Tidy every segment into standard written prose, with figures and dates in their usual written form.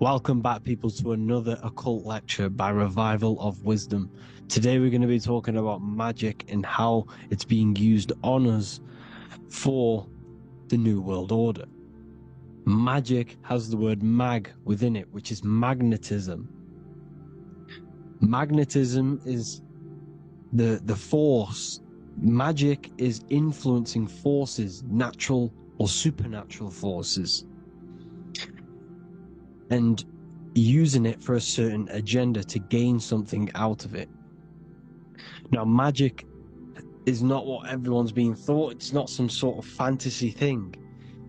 Welcome back, people, to another occult lecture by Revival of Wisdom. Today we're going to be talking about magic and how it's being used on us for the New World Order. Magic has the word mag within it, which is magnetism. Magnetism is the force. Magic is influencing forces, natural or supernatural forces, and using it for a certain agenda to gain something out of it. Now, magic is not what everyone's being thought. It's not some sort of fantasy thing.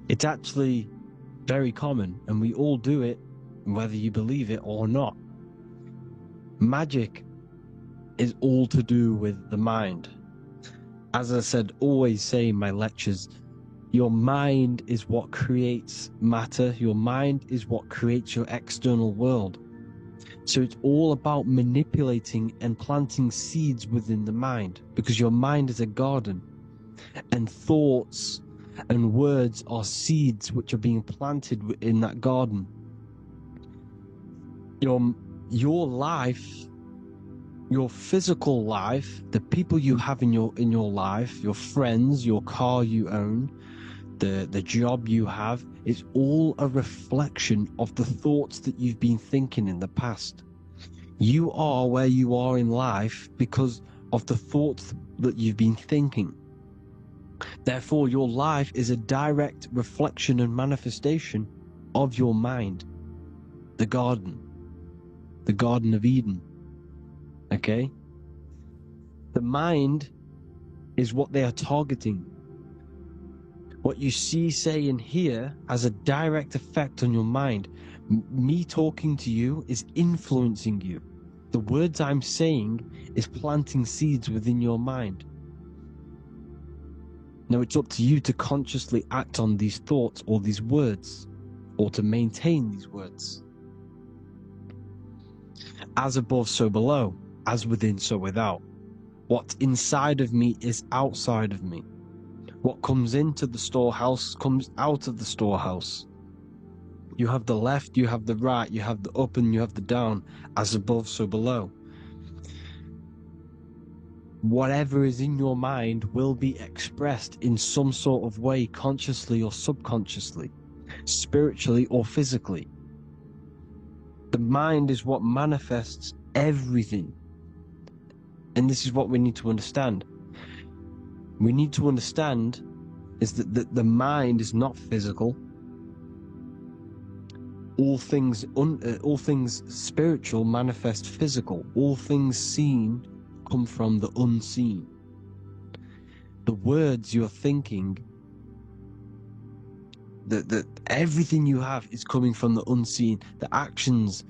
It's actually very common, and we all do it, whether you believe it or not. Magic is all to do with the mind. As I said, always say in my lectures, your mind is what creates matter. Your mind is what creates your external world. So it's all about manipulating and planting seeds within the mind, because your mind is a garden, and thoughts and words are seeds which are being planted in that garden. Your life, your physical life, the people you have in your life, your friends, your car you own, the job you have, is all a reflection of the thoughts that you've been thinking in the past. You are where you are in life because of the thoughts that you've been thinking. Therefore, your life is a direct reflection and manifestation of your mind. The Garden of Eden. Okay? The mind is what they are targeting. What you see, say, and hear has a direct effect on your mind. Me talking to you is influencing you. The words I'm saying is planting seeds within your mind. Now it's up to you to consciously act on these thoughts or these words, or to maintain these words. As above, so below. As within, so without. What's inside of me is outside of me. What comes into the storehouse comes out of the storehouse. You have the left, you have the right, you have the up and you have the down. As above, so below. Whatever is in your mind will be expressed in some sort of way, consciously or subconsciously, spiritually or physically. The mind is what manifests everything. And this is what we need to understand. We need to understand is that the mind is not physical. All things spiritual manifest physical. All things seen come from the unseen. The words you're thinking, that everything you have is coming from the unseen. The actions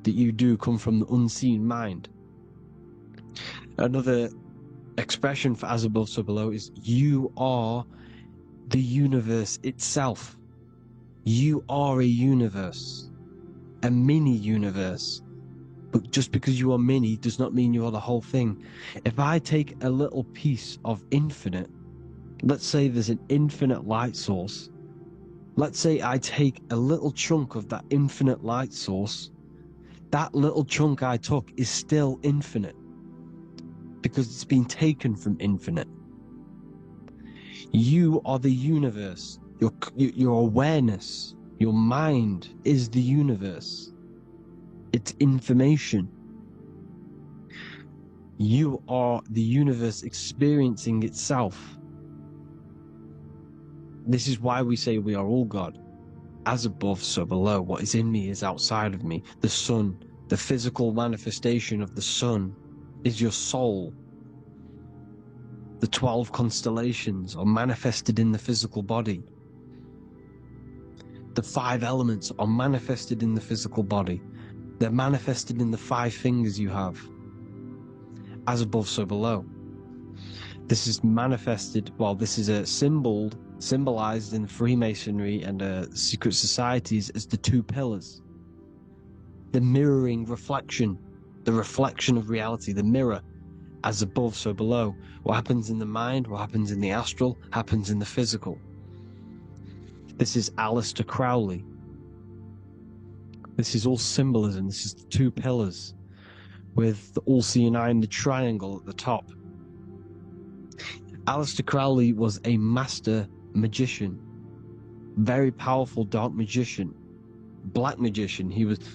that you do come from the unseen mind. Another expression for as above, so below is you are the universe itself. You are a universe, a mini universe. But just because you are mini does not mean you are the whole thing. If I take a little piece of infinite, let's say there's an infinite light source. Let's say I take a little chunk of that infinite light source. That little chunk I took is still infinite, because it's been taken from infinite. You are the universe. Your awareness, your mind is the universe. It's information. You are the universe experiencing itself. This is why we say we are all God. As above, so below. What is in me is outside of me. The sun, the physical manifestation of the sun, is your soul. The 12 constellations are manifested in the physical body. The 5 elements are manifested in the physical body. They're manifested in the 5 fingers you have. As above, so below. This is manifested, well, this is symbolized in Freemasonry and secret societies as the 2 pillars. The mirroring reflection, the reflection of reality, the mirror. As above, so below. What happens in the mind, what happens in the astral, happens in the physical. This is Aleister Crowley. This is all symbolism. This is the two pillars with the all-seeing eye and the triangle at the top. Aleister Crowley was a master magician, very powerful dark magician, black magician.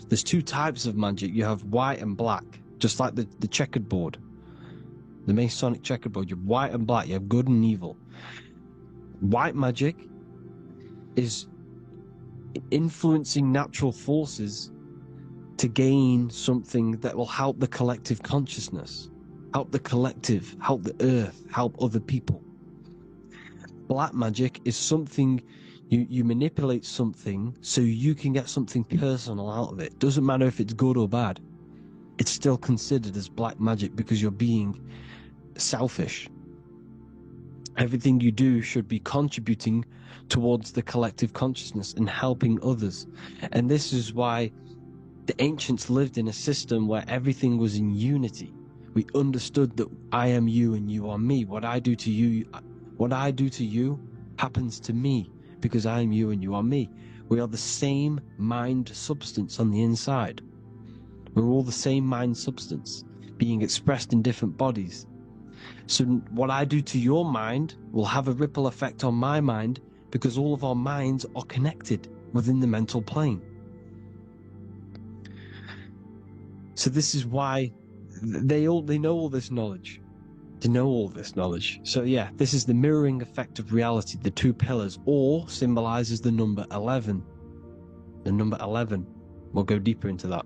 There's two types of magic. You have white and black, just like the checkered board, the Masonic checkered board. You have white and black. You have good and evil. White magic is influencing natural forces to gain something that will help the collective consciousness, help the collective, help the earth, help other people. Black magic is something you manipulate something so you can get something personal out of it. Doesn't matter if it's good or bad. It's still considered as black magic because you're being selfish. Everything you do should be contributing towards the collective consciousness and helping others. And this is why the ancients lived in a system where everything was in unity. We understood that I am you and you are me. What I do to you happens to me because I am you and you are me. We are the same mind substance on the inside. We're all the same mind substance being expressed in different bodies. So what I do to your mind will have a ripple effect on my mind because all of our minds are connected within the mental plane. So this is why they know all this knowledge. They know all this knowledge. So yeah, this is the mirroring effect of reality, the two pillars, or symbolizes the number 11. The number 11. We'll go deeper into that.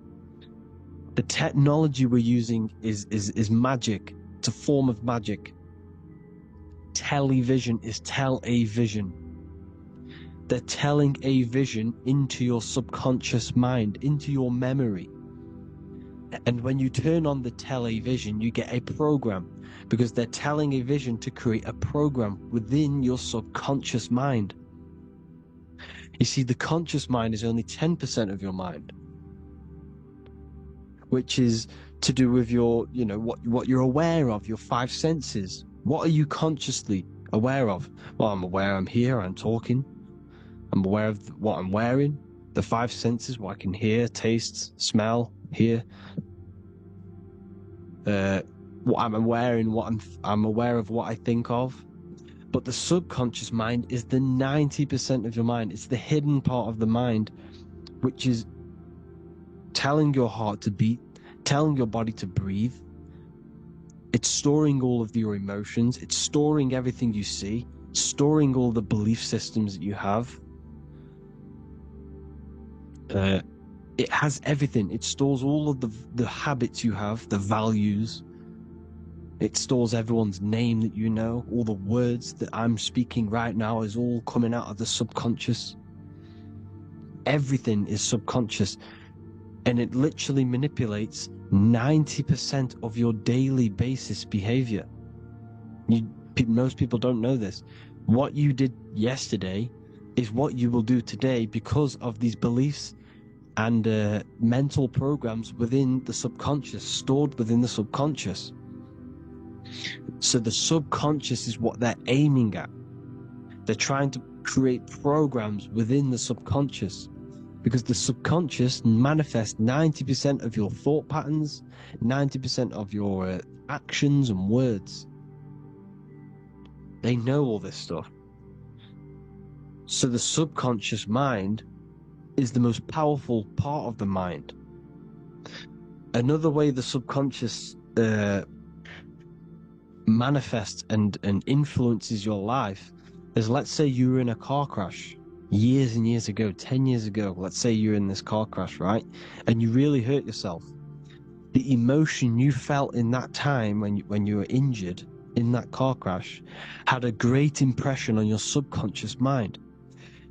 The technology we're using is magic. It's a form of magic. Television is tell a vision. They're telling a vision into your subconscious mind, into your memory. And when you turn on the television, you get a program because they're telling a vision to create a program within your subconscious mind. You see, the conscious mind is only 10% of your mind, which is to do with your, what you're aware of, your five senses. What are you consciously aware of? Well, I'm aware I'm here, I'm talking. I'm aware of what I'm wearing, the five senses, what I can hear, taste, smell, hear. What I'm wearing, I'm aware of what I think of. But the subconscious mind is the 90% of your mind. It's the hidden part of the mind, which is telling your heart to beat, telling your body to breathe. It's storing all of your emotions. It's storing everything you see, storing all the belief systems that you have. It has everything. It stores all of the habits you have, the values. It stores everyone's name that you know. All the words that I'm speaking right now is all coming out of the subconscious. Everything is subconscious. And it literally manipulates 90% of your daily basis behavior. Most people don't know this. What you did yesterday is what you will do today because of these beliefs and mental programs within the subconscious, stored within the subconscious. So the subconscious is what they're aiming at. They're trying to create programs within the subconscious because the subconscious manifests 90% of your thought patterns, 90% of your actions and words. They know all this stuff. So the subconscious mind is the most powerful part of the mind. Another way the subconscious manifests and influences your life is, let's say you were in a car crash years and years ago, 10 years ago. Let's say you're in this car crash, right? And you really hurt yourself. The emotion you felt in that time when you were injured in that car crash had a great impression on your subconscious mind.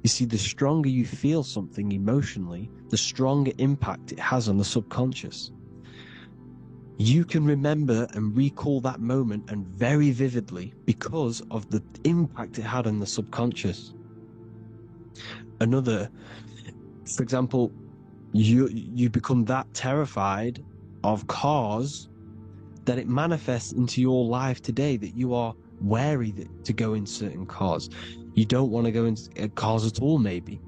You see, the stronger you feel something emotionally, the stronger impact it has on the subconscious. You can remember and recall that moment, and very vividly, because of the impact it had on the subconscious. Another, for example, you become that terrified of cars that it manifests into your life today, that you are wary to go in certain cars. You don't want to go into cars at all, maybe.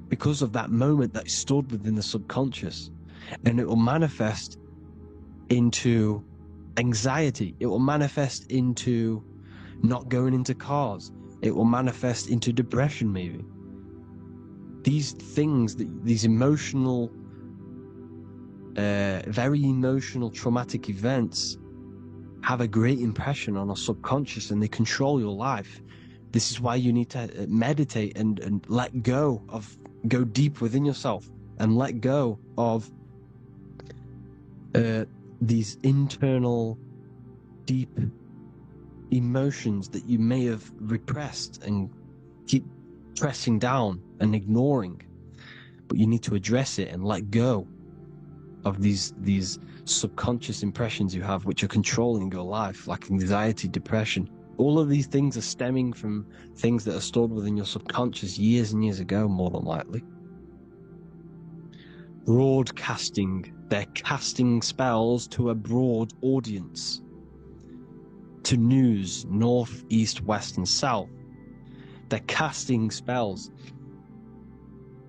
because of that moment that is stored within the subconscious. And it will manifest into anxiety. It will manifest into not going into cars. It will manifest into depression, maybe. These things, these emotional, very emotional, traumatic events have a great impression on our subconscious, and they control your life. This is why you need to meditate and let go deep within yourself and let go of these internal, deep emotions that you may have repressed and keep pressing down and ignoring. But you need to address it and let go of these subconscious impressions you have, which are controlling your life, like anxiety, depression. All of these things are stemming from things that are stored within your subconscious years and years ago, more than likely. Broadcasting. They're casting spells to a broad audience, to news, north, east, west, and south. They're casting spells.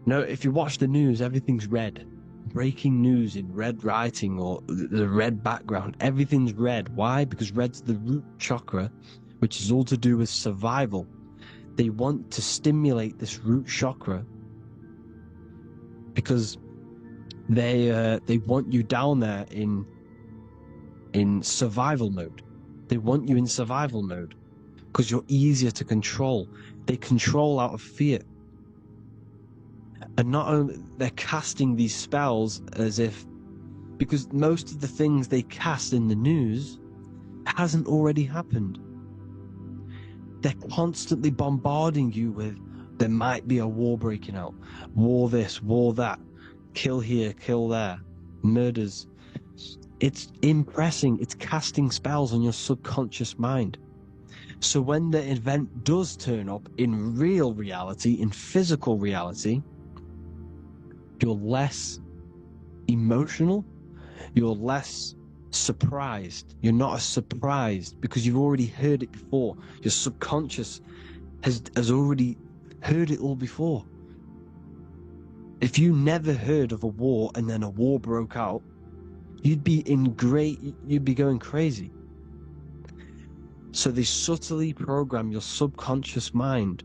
No, if you watch the news, everything's red. Breaking news in red writing or the red background, everything's red. Why? Because red's the root chakra, which is all to do with survival. They want to stimulate this root chakra because they want you down there in survival mode. They want you in survival mode because you're easier to control. They control out of fear. And not only they're casting these spells as if, because most of the things they cast in the news hasn't already happened. They're constantly bombarding you with, there might be a war breaking out, war this, war that, kill here, kill there, murders. It's impressing, it's casting spells on your subconscious mind. So when the event does turn up in real reality, in physical reality, you're less emotional, you're less surprised. You're not as surprised because you've already heard it before. Your subconscious has already heard it all before. If you never heard of a war and then a war broke out, you'd be going crazy. So they subtly program your subconscious mind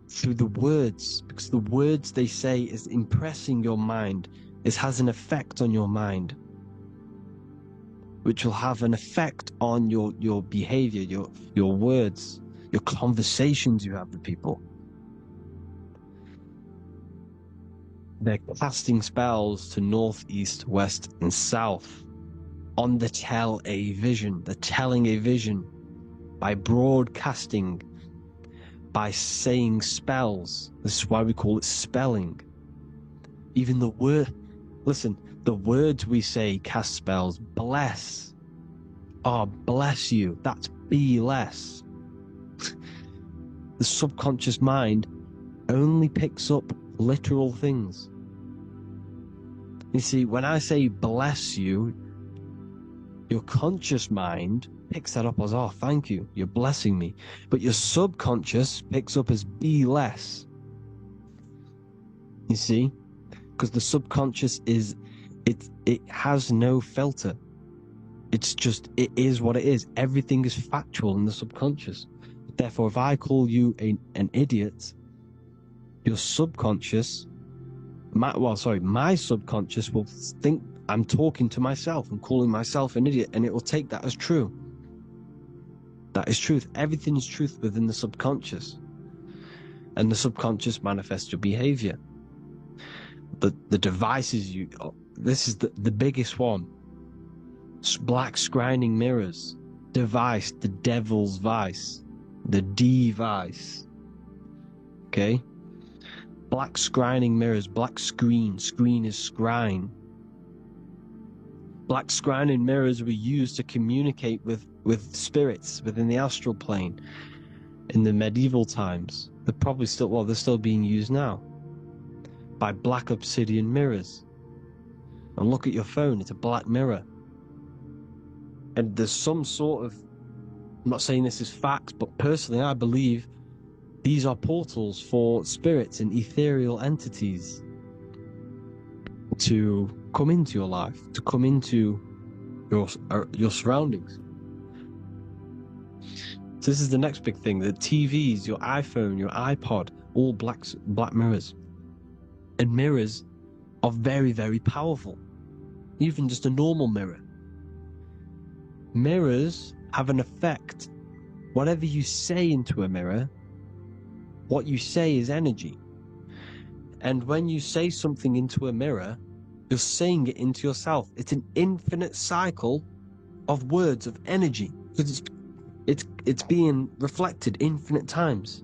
through the words, because the words they say is impressing your mind. It has an effect on your mind, which will have an effect on your behavior, your words, your conversations you have with people. They're casting spells to north, east, west, and south on the tell a vision. They're telling a vision by broadcasting, by saying spells. This is why we call it spelling. Even the word, listen, the words we say cast spells. Bless. Oh, bless you. That's be less. The subconscious mind only picks up literal things. You see, when I say bless you, your conscious mind picks that up as, oh, thank you, you're blessing me. But your subconscious picks up as be less. You see? Because the subconscious it has no filter. It's just, it is what it is. Everything is factual in the subconscious. Therefore, if I call you an idiot, your subconscious, my subconscious will think I'm talking to myself and calling myself an idiot, and it will take that as true. That is truth. Everything is truth within the subconscious. And the subconscious manifests your behavior. The devices this is the biggest one. Black scrying mirrors. Device, the devil's vice. The device. Okay? Black scrying mirrors, black screen is scrying. Black scrying mirrors were used to communicate with spirits within the astral plane in the medieval times. They're still being used now by black obsidian mirrors. And look at your phone, it's a black mirror. And there's some sort of, I'm not saying this is facts, but personally I believe these are portals for spirits and ethereal entities to come into your life, to come into your surroundings. So this is the next big thing: the TVs, your iPhone, your iPod, all black mirrors. And mirrors are very, very powerful. Even just a normal mirror. Mirrors have an effect. Whatever you say into a mirror, what you say is energy. And when you say something into a mirror, you're saying it into yourself. It's an infinite cycle of words, of energy, because it's being reflected infinite times.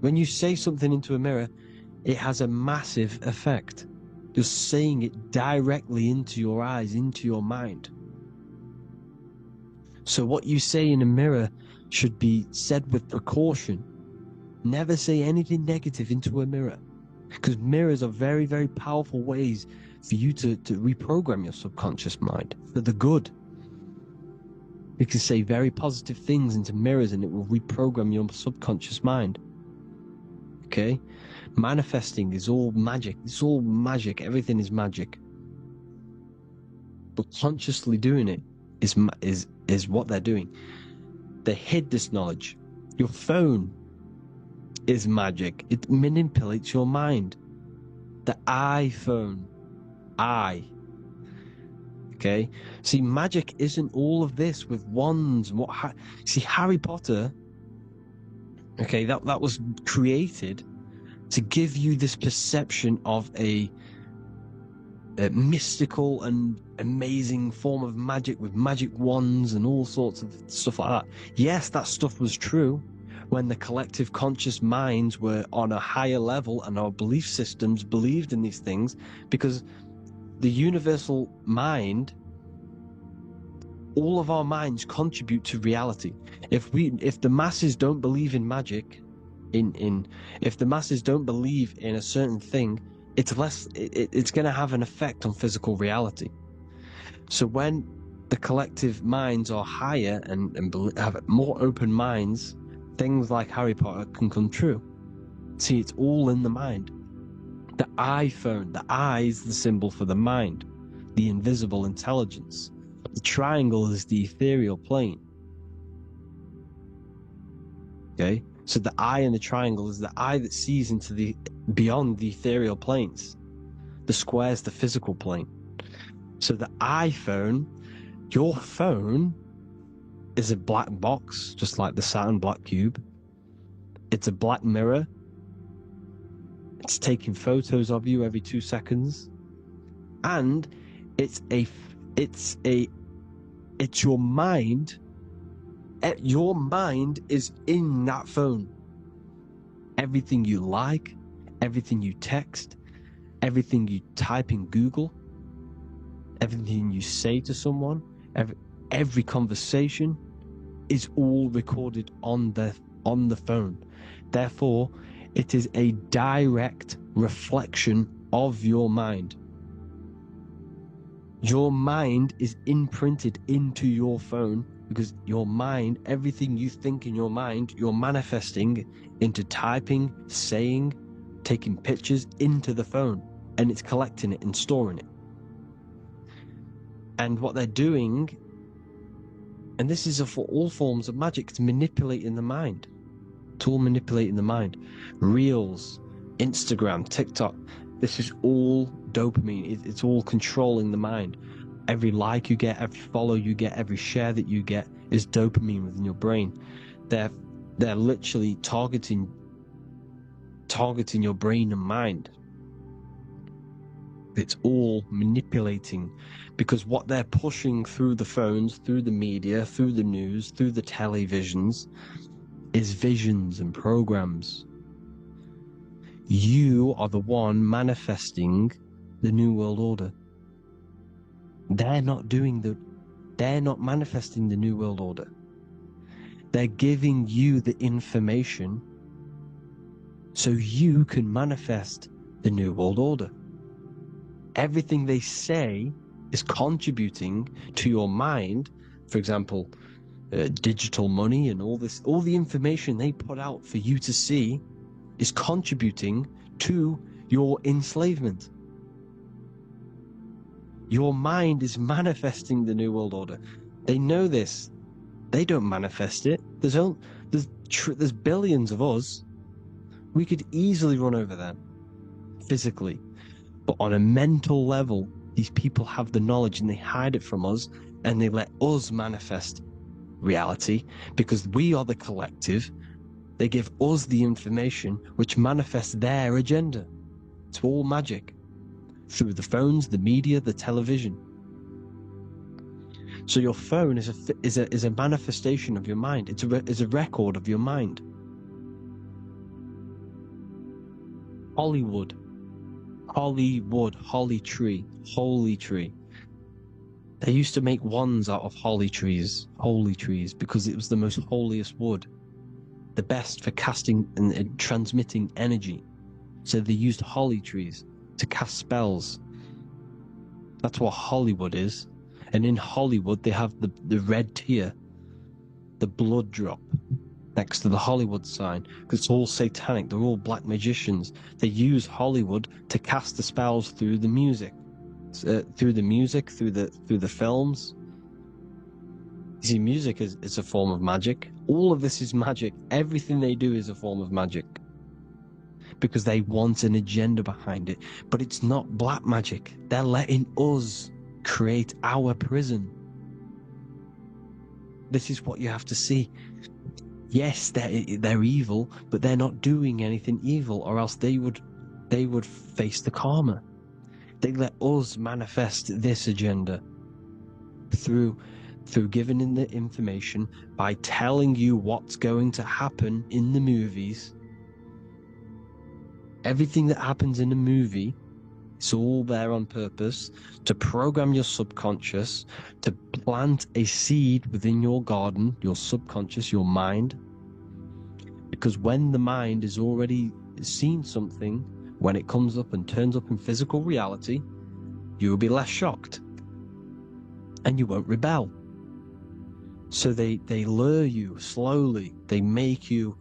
When you say something into a mirror, it has a massive effect. You're saying it directly into your eyes, into your mind. So what you say in a mirror should be said with precaution. Never say anything negative into a mirror, because mirrors are very, very powerful ways for you to reprogram your subconscious mind for the good. You can say very positive things into mirrors and it will reprogram your subconscious mind. Okay? Manifesting is all magic. It's all magic. Everything is magic. But consciously doing it is what they're doing. They hid this knowledge. Your phone is magic. It manipulates your mind. The iPhone. Okay? See, magic isn't all of this with wands. See, Harry Potter, okay, that was created to give you this perception of a mystical and amazing form of magic with magic wands and all sorts of stuff like that. Yes, that stuff was true when the collective conscious minds were on a higher level and our belief systems believed in these things, because the universal mind, all of our minds contribute to reality. If the masses don't believe in magic, if the masses don't believe in a certain thing, it's going to have an effect on physical reality. So when the collective minds are higher and have more open minds, things like Harry Potter can come true. See, it's all in the mind. The iPhone, the eye is the symbol for the mind, the invisible intelligence. The triangle is the ethereal plane. Okay? So the eye in the triangle is the eye that sees into beyond the ethereal planes. The square is the physical plane. So the iPhone, your phone, is a black box, just like the Saturn black cube. It's a black mirror. It's taking photos of you every 2 seconds. And it's your mind. Your mind is in that phone. Everything you like, everything you text, everything you type in Google, everything you say to someone, every conversation is all recorded on the phone. Therefore, it is a direct reflection of your mind. Your mind is imprinted into your phone, because your mind, everything you think in your mind, you're manifesting into typing, saying, taking pictures into the phone, and it's collecting it and storing it. And what they're doing, and this is for all forms of magic, it's manipulating the mind. It's all manipulating the mind. Reels, Instagram, TikTok, this is all dopamine. It's all controlling the mind. Every like you get, every follow you get, every share that you get is dopamine within your brain. They're literally targeting your brain and mind. It's all manipulating, because what they're pushing through the phones, through the media, through the news, through the televisions, is visions and programs. You are the one manifesting the New World Order. They're not manifesting the New World Order. They're giving you the information so you can manifest the New World Order. Everything they say is contributing to your mind. For example, digital money and all the information they put out for you to see is contributing to your enslavement. Your mind is manifesting the New World Order. They know this. They don't manifest it. There's billions of us. We could easily run over them physically. But on a mental level, these people have the knowledge and they hide it from us, and they let us manifest reality because we are the collective. They give us the information which manifests their agenda. It's all magic through the phones, the media, the television. So your phone is a manifestation of your mind. It's a record of your mind. Hollywood, holly tree, holy tree. They used to make wands out of holy trees, because it was the most holiest wood, the best for casting and transmitting energy. So they used holly trees to cast spells. That's what Hollywood is. And in Hollywood, they have the red tear, the blood drop, next to the Hollywood sign, because it's all satanic. They're all black magicians. They use Hollywood to cast the spells through the music, through the films. You see, music is a form of magic. All of this is magic. Everything they do is a form of magic, because they want an agenda behind it. But it's not black magic. They're letting us create our prison. This is what you have to see. Yes, they're evil, but they're not doing anything evil, or else they would face the karma. They let us manifest this agenda through giving in the information, by telling you what's going to happen in the movies. Everything that happens in a movie, it's all there on purpose to program your subconscious, to plant a seed within your garden, your subconscious, your mind. Because when the mind has already seen something, when it comes up and turns up in physical reality, you will be less shocked and you won't rebel. So they lure you slowly. They make you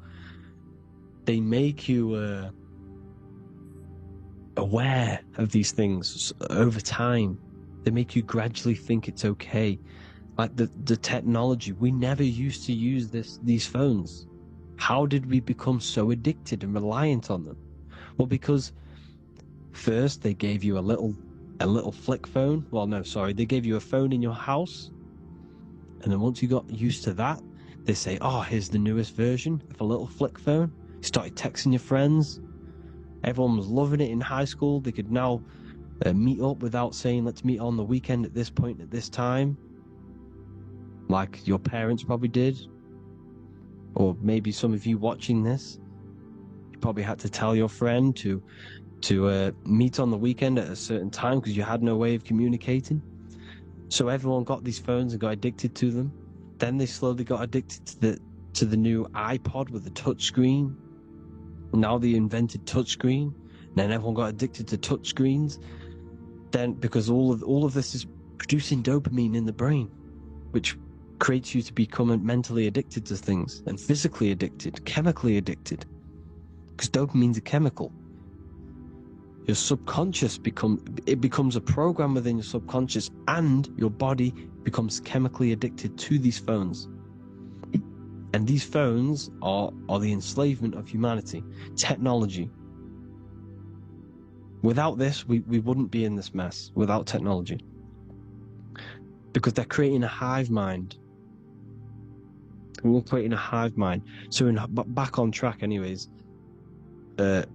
aware of these things over time. They make you gradually think it's okay. Like the technology, we never used to use these phones. How did we become so addicted and reliant on them? Well, because first they gave you a little flick phone. Well, no, sorry, they gave you a phone in your house, and then once you got used to that, they say, oh, here's the newest version of a little flick phone. You started texting your friends. Everyone was loving it in high school. They could now meet up without saying, let's meet on the weekend at this point at this time, like your parents probably did. Or maybe some of you watching this, you probably had to tell your friend to meet on the weekend at a certain time because you had no way of communicating. So everyone got these phones and got addicted to them. Then they slowly got addicted to the new iPod with the touch screen. Now they invented touchscreen. Then everyone got addicted to touchscreens. Then, because all of this is producing dopamine in the brain, which creates you to become mentally addicted to things, and physically addicted, chemically addicted. Because dopamine's a chemical. Your subconscious becomes a program within your subconscious, and your body becomes chemically addicted to these phones. And these phones are the enslavement of humanity, technology. Without this, we wouldn't be in this mess, without technology. Because they're creating a hive mind. We're creating a hive mind. So back on track anyways, they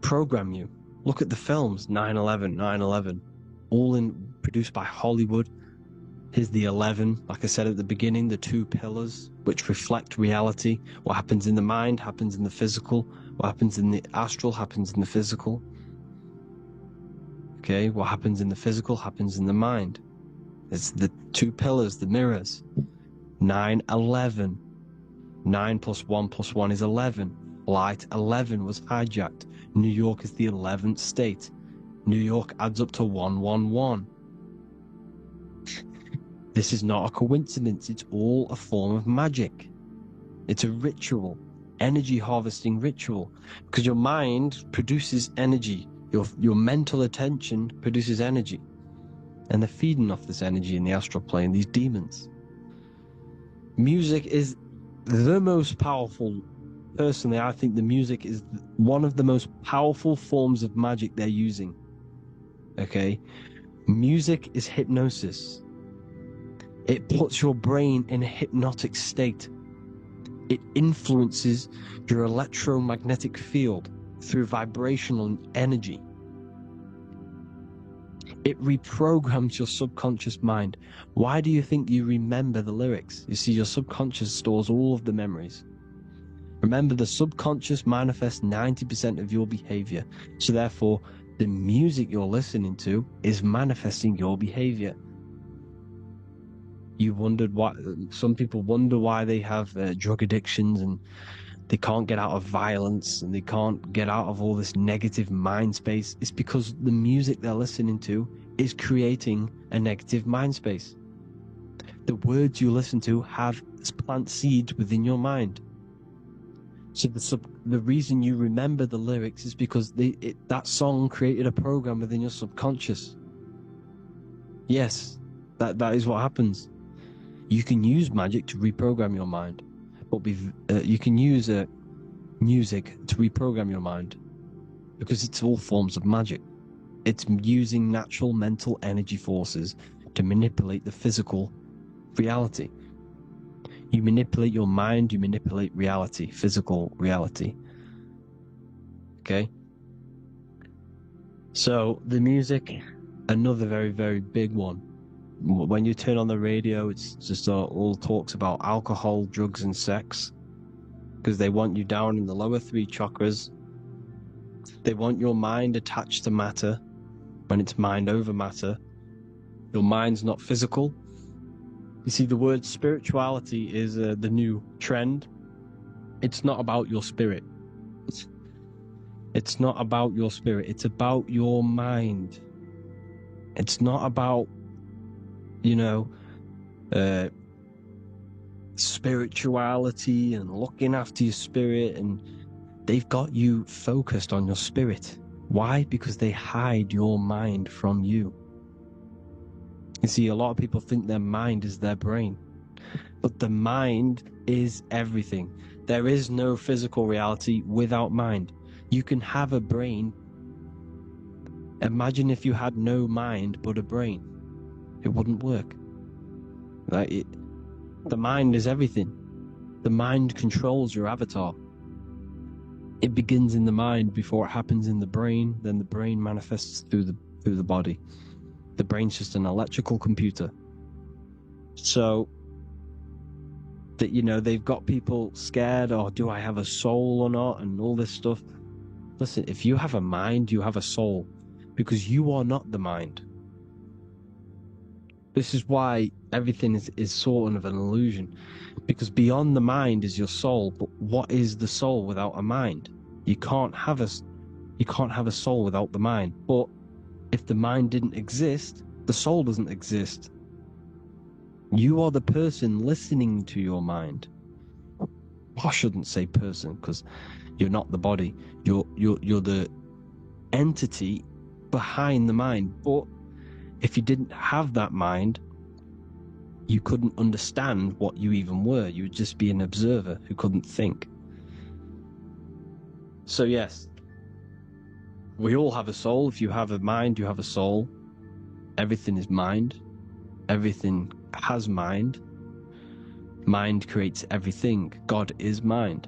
program you. Look at the films, 9/11, all produced by Hollywood. Here's the 11, like I said at the beginning, the two pillars which reflect reality. What happens in the mind happens in the physical. What happens in the astral happens in the physical. Okay, what happens in the physical happens in the mind. It's the two pillars, the mirrors. 9/11. 9 + 1 + 1 is 11. Flight 11 was hijacked. New York is the 11th state. New York adds up to 111. This is not a coincidence. It's all a form of magic. It's a ritual, energy harvesting ritual, because your mind produces energy Your mental attention produces energy, and they're feeding off this energy in the astral plane, these demons. Music is the most powerful. Personally, I think the music is one of the most powerful forms of magic they're using. Okay? Music is hypnosis. It puts your brain in a hypnotic state. It influences your electromagnetic field through vibrational energy. It reprograms your subconscious mind. Why do you think you remember the lyrics? You see, your subconscious stores all of the memories. Remember, the subconscious manifests 90% of your behavior. So therefore, the music you're listening to is manifesting your behavior. You wondered why some people wonder why they have drug addictions and they can't get out of violence and they can't get out of all this negative mind space. It's because the music they're listening to is creating a negative mind space. The words you listen to plant seeds within your mind. So the reason you remember the lyrics is because that song created a program within your subconscious. Yes, that is what happens. You can use magic to reprogram your mind, but you can use music to reprogram your mind because it's all forms of magic. It's using natural mental energy forces to manipulate the physical reality. You manipulate your mind, you manipulate reality, physical reality. Okay? So the music, another very, very big one. When you turn on the radio, it's just all talks about alcohol, drugs, and sex, because they want you down in the lower three chakras. They want your mind attached to matter when it's mind over matter. Your mind's not physical. You see, the word spirituality is the new trend. It's not about your spirit. It's not about your spirit. It's about your mind. It's not about, spirituality and looking after your spirit. And they've got you focused on your spirit. Why? Because they hide your mind from you. You see, a lot of people think their mind is their brain, but the mind is everything. There is no physical reality without mind. You can have a brain. Imagine if you had no mind but a brain. It wouldn't work. The mind is everything. The mind controls your avatar. It begins in the mind before it happens in the brain, then the brain manifests through the body. The brain's just an electrical computer. So that, they've got people scared, or do I have a soul or not, and all this stuff. Listen, if you have a mind, you have a soul, because you are not the mind. This is why everything is sort of an illusion, because beyond the mind is your soul. But what is the soul without a mind? You can't have a soul without the mind. But if the mind didn't exist, the soul doesn't exist. You are the person listening to your mind. I shouldn't say person, because you're not the body. You're the entity behind the mind. But if you didn't have that mind, you couldn't understand what you even were. You would just be an observer who couldn't think. So yes, we all have a soul. If you have a mind, you have a soul. Everything is mind. Everything has mind. Mind creates everything. God is mind.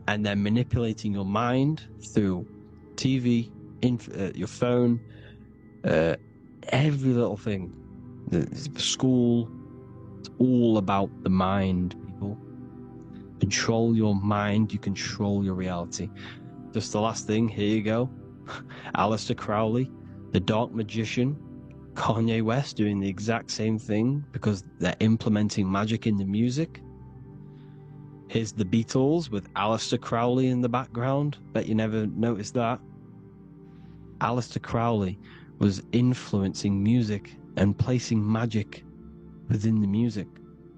And they're manipulating your mind through TV, your phone, every little thing. The school, it's all about the mind, people. Control your mind, you control your reality. Just the last thing, here you go. Aleister Crowley, the dark magician, Kanye West doing the exact same thing because they're implementing magic in the music. Here's the Beatles with Aleister Crowley in the background. Bet you never noticed that. Aleister Crowley was influencing music and placing magic within the music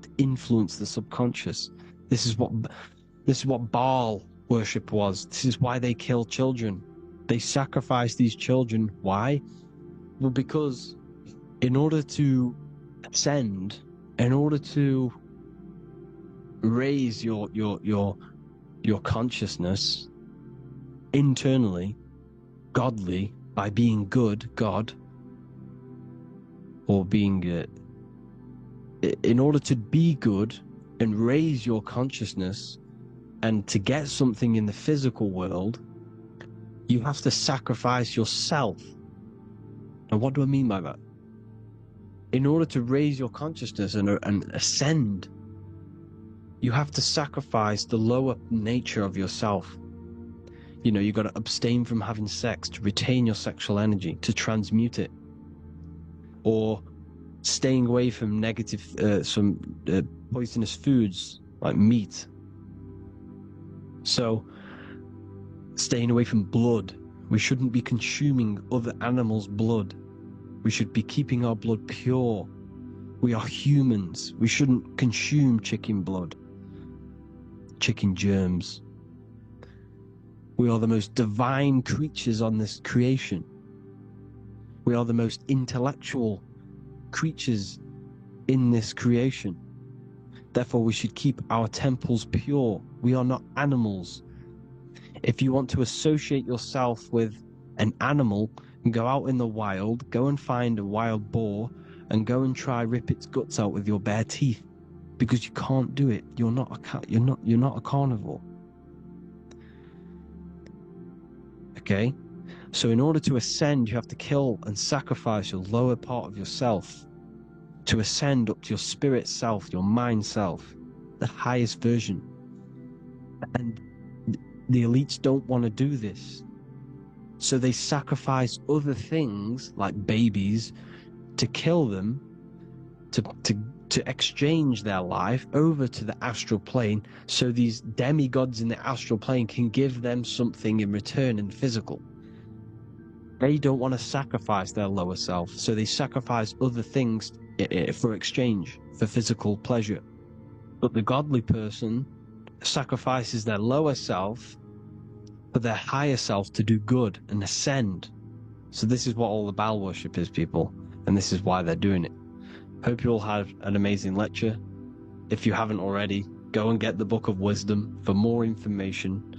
to influence the subconscious. This is what Baal worship was. This is why they kill children. They sacrifice these children. Why? Well, because in order to ascend, in order to raise your consciousness internally, godly, by being good, God, or being in order to be good and raise your consciousness and to get something in the physical world, you have to sacrifice yourself. And what do I mean by that? In order to raise your consciousness and ascend, you have to sacrifice the lower nature of yourself. You know, you've got to abstain from having sex to retain your sexual energy, to transmute it. Or staying away from negative, poisonous foods like meat. So, staying away from blood. We shouldn't be consuming other animals' blood. We should be keeping our blood pure. We are humans. We shouldn't consume chicken blood, chicken germs. We are the most divine creatures on this creation. We are the most intellectual creatures in this creation. Therefore, we should keep our temples pure. We are not animals. If you want to associate yourself with an animal, go out in the wild, go and find a wild boar, and go and try rip its guts out with your bare teeth, because you can't do it. You're not a cat. You're not a carnivore. Okay? So in order to ascend, you have to kill and sacrifice your lower part of yourself to ascend up to your spirit self, your mind self, the highest version. And the elites don't want to do this. So they sacrifice other things like babies to kill them, to exchange their life over to the astral plane, so these demigods in the astral plane can give them something in return in the physical. They don't want to sacrifice their lower self, so they sacrifice other things for exchange, for physical pleasure. But the godly person sacrifices their lower self for their higher self to do good and ascend. So this is what all the Baal worship is, people, and this is why they're doing it. Hope you all had an amazing lecture. If you haven't already, go and get the Book of Wisdom for more information.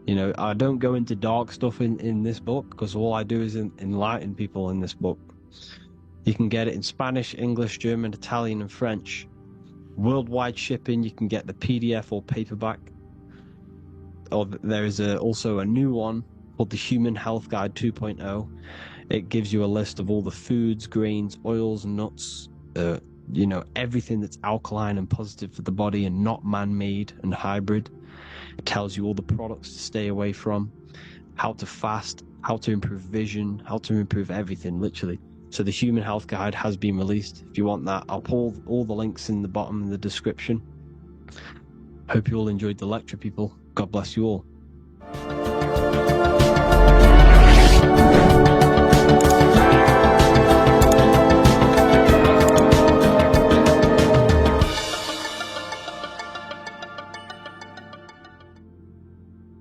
You know, I don't go into dark stuff in this book, because all I do is enlighten people in this book. You can get it in Spanish, English, German, Italian, and French. Worldwide shipping. You can get the PDF or paperback. Or there is also a new one called the Human Health Guide 2.0. It gives you a list of all the foods, grains, oils, nuts, you know, everything that's alkaline and positive for the body and not man-made and hybrid. It tells you all the products to stay away from, how to fast, how to improve vision, how to improve everything, literally. So the Human Health Guide has been released. If you want that, I'll put all the links in the bottom of the description. Hope you all enjoyed the lecture, people. God bless you all.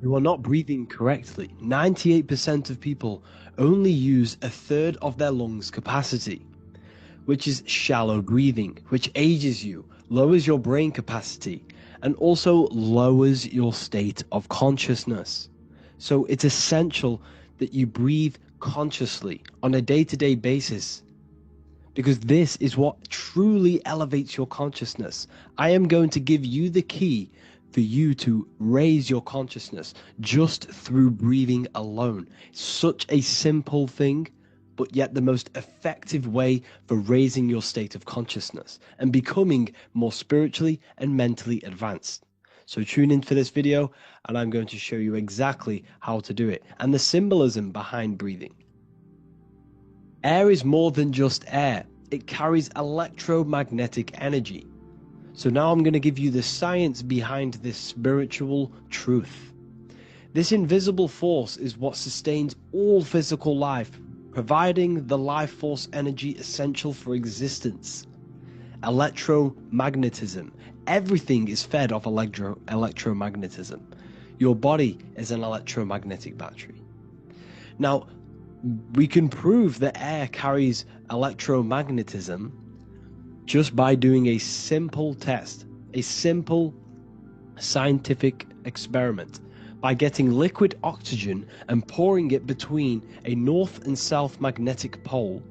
You are not breathing correctly. 98% of people only use a third of their lungs capacity, which is shallow breathing, which ages you, lowers your brain capacity, and also lowers your state of consciousness. So it's essential that you breathe consciously on a day-to-day basis, because this is what truly elevates your consciousness. I am going to give you the key for you to raise your consciousness just through breathing alone. Such a simple thing, but yet the most effective way for raising your state of consciousness and becoming more spiritually and mentally advanced. So tune in for this video, and I'm going to show you exactly how to do it and the symbolism behind breathing. Air is more than just air. It carries electromagnetic energy. So now I'm going to give you the science behind this spiritual truth. This invisible force is what sustains all physical life, providing the life force energy essential for existence. Electromagnetism. Everything is fed off electromagnetism. Your body is an electromagnetic battery. Now, we can prove that air carries electromagnetism just by doing a simple test, a simple scientific experiment, by getting liquid oxygen and pouring it between a north and south magnetic pole,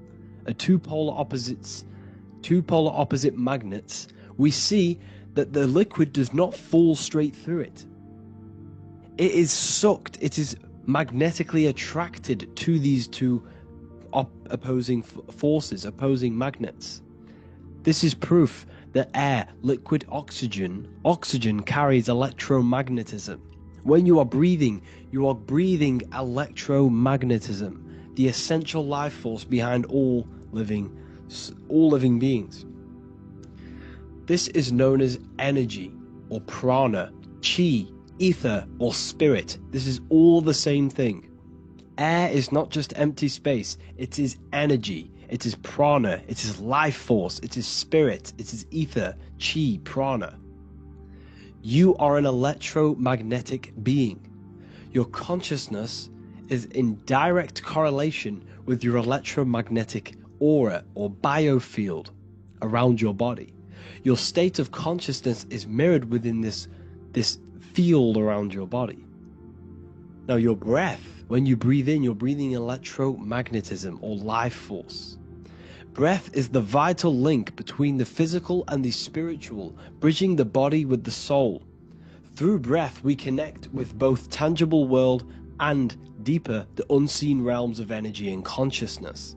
two polar opposite magnets. We see that the liquid does not fall straight through it. It is sucked, it is magnetically attracted to these two opposing forces, opposing magnets. This is proof that air, liquid oxygen carries electromagnetism. When you are breathing electromagnetism, the essential life force behind all living beings. This is known as energy, or prana, chi, ether, or spirit. This is all the same thing. Air is not just empty space, it is energy, it is prana, it is life force, it is spirit, it is ether, chi, prana. You are an electromagnetic being. Your consciousness is in direct correlation with your electromagnetic aura or biofield around your body. Your state of consciousness is mirrored within this field around your body. Now, your breath, when you breathe in, you're breathing electromagnetism or life force. Breath is the vital link between the physical and the spiritual, bridging the body with the soul. Through breath, we connect with both tangible world and deeper, the unseen realms of energy and consciousness.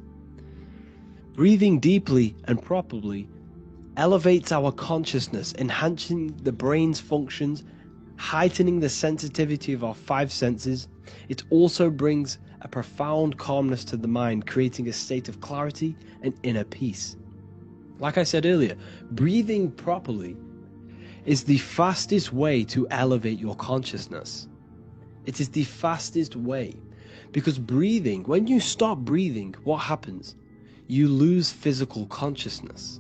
Breathing deeply and properly elevates our consciousness, enhancing the brain's functions, heightening the sensitivity of our five senses. It also brings a profound calmness to the mind, creating a state of clarity and inner peace. Like I said earlier, breathing properly is the fastest way to elevate your consciousness. It is the fastest way, because breathing, when you stop breathing, what happens? You lose physical consciousness.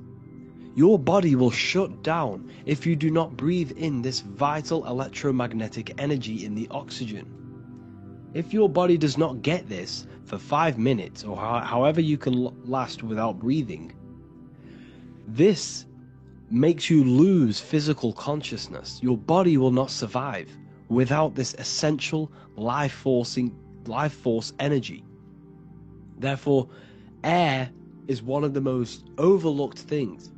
Your body will shut down if you do not breathe in this vital electromagnetic energy in the oxygen. If your body does not get this for 5 minutes, or however you can last without breathing, this makes you lose physical consciousness. Your body will not survive without this essential life force energy. Therefore, air is one of the most overlooked things.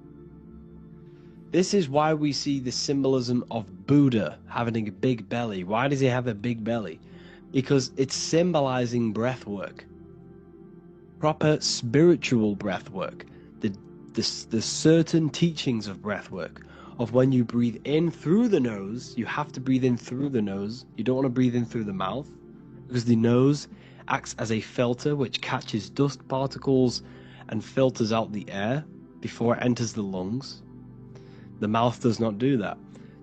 This is why we see the symbolism of Buddha having a big belly. Why does he have a big belly? Because it's symbolizing breath work, proper spiritual breath work, the certain teachings of breath work, of when you breathe in through the nose, you have to breathe in through the nose. You don't want to breathe in through the mouth, because the nose acts as a filter which catches dust particles and filters out the air before it enters the lungs. The mouth does not do that.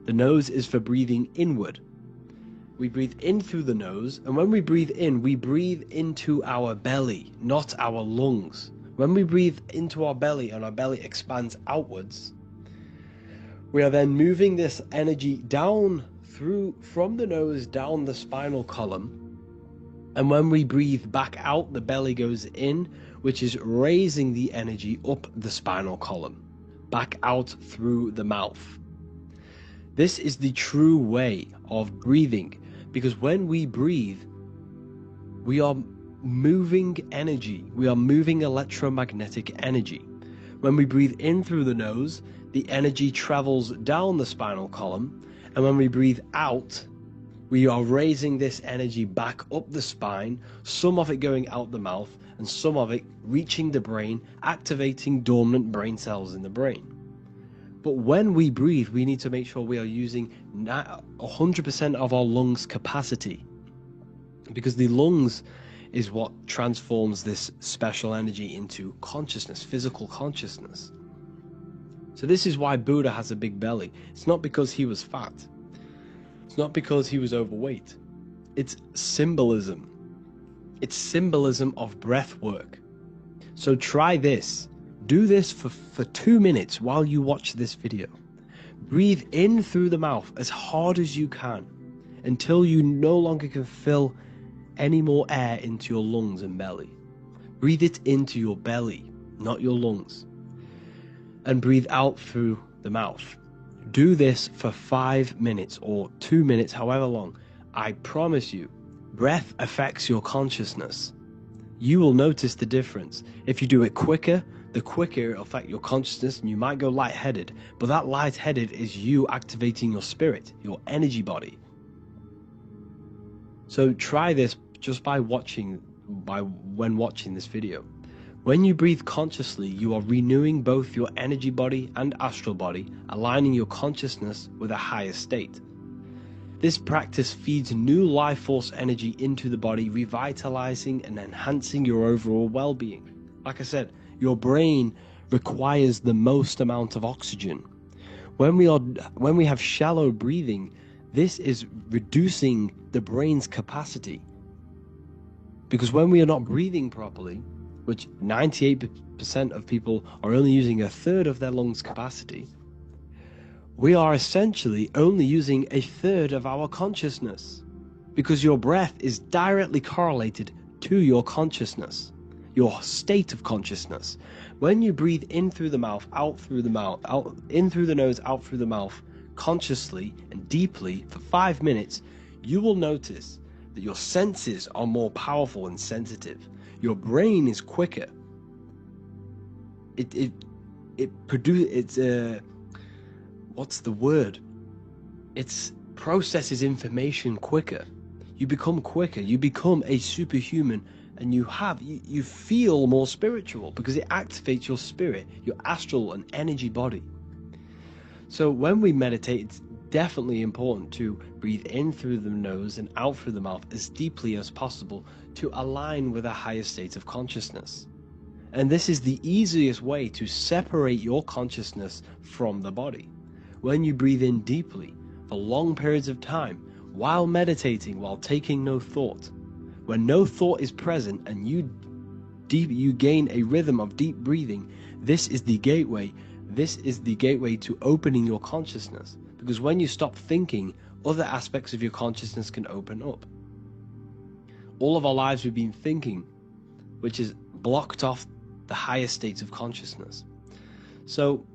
The nose is for breathing inward. We breathe in through the nose, and when we breathe in, we breathe into our belly, not our lungs. When we breathe into our belly and our belly expands outwards, we are then moving this energy down from the nose down the spinal column. And when we breathe back out, the belly goes in, which is raising the energy up the spinal column, back out through the mouth. This is the true way of breathing, because when we breathe, we are moving energy. We are moving electromagnetic energy. When we breathe in through the nose, the energy travels down the spinal column, and when we breathe out, we are raising this energy back up the spine, some of it going out the mouth, and some of it reaching the brain, activating dormant brain cells in the brain. But when we breathe, we need to make sure we are using 100% of our lungs' capacity, because the lungs is what transforms this special energy into consciousness, physical consciousness. So this is why Buddha has a big belly. It's not because he was fat. It's not because he was overweight. It's symbolism. It's symbolism of breath work. So try this. Do this for 2 minutes while you watch this video. Breathe in through the mouth as hard as you can until you no longer can feel any more air into your lungs and belly. Breathe it into your belly, not your lungs. And breathe out through the mouth. Do this for 5 minutes or 2 minutes, however long. I promise you, breath affects your consciousness. You will notice the difference. If you do it quicker, the quicker it'll affect your consciousness, and you might go lightheaded. But that lightheaded is you activating your spirit, your energy body. So try this just when watching this video. When you breathe consciously, you are renewing both your energy body and astral body, aligning your consciousness with a higher state. This practice feeds new life force energy into the body, revitalizing and enhancing your overall well-being. Like I said, your brain requires the most amount of oxygen. When we have shallow breathing, this is reducing the brain's capacity. Because when we are not breathing properly, which 98% of people are only using a third of their lungs capacity, we are essentially only using a third of our consciousness, because your breath is directly correlated to your consciousness, your state of consciousness. When you breathe in through the mouth, out through the mouth, in through the nose, out through the mouth, consciously and deeply for 5 minutes, you will notice that your senses are more powerful and sensitive. Your brain is quicker. What's the word? It processes information quicker. You become quicker. You become a superhuman, and you feel more spiritual because it activates your spirit, your astral and energy body. So when we meditate, it's definitely important to breathe in through the nose and out through the mouth as deeply as possible to align with a higher state of consciousness. And this is the easiest way to separate your consciousness from the body. When you breathe in deeply for long periods of time, while meditating, while taking no thought, when no thought is present and you gain a rhythm of deep breathing, this is the gateway to opening your consciousness. Because when you stop thinking, other aspects of your consciousness can open up. All of our lives we've been thinking, which is blocked off the higher states of consciousness. So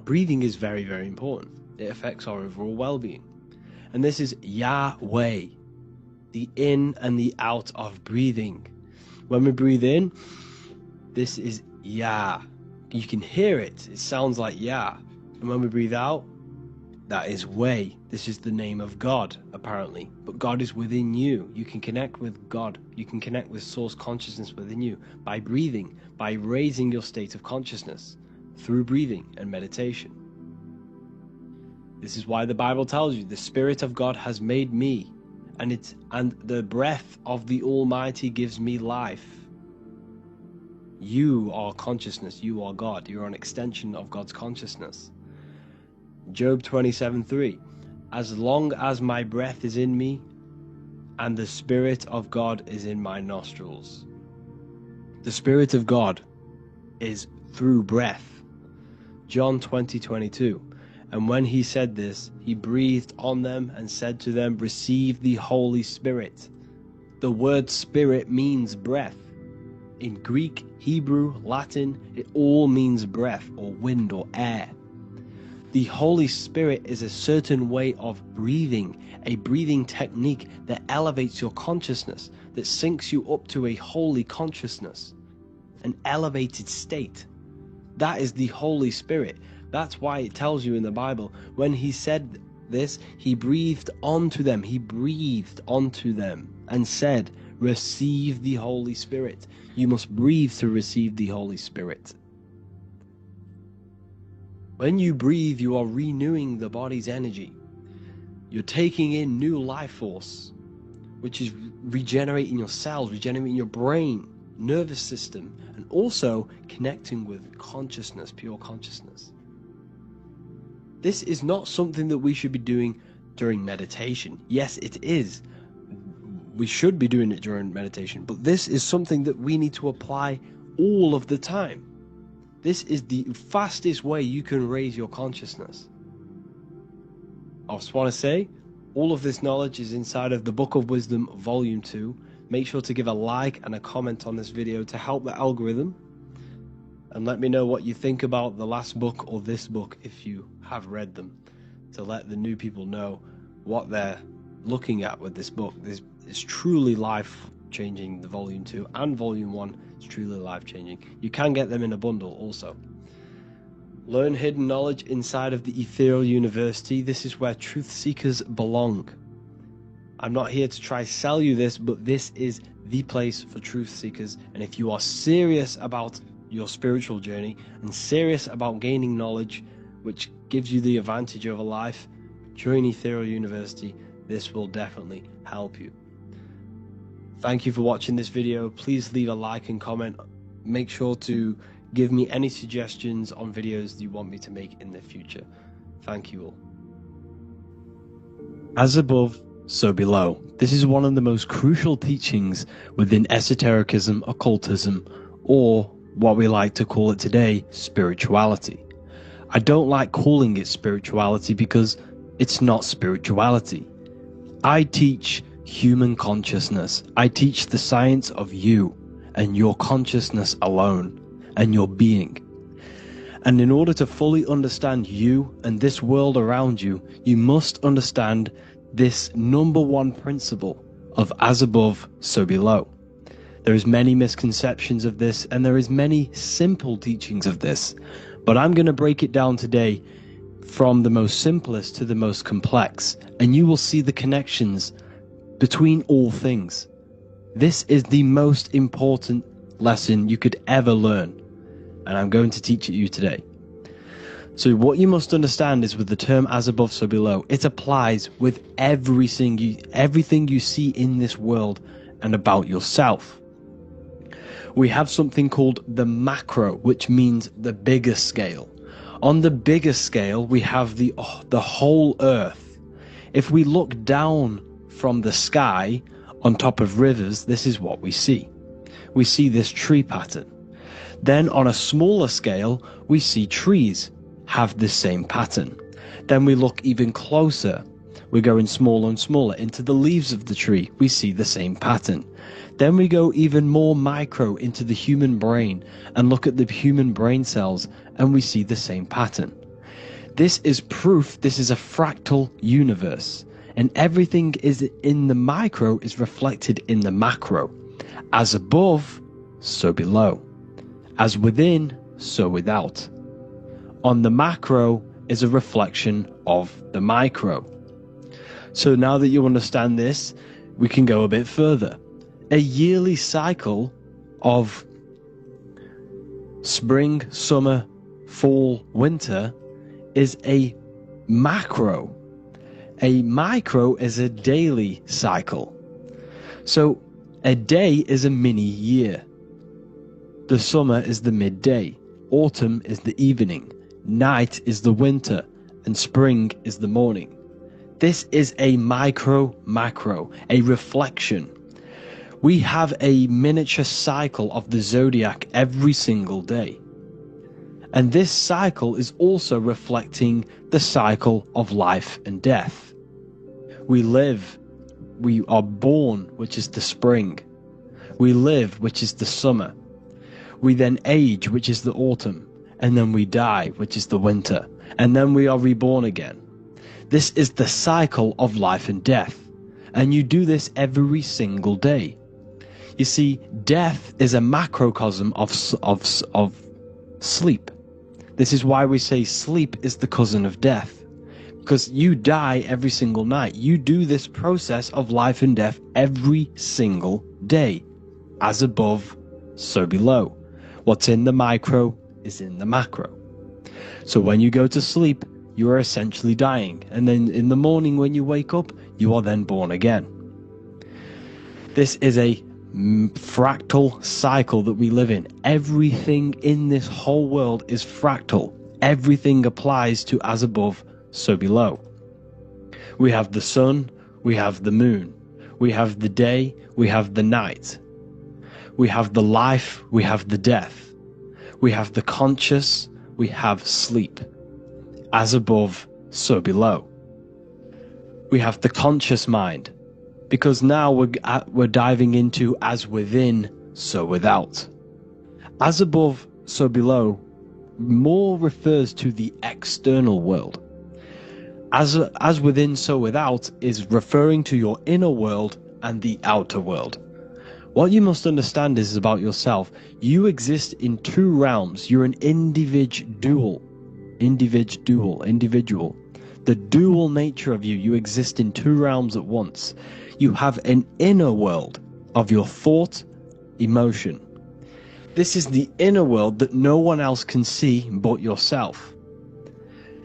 breathing is very, very important. It affects our overall well-being. And this is Yahweh, the in and the out of breathing. When we breathe in, this is Yah. You can hear it. It sounds like Yah. And when we breathe out, that is Way. This is the name of God, apparently. But God is within you. You can connect with God. You can connect with source consciousness within you by breathing, by raising your state of consciousness through breathing and meditation. This is why the Bible tells you the Spirit of God has made me, and the breath of the Almighty gives me life. You are consciousness. You are God. You are an extension of God's consciousness. Job 27:3. As long as my breath is in me, and the Spirit of God is in my nostrils. The Spirit of God is through breath. John 20:22. And when he said this, he breathed on them and said to them, receive the Holy Spirit. The word spirit means breath. In Greek, Hebrew, Latin, it all means breath or wind or air. The Holy Spirit is a certain way of breathing, a breathing technique that elevates your consciousness, that syncs you up to a holy consciousness, an elevated state. That is the Holy Spirit. That's why it tells you in the Bible, when he said this, he breathed onto them. He breathed onto them and said, receive the Holy Spirit. You must breathe to receive the Holy Spirit. When you breathe, you are renewing the body's energy. You're taking in new life force, which is regenerating your cells, regenerating your brain, nervous system, and also connecting with consciousness, pure consciousness. This is not something that we should be doing during meditation. Yes, it is. We should be doing it during meditation, but this is something that we need to apply all of the time. This is the fastest way you can raise your consciousness. I just want to say, All of this knowledge is inside of the Book of Wisdom, Volume 2. Make sure to give a like and a comment on this video to help the algorithm. And let me know what you think about the last book or this book if you have read them, to let the new people know what they're looking at with this book. This is truly life-changing, the Volume 2 and Volume 1 is truly life-changing. You can get them in a bundle also. Learn hidden knowledge inside of the Ethereal University. This is where truth seekers belong. I'm not here to try sell you this, but this is the place for truth seekers. And if you are serious about your spiritual journey and serious about gaining knowledge, which gives you the advantage over life, join Ethereal University. This will definitely help you. Thank you for watching this video. Please leave a like and comment. Make sure to give me any suggestions on videos you want me to make in the future. Thank you all. As above, so below. This is one of the most crucial teachings within esotericism, occultism, or what we like to call it today, spirituality. I don't like calling it spirituality because it's not spirituality. I teach human consciousness. I teach the science of you and your consciousness alone and your being. And in order to fully understand you and this world around you, you must understand this number one principle of as above, so below. There is many misconceptions of this, and there is many simple teachings of this, but I'm going to break it down today from the most simplest to the most complex, and you will see the connections between all things. This is the most important lesson you could ever learn, and I'm going to teach it you today. So what you must understand is with the term as above, so below, it applies with everything you see in this world and about yourself. We have something called the macro, which means the bigger scale. On the bigger scale, we have the whole earth. If we look down from the sky on top of rivers, this is what we see. We see this tree pattern. Then on a smaller scale, we see trees have the same pattern. Then we look even closer. We're going smaller and smaller into the leaves of the tree. We see the same pattern. Then we go even more micro into the human brain and look at the human brain cells, and we see the same pattern. This is proof this is a fractal universe, and everything is in the micro is reflected in the macro. As above, so below. As within, so without. On the macro is a reflection of the micro. So now that you understand this, we can go a bit further. A yearly cycle of spring, summer, fall, winter is a macro. A micro is a daily cycle. So a day is a mini year. The summer is the midday, autumn is the evening, night is the winter, and spring is the morning. This is a macro, a reflection. We have a miniature cycle of the zodiac every single day. And this cycle is also reflecting the cycle of life and death. We live, we are born, which is the spring. We live, which is the summer. We then age, which is the autumn, and then we die, which is the winter, and then we are reborn again. This is the cycle of life and death, and you do this every single day. You see, death is a macrocosm of sleep. This is why we say sleep is the cousin of death, because you die every single night. You do this process of life and death every single day. As above, so below. What's in the micro is in the macro. So when you go to sleep, you are essentially dying. And then in the morning when you wake up, you are then born again. This is a fractal cycle that we live in. Everything in this whole world is fractal. Everything applies to as above, so below. We have the sun, we have the moon, we have the day, we have the night. We have the life, we have the death. We have the conscious, we have sleep. As above, so below. We have the conscious mind, because now we're diving into as within, so without. As above, so below more refers to the external world. As within, so without is referring to your inner world and the outer world. What you must understand is about yourself. You exist in two realms. You're an individual. The dual nature of you. You exist in two realms at once. You have an inner world of your thought, emotion. This is the inner world that no one else can see but yourself.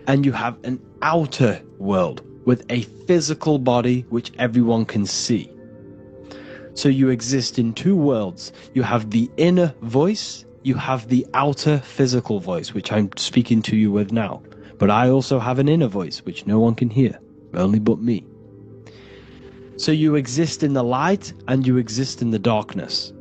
And you have an outer world with a physical body which everyone can see. So you exist in two worlds. You have the inner voice, you have the outer physical voice, which I'm speaking to you with now. But I also have an inner voice, which no one can hear, only but me. So you exist in the light and you exist in the darkness.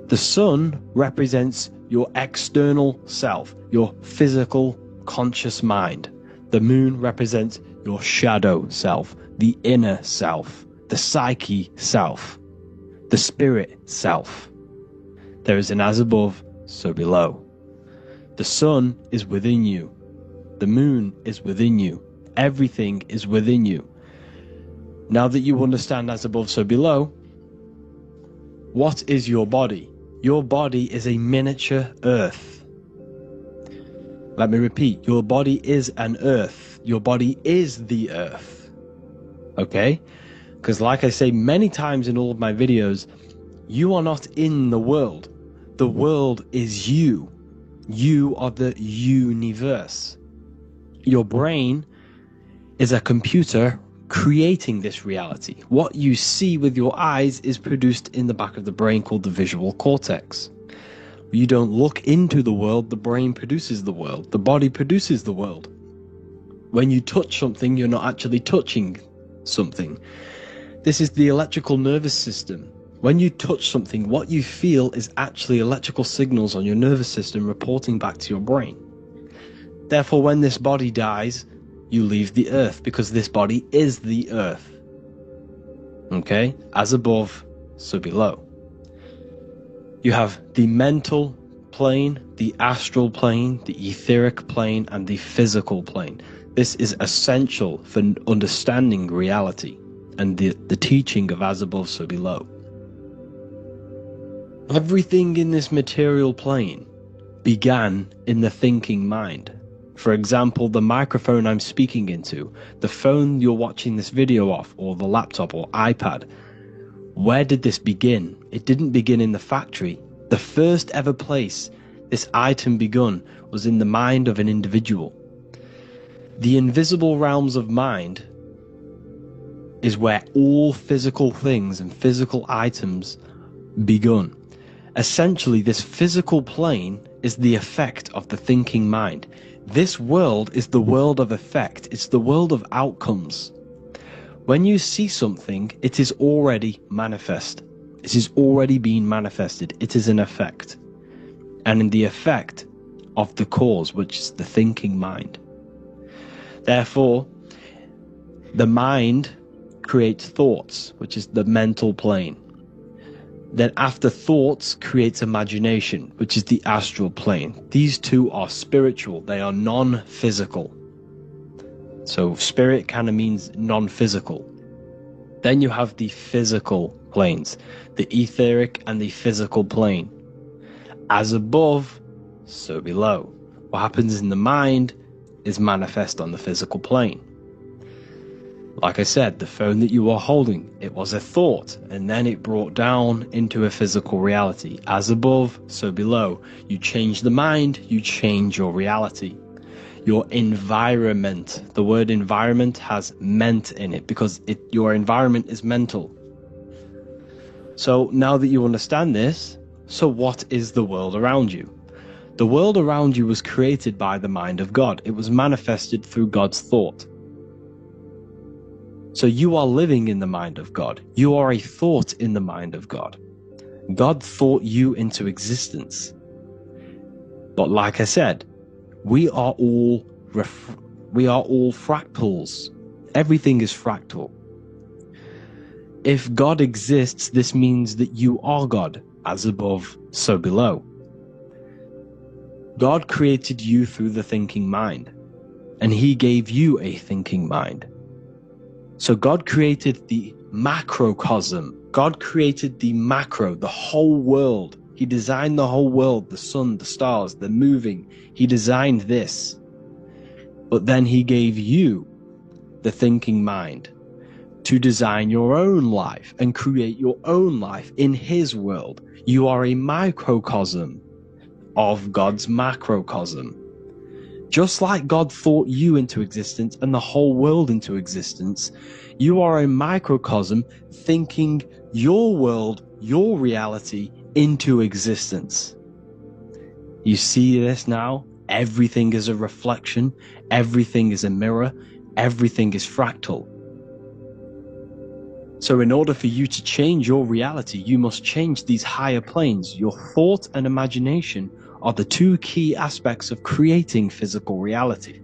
The sun represents your external self, your physical, conscious mind. The moon represents your shadow self, the inner self, the psyche self, the spirit self. There is an as above, so below. The sun is within you. The moon is within you. Everything is within you. Now that you understand as above, so below, what is your body? Your body is a miniature earth. Let me repeat, your body is an earth. Your body is the earth. Okay? Because like I say many times in all of my videos, you are not in the world. The world is you. You are the universe. Your brain is a computer creating this reality. What you see with your eyes is produced in the back of the brain called the visual cortex. You don't look into the world, the brain produces the world. The body produces the world. When you touch something, you're not actually touching something. This is the electrical nervous system. When you touch something, what you feel is actually electrical signals on your nervous system reporting back to your brain. Therefore, when this body dies, you leave the earth because this body is the earth. Okay? As above, so below. You have the mental plane, the astral plane, the etheric plane, and the physical plane. This is essential for understanding reality and the teaching of as above, so below. Everything in this material plane began in the thinking mind. For example, the microphone I'm speaking into, the phone you're watching this video off, or the laptop or iPad. Where did this begin? It didn't begin in the factory. The first ever place this item begun was in the mind of an individual. The invisible realms of mind is where all physical things and physical items begun. Essentially, this physical plane is the effect of the thinking mind. This world is the world of effect. It's the world of outcomes. When you see something, it is already manifest. It is already being manifested. It is an effect. And in the effect of the cause, which is the thinking mind. Therefore, the mind creates thoughts, which is the mental plane. Then after thoughts creates imagination, which is the astral plane. These two are spiritual. They are non-physical. So spirit kind of means non-physical. Then you have the physical planes, the etheric and the physical plane. As above, so below. What happens in the mind is manifest on the physical plane. Like I said, the phone that you are holding, it was a thought, and then it brought down into a physical reality. As above, so below. You change the mind, you change your reality. Your environment, the word environment has ment in it because your environment is mental. So now that you understand this, so what is the world around you? The world around you was created by the mind of God. It was manifested through God's thought. So you are living in the mind of God. You are a thought in the mind of God. God thought you into existence. But like I said, we are all fractals. Everything is fractal. If God exists, this means that you are God, as above, so below. God created you through the thinking mind, and he gave you a thinking mind. So God created the macrocosm. God created the macro, the whole world. He designed the whole world, the sun, the stars, the moving. He designed this. But then he gave you the thinking mind to design your own life and create your own life in his world. You are a microcosm of God's macrocosm. Just like God thought you into existence and the whole world into existence, you are a microcosm thinking your world, your reality into existence. You see this now? Everything is a reflection, everything is a mirror, everything is fractal. So in order for you to change your reality, you must change these higher planes. Your thought and imagination are the two key aspects of creating physical reality.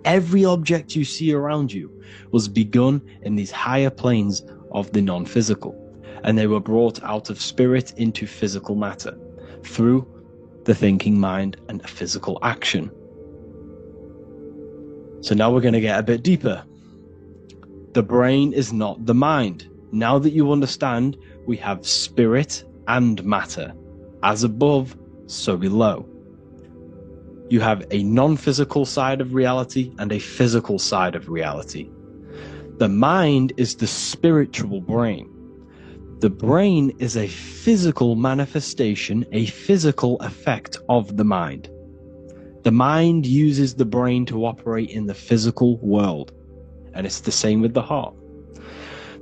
Every object you see around you was begun in these higher planes of the non-physical, and they were brought out of spirit into physical matter through the thinking mind and physical action. So now we're going to get a bit deeper. The brain is not the mind. Now that you understand, we have spirit and matter. As above, so below. You have a non-physical side of reality and a physical side of reality. The mind is the spiritual brain. The brain is a physical manifestation, a physical effect of the mind. The mind uses the brain to operate in the physical world. And it's the same with the heart.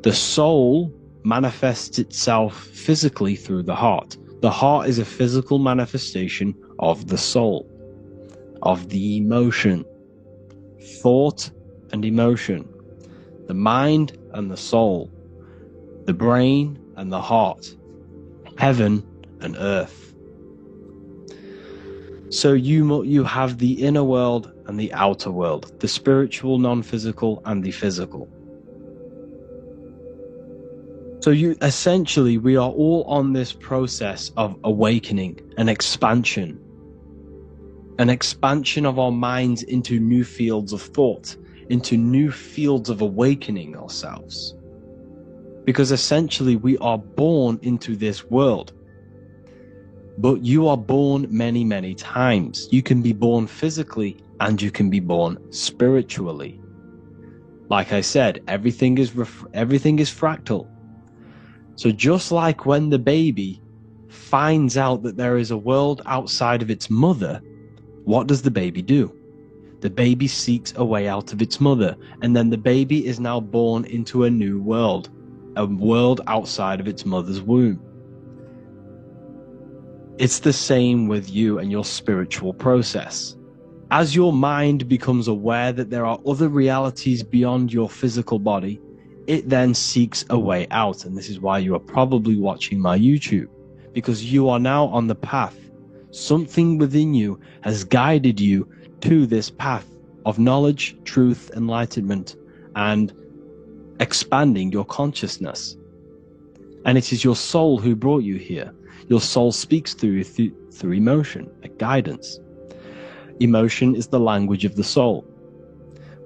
The soul manifests itself physically through the heart. The heart is a physical manifestation of the soul, of the emotion, thought and emotion, the mind and the soul, the brain and the heart, heaven and earth. So you have the inner world and the outer world, the spiritual, non-physical, and the physical. So essentially, we are all on this process of awakening, an expansion of our minds into new fields of thought, into new fields of awakening ourselves. Because essentially, we are born into this world. But you are born many, many times. You can be born physically and you can be born spiritually. Like I said, everything is fractal. So just like when the baby finds out that there is a world outside of its mother, what does the baby do? The baby seeks a way out of its mother, and then the baby is now born into a new world, a world outside of its mother's womb. It's the same with you and your spiritual process. As your mind becomes aware that there are other realities beyond your physical body, it then seeks a way out. And this is why you are probably watching my YouTube, because you are now on the path. Something within you has guided you to this path of knowledge, truth, enlightenment, and expanding your consciousness. And it is your soul who brought you here. Your soul speaks through emotion, a guidance. Emotion is the language of the soul.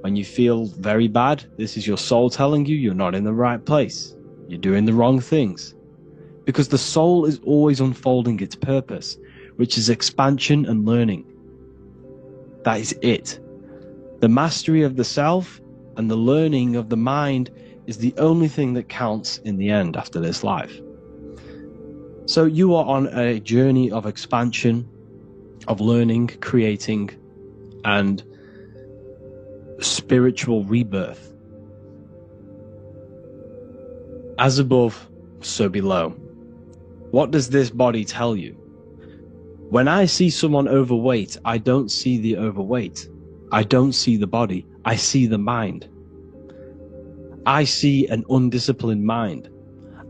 When you feel very bad, this is your soul telling you you're not in the right place. You're doing the wrong things. Because the soul is always unfolding its purpose, which is expansion and learning. That is it. The mastery of the self and the learning of the mind is the only thing that counts in the end after this life. So you are on a journey of expansion, of learning, creating, and spiritual rebirth. As above, so below. What does this body tell you? When I see someone overweight, I don't see the overweight. I don't see the body. I see the mind. I see an undisciplined mind.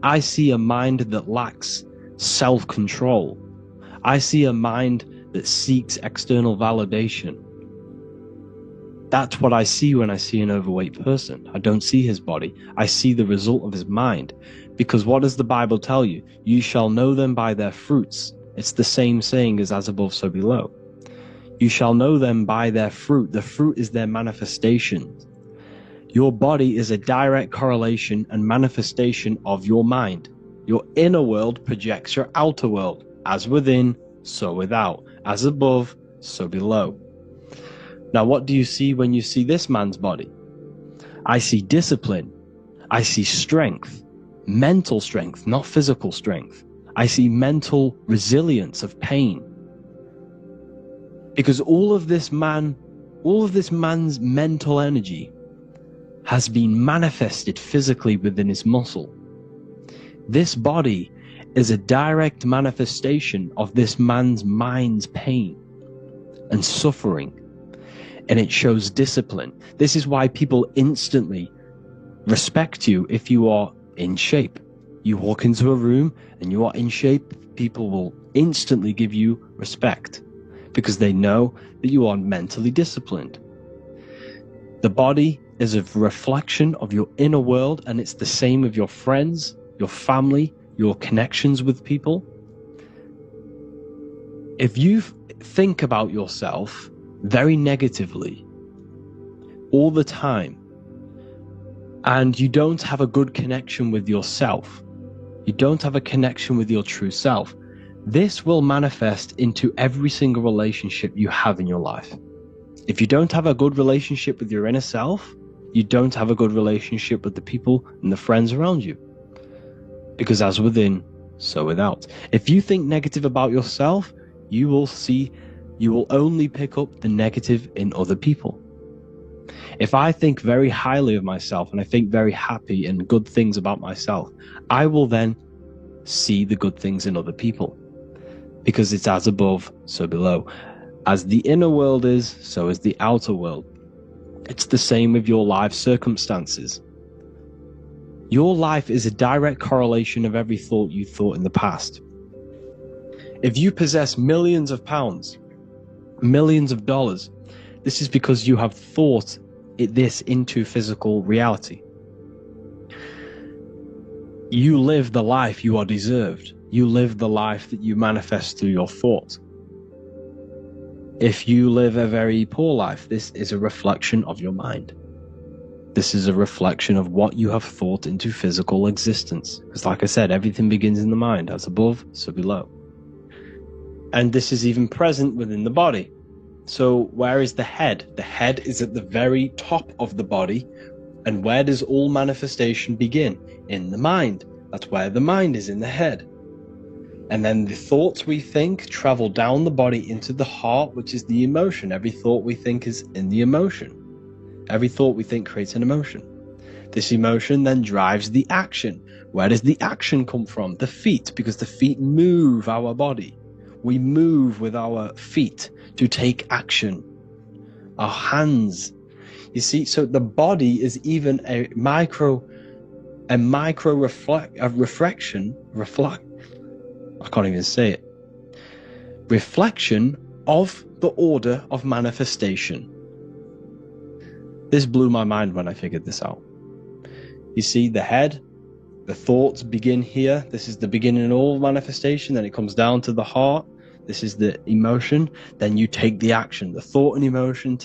I see a mind that lacks self-control. I see a mind that seeks external validation. That's what I see when I see an overweight person. I don't see his body. I see the result of his mind. Because what does the Bible tell you? You shall know them by their fruits. It's the same saying as above, so below. You shall know them by their fruit. The fruit is their manifestation. Your body is a direct correlation and manifestation of your mind. Your inner world projects your outer world. As within, so without. As above, so below. Now, what do you see when you see this man's body? I see discipline. I see strength. Mental strength, not physical strength. I see mental resilience of pain. Because all of this man's mental energy has been manifested physically within his muscle. This body is a direct manifestation of this man's mind's pain and suffering, and it shows discipline. This is why people instantly respect you if you are in shape. You walk into a room and you are in shape, people will instantly give you respect because they know that you are mentally disciplined. The body is a reflection of your inner world, and it's the same with your friends, your family, your connections with people. If you think about yourself very negatively all the time, and you don't have a good connection with yourself, you don't have a connection with your true self, this will manifest into every single relationship you have in your life. If you don't have a good relationship with your inner self, you don't have a good relationship with the people and the friends around you. Because as within, so without. If you think negative about yourself, you will only pick up the negative in other people. If I think very highly of myself and I think very happy and good things about myself, I will then see the good things in other people. Because it's as above, so below. As the inner world is, so is the outer world. It's the same with your life circumstances. Your life is a direct correlation of every thought you thought in the past. If you possess millions of pounds, millions of dollars, this is because you have thought this into physical reality. You live the life you are deserved. You live the life that you manifest through your thought. If you live a very poor life, this is a reflection of your mind. This is a reflection of what you have thought into physical existence. Because like I said, everything begins in the mind. As above, so below. And this is even present within the body. So where is the head? The head is at the very top of the body. And where does all manifestation begin? In the mind. That's where the mind is, in the head. And then the thoughts we think travel down the body into the heart, which is the emotion. Every thought we think is in the emotion. Every thought we think creates an emotion. This emotion then drives the action. Where does the action come from? The feet, because the feet move our body. We move with our feet to take action. Our hands. You see, so the body is even a micro reflection. I can't even say it. Reflection of the order of manifestation. This blew my mind when I figured this out. You see, the head, the thoughts begin here. This is the beginning of all manifestation. Then it comes down to the heart. This is the emotion. Then you take the action. The thought and emotion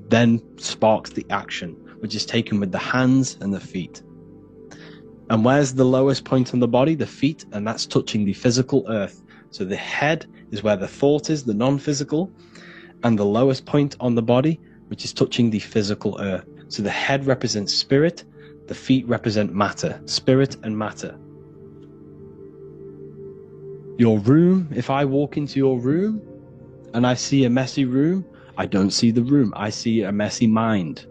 then sparks the action, which is taken with the hands and the feet. And where's the lowest point on the body? The feet, and that's touching the physical earth. So the head is where the thought is, the non-physical, and the lowest point on the body, which is touching the physical earth. So the head represents spirit, the feet represent matter, spirit and matter. Your room, if I walk into your room and I see a messy room, I don't see the room, I see a messy mind.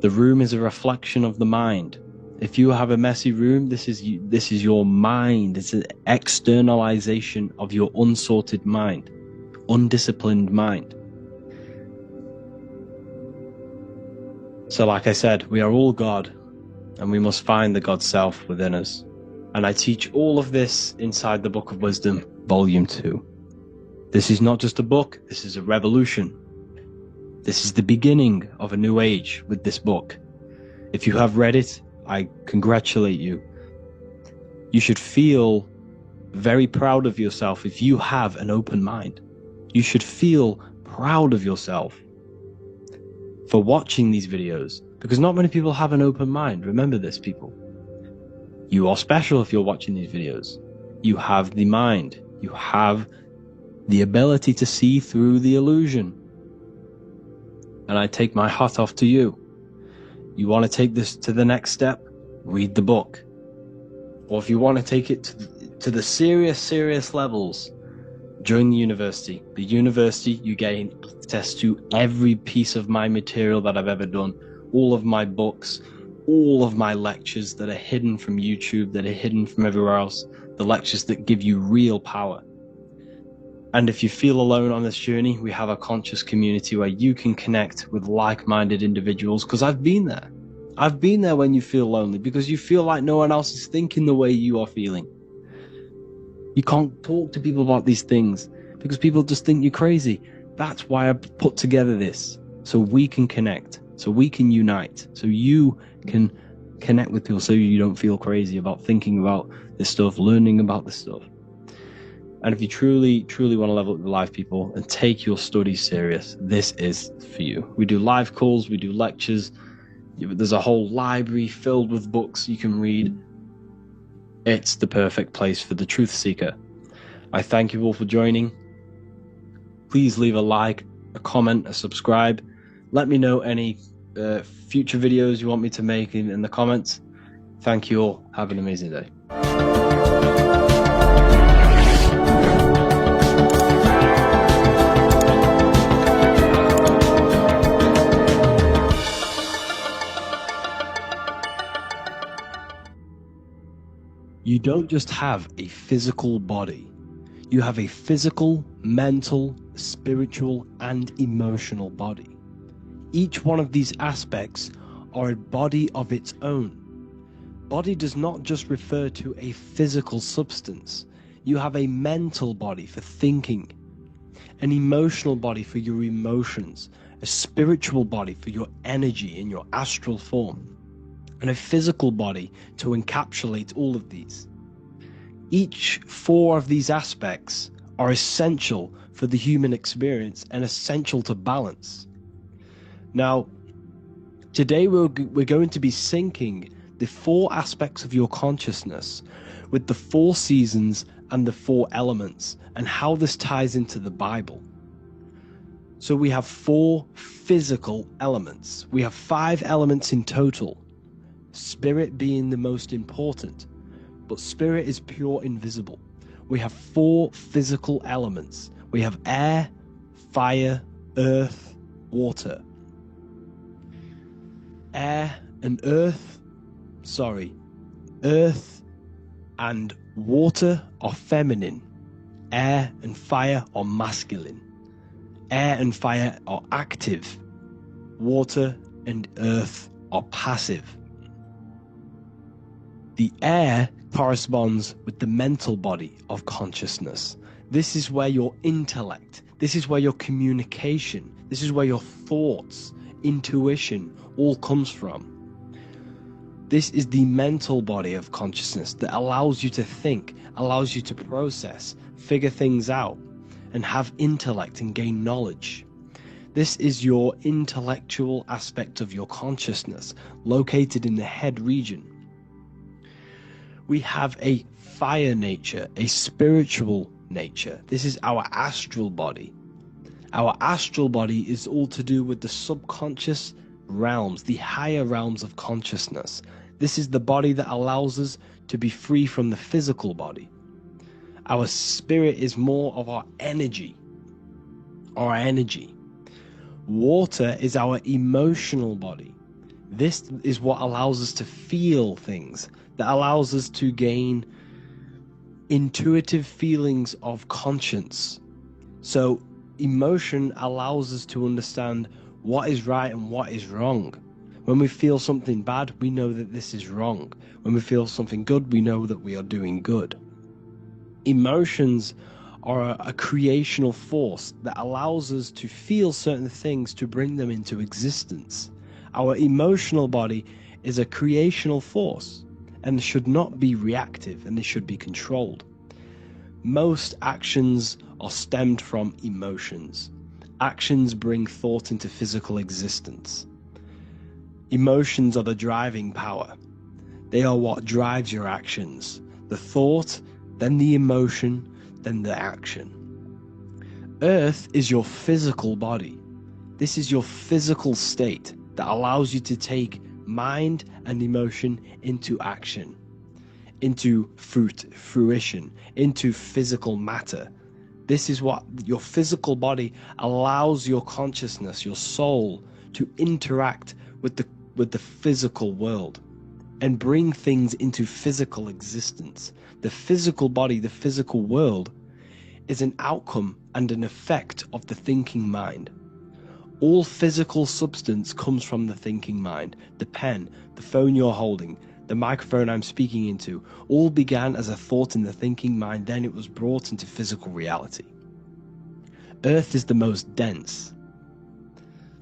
The room is a reflection of the mind. If you have a messy room, this is your mind. It's an externalization of your unsorted mind, undisciplined mind. So like I said, we are all God, and we must find the God self within us. And I teach all of this inside the Book of Wisdom, Volume 2. This is not just a book, this is a revolution. This is the beginning of a new age with this book. If you have read it, I congratulate you. You should feel very proud of yourself if you have an open mind. You should feel proud of yourself for watching these videos, because not many people have an open mind. Remember this, people. You are special if you're watching these videos. You have the mind. You have the ability to see through the illusion. And I take my hat off to you. You want to take this to the next step? Read the book. Or if you want to take it to the serious levels, join the university. The university, you gain access to every piece of my material that I've ever done, all of my books, all of my lectures that are hidden from YouTube, that are hidden from everywhere else, the lectures that give you real power. And if you feel alone on this journey, we have a conscious community where you can connect with like-minded individuals, because I've been there. I've been there when you feel lonely, because you feel like no one else is thinking the way you are feeling. You can't talk to people about these things because people just think you're crazy. That's why I put together this, so we can connect, so we can unite, so you can connect with people, so you don't feel crazy about thinking about this stuff, learning about this stuff. And if you truly want to level up your life, people, and take your studies serious, this is for you. We do live calls, we do lectures. There's a whole library filled with books you can read. It's the perfect place for the truth seeker. I thank you all for joining. Please leave a like, a comment, a subscribe. Let me know any future videos you want me to make in the comments. Thank you all. Have an amazing day. You don't just have a physical body. You have a physical, mental, spiritual, and emotional body. Each one of these aspects are a body of its own. Body does not just refer to a physical substance. You have a mental body for thinking, an emotional body for your emotions, a spiritual body for your energy in your astral form, and a physical body to encapsulate all of these. Each four of these aspects are essential for the human experience and essential to balance. Now, today we're going to be syncing the four aspects of your consciousness with the four seasons and the four elements, and how this ties into the Bible. So we have four physical elements. We have 5 elements in total, spirit being the most important, but spirit is pure invisible. We have 4 physical elements. We have air, fire, earth, water. Earth and water are feminine. Air and fire are masculine. Air and fire are active. Water and earth are passive. The air corresponds with the mental body of consciousness. This is where your intellect, this is where your communication, this is where your thoughts, intuition all comes from. This is the mental body of consciousness that allows you to think, allows you to process, figure things out, and have intellect and gain knowledge. This is your intellectual aspect of your consciousness, located in the head region. We have a fire nature, a spiritual nature. This is our astral body. Our astral body is all to do with the subconscious realms, the higher realms of consciousness. This is the body that allows us to be free from the physical body. Our spirit is more of our energy. Water is our emotional body. This is what allows us to feel things, that allows us to gain intuitive feelings of conscience. So emotion allows us to understand what is right and what is wrong. When we feel something bad, we know that this is wrong. When we feel something good, we know that we are doing good. Emotions are a creational force that allows us to feel certain things to bring them into existence. Our emotional body is a creational force and should not be reactive, and it should be controlled. Most actions are stemmed from emotions. Actions bring thought into physical existence. Emotions are the driving power. They are what drives your actions. The thought, then the emotion, then the action. Earth is your physical body. This is your physical state that allows you to take mind and emotion into action, into fruition, into physical matter. This is what your physical body allows your consciousness, your soul, to interact with the physical world and bring things into physical existence. The physical body, the physical world, is an outcome and an effect of the thinking mind. All physical substance comes from the thinking mind. The pen, the phone you're holding, the microphone I'm speaking into, all began as a thought in the thinking mind, then it was brought into physical reality. Earth is the most dense.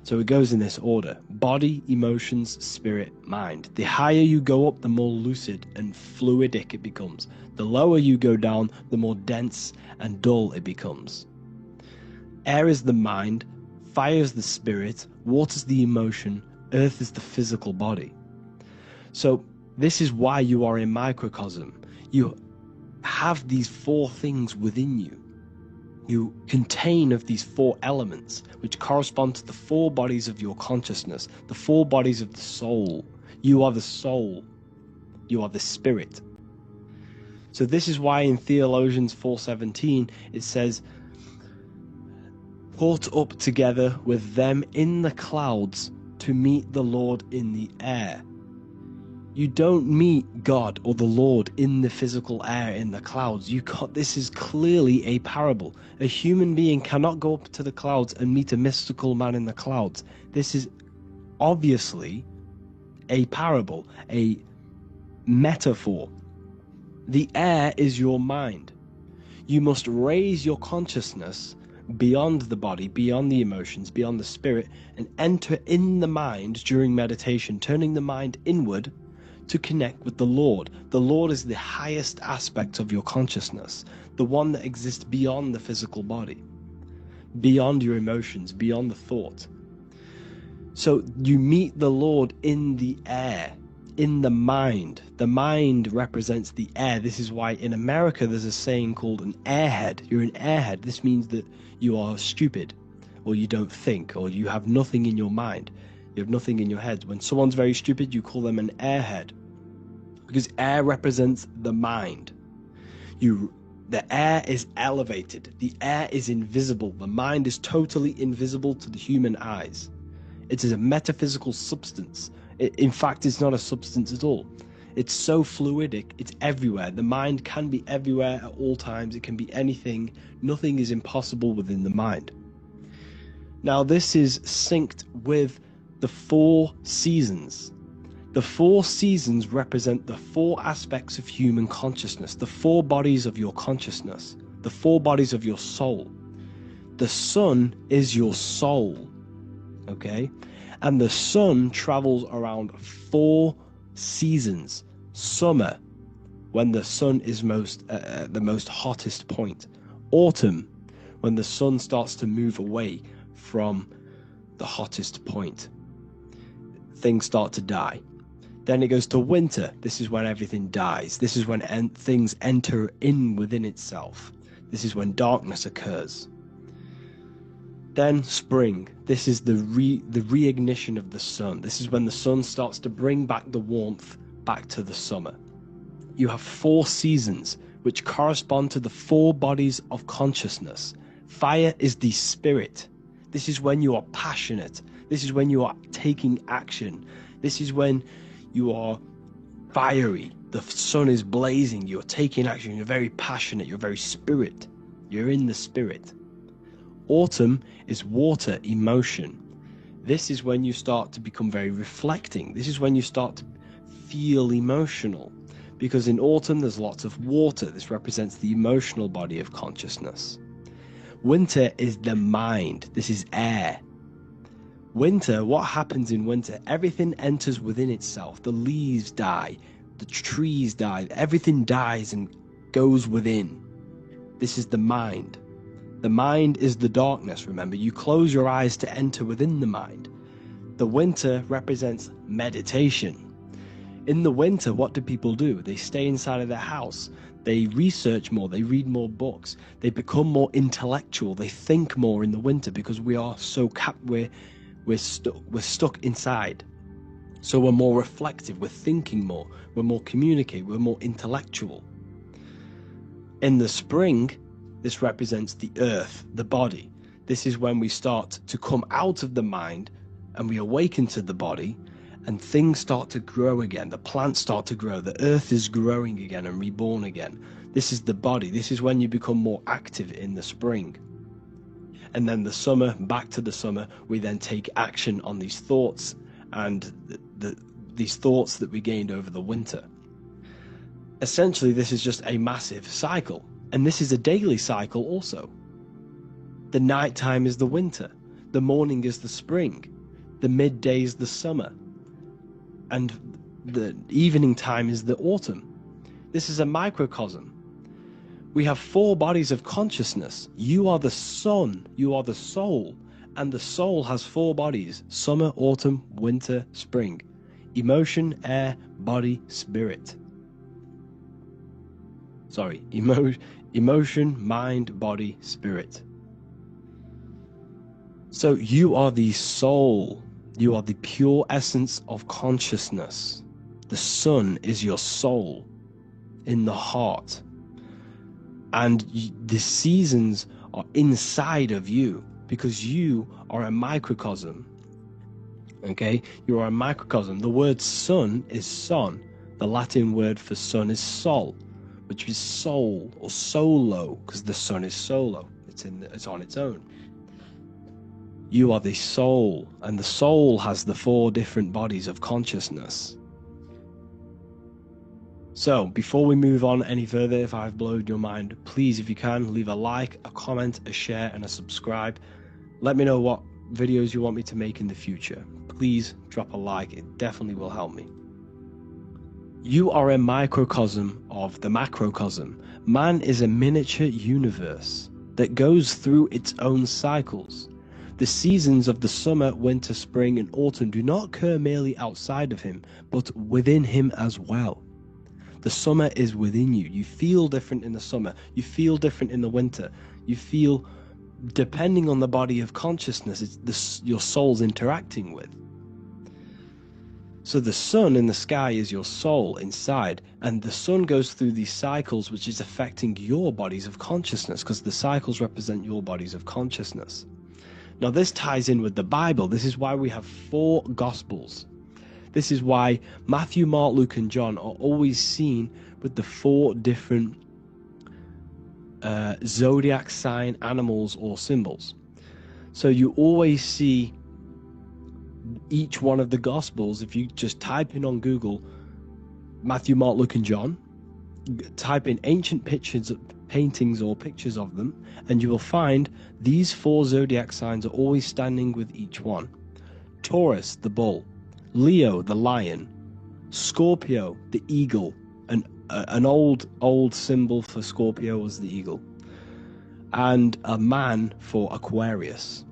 So it goes in this order: body, emotions, spirit, mind. The higher you go up, the more lucid and fluidic it becomes. The lower you go down, the more dense and dull it becomes. Air is the mind, fire is the spirit, water is the emotion, earth is the physical body. So this is why you are a microcosm. You have these four things within you. You contain of these four elements, which correspond to the four bodies of your consciousness, the four bodies of the soul. You are the soul. You are the spirit. So this is why in Theologians 4:17 it says, "Caught up together with them in the clouds to meet the Lord in the air." You don't meet God or the Lord in the physical air, in the clouds. This is clearly a parable. A human being cannot go up to the clouds and meet a mystical man in the clouds. This is obviously a parable, a metaphor. The air is your mind. You must raise your consciousness beyond the body, beyond the emotions, beyond the spirit, and enter in the mind during meditation, turning the mind inward to connect with the Lord. The Lord is the highest aspect of your consciousness, the one that exists beyond the physical body, beyond your emotions, beyond the thought. So you meet the Lord in the air, in the mind. The mind represents the air. This is why in America there's a saying called an airhead. You're an airhead. This means that you are stupid, or you don't think, or you have nothing in your mind. You have nothing in your head. When someone's very stupid, you call them an airhead, because air represents the mind. The air is elevated. The air is invisible. The mind is totally invisible to the human eyes. It is a metaphysical substance. In fact, it's not a substance at all. It's so fluidic. It's everywhere. The mind can be everywhere at all times. It can be anything. Nothing is impossible within the mind. Now, this is synced with the four seasons. The four seasons represent the four aspects of human consciousness, the four bodies of your consciousness, the four bodies of your soul. The sun is your soul, okay? And the sun travels around four seasons. Summer, when the sun is the most hottest point. Autumn, when the sun starts to move away from the hottest point. Things start to die. Then it goes to winter. This is when everything dies. This is when things enter in within itself. This is when darkness occurs. Then spring. This is the reignition of the sun. This is when the sun starts to bring back the warmth back to the summer. You have four seasons which correspond to the four bodies of consciousness. Fire is the spirit. This is when you are passionate. This is when you are taking action. This is when you are fiery. The sun is blazing. You're taking action. You're very passionate. You're very spirit. You're in the spirit. Autumn is water, emotion. This is when you start to become very reflecting. This is when you start to feel emotional, because in autumn there's lots of water. This represents the emotional body of consciousness. Winter is the mind. This is air. Winter, what happens in winter? Everything enters within itself. The leaves die, the trees die, everything dies and goes within. This is the mind. The mind is the darkness, remember. You close your eyes to enter within the mind. The winter represents meditation. In the winter, what do people do? They stay inside of their house. They research more. They read more books. They become more intellectual. They think more in the winter because we are so we're stuck inside. So we're more reflective. We're thinking more. We're more communicative. We're more intellectual. In the spring, this represents the earth, the body. This is when we start to come out of the mind and we awaken to the body, and things start to grow again. The plants start to grow. The earth is growing again and reborn again. This is the body. This is when you become more active in the spring. And then the summer, back to the summer, we then take action on these thoughts and these thoughts that we gained over the winter. Essentially, this is just a massive cycle. And this is a daily cycle also. The nighttime is the winter. The morning is the spring. The midday is the summer. And the evening time is the autumn. This is a microcosm. We have 4 bodies of consciousness. You are the sun, you are the soul, and the soul has 4 bodies: summer, autumn, winter, spring. Emotion, air, body, spirit. Sorry, emotion, mind, body, spirit. So you are the soul. You are the pure essence of consciousness. The sun is your soul in the heart. And the seasons are inside of you because you are a microcosm. Okay? You are a microcosm. The word sun is son. The Latin word for sun is sol, which is soul or solo, because the sun is solo. It's on its own. You are the soul, and the soul has the 4 different bodies of consciousness. So, before we move on any further, if I've blown your mind, please, if you can, leave a like, a comment, a share, and a subscribe. Let me know what videos you want me to make in the future. Please drop a like, it definitely will help me. You are a microcosm of the macrocosm. Man is a miniature universe that goes through its own cycles. The seasons of the summer, winter, spring, and autumn do not occur merely outside of him, but within him as well. The summer is within you. You feel different in the summer. You feel different in the winter. You feel, depending on the body of consciousness, it's your soul's interacting with. So the sun in the sky is your soul inside, and the sun goes through these cycles, which is affecting your bodies of consciousness, because the cycles represent your bodies of consciousness. Now this ties in with the Bible. This is why we have 4 Gospels. This is why Matthew, Mark, Luke, and John are always seen with the 4 different zodiac sign animals or symbols. So you always see each one of the Gospels. If you just type in on Google Matthew, Mark, Luke, and John, type in ancient paintings or pictures of them, and you will find these 4 zodiac signs are always standing with each one. Taurus, the bull; Leo, the lion; Scorpio, the eagle. An old symbol for Scorpio was the eagle, and a man for Aquarius.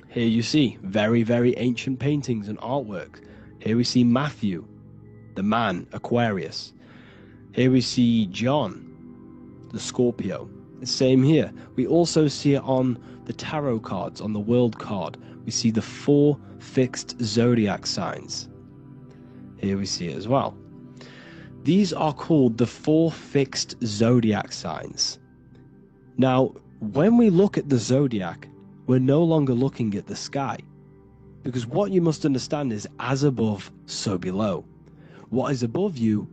Here you see very, very ancient paintings and artwork. Here we see Matthew, the man, Aquarius. Here we see John, the Scorpio. The same here. We also see it on the tarot cards, on the world card. We see the 4 fixed zodiac signs. Here we see it as well. These are called the 4 fixed zodiac signs. Now, when we look at the zodiac, we're no longer looking at the sky, because what you must understand is as above, so below. What is above you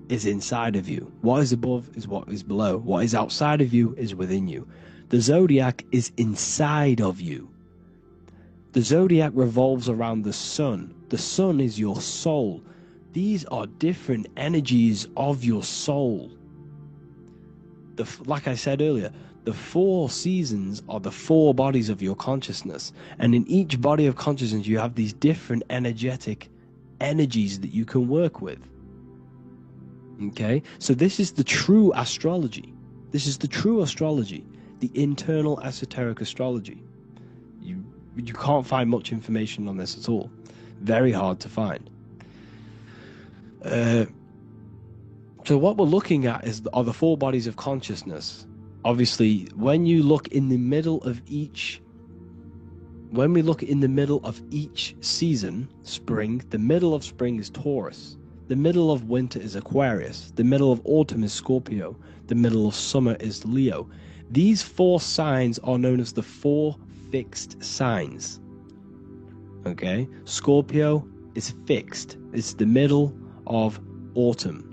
is inside of you. What is above is what is below. What is outside of you is within you. The zodiac is inside of you. The zodiac revolves around the sun. The sun is your soul. These are different energies of your soul. Like I said earlier, the 4 seasons are the 4 bodies of your consciousness. And in each body of consciousness, you have these different energetic energies that you can work with. Okay? So this is the true astrology. This is the true astrology, the internal esoteric astrology. You can't find much information on this at all. Very hard to find. So what we're looking at are the 4 bodies of consciousness. Obviously, when you look in the middle of each, when we look in the middle of each season, spring, the middle of spring is Taurus. The middle of winter is Aquarius. The middle of autumn is Scorpio. The middle of summer is Leo. These 4 signs are known as the 4 fixed signs. Okay? Scorpio is fixed. It's the middle of autumn.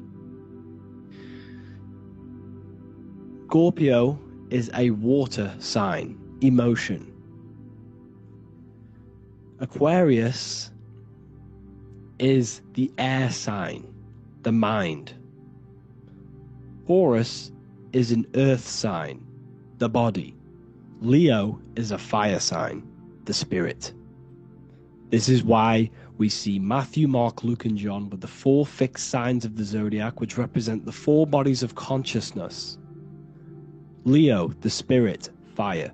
Scorpio is a water sign, emotion. Aquarius is the air sign, the mind. Taurus is an earth sign, the body. Leo is a fire sign, the spirit. This is why we see Matthew, Mark, Luke, and John with the 4 fixed signs of the zodiac, which represent the 4 bodies of consciousness. Leo, the spirit, fire.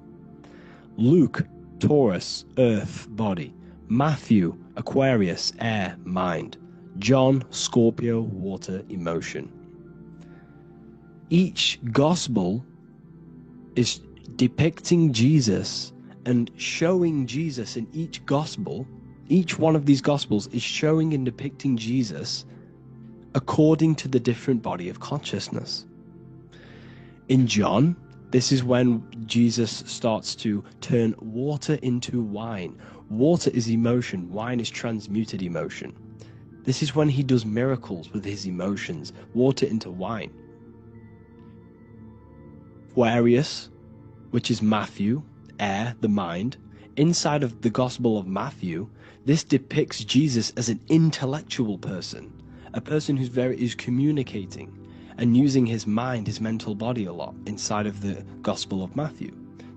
Luke, Taurus, earth, body. Matthew, Aquarius, air, mind. John, Scorpio, water, emotion. Each gospel is depicting Jesus and showing Jesus in each gospel. Each one of these gospels is showing and depicting Jesus according to the different body of consciousness. In John, this is when Jesus starts to turn water into wine. Water is emotion, wine is transmuted emotion. This is when he does miracles with his emotions, water into wine. Aquarius, which is Matthew, air, the mind. Inside of the Gospel of Matthew, this depicts Jesus as an intellectual person, a person who's communicating and using his mind, his mental body a lot inside of the Gospel of Matthew.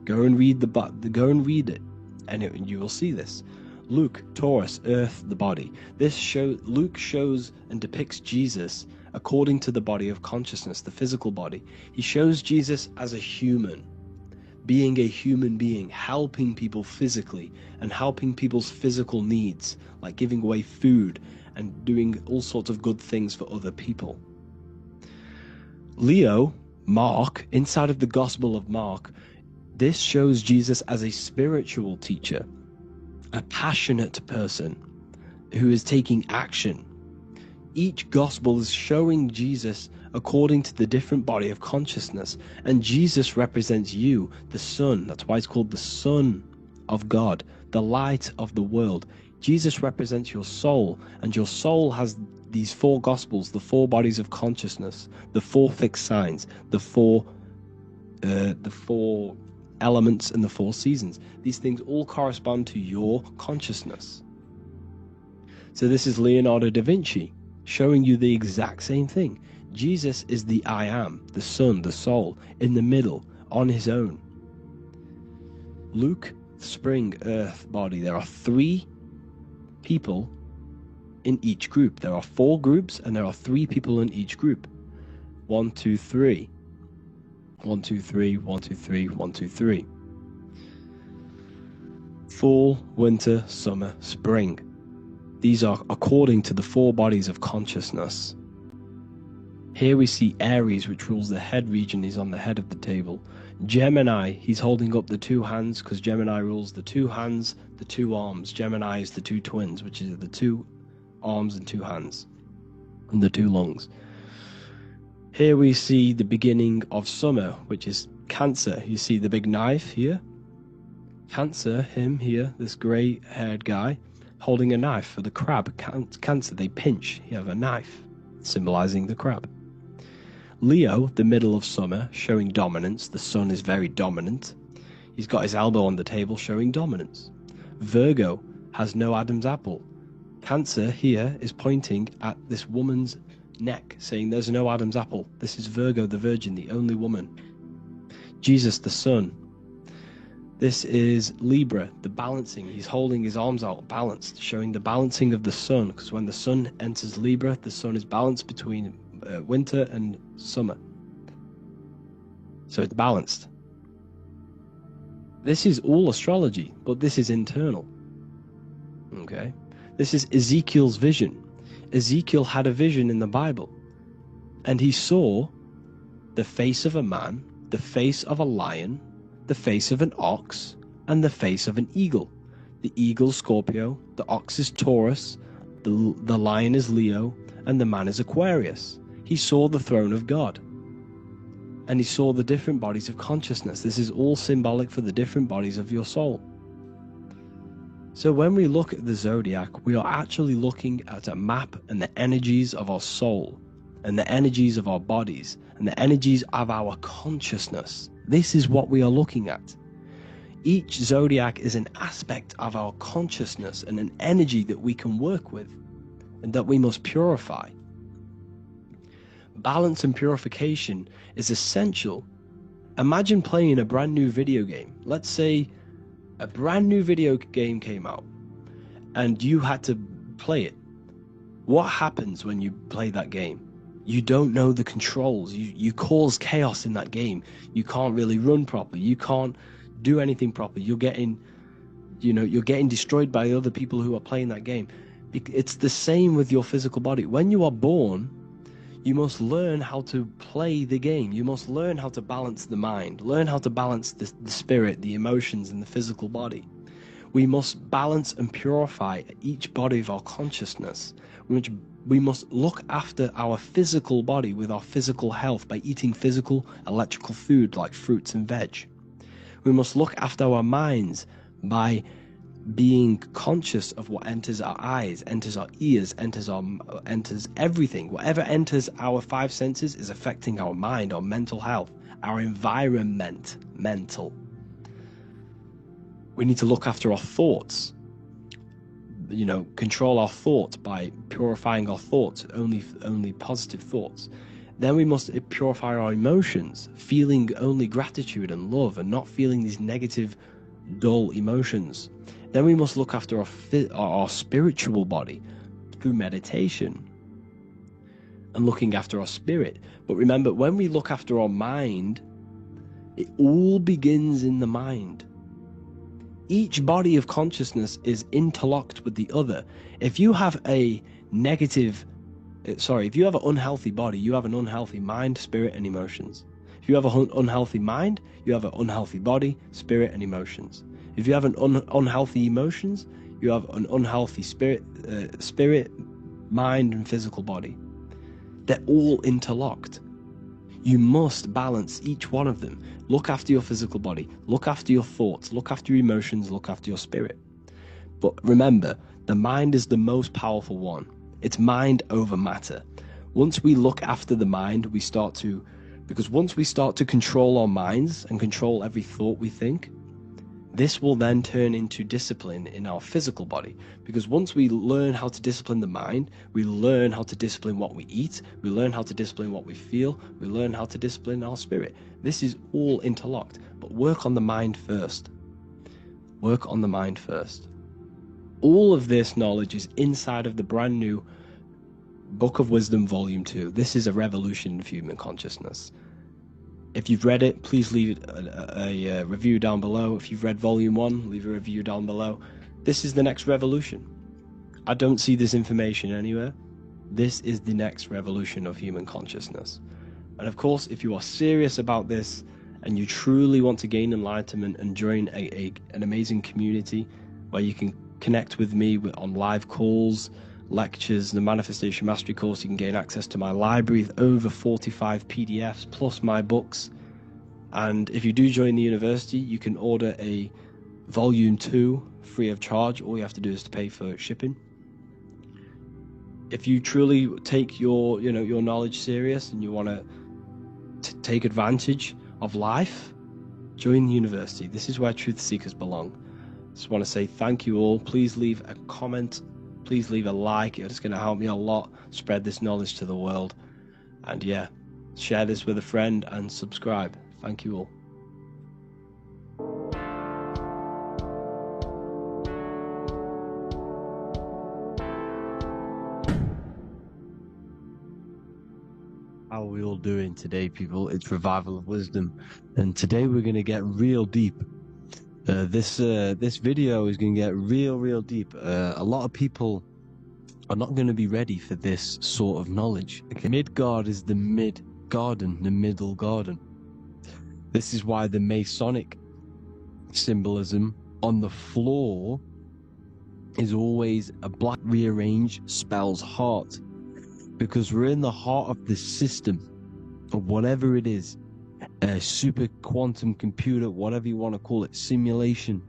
Go and read it, and you will see this. Luke, Taurus, earth, the body. Luke shows and depicts Jesus according to the body of consciousness, the physical body. He shows Jesus as a human, being a human being, helping people physically and helping people's physical needs, like giving away food and doing all sorts of good things for other people. Leo, Mark, inside of the Gospel of Mark, this shows Jesus as a spiritual teacher, a passionate person who is taking action. Each gospel is showing Jesus according to the different body of consciousness, and Jesus represents you, the Son. That's why it's called the Son of God, the light of the world. Jesus represents your soul, and your soul has these 4 gospels, the 4 bodies of consciousness, the 4 fixed signs, the four elements, and the 4 seasons. These things all correspond to your consciousness. So this is Leonardo da Vinci showing you the exact same thing. Jesus is the I am, the Son, the soul, in the middle, on his own. Luke, spring, earth, body. There are 3 people in each group. There are 4 groups, and there are 3 people in each group. 1, 2, 3. 1, 2, 3, 1, 2, 3, 1, 2, 3. Fall, winter, summer, spring. These are according to the 4 bodies of consciousness. Here we see Aries, which rules the head region. He's on the head of the table. Gemini, he's holding up the 2 hands because Gemini rules the 2 hands, the 2 arms. Gemini is the 2 twins, which is the 2 arms and 2 hands, and the 2 lungs. Here we see the beginning of summer, which is Cancer. You see the big knife here? Cancer, him here, this grey-haired guy, holding a knife for the crab. Cancer, they pinch. You have a knife, symbolizing the crab. Leo, the middle of summer, showing dominance. The sun is very dominant. He's got his elbow on the table, showing dominance. Virgo has no Adam's apple. Cancer here is pointing at this woman's neck, saying there's no Adam's apple. This is Virgo, the virgin, the only woman. Jesus, the sun. This is Libra, the balancing. He's holding his arms out, balanced, showing the balancing of the sun, because when the sun enters Libra, the sun is balanced between winter and summer. So it's balanced. This is all astrology, but this is internal. Okay? This is Ezekiel's vision. Ezekiel had a vision in the Bible, and he saw the face of a man, the face of a lion, the face of an ox, and the face of an eagle. The eagle, Scorpio, the ox is Taurus, the lion is Leo, and the man is Aquarius. He saw the throne of God, and he saw the different bodies of consciousness. This is all symbolic for the different bodies of your soul. So when we look at the zodiac, we are actually looking at a map and the energies of our soul, and the energies of our bodies, and the energies of our consciousness. This is what we are looking at. Each zodiac is an aspect of our consciousness and an energy that we can work with and that we must purify. Balance and purification is essential. Imagine playing a brand new video game. Let's say a brand new video game came out and you had to play it. What happens when you play that game? You don't know the controls. You cause chaos in that game. You can't really run properly. You can't do anything properly. You're getting destroyed by other people who are playing that game. It's the same with your physical body. When you are born, you must learn how to play the game. You must learn how to balance the mind, learn how to balance the spirit, the emotions, and the physical body. We must balance and purify each body of our consciousness. We must look after our physical body with our physical health by eating physical, electrical food like fruits and veg. We must look after our minds by being conscious of what enters our eyes, enters our ears, enters everything. Whatever enters our five senses is affecting our mind, our mental health, our environment, mental. We need to look after our thoughts. Control our thoughts by purifying our thoughts, only positive thoughts. Then we must purify our emotions, feeling only gratitude and love and not feeling these negative, dull emotions. Then we must look after our spiritual body through meditation and looking after our spirit. But remember, when we look after our mind, it all begins in the mind. Each body of consciousness is interlocked with the other. If you have an unhealthy body, you have an unhealthy mind, spirit, and emotions. If you have an unhealthy mind, you have an unhealthy body, spirit, and emotions. If you have an unhealthy emotions, you have an unhealthy spirit, mind, and physical body. They're all interlocked. You must balance each one of them. Look after your physical body, look after your thoughts, look after your emotions, look after your spirit. But remember, the mind is the most powerful one. It's mind over matter. Once we look after the mind, because once we start to control our minds and control every thought we think, this will then turn into discipline in our physical body. Because once we learn how to discipline the mind, we learn how to discipline what we eat, we learn how to discipline what we feel, we learn how to discipline our spirit. This is all interlocked, but work on the mind first. Work on the mind first. All of this knowledge is inside of the brand new Book of Wisdom, Volume 2. This is a revolution of human consciousness. If you've read it, please leave a review down below. If you've read Volume 1, leave a review down below. This is the next revolution. I don't see this information anywhere. This is the next revolution of human consciousness. And of course, if you are serious about this and you truly want to gain enlightenment and join an amazing community where you can connect with me on live calls, lectures, the Manifestation Mastery course, you can gain access to my library with over 45 PDFs plus my books. And if you do join the university, you can order a Volume 2 free of charge. All you have to do is to pay for shipping. If you truly take your knowledge serious and you want to take advantage of life, join the university. This is where truth seekers belong. Just want to say thank you all. Please leave a comment. please leave a like. It's going to help me a lot spread this knowledge to the world. And yeah, share this with a friend and subscribe. Thank you all. How are we all doing today, people? It's Revival of Wisdom, and today we're going to get real deep. This video is going to get real deep. A lot of people are not going to be ready for this sort of knowledge. Okay? Midgard is the mid-garden, the middle garden. This is why the Masonic symbolism on the floor is always a black rearranged spells heart. Because we're in the heart of the system, of whatever it is, a super quantum computer, whatever you want to call it, simulation.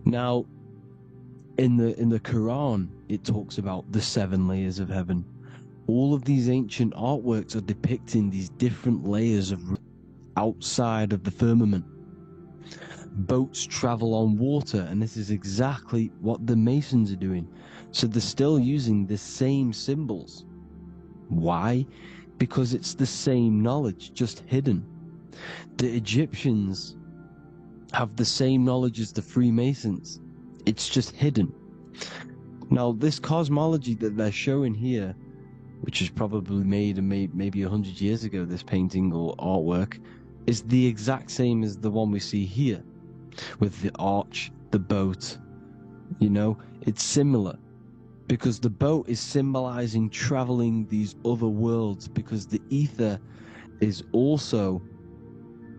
Now, in the Quran, it talks about the 7 layers of heaven. All of these ancient artworks are depicting these different layers of outside of the firmament. Boats travel on water, and this is exactly what the Masons are doing. So they're still using the same symbols. Why? Because it's the same knowledge, just hidden. The Egyptians have the same knowledge as the Freemasons. It's just hidden. Now, this cosmology that they're showing here, which is probably made maybe 100 years ago, this painting or artwork, is the exact same as the one we see here, with the arch, the boat. You know, it's similar. Because the boat is symbolizing traveling these other worlds, because the ether is also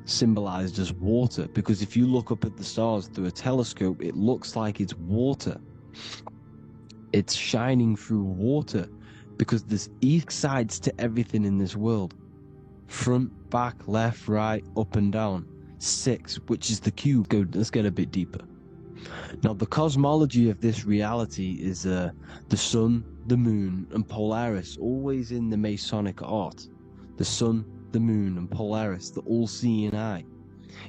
symbolized as water. Because if you look up at the stars through a telescope, it looks like it's water. It's shining through water, because there's each sides to everything in this world. Front, back, left, right, up and down. 6, which is the cube. Let's get a bit deeper. Now, the cosmology of this reality is the sun, the moon, and Polaris, always in the Masonic art. The sun, the moon, and Polaris, the all-seeing eye.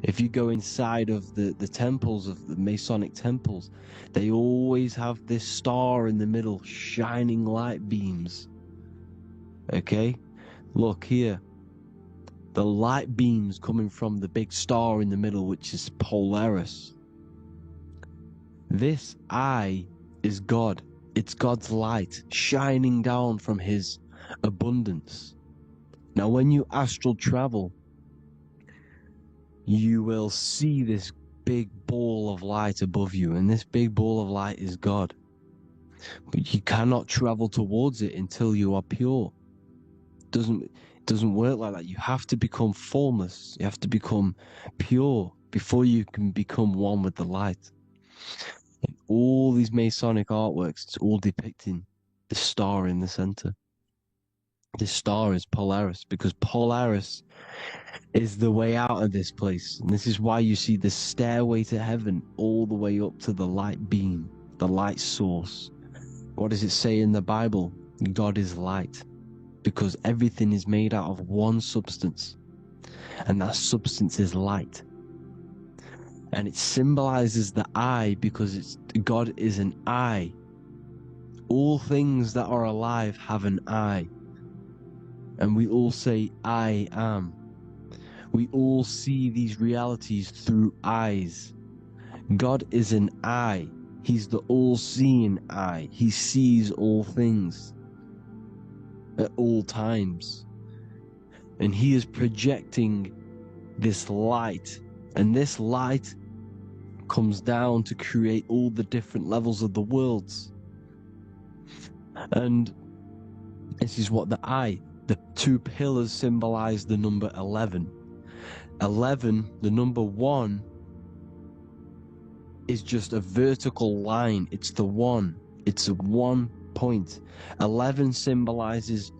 If you go inside of the temples, of the Masonic temples, they always have this star in the middle, shining light beams. Okay? Look here. The light beams coming from the big star in the middle, which is Polaris. This eye is God. It's God's light shining down from his abundance. Now, when you astral travel, you will see this big ball of light above you, and this big ball of light is God. But you cannot travel towards it until you are pure. It doesn't work like that. You have to become formless. You have to become pure before you can become one with the light. In all these Masonic artworks, it's all depicting the star in the center. This star is Polaris, because Polaris is the way out of this place. And this is why you see the stairway to heaven all the way up to the light beam, the light source. What does it say in the Bible? God is light, because everything is made out of one substance, and that substance is light. And it symbolizes the eye, because God is an eye. All things that are alive have an eye. And we all say, I am. We all see these realities through eyes. God is an eye. He's the all-seeing eye. He sees all things at all times. And he is projecting this light. And this light comes down to create all the different levels of the worlds. And this is what the 2 pillars symbolize the number 11. 11, the number 1, is just a vertical line. It's the 1. It's a 1 point. 11 symbolizes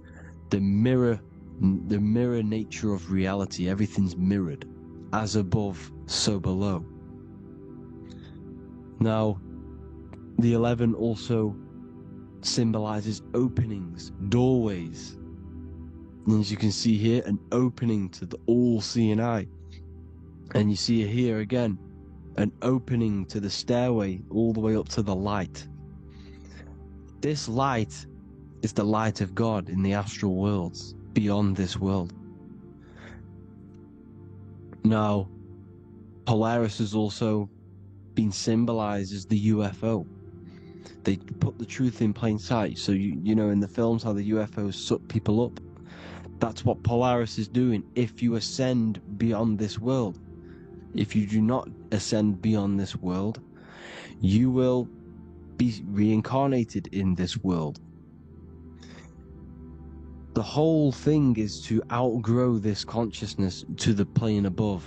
the mirror nature of reality. Everything's mirrored. As above, so below. Now, the 11 also symbolizes openings, doorways. And as you can see here, an opening to the all-seeing eye. And you see here again, an opening to the stairway all the way up to the light. This light is the light of God in the astral worlds, beyond this world. Now, Polaris has also been symbolized as the UFO. They put the truth in plain sight. So, you know, in the films, how the UFOs suck people up. That's what Polaris is doing. If you ascend beyond this world, if you do not ascend beyond this world, you will be reincarnated in this world. The whole thing is to outgrow this consciousness to the plane above.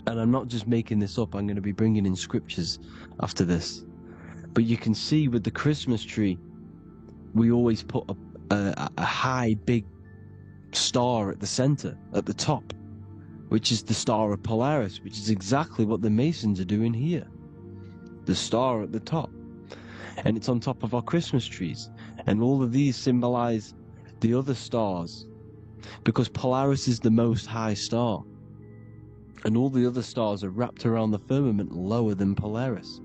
And I'm not just making this up, I'm going to be bringing in scriptures after this. But you can see with the Christmas tree, we always put a high, big star at the center, at the top, which is the star of Polaris, which is exactly what the Masons are doing here. The star at the top. And it's on top of our Christmas trees. And all of these symbolize the other stars, because Polaris is the most high star. And all the other stars are wrapped around the firmament lower than Polaris.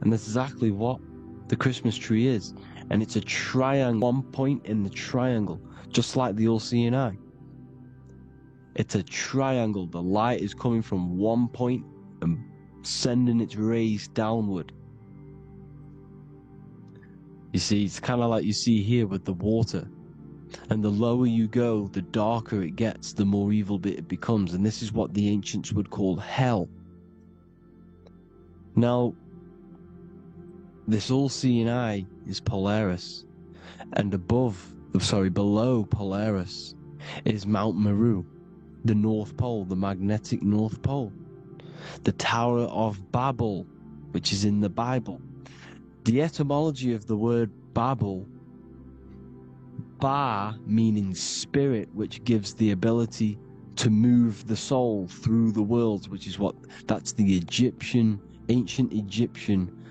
And that's exactly what the Christmas tree is. And it's a triangle, one point in the triangle, just like the all-seeing eye. It's a triangle. The light is coming from one point and sending its rays downward. You see, it's kind of like you see here with the water. And the lower you go, the darker it gets, the more evil it becomes. And this is what the ancients would call hell. Now, this all-seeing eye is Polaris. And below Polaris is Mount Meru, the North Pole, the magnetic North Pole. The Tower of Babel, which is in the Bible. The etymology of the word Babel, Ba meaning spirit, which gives the ability to move the soul through the worlds, which is that's the ancient Egyptian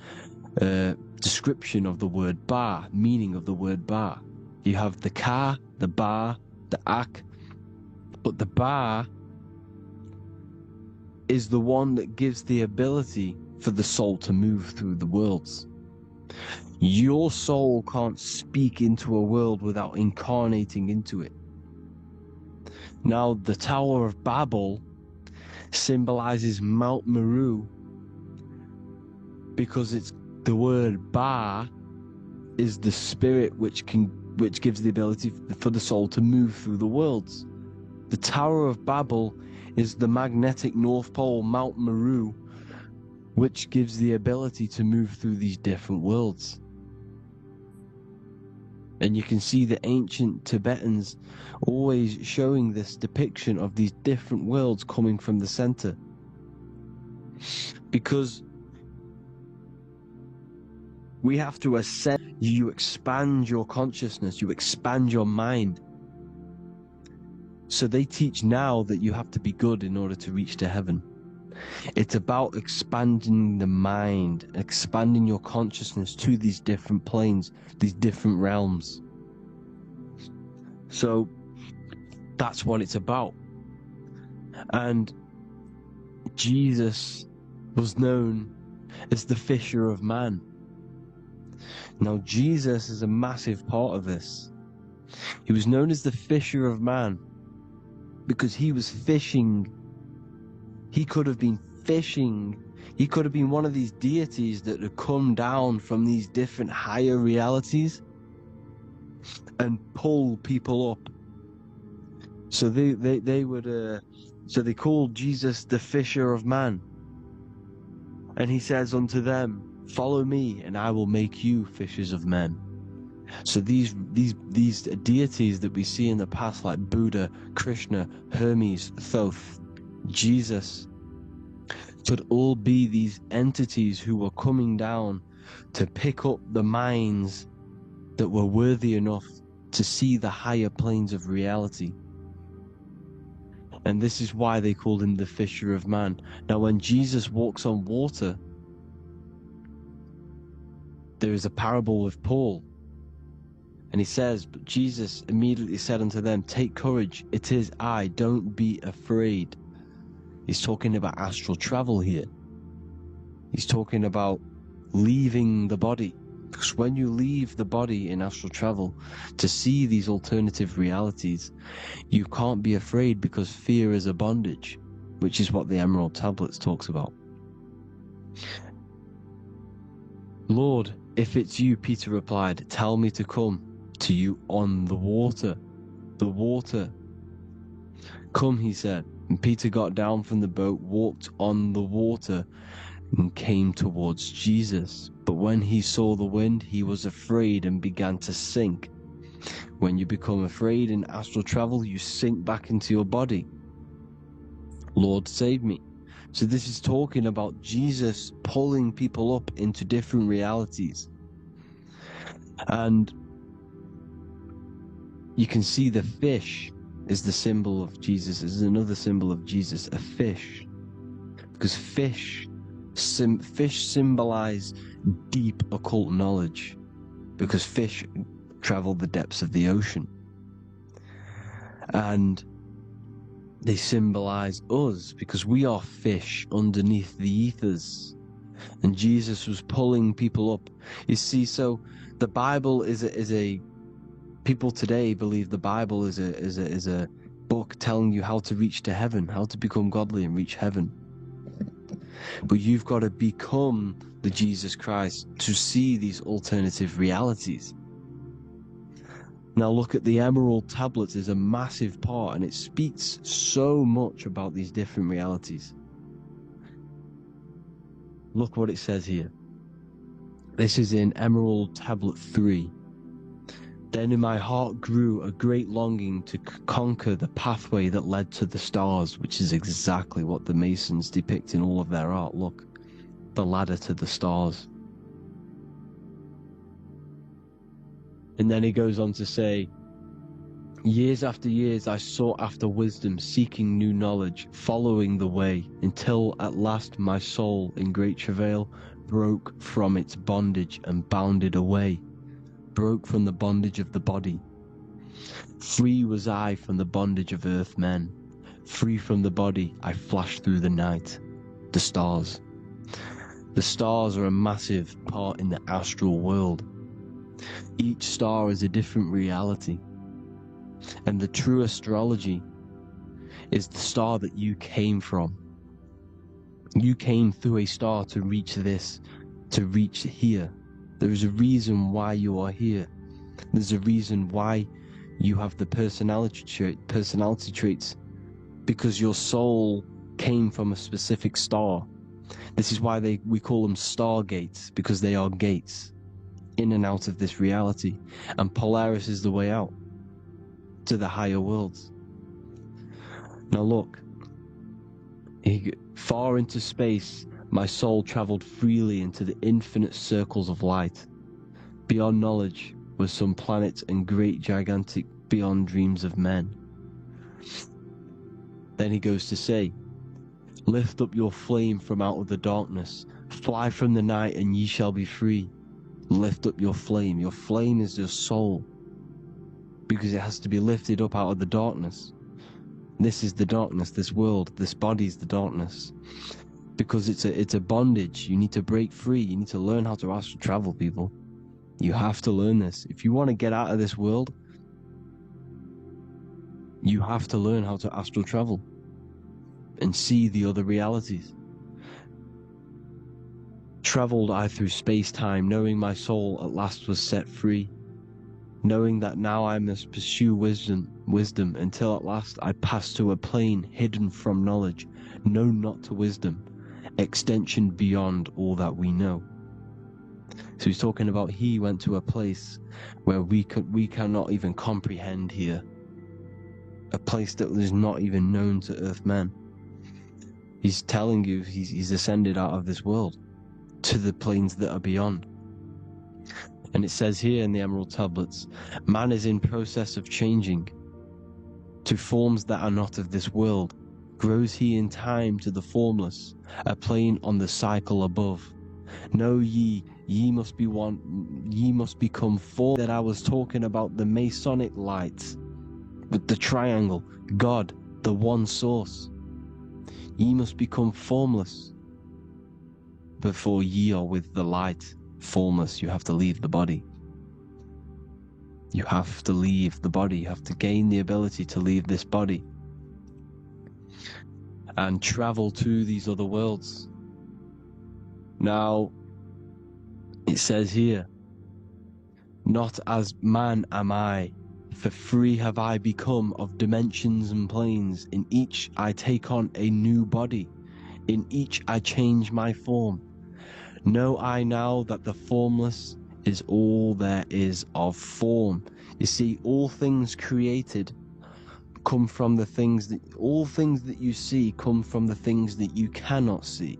description of the word Ba, meaning of the word Ba. You have the Ka, the Ba, the Ak, but the Ba is the one that gives the ability for the soul to move through the worlds. Your soul can't speak into a world without incarnating into it. Now, the Tower of Babel symbolizes Mount Meru because it's the word Ba is the spirit which gives the ability for the soul to move through the worlds. The Tower of Babel is the magnetic North Pole, Mount Meru, which gives the ability to move through these different worlds. And you can see the ancient Tibetans always showing this depiction of these different worlds coming from the center. Because we have to ascend. You expand your consciousness, you expand your mind. So they teach now that you have to be good in order to reach to heaven. It's about expanding the mind, expanding your consciousness to these different planes, these different realms. So that's what it's about. And Jesus was known as the fisher of man. Now, Jesus is a massive part of this. He was known as the fisher of man because he was fishing. He could have been fishing. He could have been one of these deities that had come down from these different higher realities and pull people up. So they called Jesus the fisher of man. And he says unto them, follow me and I will make you fishers of men. So these deities that we see in the past, like Buddha, Krishna, Hermes, Thoth, Jesus, could all be these entities who were coming down to pick up the minds that were worthy enough to see the higher planes of reality. And this is why they called him the fisher of man. Now, when Jesus walks on water, there is a parable with Paul. And he says, but Jesus immediately said unto them, take courage, it is I, don't be afraid. He's talking about astral travel here. He's talking about leaving the body. Because when you leave the body in astral travel to see these alternative realities, you can't be afraid because fear is a bondage, which is what the Emerald Tablets talks about. Lord, if it's you, Peter replied, tell me to come to you on the water. The water. Come, he said. And Peter got down from the boat, walked on the water, and came towards Jesus. But when he saw the wind, he was afraid and began to sink. When you become afraid in astral travel, you sink back into your body. Lord, save me. So this is talking about Jesus pulling people up into different realities. And you can see the fish is the symbol of Jesus. Is another symbol of Jesus, a fish. Because fish symbolize deep occult knowledge. Because fish travel the depths of the ocean. And they symbolize us because we are fish underneath the ethers. And Jesus was pulling people up. You see, so the Bible is a people today believe the Bible is a book telling you how to reach to heaven, how to become godly and reach heaven. But you've got to become the Jesus Christ to see these alternative realities. Now look at the Emerald Tablets is a massive part, and it speaks so much about these different realities. Look what it says here. This is in Emerald Tablet 3. Then in my heart grew a great longing to conquer the pathway that led to the stars, which is exactly what the Masons depict in all of their art. Look, the ladder to the stars. And then he goes on to say, years after years I sought after wisdom, seeking new knowledge, following the way, until at last my soul in great travail broke from its bondage and bounded away, broke from the bondage of the body. Free was I from the bondage of earth men, free from the body I flashed through the night. The stars. The stars are a massive part in the astral world. Each star is a different reality. And the true astrology is the star that you came from. You came through a star to reach this, to reach here. There is a reason why you are here. There's a reason why you have the personality traits, because your soul came from a specific star. This is why we call them stargates, because they are gates in and out of this reality, and Polaris is the way out to the higher worlds. Now look, far into space, my soul traveled freely into the infinite circles of light. Beyond knowledge were some planets and great gigantic beyond dreams of men. Then he goes to say, lift up your flame from out of the darkness, fly from the night and ye shall be free. Lift up your flame. Your flame is your soul, because it has to be lifted up out of the darkness. This is the darkness, this world, this body is the darkness, because it's a bondage. You need to break free. You need to learn how to astral travel, people. You have to learn this. If you want to get out of this world, you have to learn how to astral travel and see the other realities. Traveled I through space-time, knowing my soul at last was set free, knowing that now I must pursue wisdom until at last I pass to a plane hidden from knowledge, known not to wisdom, extension beyond all that we know. So he's talking about he went to a place where we cannot even comprehend here, a place that is not even known to earthmen. He's telling you he's ascended out of this world to the planes that are beyond. And it says here in the Emerald Tablets, man is in process of changing to forms that are not of this world. Grows he in time to the formless, a plane on the cycle above. Know ye must be one, ye must become form. That I was talking about the Masonic light with the triangle, God, the one source. Ye must become formless before ye are with the light. formless. You have to leave the body. You have to leave the body. You have to gain the ability to leave this body and travel to these other worlds. Now, it says here, not as man am I, for free have I become of dimensions and planes. In each I take on a new body. In each I change my form. Know I now that the formless is all there is of form. You see, all things created come from the things that, all things that you see come from the things that you cannot see.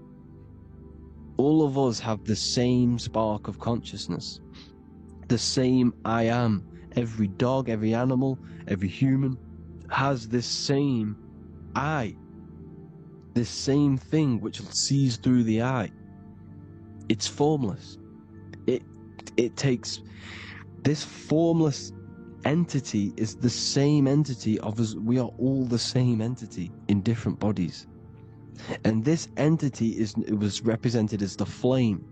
All of us have the same spark of consciousness, the same I am. Every dog, every animal, every human has this same I, this same thing which sees through the eye. It's formless. It takes, this formless entity is the same entity of us. We are all the same entity in different bodies. And this entity it was represented as the flame,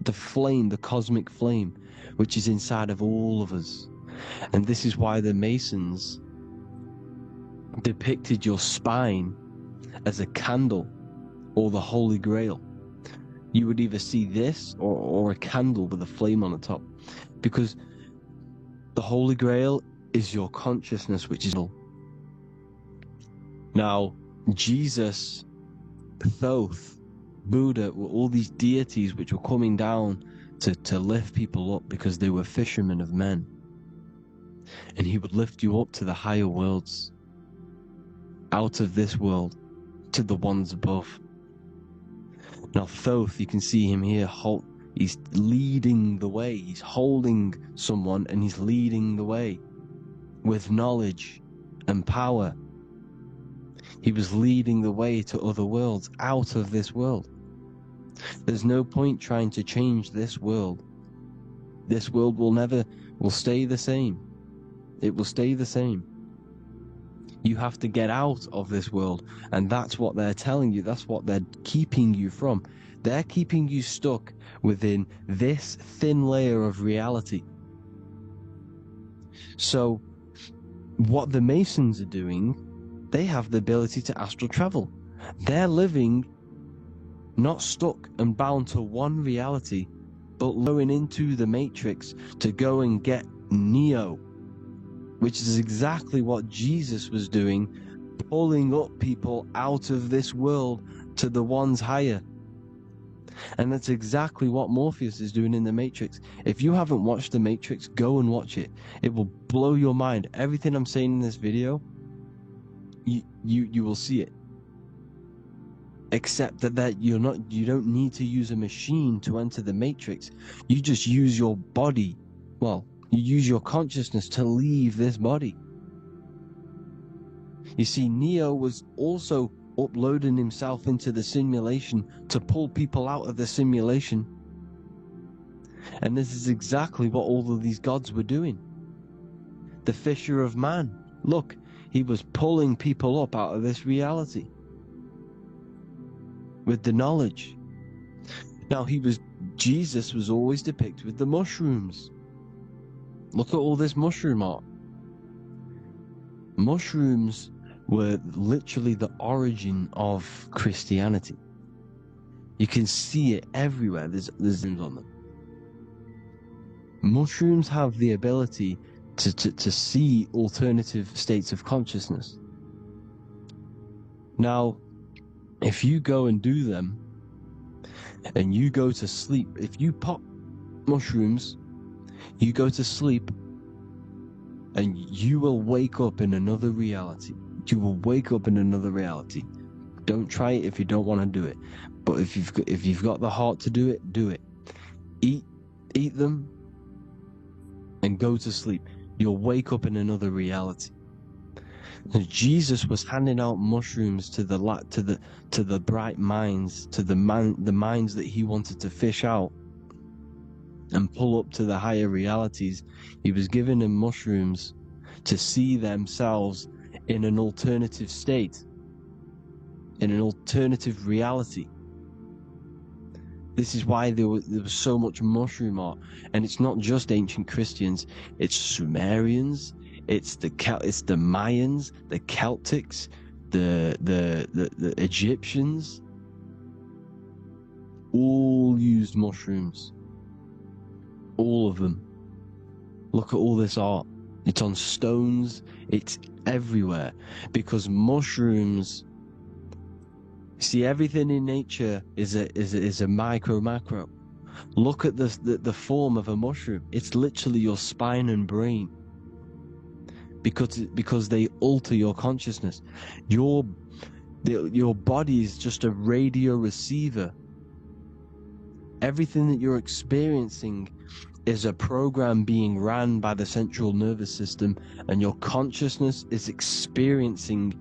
the cosmic flame, which is inside of all of us. And this is why the Masons depicted your spine as a candle or the Holy Grail. You would either see this or a candle with a flame on the top, because the Holy Grail is your consciousness, which is now Jesus, Thoth, Buddha were all these deities which were coming down to lift people up, because they were fishermen of men, and he would lift you up to the higher worlds, out of this world to the ones above. Now Thoth, you can see him here, he's leading the way. He's holding someone and he's leading the way with knowledge and power. He was leading the way to other worlds, out of this world. There's no point trying to change this world. This world will stay the same. It will stay the same. You have to get out of this world, and that's what they're telling you. That's what they're keeping you from. They're keeping you stuck within this thin layer of reality. So what the Masons are doing, they have the ability to astral travel. They're living not stuck and bound to one reality, but going into the Matrix to go and get Neo, which is exactly what Jesus was doing, pulling up people out of this world to the ones higher. And that's exactly what Morpheus is doing in the Matrix. If you haven't watched the Matrix, go and watch it. It will blow your mind. Everything I'm saying in this video, you will see it. Except that you don't need to use a machine to enter the Matrix. You just use your body. Well, you use your consciousness to leave this body. You see, Neo was also uploading himself into the simulation to pull people out of the simulation. And this is exactly what all of these gods were doing. The Fisher of Man. Look, he was pulling people up out of this reality with the knowledge. Now Jesus was always depicted with the mushrooms. Look at all this mushroom art. Mushrooms were literally the origin of Christianity. You can see it everywhere. There's names on them. Mushrooms have the ability to see alternative states of consciousness. Now, if you go and do them, and you go to sleep, if you pop mushrooms, you go to sleep, and you will wake up in another reality. You will wake up in another reality. Don't try it if you don't want to do it. But if you've got the heart to do it, do it. Eat them, and go to sleep. You'll wake up in another reality. And Jesus was handing out mushrooms to the bright minds, to the minds that he wanted to fish out and pull up to the higher realities. He was giving them mushrooms to see themselves in an alternative state, in an alternative reality. This is why there was so much mushroom art, and it's not just ancient Christians. It's Sumerians, it's the Mayans, the Celtics, the Egyptians. All used mushrooms. All of them. Look at all this art. It's on stones. It's everywhere, because mushrooms. See, everything in nature is a macro. Look at the form of a mushroom. It's literally your spine and brain, because they alter your consciousness. Your body is just a radio receiver. Everything that you're experiencing is a program being ran by the central nervous system, and your consciousness is experiencing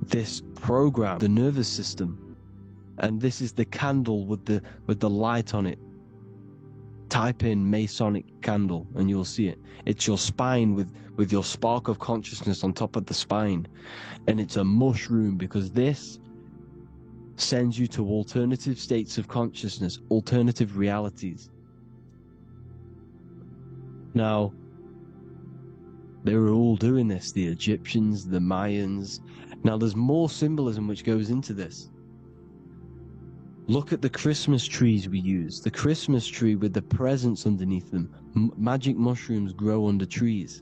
this program, the nervous system. And this is the candle with the light on it. Type in Masonic candle and you'll see it. It's your spine with your spark of consciousness on top of the spine. And it's a mushroom, because this sends you to alternative states of consciousness, alternative realities. Now, they were all doing this, the Egyptians, the Mayans. Now, there's more symbolism which goes into this. Look at the Christmas trees we use. The Christmas tree with the presents underneath them. Magic mushrooms grow under trees.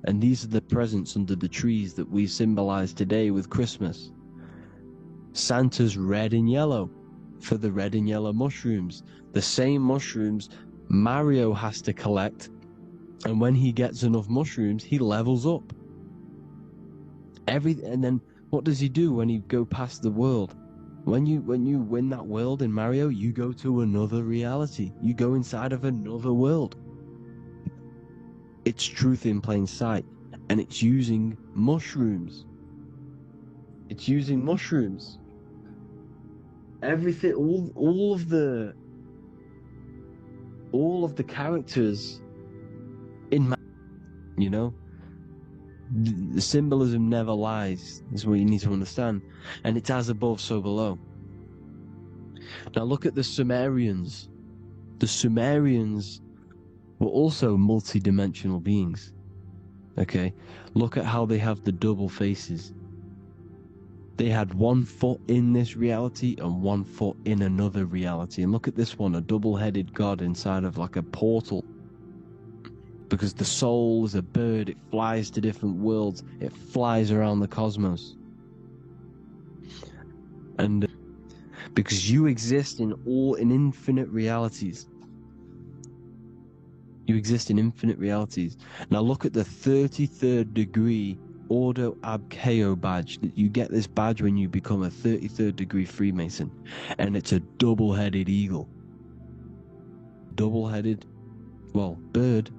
And these are the presents under the trees that we symbolize today with Christmas. Santa's red and yellow for the red and yellow mushrooms. The same mushrooms Mario has to collect. And when he gets enough mushrooms, he levels up. And then what does he do when he go past the world? When you win that world in Mario, you go to another reality. You go inside of another world. It's truth in plain sight, and it's using mushrooms. It's using mushrooms. Everything, all of the characters in, the symbolism never lies, is what you need to understand. And it's as above, so below. Now look at the Sumerians. The Sumerians were also multi-dimensional beings. Okay? Look at how they have the double faces. They had 1 foot in this reality and 1 foot in another reality. And look at this one, a double-headed god inside of like a portal. Because the soul is a bird, it flies to different worlds, it flies around the cosmos. And because you exist in infinite realities. You exist in infinite realities. Now look at the 33rd degree Ordo Ab Chao badge. You get this badge when you become a 33rd degree Freemason. And it's a double-headed eagle. Double-headed, bird.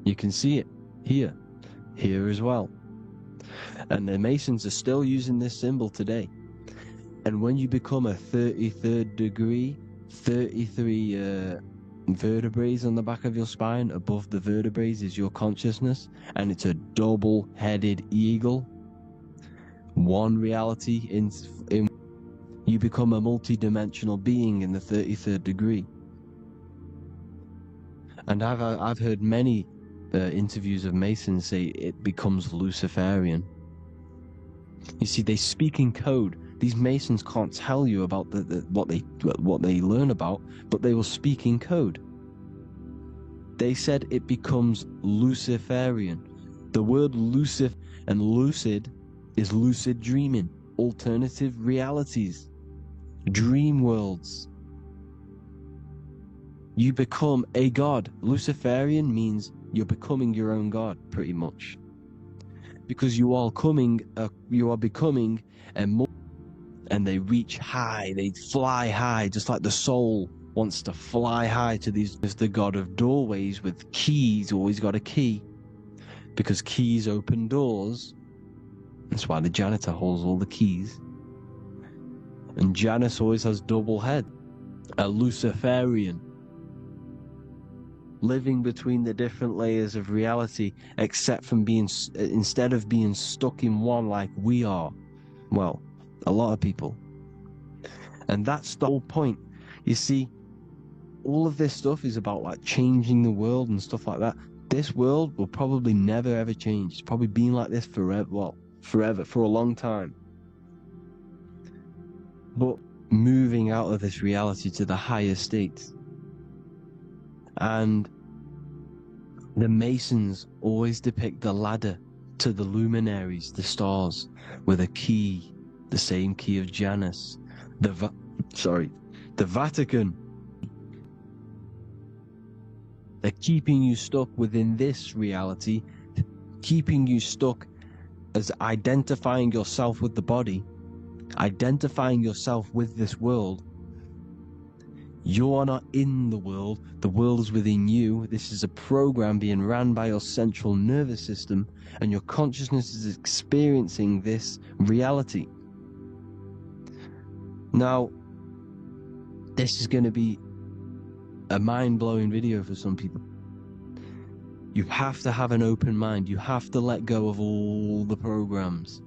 You can see it here as well. And the Masons are still using this symbol today. And when you become a 33rd degree, 33 vertebrae on the back of your spine, above the vertebrae is your consciousness, and it's a double-headed eagle. One reality in you become a multi-dimensional being in the 33rd degree. And I've heard many interviews of Masons say it becomes Luciferian. You see, they speak in code. These Masons can't tell you about what they learn about, but they will speak in code. They said it becomes Luciferian. The word lucid and lucid is lucid dreaming, alternative realities, dream worlds. You become a god. Luciferian means you're becoming your own god, pretty much, because you are becoming a more. And they reach high, they fly high, just like the soul wants to fly high to these. There's the god of doorways with keys, always got a key, because keys open doors. That's why the janitor holds all the keys. And Janus always has double head, a Luciferian, living between the different layers of reality, except from instead of being stuck in one like we are. Well, a lot of people. And that's the whole point. You see, all of this stuff is about like changing the world and stuff like that. This world will probably never ever change. It's probably been like this forever, well, forever, for a long time. But moving out of this reality to the higher states. And the Masons always depict the ladder to the luminaries, the stars, with a key, the same key of Janus. The Vatican. They're keeping you stuck within this reality, keeping you stuck as identifying yourself with the body, identifying yourself with this world. You are not in the world is within you. This is a program being ran by your central nervous system, and your consciousness is experiencing this reality. Now, this is going to be a mind-blowing video for some people. You have to have an open mind. You have to let go of all the programs.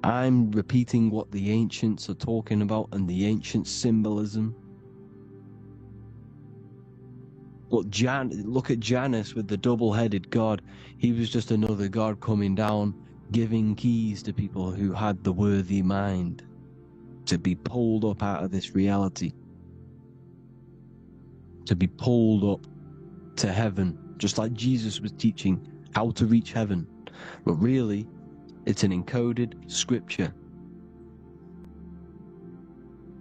I'm repeating what the ancients are talking about and the ancient symbolism. Look at Janus with the double-headed god. He was just another god coming down, giving keys to people who had the worthy mind to be pulled up out of this reality, to be pulled up to heaven, just like Jesus was teaching how to reach heaven. But really, it's an encoded scripture.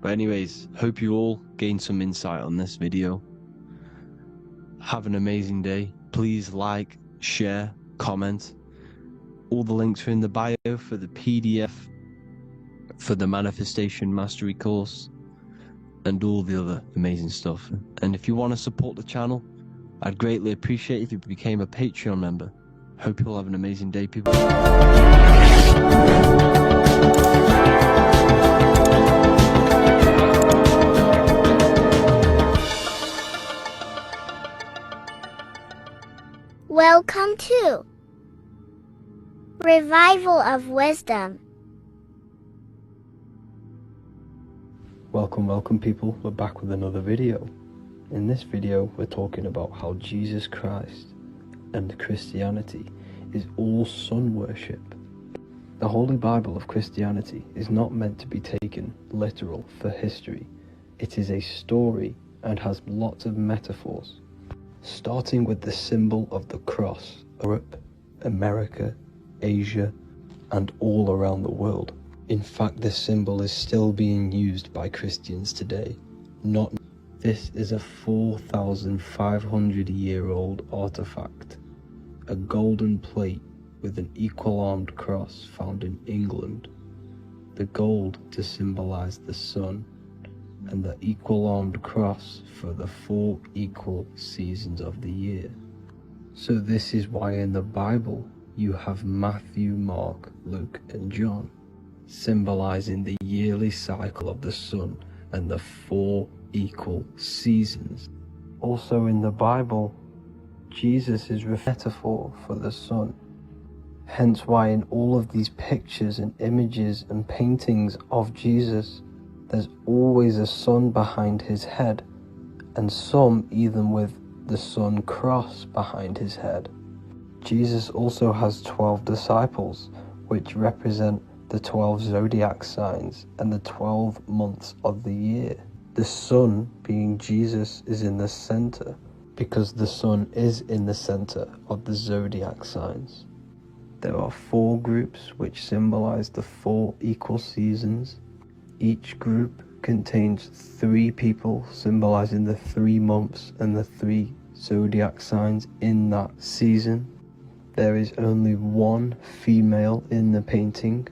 But anyways, hope you all gained some insight on this video. Have an amazing day. Please like, share, comment. All the links are in the bio for the PDF, for the Manifestation Mastery course, and all the other amazing stuff. And if you want to support the channel, I'd greatly appreciate if you became a Patreon member. Hope you all have an amazing day, people. Welcome to Revival of Wisdom. Welcome people, we're back with another video. In this video we're talking about how Jesus Christ and Christianity is all sun worship. The Holy Bible of Christianity is not meant to be taken literal for history. It is a story and has lots of metaphors, starting with the symbol of the cross. Europe, America, Asia, and all around the world. In fact, this symbol is still being used by Christians today. This is a 4,500-year-old artifact, a golden plate with an equal-armed cross found in England. The gold to symbolize the sun, and the equal-armed cross for the 4 equal seasons of the year. So this is why in the Bible you have Matthew, Mark, Luke, and John, symbolizing the yearly cycle of the sun and the 4 equal seasons. Also in the Bible, Jesus is a metaphor for the sun. Hence why in all of these pictures and images and paintings of Jesus, there's always a sun behind his head, and some even with the sun cross behind his head. Jesus also has 12 disciples, which represent the 12 zodiac signs and the 12 months of the year. The sun, being Jesus, is in the center, because the sun is in the center of the zodiac signs. There are 4 groups which symbolize the 4 equal seasons. Each group contains 3 people symbolizing the 3 months and the 3 zodiac signs in that season. There is only 1 female in the painting,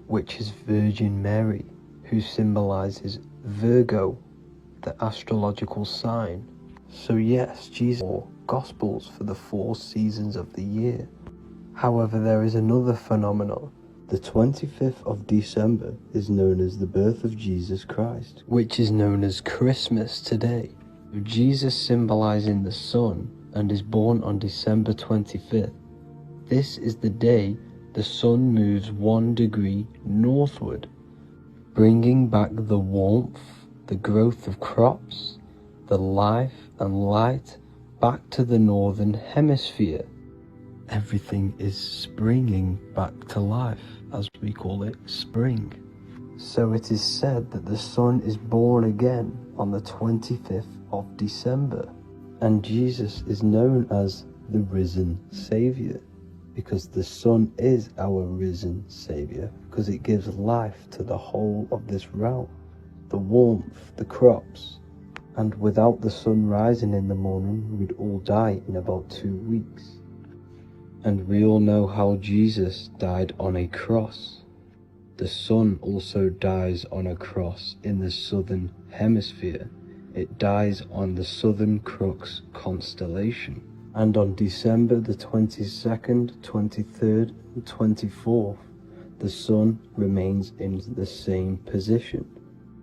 which is Virgin Mary, who symbolizes Virgo, the astrological sign. So yes, Jesus 4 Gospels for the 4 seasons of the year. However, there is another phenomenon. The 25th of December is known as the birth of Jesus Christ, which is known as Christmas today. Jesus symbolizing the sun and is born on December 25th. This is the day the sun moves 1 degree northward, bringing back the warmth the growth of crops, the life and light back to the northern hemisphere. Everything is springing back to life, as we call it, spring. So it is said that the sun is born again on the 25th of December, and Jesus is known as the risen Saviour, because the sun is our risen Saviour, because it gives life to the whole of this realm, the warmth, the crops. And without the sun rising in the morning, we'd all die in about 2 weeks. And we all know how Jesus died on a cross. The sun also dies on a cross in the southern hemisphere. It dies on the Southern Crux constellation. And on December the 22nd, 23rd, and 24th, the sun remains in the same position.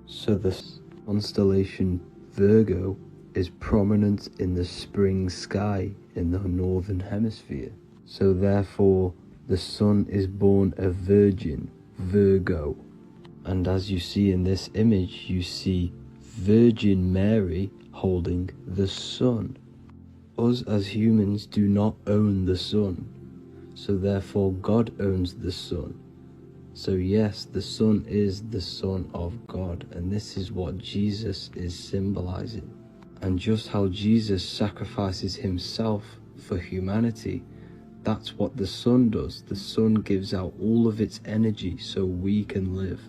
So the constellation Virgo is prominent in the spring sky in the northern hemisphere. So therefore, the sun is born a virgin, Virgo. And as you see in this image, you see Virgin Mary holding the sun. Us as humans do not own the sun, so therefore God owns the sun. So yes, the sun is the Son of God, and this is what Jesus is symbolizing. And just how Jesus sacrifices himself for humanity, that's what the sun does. The sun gives out all of its energy so we can live.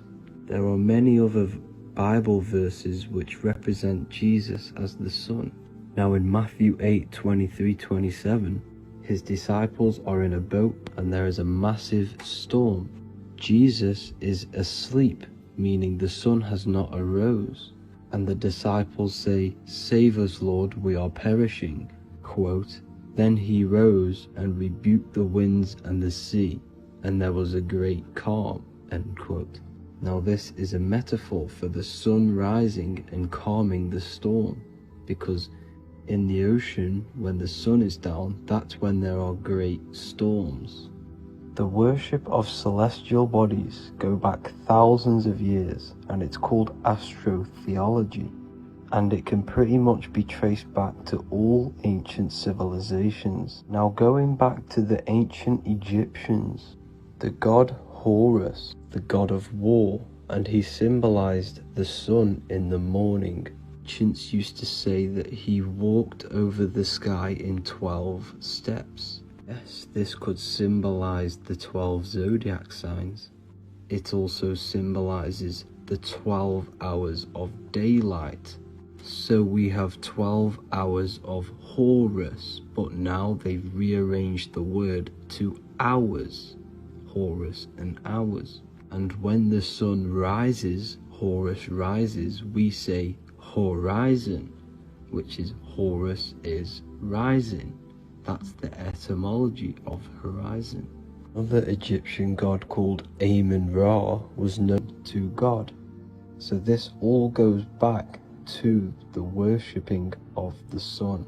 There are many other Bible verses which represent Jesus as the sun. Now in Matthew 8:23-27, his disciples are in a boat and there is a massive storm. Jesus is asleep, meaning the sun has not arose. And the disciples say, "Save us, Lord, we are perishing." Quote, "Then he rose and rebuked the winds and the sea, and there was a great calm." End quote. Now this is a metaphor for the sun rising and calming the storm, because in the ocean, when the sun is down, that's when there are great storms. The worship of celestial bodies go back thousands of years, and it's called astrotheology, and it can pretty much be traced back to all ancient civilizations. Now going back to the ancient Egyptians, the god Horus, the god of war, and he symbolized the sun in the morning. Ancients used to say that he walked over the sky in 12 steps. Yes, this could symbolize the 12 zodiac signs. It also symbolizes the 12 hours of daylight. So we have 12 hours of Horus, but now they've rearranged the word to hours. Horus and hours. And when the sun rises, Horus rises, we say horizon, which is Horus is rising. That's the etymology of horizon. Another Egyptian god called Amun-Ra was known to God. So this all goes back to the worshipping of the sun.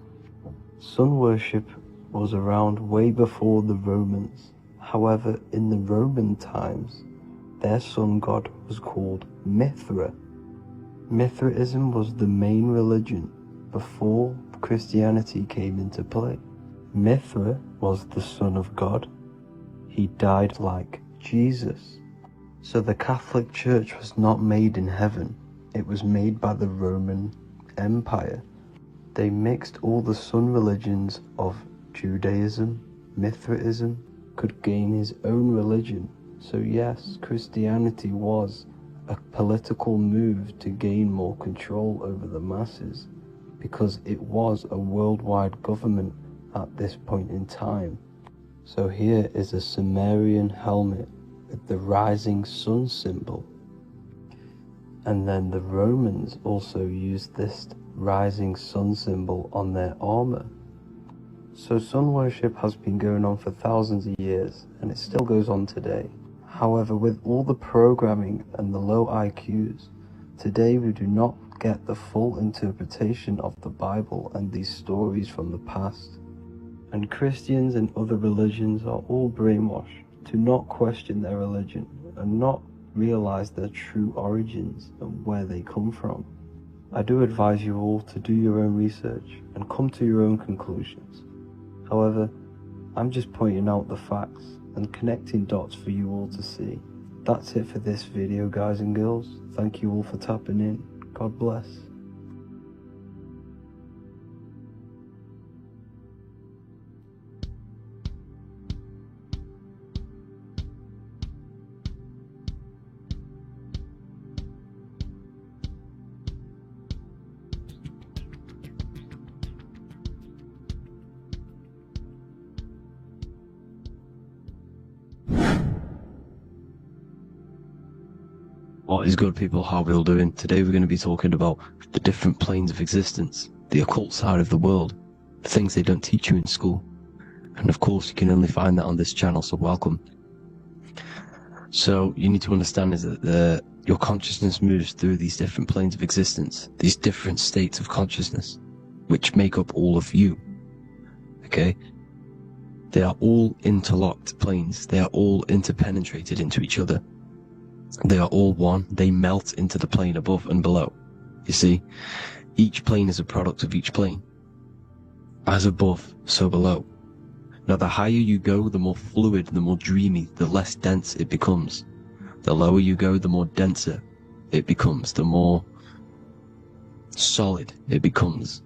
Sun worship was around way before the Romans. However, in the Roman times, their sun god was called Mithra. Mithraism was the main religion before Christianity came into play. Mithra was the son of God. He died like Jesus. So the Catholic Church was not made in heaven. It was made by the Roman Empire. They mixed all the sun religions of Judaism, Mithraism, could gain his own religion. So yes, Christianity was a political move to gain more control over the masses, because it was a worldwide government at this point in time. So here is a Sumerian helmet with the rising sun symbol. And then the Romans also used this rising sun symbol on their armor. So sun worship has been going on for thousands of years, and it still goes on today. However, with all the programming and the low IQs, today we do not get the full interpretation of the Bible and these stories from the past. And Christians and other religions are all brainwashed to not question their religion and not realize their true origins and where they come from. I do advise you all to do your own research and come to your own conclusions. However, I'm just pointing out the facts and connecting dots for you all to see. That's it for this video, guys and girls. Thank you all for tapping in. God bless. What is good, people? How are we all doing? Today we're going to be talking about the different planes of existence, the occult side of the world, the things they don't teach you in school. And of course, you can only find that on this channel, so welcome. So you need to understand is that your consciousness moves through these different planes of existence, these different states of consciousness, which make up all of you. Okay? They are all interlocked planes. They are all interpenetrated into each other. They are all one. They melt into the plane above and below. You see, each plane is a product of each plane. As above, so below. Now, the higher you go, the more fluid, the more dreamy, the less dense it becomes. The lower you go, the more denser it becomes, the more solid it becomes.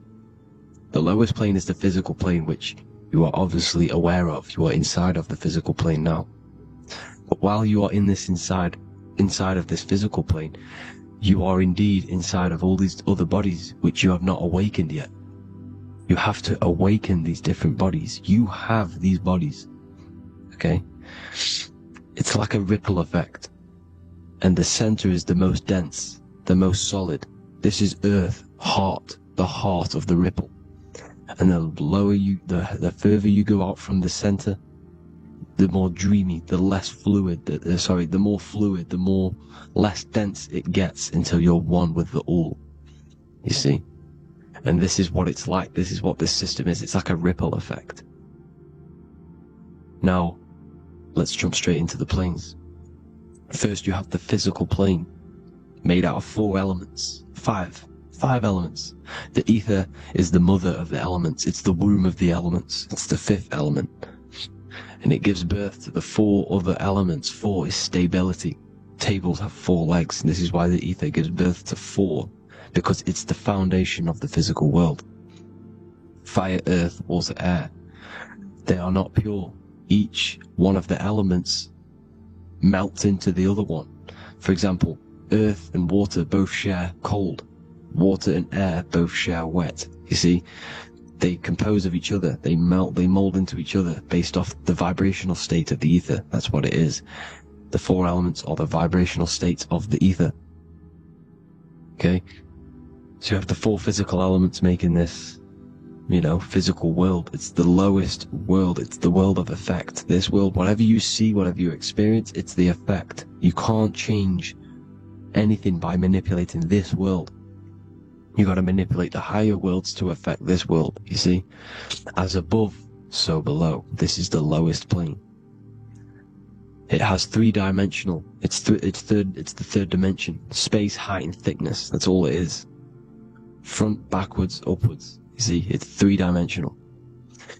The lowest plane is the physical plane, which you are obviously aware of. You are inside of the physical plane now. But while you are in this inside of this physical plane, you are indeed inside of all these other bodies which you have not awakened yet. You have to awaken these different bodies. You have these bodies. Okay? It's like a ripple effect. And the center is the most dense, the most solid. This is Earth, heart, the heart of the ripple. And the lower you, the further you go out from the center, the more dreamy, the less fluid, the more fluid, the more less dense it gets until you're one with the all. You see? And this is what it's like. This is what this system is. It's like a ripple effect. Now, let's jump straight into the planes. First, you have the physical plane, made out of 4 elements. Five elements. The ether is the mother of the elements. It's the womb of the elements. It's the 5th element. And it gives birth to the 4 other elements. 4 is stability. Tables have 4 legs, and this is why the ether gives birth to 4, because it's the foundation of the physical world. Fire, earth, water, air. They are not pure. Each one of the elements melts into the other one. For example, earth and water both share cold. Water and air both share wet. You see? They compose of each other. They melt, they mold into each other based off the vibrational state of the ether. That's what it is. The 4 elements are the vibrational states of the ether. Okay? So you have the 4 physical elements making this, physical world. It's the lowest world. It's the world of effect. This world, whatever you see, whatever you experience, it's the effect. You can't change anything by manipulating this world. You got to manipulate the higher worlds to affect this world, you see? As above, so below. This is the lowest plane. It has 3-dimensional. It's the 3rd dimension. Space, height, and thickness. That's all it is. Front, backwards, upwards. You see, it's 3-dimensional.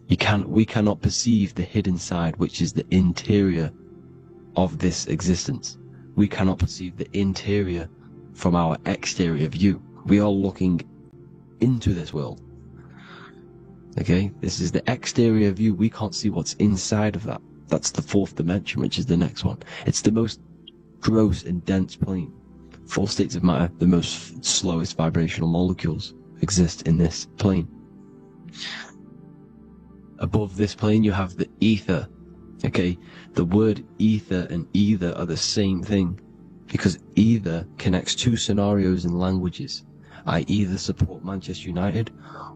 We cannot perceive the hidden side, which is the interior of this existence. We cannot perceive the interior from our exterior view. We are looking into this world. Okay? This is the exterior view. We can't see what's inside of that. That's the 4th dimension, which is the next one. It's the most gross and dense plane. 4 states of matter, the most slowest vibrational molecules exist in this plane. Above this plane, you have the ether. Okay? The word ether and either are the same thing, because either connects 2 scenarios in languages. I either support Manchester United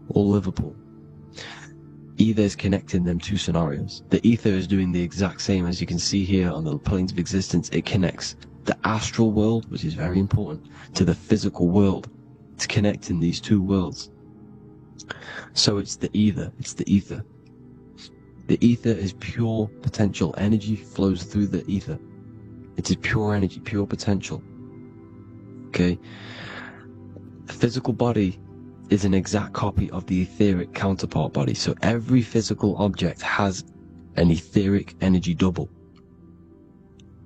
or Liverpool. Either is connecting them 2 scenarios. The ether is doing the exact same, as you can see here on the planes of existence. It connects the astral world, which is very important, to the physical world. It's connecting these 2 worlds. So it's the ether. It's the ether. The ether is pure potential. Energy flows through the ether. It is pure energy, pure potential. Okay? physical body is an exact copy of the etheric counterpart body. So every physical object has an etheric energy double.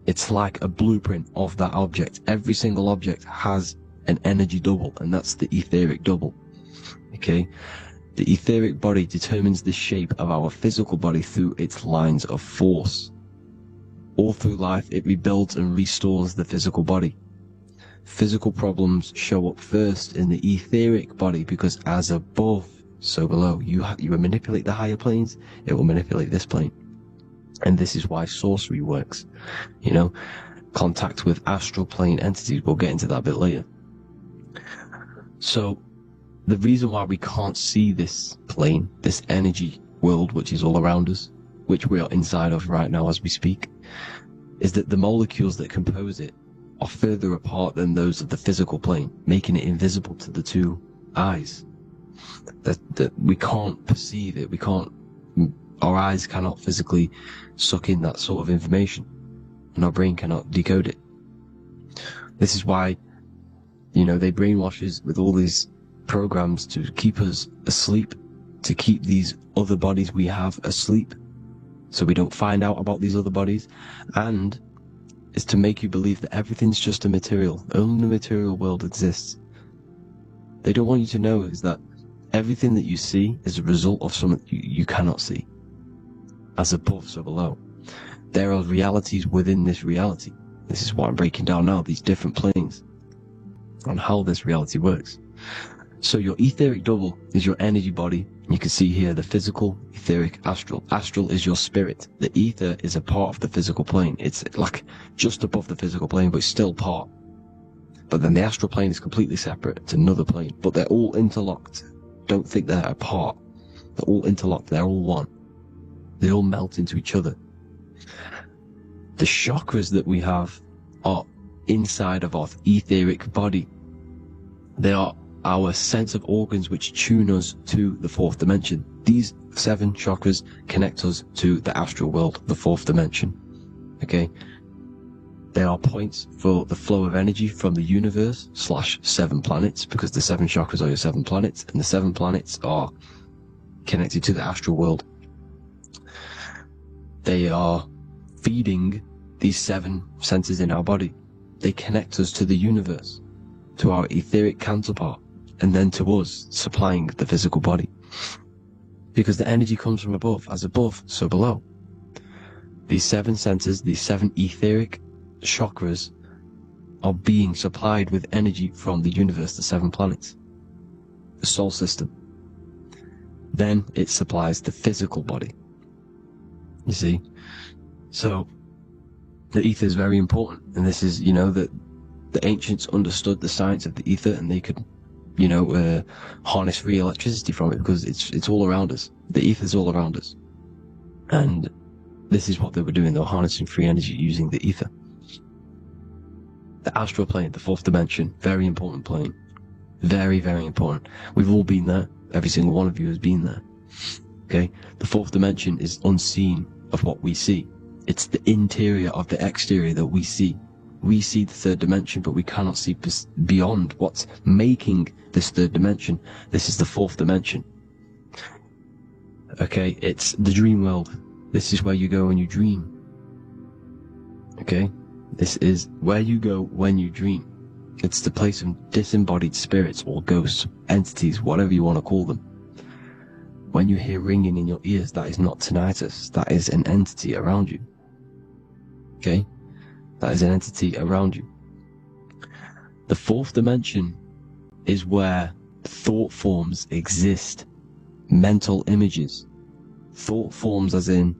It's like a blueprint of that object. Every single object has an energy double, and that's the etheric double. Okay? The etheric body determines the shape of our physical body through its lines of force. All through life, it rebuilds and restores the physical body. Physical problems show up first in the etheric body because as above, so below. You manipulate the higher planes, it will manipulate this plane. And this is why sorcery works. You know, contact with astral plane entities. We'll get into that a bit later. So, the reason why we can't see this plane, this energy world which is all around us, which we are inside of right now as we speak, is that the molecules that compose it are further apart than those of the physical plane, making it invisible to the two eyes. That we can't perceive it, our eyes cannot physically suck in that sort of information, and our brain cannot decode it. This is why, you know, they brainwash us with all these programs to keep us asleep, to keep these other bodies we have asleep, so we don't find out about these other bodies, and is to make you believe that everything's just a material, only the material world exists. They don't want you to know is that everything that you see is a result of something you cannot see. As above, so below. There are realities within this reality. This is what I'm breaking down now, these different planes, on how this reality works. So your etheric double is your energy body. You can see here the physical, etheric, astral. Astral is your spirit. The ether is a part of the physical plane. It's like just above the physical plane, but it's still part. But then the astral plane is completely separate. It's another plane, but they're all interlocked. Don't think they're apart. They're all interlocked. They're all one. They all melt into each other. The chakras that we have are inside of our etheric body. They are our sense of organs which tune us to the fourth dimension. These 7 chakras connect us to the astral world, the fourth dimension. Okay? They are points for the flow of energy from the universe / 7 planets, because the 7 chakras are your 7 planets, and the 7 planets are connected to the astral world. They are feeding these 7 senses in our body. They connect us to the universe, to our etheric counterpart, and then to us, supplying the physical body. Because the energy comes from above. As above, so below. These 7 senses, these 7 etheric chakras, are being supplied with energy from the universe, the 7 planets, the solar system. Then it supplies the physical body. You see? So, the ether is very important. And this is, you know, that the ancients understood the science of the ether, and they could, you know, harness free electricity from it, because it's all around us. The ether is all around us. And this is what they were doing. They were harnessing free energy using the ether. The astral plane, the fourth dimension, very important plane. Very, very important. We've all been there. Every single one of you has been there. Okay? The fourth dimension is unseen of what we see. It's the interior of the exterior that we see. We see the third dimension, but we cannot see beyond what's making this third dimension. This is the fourth dimension. Okay? It's the dream world. This is where you go when you dream. Okay? This is where you go when you dream. It's the place of disembodied spirits or ghosts, entities, whatever you want to call them. When you hear ringing in your ears, that is not tinnitus. That is an entity around you. Okay? That is an entity around you. The fourth dimension is where thought forms exist. Mental images. Thought forms as in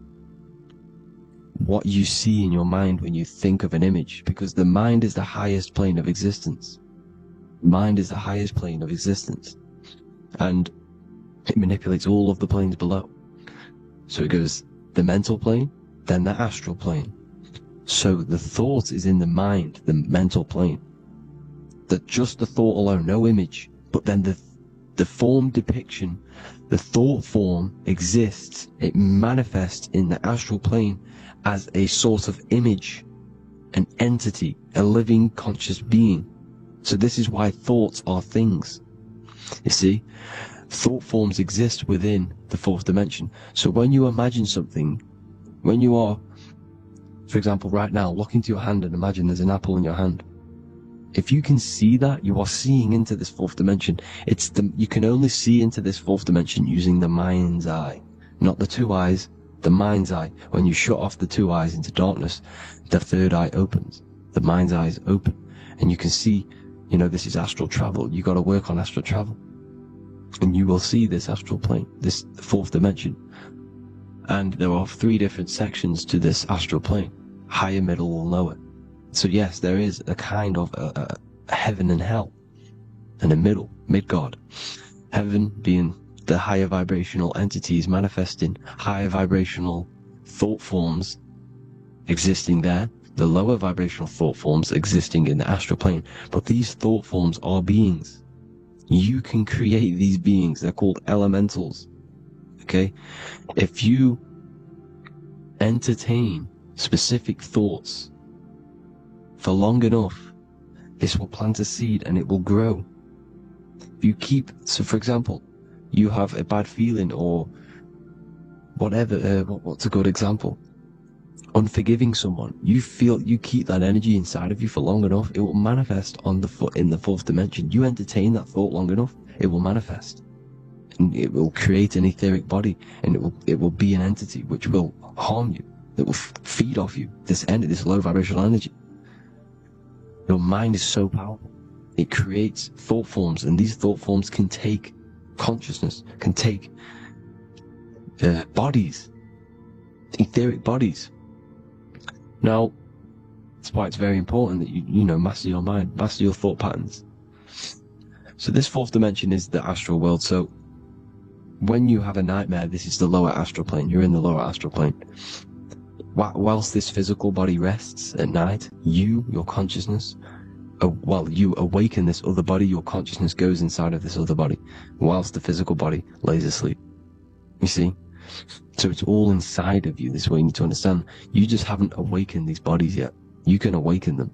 what you see in your mind when you think of an image, because the mind is the highest plane of existence. Mind is the highest plane of existence, and it manipulates all of the planes below. So it goes the mental plane, then the astral plane. So the thought is in the mind, the mental plane. That just the thought alone, no image, but then the form depiction, the thought form exists. It manifests in the astral plane as a sort of image, an entity, a living conscious being. So this is why thoughts are things. You see, thought forms exist within the fourth dimension. So when you imagine something, when you are, for example, right now, look into your hand and imagine there's an apple in your hand. If you can see that, you are seeing into this fourth dimension. You can only see into this fourth dimension using the mind's eye, not the two eyes, the mind's eye. When you shut off the two eyes into darkness, the third eye opens. The mind's eye is open, and you can see, this is astral travel. You got to work on astral travel, and you will see this astral plane, this fourth dimension. And there are 3 different sections to this astral plane: higher, middle, or lower. So yes, there is a kind of a heaven and hell, and a Midgard. Heaven being the higher vibrational entities manifesting higher vibrational thought forms existing there, the lower vibrational thought forms existing in the astral plane. But these thought forms are beings. You can create these beings. They're called elementals. Okay? If you entertain specific thoughts for long enough, this will plant a seed and it will grow. If you so for example, you have a bad feeling or whatever, what's a good example? Unforgiving someone. You keep that energy inside of you for long enough, it will manifest in the fourth dimension. You entertain that thought long enough, it will manifest. And it will create an etheric body, and it will be an entity which will harm you. It will feed off you, this low vibrational energy. Your mind is so powerful. It creates thought forms, and these thought forms can take consciousness, can take bodies, etheric bodies. Now, that's why it's very important that you master your mind, master your thought patterns. So this fourth dimension is the astral world. So when you have a nightmare, this is the lower astral plane. You're in the lower astral plane. Whilst this physical body rests at night, your consciousness, you awaken this other body, your consciousness goes inside of this other body, whilst the physical body lays asleep. You see? So it's all inside of you. This is what you need to understand. You just haven't awakened these bodies yet. You can awaken them.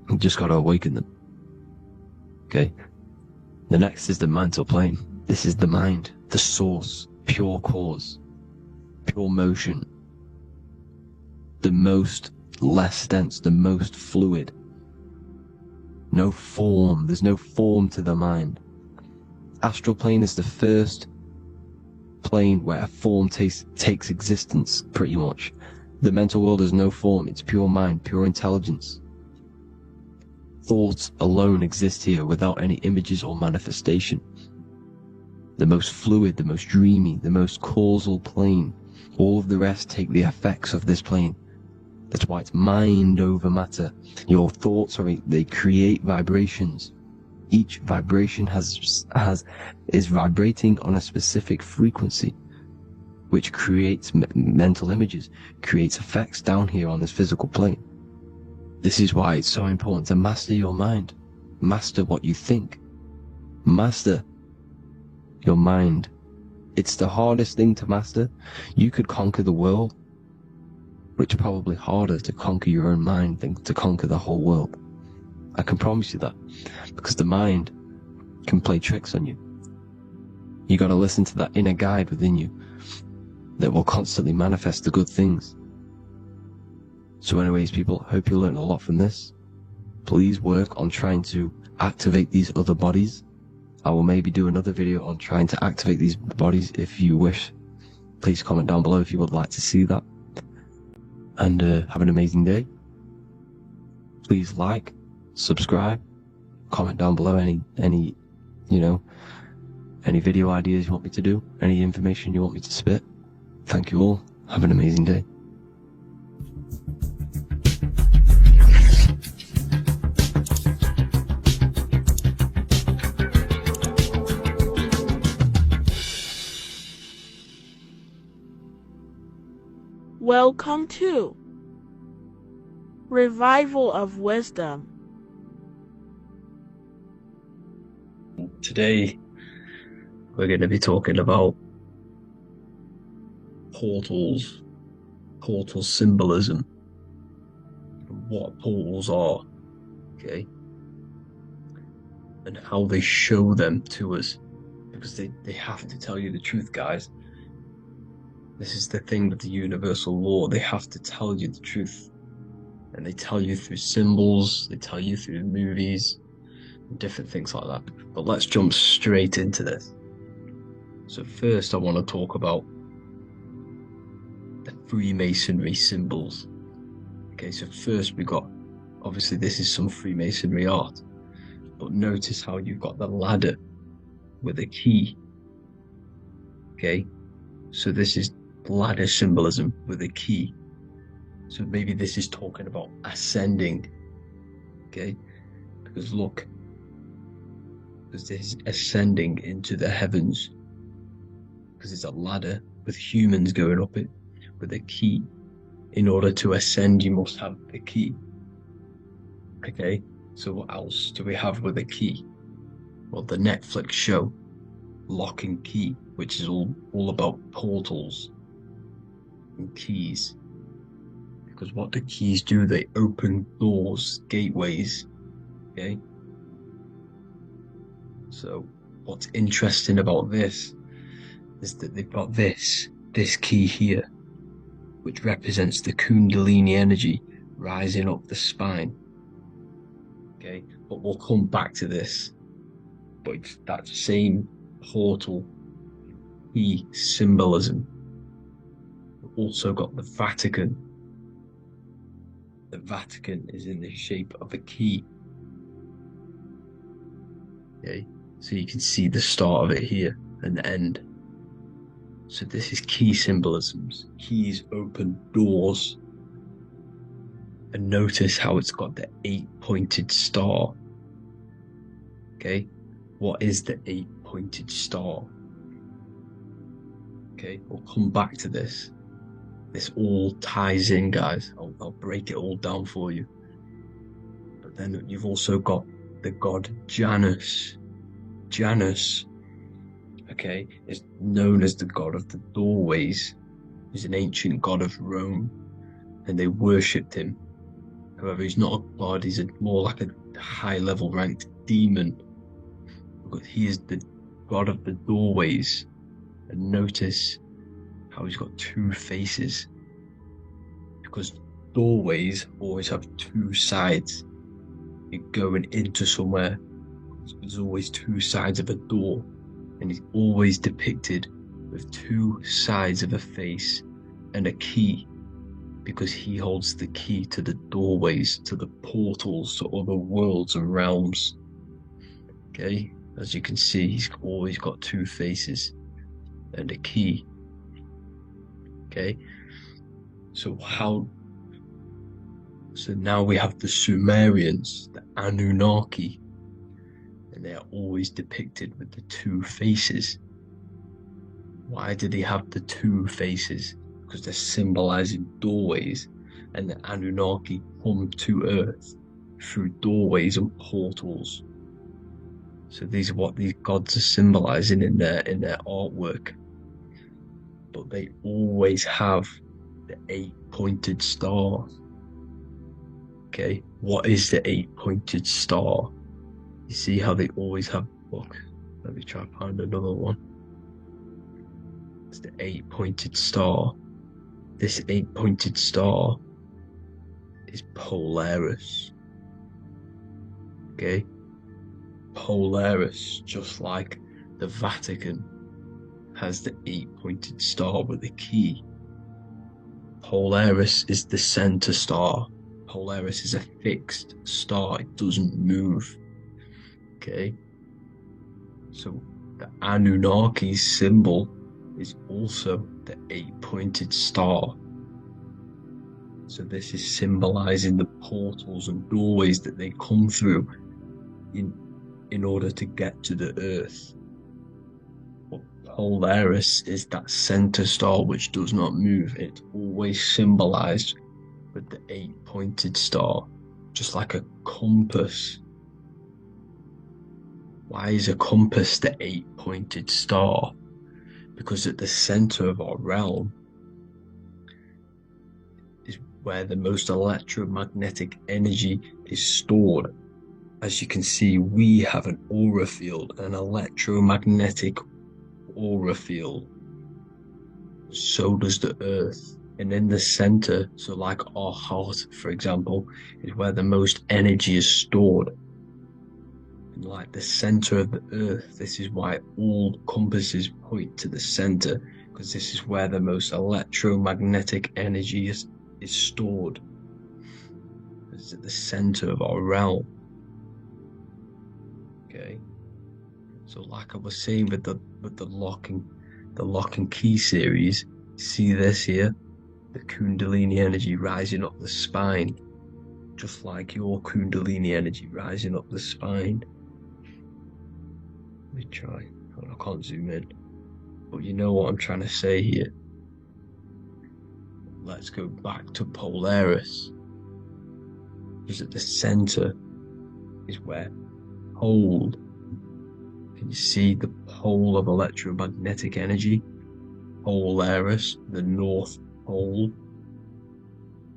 You just got to awaken them. Okay? The next is the mental plane. This is the mind, the source, pure cause, pure motion. The most less dense, the most fluid. No form. There's no form to the mind. Astral plane is the first plane where a form takes existence, pretty much. The mental world has no form. It's pure mind, pure intelligence. Thoughts alone exist here without any images or manifestation. The most fluid, the most dreamy, the most causal plane. All of the rest take the effects of this plane. That's why it's mind over matter. Your thoughts they create vibrations. Each vibration is vibrating on a specific frequency, which creates mental images, creates effects down here on this physical plane. This is why it's so important to master your mind. Master what you think. Master your mind. It's the hardest thing to master. You could conquer the world, but it's probably harder to conquer your own mind than to conquer the whole world. I can promise you that, because the mind can play tricks on you. You got to listen to that inner guide within you that will constantly manifest the good things. So anyways, people, hope you learned a lot from this. Please work on trying to activate these other bodies. I will maybe do another video on trying to activate these bodies if you wish. Please comment down below if you would like to see that. And have an amazing day. Please like, subscribe, comment down below any video ideas you want me to do, any information you want me to spit. Thank you all. Have an amazing day. Welcome to Revival of Wisdom. Today, we're going to be talking about portals, portal symbolism, what portals are, okay? and how they show them to us, because they have to tell you the truth, guys. This is the thing with the universal law. They have to tell you the truth. And they tell you through symbols, they tell you through movies, and different things like that. But let's jump straight into this. So first I want to talk about the Freemasonry symbols. Okay, so first we got, obviously this is some Freemasonry art, but notice how you've got the ladder with a key. Okay, so this is ladder symbolism with a key. So maybe this is talking about ascending. Okay, because look, because this is ascending into the heavens, because it's a ladder with humans going up it with a key. In order to ascend, you must have the key. Okay, so what else do we have with a key? Well, the Netflix show Lock and Key, which is all about portals and keys. Because what the keys do, they open doors, gateways. Okay, so what's interesting about this is that they've got this key here, which represents the Kundalini energy rising up the spine. Okay, but we'll come back to this. But it's that same portal key symbolism. We've also got the Vatican. The Vatican is in the shape of a key. Okay, so you can see the start of it here and the end. So this is key symbolisms. Keys open doors. And notice how it's got the 8-pointed star. Okay, what is the 8-pointed star? Okay, we'll come back to this. This all ties in, guys. I'll break it all down for you. But then you've also got the god Janus. Janus, okay, is known as the god of the doorways. He's an ancient god of Rome, and they worshipped him. However, he's not a god, he's more like a high-level ranked demon. Because he is the god of the doorways. And notice how he's got two faces. Because doorways always have two sides. You're going into somewhere, there's always two sides of a door. And he's always depicted with two sides of a face and a key. Because he holds the key to the doorways, to the portals, to other worlds and realms. Okay, as you can see, he's always got two faces and a key. Okay, so now we have the Sumerians, the Anunnaki, and they are always depicted with the two faces. Why do they have the two faces? Because they're symbolizing doorways, and the Anunnaki come to Earth through doorways and portals. So these are what these gods are symbolizing in their artwork. But they always have the 8-pointed star. Okay, what is the 8-pointed star? You see how they always have, look, let me try to find another one. It's the 8-pointed star. This 8-pointed star is Polaris. Okay? Polaris, just like the Vatican, has the 8-pointed star with a key. Polaris is the center star. Polaris is a fixed star, it doesn't move. Okay? So the Anunnaki symbol is also the 8-pointed star. So this is symbolizing the portals and doorways that they come through in order to get to the earth. But Polaris is that center star which does not move. It's always symbolized with the 8-pointed star, just like a compass. Why is a compass the 8-pointed star? Because at the center of our realm is where the most electromagnetic energy is stored. as you can see, we have an aura field, an electromagnetic aura field. So does the Earth. And in the center, so like our heart, for example, is where the most energy is stored. And like the center of the Earth, this is why all compasses point to the center, because this is where the most electromagnetic energy is stored. It's at the center of our realm. Okay. So like I was saying with the lock and key series, see this here? The Kundalini energy rising up the spine, just like your Kundalini energy rising up the spine. Let me try. Oh, I can't zoom in. But you know what I'm trying to say here. Let's go back to Polaris. Because at the center is where pole. Can you see the pole of electromagnetic energy? Polaris, the North Pole.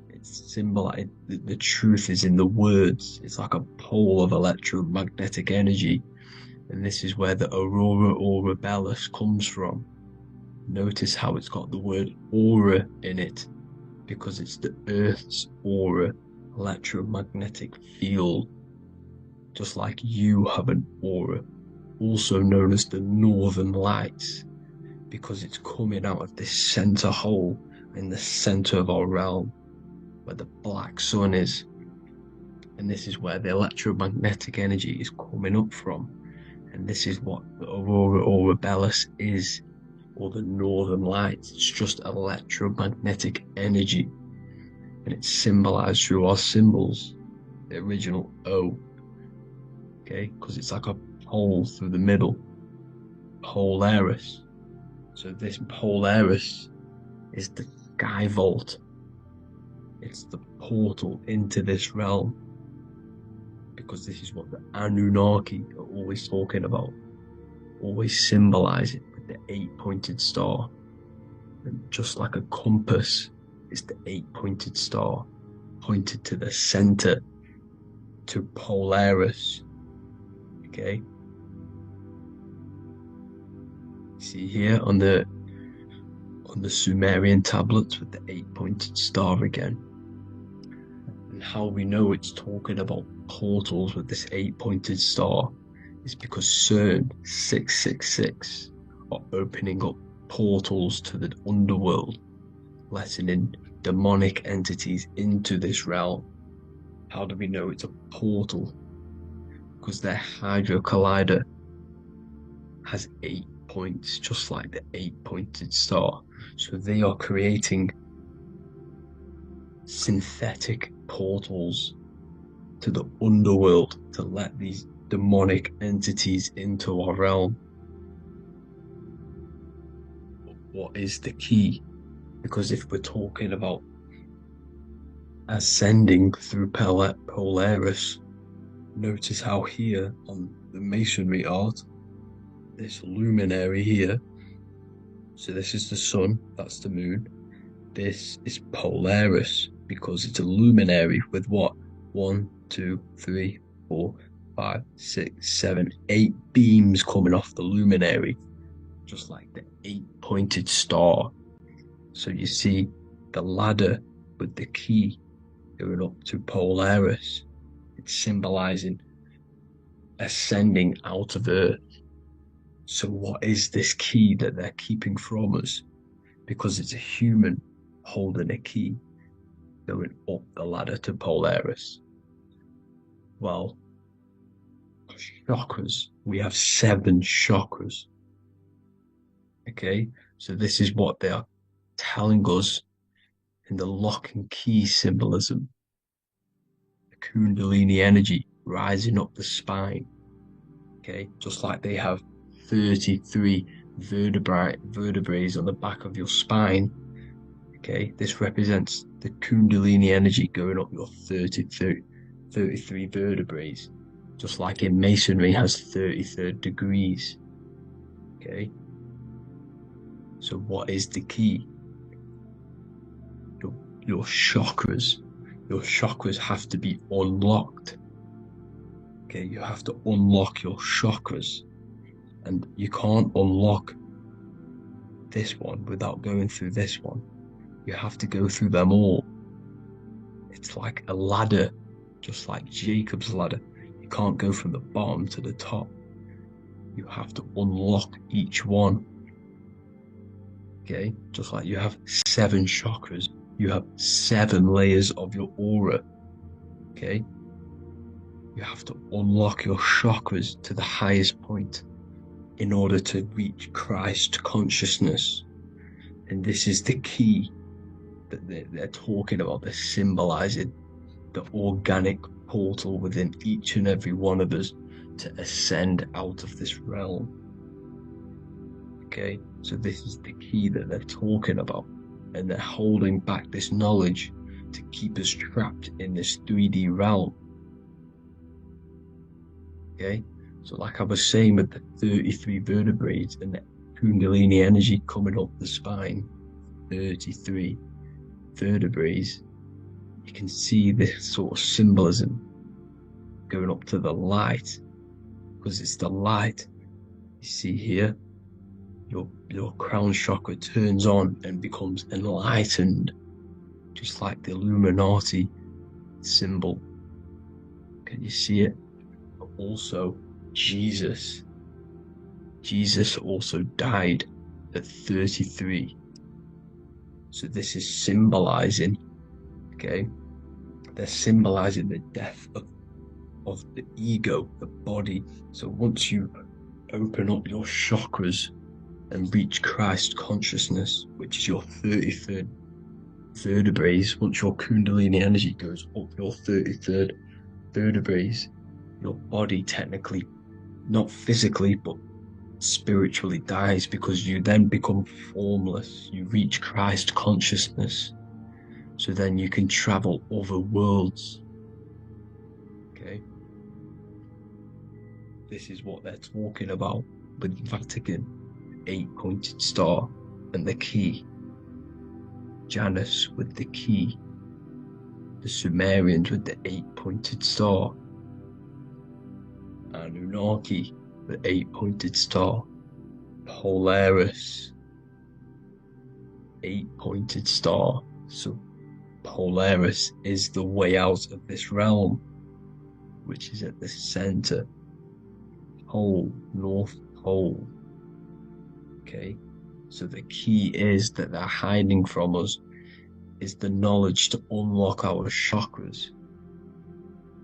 It's symbolized. The truth is in the words. It's like a pole of electromagnetic energy. And this is where the aurora borealis comes from. Notice how it's got the word aura in it, because it's the Earth's aura, electromagnetic field. Just like you have an aura, also known as the Northern Lights, because it's coming out of this center hole in the center of our realm, where the black sun is. And this is where the electromagnetic energy is coming up from. And this is what the aurora borealis is, or the Northern Lights. It's just electromagnetic energy. And it's symbolized through our symbols, the original O. Okay, because it's like a hole through the middle. Polaris. So this Polaris is the sky vault. It's the portal into this realm. Because this is what the Anunnaki are always talking about. Always symbolizing with the 8-pointed star. And just like a compass, it's the 8-pointed star pointed to the center, to Polaris. Okay. See here on the Sumerian tablets with the 8-pointed star again. And how we know it's talking about portals with this 8-pointed star is because CERN 666 are opening up portals to the underworld, letting in demonic entities into this realm. How do we know it's a portal? Because their Hydro Collider has 8 points, just like the 8-pointed star. So they are creating synthetic portals to the underworld to let these demonic entities into our realm. What is the key? Because if we're talking about ascending through Polaris, notice how here on the masonry art, this luminary here, so this is the sun, that's the moon, this is Polaris, because it's a luminary with what? 1, 2, 3, 4, 5, 6, 7, 8 beams coming off the luminary, just like the 8-pointed star. So you see the ladder with the key going up to Polaris. It's symbolizing ascending out of Earth. So what is this key that they're keeping from us? Because it's a human holding a key going up the ladder to Polaris. Well, chakras. We have 7 chakras. Okay, so this is what they are telling us in the lock and key symbolism. The Kundalini energy rising up the spine. Okay, just like they have 33 vertebrae on the back of your spine. Okay, this represents the Kundalini energy going up your 33 vertebrae, just like in masonry has 33 degrees. Okay, so what is the key? Your chakras. Your chakras have to be unlocked. Okay, you have to unlock your chakras, and you can't unlock this one without going through this one. You have to go through them all. It's like a ladder, just like Jacob's ladder. You can't go from the bottom to the top. You have to unlock each one. Okay, just like you have 7 chakras, you have 7 layers of your aura. Okay, you have to unlock your chakras to the highest point in order to reach Christ consciousness. And this is the key that they're talking about. They're symbolizing the organic portal within each and every one of us to ascend out of this realm. Okay, so this is the key that they're talking about, and they're holding back this knowledge to keep us trapped in this 3D realm. Okay, so like I was saying with the 33 vertebrae and the Kundalini energy coming up the spine, 33 vertebrae, you can see this sort of symbolism going up to the light, because it's the light. You see here, your crown chakra turns on and becomes enlightened, just like the Illuminati symbol. Can you see it? But also Jesus also died at 33. So this is symbolizing, okay, they're symbolizing the death of the ego, the body. So once you open up your chakras and reach Christ consciousness, which is your 33rd vertebrae, once your Kundalini energy goes up your 33rd vertebrae, your body technically, not physically, but spiritually dies, because you then become formless. You reach Christ consciousness. So then you can travel other worlds. Okay? This is what they're talking about with Vatican, 8-pointed star, and the key. Janus with the key. The Sumerians with the 8-pointed star. Anunnaki, the 8-pointed star. Polaris, 8-pointed star. So Polaris is the way out of this realm, which is at the center. Pole, North Pole. Okay, so the key is that they're hiding from us is the knowledge to unlock our chakras.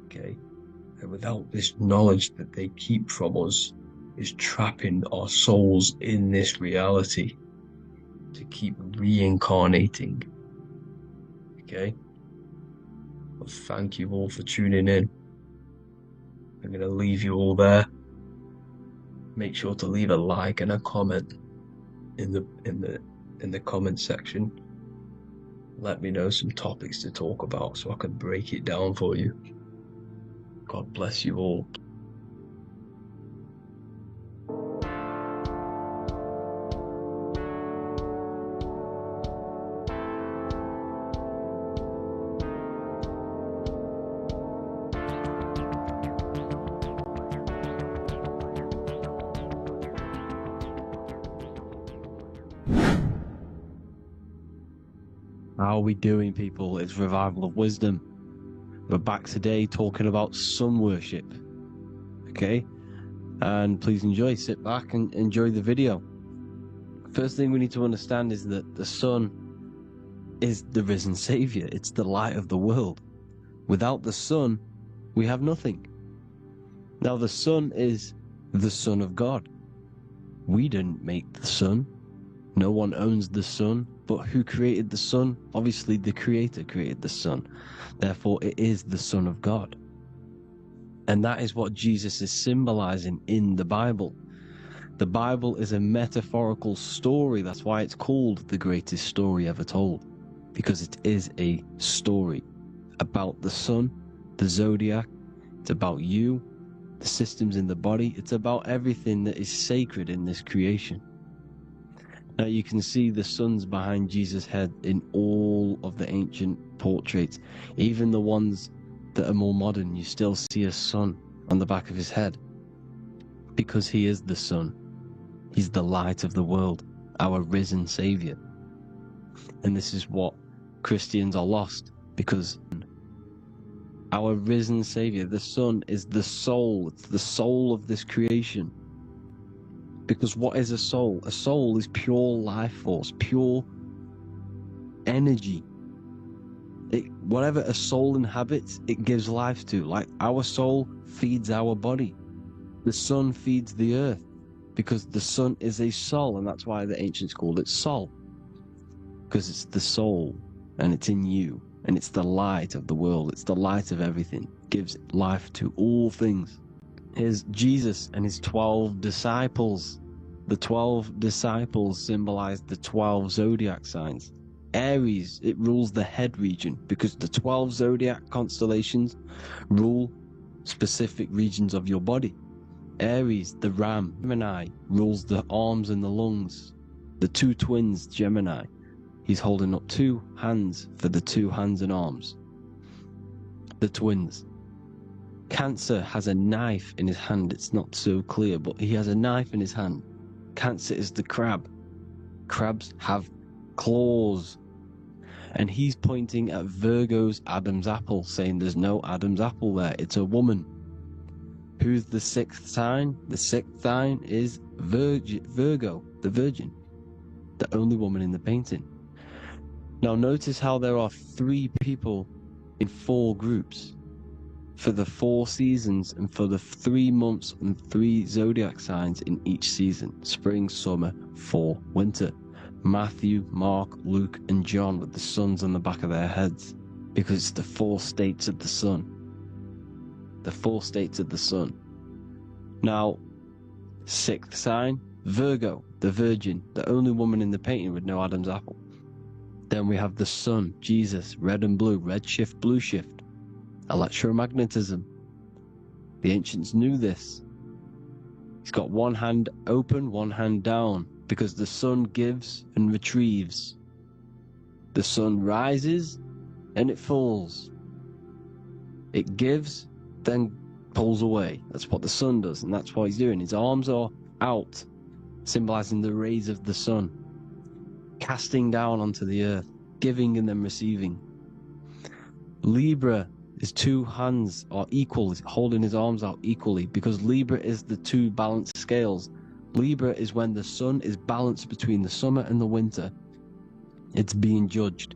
Okay, and without this knowledge that they keep from us is trapping our souls in this reality to keep reincarnating. Okay, well, thank you all for tuning in. I'm going to leave you all there. Make sure to leave a like and a comment in the comment section. Let me know some topics to talk about so I can break it down for you. God bless you all. How are we doing, people? It's Revival of Wisdom. We're back today talking about sun worship. Okay? And please enjoy. Sit back and enjoy the video. First thing we need to understand is that the sun is the risen Savior. It's the light of the world. Without the sun, we have nothing. Now, the sun is the Son of God. We didn't make the sun. No one owns the sun, but who created the sun? Obviously, the Creator created the sun. Therefore, it is the Son of God. And that is what Jesus is symbolizing in the Bible. The Bible is a metaphorical story. That's why it's called the greatest story ever told, because it is a story about the sun, the zodiac. It's about you, the systems in the body. It's about everything that is sacred in this creation. Now you can see the suns behind Jesus' head in all of the ancient portraits, even the ones that are more modern. You still see a sun on the back of his head, because he is the sun. He's the light of the world, our risen Savior. And this is what Christians are lost, because our risen Savior, the sun, is the soul. It's the soul of this creation. Because what is a soul? A soul is pure life force, pure energy. Whatever a soul inhabits, it gives life to. Like our soul feeds our body. The sun feeds the earth, because the sun is a soul, and that's why the ancients called it Sol. Because it's the soul, and it's in you, and it's the light of the world. It's the light of everything. It gives life to all things. Here's Jesus and his 12 disciples. The 12 disciples symbolize the 12 zodiac signs. Aries, it rules the head region, because the 12 zodiac constellations rule specific regions of your body. Aries, the ram. Gemini rules the arms and the lungs. The two twins, Gemini, he's holding up 2 hands for the 2 hands and arms. The twins. Cancer has a knife in his hand. It's not so clear, but he has a knife in his hand. Cancer is the crab. Crabs have claws. And he's pointing at Virgo's Adam's apple, saying there's no Adam's apple there. It's a woman. Who's the 6th sign? The 6th sign is Virgo, the Virgin, the only woman in the painting. Now notice how there are 3 people in 4 groups for the 4 seasons and for the 3 months and 3 zodiac signs in each season: spring, summer, fall, winter. Matthew, Mark, Luke, and John with the suns on the back of their heads, because it's the 4 states of the sun. The 4 states of the sun. Now, 6th sign, Virgo, the Virgin, the only woman in the painting with no Adam's apple. Then we have the sun, Jesus, red and blue, red shift, blue shift. Electromagnetism. The ancients knew this. He's got one hand open, one hand down, because the sun gives and retrieves. The sun rises and it falls. It gives, then pulls away. That's what the sun does, and that's what he's doing. His arms are out, symbolizing the rays of the sun, casting down onto the earth, giving and then receiving. Libra, his 2 hands are equal, he's holding his arms out equally, because Libra is the 2 balanced scales. Libra is when the sun is balanced between the summer and the winter. It's being judged.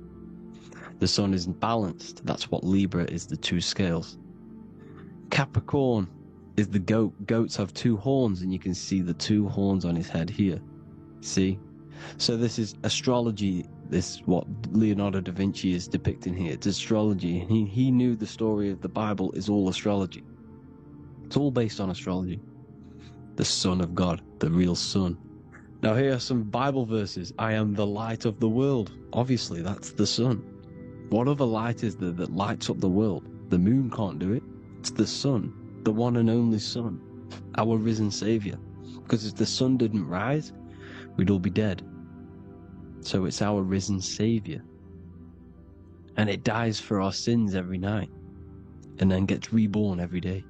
The sun isn't balanced. That's what Libra is, the 2 scales. Capricorn is the goat. Goats have 2 horns, and you can see the 2 horns on his head here. See? So this is astrology. This is what Leonardo da Vinci is depicting here. It's astrology. He knew the story of the Bible is all astrology. It's all based on astrology. The Son of God, the real sun. Now here are some Bible verses. I am the light of the world. Obviously, that's the sun. What other light is there that lights up the world? The moon can't do it. It's the sun, the one and only Son, our risen Savior. Because if the sun didn't rise, we'd all be dead. So it's our risen Savior. And it dies for our sins every night, and then gets reborn every day.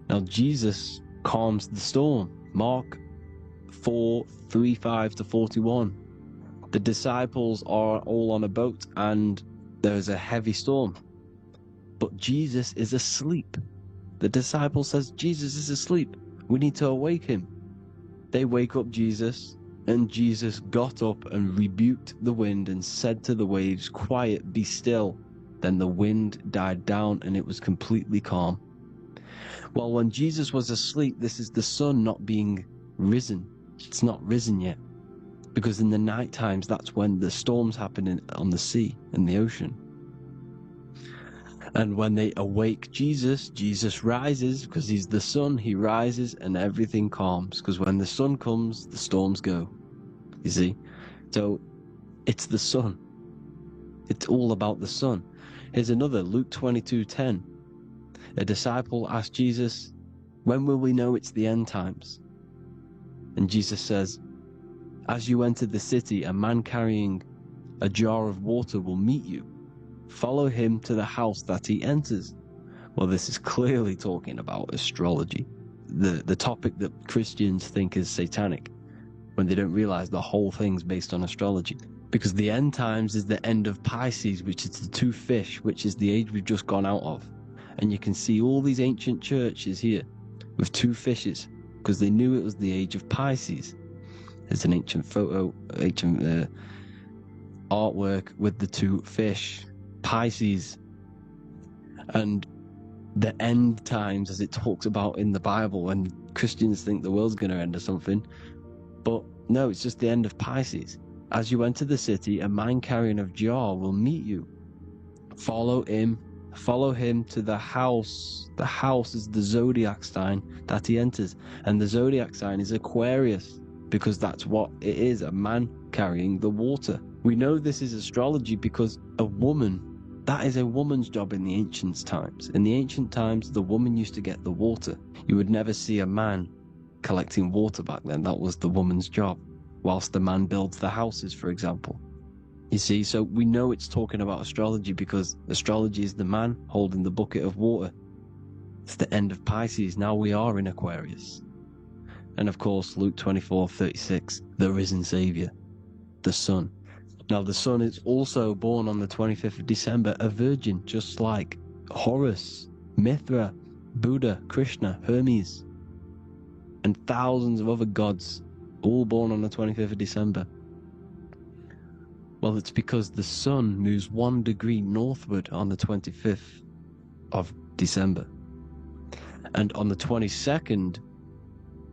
Now Jesus calms the storm. Mark 4:35-41. The disciples are all on a boat and there's a heavy storm, but Jesus is asleep. The disciple says, Jesus is asleep, we need to awake him. They wake up Jesus, and Jesus got up and rebuked the wind and said to the waves, quiet, be still. Then the wind died down and it was completely calm. Well, when Jesus was asleep, this is the sun not being risen. It's not risen yet. Because in the night times, that's when the storms happen on the sea, in the ocean. And when they awake Jesus, Jesus rises, because he's the sun. He rises and everything calms. Because when the sun comes, the storms go. You see? So it's the sun. It's all about the sun. Here's another, Luke 22:10. A disciple asked Jesus, when will we know it's the end times? And Jesus says, as you enter the city, a man carrying a jar of water will meet you. Follow him to the house that he enters. Well, this is clearly talking about astrology, the topic that Christians think is satanic, when they don't realize the whole thing's based on astrology. Because the end times is the end of Pisces, which is the two fish, which is the age we've just gone out of. And you can see all these ancient churches here with two fishes, because they knew it was the age of Pisces. There's an ancient artwork with the two fish, Pisces. And the end times, as it talks about in the Bible, and Christians think the world's going to end or something, but no, it's just the end of Pisces. As you enter the city, a man carrying a jar will meet you. Follow him to the house. The house is the zodiac sign that he enters, and the zodiac sign is Aquarius, because that's what it is, a man carrying the water. We know this is astrology because a woman, that is a woman's job in the ancient times. In the ancient times, the woman used to get the water. You would never see a man collecting water back then. That was the woman's job, whilst the man builds the houses, for example. You see, so we know it's talking about astrology because astrology is the man holding the bucket of water. It's the end of Pisces. Now we are in Aquarius. And of course, Luke 24:36, the risen Savior, the Son. Now, the Son is also born on the 25th of December, a virgin, just like Horus, Mithra, Buddha, Krishna, Hermes, and thousands of other gods, all born on the 25th of December. Well, it's because the sun moves 1 degree northward on the 25th of December. And on the 22nd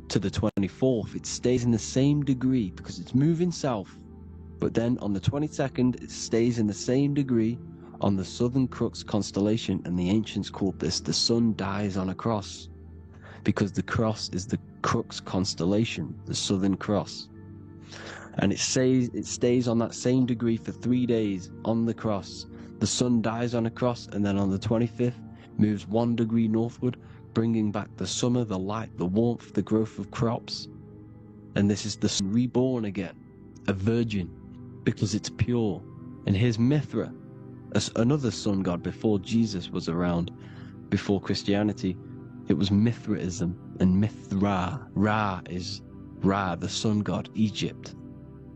to the 24th, it stays in the same degree because it's moving south. But then on the 22nd, it stays in the same degree on the Southern Crux constellation, and the ancients called this the sun dies on a cross, because the cross is the Crux constellation, the Southern Cross. And it stays on that same degree for 3 days on the cross. The sun dies on a cross, and then on the 25th, moves 1 degree northward, bringing back the summer, the light, the warmth, the growth of crops. And this is the sun reborn again, a virgin, because it's pure. And here's Mithra, another sun god before Jesus was around, before Christianity. It was Mithraism, and Mithra, Ra is Ra, the sun god, Egypt.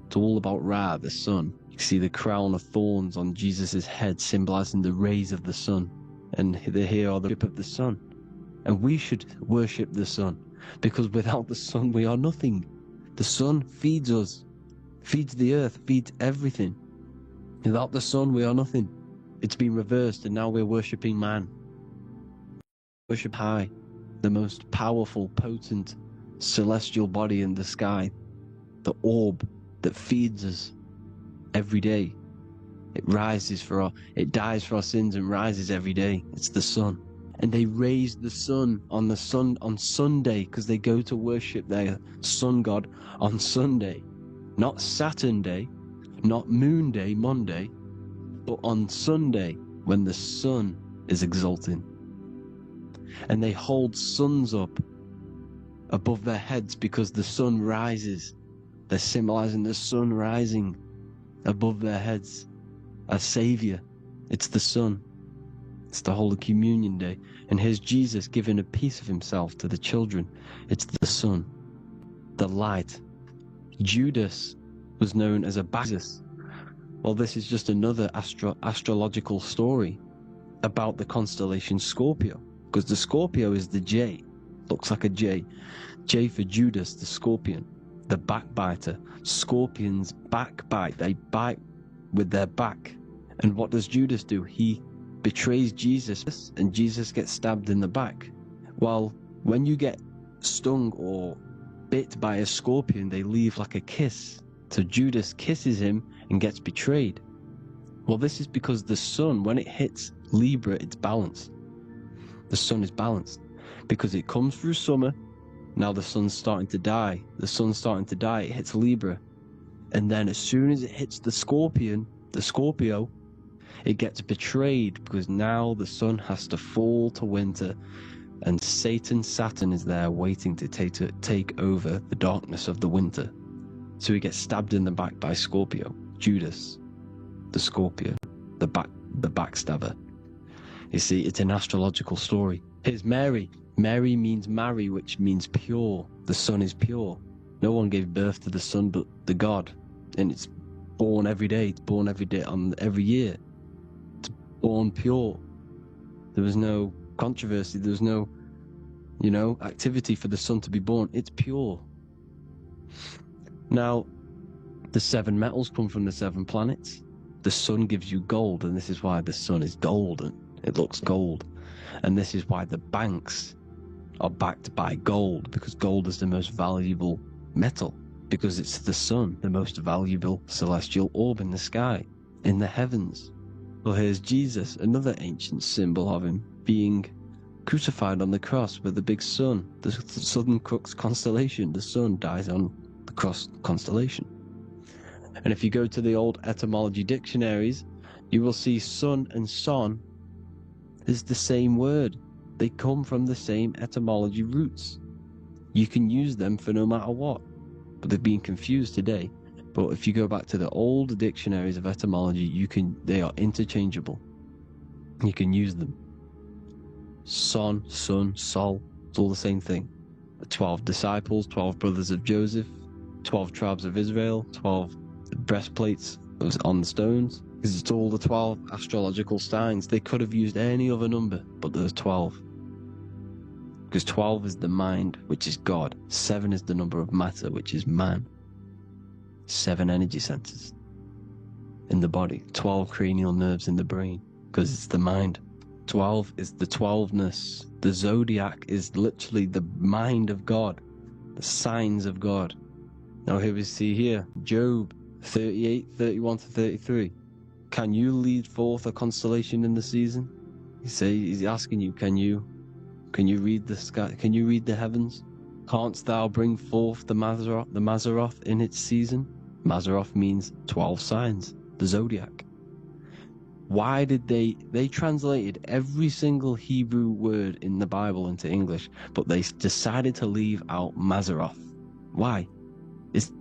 It's all about Ra, the sun. You see the crown of thorns on Jesus' head, symbolizing the rays of the sun. And here are the worship of the sun. And we should worship the sun, because without the sun we are nothing. The sun feeds us, feeds the earth, feeds everything. Without the sun we are nothing. It's been reversed, and now we're worshipping man. Worship high, the most powerful, potent, celestial body in the sky, the orb that feeds us every day. It dies for our sins and rises every day. It's the sun. And they raise the sun on Sunday, because they go to worship their sun god on Sunday. Not Saturn Day, not Moon Day, Monday, but on Sunday, when the sun is exalting. And they hold suns up above their heads because the sun rises. They're symbolizing the sun rising above their heads as Savior. It's the sun. It's the Holy Communion Day. And here's Jesus giving a piece of himself to the children. It's the sun, the light. Judas was known as a Bacchus. Well, this is just another astrological story about the constellation Scorpio, because the Scorpio is the J, looks like a J. J for Judas, the scorpion, the backbiter. Scorpions backbite, they bite with their back. And what does Judas do? He betrays Jesus, and Jesus gets stabbed in the back. Well, when you get stung or bit by a scorpion, they leave like a kiss. So Judas kisses him and gets betrayed. Well, this is because the sun, when it hits Libra, it's balanced. The sun is balanced because it comes through summer. Now the sun's starting to die. The sun's starting to die. It hits Libra. And then as soon as it hits the Scorpio, it gets betrayed, because now the sun has to fall to winter, and Saturn is there waiting to take over the darkness of the winter. So he gets stabbed in the back by Scorpio, Judas, the Scorpio, the backstabber. You see, it's an astrological story. Here's Mary. Mary means marry, which means pure. The sun is pure. No one gave birth to the sun but the God. And it's born every day. It's born every day on every year. It's born pure. There was no controversy. There was no, activity for the sun to be born. It's pure. Now, the 7 metals come from the 7 planets. The sun gives you gold, and this is why the sun is golden. It looks gold. And this is why the banks are backed by gold, because gold is the most valuable metal, because it's the sun, the most valuable celestial orb in the sky, in the heavens. Well, here's Jesus, another ancient symbol of him being crucified on the cross with the big sun, the Southern Crux constellation. The sun dies on the cross constellation. And if you go to the old etymology dictionaries, you will see sun and son is the same word. They come from the same etymology roots. You can use them for no matter what, but they've been confused today. But if you go back to the old dictionaries of etymology, they are interchangeable. You can use them. Son, sun, sol, it's all the same thing. The 12 disciples, 12 brothers of Joseph, 12 tribes of Israel, 12 breastplates that was on the stones, because it's all the 12 astrological signs. They could have used any other number, but there's 12. Because 12 is the mind, which is God. 7 is the number of matter, which is man. 7 energy centers in the body. 12 cranial nerves in the brain, because it's the mind. 12 is the 12ness. The zodiac is literally the mind of God, the signs of God. Now here we see here, Job 38, 31 to 33. Can you lead forth a constellation in the season? He's asking you, can you read the sky? Can you read the heavens? Canst thou bring forth the Mazzaroth in its season? Mazzaroth means 12 signs, the zodiac. Why did they translated every single Hebrew word in the Bible into English, but they decided to leave out Mazzaroth? Why? It's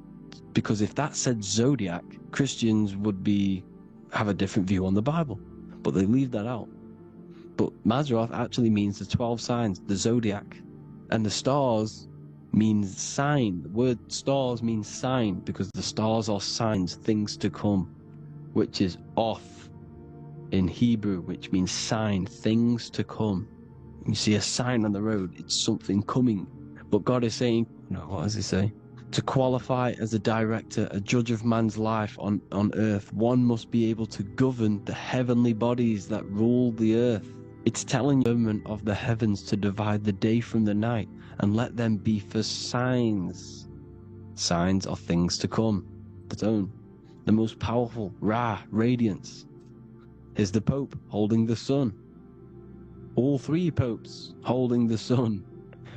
because if that said zodiac, Christians would have a different view on the Bible, but they leave that out. But Mazzaroth actually means the 12 signs, the zodiac, and the stars means sign. The word stars means sign, because the stars are signs, things to come, which is off in Hebrew, which means sign, things to come. You see a sign on the road, it's something coming. But God is saying, what does he say? To qualify as a director, a judge of man's life on earth, one must be able to govern the heavenly bodies that rule the earth. It's telling the government of the heavens to divide the day from the night and let them be for signs. Signs are things to come. Its own. The most powerful, Ra, radiance, is the Pope holding the sun. All 3 popes holding the sun,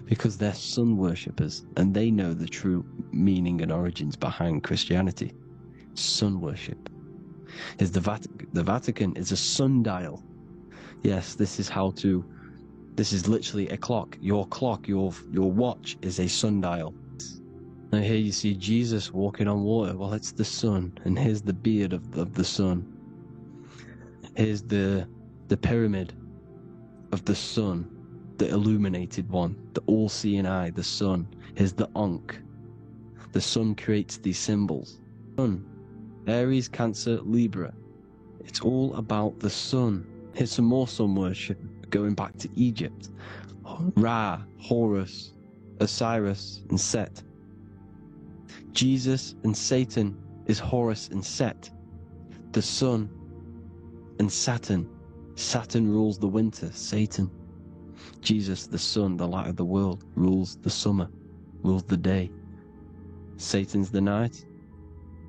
because they're sun worshippers and they know the true meaning and origins behind Christianity. Sun worship. Is the Vatican is a sundial. Yes, this is literally a clock. Your watch is a sundial. Now here you see Jesus walking on water. Well, it's the sun, and here's the beard of the sun. Here's the pyramid of the sun, the illuminated one, the all-seeing eye, the sun. Here's the Ankh. The sun creates these symbols. Sun, Aries, Cancer, Libra. It's all about the sun. Here's some more sun worship, going back to Egypt. Ra, Horus, Osiris, and Set. Jesus and Satan is Horus and Set. The sun and Saturn. Saturn rules the winter, Satan. Jesus, the sun, the light of the world, rules the summer, rules the day. Satan's the night,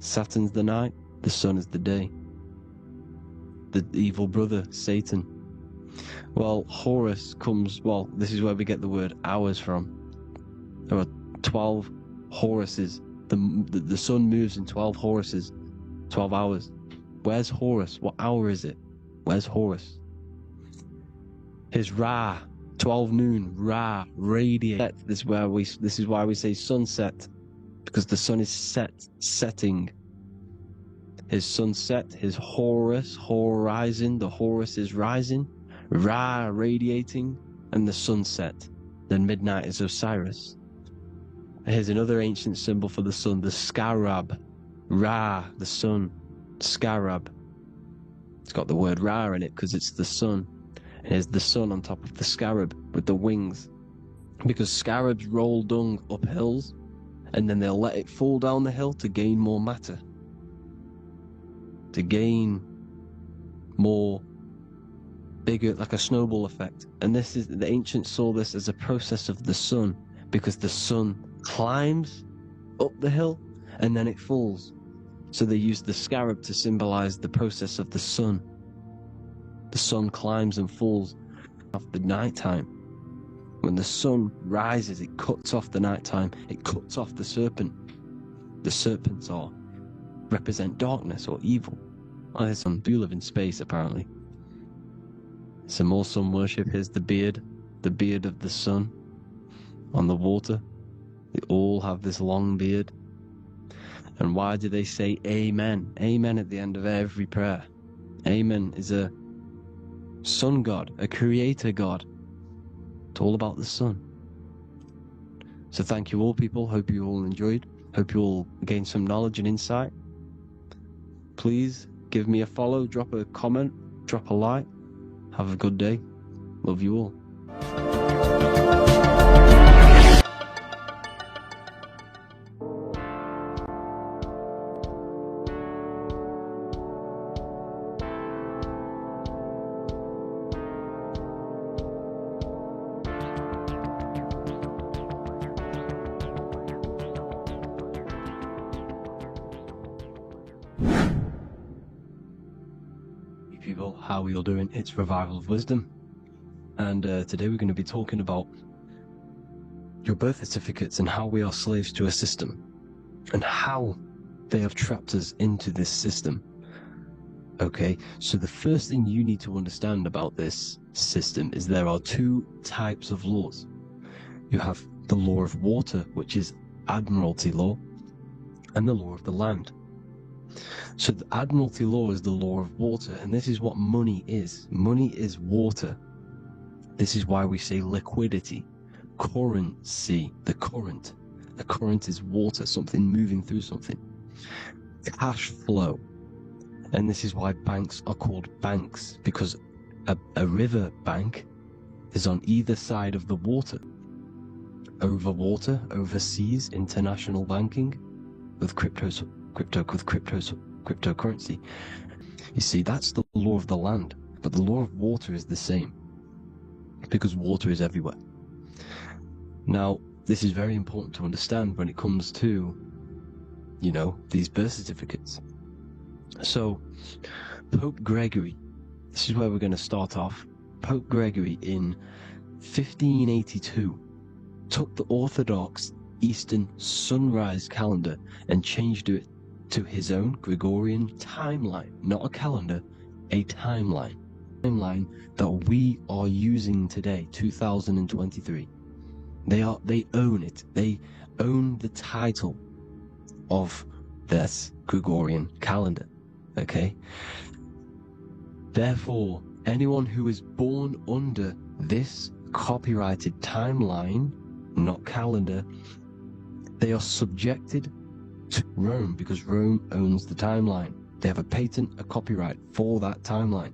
Saturn's the night, the sun is the day. The evil brother, Satan. Well, Horus comes, this is where we get the word hours from. There are 12 Horuses. The sun moves in 12 Horuses, 12 hours. Where's Horus? What hour is it? Where's Horus? Here's Ra, 12 noon, Ra, radiate. This is why we say sunset, because the sun is setting. His sunset, his Horus, horizon, the Horus is rising. Ra radiating, and the sunset. Then midnight is Osiris. Here's another ancient symbol for the sun, the scarab. Ra, the sun. Scarab. It's got the word Ra in it because it's the sun. And here's the sun on top of the scarab with the wings. Because scarabs roll dung up hills, and then they'll let it fall down the hill to gain more matter. To gain more bigger, like a snowball effect. And this is, the ancients saw this as a process of the sun, because the sun climbs up the hill and then it falls. So they used the scarab to symbolize the process of the sun. The sun climbs and falls after nighttime. When the sun rises, it cuts off the nighttime. It cuts off the serpent. The serpents represent darkness or evil. Oh, there's some do live in space apparently. Some more sun worship. Here's the beard of the sun on the water. They all have this long beard. And why do they say amen? Amen at the end of every prayer. Amen is a sun god, a creator god. It's all about the sun. So thank you all, people. Hope you all enjoyed. Hope you all gained some knowledge and insight. Please give me a follow, drop a comment, drop a like. Have a good day. Love you all. People, how are you all doing? It's Revival of Wisdom, and today we're going to be talking about your birth certificates and how we are slaves to a system and how they have trapped us into this system. Okay, so the first thing you need to understand about this system is there are two types of laws. You have the law of water, which is Admiralty law, and the law of the land. So the Admiralty law is the law of water, and this is what money is. Money is water. This is why we say liquidity, currency, the current. The current is water, something moving through something. Cash flow. And this is why banks are called banks, because a river bank is on either side of the water. Over water, overseas, international banking with cryptocurrency. You see, that's the law of the land, but the law of water is the same, because water is everywhere. Now, this is very important to understand when it comes to, you know, these birth certificates. So, Pope Gregory, this is where we're going to start off. Pope Gregory in 1582 took the Orthodox Eastern sunrise calendar and changed it to his own Gregorian timeline, not a calendar, a timeline. Timeline that we are using today, 2023. They own it. They own the title of this Gregorian calendar. Okay? Therefore, anyone who is born under this copyrighted timeline, not calendar, they are subjected to Rome, because Rome owns the timeline. They have a patent, a copyright for that timeline.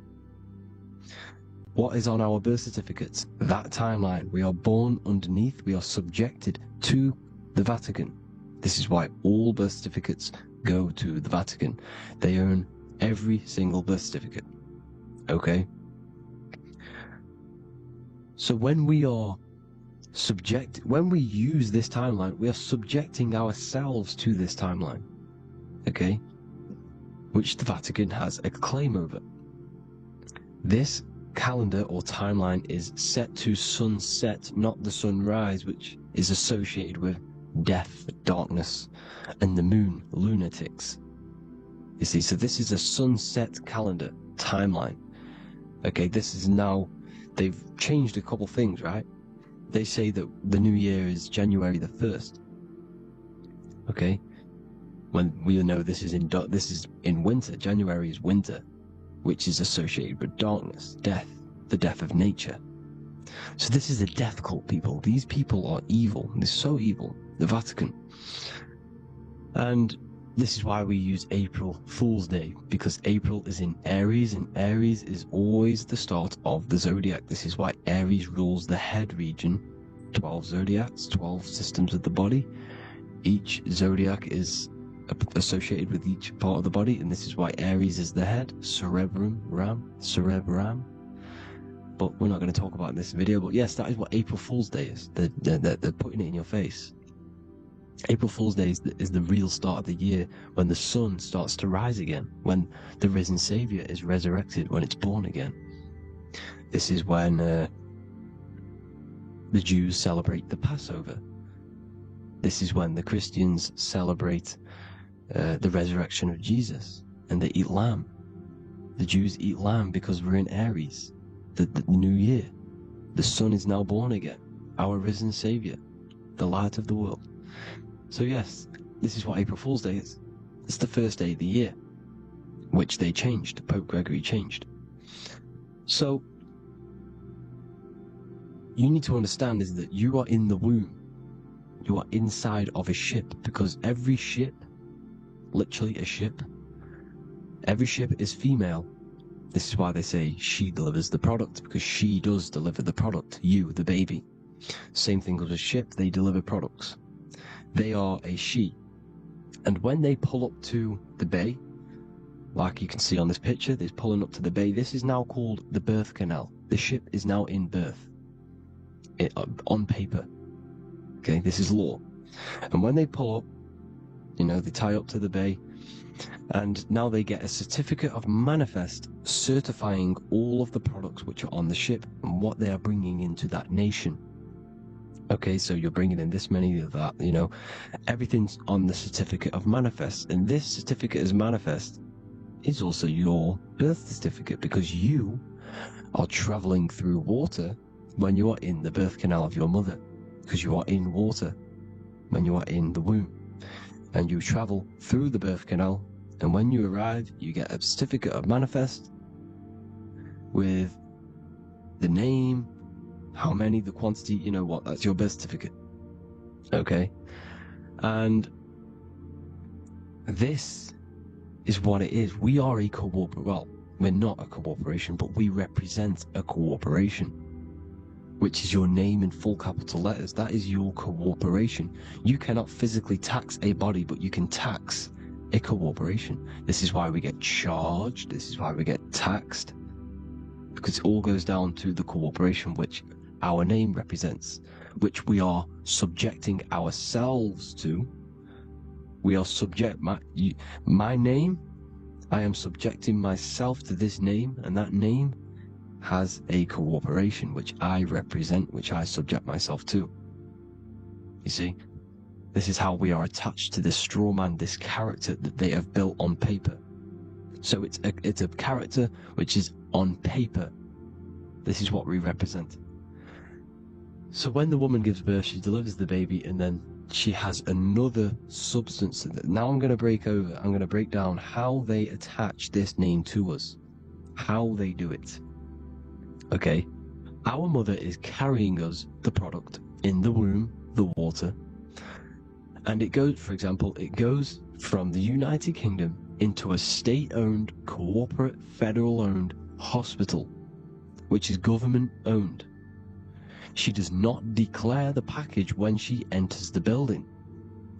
What is on our birth certificates? That timeline. We are born underneath, we are subjected to the Vatican. This is why all birth certificates go to the Vatican. They own every single birth certificate. Okay? So when we use this timeline, we are subjecting ourselves to this timeline, okay, which the Vatican has a claim over. This calendar or timeline is set to sunset, not the sunrise, which is associated with death, darkness, and the moon, lunatics. You see, so this is a sunset calendar timeline. Okay, this is now, they've changed a couple things, right? They say that the new year is January the 1st. Okay? When we know this is in winter. January is winter, which is associated with darkness, death, the death of nature. So this is a death cult, people. These people are evil. They're so evil. The Vatican. And this is why we use April Fool's Day, because April is in Aries, and Aries is always the start of the zodiac. This is why Aries rules the head region. 12 zodiacs, 12 systems of the body. Each zodiac is associated with each part of the body, and this is why Aries is the head. Cerebrum, cerebrum. But we're not going to talk about it in this video. But yes, that is what April Fool's Day is. They're putting it in your face. April Fool's Day is the real start of the year, when the sun starts to rise again, when the risen Savior is resurrected, when it's born again. This is when the Jews celebrate the Passover. This is when the Christians celebrate the resurrection of Jesus, and they eat lamb. The Jews eat lamb because we're in Aries, the new year. The sun is now born again, our risen Savior, the light of the world. So yes, this is what April Fool's Day is. It's the first day of the year, which they changed. Pope Gregory changed. So you need to understand is that you are in the womb. You are inside of a ship, because every ship, literally a ship, every ship is female. This is why they say she delivers the product, because she does deliver the product, you, the baby. Same thing with a ship, they deliver products. They are a she. And when they pull up to the bay, like you can see on this picture, they're pulling up to the bay. This is now called the birth canal. The ship is now in birth, on paper. Okay, this is law. And when they pull up, they tie up to the bay, and now they get a certificate of manifest certifying all of the products which are on the ship and what they are bringing into that nation. Okay, so you're bringing in this many of that, everything's on the certificate of manifest. And this certificate of manifest is also your birth certificate, because you are traveling through water when you are in the birth canal of your mother, because you are in water when you are in the womb. And you travel through the birth canal, and when you arrive, you get a certificate of manifest with the name, how many, the quantity, that's your birth certificate. Okay? And this is what it is. We are a we're not a corporation, but we represent a corporation, which is your name in full capital letters. That is your corporation. You cannot physically tax a body, but you can tax a corporation. This is why we get charged. This is why we get taxed, because it all goes down to the corporation which our name represents, which we are subjecting ourselves to. We are my name, I am subjecting myself to this name, and that name has a corporation which I represent, which I subject myself to. You see, this is how we are attached to this straw man, this character that they have built on paper. So it's a character which is on paper. This is what we represent. So when the woman gives birth, she delivers the baby, and then she has another substance. Now I'm going to break down how they attach this name to us, how they do it. Okay, our mother is carrying us the product in the womb, the water, and it goes, for example, it goes from the United Kingdom into a state-owned, corporate, federal-owned hospital, which is government-owned. She does not declare the package when she enters the building.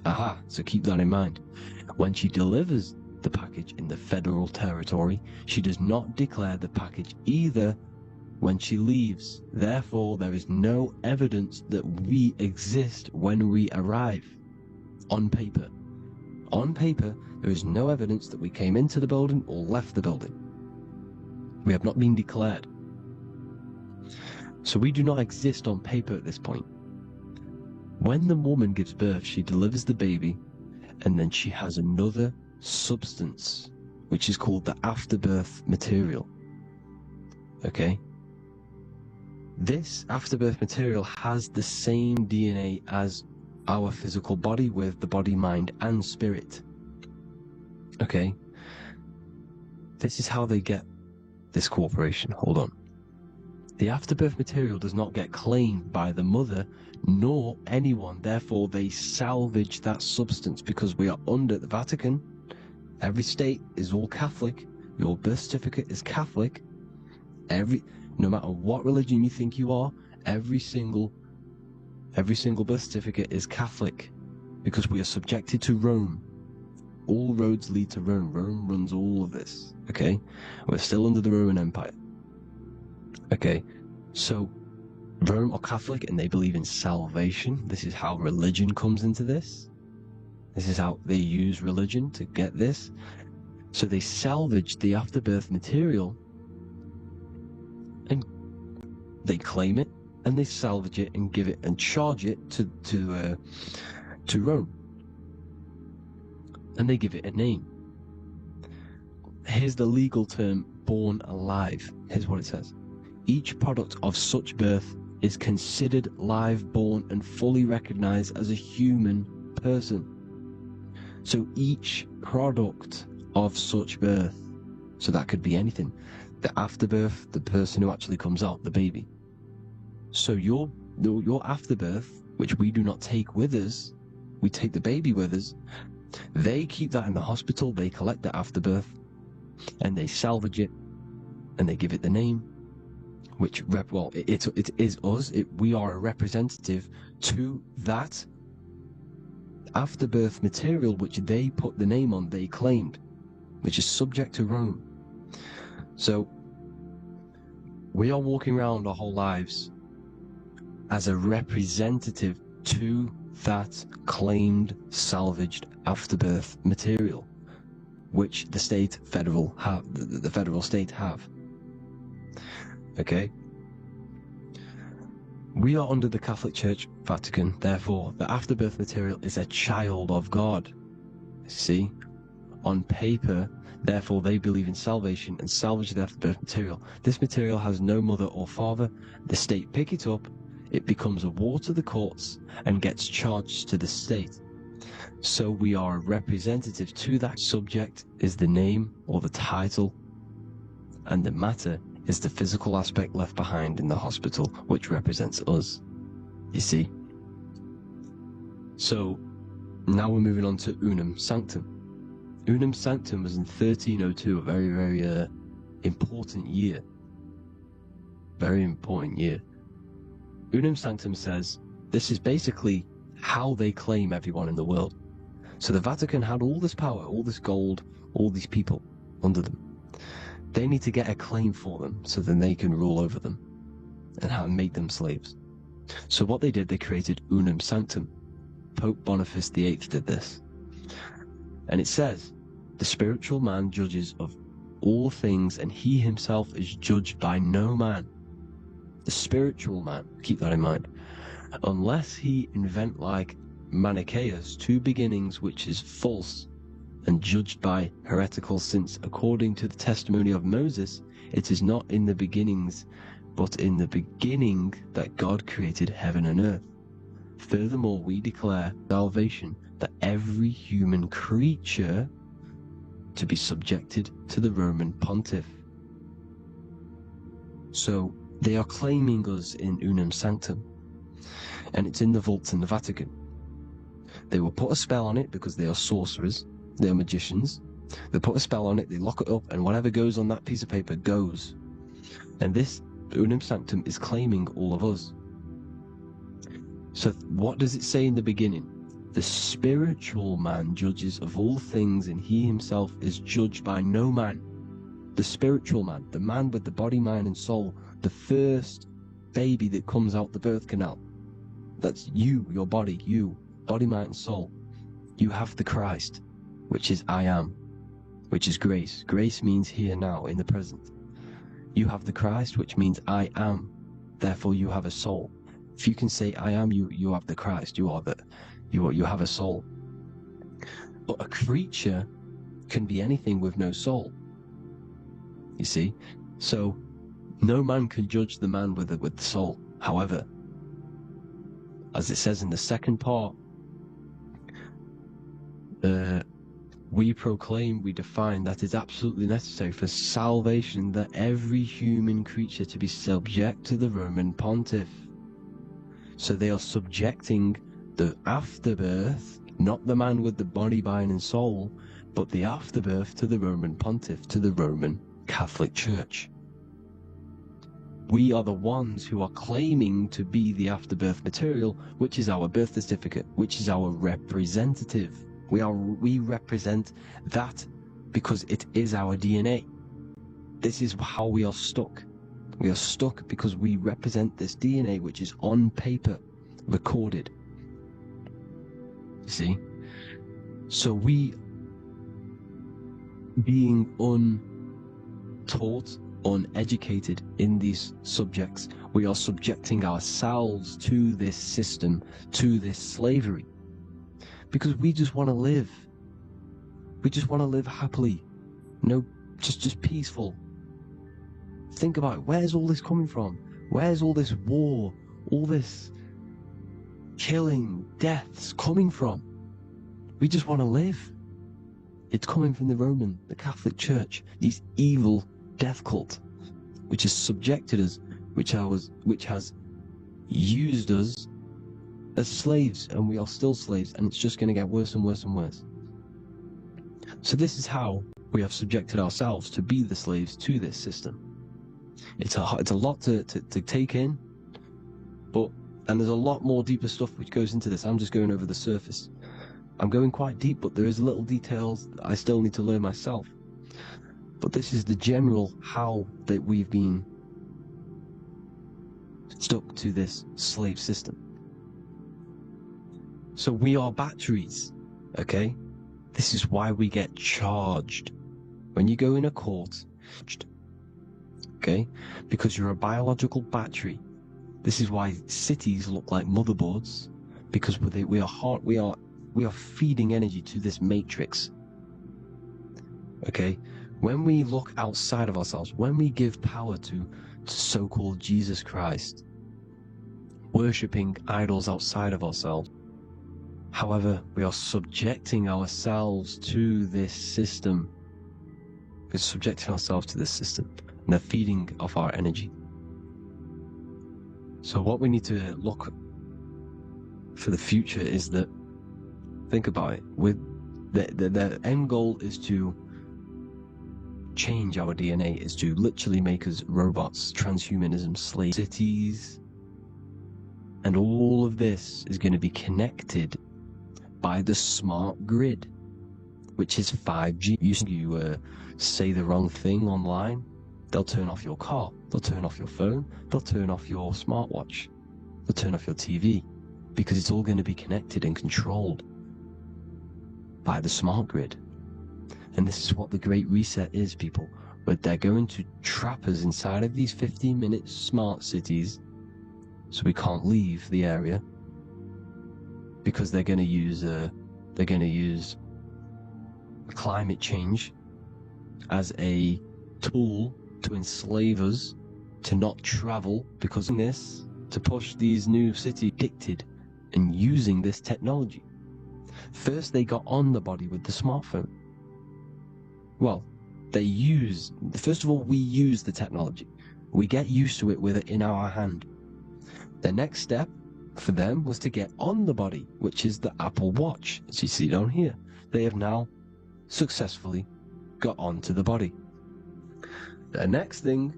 Aha, so keep that in mind. When she delivers the package in the federal territory, she does not declare the package either when she leaves. Therefore, there is no evidence that we exist when we arrive. On paper. On paper, there is no evidence that we came into the building or left the building. We have not been declared. So we do not exist on paper at this point. When the woman gives birth, she delivers the baby, and then she has another substance, which is called the afterbirth material. Okay? This afterbirth material has the same DNA as our physical body, with the body, mind, and spirit. Okay? This is how they get this corporation. Hold on. The afterbirth material does not get claimed by the mother nor anyone. Therefore, they salvage that substance because we are under the Vatican. Every state is all Catholic. Your birth certificate is Catholic. No matter what religion you think you are, every single birth certificate is Catholic because we are subjected to Rome. All roads lead to Rome. Rome runs all of this. Okay, we're still under the Roman Empire. Okay, so Rome are Catholic and they believe in salvation. This is how religion comes into this. This is how they use religion to get this. So they salvage the afterbirth material and they claim it and they salvage it and give it and charge it to Rome. And they give it a name. Here's the legal term, born alive. Here's what it says. Each product of such birth is considered live, born, and fully recognized as a human person. So each product of such birth, so that could be anything. The afterbirth, the person who actually comes out, the baby. So your afterbirth, which we do not take with us, we take the baby with us, they keep that in the hospital, they collect the afterbirth, and they salvage it, and they give it the name, which, it is us, we are a representative to that afterbirth material which they put the name on, they claimed, which is subject to Rome. So, we are walking around our whole lives as a representative to that claimed, salvaged afterbirth material, which the federal state have. Okay? We are under the Catholic Church, Vatican, therefore the afterbirth material is a child of God. See? On paper, therefore they believe in salvation and salvage the afterbirth material. This material has no mother or father. The state pick it up, it becomes a war to the courts and gets charged to the state. So we are a representative to that. Subject is the name or the title, and the matter is the physical aspect left behind in the hospital, which represents us. You see? So now we're moving on to Unum Sanctum. Unum Sanctum was in 1302, a very, very important year. Very important year. Unum Sanctum says this is basically how they claim everyone in the world. So the Vatican had all this power, all this gold, all these people under them. They need to get a claim for them so then they can rule over them and make them slaves. So what they did, they created Unum Sanctum. Pope Boniface VIII did this. And it says, the spiritual man judges of all things and he himself is judged by no man. The spiritual man, keep that in mind, unless he invent like Manichaeus, two beginnings which is false and judged by heretical, since according to the testimony of Moses, it is not in the beginnings, but in the beginning that God created heaven and earth. Furthermore, we declare salvation that every human creature to be subjected to the Roman pontiff. So they are claiming us in Unum Sanctum, and it's in the vaults in the Vatican. They will put a spell on it because they are sorcerers, they are magicians. They put a spell on it, they lock it up, and whatever goes on that piece of paper goes. And this Unum Sanctum is claiming all of us. So what does it say in the beginning? The spiritual man judges of all things, and he himself is judged by no man. The spiritual man, the man with the body, mind, and soul, the first baby that comes out the birth canal. That's you, your body, you, body, mind, and soul. You have the Christ, which is I am, which is grace. Grace means here, now, in the present. You have the Christ, which means I am. Therefore, you have a soul. If you can say I am, you have the Christ. You have a soul. But a creature can be anything with no soul. You see, so no man can judge the man with the soul. However, as it says in the second part, we proclaim, we define that it's absolutely necessary for salvation that every human creature to be subject to the Roman pontiff. So they are subjecting the afterbirth, not the man with the body, mind, and soul, but the afterbirth to the Roman pontiff, to the Roman Catholic Church. We are the ones who are claiming to be the afterbirth material, which is our birth certificate, which is our representative. We represent that because it is our DNA. This is how we are stuck. We are stuck because we represent this DNA, which is on paper, recorded. You see? So we, being untaught, uneducated in these subjects, we are subjecting ourselves to this system, to this slavery, because we just want to live. We just want to live happily, just peaceful. Think about it. Where's all this coming from? Where's all this war, all this killing, deaths coming from? We just want to live. It's coming from the Catholic Church, these evil death cult, which has subjected us, which has used us as slaves, and we are still slaves, and it's just going to get worse and worse and worse. So this is how we have subjected ourselves to be the slaves to this system. It's a lot to take in, and there's a lot more deeper stuff which goes into this. I'm just going over the surface. I'm going quite deep, but there is little details that I still need to learn myself. But this is the general how that we've been stuck to this slave system. So we are batteries, okay? This is why we get charged. When you go in a court, okay? Because you're a biological battery. This is why cities look like motherboards, because we are feeding energy to this matrix. Okay? When we look outside of ourselves, when we give power to so-called Jesus Christ, worshipping idols outside of ourselves, however, we are subjecting ourselves to this system. We're subjecting ourselves to this system, and they're feeding off our energy. So what we need to look for the future is that, think about it, with the end goal is to change our DNA, is to literally make us robots, transhumanism, slaves, cities, and all of this is going to be connected by the smart grid, which is 5G. You say the wrong thing online, they'll turn off your car, they'll turn off your phone, they'll turn off your smartwatch, they'll turn off your TV, because it's all going to be connected and controlled by the smart grid. And this is what the Great Reset is, people. But they're going to trap us inside of these 15-minute smart cities, so we can't leave the area, because they're going to use climate change as a tool to enslave us, to not travel, because of this, to push these new cities addicted and using this technology. First, they got on the body with the smartphone. Well, first of all, we use the technology. We get used to it with it in our hand. The next step for them was to get on the body, which is the Apple Watch, as you see down here. They have now successfully got onto the body. The next thing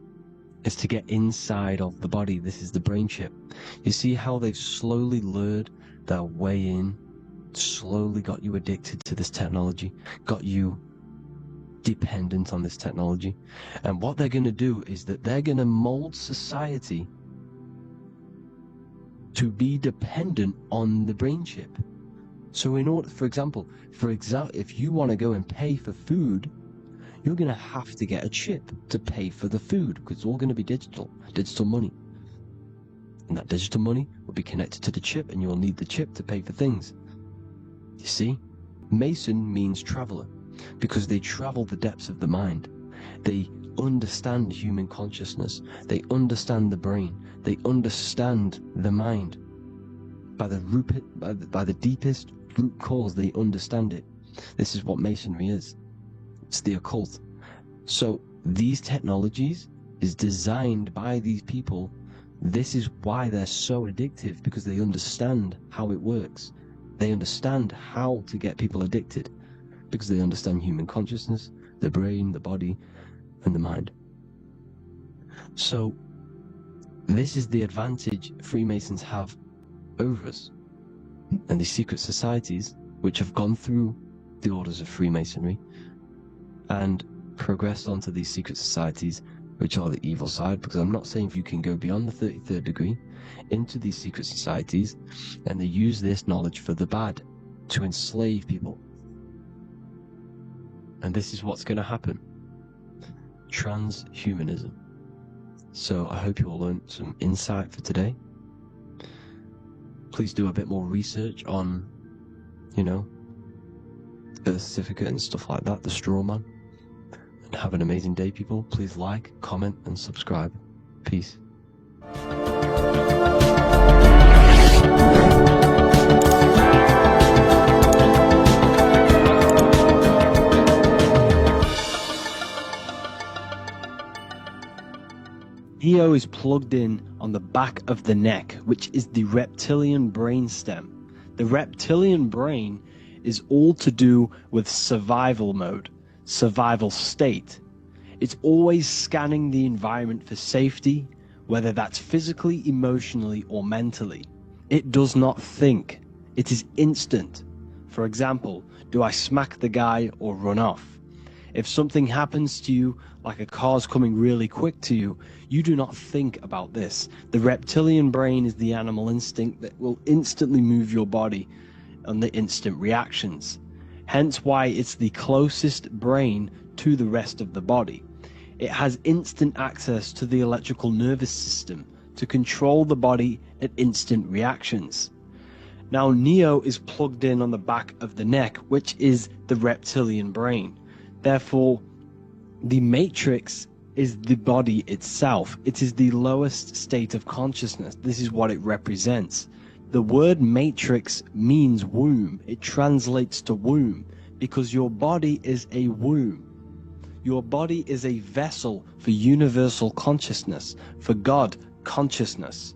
is to get inside of the body. This is the brain chip. You see how they've slowly lured their way in, slowly got you addicted to this technology, got you dependent on this technology. And what they're going to do is that they're going to mold society to be dependent on the brain chip. So in order, for example, if you want to go and pay for food, you're going to have to get a chip to pay for the food, because it's all going to be digital money. And that digital money will be connected to the chip, and you'll need the chip to pay for things. You see? Mason means traveler, because they travel the depths of the mind. They understand human consciousness. They understand the brain. They understand the mind. By the deepest root cause, they understand it. This is what Masonry is. It's the occult. So these technologies is designed by these people. This is why they're so addictive, because they understand how it works. They understand how to get people addicted, because they understand human consciousness, the brain, the body, and the mind. So this is the advantage Freemasons have over us. And these secret societies, which have gone through the orders of Freemasonry and progressed onto these secret societies, which are the evil side, because I'm not saying if you can go beyond the 33rd degree into these secret societies, and they use this knowledge for the bad, to enslave people. And this is what's going to happen. Transhumanism. So I hope you all learned some insight for today. Please do a bit more research on, Earth certificate and stuff like that, the straw man. And have an amazing day, people. Please like, comment, and subscribe. Peace. Neo is plugged in on the back of the neck, which is the reptilian brain stem. The reptilian brain is all to do with survival mode, survival state. It's always scanning the environment for safety, whether that's physically, emotionally, or mentally. It does not think. It is instant. For example, do I smack the guy or run off? If something happens to you, like a car's coming really quick to you, you do not think about this. The reptilian brain is the animal instinct that will instantly move your body on the instant reactions. Hence why it's the closest brain to the rest of the body. It has instant access to the electrical nervous system to control the body at instant reactions. Now Neo is plugged in on the back of the neck, which is the reptilian brain. Therefore, the matrix is the body itself. It is the lowest state of consciousness. This is what it represents. The word matrix means womb. It translates to womb because your body is a womb. Your body is a vessel for universal consciousness, for God consciousness.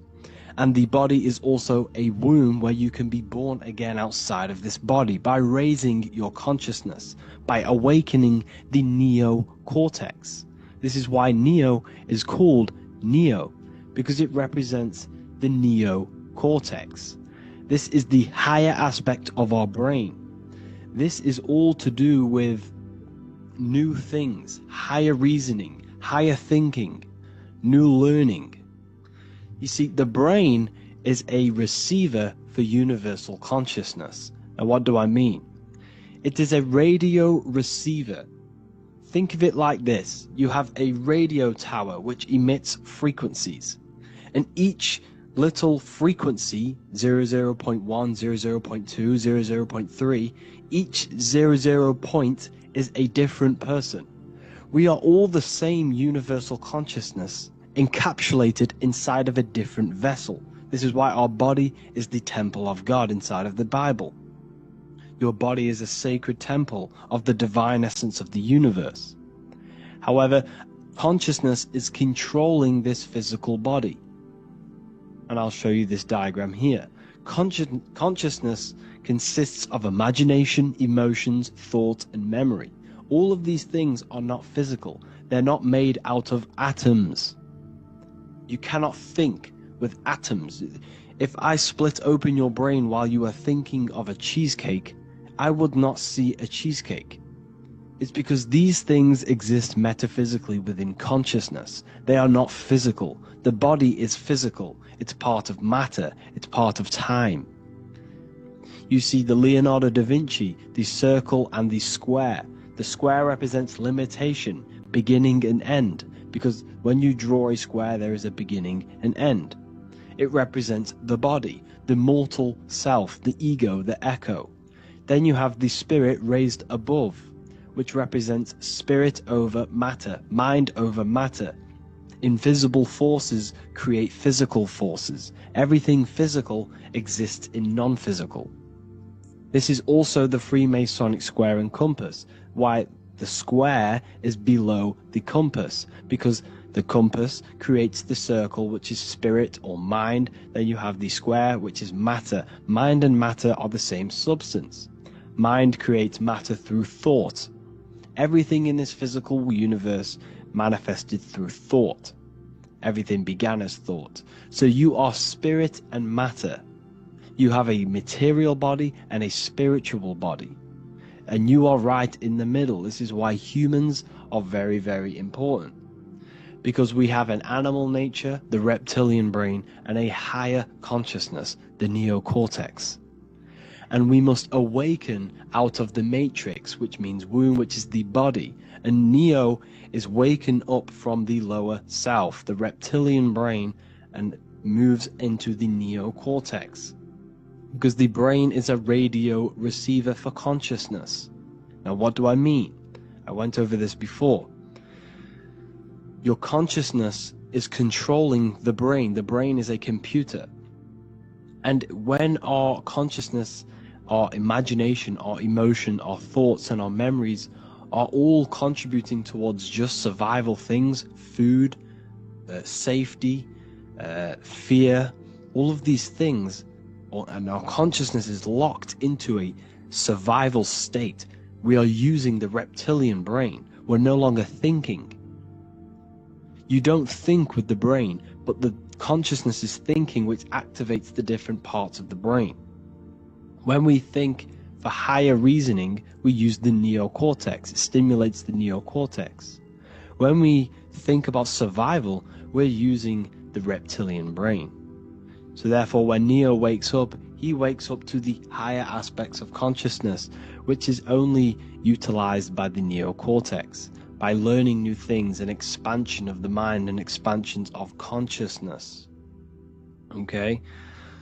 And the body is also a womb where you can be born again outside of this body by raising your consciousness, by awakening the neocortex. This is why Neo is called Neo, because it represents the neocortex. This is the higher aspect of our brain. This is all to do with new things, higher reasoning, higher thinking, new learning. You see, the brain is a receiver for universal consciousness. And what do I mean? It is a radio receiver. Think of it like this. You have a radio tower which emits frequencies. And each little frequency, 00.1, 00.2, 00.3, each 00 point is a different person. We are all the same universal consciousness, encapsulated inside of a different vessel. This is why our body is the temple of God inside of the Bible. Your body is a sacred temple of the divine essence of the universe. However, consciousness is controlling this physical body. And I'll show you this diagram here. Consciousness consists of imagination, emotions, thought, and memory. All of these things are not physical. They're not made out of atoms. You cannot think with atoms. If I split open your brain while you are thinking of a cheesecake, I would not see a cheesecake. It's because these things exist metaphysically within consciousness. They are not physical. The body is physical. It's part of matter. It's part of time. You see the Leonardo da Vinci, the circle and the square. The square represents limitation, beginning and end, because when you draw a square, there is a beginning and end. It represents the body, the mortal self, the ego, the echo. Then you have the spirit raised above, which represents spirit over matter, mind over matter. Invisible forces create physical forces. Everything physical exists in non-physical. This is also the Freemasonic square and compass, why the square is below the compass, because the compass creates the circle, which is spirit or mind. Then you have the square, which is matter. Mind and matter are the same substance. Mind creates matter through thought. Everything in this physical universe manifested through thought. Everything began as thought. So you are spirit and matter. You have a material body and a spiritual body. And you are right in the middle. This is why humans are very, very important. Because we have an animal nature, the reptilian brain, and a higher consciousness, the neocortex. And we must awaken out of the matrix, which means womb, which is the body. And neo is waken up from the lower self, the reptilian brain, and moves into the neocortex. Because the brain is a radio receiver for consciousness. Now, what do I mean? I went over this before. Your consciousness is controlling the brain. The brain is a computer. And when our consciousness, our imagination, our emotion, our thoughts, and our memories are all contributing towards just survival things, food, safety, fear, all of these things, and our consciousness is locked into a survival state, we are using the reptilian brain. We're no longer thinking. You don't think with the brain, but the consciousness is thinking, which activates the different parts of the brain. When we think for higher reasoning, we use the neocortex. It stimulates the neocortex. When we think about survival, we're using the reptilian brain. So therefore, when Neo wakes up, he wakes up to the higher aspects of consciousness, which is only utilized by the neocortex, by learning new things, an expansion of the mind and expansions of consciousness. Okay?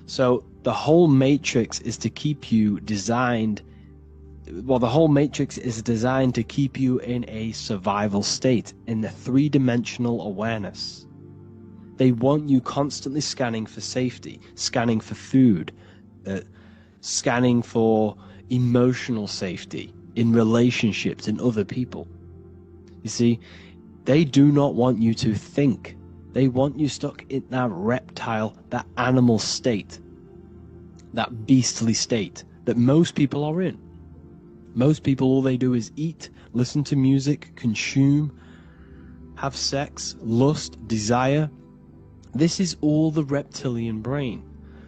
So the whole matrix is to keep you designed, well, the whole matrix is designed to keep you in a survival state, in the three-dimensional awareness. They want you constantly scanning for safety, scanning for food, scanning for emotional safety in relationships, in other people. You see, they do not want you to think. They want you stuck in that reptile, that animal state, that beastly state that most people are in. Most people, all they do is eat, listen to music, consume, have sex, lust, desire. This is all the reptilian brain.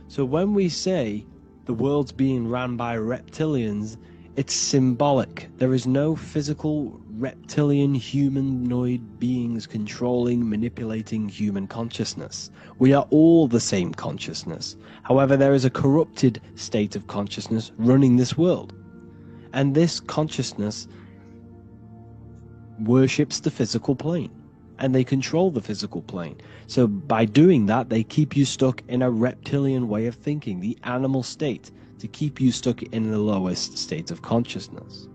So when we say the world's being ran by reptilians, it's symbolic. There is no physical reptilian humanoid beings controlling, manipulating human consciousness. We are all the same consciousness. However, there is a corrupted state of consciousness running this world. And this consciousness worships the physical plane. And they control the physical plane. So by doing that, they keep you stuck in a reptilian way of thinking, the animal state, to keep you stuck in the lowest state of consciousness.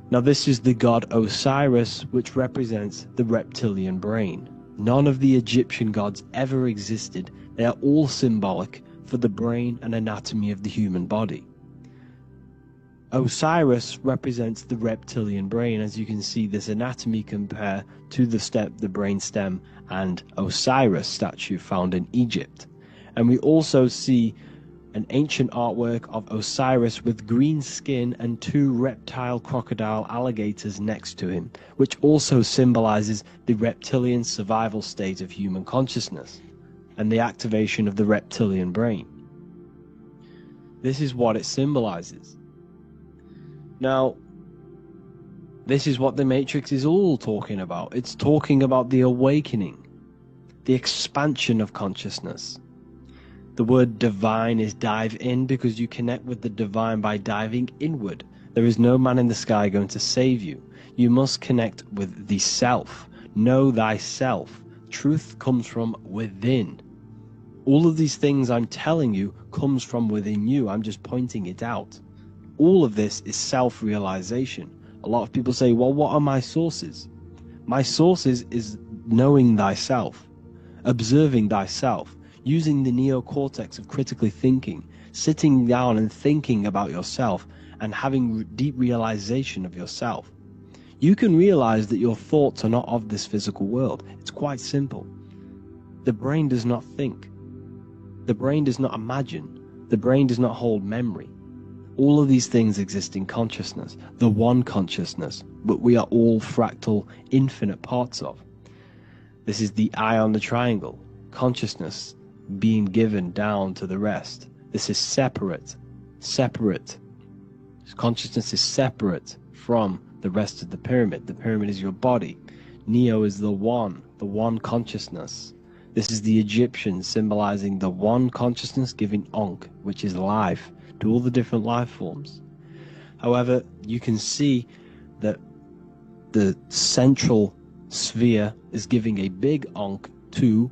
Now this is the god Osiris, which represents the reptilian brain. None of the Egyptian gods ever existed. They are all symbolic for the brain and anatomy of the human body. Osiris represents the reptilian brain. As you can see, this anatomy compare to the brain stem and Osiris statue found in Egypt. And we also see an ancient artwork of Osiris with green skin and two reptile crocodile alligators next to him, which also symbolizes the reptilian survival state of human consciousness and the activation of the reptilian brain. This is what it symbolizes. Now, this is what the Matrix is all talking about. It's talking about the awakening, the expansion of consciousness. The word divine is dive in, because you connect with the divine by diving inward. There is no man in the sky going to save you. You must connect with the self. Know thyself. Truth comes from within. All of these things I'm telling you comes from within you. I'm just pointing it out. All of this is self-realization. A lot of people say, well, what are my sources? My sources is knowing thyself, observing thyself, using the neocortex of critically thinking, sitting down and thinking about yourself and having deep realization of yourself, you can realize that your thoughts are not of this physical world. It's quite simple. The brain does not think. The brain does not imagine. The brain does not hold memory. All of these things exist in consciousness, the one consciousness, but we are all fractal, infinite parts of. This is the eye on the triangle, consciousness being given down to the rest. This is separate. Consciousness is separate from the rest of the pyramid. The pyramid is your body. Neo is the one consciousness. This is the Egyptians symbolizing the one consciousness giving Ankh, which is life, to all the different life forms. However, you can see that the central sphere is giving a big Ankh to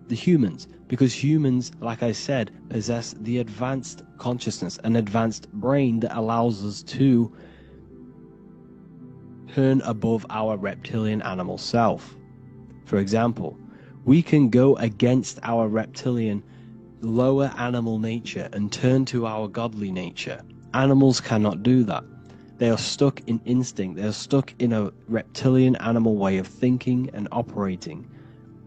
the humans, because humans, like I said, possess the advanced consciousness, an advanced brain that allows us to turn above our reptilian animal self. For example, we can go against our reptilian lower animal nature and turn to our godly nature. Animals cannot do that. They are stuck in instinct. They are stuck in a reptilian animal way of thinking and operating.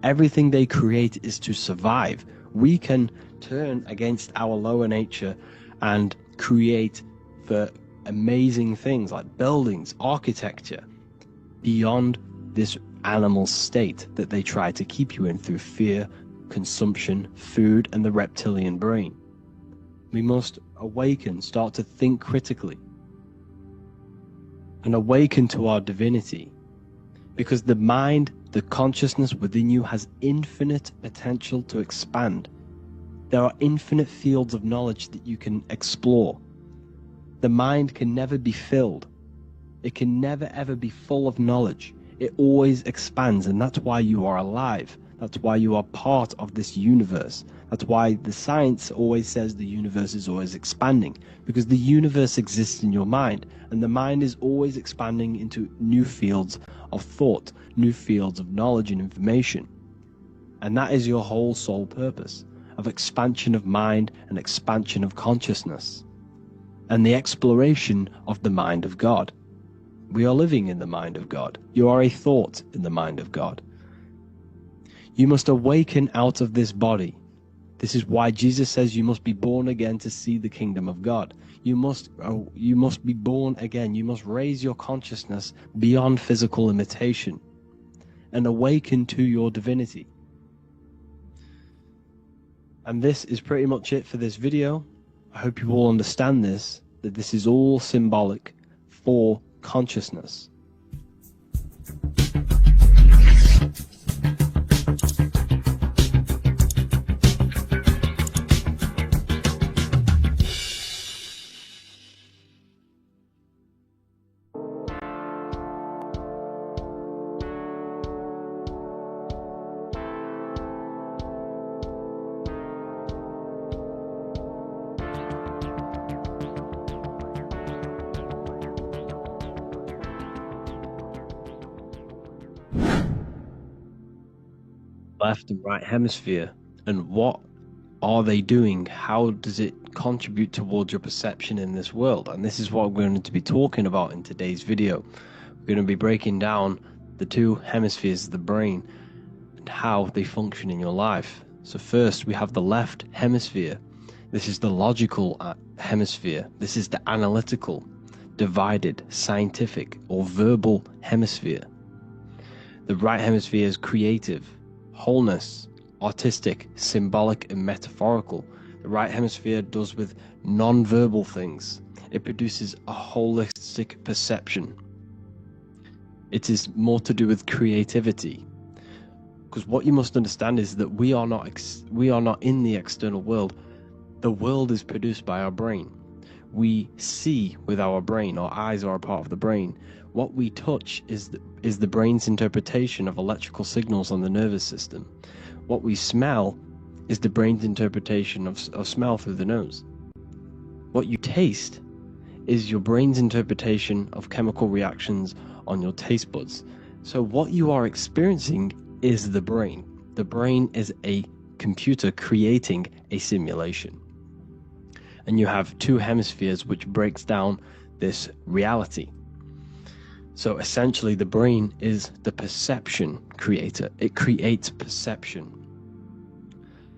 Everything they create is to survive. We can turn against our lower nature and create for amazing things like buildings, architecture, beyond this animal state that they try to keep you in through fear, consumption, food, and the reptilian brain. We must awaken, start to think critically, and awaken to our divinity, because the mind, the consciousness within you has infinite potential to expand. There are infinite fields of knowledge that you can explore. The mind can never be filled. It can never ever be full of knowledge. It always expands, and that's why you are alive. That's why you are part of this universe. That's why the science always says the universe is always expanding, because the universe exists in your mind, and the mind is always expanding into new fields of thought, new fields of knowledge and information. And that is your whole sole purpose, of expansion of mind and expansion of consciousness, and the exploration of the mind of God. We are living in the mind of God. You are a thought in the mind of God. You must awaken out of this body. This is why Jesus says you must be born again to see the kingdom of God. You must be born again. You must raise your consciousness beyond physical limitation and awaken to your divinity. And this is pretty much it for this video. I hope you all understand this, that this is all symbolic for consciousness. Left and right hemisphere, and what are they doing? How does it contribute towards your perception in this world? And this is what we're going to be talking about in today's video. We're going to be breaking down the two hemispheres of the brain and how they function in your life. So first, we have the left hemisphere. This is the logical hemisphere. This is the analytical, divided, scientific, or verbal hemisphere. The right hemisphere is creative, wholeness, artistic, symbolic, and metaphorical. The right hemisphere does with non-verbal things. It produces a holistic perception. It is more to do with creativity. Because what you must understand is that we are not in the external world. The world is produced by our brain. We see with our brain. Our eyes are a part of the brain. What we touch is the brain's interpretation of electrical signals on the nervous system. What we smell is the brain's interpretation of smell through the nose. What you taste is your brain's interpretation of chemical reactions on your taste buds. So what you are experiencing is the brain. The brain is a computer creating a simulation. and you have two hemispheres which breaks down this reality. So essentially the brain is the perception creator. It creates perception.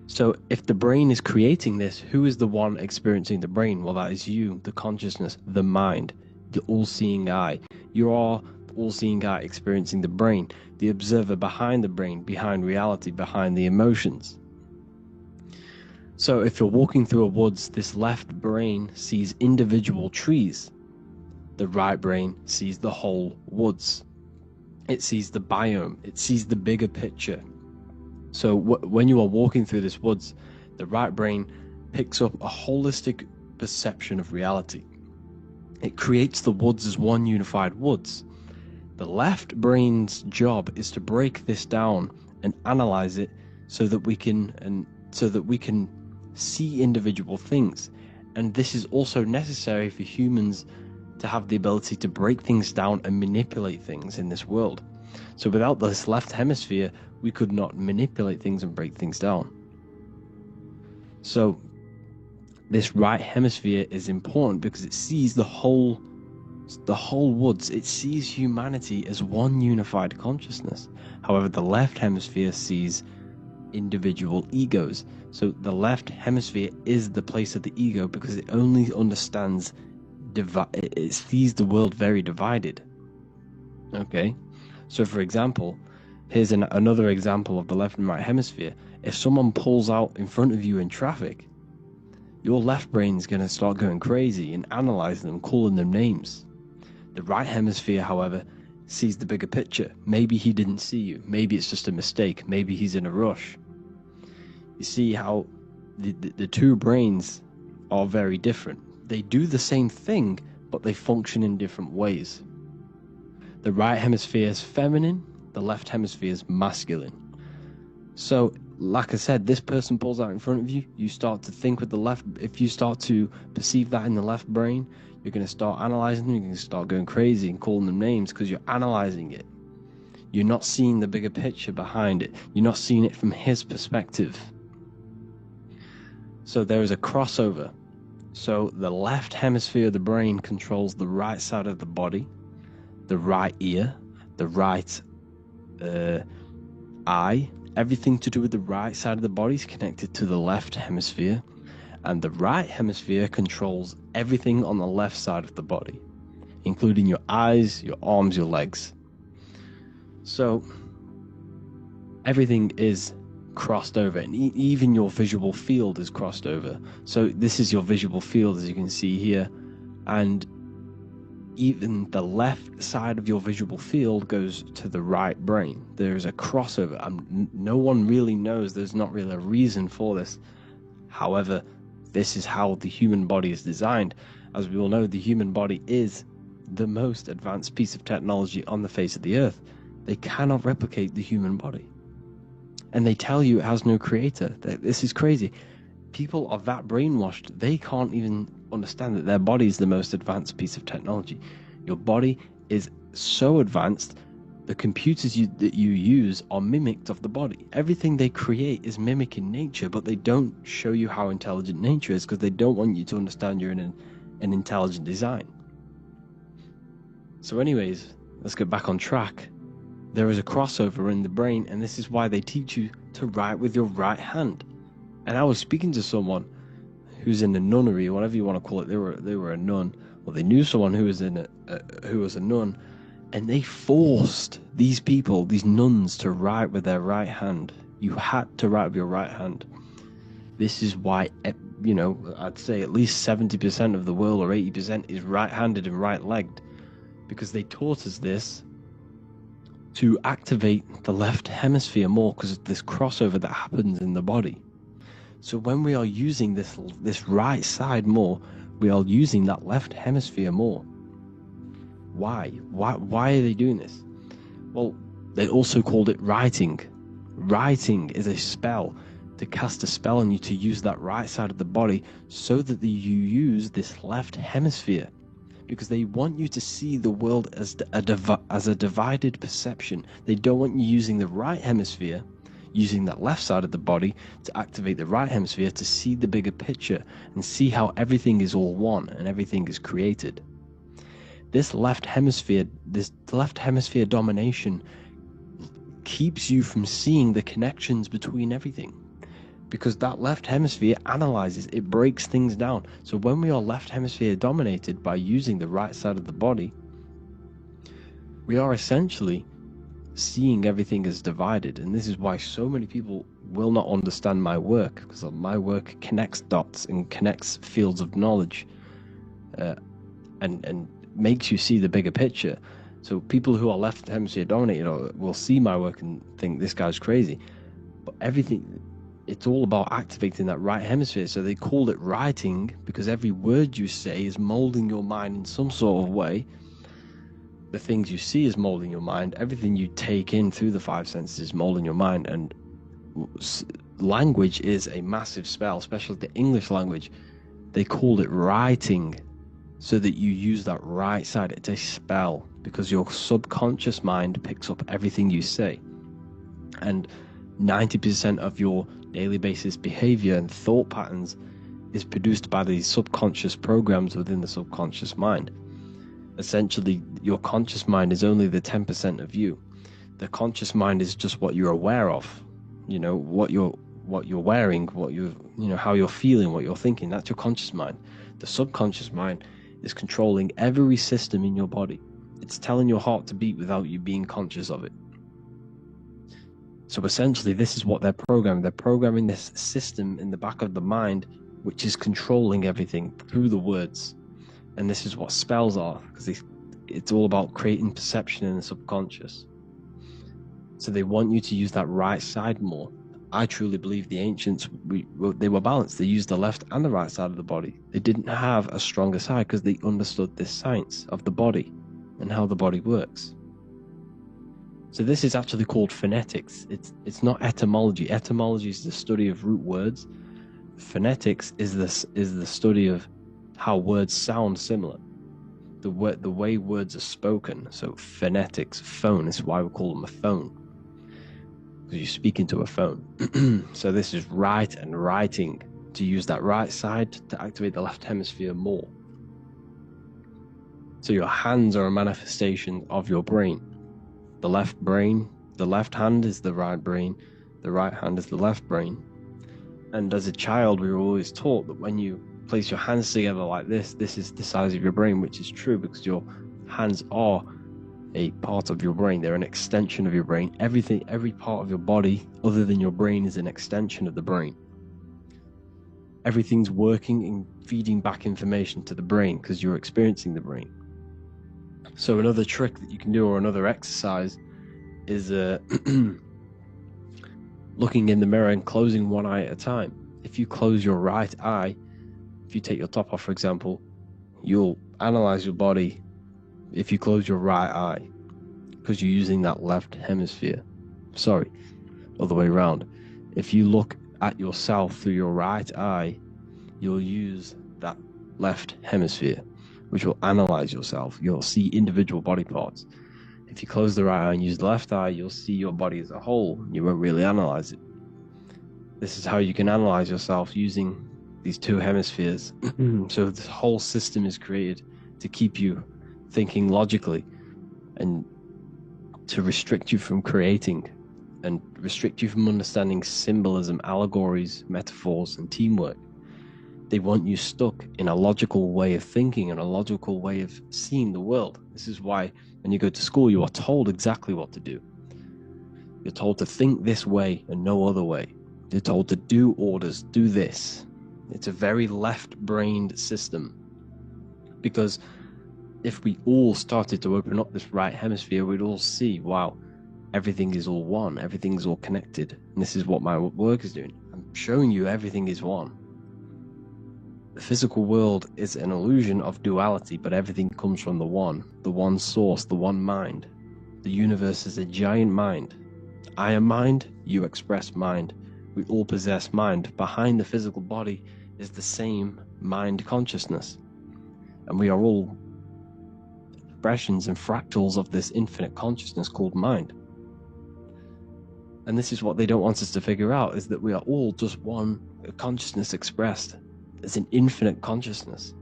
So if the brain is creating this, who is the one experiencing the brain? Well, that is you, the consciousness, the mind, the all-seeing eye. You are the all-seeing eye experiencing the brain, the observer behind the brain, behind reality, behind the emotions. So if you're walking through a woods, this left brain sees individual trees. The right brain sees the whole woods. It sees the biome. It sees the bigger picture. So when you are walking through this woods, the right brain picks up a holistic perception of reality. It creates the woods as one unified woods. The left brain's job is to break this down and analyze it so that we can see individual things. And this is also necessary for humans to have the ability to break things down and manipulate things in this world. So without this left hemisphere, we could not manipulate things and break things down. So this right hemisphere is important because it sees the whole woods. It sees humanity as one unified consciousness. However, the left hemisphere sees individual egos. So the left hemisphere is the place of the ego because it only understands it sees the world very divided. Okay, so for example, here's another example of the left and right hemisphere. If someone pulls out in front of you in traffic, your left brain's going to start going crazy and analyzing them, calling them names. The right hemisphere, however, sees the bigger picture. Maybe he didn't see you. Maybe it's just a mistake. Maybe he's in a rush. You see how the two brains are very different. They do the same thing, but they function in different ways. The right hemisphere is feminine, the left hemisphere is masculine. So, like I said, this person pulls out in front of you, you start to think with the left. If you start to perceive that in the left brain, you're going to start analyzing them, you're going to start going crazy and calling them names because you're analyzing it. You're not seeing the bigger picture behind it. You're not seeing it from his perspective. So there is a crossover. So the left hemisphere of the brain controls the right side of the body, the right ear, the right eye. Everything to do with the right side of the body is connected to the left hemisphere, and the right hemisphere controls everything on the left side of the body, including your eyes, your arms, your legs. So everything is crossed over, and even your visual field is crossed over. So this is your visual field, as you can see here, and even the left side of your visual field goes to the right brain. There's a crossover. No one really knows. There's not really a reason for this. However, this is how the human body is designed. As we all know, the human body is the most advanced piece of technology on the face of the earth. They cannot replicate the human body. And they tell you it has no creator. This is crazy. People are that brainwashed, they can't even understand that their body is the most advanced piece of technology. Your body is so advanced, the computers that you use are mimicked of the body. Everything they create is mimicking nature, but they don't show you how intelligent nature is because they don't want you to understand you're in an intelligent design. So anyways, let's get back on track. There is a crossover in the brain, and this is why they teach you to write with your right hand. And I was speaking to someone who's in a nunnery, or whatever you want to call it. They were a nun, or they knew someone who was who was a nun, and they forced these people, these nuns, to write with their right hand. You had to write with your right hand. This is why, I'd say at least 70% of the world, or 80%, is right-handed and right-legged, because they taught us this to activate the left hemisphere more because of this crossover that happens in the body. So when we are using this right side more, we are using that left hemisphere more. Why? Why are they doing this? Well, they also called it writing. Writing is a spell, to cast a spell on you, to use that right side of the body so that you use this left hemisphere. Because they want you to see the world as a divided perception. They don't want you using the right hemisphere. using that left side of the body to activate the right hemisphere to see the bigger picture and see how everything is all one and everything is created. This left hemisphere domination keeps you from seeing the connections between everything, because that left hemisphere analyzes, it breaks things down. So when we are left hemisphere dominated by using the right side of the body, we are essentially seeing everything as divided. And this is why so many people will not understand my work, because my work connects dots and connects fields of knowledge, and makes you see the bigger picture. So people who are left hemisphere dominated will see my work and think this guy's crazy. But everything, it's all about activating that right hemisphere. So they call it writing, because every word you say is molding your mind in some sort of way. The things you see is molding your mind. Everything you take in through the five senses is molding your mind. And language is a massive spell, especially the English language. They call it writing, so that you use that right side. It's a spell, because your subconscious mind picks up everything you say. And 90% of your daily basis behavior and thought patterns is produced by these subconscious programs within the subconscious mind. Essentially, your conscious mind is only the 10% of you. The conscious mind is just what you're aware of, what you're wearing, how you're feeling, what you're thinking. That's your conscious mind. The subconscious mind is controlling every system in your body. It's telling your heart to beat without you being conscious of it. So essentially, this is what they're programming. They're programming this system in the back of the mind, which is controlling everything through the words. And this is what spells are, because it's all about creating perception in the subconscious. So they want you to use that right side more. I truly believe the ancients, they were balanced. They used the left and the right side of the body. They didn't have a stronger side because they understood this science of the body and how the body works. So this is actually called phonetics. It's not etymology. Etymology is the study of root words. Phonetics is the study of how words sound similar. The way words are spoken. So phonetics, phone, is why we call them a phone, because you speak into a phone. So this is write and writing, to use that right side to activate the left hemisphere more. So your hands are a manifestation of your brain. The left hand is the right brain, the right hand is the left brain. And as a child, we were always taught that when you place your hands together like this is the size of your brain, which is true, because your hands are a part of your brain. They're an extension of your brain. Every part of your body other than your brain is an extension of the brain. Everything's working and feeding back information to the brain because you're experiencing the brain. So another trick that you can do, or another exercise, is looking in the mirror and closing one eye at a time. If you close your right eye, if you take your top off, for example, you'll analyze your body if you close your right eye, because you're using that left hemisphere. Sorry, other way around. If you look at yourself through your right eye, you'll use that left hemisphere, which will analyze yourself. You'll see individual body parts. If you close the right eye and use the left eye, you'll see your body as a whole. You won't really analyze it. This is how you can analyze yourself, using these two hemispheres. So this whole system is created to keep you thinking logically, and to restrict you from creating, and restrict you from understanding symbolism, allegories, metaphors, and teamwork. They want you stuck in a logical way of thinking and a logical way of seeing the world. This is why when you go to school, you are told exactly what to do. You're told to think this way and no other way. You're told to do orders, do this. It's a very left-brained system, because if we all started to open up this right hemisphere, we'd all see, wow, everything is all one, everything's all connected. And this is what my work is doing. I'm showing you everything is one. The physical world is an illusion of duality, but everything comes from the one source, the one mind. The universe is a giant mind. I am mind, you express mind. We all possess mind. Behind the physical body is the same mind consciousness. And we are all expressions and fractals of this infinite consciousness called mind. And this is what they don't want us to figure out, is that we are all just one consciousness expressed. It's an infinite consciousness.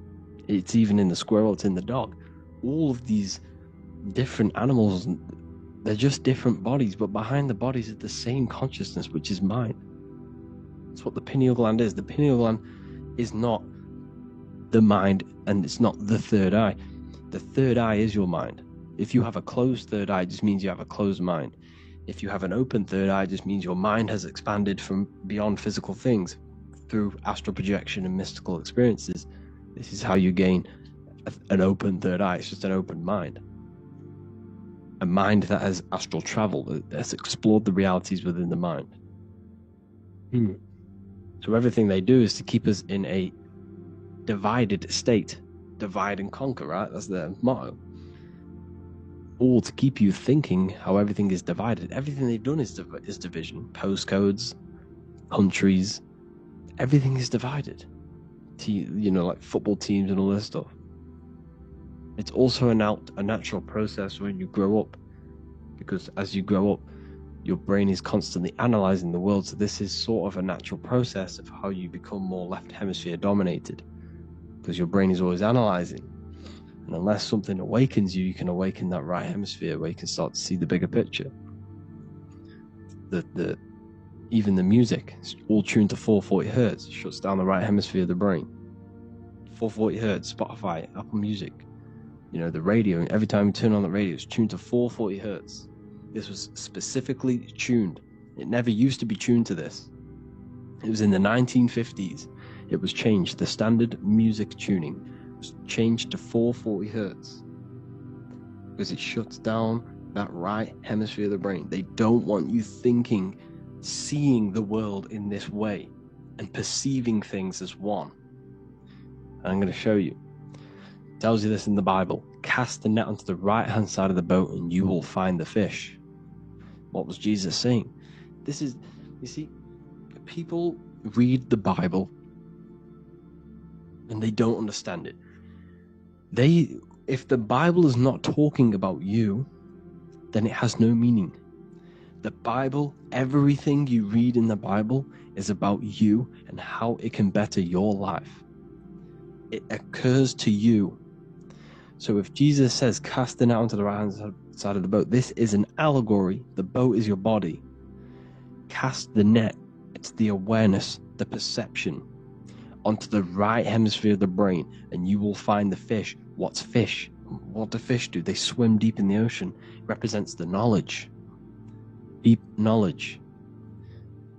It's even in the squirrel, it's in the dog. All of these different animals, they're just different bodies, but behind the bodies is the same consciousness, which is mind. That's what the pineal gland is. The pineal gland is not the mind, and it's not the third eye. The third eye is your mind. If you have a closed third eye, it just means you have a closed mind. If you have an open third eye, it just means your mind has expanded from beyond physical things through astral projection and mystical experiences. This is how you gain an open third eye. It's just an open mind. A mind that has astral travel, that has explored the realities within the mind. So everything they do is to keep us in a divided state. Divide and conquer, right? That's their motto. All to keep you thinking how everything is divided. Everything they've done is division. Postcodes, countries, everything is divided. Like football teams and all this stuff. It's also a natural process when you grow up, because as you grow up, your brain is constantly analyzing the world. So this is sort of a natural process of how you become more left hemisphere dominated, because your brain is always analyzing. And unless something awakens you, you can awaken that right hemisphere where you can start to see the bigger picture. Even the music is all tuned to 440 hertz. It shuts down the right hemisphere of the brain. 440 hertz, Spotify, Apple Music, the radio. Every time you turn on the radio, it's tuned to 440 hertz. This was specifically tuned. It never used to be tuned to this. It was in the 1950s. It was changed. The standard music tuning was changed to 440 hertz because it shuts down that right hemisphere of the brain. They don't want you thinking, seeing the world in this way and perceiving things as one. And I'm going to show you. It tells you this in the Bible. Cast the net onto the right hand side of the boat and you will find the fish. What was Jesus saying? This is, you see, people read the Bible and they don't understand it. If the Bible is not talking about you, then it has no meaning. The Bible, everything you read in the Bible is about you and how it can better your life. It occurs to you. So if Jesus says, cast the net onto the right hand side of the boat, this is an allegory. The boat is your body. Cast the net, it's the awareness, the perception, onto the right hemisphere of the brain, and you will find the fish. What's fish? What do fish do? They swim deep in the ocean. It represents the knowledge. Deep knowledge.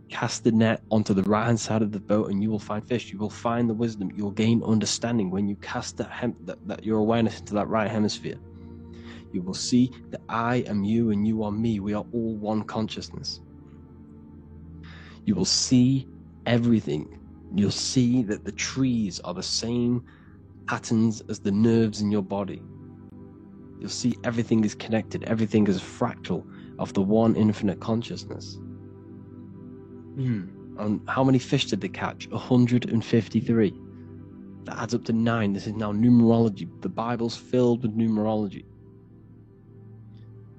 Cast the net onto the right hand side of the boat and you will find fish. You will find the wisdom. You'll gain understanding when you cast that your awareness into that right hemisphere. You will see that I am you and you are me. We are all one consciousness. You will see everything. You'll see that the trees are the same patterns as the nerves in your body. You'll see everything is connected. Everything is a fractal of the one infinite consciousness. And how many fish did they catch? 153. That adds up to 9. This is now numerology. The Bible's filled with numerology.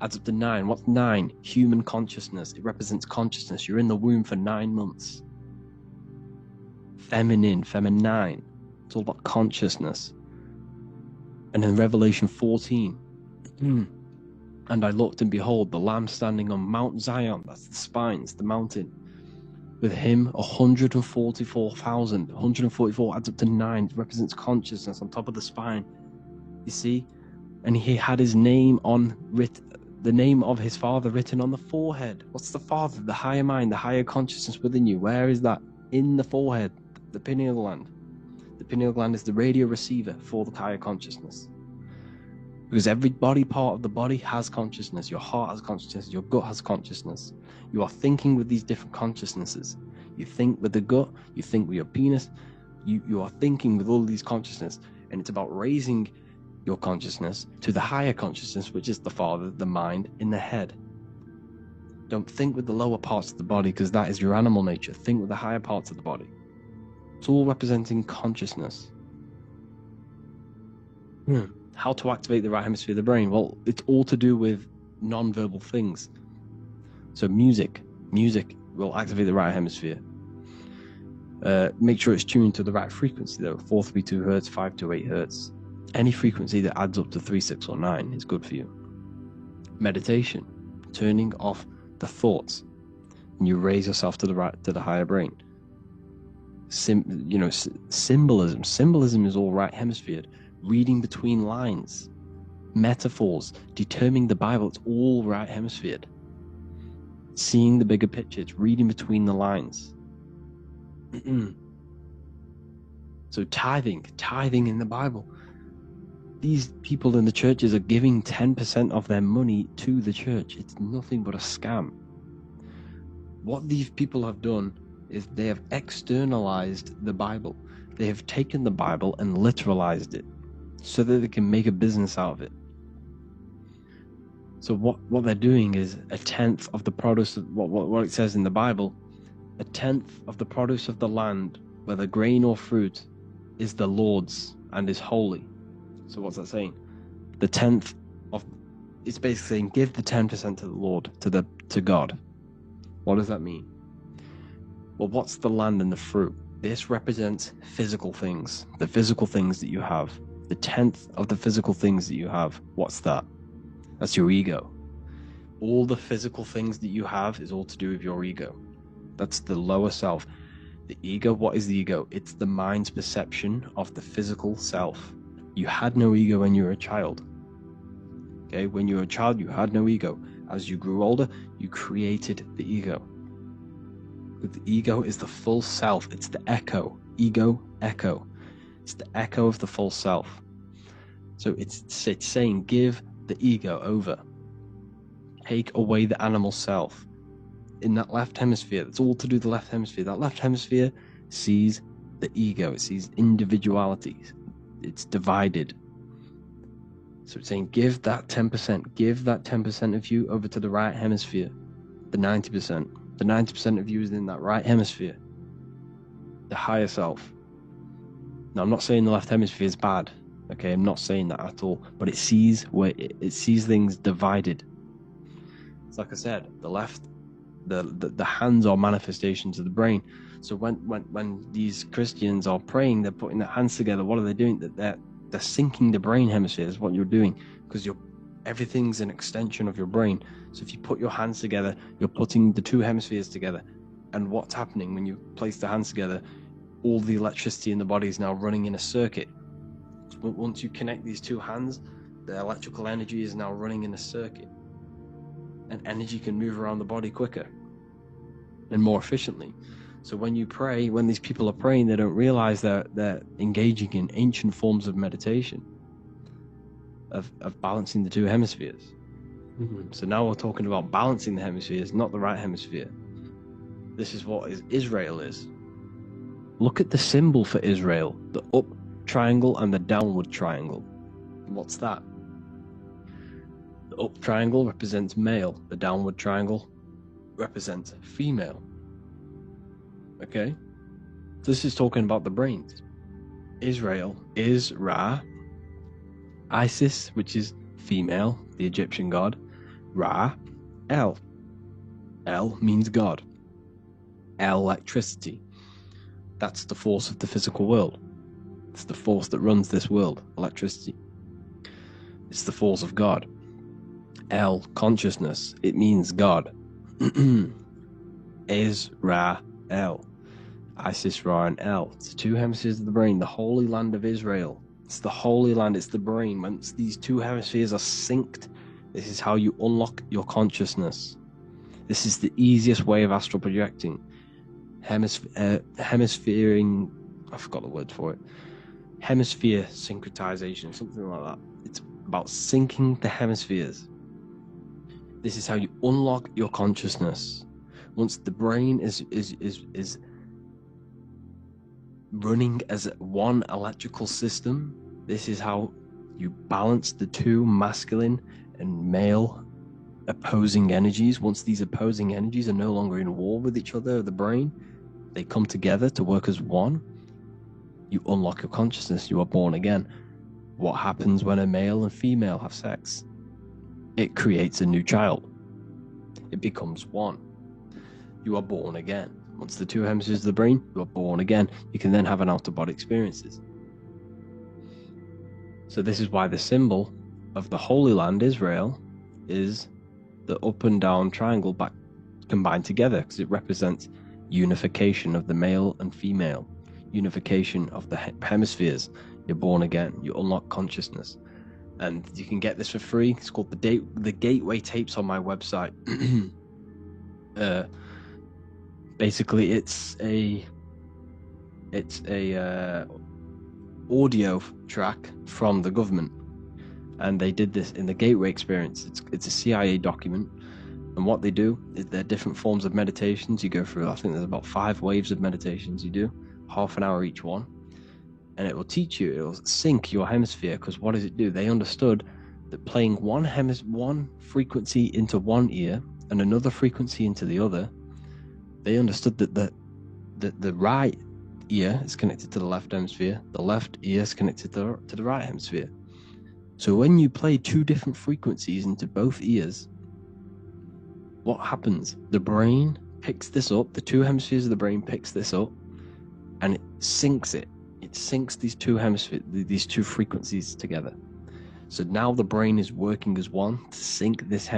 Adds up to 9. What's 9? Human consciousness. It represents consciousness. You're in the womb for 9 months. Feminine. It's all about consciousness. And in Revelation 14, and I looked and behold the Lamb standing on Mount Zion. That's the spines, the mountain. With him 144,000. 144 adds up to 9. It represents consciousness on top of the spine. You see? And he had his name the name of his Father written on the forehead. What's the Father? The higher mind, the higher consciousness within you. Where is that? In the forehead, the pineal gland. The pineal gland is the radio receiver for the higher consciousness. Because every body part of the body has consciousness. Your heart has consciousness. Your gut has consciousness. You are thinking with these different consciousnesses. You think with the gut. You think with your penis. You are thinking with all these consciousness. And it's about raising your consciousness to the higher consciousness, which is the Father, the mind, in the head. Don't think with the lower parts of the body, because that is your animal nature. Think with the higher parts of the body. It's all representing consciousness. How to activate the right hemisphere of the brain? Well, it's all to do with non-verbal things. So music. Music will activate the right hemisphere. Make sure it's tuned to the right frequency though, 432 hertz, 528 hertz. Any frequency that adds up to 3, 6, or 9 is good for you. Meditation, turning off the thoughts, and you raise yourself to the higher brain. Symbolism. Symbolism is all right hemisphered. Reading between lines, metaphors, determining the Bible, it's all right hemisphered. Seeing the bigger picture, it's reading between the lines. So tithing in the Bible. These people in the churches are giving 10% of their money to the church. It's nothing but a scam. What these people have done is they have externalized the Bible. They have taken the Bible and literalized it so that they can make a business out of it. So what they're doing is 1/10 of the produce of what it says in the Bible, 1/10 of the produce of the land, whether grain or fruit, is the Lord's and is holy. So what's that saying? The 10th of, it's basically saying give the 10% to the Lord, to God. What does that mean? Well, what's the land and the fruit? This represents physical things, the physical things that you have. The 10th of the physical things that you have, what's that? That's your ego. All the physical things that you have is all to do with your ego. That's the lower self. The ego, what is the ego? It's the mind's perception of the physical self. You had no ego when you were a child. Okay, when you were a child, you had no ego. As you grew older, you created the ego. But the ego is the full self. It's the echo. Ego, echo. It's the echo of the full self. So it's saying give the ego over. Take away the animal self. In that left hemisphere, that's all to do with the left hemisphere. That left hemisphere sees the ego. It sees individuality. It's divided. So it's saying give that 10%. Give that 10% of you over to the right hemisphere. The 90%. The 90% of you is in that right hemisphere. The higher self. Now, I'm not saying the left hemisphere is bad. Okay, I'm not saying that at all. But it sees it sees things divided. It's like I said, the left, the hands are manifestations of the brain. So when these Christians are praying, they're putting their hands together. What are they doing? They're syncing the brain hemisphere is what you're doing, because everything's an extension of your brain. So if you put your hands together, you're putting the two hemispheres together. And what's happening when you place the hands together? All the electricity in the body is now running in a circuit. Once you connect these two hands, the electrical energy is now running in a circuit. And energy can move around the body quicker and more efficiently. So when you pray, when these people are praying, they don't realize that they're engaging in ancient forms of meditation, of balancing the two hemispheres. So now we're talking about balancing the hemispheres, not the right hemisphere. This is what Israel is. Look at the symbol for Israel, the up triangle and the downward triangle. What's that? The up triangle represents male, the downward triangle represents female. Okay? This is talking about the brains. Israel is Ra, Isis, which is female, the Egyptian god, Ra, El. El means God. Electricity. That's the force of the physical world. It's the force that runs this world, electricity. It's the force of God. El, consciousness. It means God. Israel. Isis, Ra, and El. It's the two hemispheres of the brain, the holy land of Israel. It's the holy land, it's the brain. Once these two hemispheres are synced, this is how you unlock your consciousness. This is the easiest way of astral projecting. Hemisphering, I forgot the word for it. Hemisphere syncretization, something like that. It's about syncing the hemispheres. This is how you unlock your consciousness. Once the brain is running as one electrical system, this is how you balance the two masculine and male opposing energies. Once these opposing energies are no longer in war with each other, the brain, they come together to work as one. You unlock your consciousness. You are born again. What happens when a male and female have sex? It creates a new child. It becomes one. you are born again. Once the two hemispheres of the brain, you are born again. You can then have an out-of-body experiences. So this is why the symbol of the Holy Land, Israel, is the up and down triangle back combined together, because it represents unification of the male and female, unification of the hemispheres. You're born again. You unlock consciousness. And you can get this for free. It's called the Gateway Tapes on my website. Basically, it's a audio track from the government, and they did this in the Gateway Experience. It's a CIA document, and what they do is there are different forms of meditations you go through. I think there's about 5 waves of meditations you do, half an hour each one. And it will teach you, it will sync your hemisphere, because what does it do? They understood that playing one frequency into one ear and another frequency into the other, they understood that the right ear is connected to the left hemisphere, the left ear is connected to the right hemisphere. So when you play 2 different frequencies into both ears, what happens? The brain picks this up, the 2 hemispheres of the brain picks this up, and it syncs it. It syncs these 2 hemispheres, these 2 frequencies together. So now the brain is working as one to sync this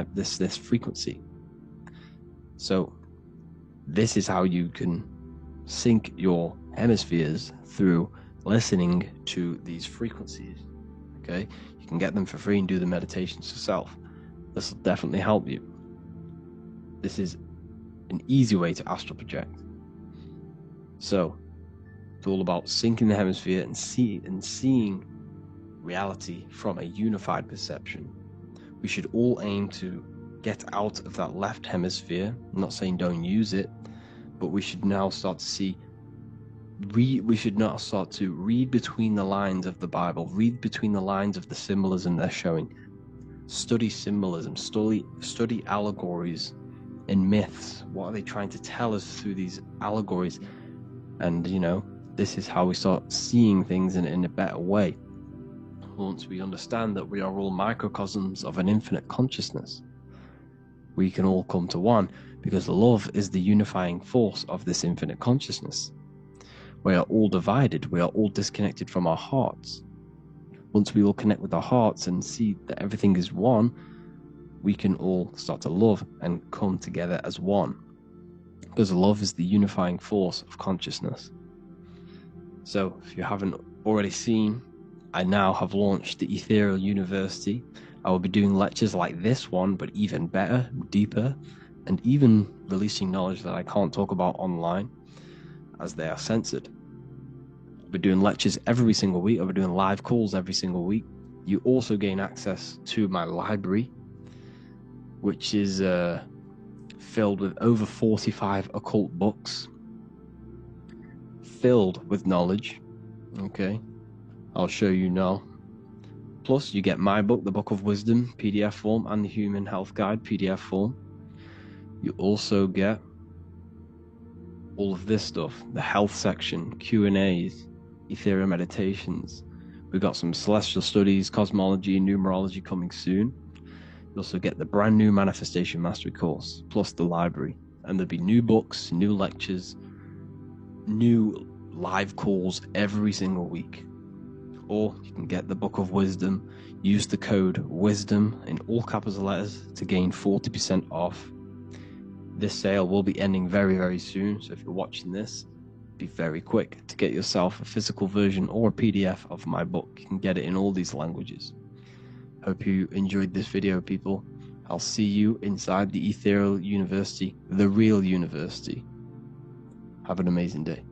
frequency. So this is how you can sync your hemispheres, through listening to these frequencies. Okay, you can get them for free and do the meditations yourself. This will definitely help you. This is an easy way to astral project. So it's all about syncing the hemisphere and seeing reality from a unified perception. We should all aim to get out of that left hemisphere. I'm not saying don't use it, but we should now start to read between the lines of the Bible, read between the lines of the symbolism they're showing. Study symbolism, study allegories and myths. What are they trying to tell us through these allegories? And this is how we start seeing things in a better way. Once we understand that we are all microcosms of an infinite consciousness, we can all come to one, because love is the unifying force of this infinite consciousness. We are all divided. We are all disconnected from our hearts. Once we all connect with our hearts and see that everything is one, we can all start to love and come together as one, because love is the unifying force of consciousness. So if you haven't already seen, I now have launched the Ethereal University. I will be doing lectures like this one, but even better, deeper, and even releasing knowledge that I can't talk about online, as they are censored. I'll be doing lectures every single week. I'll be doing live calls every single week. You also gain access to my library, which is filled with over 45 occult books, filled with knowledge. Okay, I'll show you now. Plus, you get my book, The Book of Wisdom, PDF form, and the Human Health Guide, PDF form. You also get all of this stuff, the health section, Q&As, ethereal meditations. We've got some celestial studies, cosmology, and numerology coming soon. You also get the brand new Manifestation Mastery course, plus the library. And there'll be new books, new lectures, new live calls every single week. Or you can get the Book of Wisdom. Use the code WISDOM in all capital letters to gain 40% off. This sale will be ending very, very soon. So if you're watching this, be very quick to get yourself a physical version or a PDF of my book. You can get it in all these languages. Hope you enjoyed this video, people. I'll see you inside the Ethereal University, the real university. Have an amazing day.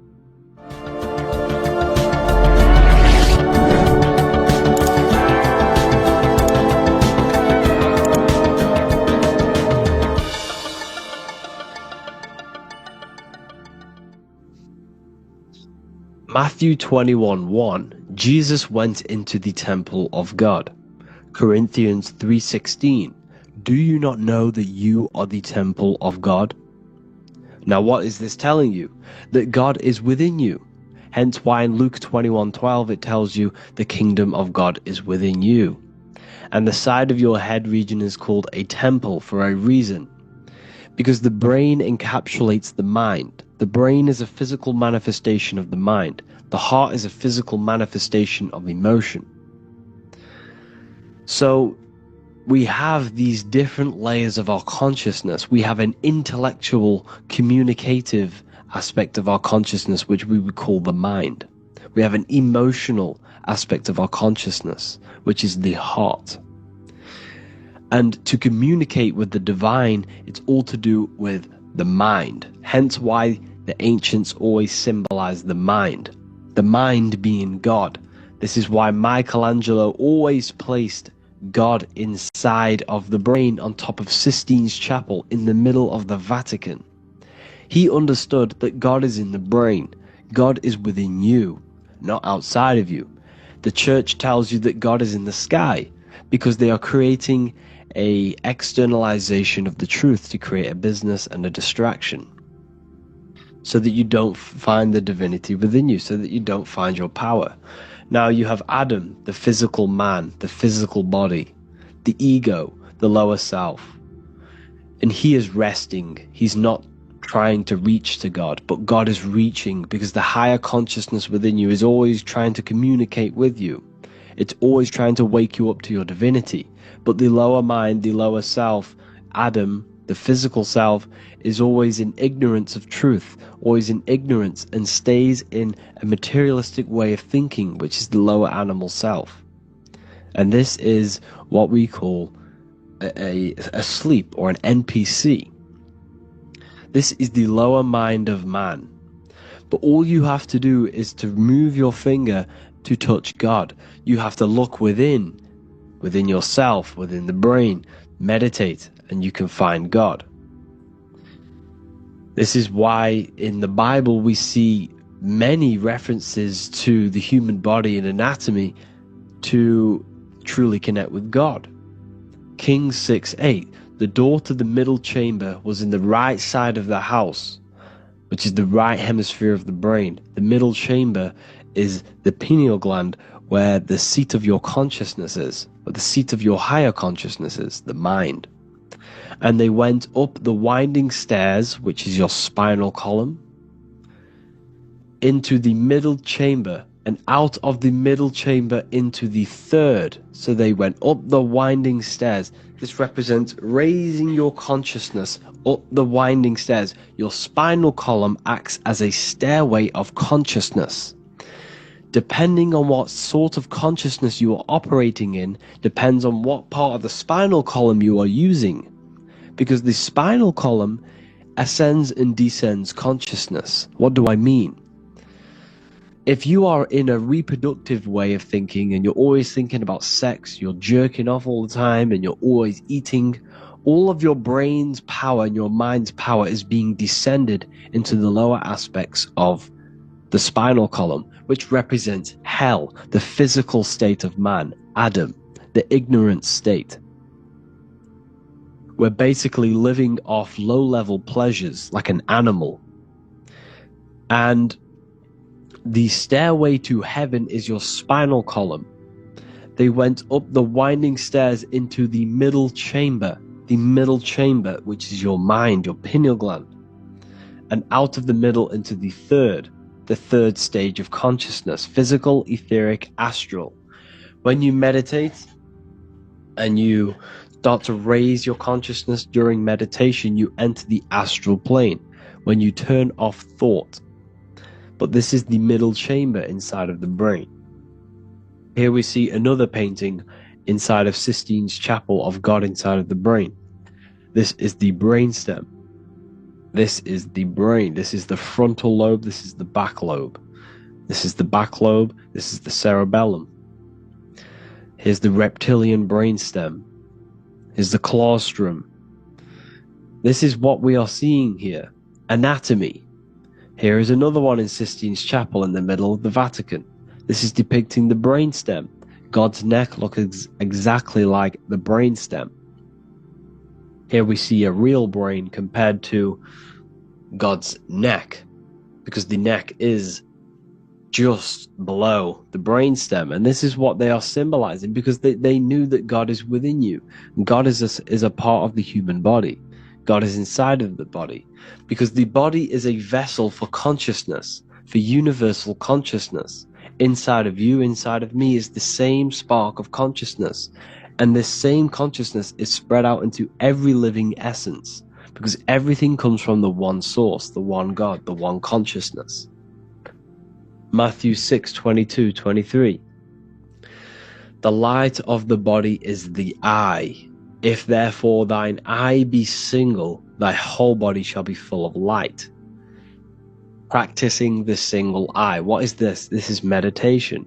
Matthew 21:1, Jesus went into the temple of God. Corinthians 3:16, do you not know that you are the temple of God? Now what is this telling you? That God is within you. Hence why in Luke 21:12 it tells you the kingdom of God is within you. And the side of your head region is called a temple for a reason. because the brain encapsulates the mind. The brain is a physical manifestation of the mind. The heart is a physical manifestation of emotion. So we have these different layers of our consciousness. We have an intellectual, communicative aspect of our consciousness, which we would call the mind. We have an emotional aspect of our consciousness, which is the heart. And to communicate with the divine, it's all to do with the mind. Hence why the ancients always symbolize the mind being God. This is why Michelangelo always placed God inside of the brain on top of Sistine Chapel in the middle of the Vatican. He understood that God is in the brain. God is within you, not outside of you. The church tells you that God is in the sky because they are creating a externalization of the truth to create a business and a distraction, so that you don't find the divinity within you, so that you don't find your power. Now you have Adam, the physical man, the physical body, the ego, the lower self. And he is resting. He's not trying to reach to God, but God is reaching, because the higher consciousness within you is always trying to communicate with you. It's always trying to wake you up to your divinity. But the lower mind, the lower self, Adam, the physical self, is always in ignorance of truth, always in ignorance, and stays in a materialistic way of thinking, which is the lower animal self. And this is what we call a sleep, or an NPC. This is the lower mind of man. But all you have to do is to move your finger to touch God. You have to look within yourself, within the brain, meditate, and you can find God. This is why in the Bible we see many references to the human body and anatomy to truly connect with God. Kings 6:8, the door to the middle chamber was in the right side of the house, which is the right hemisphere of the brain. The middle chamber is the pineal gland, where the seat of your consciousness is, or the seat of your higher consciousness is, the mind. And they went up the winding stairs, which is your spinal column, into the middle chamber, and out of the middle chamber into the third. So they went up the winding stairs. This represents raising your consciousness up the winding stairs. Your spinal column acts as a stairway of consciousness. Depending on what sort of consciousness you are operating in, depends on what part of the spinal column you are using. Because the spinal column ascends and descends consciousness. What do I mean? If you are in a reproductive way of thinking, and you're always thinking about sex, you're jerking off all the time, and you're always eating, all of your brain's power and your mind's power is being descended into the lower aspects of the spinal column, which represents hell, the physical state of man, Adam, the ignorant state. We're basically living off low-level pleasures like an animal. And the stairway to heaven is your spinal column. They went up the winding stairs into the middle chamber, which is your mind, your pineal gland, and out of the middle into the third stage of consciousness, physical, etheric, astral. When you meditate and you start to raise your consciousness during meditation, you enter the astral plane when you turn off thought. But this is the middle chamber inside of the brain. Here we see another painting inside of Sistine Chapel of God inside of the brain. This is the brainstem. This is the brain. This is the frontal lobe. This is the back lobe. This is the back lobe. This is the cerebellum. Here's the reptilian brainstem. Here's the claustrum. This is what we are seeing here. Anatomy. Here is another one in Sistine Chapel in the middle of the Vatican. This is depicting the brainstem. God's neck looks exactly like the brainstem. Here we see a real brain compared to God's neck, because the neck is just below the brainstem. And this is what they are symbolizing, because they knew that God is within you. God is a part of the human body. God is inside of the body, because the body is a vessel for consciousness, for universal consciousness. Inside of you, inside of me, is the same spark of consciousness. And this same consciousness is spread out into every living essence, because everything comes from the one source, the one God, the one consciousness. Matthew 6:22-23. The light of the body is the eye. If therefore thine eye be single, thy whole body shall be full of light. Practicing the single eye. What is this? This is meditation.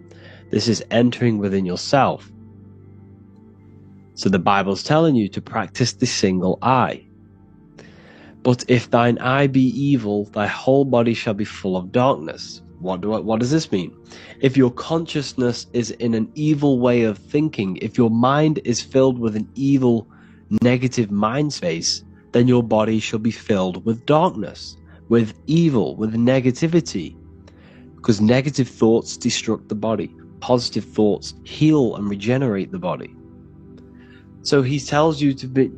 This is entering within yourself. So the Bible's telling you to practice the single eye. But if thine eye be evil, thy whole body shall be full of darkness. What does this mean? If your consciousness is in an evil way of thinking, if your mind is filled with an evil, negative mind space, then your body shall be filled with darkness, with evil, with negativity. Because negative thoughts destruct the body. Positive thoughts heal and regenerate the body. So he tells you to be,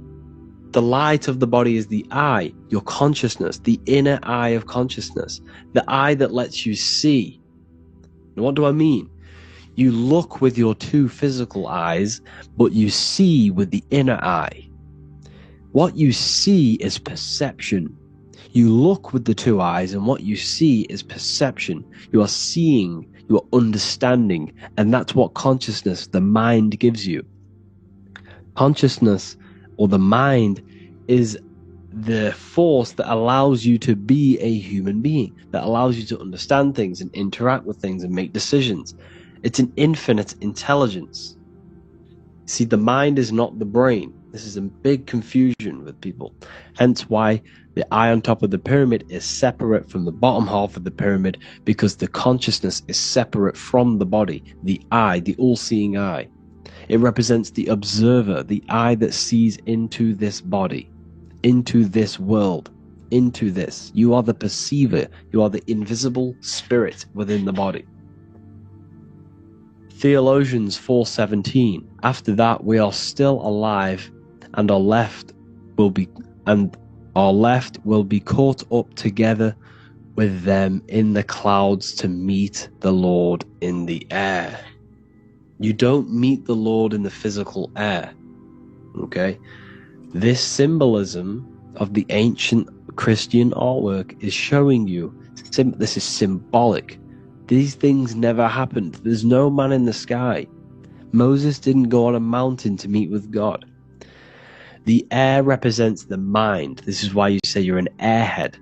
the light of the body is the eye, your consciousness, the inner eye of consciousness, the eye that lets you see. Now, what do I mean? You look with your two physical eyes, but you see with the inner eye. What you see is perception. You look with the two eyes, and what you see is perception. You are seeing, you are understanding, and that's what consciousness, the mind, gives you. Consciousness, or the mind, is the force that allows you to be a human being, that allows you to understand things and interact with things and make decisions. It's an infinite intelligence. See, the mind is not the brain. This is a big confusion with people. Hence why the eye on top of the pyramid is separate from the bottom half of the pyramid, because the consciousness is separate from the body, the eye, the all-seeing eye. It represents the observer, the eye that sees into this body, into this world, into this. You are the perceiver. You are the invisible spirit within the body. Theologians 4:17. After that, we are still alive, and our left will be caught up together with them in the clouds to meet the Lord in the air. You don't meet the Lord in the physical air. Okay? This symbolism of the ancient Christian artwork is showing you this is symbolic. These things never happened. There's no man in the sky. Moses didn't go on a mountain to meet with God. The air represents the mind. This is why you say you're an airhead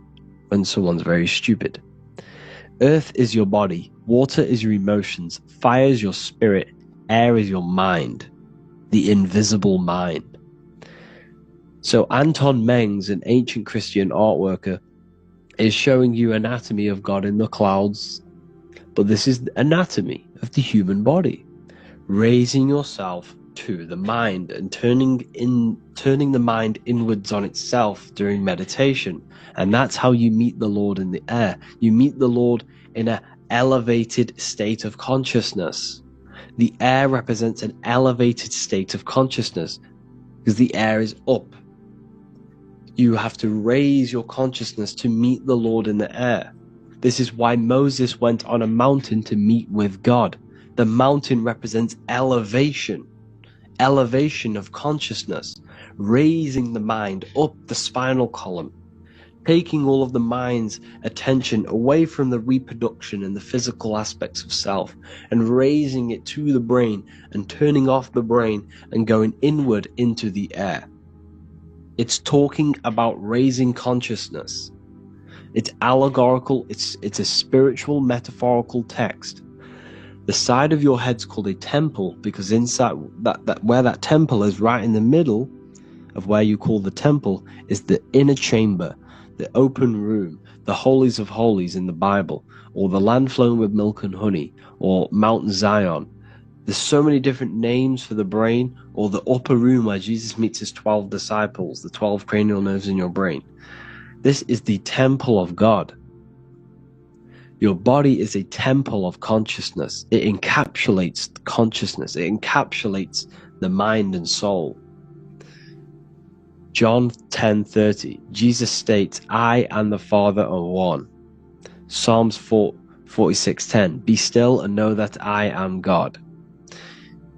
when someone's very stupid. Earth is your body. Water is your emotions. Fire is your spirit. Air is your mind, the invisible mind. So Anton Mengs, an ancient Christian art worker, is showing you anatomy of God in the clouds. But this is the anatomy of the human body. Raising yourself to the mind and turning the mind inwards on itself during meditation. And that's how you meet the Lord in the air. You meet the Lord in an elevated state of consciousness. The air represents an elevated state of consciousness because the air is up. You have to raise your consciousness to meet the Lord in the air. This is why Moses went on a mountain to meet with God. The mountain represents elevation of consciousness, raising the mind up the spinal column, taking all of the mind's attention away from the reproduction and the physical aspects of self and raising it to the brain and turning off the brain and going inward into the air. It's talking about raising consciousness. It's allegorical, it's a spiritual metaphorical text. The side of your head's called a temple because inside that where that temple is, right in the middle of where you call the temple, is the inner chamber, the open room, the holies of holies in the Bible, or the land flowing with milk and honey, or Mount Zion. There's so many different names for the brain, or the upper room where Jesus meets his 12 disciples, the 12 cranial nerves in your brain. This is the temple of God. Your body is a temple of consciousness. It encapsulates the consciousness. It encapsulates the mind and soul. John 10:30, Jesus states, I and the Father are one. Psalms 46:10, be still and know that I am God.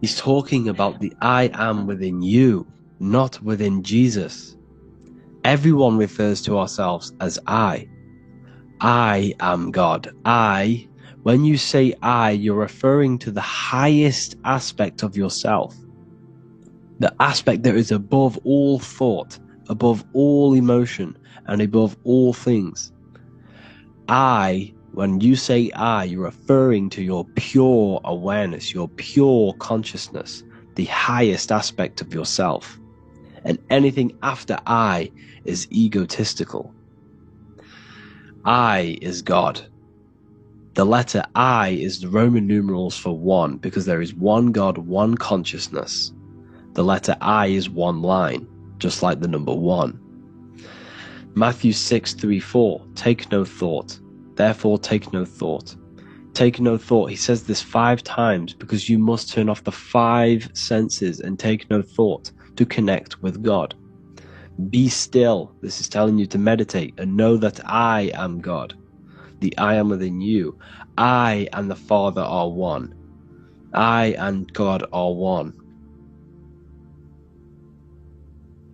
He's talking about the I am within you, not within Jesus. Everyone refers to ourselves as I. I am God. When you say I, you're referring to the highest aspect of yourself. The aspect that is above all thought, above all emotion, and above all things. When you say I, you're referring to your pure awareness, your pure consciousness, the highest aspect of yourself. And anything after I is egotistical. I is God. The letter I is the Roman numerals for one, because there is one God, one consciousness. The letter I is one line, just like the number one. Matthew 6:3-4, take no thought. Therefore take no thought. Take no thought. He says this 5 times because you must turn off the 5 senses and take no thought to connect with God. Be still. This is telling you to meditate and know that I am God. The I am within you. I and the Father are one. I and God are one.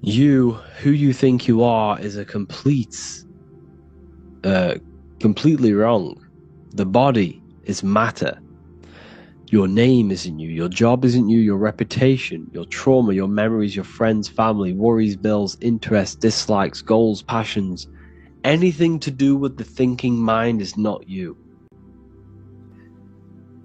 You, who you think you are, is a completely wrong. The body is matter. Your name isn't you. Your job isn't you. Your reputation, your trauma, your memories, your friends, family, worries, bills, interests, dislikes, goals, passions. Anything to do with the thinking mind is not you.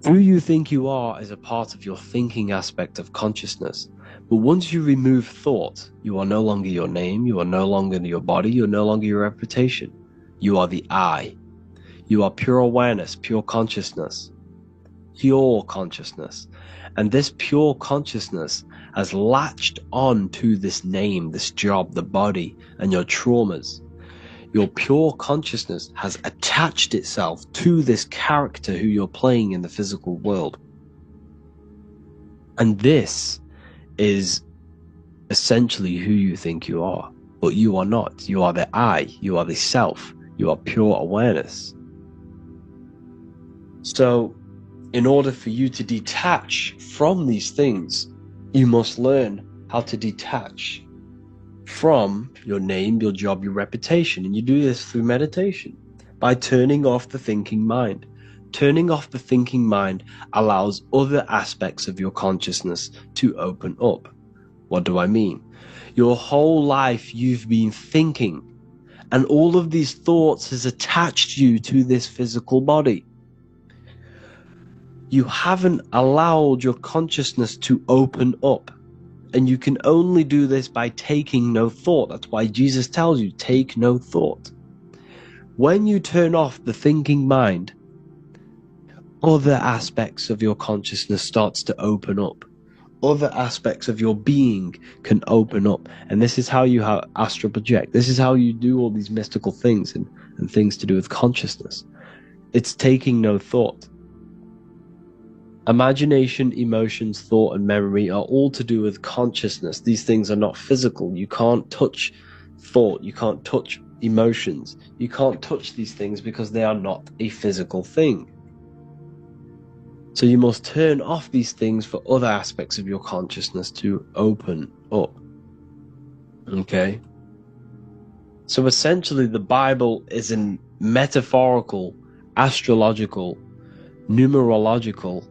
Who you think you are is a part of your thinking aspect of consciousness. But once you remove thought, you are no longer your name, you are no longer your body, you are no longer your reputation. You are the I. You are pure awareness, pure consciousness. Pure consciousness. And this pure consciousness has latched on to this name, this job, the body, and your traumas. Your pure consciousness has attached itself to this character who you're playing in the physical world. And this is essentially who you think you are. But you are not. You are the I. You are the self. You are pure awareness. So, in order for you to detach from these things, you must learn how to detach from your name, your job, your reputation. And you do this through meditation, by turning off the thinking mind. Turning off the thinking mind allows other aspects of your consciousness to open up. What do I mean? Your whole life you've been thinking, and all of these thoughts has attached you to this physical body. You haven't allowed your consciousness to open up. And you can only do this by taking no thought. That's why Jesus tells you, take no thought. When you turn off the thinking mind, other aspects of your consciousness starts to open up. Other aspects of your being can open up. And this is how you astral project. This is how you do all these mystical things and things to do with consciousness. It's taking no thought. Imagination, emotions, thought, and memory are all to do with consciousness. These things are not physical. You can't touch thought. You can't touch emotions. You can't touch these things because they are not a physical thing. So you must turn off these things for other aspects of your consciousness to open up. Okay? So essentially, the Bible is a metaphorical, astrological, numerological,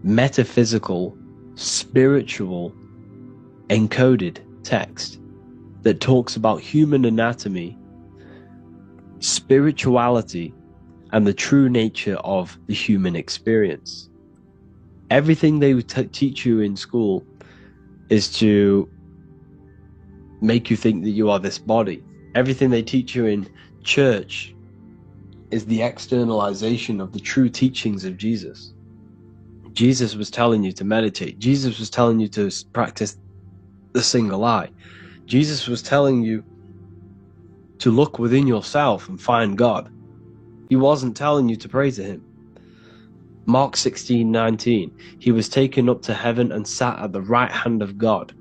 metaphysical, spiritual, encoded text that talks about human anatomy, spirituality, and the true nature of the human experience. Everything they would teach you in school is to make you think that you are this body. Everything they teach you in church is the externalization of the true teachings of Jesus. Jesus was telling you to meditate. Jesus was telling you to practice the single eye. Jesus was telling you to look within yourself and find God. He wasn't telling you to pray to him. Mark 16:19, he was taken up to heaven and sat at the right hand of God.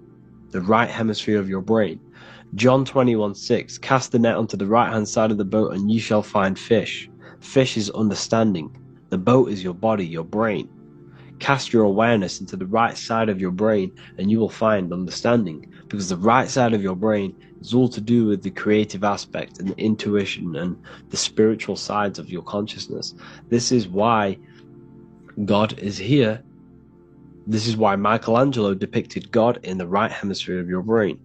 the right hemisphere of your brain. John 21:6, cast the net onto the right-hand side of the boat and ye shall find fish. Fish is understanding. The boat is your body, your brain. Cast your awareness into the right side of your brain and you will find understanding, because the right side of your brain is all to do with the creative aspect and the intuition and the spiritual sides of your consciousness. This is why God is here. This is why Michelangelo depicted God in the right hemisphere of your brain,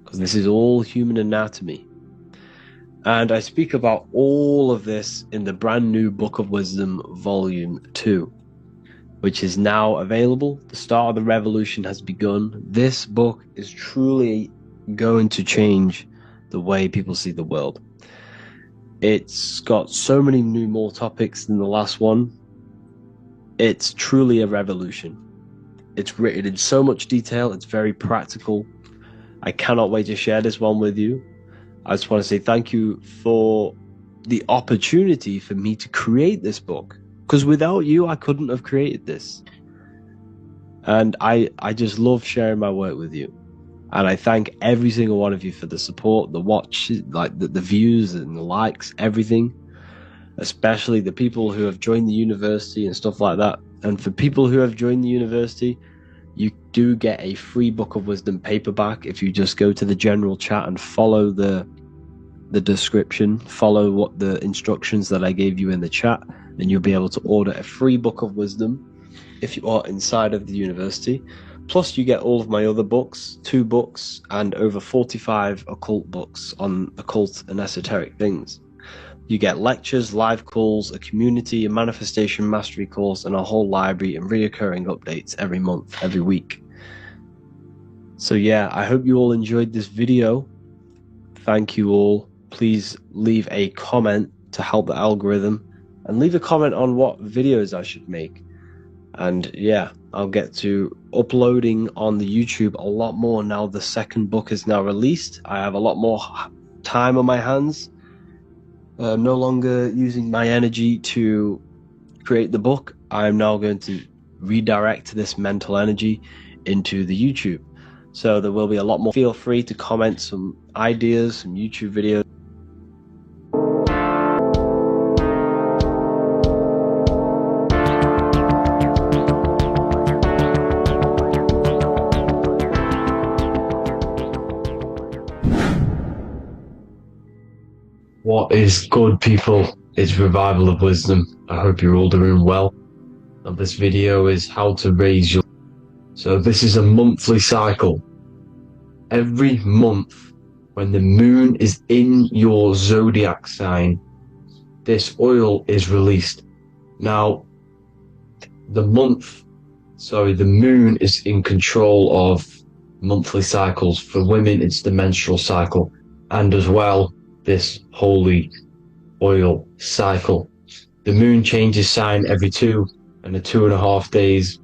because this is all human anatomy. And I speak about all of this in the brand new Book of Wisdom, Volume 2, which is now available. The start of the revolution has begun. This book is truly going to change the way people see the world. It's got so many more topics than the last one. It's truly a revolution. It's written in so much detail. It's very practical. I cannot wait to share this one with you. I just want to say thank you for the opportunity for me to create this book, because without you, I couldn't have created this. And I just love sharing my work with you. And I thank every single one of you for the support, the watch, like the views and the likes, everything. Especially the people who have joined the university and stuff like that. And for people who have joined the university, you do get a free Book of Wisdom paperback if you just go to the general chat and follow the description, follow what the instructions that I gave you in the chat, and you'll be able to order a free Book of Wisdom if you are inside of the university. Plus you get all of my other books, 2 books, and over 45 occult books on occult and esoteric things. You get lectures, live calls, a community, a manifestation mastery course, and a whole library and reoccurring updates every month, every week. So yeah, I hope you all enjoyed this video. Thank you all. Please leave a comment to help the algorithm, and leave a comment on what videos I should make. And yeah, I'll get to uploading on the YouTube a lot more now the second book is now released. I have a lot more time on my hands. No longer using my energy to create the book. I'm now going to redirect this mental energy into the YouTube. So there will be a lot more. Feel free to comment some ideas, some YouTube videos. What is good, people? It's Revival of Wisdom. I hope you're all doing well. And this video is how to raise your... So this is a monthly cycle. Every month, when the moon is in your zodiac sign, this oil is released. Now, the moon is in control of monthly cycles. For women, it's the menstrual cycle. And as well, this holy oil cycle. The moon changes sign every 2 and 2.5 days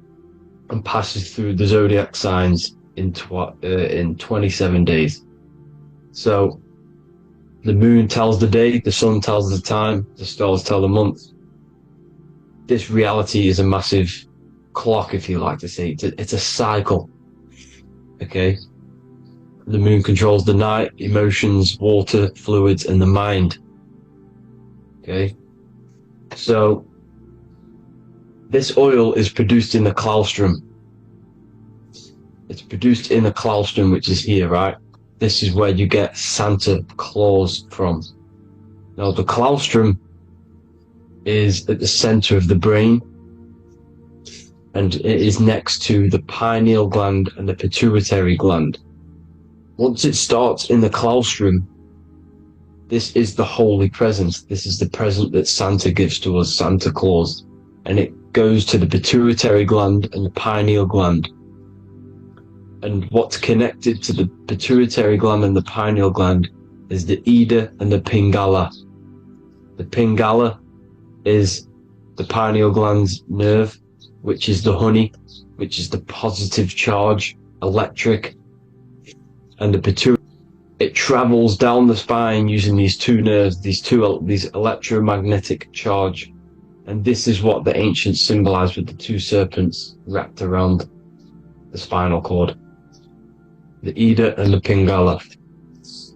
and passes through the zodiac signs in 27 days. So the moon tells the day, the sun tells the time, the stars tell the month. This reality is a massive clock, if you like to say. It's a cycle. Okay? The moon controls the night, emotions, water, fluids, and the mind. Okay? So, this oil is produced in the claustrum. It's produced in the claustrum, which is here, right? This is where you get Santa Claus from. Now, the claustrum is at the center of the brain, and it is next to the pineal gland and the pituitary gland. Once it starts in the claustrum, this is the holy present. This is the present that Santa gives to us, Santa Claus. And it goes to the pituitary gland and the pineal gland. And what's connected to the pituitary gland and the pineal gland is the Ida and the Pingala. The Pingala is the pineal gland's nerve, which is the honey, which is the positive charge, electric. And the pituitary, it travels down the spine using these 2 nerves, these electromagnetic charge. And this is what the ancients symbolized with the 2 serpents wrapped around the spinal cord. the Ida and the Pingala.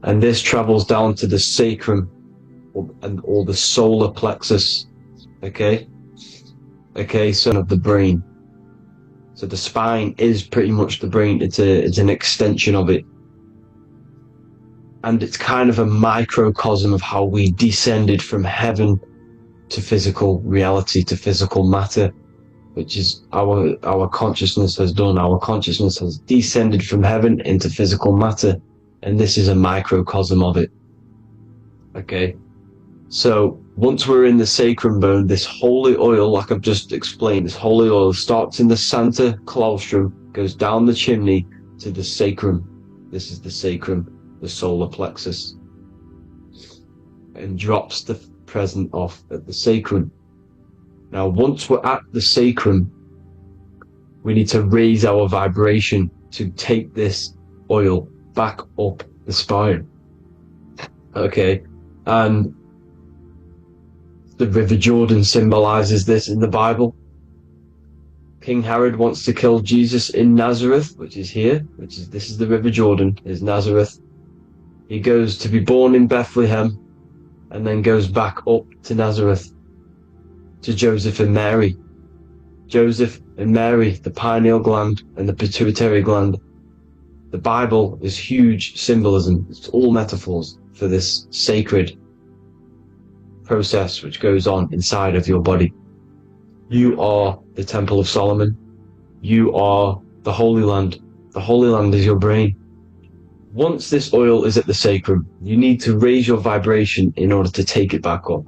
And this travels down to the sacrum or the solar plexus. Okay, so of the brain. So the spine is pretty much the brain. It's an extension of it. And it's kind of a microcosm of how we descended from heaven to physical reality, to physical matter, which is our consciousness has done. Our consciousness has descended from heaven into physical matter, and this is a microcosm of it. Okay, so once we're in the sacrum bone, this holy oil, like I've just explained, this holy oil starts in the Santa Claustrum, goes down the chimney to the sacrum. This is the sacrum, the solar plexus, and drops the present off at the sacrum. Now, once we're at the sacrum, we need to raise our vibration to take this oil back up the spine. Okay, and the River Jordan symbolizes this in the Bible. King Herod wants to kill Jesus in Nazareth, which is here, this is the River Jordan, is Nazareth. He goes to be born in Bethlehem and then goes back up to Nazareth to Joseph and Mary. Joseph and Mary, the pineal gland and the pituitary gland. The Bible is huge symbolism. It's all metaphors for this sacred process which goes on inside of your body. You are the Temple of Solomon. You are the Holy Land. The Holy Land is your brain. Once this oil is at the sacrum, you need to raise your vibration in order to take it back up.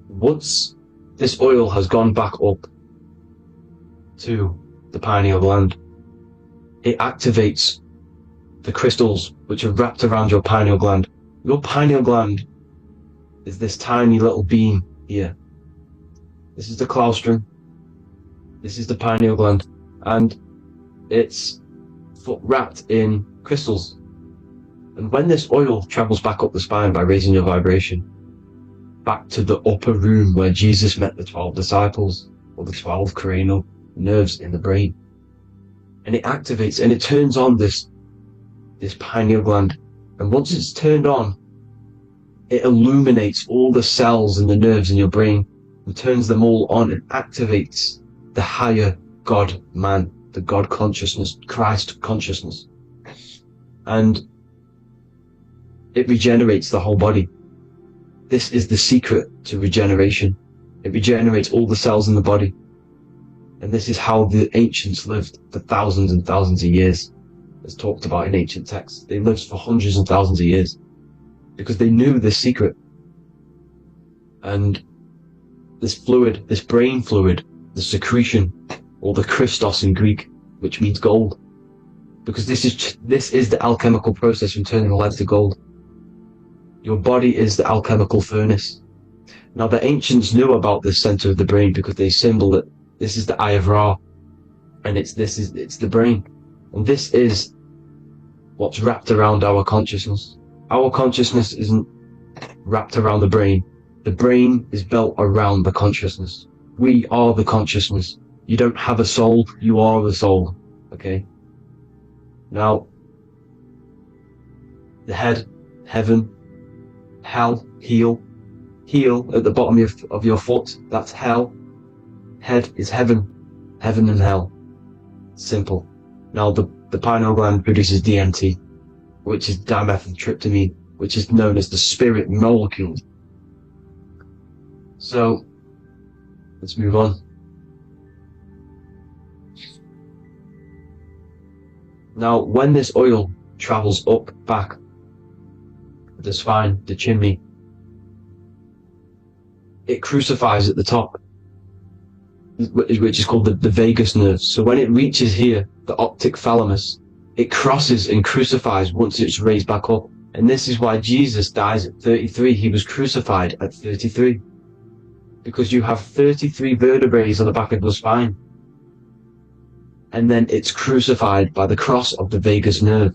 Once this oil has gone back up to the pineal gland, it activates the crystals which are wrapped around your pineal gland. Your pineal gland is this tiny little beam here. This is the claustrum. This is the pineal gland, and it's wrapped in crystals. And when this oil travels back up the spine by raising your vibration back to the upper room where Jesus met the 12 disciples, or the 12 cranial nerves in the brain, and it activates and it turns on this pineal gland, and once it's turned on, it illuminates all the cells and the nerves in your brain and turns them all on and activates the higher God man, the God consciousness, Christ consciousness. And it regenerates the whole body. This is the secret to regeneration. It regenerates all the cells in the body. And this is how the ancients lived for thousands and thousands of years. As talked about in ancient texts. They lived for hundreds and thousands of years because they knew this secret. And this fluid, this brain fluid, the secretion, or the Christos in Greek, which means gold, because this is the alchemical process from turning lead to gold. Your body is the alchemical furnace. Now the ancients knew about this center of the brain because they symbol it. This is the Eye of Ra, and it's the brain, and this is what's wrapped around our consciousness. Our consciousness isn't wrapped around the brain. The brain is built around the consciousness. We are the consciousness. You don't have a soul, you are the soul. Okay? Now, the head, heaven, hell, heel at the bottom of your foot, that's hell. Head is heaven and hell. Simple. Now the pineal gland produces DMT, which is dimethyltryptamine, which is known as the spirit molecule. So, let's move on. Now, when this oil travels up, back, the spine, the chimney, it crucifies at the top, which is called the vagus nerve. So when it reaches here, the optic thalamus, it crosses and crucifies once it's raised back up. And this is why Jesus dies at 33. He was crucified at 33. Because you have 33 vertebrae on the back of the spine. And then it's crucified by the cross of the vagus nerve.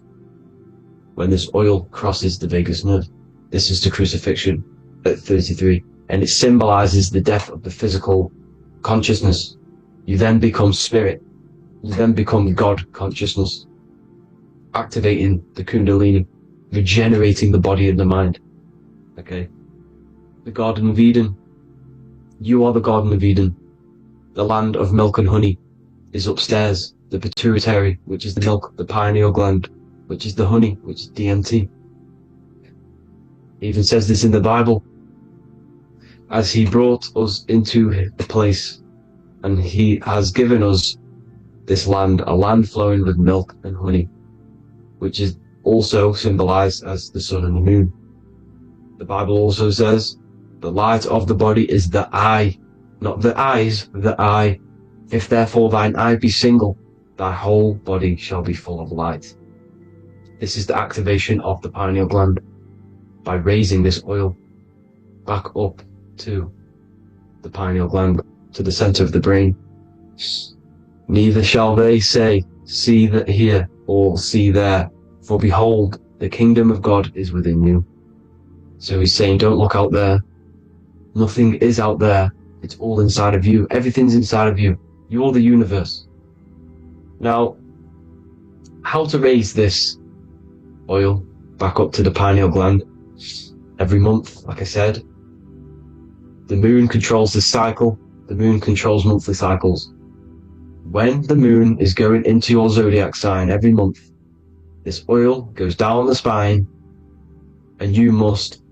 When this oil crosses the vagus nerve, this is the crucifixion at 33. And it symbolizes the death of the physical consciousness. You then become spirit. You then become God consciousness. activating the Kundalini, regenerating the body and the mind. Okay? The Garden of Eden. You are the Garden of Eden. The land of milk and honey is upstairs. The pituitary, which is the milk, the pineal gland, which is the honey, which is DMT. It even says this in the Bible. As he brought us into a place, and he has given us this land, a land flowing with milk and honey, which is also symbolized as the sun and the moon. The Bible also says, the light of the body is the eye, not the eyes, the eye. If therefore thine eye be single, thy whole body shall be full of light. This is the activation of the pineal gland by raising this oil back up to the pineal gland, to the center of the brain. Neither shall they say, see that here, or see there, for behold, the kingdom of God is within you. So he's saying, don't look out there. Nothing is out there. It's all inside of you. Everything's inside of you. You're the universe. Now, how to raise this oil back up to the pineal gland? Every month, like I said. The moon controls the cycle. The moon controls monthly cycles. When the moon is going into your zodiac sign every month, this oil goes down the spine, and you must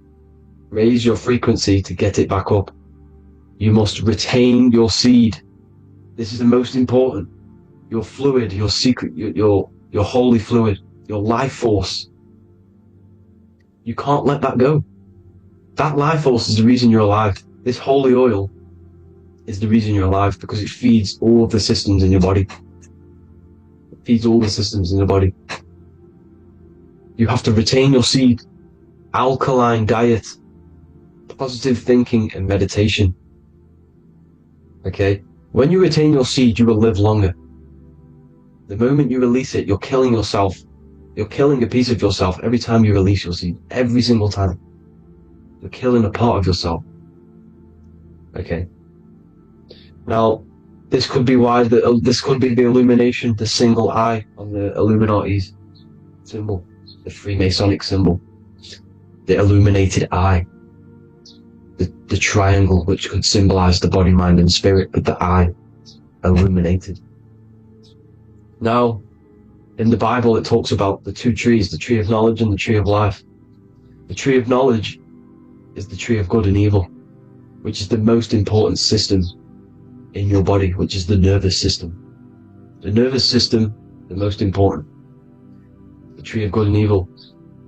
raise your frequency to get it back up. You must retain your seed. This is the most important. Your fluid, your secret, your holy fluid, your life force. You can't let that go. That life force is the reason you're alive. This holy oil is the reason you're alive, because it feeds all of the systems in your body. It feeds all the systems in your body. You have to retain your seed. Alkaline diet, positive thinking and meditation. Okay? When you retain your seed, you will live longer. The moment you release it, you're killing yourself. You're killing a piece of yourself every time you release your seed. Every single time. You're killing a part of yourself. Okay? Now, this could be why this could be the illumination, the single eye on the Illuminati's symbol, the Freemasonic symbol, the illuminated eye, the triangle, which could symbolize the body, mind, and spirit, but the eye illuminated. Now, in the Bible, it talks about the two trees, the tree of knowledge and the tree of life. The tree of knowledge is the tree of good and evil, which is the most important system in your body, which is the nervous system. The nervous system, the most important. The tree of good and evil.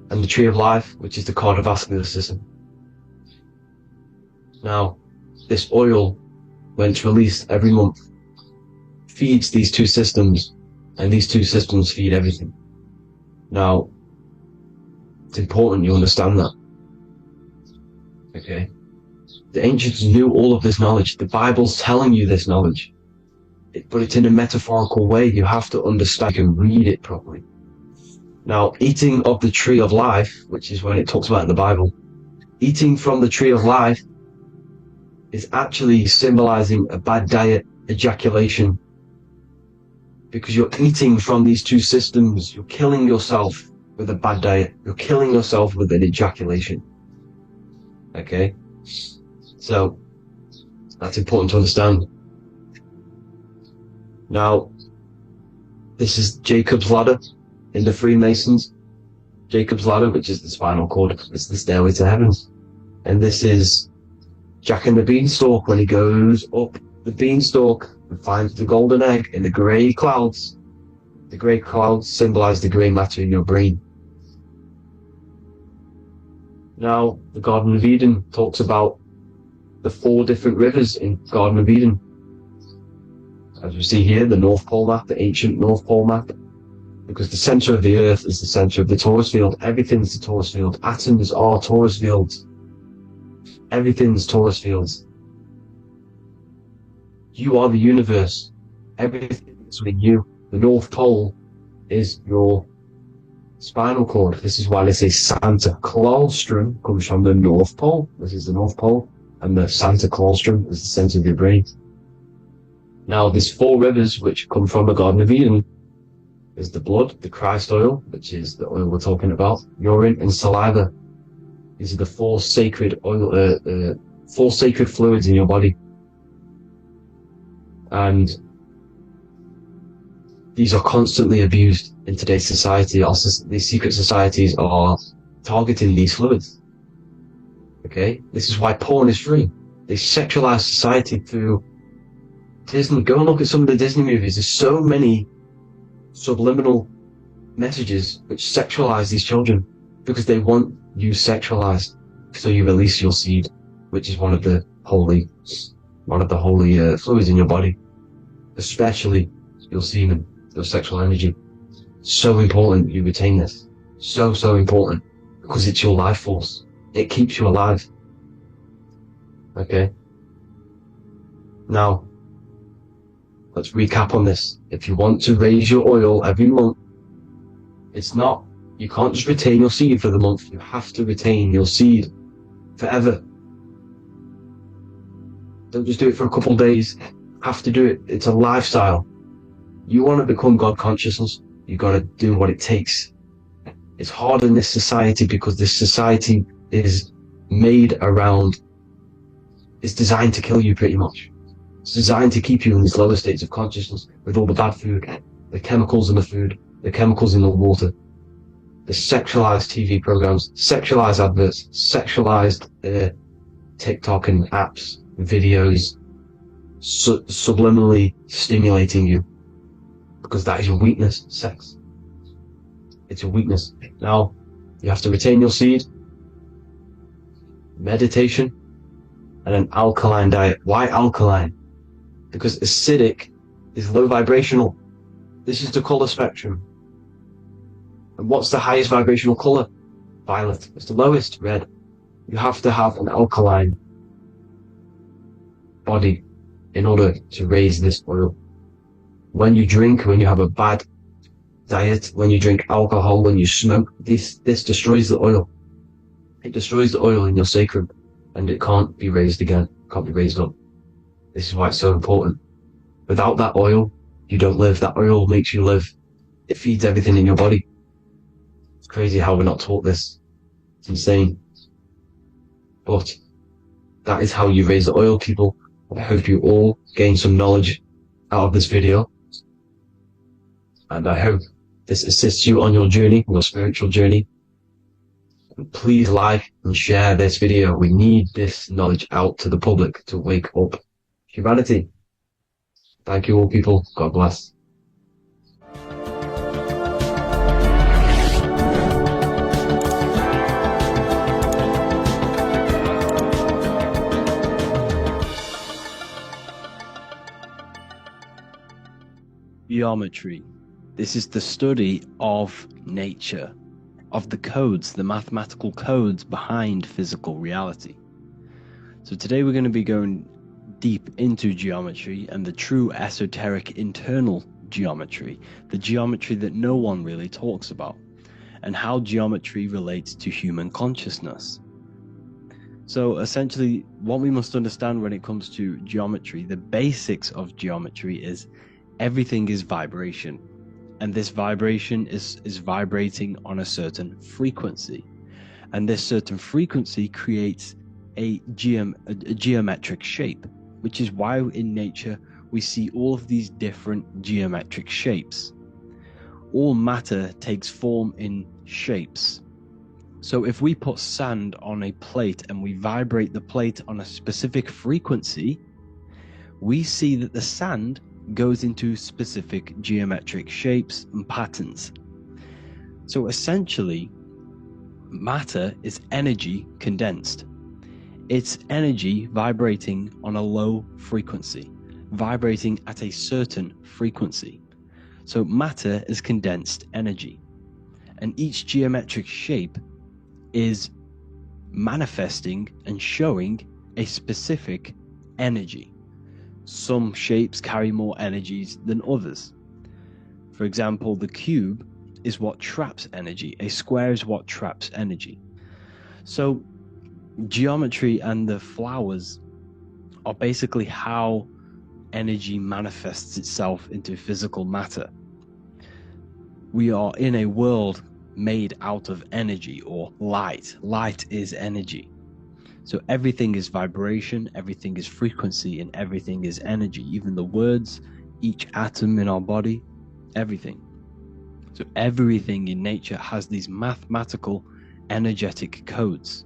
And the tree of life, which is the cardiovascular system. Now, this oil, when it's released every month, feeds these two systems, and these two systems feed everything. Now, it's important you understand that. Okay? The ancients knew all of this knowledge. The Bible's telling you this knowledge. But it's in a metaphorical way. You have to understand and read it properly. Now, eating of the tree of life, which is when it talks about in the Bible, eating from the tree of life is actually symbolizing a bad diet, ejaculation. Because you're eating from these two systems. You're killing yourself with a bad diet. You're killing yourself with an ejaculation. Okay? So, that's important to understand. Now, this is Jacob's ladder in the Freemasons. Jacob's ladder, which is the spinal cord, it's the stairway to heaven. And this is Jack and the Beanstalk when he goes up the beanstalk and finds the golden egg in the grey clouds. The grey clouds symbolize the grey matter in your brain. Now, the Garden of Eden talks about the 4 different rivers in Garden of Eden. As we see here, the North Pole map, the ancient North Pole map. Because the center of the earth is the center of the torus field. Everything's the torus field. Atoms are torus fields. Everything's torus fields. You are the universe. Everything is within you. The North Pole is your spinal cord. This is why they say Santa Claustrum comes from the North Pole. This is the North Pole. And the Santa Claustrum is the center of your brain. Now, there's 4 rivers which come from the Garden of Eden. is the blood, the Christ oil, which is the oil we're talking about, urine, and saliva. These are the four sacred fluids in your body. And these are constantly abused in today's society. These secret societies are targeting these fluids. Okay? This is why porn is free. They sexualize society through Disney. Go and look at some of the Disney movies. There's so many subliminal messages which sexualize these children because they want you sexualized, so you release your seed, which is one of the holy fluids in your body, especially your semen, your sexual energy. So important you retain this. So important, because it's your life force. It keeps you alive. Okay? Now, let's recap on this. If you want to raise your oil every month, you can't just retain your seed for the month. You have to retain your seed forever. Don't just do it for a couple of days. You have to do it. It's a lifestyle. You want to become God consciousness, you got to do what it takes. It's hard in this society because this society is designed to kill you pretty much. It's designed to keep you in these lower states of consciousness with all the bad food, the chemicals in the food, the chemicals in the water, the sexualized TV programs, sexualized adverts, sexualized TikTok and apps, videos, subliminally stimulating you. Because that is your weakness, sex. It's your weakness. Now, you have to retain your seed, meditation, and an alkaline diet. Why alkaline? Because acidic is low vibrational. This is the color spectrum. And what's the highest vibrational color? Violet. It's the lowest, red. You have to have an alkaline body in order to raise this oil. When you drink, when you have a bad diet, when you drink alcohol, when you smoke, this destroys the oil. It destroys the oil in your sacrum, and it can't be raised again, can't be raised up. This is why it's so important. Without that oil, you don't live. That oil makes you live. It feeds everything in your body. It's crazy how we're not taught this. It's insane. But that is how you raise the oil, people. I hope you all gain some knowledge out of this video. And I hope this assists you on your journey, your spiritual journey. And please like and share this video. We need this knowledge out to the public to wake up humanity. Thank you all, people. God bless. Geometry. This is the study of nature, of the codes, the mathematical codes behind physical reality. So today we're going to be going deep into geometry and the true esoteric internal geometry, the geometry that no one really talks about, and how geometry relates to human consciousness. So essentially, what we must understand when it comes to geometry, the basics of geometry is everything is vibration. And this vibration is vibrating on a certain frequency. And this certain frequency creates a geometric shape, which is why in nature we see all of these different geometric shapes. All matter takes form in shapes. So if we put sand on a plate and we vibrate the plate on a specific frequency, we see that the sand goes into specific geometric shapes and patterns. So essentially, matter is energy condensed. It's energy vibrating on a low frequency, vibrating at a certain frequency. So matter is condensed energy, and each geometric shape is manifesting and showing a specific energy. Some shapes carry more energies than others. For example, the cube is what traps energy. A square is what traps energy. So geometry and the flowers are basically how energy manifests itself into physical matter. we are in a world made out of energy or light. Light is energy. So everything is vibration, everything is frequency, and everything is energy. Even the words, each atom in our body, everything. So everything in nature has these mathematical, energetic codes.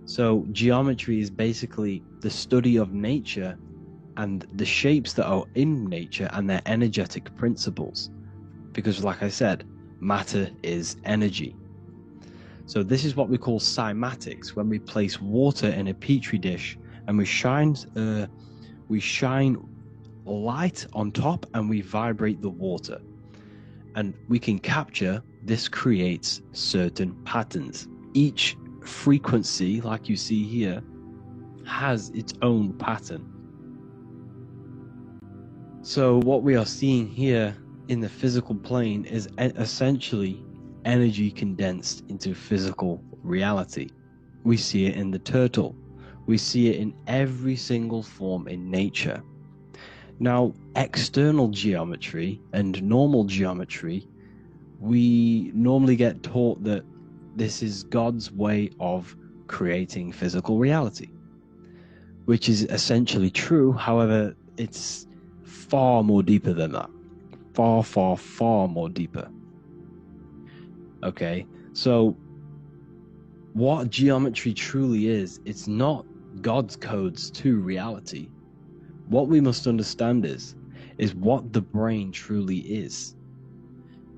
So geometry is basically the study of nature and the shapes that are in nature and their energetic principles. Because like I said, matter is energy. So this is what we call cymatics, when we place water in a petri dish and we shine light on top and we vibrate the water. And we can capture, this creates certain patterns. Each frequency, like you see here, has its own pattern. So what we are seeing here in the physical plane is essentially energy condensed into physical reality. We see it in the turtle. We see it in every single form in nature. Now, external geometry and normal geometry, we normally get taught that this is God's way of creating physical reality, which is essentially true. However, it's far more deeper than that. Far, far, far more deeper. Okay, so what geometry truly is, it's not God's codes to reality. What we must understand is what the brain truly is.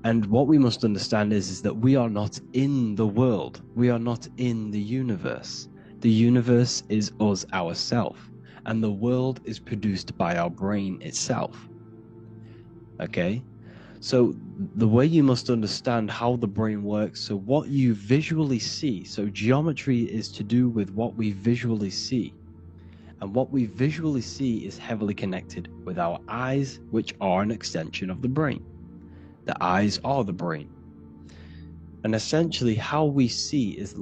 And what we must understand is that we are not in the world. We are not in the universe. The universe is us ourselves, and the world is produced by our brain itself. Okay? So the way you must understand how the brain works, so what you visually see, so geometry is to do with what we visually see. And what we visually see is heavily connected with our eyes, which are an extension of the brain. The eyes are the brain. And essentially how we see is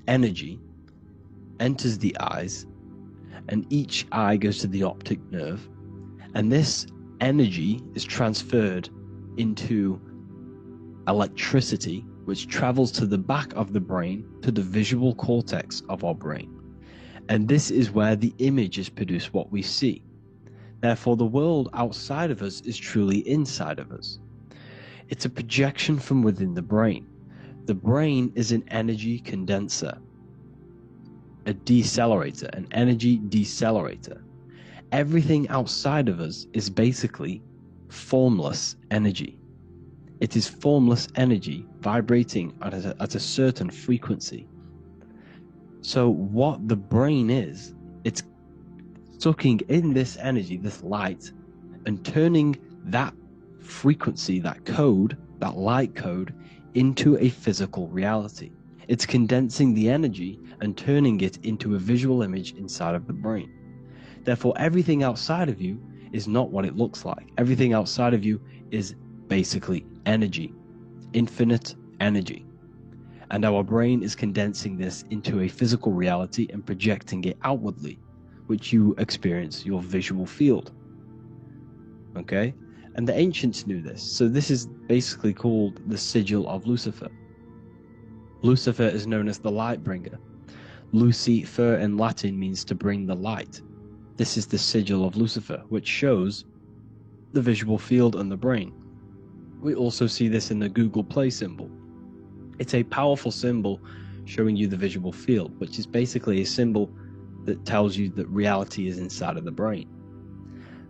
energy enters the eyes, and each eye goes to the optic nerve, and this energy is transferred into electricity, which travels to the back of the brain, to the visual cortex of our brain. And this is where the image is produced, what we see. Therefore, the world outside of us is truly inside of us. It's a projection from within the brain. The brain is an energy condenser, a decelerator, an energy decelerator. Everything outside of us is basically formless energy. It is formless energy vibrating at a certain frequency. So what the brain is, it's sucking in this energy, this light, and turning that frequency, that code, that light code, into a physical reality. It's condensing the energy and turning it into a visual image inside of the brain. Therefore, everything outside of you is not what it looks like. Everything outside of you is basically energy, infinite energy. And our brain is condensing this into a physical reality and projecting it outwardly, which you experience your visual field. Okay? And the ancients knew this. So this is basically called the sigil of Lucifer. Lucifer is known as the light bringer. Lucifer in Latin means to bring the light. This is the sigil of Lucifer, which shows the visual field and the brain. We also see this in the Google Play symbol. It's a powerful symbol showing you the visual field, which is basically a symbol that tells you that reality is inside of the brain.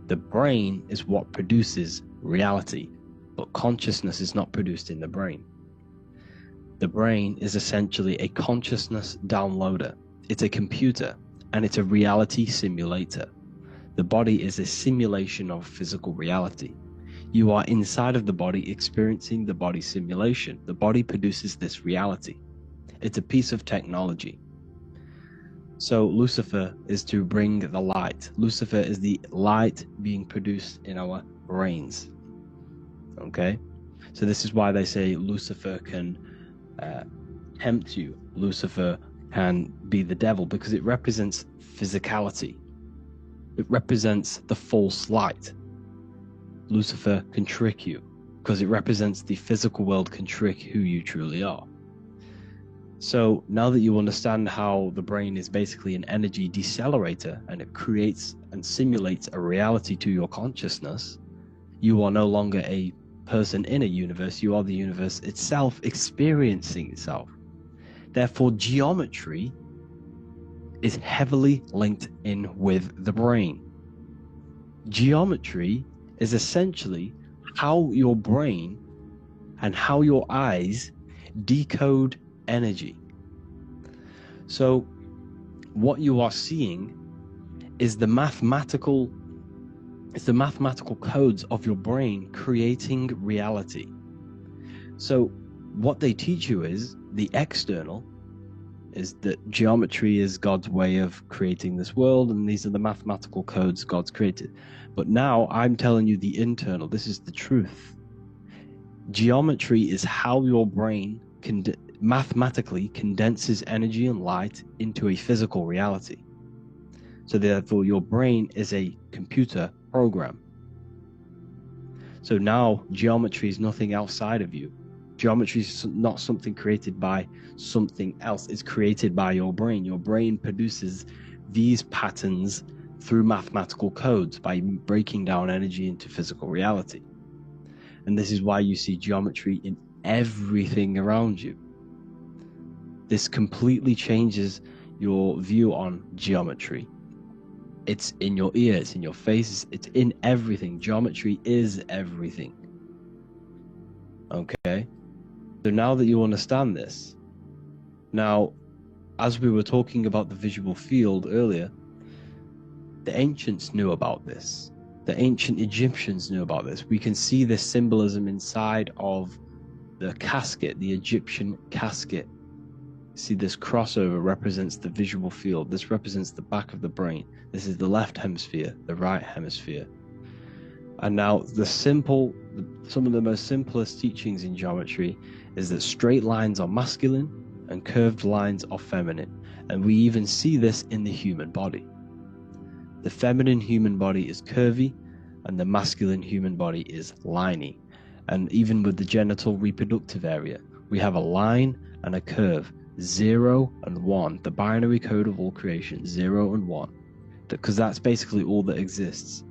The brain is what produces reality, but consciousness is not produced in the brain. The brain is essentially a consciousness downloader. It's a computer, and it's a reality simulator. The body is a simulation of physical reality. You are inside of the body experiencing the body simulation. The body produces this reality. It's a piece of technology. So Lucifer is to bring the light. Lucifer is the light being produced in our brains. Okay? So this is why they say Lucifer can tempt you. Lucifer can be the devil, because it represents physicality. It represents the false light. Lucifer can trick you, because it represents the physical world can trick who you truly are. So now that you understand how the brain is basically an energy decelerator and it creates and simulates a reality to your consciousness, you are no longer a person in a universe, you are the universe itself experiencing itself. Therefore, geometry is heavily linked in with the brain. Geometry is essentially how your brain and how your eyes decode energy. So what you are seeing is the mathematical codes of your brain creating reality. So what they teach you is the external is that geometry is God's way of creating this world, and these are the mathematical codes God's created. But now I'm telling you the internal. This is the truth. Geometry is how your brain mathematically condenses energy and light into a physical reality. So therefore, your brain is a computer program. So now geometry is nothing outside of you. Geometry is not something created by something else. It's created by your brain. Your brain produces these patterns through mathematical codes by breaking down energy into physical reality. And this is why you see geometry in everything around you. This completely changes your view on geometry. It's in your ear, it's in your face, it's in everything. Geometry is everything. Okay? So now that you understand this, now, as we were talking about the visual field earlier, the ancients knew about this. The ancient Egyptians knew about this. We can see this symbolism inside of the casket, the Egyptian casket. See, this crossover represents the visual field. This represents the back of the brain. This is the left hemisphere, the right hemisphere. And now some of the most simplest teachings in geometry is that straight lines are masculine and curved lines are feminine. And we even see this in the human body. The feminine human body is curvy and the masculine human body is liney. And even with the genital reproductive area, we have a line and a curve, 0 and 1, the binary code of all creation, 0 and 1, because that's basically all that exists.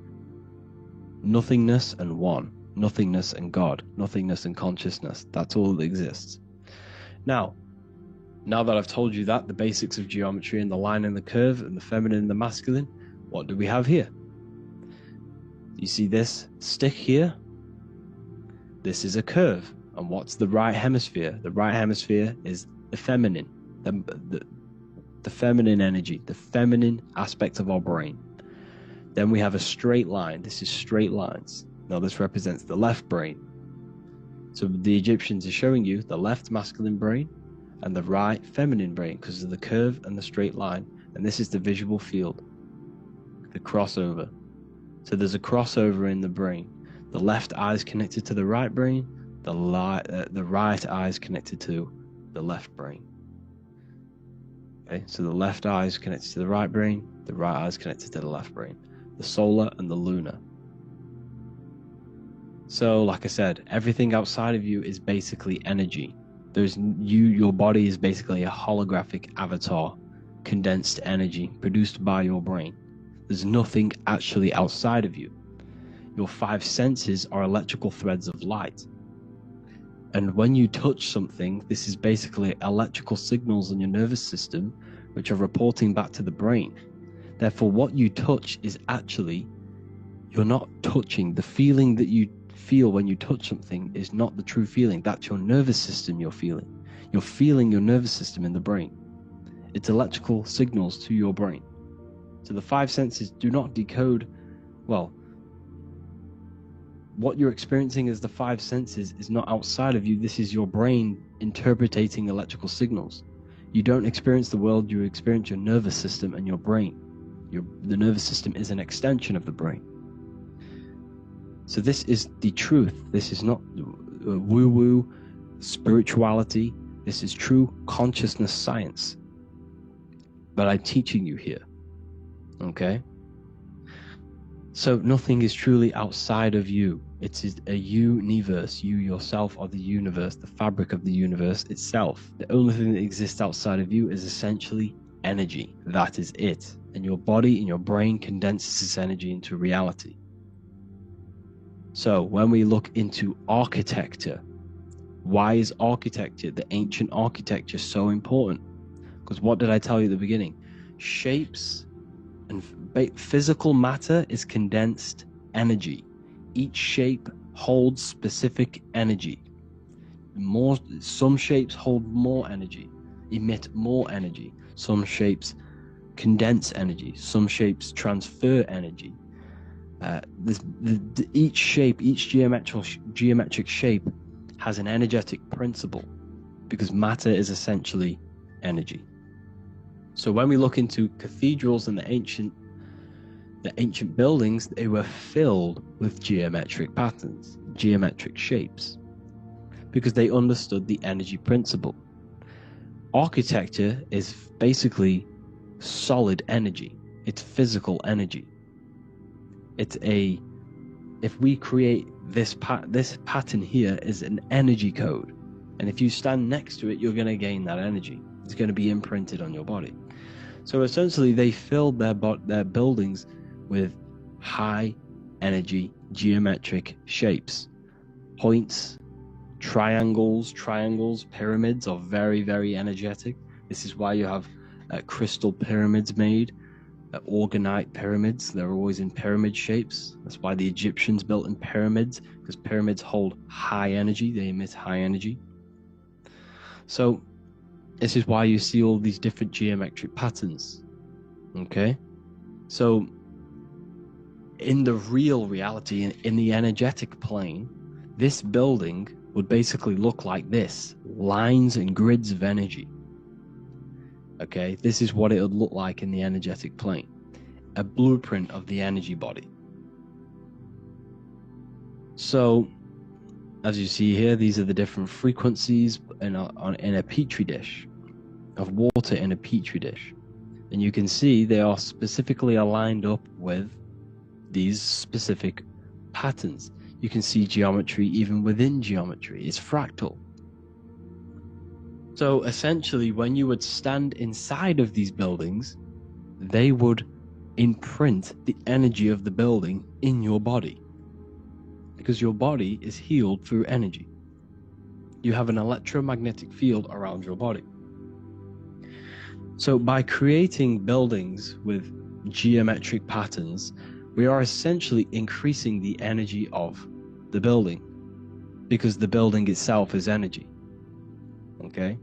Nothingness and one, nothingness and God, nothingness and consciousness, that's all that exists. Now that I've told you that, the basics of geometry and the line and the curve and the feminine and the masculine, what do we have here? You see this stick here? This is a curve. And what's the right hemisphere? The right hemisphere is the feminine, the feminine energy, the feminine aspect of our brain. Then we have a straight line. This is straight lines. Now this represents the left brain. So the Egyptians are showing you the left masculine brain and the right feminine brain because of the curve and the straight line. And this is the visual field, the crossover. So there's a crossover in the brain. The left eye is connected to the right brain. The right eye is connected to the left brain. Okay, so the left eye is connected to the right brain. The right eye is connected to the left brain. The solar and the lunar. So, like I said, everything outside of you is basically energy. Your body is basically a holographic avatar, condensed energy produced by your brain. There's nothing actually outside of you. Your 5 senses are electrical threads of light. And when you touch something, this is basically electrical signals in your nervous system, which are reporting back to the brain. Therefore, what you touch is actually, you're not touching. The feeling that you feel when you touch something is not the true feeling. That's your nervous system you're feeling. You're feeling your nervous system in the brain. It's electrical signals to your brain. So the 5 senses do not decode, well, what you're experiencing as the 5 senses is not outside of you. This is your brain interpreting electrical signals. You don't experience the world, you experience your nervous system and your brain. The nervous system is an extension of the brain. So this is the truth. This is not woo-woo spirituality. This is true consciousness science. But I'm teaching you here. Okay? So nothing is truly outside of you. It is a universe. You yourself are the universe, the fabric of the universe itself. The only thing that exists outside of you is essentially energy. That is it. And your body and your brain condenses this energy into reality. So when we look into architecture, why is architecture, the ancient architecture, so important? Because what did I tell you at the beginning? Shapes and physical matter is condensed energy. Each shape holds specific energy. Some shapes hold more energy, emit more energy. Some shapes condense energy. Some shapes transfer energy. Each shape, each geometric shape has an energetic principle, because matter is essentially energy. So when we look into cathedrals and the ancient buildings, they were filled with geometric patterns, geometric shapes, because they understood the energy principle. Architecture is basically solid energy. It's physical energy. If we create this pattern here is an energy code, and if you stand next to it, you're going to gain that energy. It's going to be imprinted on your body. So essentially, they filled their buildings with high energy geometric shapes. Points, triangles, pyramids are very, very energetic. This is why you have crystal pyramids made, orgonite pyramids. They're always in pyramid shapes. That's why the Egyptians built in pyramids, because pyramids hold high energy. They emit high energy. So this is why you see all these different geometric patterns. Okay? So in the real reality, in the energetic plane, this building would basically look like this: lines and grids of energy. Okay, this is what it would look like in the energetic plane. A blueprint of the energy body. So, as you see here, these are the different frequencies in a petri dish, of water in a petri dish. And you can see they are specifically aligned up with these specific patterns. You can see geometry even within geometry. It's fractal. So essentially, when you would stand inside of these buildings, they would imprint the energy of the building in your body, because your body is healed through energy. You have an electromagnetic field around your body. So by creating buildings with geometric patterns, we are essentially increasing the energy of the building, because the building itself is energy. Okay?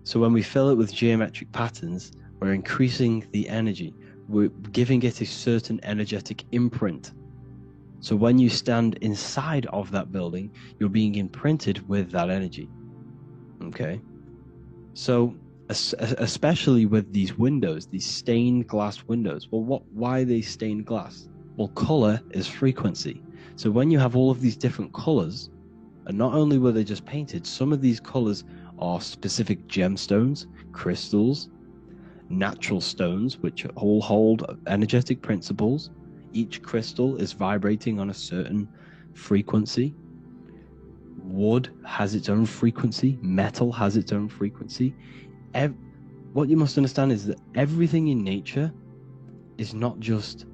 So when we fill it with geometric patterns, we're increasing the energy. We're giving it a certain energetic imprint. So when you stand inside of that building, you're being imprinted with that energy. Okay? So especially with these windows, these stained glass windows. Well, why are they stained glass? Well, color is frequency. So when you have all of these different colors, and not only were they just painted, some of these colors are specific gemstones, crystals, natural stones, which all hold energetic principles. Each crystal is vibrating on a certain frequency. Wood has its own frequency. Metal has its own frequency. What you must understand is that everything in nature is not just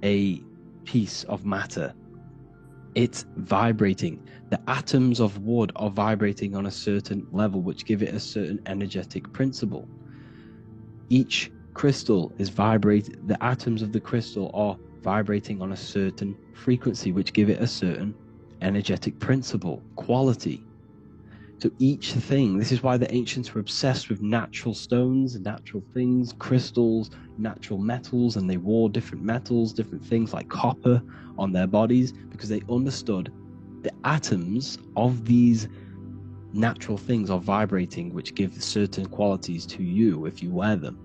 a piece of matter. It's vibrating. The atoms of wood are vibrating on a certain level, which give it a certain energetic principle. Each crystal is vibrating. The atoms of the crystal are vibrating on a certain frequency, which give it a certain energetic principle, quality. So each thing, this is why the ancients were obsessed with natural stones, natural things, crystals, natural metals, and they wore different metals, different things like copper on their bodies, because they understood the atoms of these natural things are vibrating, which give certain qualities to you if you wear them.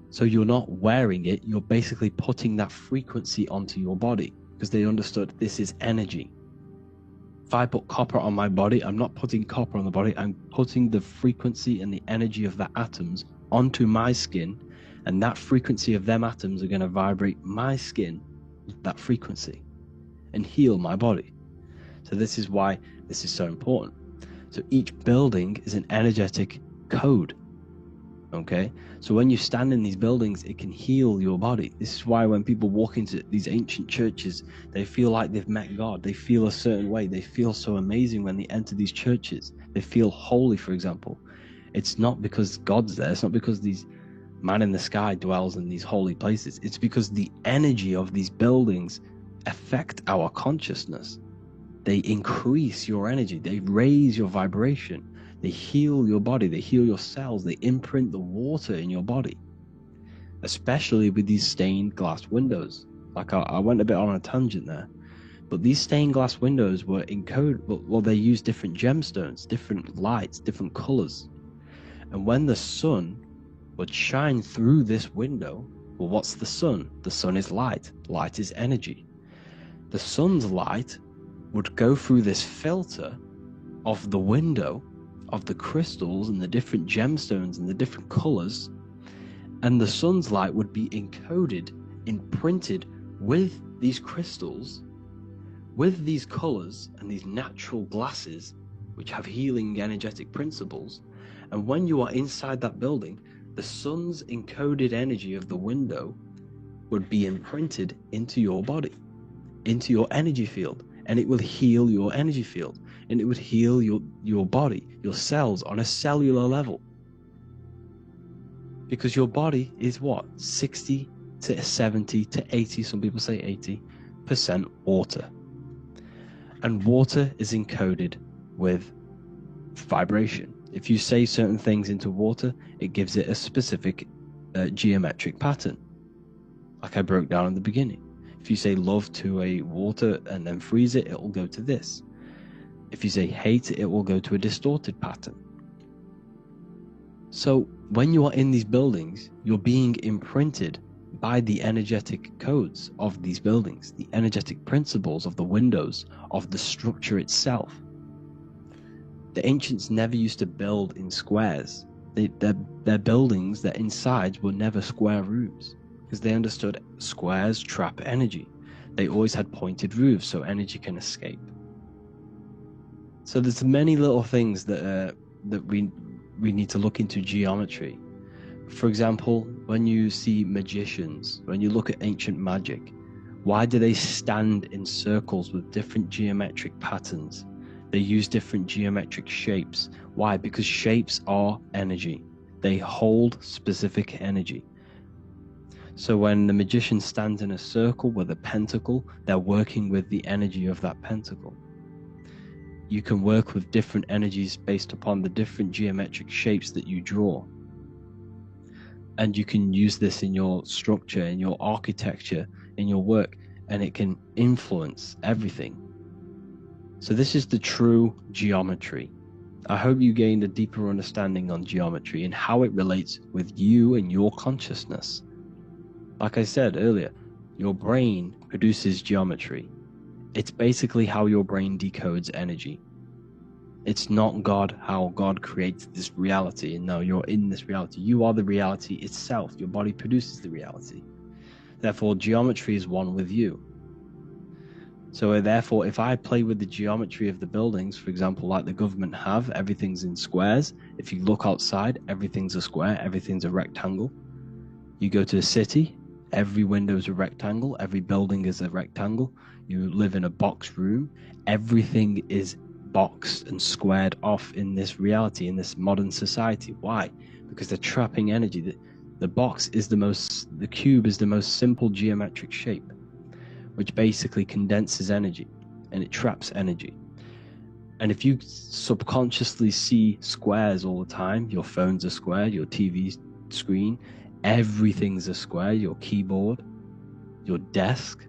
So you're not wearing it, you're basically putting that frequency onto your body, because they understood this is energy. If I put copper on my body, I'm not putting copper on the body, I'm putting the frequency and the energy of the atoms onto my skin, and that frequency of them atoms are going to vibrate my skin that frequency and heal my body. So this is why this is so important. So each building is an energetic code. Okay, so when you stand in these buildings, it can heal your body. This is why when people walk into these ancient churches, they feel like they've met God. They feel a certain way. They feel so amazing when they enter these churches. They feel holy, for example. It's not because God's there. It's not because these man in the sky dwells in these holy places. It's because the energy of these buildings affect our consciousness. They increase your energy. They raise your vibration. They heal your body, they heal your cells, they imprint the water in your body, especially with these stained glass windows. Like I went a bit on a tangent there, but these stained glass windows were encoded, well, they use different gemstones, different lights, different colors. And when the sun would shine through this window, well, what's the sun? The sun is light. Light is energy. The sun's light would go through this filter of the window, of the crystals and the different gemstones and the different colors, and the sun's light would be encoded, imprinted with these crystals, with these colors and these natural glasses which have healing energetic principles. And when you are inside that building, the sun's encoded energy of the window would be imprinted into your body, into your energy field, and it will heal your energy field. And it would heal your body, your cells on a cellular level. Because your body is what? 60 to 70 to 80, some people say 80% water. And water is encoded with vibration. If you say certain things into water, it gives it a specific geometric pattern. Like I broke down in the beginning. If you say love to a water and then freeze it, it will go to this. If you say hate, it will go to a distorted pattern. So when you are in these buildings, you're being imprinted by the energetic codes of these buildings, the energetic principles of the windows, of the structure itself. The ancients never used to build in squares. Their buildings, their insides were never square roofs, because they understood squares trap energy. They always had pointed roofs so energy can escape. So there's many little things that we need to look into geometry. For example, when you see magicians, when you look at ancient magic, why do they stand in circles with different geometric patterns? They use different geometric shapes. Why? Because shapes are energy. They hold specific energy. So when the magician stands in a circle with a pentacle, they're working with the energy of that pentacle. You can work with different energies based upon the different geometric shapes that you draw. And you can use this in your structure, in your architecture, in your work, and it can influence everything. So this is the true geometry. I hope you gained a deeper understanding on geometry and how it relates with you and your consciousness. Like I said earlier, your brain produces geometry. It's basically how your brain decodes energy. It's not God, how God creates this reality. And no, you're in this reality. You are the reality itself. Your body produces the reality. Therefore, geometry is one with you. So therefore, if I play with the geometry of the buildings, for example, like the government have, everything's in squares. If you look outside, everything's a square, everything's a rectangle. You go to a city, every window is a rectangle, every building is a rectangle. You live in a box room, everything is boxed and squared off in this reality, in this modern society. Why? Because they're trapping energy. The box is the cube is the most simple geometric shape, which basically condenses energy and it traps energy. And if you subconsciously see squares all the time, your phone's a square, your TV screen, everything's a square, your keyboard, your desk.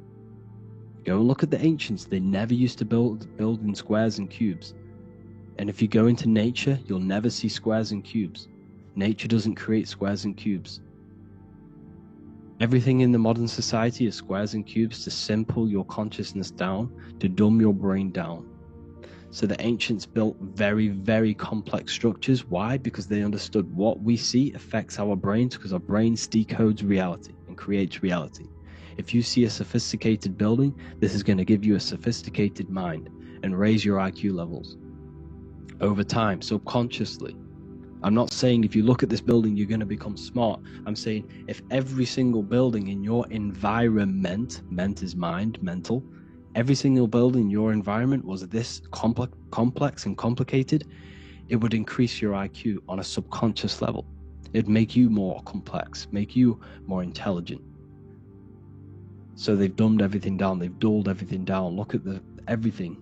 Go and look at the ancients. They never used to build in squares and cubes. And if you go into nature, you'll never see squares and cubes. Nature doesn't create squares and cubes. Everything in the modern society is squares and cubes to simple your consciousness down, to dumb your brain down. So the ancients built very, very complex structures. Why? Because they understood what we see affects our brains, because our brains decodes reality and creates reality. If you see a sophisticated building, this is going to give you a sophisticated mind and raise your IQ levels over time, subconsciously. I'm not saying if you look at this building, you're going to become smart. I'm saying if every single building in your environment, ment is mind, mental, every single building in your environment was this complex and complicated, it would increase your IQ on a subconscious level. It'd make you more complex, make you more intelligent. So they've dumbed everything down. They've dulled everything down. Look at everything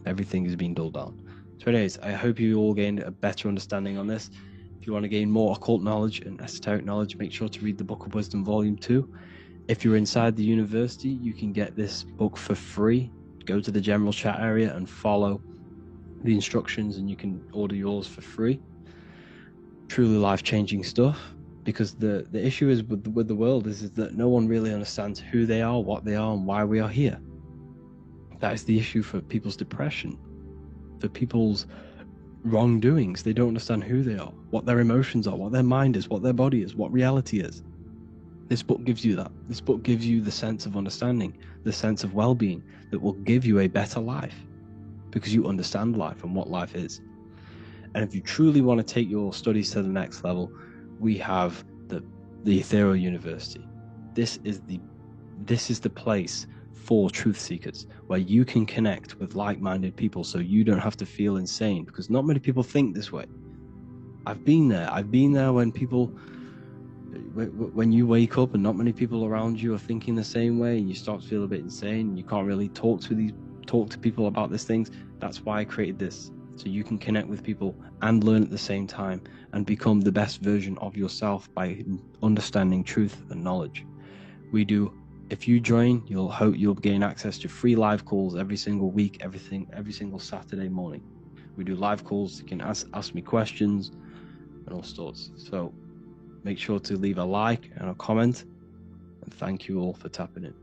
is being dulled down. So anyways, I hope you all gained a better understanding on this. If you want to gain more occult knowledge and esoteric knowledge, make sure to read the Book of Wisdom Volume 2. If you're inside the university, you can get this book for free. Go to the general chat area and follow the instructions and you can order yours for free. Truly life-changing stuff, because the issue is with the world is that no one really understands who they are, what they are, and why we are here. That is the issue for people's depression, for people's wrongdoings. They don't understand who they are, what their emotions are, what their mind is, what their body is, what reality is. This book gives you that. This book gives you the sense of understanding, the sense of well-being that will give you a better life, because you understand life and what life is. And if you truly want to take your studies to the next level, we have the Ethereal University. This is the place for truth seekers, where you can connect with like-minded people so you don't have to feel insane, because not many people think this way. I've been there when you wake up and not many people around you are thinking the same way, and you start to feel a bit insane and you can't really talk to people about these things. That's why I created this, so you can connect with people and learn at the same time and become the best version of yourself by understanding truth and knowledge. If you join, you'll gain access to free live calls every single week, every single Saturday morning. We do live calls. You can ask me questions and all sorts. So make sure to leave a like and a comment, and thank you all for tapping in.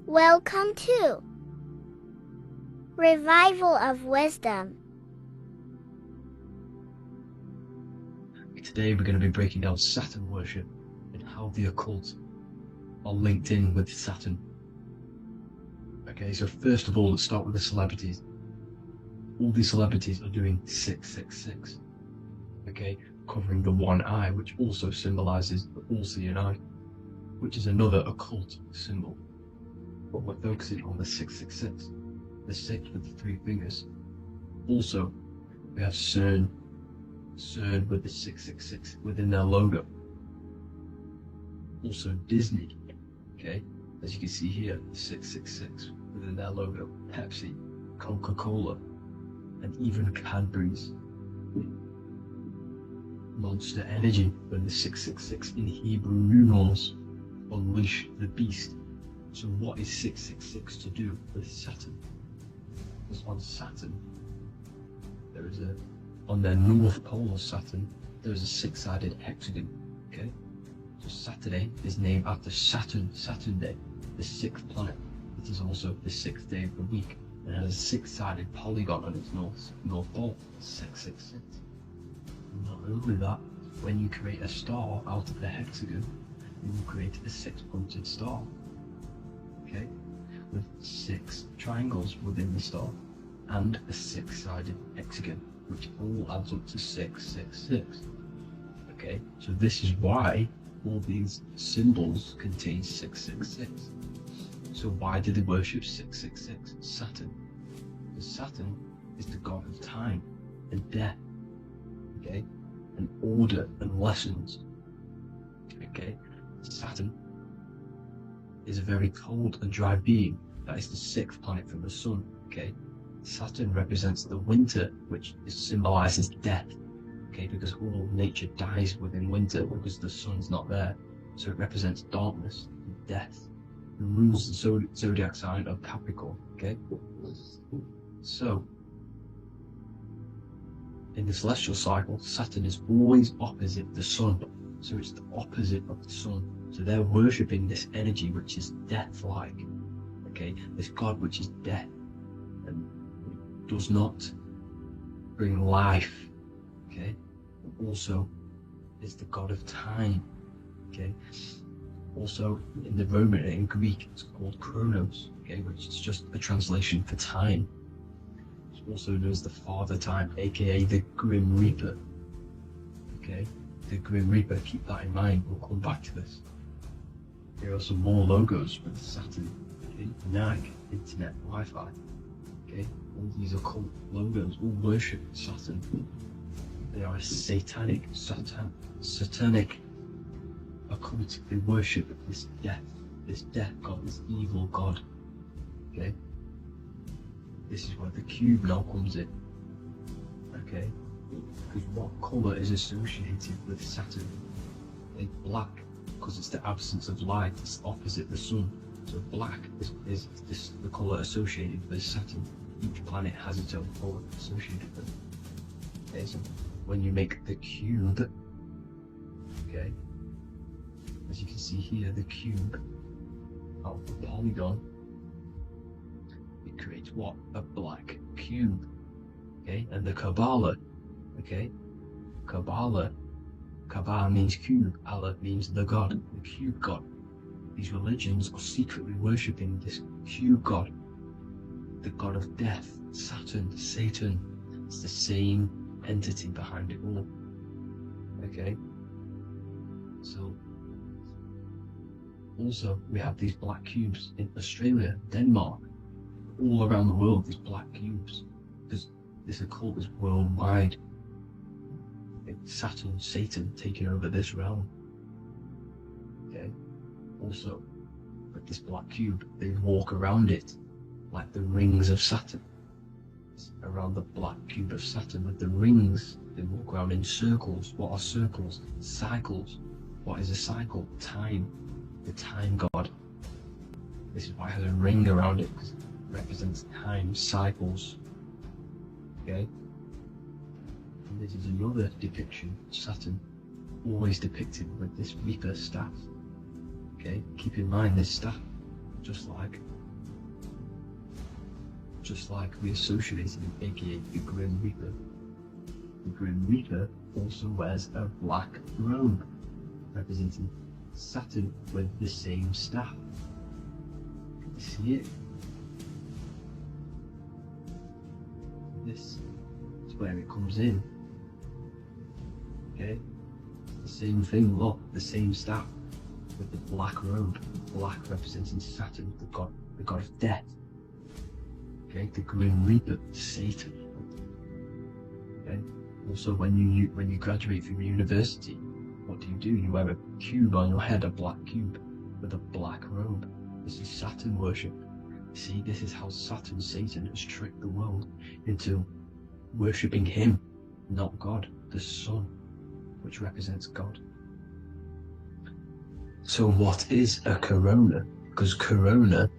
Welcome to Revival of Wisdom. Today we're going to be breaking down Saturn worship and how the occult are linked in with Saturn. Okay, so first of all, let's start with the celebrities. All these celebrities are doing 666. Okay, covering the one eye, which also symbolizes the all-seeing eye, which is another occult symbol. But we're focusing on the 666, the 6 with the 3 fingers. Also, we have CERN with the 666 within their logo. Also Disney, okay, as you can see here, the 666 within their logo. Pepsi, Coca-Cola, and even Cadbury's. Monster Energy with the 666 in Hebrew numerals. Unleash the beast. So what is 666 to do with Saturn? Because on Saturn, on their north pole of Saturn, there is a 6-sided hexagon, okay? So Saturday is named after Saturn Day, the 6th planet. It is also the 6th day of the week, and has a 6-sided polygon on its north pole, 666. Not only that, when you create a star out of the hexagon, you will create a 6-pointed star. Okay, with 6 triangles within the star and a 6-sided hexagon, which all adds up to 666. Okay, so this is why all these symbols contain 666. So why do they worship 666? Saturn. Because Saturn is the god of time and death. Okay, and order and lessons. Okay, Saturn is a very cold and dry being. That is the 6th planet from the sun. Okay, Saturn represents the winter, which symbolizes death. Okay, because all nature dies within winter because the sun's not there. So it represents darkness and death. It rules the zodiac sign of Capricorn. Okay, so in the celestial cycle, Saturn is always opposite the sun. So it's the opposite of the sun. So they're worshipping this energy which is death-like. Okay, this God which is death and does not bring life. Okay, also is the God of time. Okay, also in the Roman and in Greek it's called Chronos. Okay, which is just a translation for time. It's also known as the Father Time, aka the Grim Reaper. Okay, the Grim Reaper. Keep that in mind. We'll come back to this. Here are some more logos with Saturn. Okay, NAG, Internet, Wi-Fi. Okay, all these occult logos all worship Saturn. They are a satanic occult. They worship this death god, this evil god. Okay, this is where the cube now comes in. Okay, because what colour is associated with Saturn? It's black, because it's the absence of light. It's opposite the sun. So black is the colour associated with Saturn. Each planet has its own colour associated with it. Okay, so when you make the cube, okay, as you can see here, the cube out of the polygon, it creates what? A black cube. Okay, and the Kabbalah, okay, Kabbalah means cube, Allah means the God, the cube God. These religions are secretly worshipping this cube God, the god of death, Saturn, Satan. It's the same entity behind it all. Okay, so also we have these black cubes in Australia, Denmark, all around the world, these black cubes, because this occult is worldwide. It's Saturn, Satan taking over this realm. Okay, also with this black cube, they walk around it like the rings of Saturn. It's around the black cube of Saturn with the rings, they walk around in circles. What are circles? Cycles. What is a cycle? Time. The time god. This is why it has a ring around it, because it represents time, cycles. Okay, and this is another depiction of Saturn, always depicted with this Reaper staff. Okay, keep in mind this staff, just like we associated it, aka the Grim Reaper. The Grim Reaper also wears a black robe, representing Saturn with the same staff. Can you see it? This is where it comes in. Okay, the same thing. Look, the same staff with the black robe. Black representing Saturn, the god of death. Okay, the Grim Reaper, Satan. Okay, also when you graduate from university, what do? You wear a cube on your head, a black cube with a black robe. This is Saturn worship. See, this is how Saturn, Satan, has tricked the world into worshipping him, not God, the sun, which represents God. So what is a corona? Because a corona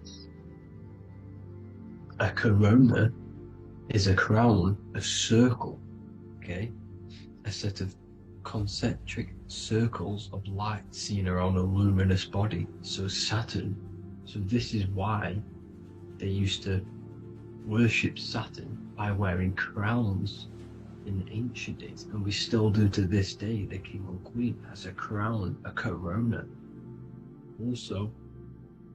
is a crown, a circle, okay? A set of concentric circles of light seen around a luminous body. So Saturn, so this is why they used to worship Saturn by wearing crowns in ancient days, and we still do to this day. The king or queen has a crown, a corona. Also,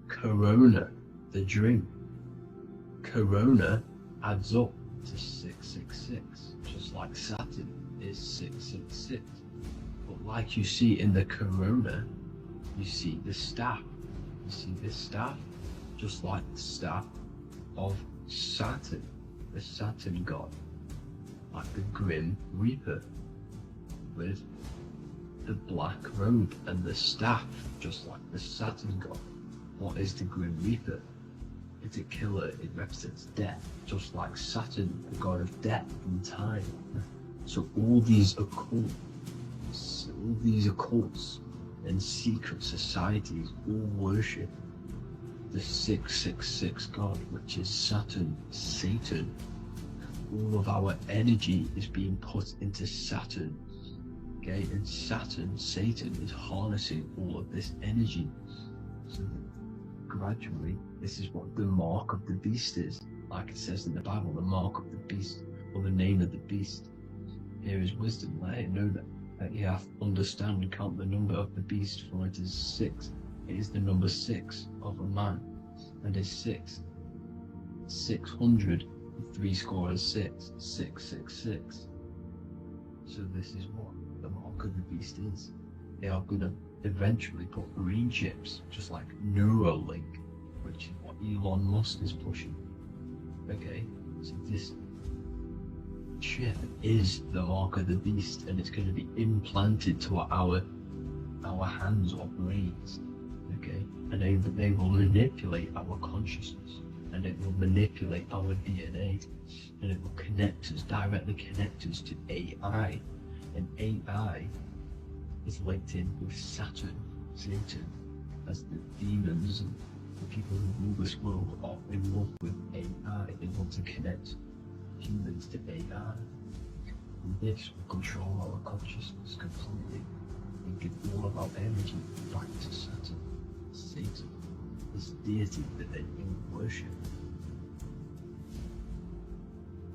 corona, the drink. Corona adds up to 666, just like Saturn is 666. But like you see in the corona, you see the staff. You see this staff, just like the staff of Saturn, the Saturn god, like the Grim Reaper, with the black robe and the staff, just like the Saturn god. What is the Grim Reaper? It's a killer. It represents death, just like Saturn, the god of death and time. So all these occults and secret societies all worship the 666 god, which is Saturn, Satan. All of our energy is being put into Saturn. Okay, and Saturn, Satan, is harnessing all of this energy. So gradually, this is what the mark of the beast is. Like it says in the Bible, the mark of the beast, or the name of the beast. Here is wisdom. Let it know that you have to understand and count the number of the beast, for it is 6. It is the number 6 of a man, and is 6. 600, 666, 666. So this is what the mark of the beast is. They are going to eventually put green chips, just like Neuralink, which is what Elon Musk is pushing. Okay, so this chip is the mark of the beast, and it's going to be implanted to our hands or brains. Okay, and they will manipulate our consciousness, and it will manipulate our DNA, and it will directly connect us to AI, and AI is linked in with Satan, as the demons and the people who rule this world are in love with AI. They want to connect humans to AI. And this will control our consciousness completely and give all of our energy back to Satan, this deity that they worship.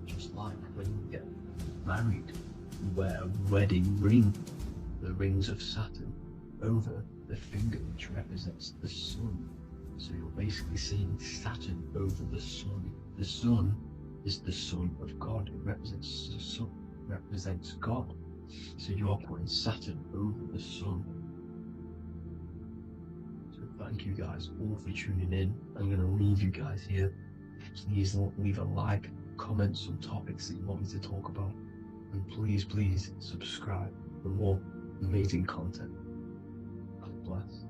Just like when you get married, you wear a wedding ring, the rings of Saturn, over the finger, which represents the sun. So you're basically seeing Saturn over the sun. The sun is the Son of God. It represents the sun, represents God. So you are putting Saturn over the sun. So thank you guys all for tuning in. I'm going to leave you guys here. Please leave a like, comment some topics that you want me to talk about, and please subscribe for more amazing content. God bless.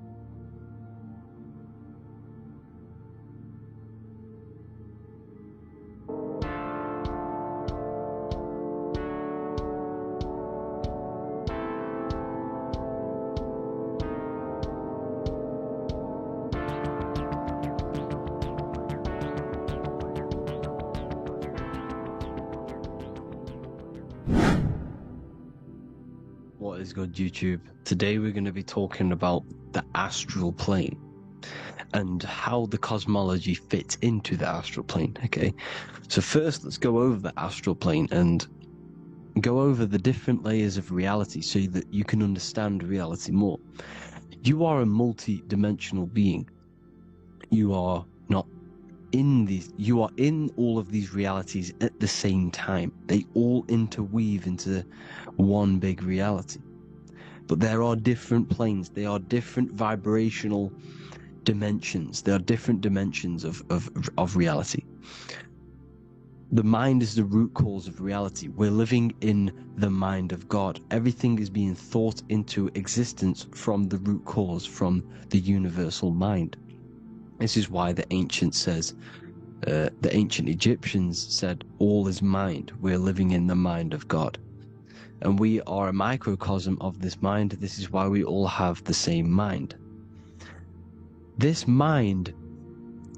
What is good, YouTube? Today we're going to be talking about the astral plane and how the cosmology fits into the astral plane. Okay, so first let's go over the astral plane and go over the different layers of reality so that you can understand reality more. You are a multi-dimensional being. You are not in these, you are in all of these realities at the same time. They all interweave into one big reality. But there are different planes, they are different vibrational dimensions, there are different dimensions of reality. The mind is the root cause of reality. We're living in the mind of God. Everything is being thought into existence from the root cause, from the universal mind. This is why the ancient Egyptians said, all is mind. We're living in the mind of God. And we are a microcosm of this mind. This is why we all have the same mind. This mind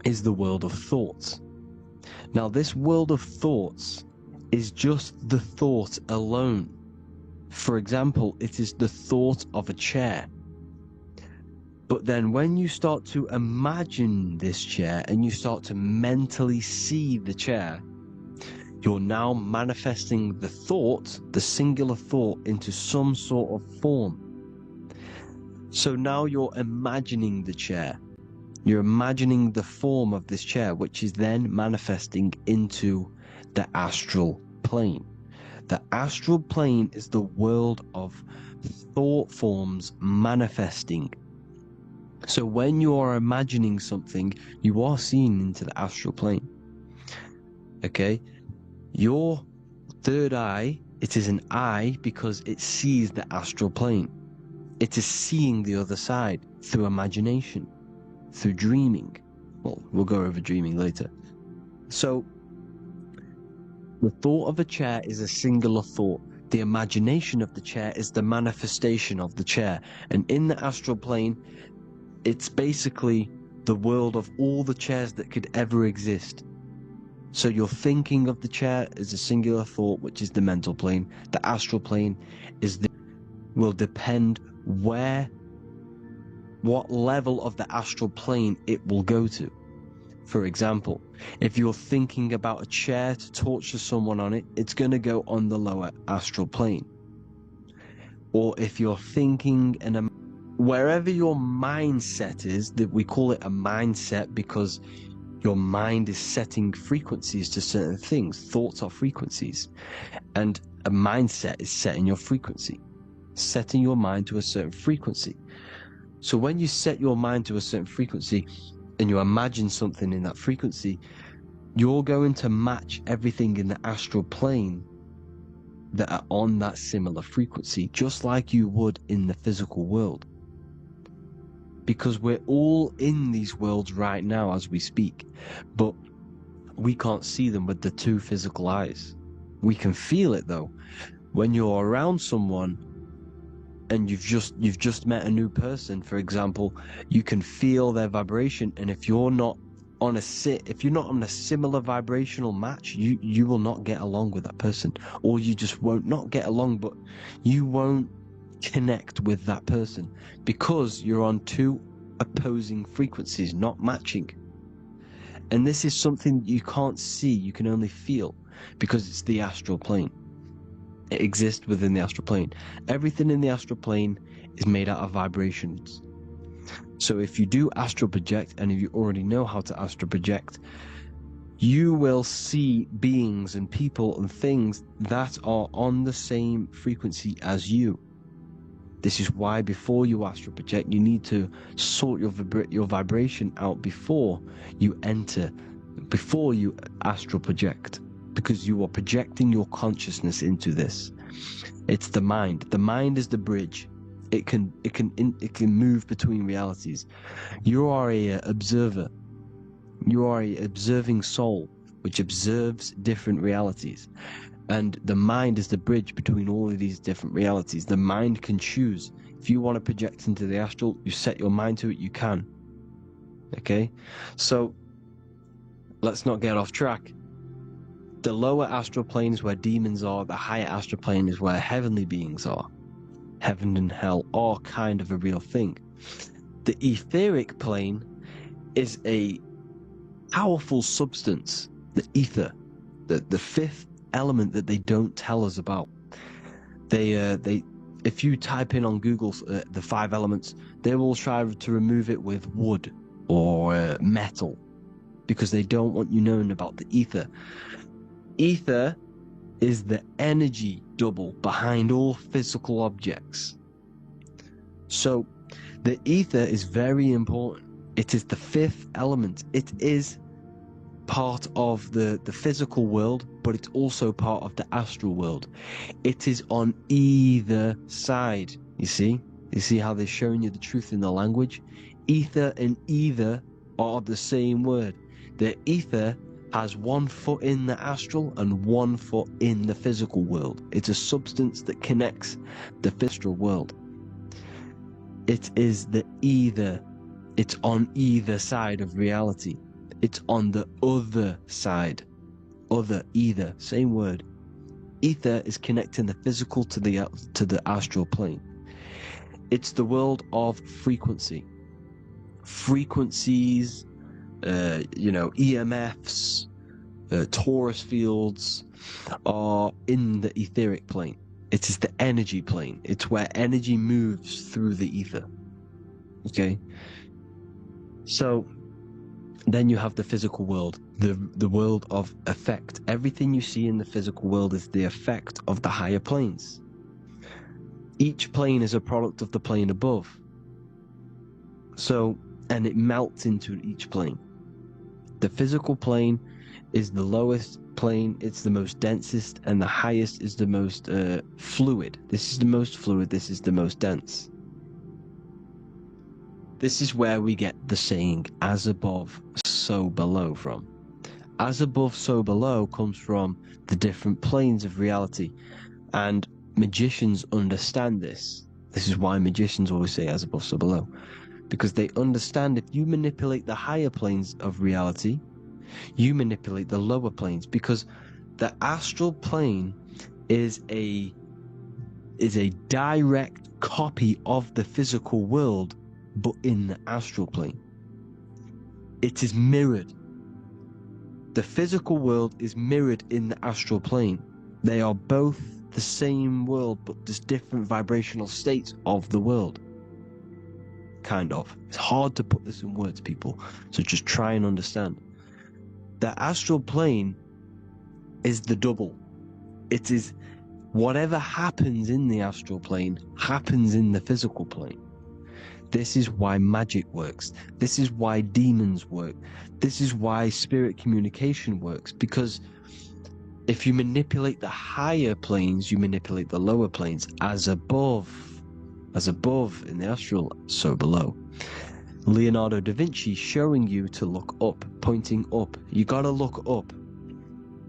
is the world of thoughts. Now, this world of thoughts is just the thought alone. For example, it is the thought of a chair. But then when you start to imagine this chair and you start to mentally see the chair, you're now manifesting the thought, the singular thought, into some sort of form. So now you're imagining the chair. You're imagining the form of this chair, which is then manifesting into the astral plane. The astral plane is the world of thought forms manifesting. So when you are imagining something, you are seeing into the astral plane. Okay? Your third eye, it is an eye because it sees the astral plane. It is seeing the other side through imagination, through dreaming. Well, we'll go over dreaming later. So, the thought of a chair is a singular thought. The imagination of the chair is the manifestation of the chair. And in the astral plane, it's basically the world of all the chairs that could ever exist. So you're thinking of the chair as a singular thought, which is the mental plane. The astral plane will depend where what level of the astral plane it will go to. For example, if you're thinking about a chair to torture someone on it, it's going to go on the lower astral plane. Or if you're thinking wherever your mindset is, that we call it a mindset because your mind is setting frequencies to certain things. Thoughts are frequencies. And a mindset is setting your frequency, setting your mind to a certain frequency. So when you set your mind to a certain frequency and you imagine something in that frequency, you're going to match everything in the astral plane that are on that similar frequency, just like you would in the physical world. Because we're all in these worlds right now as we speak, but we can't see them with the two physical eyes. We can feel it though. When you're around someone and you've just met a new person, for example, you can feel their vibration, and if you're not on a similar vibrational match, you will not get along with that person, or you just won't not get along, but you won't connect with that person because you're on two opposing frequencies, not matching. And this is something you can't see, you can only feel, because it's the astral plane. It exists within the astral plane. Everything in the astral plane is made out of vibrations. So if you do astral project, and if you already know how to astral project, you will see beings and people and things that are on the same frequency as you. This is why before you astral project, you need to sort your vibration out before you astral project, because you are projecting your consciousness into this. It's the mind. The mind is the bridge. It can move between realities. You are a observer. You are a observing soul which observes different realities. And the mind is the bridge between all of these different realities. The mind can choose. If you want to project into the astral, you set your mind to it, you can. Okay? So, let's not get off track. The lower astral plane is where demons are. The higher astral plane is where heavenly beings are. Heaven and hell are kind of a real thing. The etheric plane is a powerful substance. The ether. The fifth element that they don't tell us about. If you type in on Google the 5 elements, they will try to remove it with wood or metal, because they don't want you knowing about the ether. Ether is the energy double behind all physical objects. So the ether is very important. It is the 5th element. It is part of the physical world, but it's also part of the astral world. It is on either side. You see how they're showing you the truth in the language? Ether and either are the same word. The ether has 1 foot in the astral and 1 foot in the physical world. It's a substance that connects the physical world. It is the either. It's on either side of reality. It's on the other side. Other, either, same word. Ether is connecting the physical to the astral plane. It's the world of frequency. Frequencies, EMFs, torus fields are in the etheric plane. It is the energy plane. It's where energy moves through the ether. Okay? So then you have the physical world, the world of effect. Everything you see in the physical world is the effect of the higher planes. Each plane is a product of the plane above. So, and it melts into each plane. The physical plane is the lowest plane, it's the most densest, and the highest is the most fluid. This is the most fluid, this is the most dense. This is where we get the saying, as above, so below from. As above, so below comes from the different planes of reality. And magicians understand this. This is why magicians always say as above, so below. Because they understand if you manipulate the higher planes of reality, you manipulate the lower planes. Because the astral plane is a direct copy of the physical world but in the astral plane. It is mirrored. The physical world is mirrored in the astral plane. They are both the same world, but just different vibrational states of the world. Kind of. It's hard to put this in words, people, so just try and understand. The astral plane is the double. It is whatever happens in the astral plane happens in the physical plane. This is why magic works. This is why demons work. This is why spirit communication works. Because if you manipulate the higher planes, you manipulate the lower planes. As above in the astral, so below. Leonardo da Vinci showing you to look up, pointing up. You gotta look up.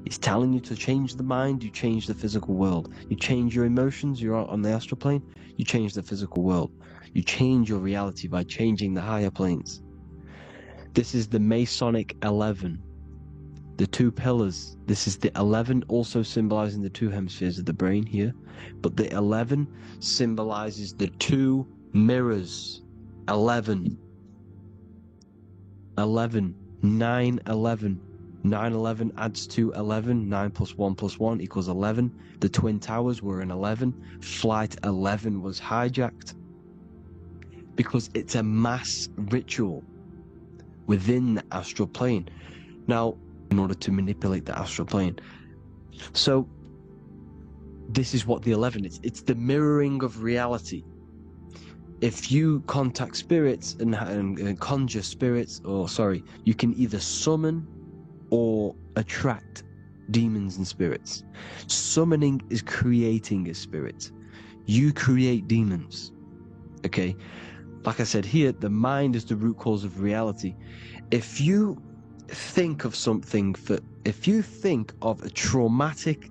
He's telling you to change the mind, you change the physical world. You change your emotions, you're on the astral plane, you change the physical world. You change your reality by changing the higher planes. This is the Masonic 11. The two pillars. This is the 11 also symbolizing the two hemispheres of the brain here. But the 11 symbolizes the two mirrors. 11. 11. 9, 11. 9, 11 adds to 11. 9 plus 1 plus 1 equals 11. The Twin Towers were in 11. Flight 11 was hijacked. Because it's a mass ritual within the astral plane. Now, in order to manipulate the astral plane. So, this is what the 11 is. It's the mirroring of reality. If you contact spirits and conjure spirits, you can either summon or attract demons and spirits. Summoning is creating a spirit. You create demons. Okay? Like I said here, the mind is the root cause of reality. If you think of if you think of a traumatic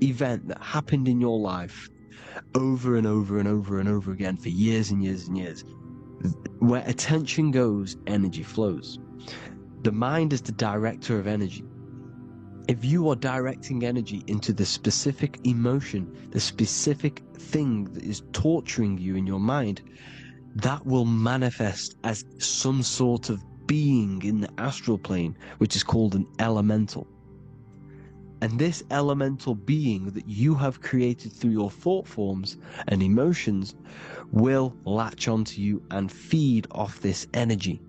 event that happened in your life over and over and over and over again for years and years and years, where attention goes, energy flows. The mind is the director of energy. If you are directing energy into the specific emotion, the specific thing that is torturing you in your mind, that will manifest as some sort of being in the astral plane, which is called an elemental. And this elemental being that you have created through your thought forms and emotions will latch onto you and feed off this energy.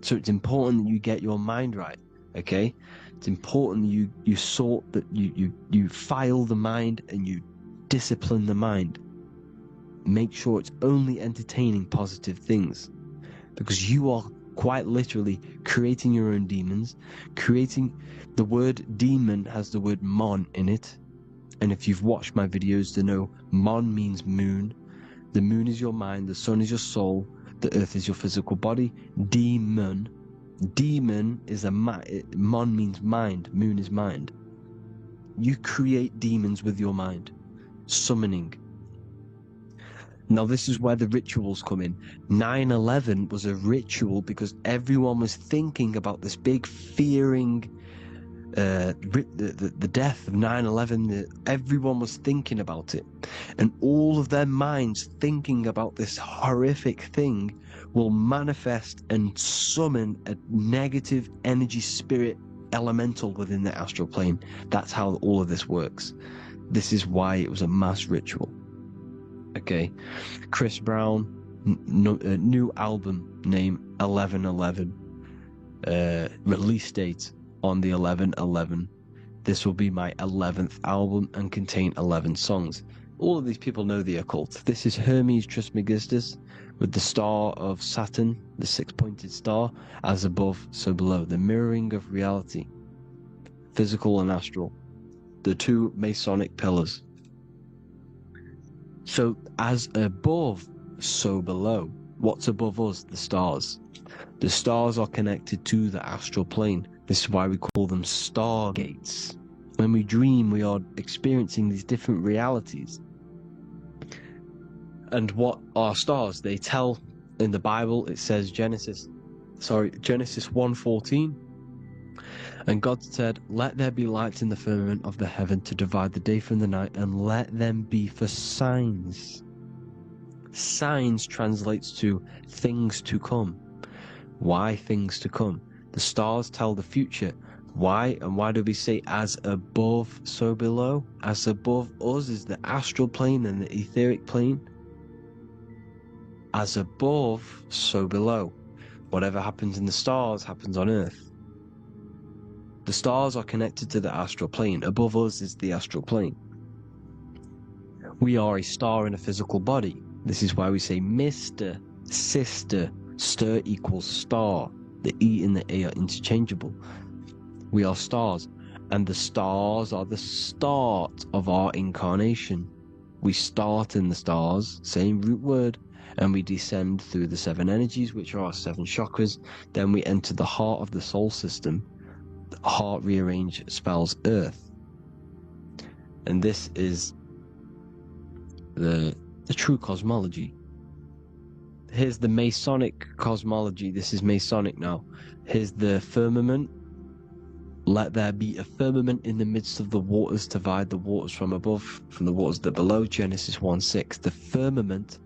So it's important that you get your mind right, okay? It's important that you sort that you file the mind and you discipline the mind. Make sure it's only entertaining positive things, because you are quite literally creating your own demons. The word demon has the word mon in it, and if you've watched my videos to know, mon means moon. The moon is your mind, the sun is your soul, the earth is your physical body. Demon is mon means mind, moon is mind. You create demons with your mind. Summoning. Now this is where the rituals come in. 9/11 was a ritual because everyone was thinking about this big fearing, the death of 9/11. Everyone was thinking about it, and all of their minds thinking about this horrific thing will manifest and summon a negative energy spirit elemental within the astral plane. That's how all of this works. This is why it was a mass ritual. Okay, Chris Brown, new album name 11/11, release date on the 11/11. This will be my 11th album and contain 11 songs. All of these people know the occult. This is Hermes Trismegistus with the star of Saturn, the six-pointed star, as above, so below. The mirroring of reality, physical and astral, the two Masonic pillars. So, as above, so below. What's above us? The stars. The stars are connected to the astral plane. This is why we call them stargates. When we dream, we are experiencing these different realities. And what are stars? They tell in the Bible, it says Genesis 1:14. And God said, "Let there be lights in the firmament of the heaven to divide the day from the night, and let them be for signs." Signs translates to things to come. Why things to come? The stars tell the future. Why? And why do we say as above, so below? As above us is the astral plane and the etheric plane. As above, so below. Whatever happens in the stars happens on Earth. The stars are connected to the astral plane. Above us is the astral plane. We are a star in a physical body. This is why we say Mr., Sister, stir equals star. The E and the A are interchangeable. We are stars, and the stars are the start of our incarnation. We start in the stars, same root word, and we descend through the 7 energies, which are our 7 chakras. Then we enter the heart of the soul system. The heart rearranged spells Earth. And this is the true cosmology. Here's the Masonic cosmology. This is Masonic now. Here's the firmament. Let there be a firmament in the midst of the waters to divide the waters from above from the waters that below. Genesis 1:6. The firmament,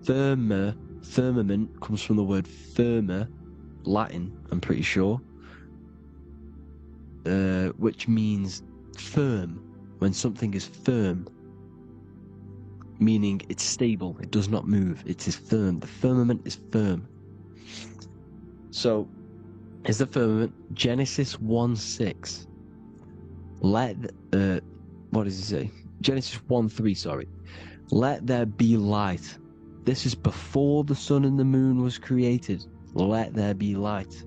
firmament comes from the word firma, Latin, I'm pretty sure, which means firm. When something is firm, meaning it's stable, it does not move, it is firm. The firmament is firm. So, is the firmament Genesis 1:6. What does it say? Genesis 1:3, sorry. Let there be light. This is before the sun and the moon was created. Let there be light.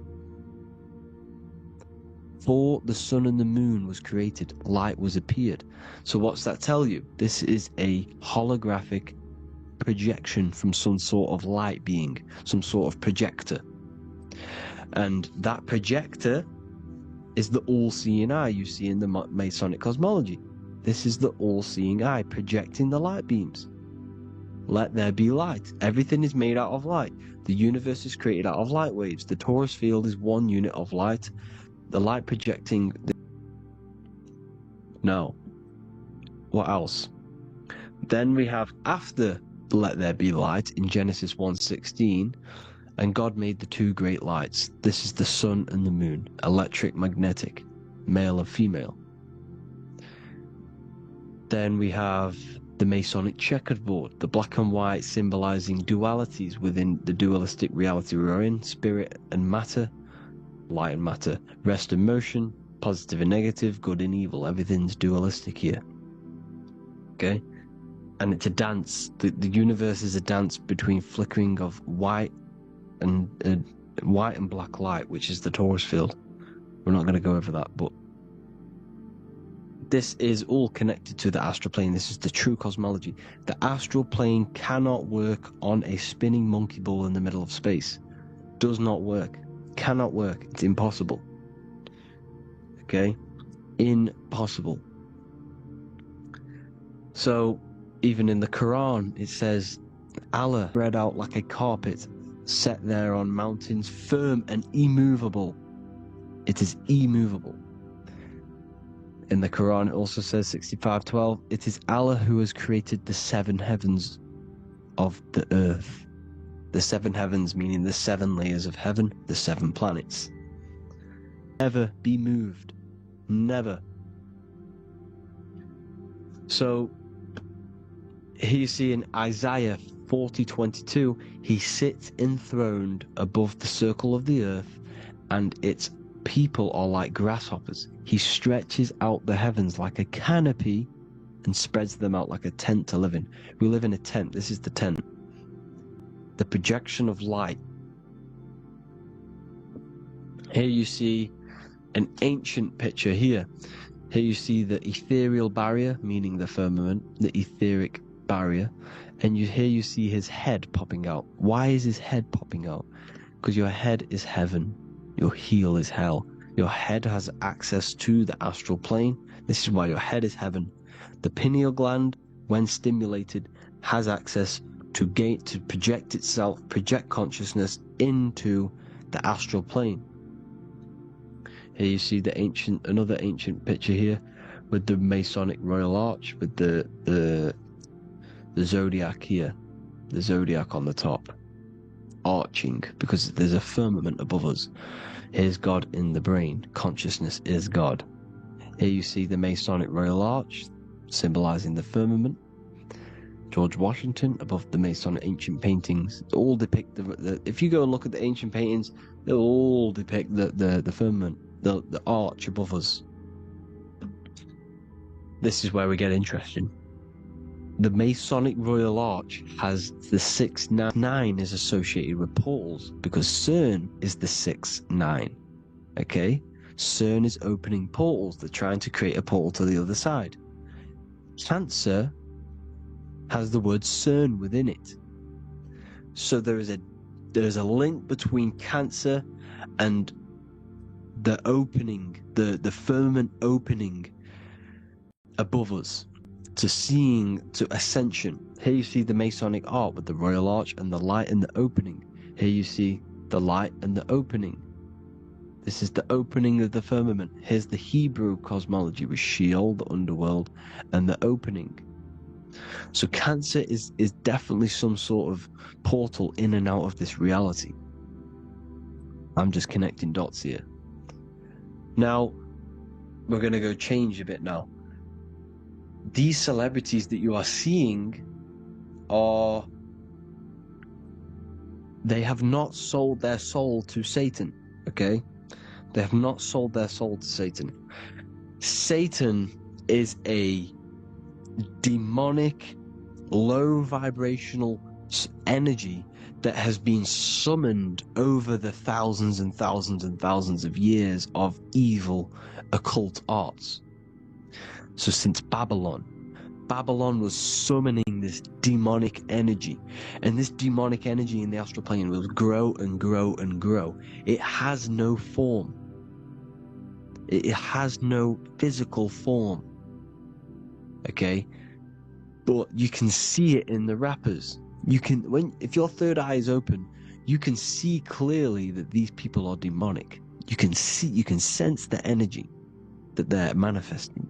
Before the sun and the moon was created, light was appeared. So what's that tell you? This is a holographic projection from some sort of light being, some sort of projector. And that projector is the all-seeing eye you see in the Masonic cosmology. This is the all-seeing eye projecting the light beams. Let there be light. Everything is made out of light. The universe is created out of light waves. The torus field is one unit of light. The light projecting... No. What else? Then we have after let there be light in Genesis 1:16, and God made the 2 great lights. This is the sun and the moon, electric, magnetic, male and female. Then we have the Masonic checkerboard, the black and white symbolizing dualities within the dualistic reality we're in, spirit and matter, light and matter, rest and motion, positive and negative, good and evil. Everything's dualistic here. Okay? And it's a dance. The universe is a dance between flickering of white and black light, which is the torus field. We're not going to go over that, but this is all connected to the astral plane. This is the true cosmology. The astral plane cannot work on a spinning monkey ball in the middle of space. Does not work. Cannot work. It's impossible. Okay? Impossible. So, even in the Quran, it says, Allah spread out like a carpet, set there on mountains, firm and immovable. It is immovable. In the Quran, it also says 65:12, it is Allah who has created the 7 heavens of the earth. The 7 heavens meaning the 7 layers of heaven, the 7 planets. Never be moved. Never. So, here you see in Isaiah 40:22, he sits enthroned above the circle of the earth, and its people are like grasshoppers. He stretches out the heavens like a canopy and spreads them out like a tent to live in. We live in a tent. This is the tent. The projection of light. Here you see an ancient picture here. Here you see the ethereal barrier, meaning the firmament, the etheric barrier, and here you see his head popping out. Why is his head popping out? Because your head is heaven, your heel is hell. Your head has access to the astral plane. This is why your head is heaven. The pineal gland, when stimulated, has access to project itself, project consciousness into the astral plane. Here you see another ancient picture here with the Masonic Royal Arch, with the zodiac here. the zodiac on the top, arching, because there's a firmament above us. Here's God in the brain. Consciousness is God. Here you see the Masonic Royal Arch, symbolizing the firmament. George Washington above the Masonic ancient paintings. All depict if you go and look at the ancient paintings, they'll all depict the firmament, the arch above us. This is where we get interesting. The Masonic Royal Arch has the 6-9 is associated with portals because CERN is the 6-9. Okay? CERN is opening portals. They're trying to create a portal to the other side. Cancer has the word CERN within it. So there is a link between Cancer and the opening, the firmament opening above us to ascension. Here you see the Masonic art with the Royal Arch and the light and the opening. Here you see the light and the opening. This is the opening of the firmament. Here's the Hebrew cosmology with Sheol, the underworld, and the opening. So Cancer is definitely some sort of portal in and out of this reality. I'm just connecting dots here. Now, we're going to go change a bit now. These celebrities that you are seeing they have not sold their soul to Satan, okay? They have not sold their soul to Satan. Satan is a demonic, low vibrational energy that has been summoned over the thousands and thousands and thousands of years of evil occult arts. So since Babylon was summoning this demonic energy, and this demonic energy in the astral plane will grow and grow and grow. It has no form. It has no physical form. Okay? But you can see it in the rappers. If your third eye is open, you can see clearly that these people are demonic. You can sense the energy that they're manifesting.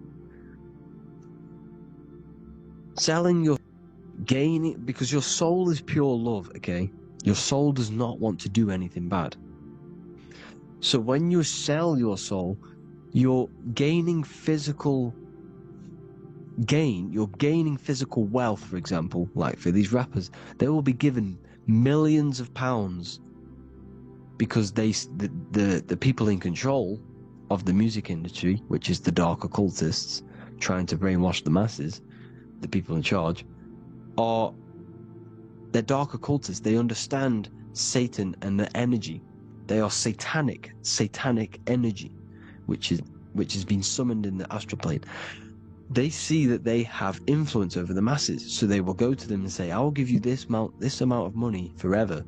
Gaining, because your soul is pure love, okay? Your soul does not want to do anything bad. So when you sell your soul, you're gaining physical wealth, for example. Like for these rappers, they will be given millions of pounds because the people in control of the music industry, which is the dark occultists trying to brainwash the masses, the people in charge, they're dark occultists. They understand Satan and the energy. They are satanic energy, which has been summoned in the astral plane. They see that they have influence over the masses, so they will go to them and say, "I'll give you this amount of money forever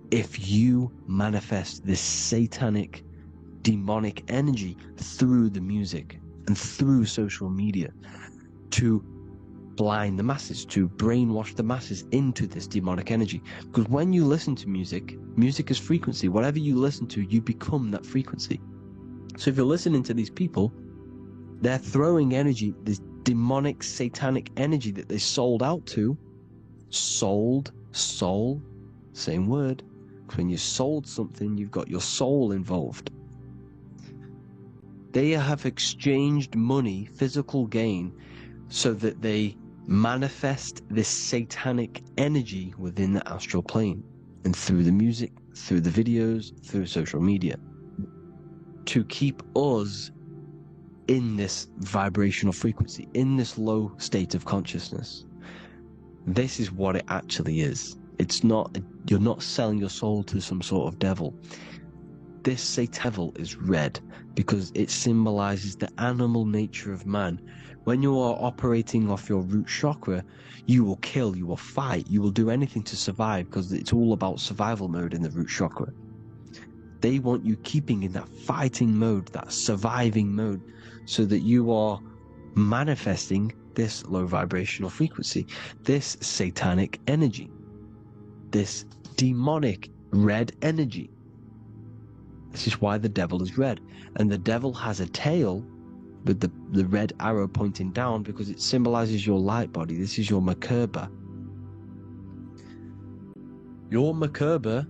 if you manifest this satanic, demonic energy through the music and through social media to blind the masses, to brainwash the masses into this demonic energy." Because when you listen to music is frequency. Whatever you listen to, you become that frequency. So if you're listening to these people, they're throwing energy, this demonic, satanic energy that they sold out to. Soul, same word. When you sold something, you've got your soul involved. They have exchanged money, physical gain, so that they manifest this satanic energy within the astral plane and through the music, through the videos, through social media, to keep us in this vibrational frequency, in this low state of consciousness. This is what it actually is. It's not, you're not selling your soul to some sort of devil. This Satan is red because it symbolizes the animal nature of man. When you are operating off your root chakra, you will kill, you will fight, you will do anything to survive because it's all about survival mode in the root chakra. They want you keeping in that fighting mode, that surviving mode, so that you are manifesting this low vibrational frequency, this satanic energy, this demonic red energy. This is why the devil is red. And the devil has a tail with the red arrow pointing down because it symbolizes your light body. This is your Merkaba. Your Merkaba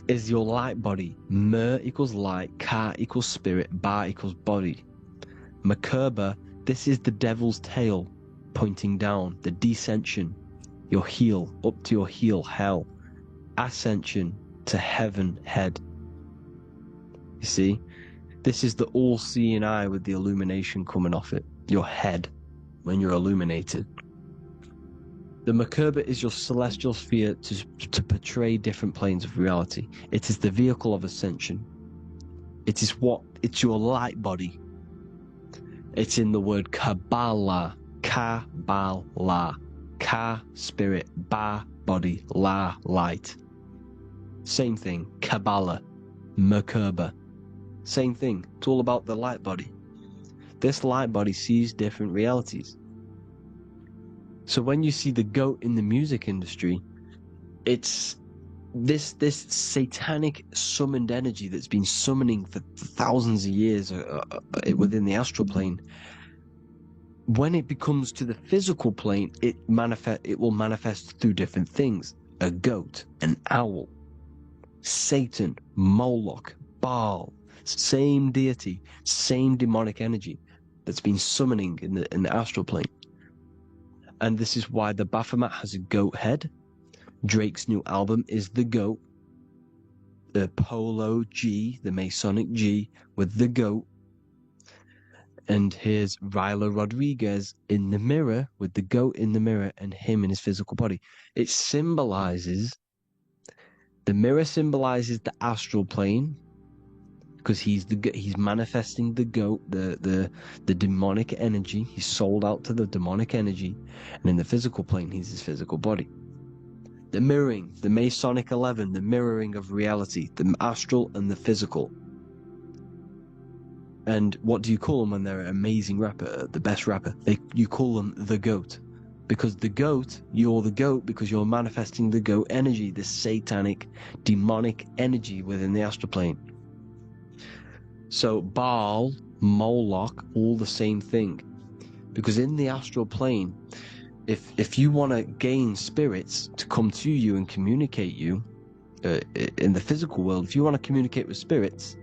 is your light body. Mer equals light, Ka equals spirit, Ba equals body. Merkaba, this is the devil's tail pointing down, the descension, your heel, up to your heel, hell. Ascension to heaven, head. You see? This is the all-seeing eye with the illumination coming off it, your head, when you're illuminated. The Merkaba is your celestial sphere to portray different planes of reality. It is the vehicle of ascension. It's your light body. It's in the word Kabbalah. Kabbalah. Ka, spirit. Ba, body. La, light. Same thing. Kabbalah. Merkaba. Same thing. It's all about the light body. This light body sees different realities. So when you see the GOAT in the music industry, it's this satanic summoned energy that's been summoning for thousands of years within the astral plane. When it becomes to the physical plane, it will manifest through different things. A goat, an owl, Satan, Moloch, Baal, same deity, same demonic energy that's been summoning in the astral plane. And this is why the Baphomet has a goat head. Drake's new album is the goat. The Polo G, the Masonic G, with the goat. And here's Ryla Rodriguez in the mirror, with the goat in the mirror and him in his physical body. It symbolizes, the mirror symbolizes the astral plane, because he's manifesting the goat, the demonic energy. He's sold out to the demonic energy, and in the physical plane, he's his physical body. The mirroring, the Masonic 11, the mirroring of reality, the astral and the physical. And what do you call them when they're an amazing rapper, the best rapper? You call them the GOAT, because the GOAT, you're the GOAT because you're manifesting the GOAT energy, the satanic, demonic energy within the astral plane. So Baal, Moloch, all the same thing. Because in the astral plane, if you want to gain spirits to come to you and communicate you, in the physical world, if you want to communicate with spirits,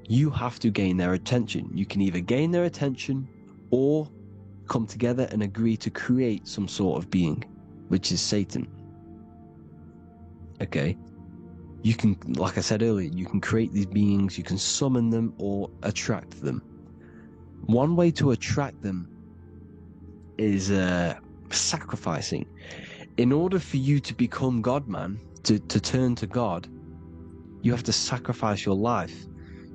you have to gain their attention. You can either gain their attention or come together and agree to create some sort of being, which is Satan. Okay? You can, like I said earlier, you can create these beings, you can summon them or attract them. One way to attract them is sacrificing. In order for you to become God-man, to turn to God, you have to sacrifice your life.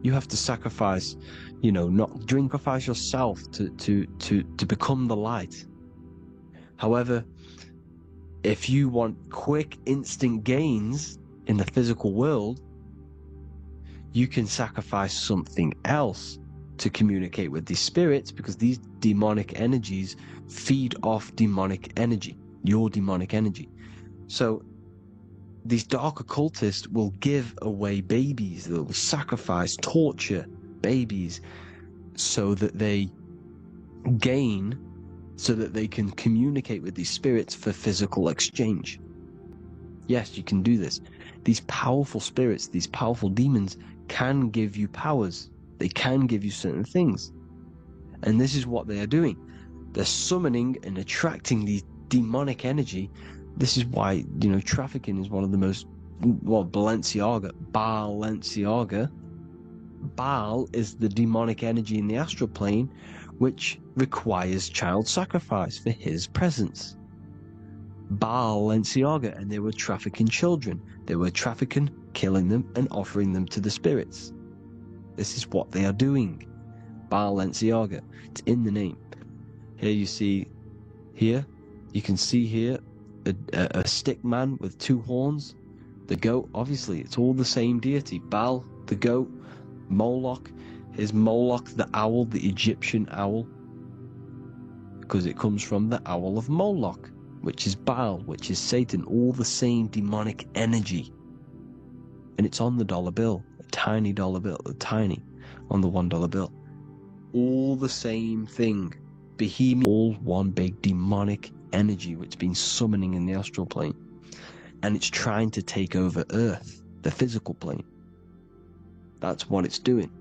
You have to sacrifice, sacrifice yourself to become the light. However, if you want quick, instant gains in the physical world, you can sacrifice something else to communicate with these spirits, because these demonic energies feed off demonic energy, your demonic energy. So these dark occultists will give away babies, they'll sacrifice, torture babies so that they gain, so that they can communicate with these spirits for physical exchange. Yes, you can do this. These powerful spirits, these powerful demons can give you powers. They can give you certain things. And this is what they are doing. They're summoning and attracting these demonic energy. This is why, trafficking is one of the most, Balenciaga. Baal is the demonic energy in the astral plane, which requires child sacrifice for his presence. Balenciaga, and they were trafficking children. They were trafficking, killing them, and offering them to the spirits. This is what they are doing. Balenciaga. It's in the name. Here you see, you can see here a stick man with two horns. The goat, obviously, it's all the same deity. Baal, the goat. Moloch is Moloch, the owl, the Egyptian owl, because it comes from the owl of Moloch, which is Baal, which is Satan, all the same demonic energy. And it's on the dollar bill, a tiny dollar bill, tiny, on the $1 bill. All the same thing. Behemoth, all one big demonic energy which has been summoning in the astral plane. and it's trying to take over Earth, the physical plane. That's what it's doing.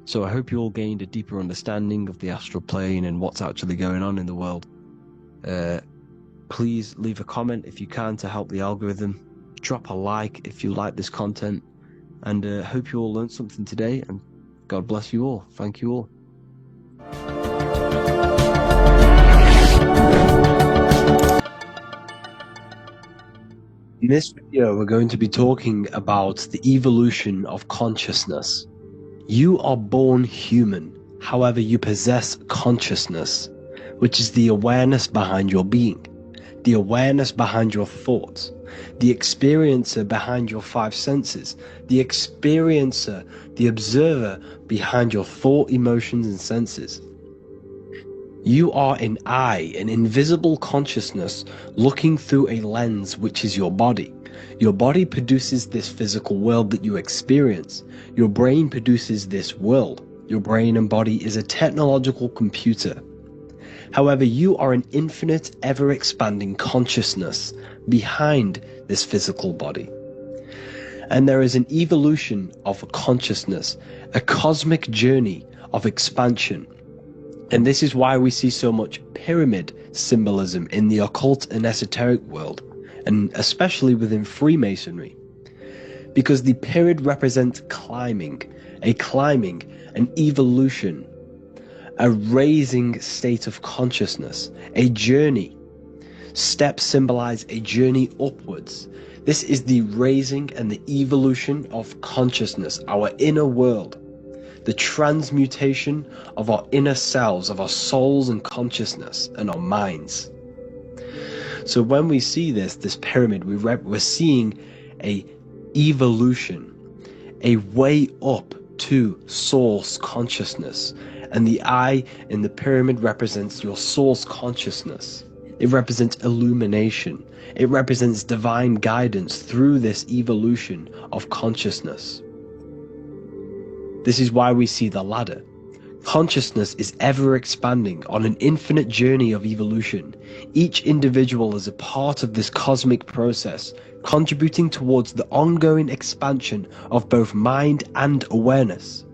So I hope you all gained a deeper understanding of the astral plane and what's actually going on in the world. Please leave a comment if you can to help the algorithm. Drop a like if you like this content. And hope you all learned something today. And God bless you all. Thank you all. In this video, we're going to be talking about the evolution of consciousness. You are born human, however you possess consciousness, which is the awareness behind your being, the awareness behind your thoughts, the experiencer behind your five senses, the experiencer, the observer behind your thought, emotions, and senses. You are an eye, an invisible consciousness looking through a lens which is your body. Your body produces this physical world that you experience. Your brain produces this world. Your brain and body is a technological computer. However, you are an infinite, ever-expanding consciousness behind this physical body. And there is an evolution of consciousness, a cosmic journey of expansion. And this is why we see so much pyramid symbolism in the occult and esoteric world, and especially within Freemasonry. Because the pyramid represents climbing, an evolution, a raising state of consciousness, a journey. Steps symbolize a journey upwards. This is the raising and the evolution of consciousness, our inner world. The transmutation of our inner selves, of our souls and consciousness and our minds. So when we see this pyramid, we're seeing a evolution, a way up to source consciousness. And the eye in the pyramid represents your source consciousness. It represents illumination. It represents divine guidance through this evolution of consciousness. This is why we see the ladder. Consciousness is ever expanding on an infinite journey of evolution. Each individual is a part of this cosmic process, contributing towards the ongoing expansion of both mind and awareness.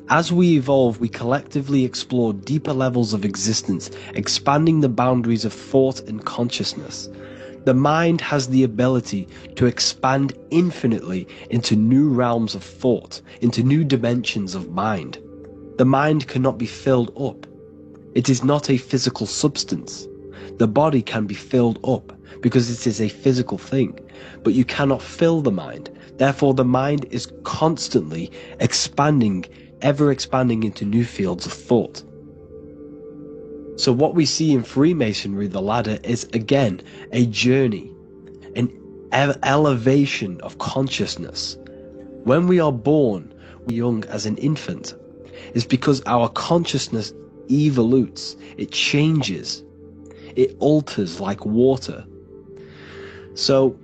As we evolve, we collectively explore deeper levels of existence, expanding the boundaries of thought and consciousness. The mind has the ability to expand infinitely into new realms of thought, into new dimensions of mind. The mind cannot be filled up. It is not a physical substance. The body can be filled up because it is a physical thing, but you cannot fill the mind. Therefore, the mind is constantly expanding, ever expanding into new fields of thought. So what we see in Freemasonry, the ladder, is again a journey, an elevation of consciousness. When we are born young as an infant, it's because our consciousness evolutes, it changes, it alters like water. So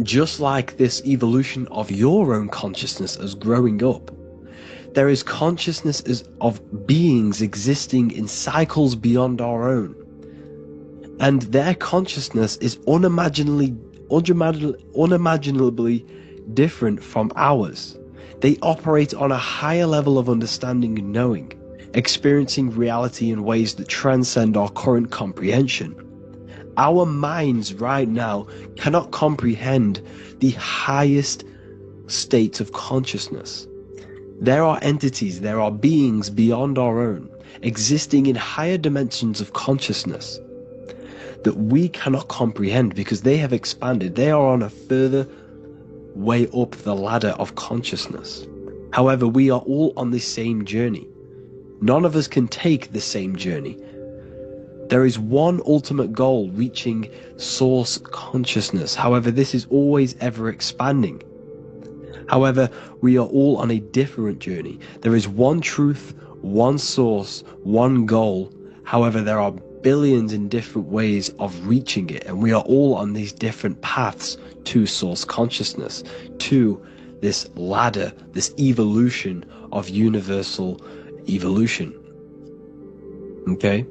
just like this evolution of your own consciousness as growing up, there is consciousness of beings existing in cycles beyond our own. And their consciousness is unimaginably different from ours. They operate on a higher level of understanding and knowing, experiencing reality in ways that transcend our current comprehension. Our minds right now cannot comprehend the highest states of consciousness. There are entities, there are beings beyond our own, existing in higher dimensions of consciousness that we cannot comprehend because they have expanded. They are on a further way up the ladder of consciousness. However, we are all on the same journey. None of us can take the same journey. There is one ultimate goal, reaching source consciousness. However, this is always ever expanding. However, we are all on a different journey. There is one truth, one source, one goal. However, there are billions in different ways of reaching it, and we are all on these different paths to source consciousness, to this ladder, this evolution of universal evolution. Okay?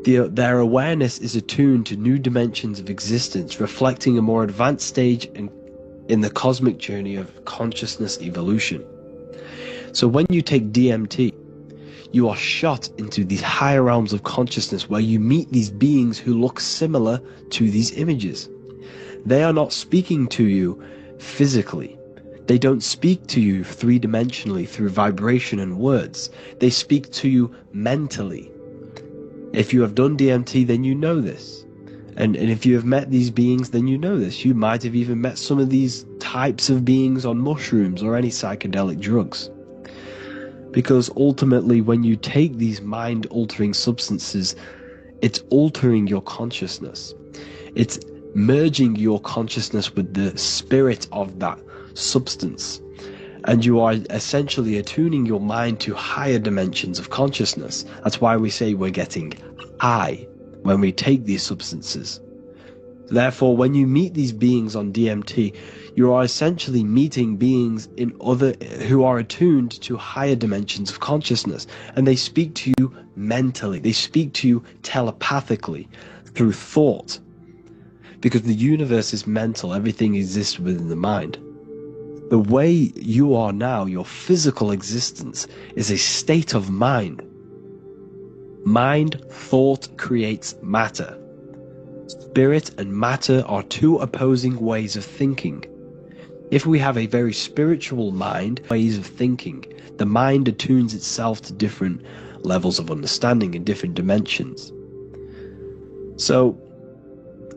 Their awareness is attuned to new dimensions of existence, reflecting a more advanced stage in the cosmic journey of consciousness evolution. So when you take DMT, you are shot into these higher realms of consciousness where you meet these beings who look similar to these images. They are not speaking to you physically. They don't speak to you three-dimensionally through vibration and words. They speak to you mentally. If you have done DMT, then you know this. And if you have met these beings, then you know this. You might have even met some of these types of beings on mushrooms or any psychedelic drugs. Because ultimately, when you take these mind-altering substances, it's altering your consciousness. It's merging your consciousness with the spirit of that substance. And you are essentially attuning your mind to higher dimensions of consciousness. That's why we say we're getting high when we take these substances. Therefore, when you meet these beings on DMT, you are essentially meeting beings who are attuned to higher dimensions of consciousness, and they speak to you mentally. They speak to you telepathically through thought, because the universe is mental. Everything exists within the mind. The way you are now, your physical existence, is a state of mind. Mind, thought creates matter. Spirit and matter are two opposing ways of thinking. If we have a very spiritual mind, ways of thinking, the mind attunes itself to different levels of understanding in different dimensions. So,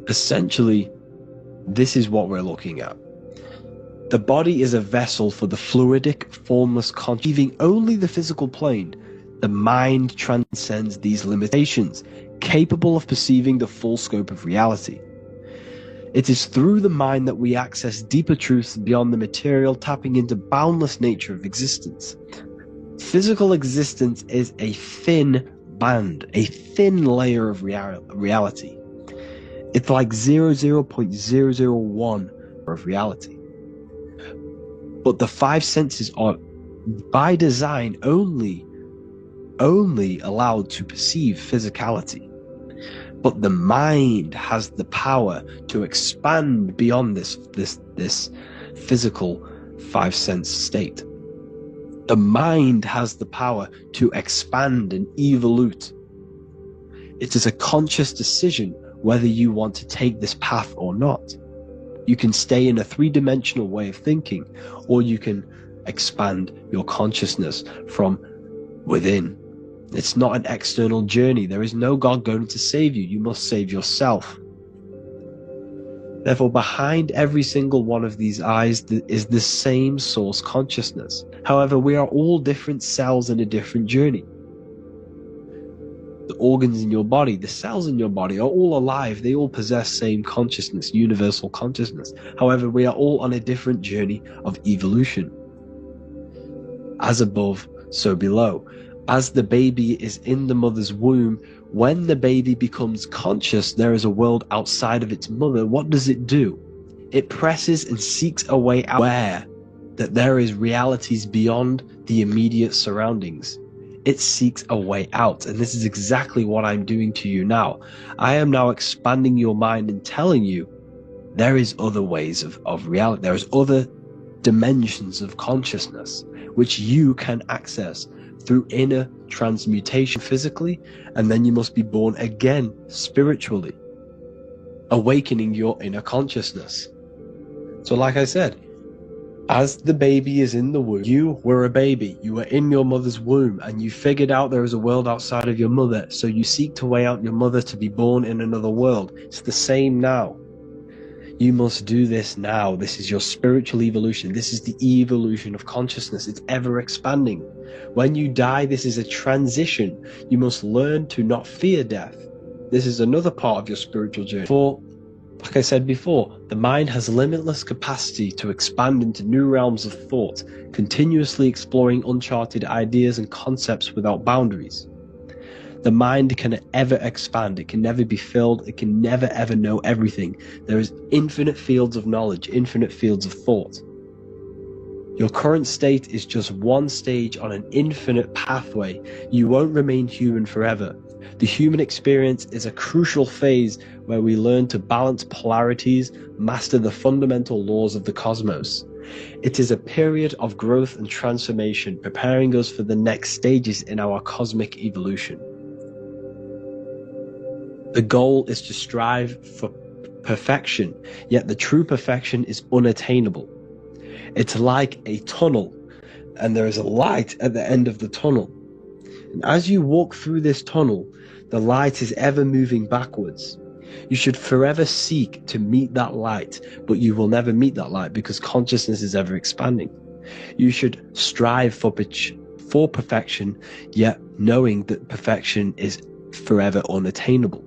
essentially, this is what we're looking at. The body is a vessel for the fluidic, formless consciousness, leaving only the physical plane. The mind transcends these limitations, capable of perceiving the full scope of reality. It is through the mind that we access deeper truths beyond the material, tapping into boundless nature of existence. Physical existence is a thin band, a thin layer of reality. It's like 0.001 of reality. But the five senses are, by design, only allowed to perceive physicality. But the mind has the power to expand beyond this physical five sense state. The mind has the power to expand and evolute. It is a conscious decision whether you want to take this path or not. You can stay in a three-dimensional way of thinking, or you can expand your consciousness from within. It's not an external journey. There is no God going to save you. You must save yourself. Therefore, behind every single one of these eyes is the same source consciousness. However, we are all different cells in a different journey. The organs in your body, the cells in your body are all alive. They all possess same consciousness, universal consciousness. However, we are all on a different journey of evolution. As above, so below. As the baby is in the mother's womb, when the baby becomes conscious, there is a world outside of its mother. What does it do? It presses and seeks a way out, aware that there is realities beyond the immediate surroundings. It seeks a way out, and this is exactly what I'm doing to you now. I am now expanding your mind and telling you there is other ways of reality. There is other dimensions of consciousness which you can access through inner transmutation physically, and then you must be born again spiritually, awakening your inner consciousness. So like I said, as the baby is in the womb, you were a baby, you were in your mother's womb, and you figured out there is a world outside of your mother, so you seek to weigh out your mother to be born in another world. It's the same now. You must do this now. This is your spiritual evolution. This is the evolution of consciousness. It's ever expanding. When you die, this is a transition. You must learn to not fear death. This is another part of your spiritual journey. For, like I said before, the mind has limitless capacity to expand into new realms of thought, continuously exploring uncharted ideas and concepts without boundaries. The mind can ever expand. It can never be filled. It can never ever know everything. There is infinite fields of knowledge, infinite fields of thought. Your current state is just one stage on an infinite pathway. You won't remain human forever. The human experience is a crucial phase where we learn to balance polarities, master the fundamental laws of the cosmos. It is a period of growth and transformation, preparing us for the next stages in our cosmic evolution. The goal is to strive for perfection, yet the true perfection is unattainable. It's like a tunnel, and there is a light at the end of the tunnel. And as you walk through this tunnel, the light is ever moving backwards. You should forever seek to meet that light, but you will never meet that light because consciousness is ever expanding. You should strive for perfection, yet knowing that perfection is forever unattainable.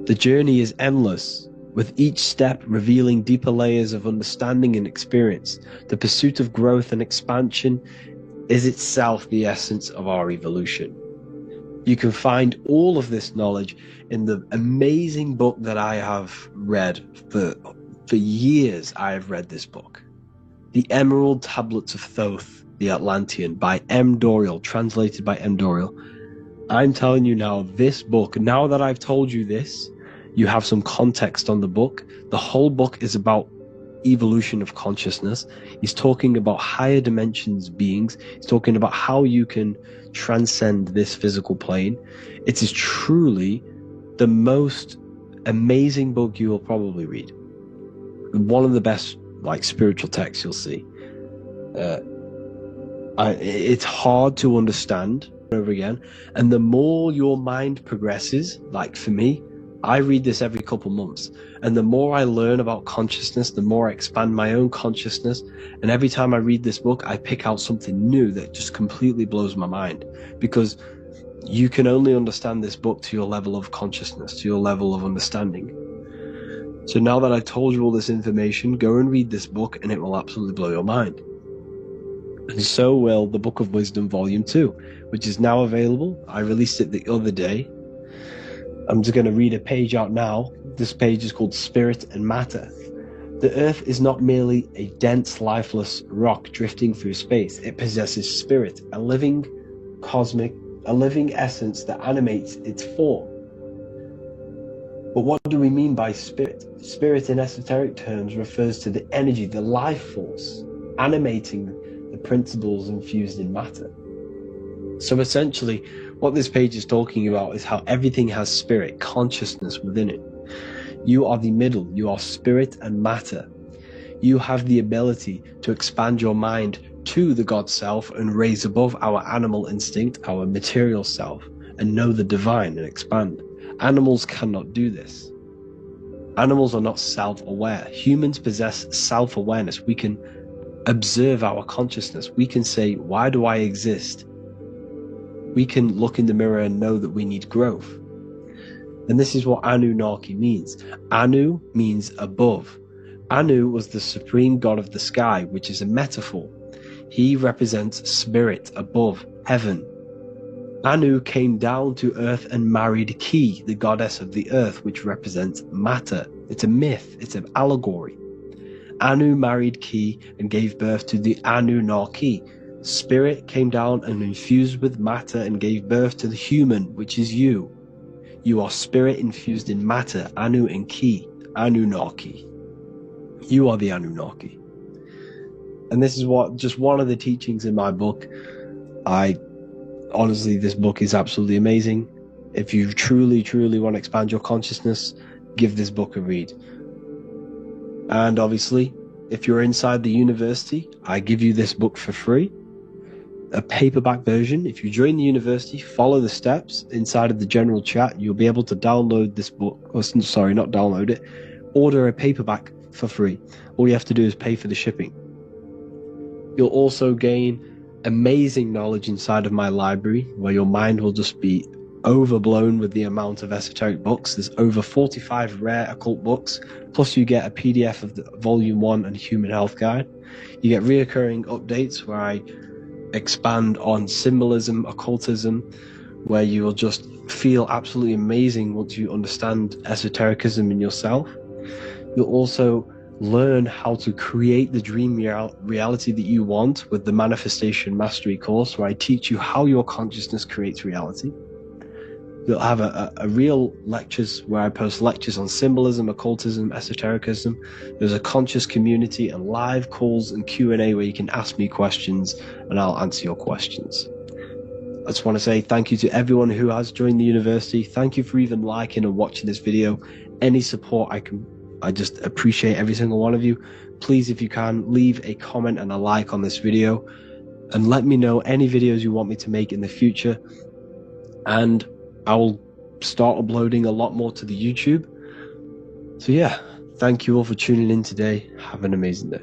The journey is endless, with each step revealing deeper layers of understanding and experience. The pursuit of growth and expansion is itself the essence of our evolution. You can find all of this knowledge in the amazing book that I have read for years. I have read this book, The Emerald Tablets of Thoth, the Atlantean, by M. Dorial, translated by M. Dorial. I'm telling you now, this book, now that I've told you this, you have some context on the book. The whole book is about evolution of consciousness. He's talking about higher dimensions beings. He's talking about how you can transcend this physical plane. It is truly the most amazing book you will probably read. One of the best spiritual texts you'll see. It's hard to understand over again, and the more your mind progresses, like for me, I read this every couple months, and the more I learn about consciousness, the more I expand my own consciousness. And every time I read this book, I pick out something new that just completely blows my mind, because you can only understand this book to your level of consciousness, to your level of understanding. So now that I've told you all this information, go and read this book and it will absolutely blow your mind. And so will the Book of Wisdom Volume 2, which is now available. I released it the other day. I'm just going to read a page out now. This page is called Spirit and Matter. The Earth is not merely a dense, lifeless rock drifting through space. It possesses spirit, a living essence that animates its form. But what do we mean by spirit? Spirit in esoteric terms refers to the energy, the life force, animating the principles infused in matter. So essentially, what this page is talking about is how everything has spirit, consciousness within it. You are the middle, you are spirit and matter. You have the ability to expand your mind to the God self and raise above our animal instinct, our material self, and know the divine and expand. Animals cannot do this. Animals are not self-aware. Humans possess self-awareness. We can observe our consciousness. We can say, why do I exist? We can look in the mirror and know that we need growth. And this is what Anunnaki means. Anu means above. Anu was the supreme god of the sky, which is a metaphor. He represents spirit above, heaven. Anu came down to earth and married Ki, the goddess of the earth, which represents matter. It's a myth, it's an allegory. Anu married Ki and gave birth to the Anunnaki. Spirit came down and infused with matter and gave birth to the human, which is you. You are spirit infused in matter, Anu and Ki, Anunnaki. You are the Anunnaki. And this is just one of the teachings in my book. Honestly, this book is absolutely amazing. If you truly, truly want to expand your consciousness, give this book a read. And obviously, if you're inside the university, I give you this book for free. A paperback version. If you join the university, follow the steps inside of the general chat, you'll be able to download this book. Sorry, not download it. Order a paperback for free. All you have to do is pay for the shipping. You'll also gain amazing knowledge inside of my library, where your mind will just be overblown with the amount of esoteric books. There's over 45 rare occult books, plus you get a PDF of the Volume 1 and Human Health Guide. You get reoccurring updates where I expand on symbolism, occultism, where you will just feel absolutely amazing once you understand esotericism in yourself. You'll also learn how to create the dream reality that you want with the Manifestation Mastery course, where I teach you how your consciousness creates reality. You'll have a real lectures where I post lectures on symbolism, occultism, esotericism. There's a conscious community and live calls and Q&A where you can ask me questions and I'll answer your questions. I just want to say thank you to everyone who has joined the university. Thank you for even liking and watching this video. Any support I just appreciate every single one of you. Please, if you can, leave a comment and a like on this video and let me know any videos you want me to make in the future. And I will start uploading a lot more to the YouTube. So yeah, thank you all for tuning in today. Have an amazing day.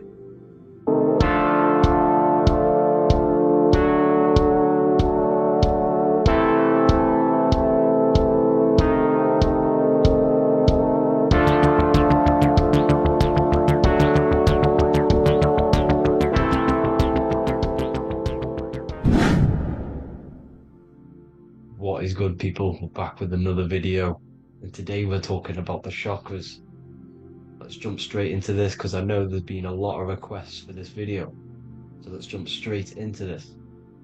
What is good, people? We're back with another video, and today we're talking about the chakras. Let's jump straight into this because I know there's been a lot of requests for this video. So let's jump straight into this.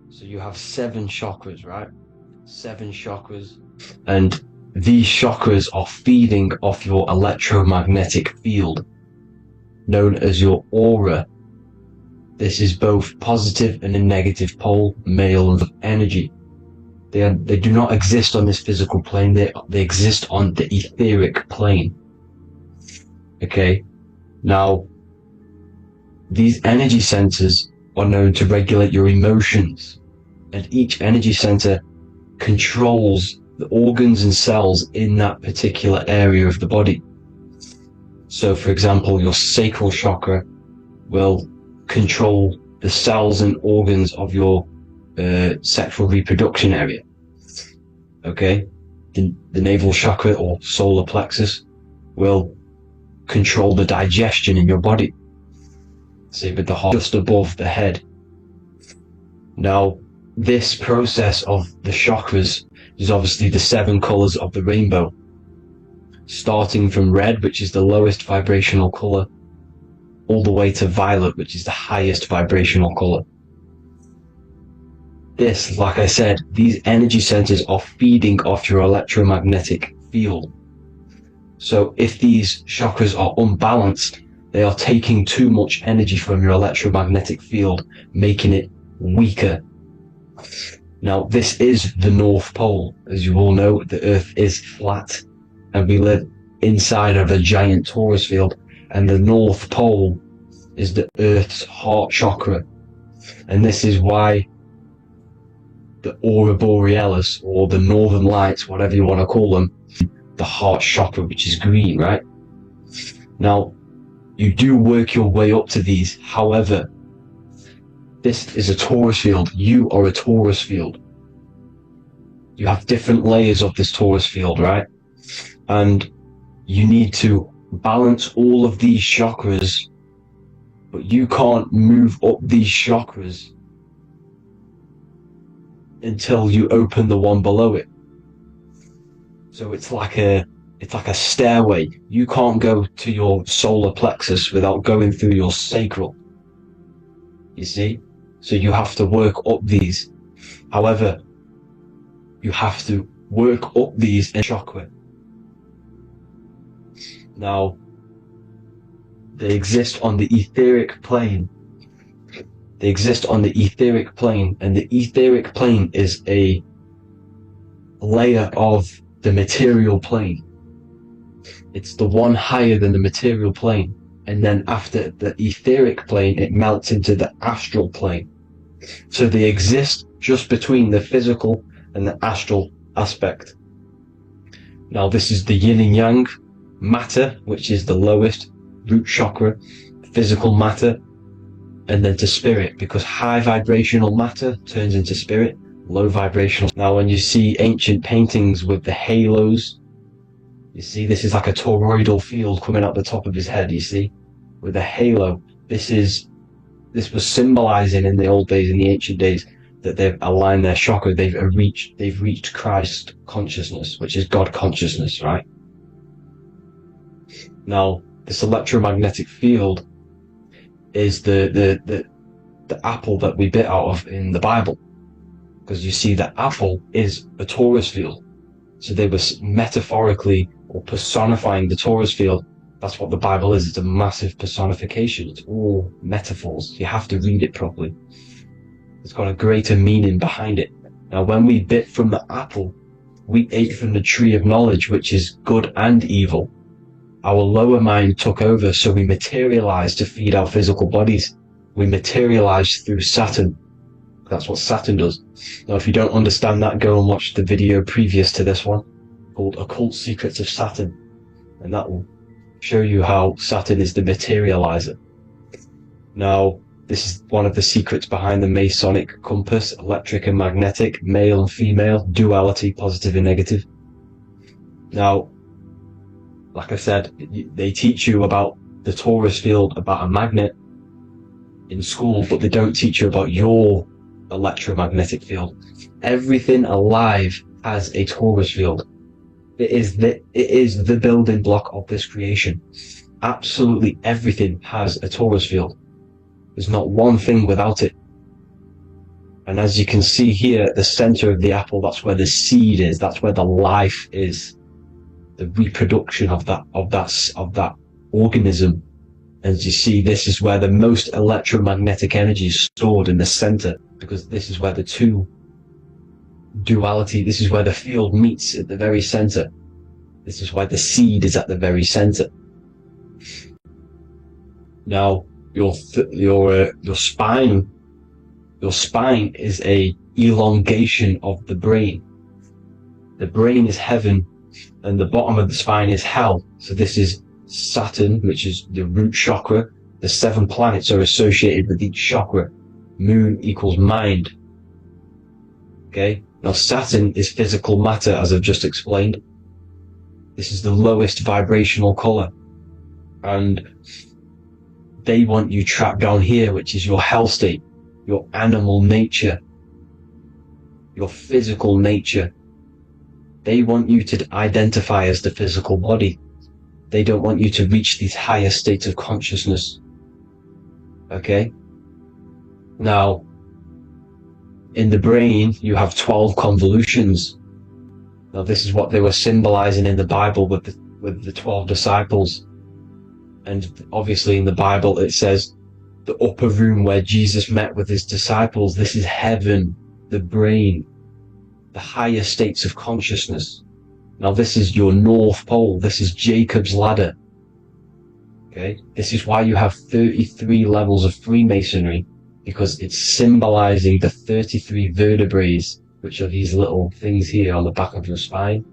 So you have 7 chakras, right? 7 chakras, and these chakras are feeding off your electromagnetic field, known as your aura. This is both positive and a negative pole, male of energy. They do not exist on this physical plane, they exist on the etheric plane. Okay, now these energy centers are known to regulate your emotions, and each energy center controls the organs and cells in that particular area of the body. So for example, your sacral chakra will control the cells and organs of your sexual reproduction area. Okay, the navel chakra or solar plexus will control the digestion in your body. See, with the heart just above the head. Now, this process of the chakras is obviously the 7 colors of the rainbow, starting from red, which is the lowest vibrational color, all the way to violet, which is the highest vibrational color. This, like I said, these energy centers are feeding off your electromagnetic field. So if these chakras are unbalanced, they are taking too much energy from your electromagnetic field, making it weaker. Now, this is the North Pole. As you all know, the Earth is flat, and we live inside of a giant torus field, and the North Pole is the Earth's heart chakra. And this is why the aurora borealis, or the northern lights, whatever you want to call them, the heart chakra, which is green, right? Now, you do work your way up to these. However, this is a torus field. You are a torus field. You have different layers of this torus field, right? And you need to balance all of these chakras, but you can't move up these chakras until you open the one below it. So it's like a stairway. You can't go to your solar plexus without going through your sacral. You see? So you have to work up these. However, you have to work up these in chakra. Now, they exist on the etheric plane. They exist on the etheric plane, and the etheric plane is a layer of the material plane. It's the one higher than the material plane, and then after the etheric plane, it melts into the astral plane. So they exist just between the physical and the astral aspect. Now, this is the yin and yang matter, which is the lowest root chakra, physical matter, and then to spirit, because high vibrational matter turns into spirit, low vibrational. Now, when you see ancient paintings with the halos, you see this is like a toroidal field coming out the top of his head, you see, with a halo. This was symbolizing in the old days, in the ancient days, that they've aligned their chakra, they've reached Christ consciousness, which is God consciousness, right? Now, this electromagnetic field is the apple that we bit out of in the Bible. Because you see, that apple is a torus field. So they were metaphorically or personifying the torus field. That's what the Bible is. It's a massive personification. It's all metaphors. You have to read it properly. It's got a greater meaning behind it. Now, when we bit from the apple, we ate from the tree of knowledge, which is good and evil. Our lower mind took over, so we materialized to feed our physical bodies. We materialized through Saturn. That's what Saturn does. Now, if you don't understand that, go and watch the video previous to this one called Occult Secrets of Saturn, and that will show you how Saturn is the materializer. Now, this is one of the secrets behind the Masonic compass: electric and magnetic, male and female, duality, positive and negative. Now, like I said, they teach you about the torus field, about a magnet in school, but they don't teach you about your electromagnetic field. Everything alive has a torus field. It is the building block of this creation. Absolutely everything has a torus field. There's not one thing without it. And as you can see here at the center of the apple, that's where the seed is. That's where the life is. The reproduction of that organism. As you see, this is where the most electromagnetic energy is stored, in the center, because this is where the two duality, this is where the field meets, at the very center. This is why the seed is at the very center. Now, your spine is a elongation of the brain. The brain is heaven, and the bottom of the spine is hell. So this is Saturn, which is the root chakra. The 7 planets are associated with each chakra. Moon equals mind. Okay? Now Saturn is physical matter, as I've just explained. This is the lowest vibrational color. And they want you trapped down here, which is your hell state, your animal nature, your physical nature. They want you to identify as the physical body. They don't want you to reach these higher states of consciousness. Okay? Now, in the brain, you have 12 convolutions. Now, this is what they were symbolizing in the Bible with the 12 disciples. And obviously in the Bible, it says the upper room where Jesus met with his disciples. This is heaven, the brain, the higher states of consciousness. Now, this is your North Pole. This is Jacob's ladder. Okay? This is why you have 33 levels of Freemasonry, because it's symbolizing the 33 vertebrae, which are these little things here on the back of your spine.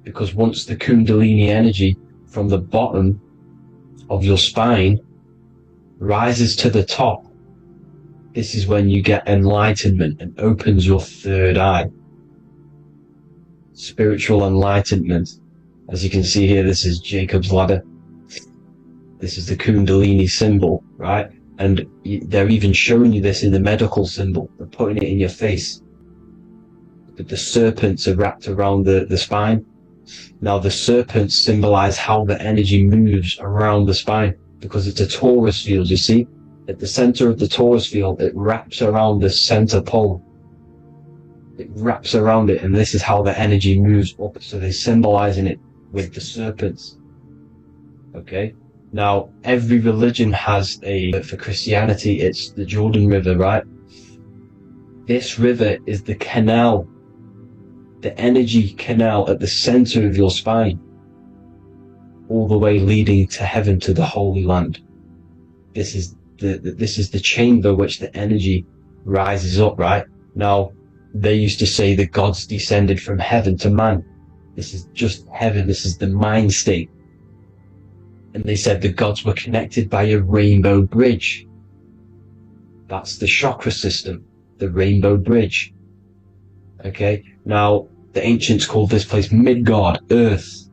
Because once the Kundalini energy from the bottom of your spine rises to the top, this is when you get enlightenment and opens your third eye. Spiritual enlightenment. As you can see here, this is Jacob's ladder. This is the Kundalini symbol, right? And they're even showing you this in the medical symbol. They're putting it in your face. But the serpents are wrapped around the spine. Now, the serpents symbolize how the energy moves around the spine, because it's a torus field, you see? At the center of the torus field, it wraps around the center pole. It wraps around it, and this is how the energy moves up. So they're symbolizing it with the serpents. Okay? Now, every religion has for Christianity, it's the Jordan River, right? This river is the canal, the energy canal at the center of your spine, all the way leading to heaven, to the Holy Land. This is the chamber which the energy rises up, right? Now, they used to say the gods descended from heaven to man. This is just heaven. This is the mind state. And they said the gods were connected by a rainbow bridge. That's the chakra system, the rainbow bridge. Okay? Now, the ancients called this place Midgard, Earth,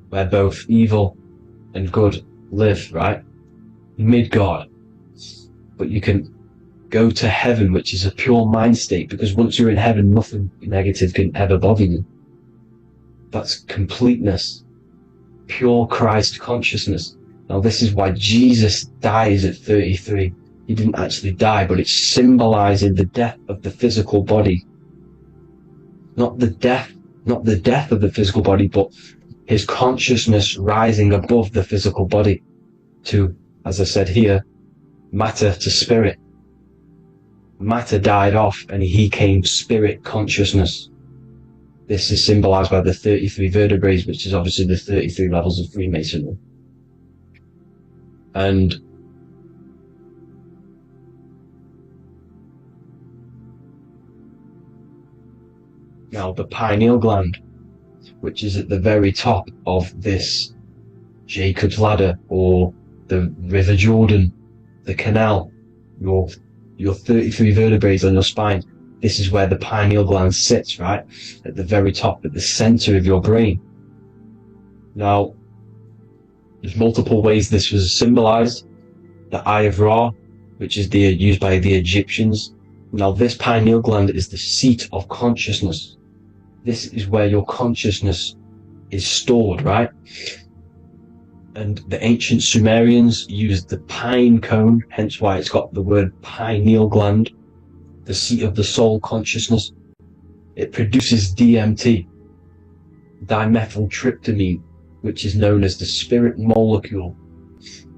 where both evil and good live, right? Midgard. But you can go to heaven, which is a pure mind state, because once you're in heaven, nothing negative can ever bother you. That's completeness, pure Christ consciousness. Now this is why Jesus dies at 33. He didn't actually die, but it's symbolizing the death of the physical body. Not the death of the physical body, but his consciousness rising above the physical body to, as I said here, matter to spirit. Matter died off and he came spirit consciousness. This is symbolized by the 33 vertebrae, which is obviously the 33 levels of Freemasonry. And now the pineal gland, which is at the very top of this Jacob's ladder, or the River Jordan, the canal, your 33 vertebrae on your spine. This is where the pineal gland sits, right? At the very top, at the center of your brain. Now, there's multiple ways this was symbolized. The Eye of Ra, which is used by the Egyptians. Now, this pineal gland is the seat of consciousness. This is where your consciousness is stored, right? And the ancient Sumerians used the pine cone, hence why it's got the word pineal gland, the seat of the soul consciousness. It produces DMT, dimethyltryptamine, which is known as the spirit molecule.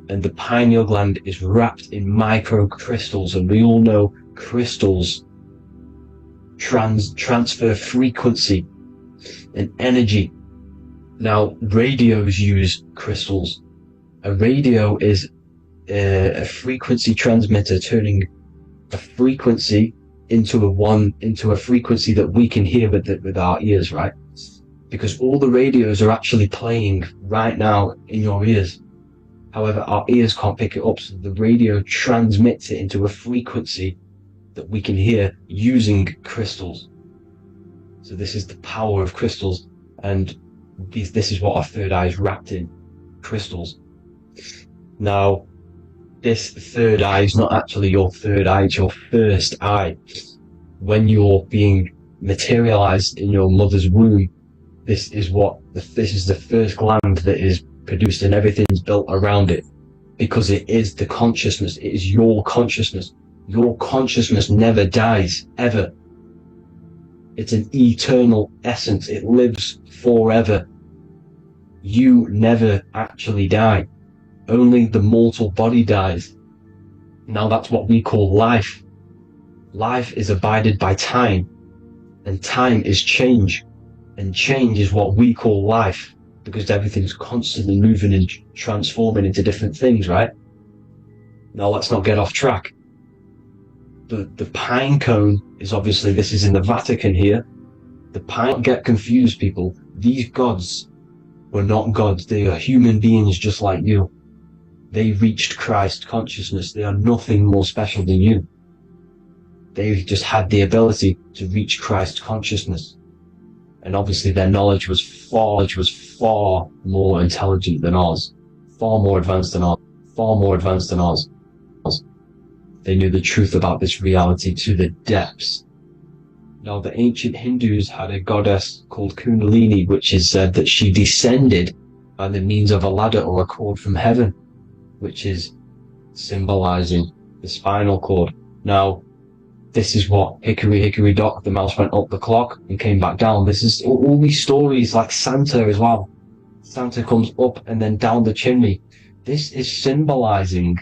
And the pineal gland is wrapped in microcrystals, and we all know crystals transfer frequency and energy. Now, radios use crystals. A radio is a frequency transmitter, turning a frequency into a frequency that we can hear with our ears, right? Because all the radios are actually playing right now in your ears. However, our ears can't pick it up, so the radio transmits it into a frequency that we can hear using crystals. So this is the power of crystals, and this is what our third eye is wrapped in, crystals. Now, this third eye is not actually your third eye, it's your first eye. When you're being materialized in your mother's womb, this is the first gland that is produced, and everything's built around it, because it is the consciousness. It is your consciousness. Your consciousness never dies, ever. It's an eternal essence. It lives forever. You never actually die. Only the mortal body dies. Now that's what we call life. Life is abided by time, and time is change. And change is what we call life, because everything's constantly moving and transforming into different things, right? Now let's not get off track. The pine cone is obviously, this is in the Vatican here. The pine, don't get confused, people. These gods were not gods. They are human beings just like you. They reached Christ consciousness. They are nothing more special than you. They just had the ability to reach Christ consciousness. And obviously their knowledge was far more intelligent than ours, far more advanced than ours. They knew the truth about this reality to the depths. Now, the ancient Hindus had a goddess called Kundalini, which is said that she descended by the means of a ladder or a cord from heaven, which is symbolizing the spinal cord. Now, this is what Hickory Hickory Dock, the mouse went up the clock and came back down. This is all these stories, like Santa as well. Santa comes up and then down the chimney. This is symbolizing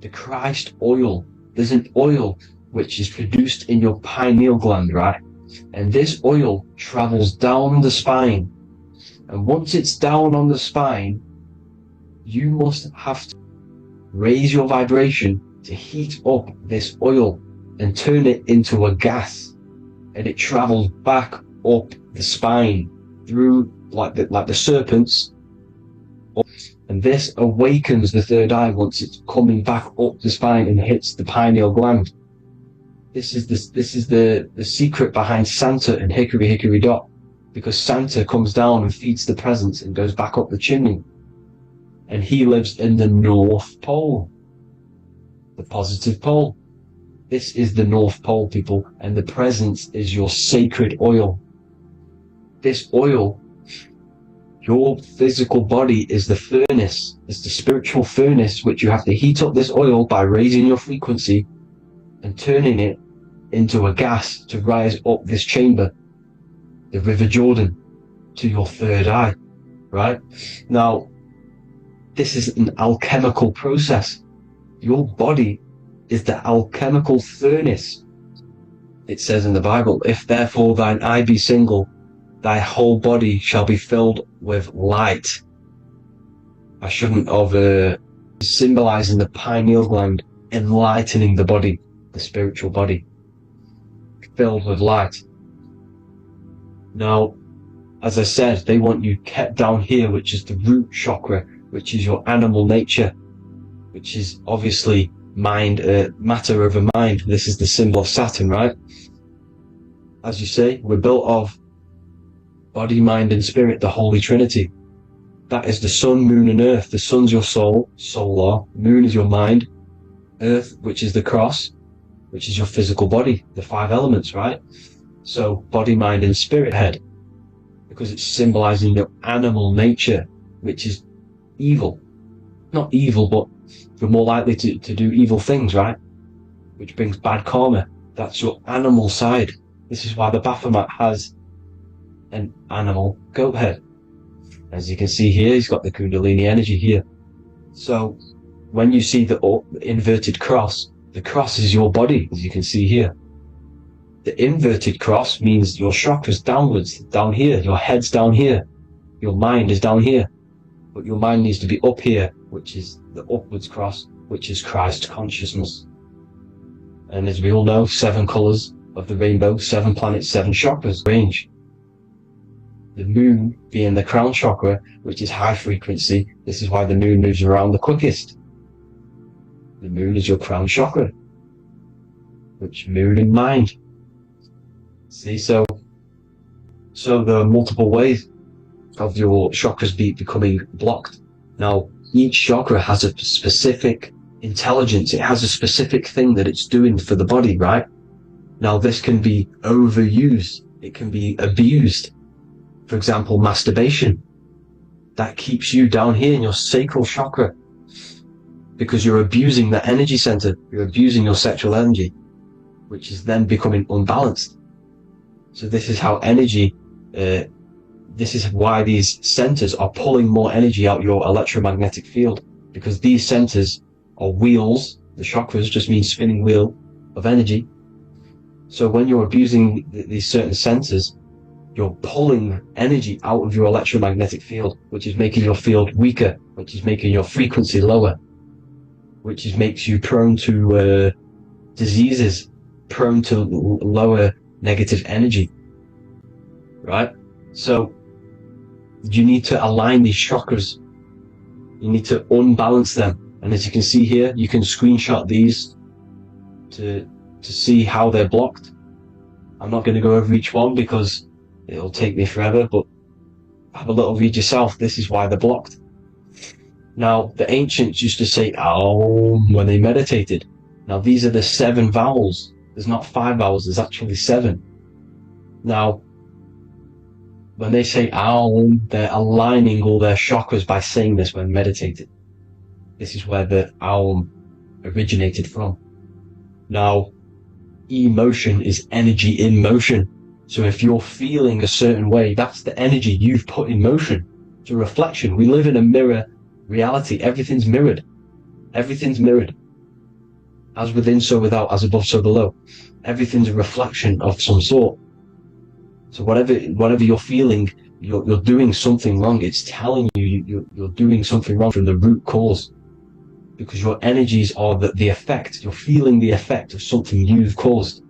the Christ oil. There's an oil which is produced in your pineal gland, right? And this oil travels down the spine. And once it's down on the spine, you must have to raise your vibration to heat up this oil and turn it into a gas, and it travels back up the spine through like the serpents, and this awakens the third eye once it's coming back up the spine and hits the pineal gland. This is the secret behind Santa and Hickory Hickory Dock, because Santa comes down and feeds the presents and goes back up the chimney, and he lives in the North Pole, the positive pole. This is the North Pole, people, and the presence is your sacred oil. This oil Your physical body is the furnace, it's the spiritual furnace, which you have to heat up this oil by raising your frequency and turning it into a gas to rise up this chamber, the River Jordan, to your third eye, right? Now, this is an alchemical process. Your body is the alchemical furnace. It says in the Bible, if therefore thine eye be single, thy whole body shall be filled with light. I shouldn't have symbolizing the pineal gland, enlightening the body, the spiritual body, filled with light. Now, as I said, they want you kept down here, which is the root chakra, which is your animal nature, which is obviously mind, matter over mind. This is the symbol of Saturn, right? As you say, we're built of body, mind, and spirit, the Holy Trinity. That is the sun, moon, and earth. The sun's your soul, solar. Moon is your mind. Earth, which is the cross, which is your physical body, the 5 elements, right? So body, mind, and spirit head, because it's symbolizing your animal nature, which is evil. Not evil, but you're more likely to do evil things, right? Which brings bad karma. That's your animal side. This is why the Baphomet has an animal goat head. As you can see here, he's got the Kundalini energy here. So when you see the inverted cross, the cross is your body, as you can see here. The inverted cross means your chakras downwards, down here, your head's down here, your mind is down here, but your mind needs to be up here, which is the upwards cross, which is Christ consciousness. And as we all know, 7 colors of the rainbow, 7 planets, 7 chakras range. The moon being the crown chakra, which is high frequency. This is why the moon moves around the quickest. The moon is your crown chakra, which moon in mind. See, so there are multiple ways of your chakras becoming blocked. Now, each chakra has a specific intelligence. It has a specific thing that it's doing for the body, right? Now, this can be overused. It can be abused. For example, masturbation. That keeps you down here in your sacral chakra because you're abusing that energy center. You're abusing your sexual energy, which is then becoming unbalanced. So this is how energy, this is why these centers are pulling more energy out your electromagnetic field, because these centers are wheels. The chakras just mean spinning wheel of energy. So when you're abusing these certain centers, you're pulling energy out of your electromagnetic field, which is making your field weaker, which is making your frequency lower, which makes you prone to diseases, prone to lower negative energy, right? So you need to align these chakras. You need to unbalance them. And as you can see here, you can screenshot these to see how they're blocked. I'm not going to go over each one because it'll take me forever, but have a little read yourself. This is why they're blocked. Now, the ancients used to say Aum when they meditated. Now, these are the 7 vowels. There's not 5 vowels, there's actually 7. Now, when they say Aum, they're aligning all their chakras by saying this when meditated. This is where the Aum originated from. Now, emotion is energy in motion. So if you're feeling a certain way, that's the energy you've put in motion. It's a reflection. We live in a mirror reality. Everything's mirrored. Everything's mirrored. As within, so without. As above, so below. Everything's a reflection of some sort. So whatever you're feeling, you're doing something wrong. It's telling you you're doing something wrong from the root cause. Because your energies are the effect. You're feeling the effect of something you've caused.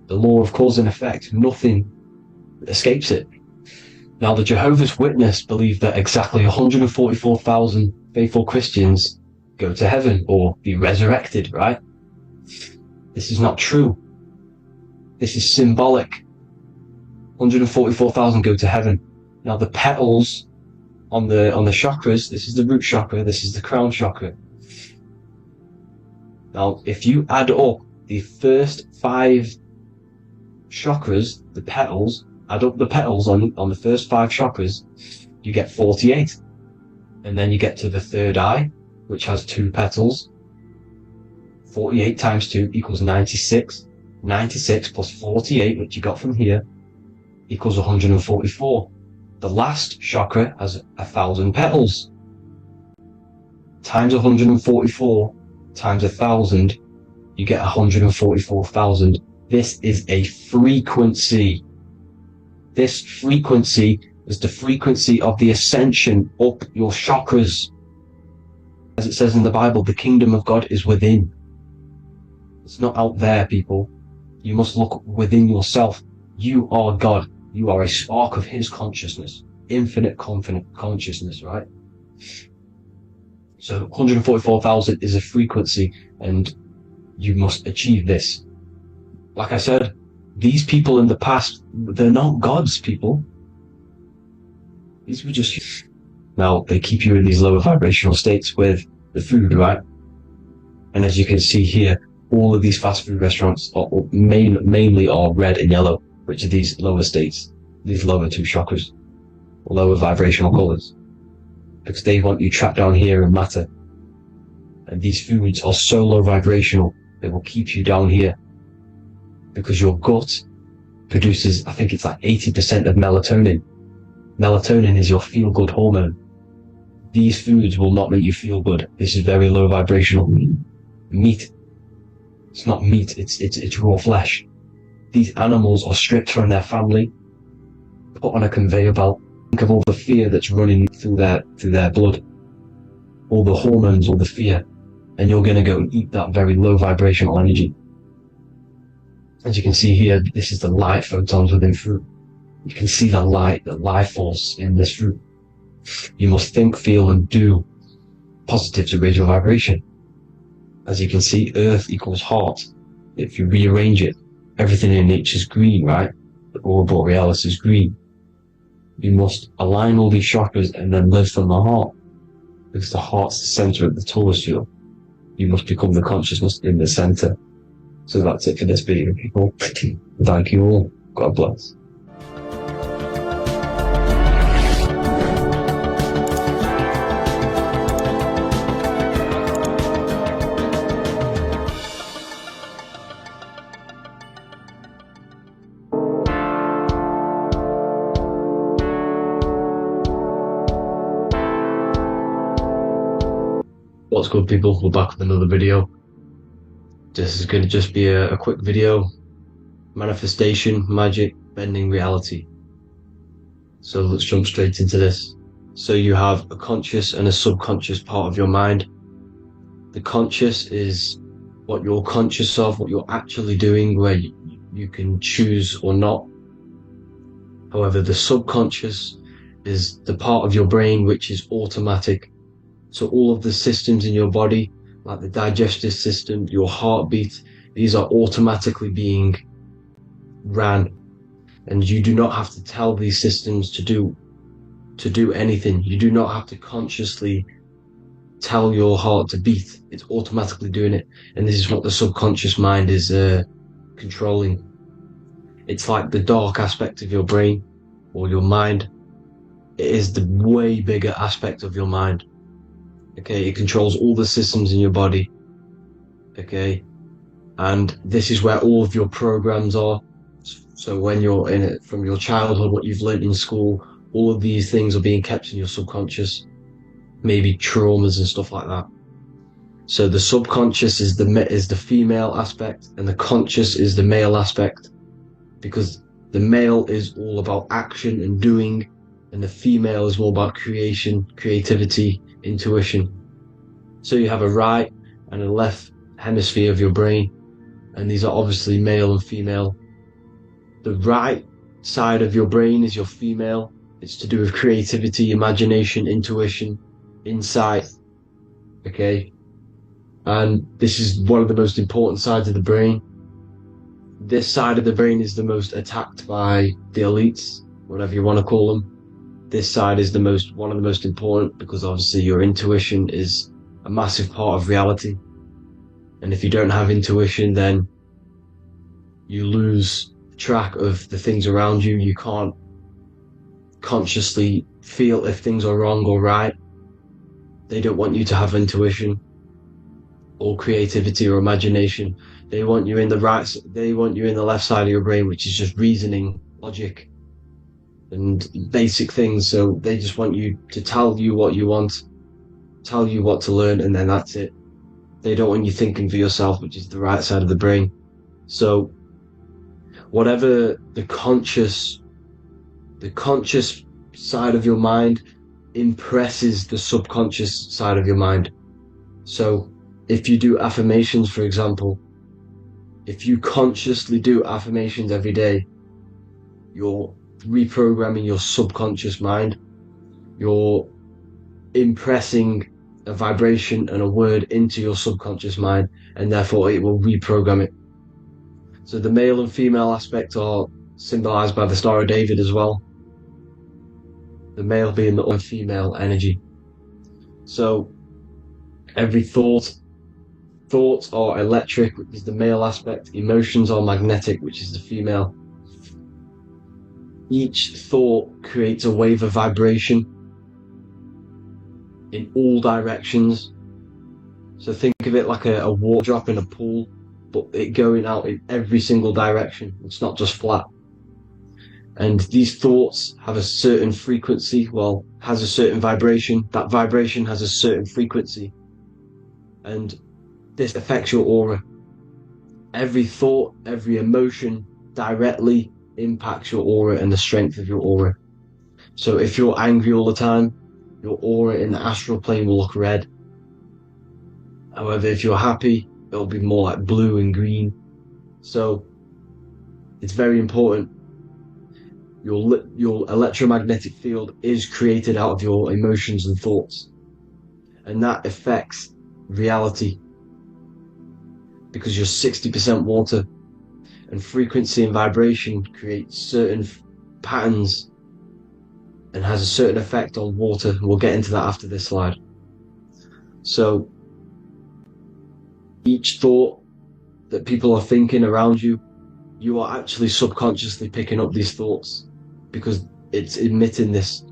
The law of cause and effect, nothing escapes it. Now, the Jehovah's Witness believe that exactly 144,000 faithful Christians go to heaven or be resurrected, right? This is not true. This is symbolic. 144,000 go to heaven. Now, the petals on the chakras, this is the root chakra, this is the crown chakra. Now, if you add up the first 5 chakras, the petals, add up the petals on the first 5 chakras, you get 48. And then you get to the third eye, which has 2 petals. 48 times 2 equals 96. 96 plus 48, which you got from here, equals 144. The last chakra has 1,000 petals. Times 144 times 1,000, you get 144,000. This is a frequency. This frequency is the frequency of the ascension up your chakras. As it says in the Bible, the kingdom of God is within. It's not out there, people. You must look within yourself. You are God. You are a spark of His consciousness. Infinite consciousness, right? So 144,000 is a frequency, and you must achieve this. Like I said, these people in the past, they're not gods, people. These were just... Now, they keep you in these lower vibrational states with the food, right? And as you can see here, all of these fast food restaurants are mainly are red and yellow, which are these lower states, these lower 2 chakras, lower vibrational colors, because they want you trapped down here in matter. And these foods are so low vibrational, they will keep you down here, because your gut produces, I think it's like 80% of melatonin. Melatonin is your feel-good hormone. These foods will not make you feel good. This is very low vibrational. Meat. It's not meat, it's raw flesh. These animals are stripped from their family, put on a conveyor belt. Think of all the fear that's running through their blood. All the hormones, all the fear. And you're gonna go and eat that very low vibrational energy. As you can see here, this is the light photons within fruit. You can see the light, the life force in this fruit. You must think, feel, and do positive to raise your vibration. As you can see, earth equals heart. If you rearrange it, everything in nature is green, right? The aurora borealis is green. You must align all these chakras and then live from the heart, because the heart's the center of the Taurus field. You must become the consciousness in the center. So that's it for this video, people. Thank you all. God bless. What's good, people? We're back with another video. This is going to just be a quick video. Manifestation, magic, bending reality. So let's jump straight into this. So you have a conscious and a subconscious part of your mind. The conscious is what you're conscious of, what you're actually doing, where you can choose or not. However, the subconscious is the part of your brain which is automatic. So all of the systems in your body, like the digestive system, your heartbeat, these are automatically being ran. And you do not have to tell these systems to do anything. You do not have to consciously tell your heart to beat. It's automatically doing it. And this is what the subconscious mind is controlling. It's like the dark aspect of your brain or your mind. It is the way bigger aspect of your mind. Okay, it controls all the systems in your body. Okay, and this is where all of your programs are. So when you're in it, from your childhood, what you've learned in school, all of these things are being kept in your subconscious. Maybe traumas and stuff like that. So the subconscious is the female aspect, and the conscious is the male aspect, because the male is all about action and doing, and the female is more about creation, creativity, intuition. So you have a right and a left hemisphere of your brain, and these are obviously male and female. The right side of your brain is your female. It's to do with creativity, imagination, intuition, insight. Okay, and this is one of the most important sides of the brain. This side of the brain is the most attacked by the elites, whatever you want to call them. This side is one of the most important, because obviously your intuition is a massive part of reality. And if you don't have intuition, then you lose track of the things around you. You can't consciously feel if things are wrong or right. They don't want you to have intuition or creativity or imagination. They want you in the left side of your brain, which is just reasoning, logic, and basic things. So they just want you to tell you what you want, tell you what to learn, and then that's it. They don't want you thinking for yourself, which is the right side of the brain. So whatever the conscious side of your mind impresses the subconscious side of your mind. So if you do affirmations, for example, if you consciously do affirmations every day, you're reprogramming your subconscious mind. You're impressing a vibration and a word into your subconscious mind, and therefore it will reprogram it. So the male and female aspect are symbolized by the Star of David as well. The male being the female energy. So every thoughts are electric, which is the male aspect. Emotions are magnetic, which is the female. Each thought creates a wave of vibration in all directions. So think of it like a water drop in a pool, but it going out in every single direction. It's not just flat. And these thoughts have a certain frequency, has a certain vibration. That vibration has a certain frequency. And this affects your aura. Every thought, every emotion directly impacts your aura and the strength of your aura. So if you're angry all the time, your aura in the astral plane will look red. However, if you're happy, it'll be more like blue and green. So it's very important. Your electromagnetic field is created out of your emotions and thoughts, and that affects reality because you're 60% water, and frequency and vibration create certain patterns and has a certain effect on water. We'll get into that after this slide. So each thought that people are thinking around you, you are actually subconsciously picking up these thoughts because it's emitting this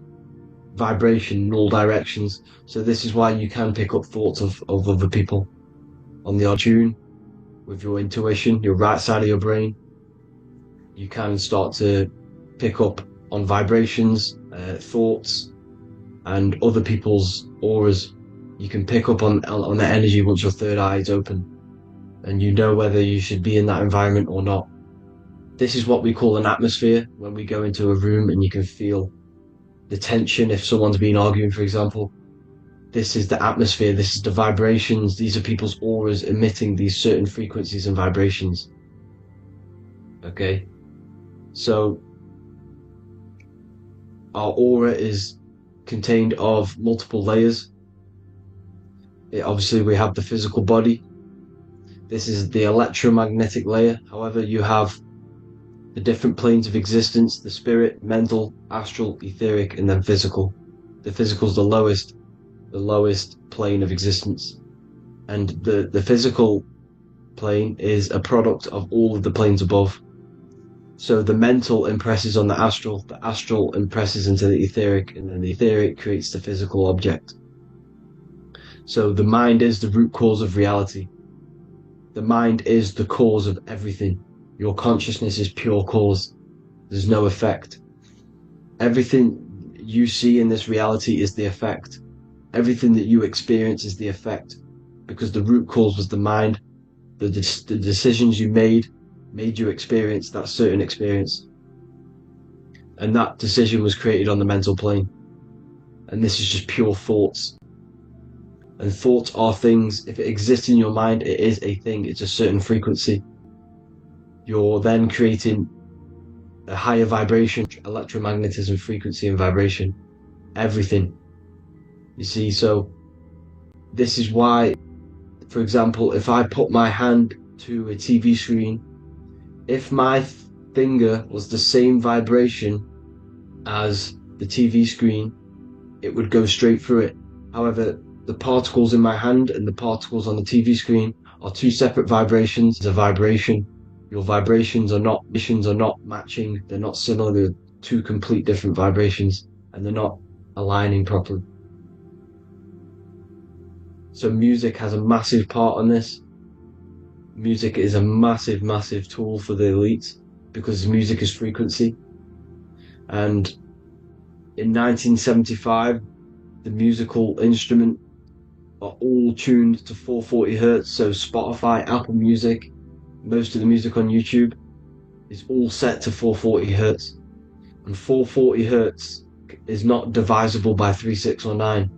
vibration in all directions. So this is why you can pick up thoughts of other people on the odd tune with your intuition, your right side of your brain. You can start to pick up on vibrations, thoughts, and other people's auras. You can pick up on the energy once your third eye is open, and you know whether you should be in that environment or not. This is what we call an atmosphere. When we go into a room and you can feel the tension if someone's been arguing, for example. This is the atmosphere, this is the vibrations, these are people's auras emitting these certain frequencies and vibrations. Okay? So our aura is contained of multiple layers. Obviously we have the physical body. This is the electromagnetic layer. However, you have the different planes of existence: the spirit, mental, astral, etheric, and then physical. The physical is the lowest plane of existence. And the physical plane is a product of all of the planes above. So the mental impresses on the astral impresses into the etheric, and then the etheric creates the physical object. So the mind is the root cause of reality. The mind is the cause of everything. Your consciousness is pure cause. There's no effect. Everything you see in this reality is the effect. Everything that you experience is the effect, because the root cause was the mind. The decisions you made you experience that certain experience. And that decision was created on the mental plane. And this is just pure thoughts. And thoughts are things. If it exists in your mind, it is a thing. It's a certain frequency. You're then creating a higher vibration, electromagnetism, frequency and vibration, everything. You see, so this is why, for example, if I put my hand to a TV screen, if my finger was the same vibration as the TV screen, it would go straight through it. However, the particles in my hand and the particles on the TV screen are two separate vibrations. It's a vibration. Your vibrations are not matching, they're not similar, they're two complete different vibrations, and they're not aligning properly. So music has a massive part on this. Music is a massive, massive tool for the elites because music is frequency. And in 1975, the musical instrument are all tuned to 440 hertz. So Spotify, Apple Music, most of the music on YouTube is all set to 440 hertz. And 440 hertz is not divisible by 3, 6, or 9.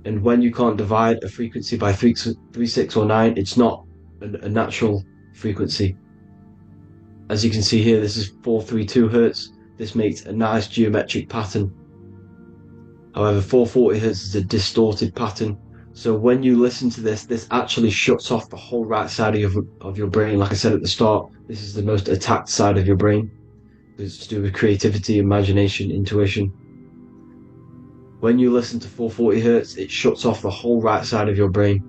And when you can't divide a frequency by 3, 6, or 9, it's not a natural frequency. As you can see here, this is 432 hertz. This makes a nice geometric pattern. However, 440 hertz is a distorted pattern. So when you listen to this, this actually shuts off the whole right side of your brain. Like I said at the start, this is the most attacked side of your brain. It's to do with creativity, imagination, intuition. When you listen to 440 hertz, it shuts off the whole right side of your brain.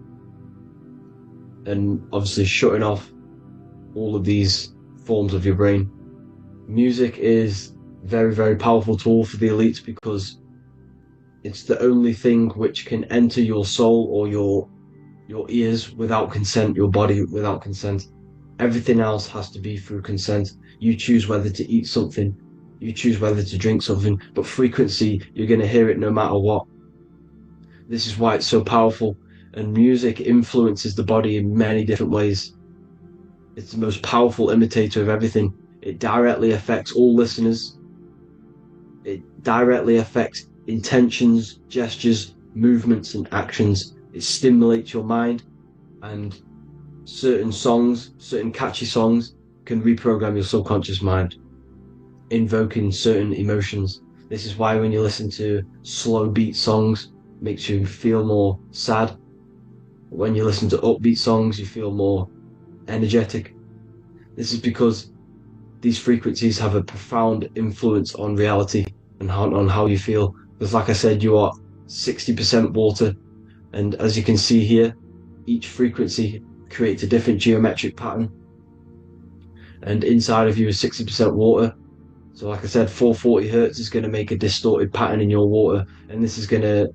And obviously shutting off all of these forms of your brain. Music is a very, very powerful tool for the elites because it's the only thing which can enter your soul or your ears without consent, your body without consent. Everything else has to be through consent. You choose whether to eat something, you choose whether to drink something, but frequency, you're going to hear it no matter what. This is why it's so powerful, and music influences the body in many different ways. It's the most powerful imitator of everything. It directly affects all listeners. It directly affects intentions, gestures, movements, and actions. It stimulates your mind, and certain songs, certain catchy songs, can reprogram your subconscious mind, invoking certain emotions. This is why when you listen to slow beat songs, it makes you feel more sad. When you listen to upbeat songs, you feel more energetic. This is because these frequencies have a profound influence on reality and on how you feel. Because like I said, you are 60% water, and as you can see here, each frequency creates a different geometric pattern, and inside of you is 60% water. So like I said, 440 hertz is going to make a distorted pattern in your water, and this is going to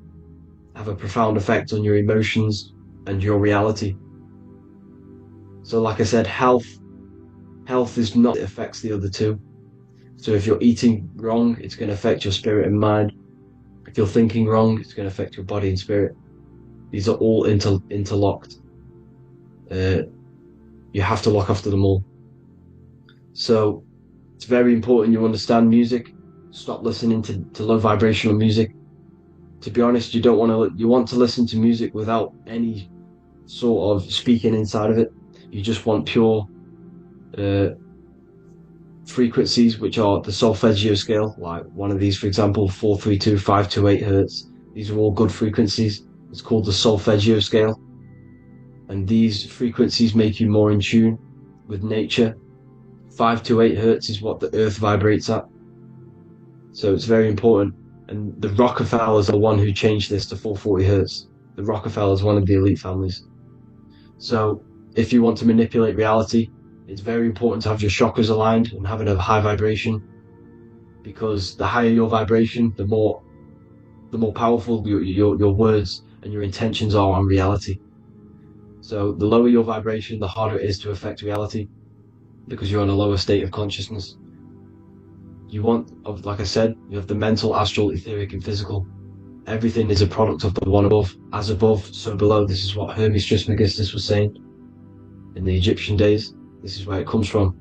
have a profound effect on your emotions and your reality. So like I said, health is not, it affects the other two. So if you're eating wrong, it's going to affect your spirit and mind. If you're thinking wrong, it's going to affect your body and spirit. These are all interlocked. You have to look after them all. So it's very important you understand music. Stop listening to low vibrational music. To be honest, you want to listen to music without any sort of speaking inside of it. You just want pure frequencies, which are the solfeggio scale, like one of these, for example, 432, 528 hertz. These are all good frequencies. It's called the solfeggio scale. And these frequencies make you more in tune with nature. 528 hertz is what the earth vibrates at. So it's very important. And the Rockefellers are the one who changed this to 440 hertz. The Rockefellers, one of the elite families. So if you want to manipulate reality, it's very important to have your chakras aligned and having a high vibration, because the higher your vibration, the more powerful your words and your intentions are on reality. So the lower your vibration, the harder it is to affect reality, because you're on a lower state of consciousness. Like I said, you have the mental, astral, etheric, and physical. Everything is a product of the one above. As above, so below. This is what Hermes Trismegistus was saying in the Egyptian days. This is where it comes from.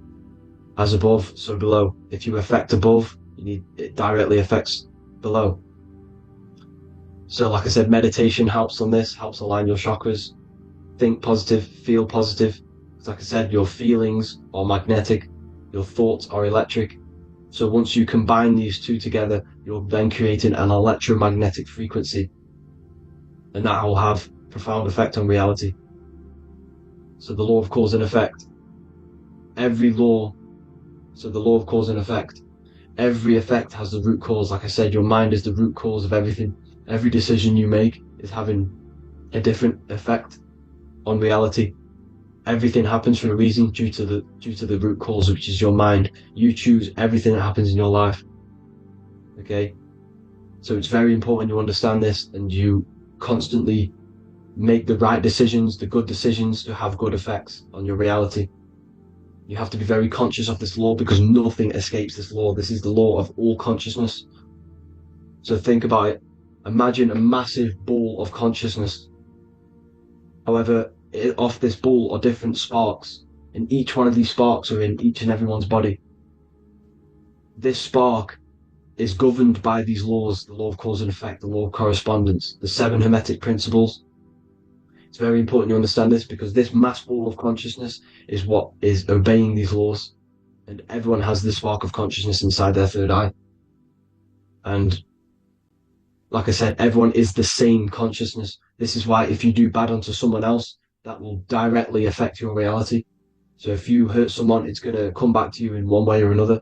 As above, so below. If you affect above, it directly affects below. So like I said, meditation helps on this, helps align your chakras. Think positive, feel positive. Like I said, your feelings are magnetic, your thoughts are electric. So once you combine these two together, you're then creating an electromagnetic frequency, and that will have profound effect on reality. So the law of cause and effect. The law of cause and effect. Every effect has the root cause. Like I said, your mind is the root cause of everything. Every decision you make is having a different effect on reality. Everything happens for a reason due to the root cause, which is your mind. You choose everything that happens in your life. Okay? So it's very important you understand this and you constantly make the right decisions, the good decisions to have good effects on your reality. You have to be very conscious of this law because nothing escapes this law. This is the law of all consciousness. So think about it. Imagine a massive ball of consciousness. However, off this ball are different sparks, and each one of these sparks are in each and everyone's body. This spark is governed by these laws, the law of cause and effect, the law of correspondence, the 7 Hermetic principles. It's very important you understand this because this mass ball of consciousness is what is obeying these laws, and everyone has this spark of consciousness inside their third eye. And like I said, everyone is the same consciousness. This is why if you do bad unto someone else, that will directly affect your reality. So if you hurt someone, it's going to come back to you in one way or another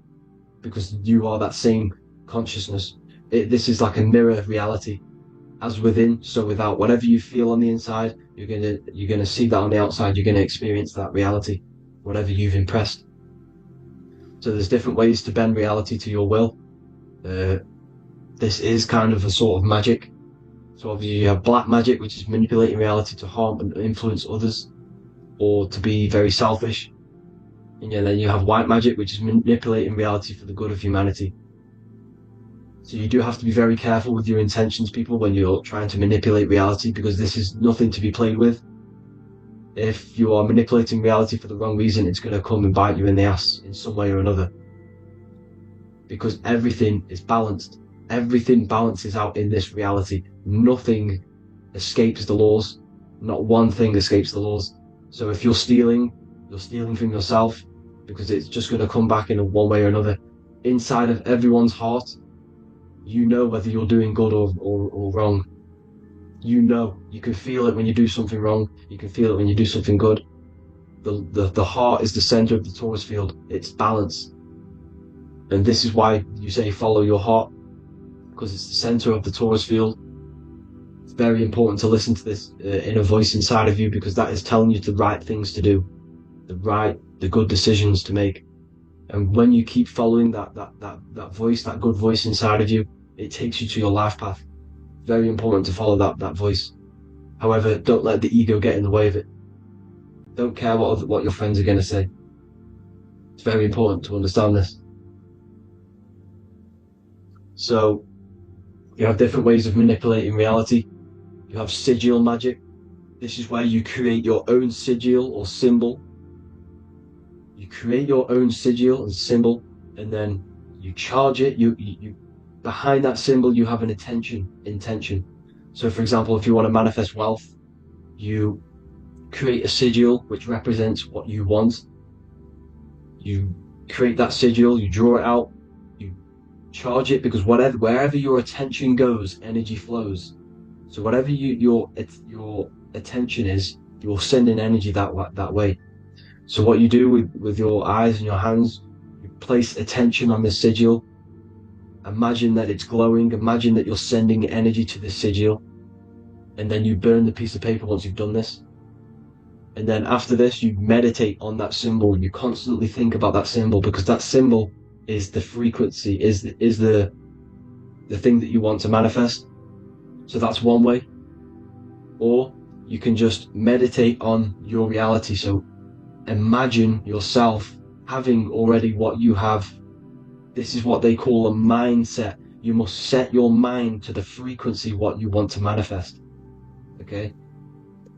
because you are that same consciousness. This is like a mirror reality. As within, so without. Whatever you feel on the inside, you're gonna see that on the outside. You're gonna experience that reality, whatever you've impressed. So there's different ways to bend reality to your will. This is kind of a sort of magic. So obviously you have black magic, which is manipulating reality to harm and influence others, or to be very selfish. And then you have white magic, which is manipulating reality for the good of humanity. So you do have to be very careful with your intentions, people, when you're trying to manipulate reality, because this is nothing to be played with. If you are manipulating reality for the wrong reason, it's going to come and bite you in the ass in some way or another. Because everything is balanced. Everything balances out in this reality. Nothing escapes the laws. Not one thing escapes the laws. So if you're stealing from yourself, because it's just going to come back in one way or another. Inside of everyone's heart, you know whether you're doing good or wrong. You know, you can feel it when you do something wrong. You can feel it when you do something good. The heart is the center of the torus field. It's balance. And this is why you say follow your heart, because it's the center of the torus field. It's very important to listen to this inner voice inside of you, because that is telling you the right things to do, the good decisions to make. And when you keep following that voice, that good voice inside of you, it takes you to your life path. Very important to follow that voice. However, don't let the ego get in the way of it. Don't care what your friends are going to say. It's very important to understand this. So, you have different ways of manipulating reality. You have sigil magic. This is where you create your own sigil or symbol. You create your own sigil and symbol, and then you charge it. You behind that symbol you have an intention. So for example, if you want to manifest wealth, you create a sigil which represents what you want. You create that sigil, you draw it out, you charge it, because wherever your attention goes, energy flows. So whatever your attention is, you're sending energy that way. So what you do with your eyes and your hands, you place attention on the sigil. Imagine that it's glowing. Imagine that you're sending energy to the sigil. And then you burn the piece of paper once you've done this. And then after this, you meditate on that symbol. You constantly think about that symbol, because that symbol is the frequency, is the thing that you want to manifest. So that's one way. Or you can just meditate on your reality. So imagine yourself having already what you have. This is what they call a mindset. You must set your mind to the frequency what you want to manifest. Okay?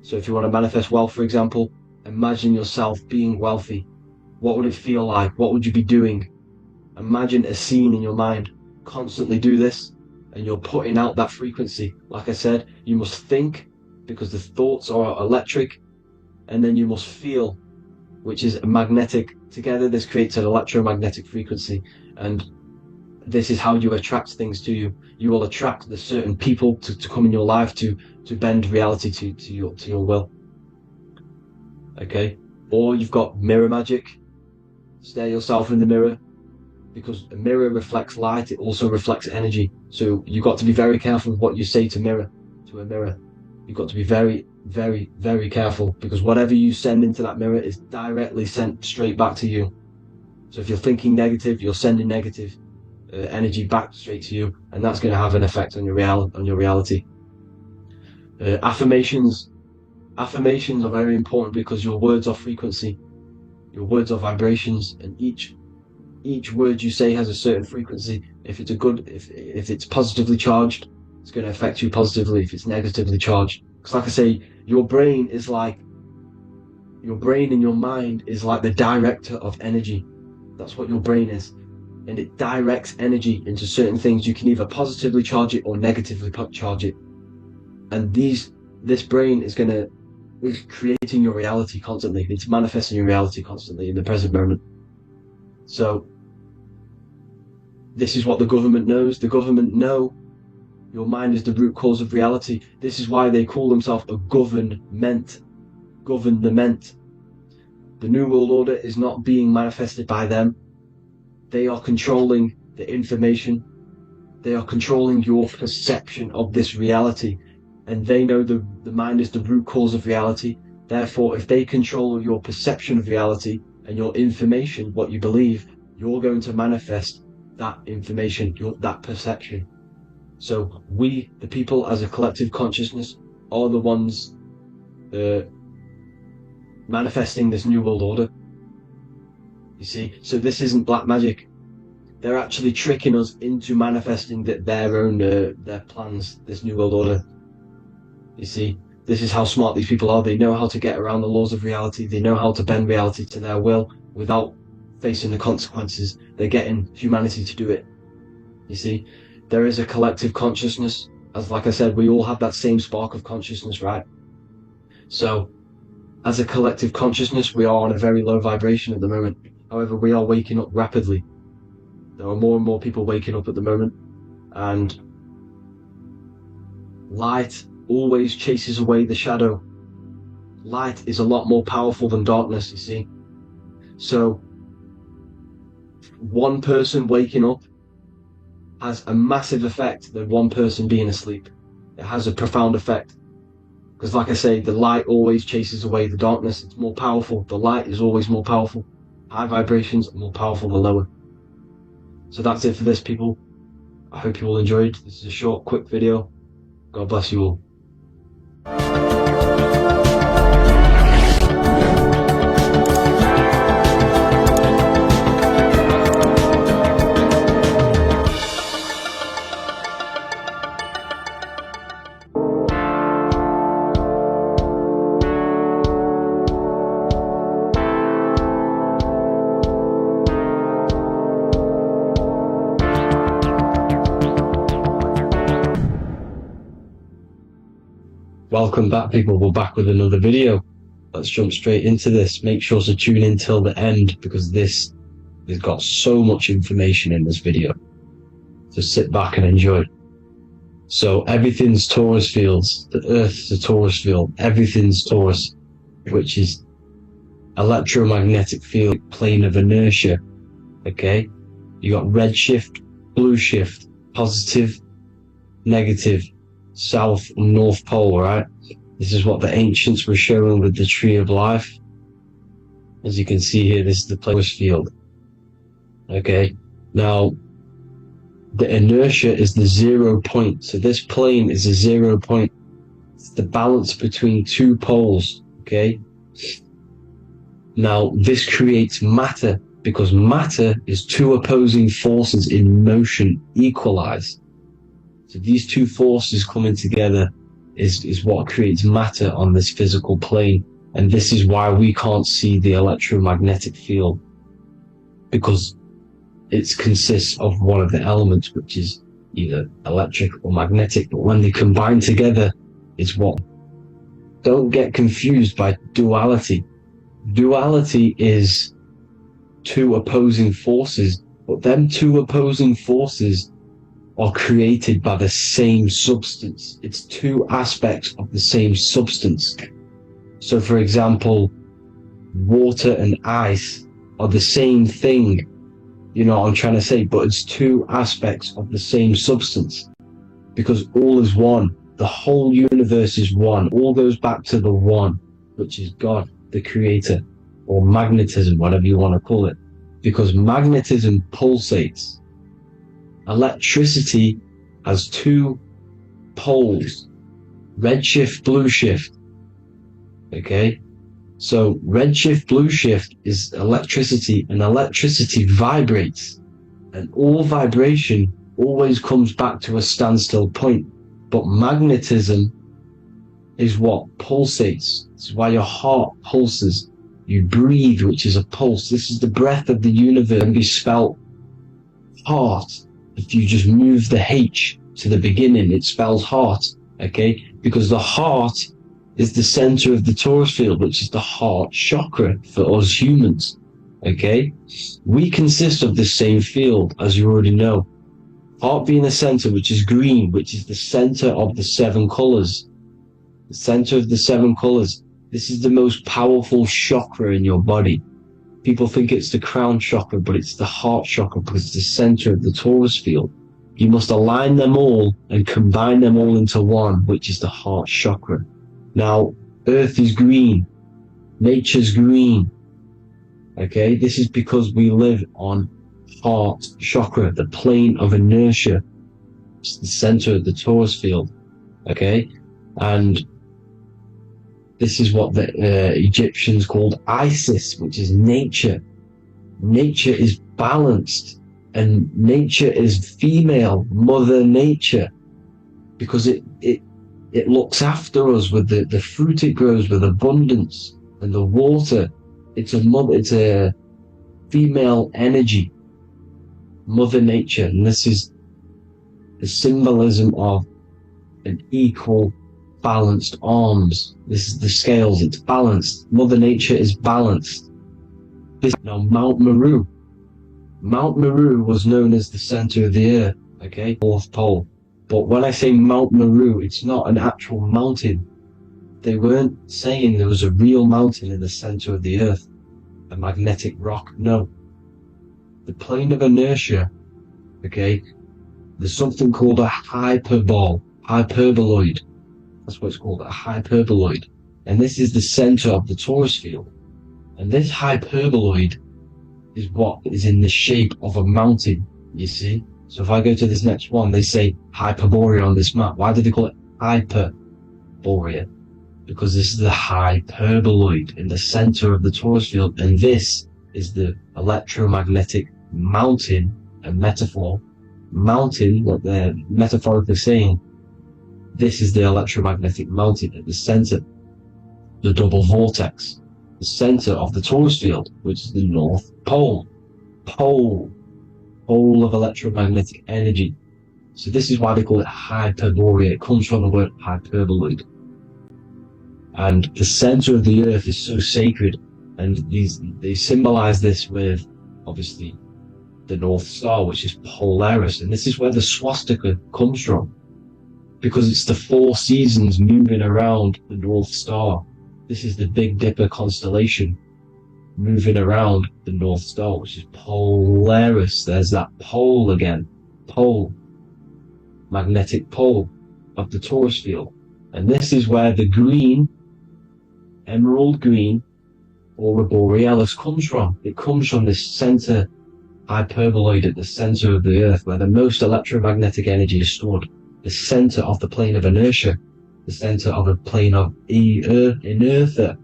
So if you want to manifest wealth, for example, imagine yourself being wealthy. What would it feel like? What would you be doing? Imagine a scene in your mind. Constantly do this, and you're putting out that frequency. Like I said, you must think, because the thoughts are electric, and then you must feel, which is magnetic. Together this creates an electromagnetic frequency, and this is how you attract things to you. You will attract the certain people to come in your life to bend reality to your will. Okay? Or you've got mirror magic. Stare yourself in the mirror, because a mirror reflects light, it also reflects energy. So you've got to be very careful with what you say to a mirror. You've got to be very, very, very careful, because whatever you send into that mirror is directly sent straight back to you. So if you're thinking negative, you're sending negative. energy back straight to you, and that's going to have an effect on your reality. Affirmations are very important because your words are frequency, your words are vibrations, and each word you say has a certain frequency. If it's if it's positively charged, it's going to affect you positively. If it's negatively charged, because like I say, your brain and your mind is like the director of energy. That's what your brain is, and it directs energy into certain things. You can either positively charge it or negatively charge it, and this brain is creating your reality constantly. It's manifesting your reality constantly in the present moment. So this is what the government knows. The government know your mind is the root cause of reality. This is why they call themselves a government. The New World Order is not being manifested by them. They are controlling the information. They are controlling your perception of this reality. And they know the mind is the root cause of reality. Therefore, if they control your perception of reality and your information, what you believe, you're going to manifest that information, that perception. So we, the people as a collective consciousness, are the ones manifesting this New World Order. You see, so this isn't black magic. They're actually tricking us into manifesting their own their plans, this New World Order. You see, this is how smart these people are. They know how to get around the laws of reality. They know how to bend reality to their will without facing the consequences. They're getting humanity to do it. You see, there is a collective consciousness. As like I said, we all have that same spark of consciousness, right? So as a collective consciousness, we are on a very low vibration at the moment. However, we are waking up rapidly. There are more and more people waking up at the moment, and light always chases away the shadow. Light is a lot more powerful than darkness, you see. So one person waking up has a massive effect than one person being asleep. It has a profound effect. Because like I say, the light always chases away the darkness. It's more powerful. The light is always more powerful. High vibrations are more powerful than lower. So that's it for this, people. I hope you all enjoyed. This is a short, quick video. God bless you all. Welcome back, people. We're back with another video. Let's jump straight into this. Make sure to tune in till the end, because this has got so much information in this video. So sit back and enjoy. So everything's torus fields. The Earth's a torus field. Everything's torus, which is electromagnetic field, plane of inertia. Okay? You got red shift, blue shift, positive, negative, south and north pole, right? This is what the ancients were showing with the tree of life. As you can see here, this is the torus field. Okay, now the inertia is the 0 point. So this plane is a 0 point. It's the balance between two poles. Okay, now this creates matter, because matter is two opposing forces in motion equalized. So these two forces coming together is what creates matter on this physical plane. And this is why we can't see the electromagnetic field, because it consists of one of the elements, which is either electric or magnetic. But when they combine together, it's what? Don't get confused by duality. Duality is two opposing forces, but them two opposing forces are created by the same substance. It's two aspects of the same substance. So for example, water and ice are the same thing, you know what I'm trying to say, but it's two aspects of the same substance, because all is one. The whole universe is one. All goes back to the one, which is God, the creator, or magnetism, whatever you want to call it, because magnetism pulsates. electricity has two poles, red shift, blue shift. Okay, so red shift, blue shift is electricity, and electricity vibrates, and all vibration always comes back to a standstill point. But magnetism is what pulsates. This is why your heart pulses. You breathe, which is a pulse. This is the breath of the universe. It can be spelled heart. If you just move the H to the beginning, it spells heart, okay? Because the heart is the center of the torus field, which is the heart chakra for us humans, okay? We consist of the same field, as you already know. Heart being the center, which is green, which is the center of the 7 colors. The center of the 7 colors. This is the most powerful chakra in your body. People think it's the crown chakra, but it's the heart chakra because it's the center of the torus field. You must align them all and combine them all into one, which is the heart chakra. Now, Earth is green. Nature's green. Okay, this is because we live on heart chakra, the plane of inertia. It's the center of the torus field. Okay, and this is what the Egyptians called Isis, which is nature. Nature is balanced, and nature is female, Mother Nature, because it looks after us with the fruit it grows with abundance, and the water. It's a female energy, Mother Nature, and this is the symbolism of an equal, balanced arms. This is the scales, it's balanced. Mother Nature is balanced. Now, Mount Meru. Mount Meru was known as the center of the earth, okay? North Pole. But when I say Mount Meru, it's not an actual mountain. They weren't saying there was a real mountain in the center of the earth, a magnetic rock. No. The plane of inertia, okay? There's something called a hyperboloid. That's what it's called, a hyperboloid. And this is the center of the torus field. And this hyperboloid is what is in the shape of a mountain, you see? So if I go to this next one, they say Hyperborea on this map. Why do they call it Hyperborea? Because this is the hyperboloid in the center of the torus field. And this is the electromagnetic mountain, a metaphor. Mountain, what they're metaphorically saying, this is the electromagnetic mountain at the center, the double vortex, the center of the torus field, which is the North Pole. Pole of electromagnetic energy. So this is why they call it Hyperborea. It comes from the word hyperboloid. And the center of the earth is so sacred, and they symbolize this with, obviously, the North Star, which is Polaris. And this is where the swastika comes from, because it's the 4 seasons moving around the North Star. This is the Big Dipper constellation moving around the North Star, which is Polaris. There's that pole again. Pole. Magnetic pole of the torus field. And this is where the green, emerald green, aurora borealis comes from. It comes from this center hyperboloid at the center of the earth, where the most electromagnetic energy is stored. The center of the plane of inertia, the center of a plane of inertia.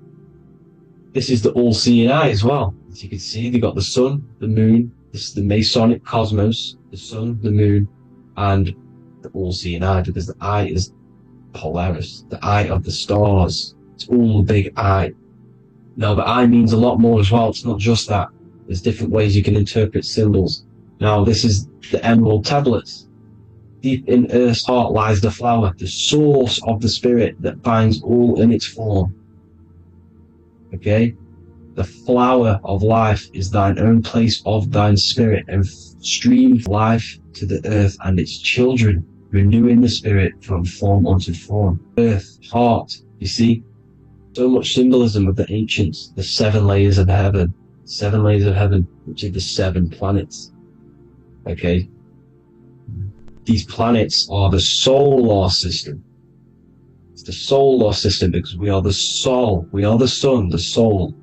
This is the all-seeing eye as well. As you can see, they've got the sun, the moon. This is the Masonic cosmos, the sun, the moon, and the all-seeing eye, because the eye is Polaris, the eye of the stars. It's all a big eye. Now, the eye means a lot more as well. It's not just that. There's different ways you can interpret symbols. Now, this is the emerald tablets. Deep in Earth's heart lies the flower, the source of the spirit that binds all in its form. Okay? The flower of life is thine own place of thine spirit, and streams life to the earth and its children, renewing the spirit from form unto form. Earth, heart, you see? So much symbolism of the ancients, the 7 layers of heaven. 7 layers of heaven, which are the 7 planets. Okay? These planets are the solar system. It's the solar system because we are the soul. We are the sun, the soul.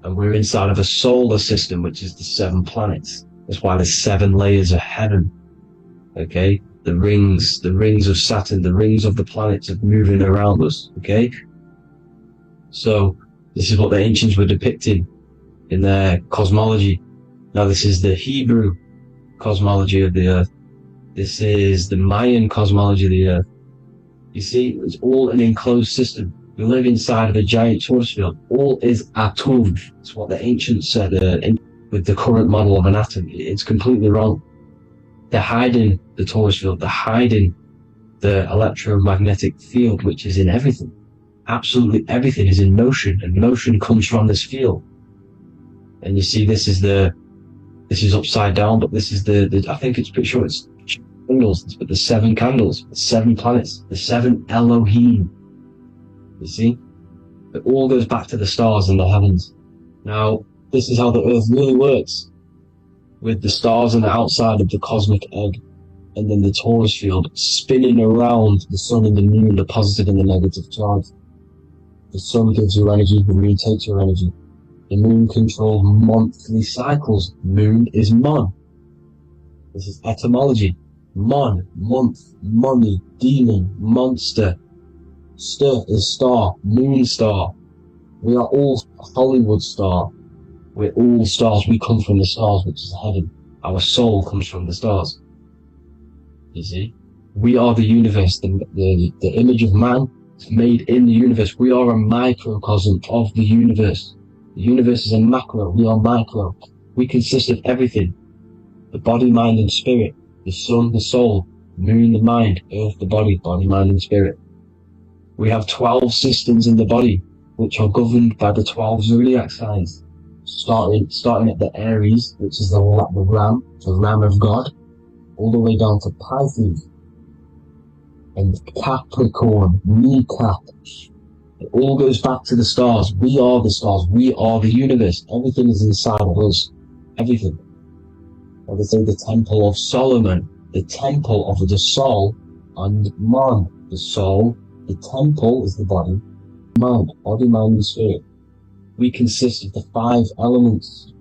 And we're inside of a solar system, which is the 7 planets. That's why there's 7 layers of heaven. okay? The rings of Saturn, the rings of the planets are moving around us, okay? So this is what the ancients were depicting in their cosmology. Now this is the Hebrew cosmology of the earth. This is the Mayan cosmology of the earth. You see, it's all an enclosed system. We live inside of a giant torus field. All is atom. It's what the ancients said with the current model of an atom. It's completely wrong. They're hiding the torus field. They're hiding the electromagnetic field, which is in everything. Absolutely everything is in motion, and motion comes from this field. And you see, this is upside down, but this is I think it's pretty sure it's candles, but the 7 candles, the 7 planets, the 7 Elohim. You see? It all goes back to the stars and the heavens. Now, this is how the earth really works, with the stars on the outside of the cosmic egg, and then the torus field spinning around the sun and the moon, the positive and the negative charge. The sun gives you energy, the moon takes your energy. The moon controls monthly cycles. Moon is mon. This is etymology. Mon, month, money, demon, monster. Stir is star, moon star. We are all Hollywood star. We're all stars. We come from the stars, which is heaven. Our soul comes from the stars. You see? We are the universe, the image of man made in the universe. We are a microcosm of the universe. The universe is a macro. We are micro. We consist of everything. The body, mind, and spirit. The sun, the soul. Moon, the mind. Earth, the body. Body, mind, and spirit. We have 12 systems in the body, which are governed by the 12 zodiac signs. Starting at the Aries, which is the ram of God, all the way down to Pisces and Capricorn, kneecap. It all goes back to the stars. We are the stars. We are the universe. Everything is inside of us. Everything. I would say the Temple of Solomon, the Temple of the Soul, and man. The soul, the temple is the body, mind, and spirit. We consist of the 5 elements: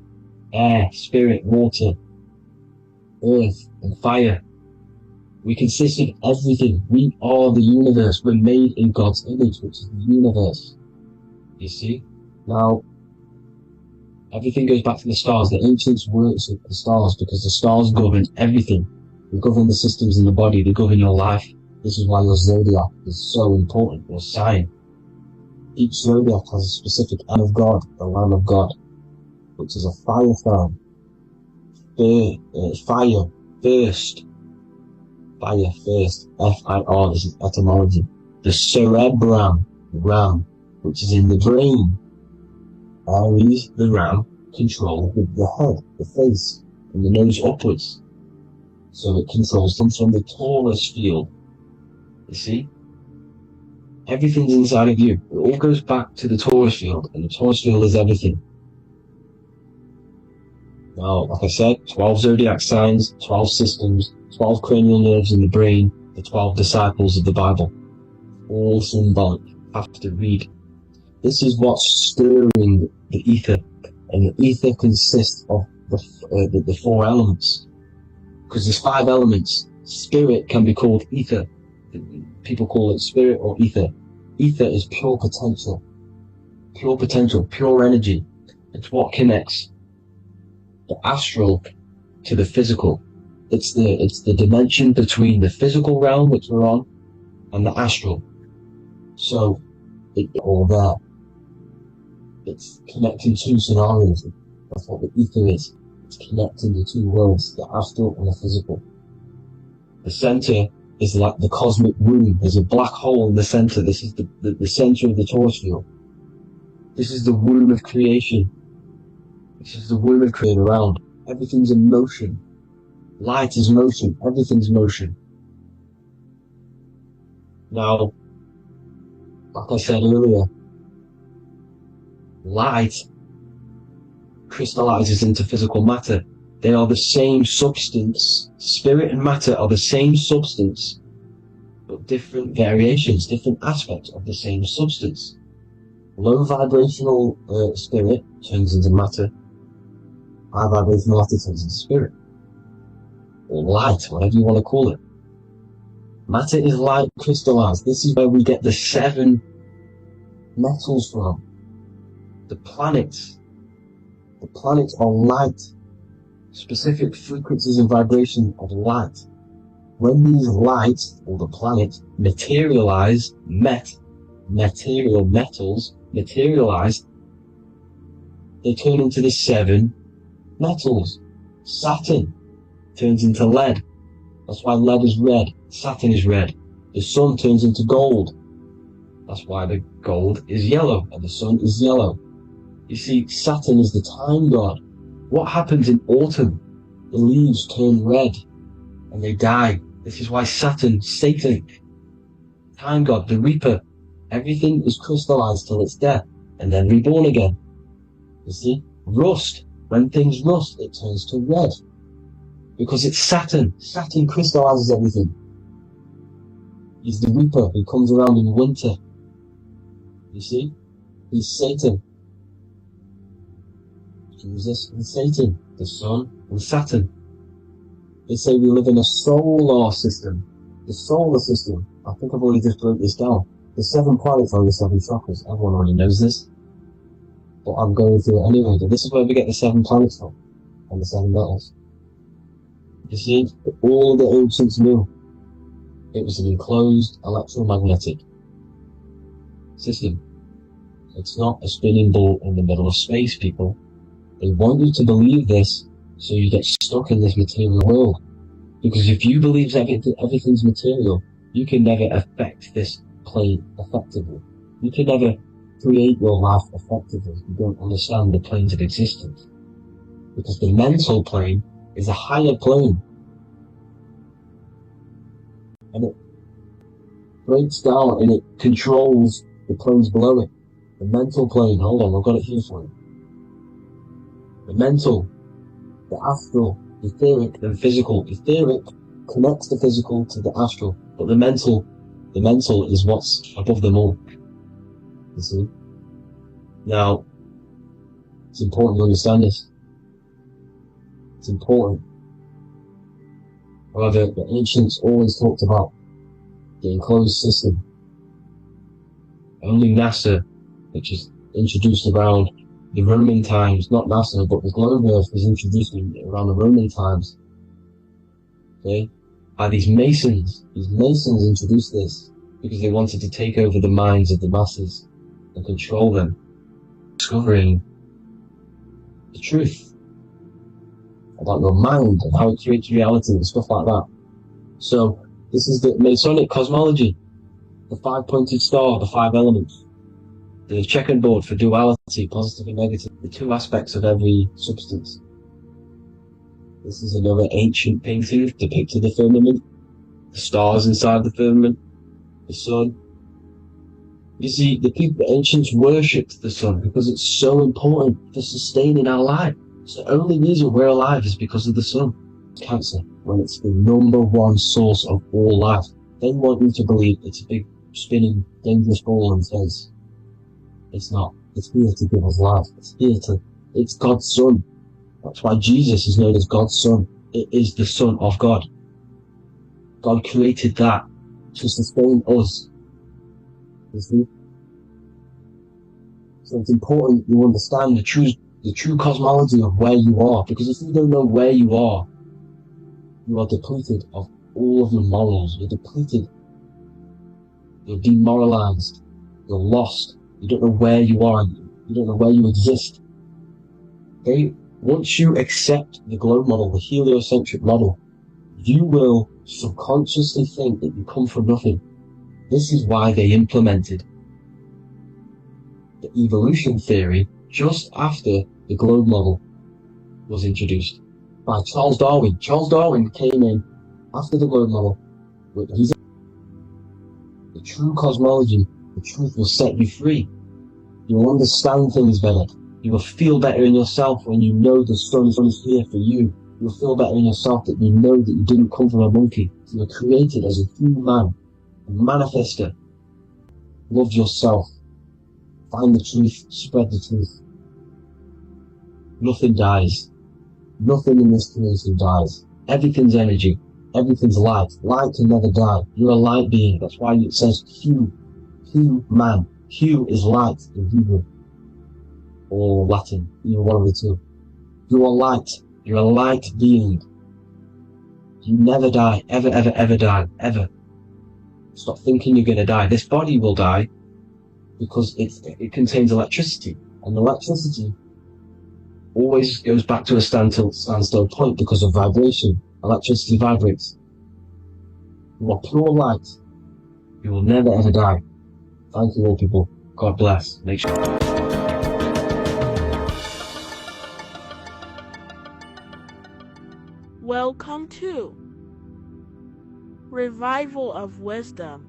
air, spirit, water, earth, and fire. We consist of everything. We are the universe. We're made in God's image, which is the universe. You see? Now, everything goes back to the stars. The ancients worked with the stars because the stars govern everything. They govern the systems in the body. They govern your life. This is why your zodiac is so important, your sign. Each zodiac has a specific Lamb of God, the Lamb of God, which is a fire sign. Fire first. Fire first. F-I-R, this is etymology. The cerebrum, ram, which is in the brain. Aries, the ram, controls the head, the face, and the nose upwards. So it controls them from the Taurus field. You see? Everything's inside of you. It all goes back to the Taurus field, and the Taurus field is everything. Now, like I said, 12 zodiac signs, 12 systems, 12 cranial nerves in the brain, the 12 disciples of the Bible. All symbolic. Have to read. This is what's stirring the ether, and the ether consists of the 4 elements. Because there's 5 elements. Spirit can be called ether. People call it spirit or ether. Ether is pure potential, pure energy. It's what connects the astral to the physical. It's the dimension between the physical realm, which we're on, and the astral. So it's all there. It's connecting 2 scenarios. That's what the ether is. It's connecting the 2 worlds, the astral and the physical. The center is like the cosmic womb. There's a black hole in the center. This is the center of the Taurus field. This is the womb of creation. This is the womb of creation around. Everything's in motion. Light is motion. Everything's motion. Now, like I said earlier, light crystallizes into physical matter. They are the same substance. Spirit and matter are the same substance, but different variations, different aspects of the same substance. Low vibrational spirit turns into matter. High vibrational matter turns into spirit. or light, whatever you want to call it. Matter is light crystallized. This is where we get the 7 metals from. The planets are light, specific frequencies and vibration of light. When these lights, or the planet, materialize, material metals materialize, they turn into the 7 metals. Saturn turns into lead. That's why lead is red. Saturn is red. The sun turns into gold. That's why the gold is yellow and the sun is yellow. You see, Saturn is the time god. What happens in autumn? The leaves turn red and they die. This is why Saturn, Satan, time god, the reaper, everything is crystallized till its death and then reborn again. You see, rust, when things rust, it turns to red. Because it's Saturn. Saturn crystallizes everything. He's the reaper who comes around in winter. You see? He's Satan. Jesus and Satan, the sun and Saturn. They say we live in a solar system. The solar system, I think I've already just broke this down. The 7 planets are the 7 chakras. Everyone already knows this. But I'm going through it anyway. But this is where we get the 7 planets from. And the 7 metals. You see, all the ancients knew it was an enclosed electromagnetic system. It's not a spinning ball in the middle of space, people. They want you to believe this so you get stuck in this material world. Because if you believe everything's material, you can never affect this plane effectively. You can never create your life effectively if you don't understand the planes of existence. Because the mental plane is a higher plane. And it breaks down and it controls the planes below it. The mental plane, hold on, I've got it here for you. The mental, the astral, etheric, and physical. Etheric connects the physical to the astral, but the mental is what's above them all. You see? Now, it's important to understand this. It's important. However, the ancients always talked about the enclosed system. Only NASA, which is introduced around the Roman times, not NASA, but the globe Earth was introduced around the Roman times. Okay? By these Masons. These Masons introduced this because they wanted to take over the minds of the masses and control them. Discovering the truth about your mind and how it creates reality and stuff like that. So, this is the Masonic cosmology. The 5-pointed star, the 5 elements. The checkerboard for duality, positive and negative, the 2 aspects of every substance. This is another ancient painting depicting the firmament, the stars inside the firmament, the sun. You see, the ancients worshipped the sun because it's so important for sustaining our life. It's the only reason we're alive is because of the sun. Cancer, when it's the #1 source of all life, they want you to believe it's a big, spinning, dangerous ball in space. It's not. It's here to give us life. It's God's Son. That's why Jesus is known as God's Son. It is the Son of God. God created that to sustain us. You see? So it's important you understand the true cosmology of where you are. Because if you don't know where you are depleted of all of your morals. You're depleted. You're demoralized. You're lost. You don't know where you are. You don't know where you exist. Okay? Once you accept the globe model, the heliocentric model, you will subconsciously think that you come from nothing. This is why they implemented the evolution theory just after the globe model was introduced by Charles Darwin. Charles Darwin came in after the globe model. The true cosmology, the truth will set you free. You will understand things better. You will feel better in yourself when you know the sun is here for you. You'll feel better in yourself that you know that you didn't come from a monkey. You were created as a human, a manifester. Love yourself. Find the truth. Spread the truth. Nothing dies. Nothing in this creation dies. Everything's energy. Everything's light. Light can never die. You're a light being. That's why it says Q. Q man. Q is light in Hebrew or Latin, either one of the two. You are light. You're a light being. You never die. Ever, ever, ever die. Ever. Stop thinking you're going to die. This body will die because it contains electricity. And electricity always goes back to a standstill point because of vibration. Electricity vibrates. You are pure light. You will never ever die. Thank you all, people. God bless. Make sure. Welcome to Revival of Wisdom.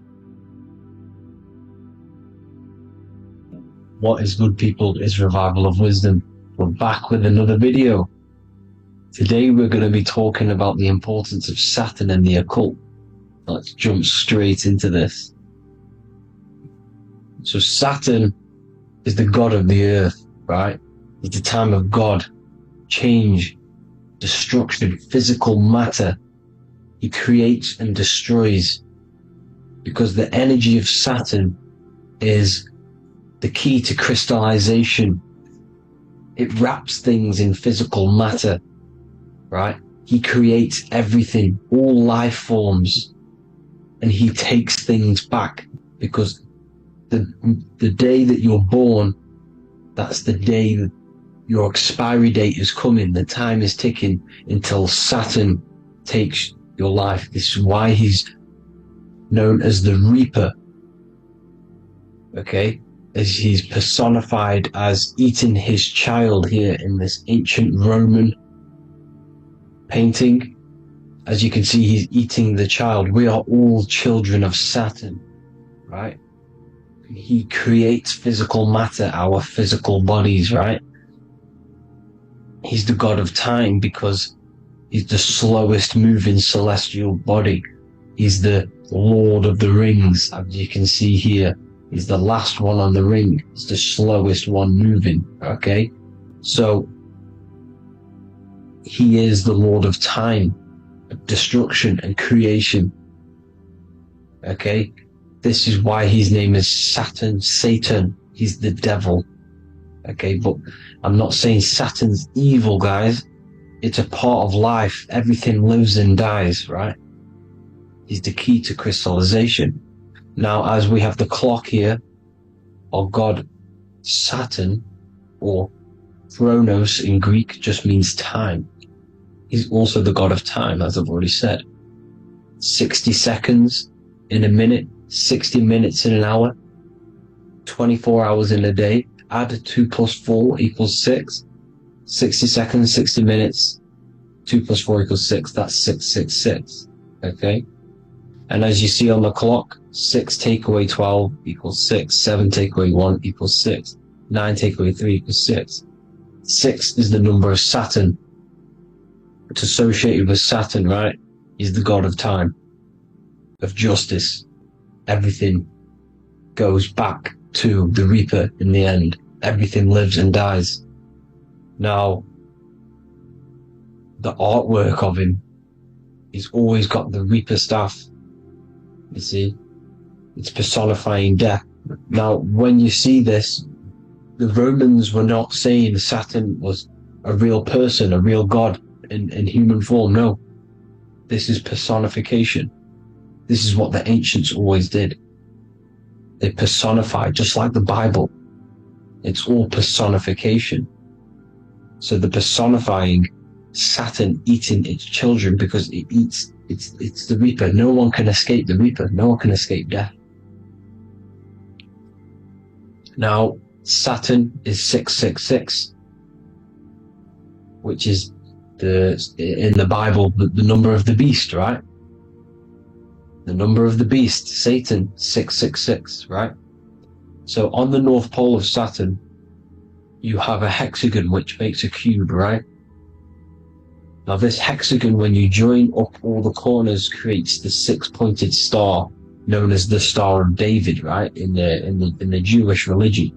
What is good, people, is Revival of Wisdom. We're back with another video. Today we're going to be talking about the importance of Saturn and the occult. Let's jump straight into this. So Saturn is the god of the earth, right? It's the time of God, change, destruction, physical matter. He creates and destroys because the energy of Saturn is the key to crystallization. It wraps things in physical matter, right? He creates everything, all life forms, and he takes things back because the day that you're born, that's the day that your expiry date is coming. The time is ticking until Saturn takes your life. This is why he's known as the Reaper. Okay? As he's personified as eating his child here in this ancient Roman painting. As you can see, he's eating the child. We are all children of Saturn, right? He creates physical matter, our physical bodies, right? He's the god of time because he's the slowest moving celestial body. He's the Lord of the Rings, as you can see here. He's the last one on the ring. He's the slowest one moving, okay? So, he is the Lord of time, destruction and creation, okay? This is why his name is Saturn, Satan. He's the devil, okay? But I'm not saying Saturn's evil, guys. It's a part of life. Everything lives and dies, right? He's the key to crystallization. Now, as we have the clock here, our god Saturn, or Chronos in Greek, just means time. He's also the god of time, as I've already said. 60 seconds in a minute, 60 minutes in an hour, 24 hours in a day. Add 2 plus 4 equals 6. 60 seconds, 60 minutes, 2 plus 4 equals 6. That's 666. Okay? And as you see on the clock, 6 take away 12 equals 6. 7 take away 1 equals 6. 9 take away 3 equals 6. 6 is the number of Saturn. It's associated with Saturn, right? He's the god of time, of justice. Everything goes back to the Reaper in the end. Everything lives and dies. Now, the artwork of him, he's always got the Reaper staff. You see, it's personifying death. Now, when you see this, the Romans were not saying Saturn was a real person, a real god in human form. No, this is personification. This is what the ancients always did. They personified, just like the Bible. It's all personification. So the personifying Saturn eating its children because it eats, it's the Reaper. No one can escape the Reaper. No one can escape death. Now, Saturn is 666, which is in the Bible, the number of the beast, right? The number of the beast, Satan, 666, right? So on the North Pole of Saturn, you have a hexagon which makes a cube, right? Now this hexagon, when you join up all the corners, creates the 6-pointed star known as the Star of David, right? In the Jewish religion.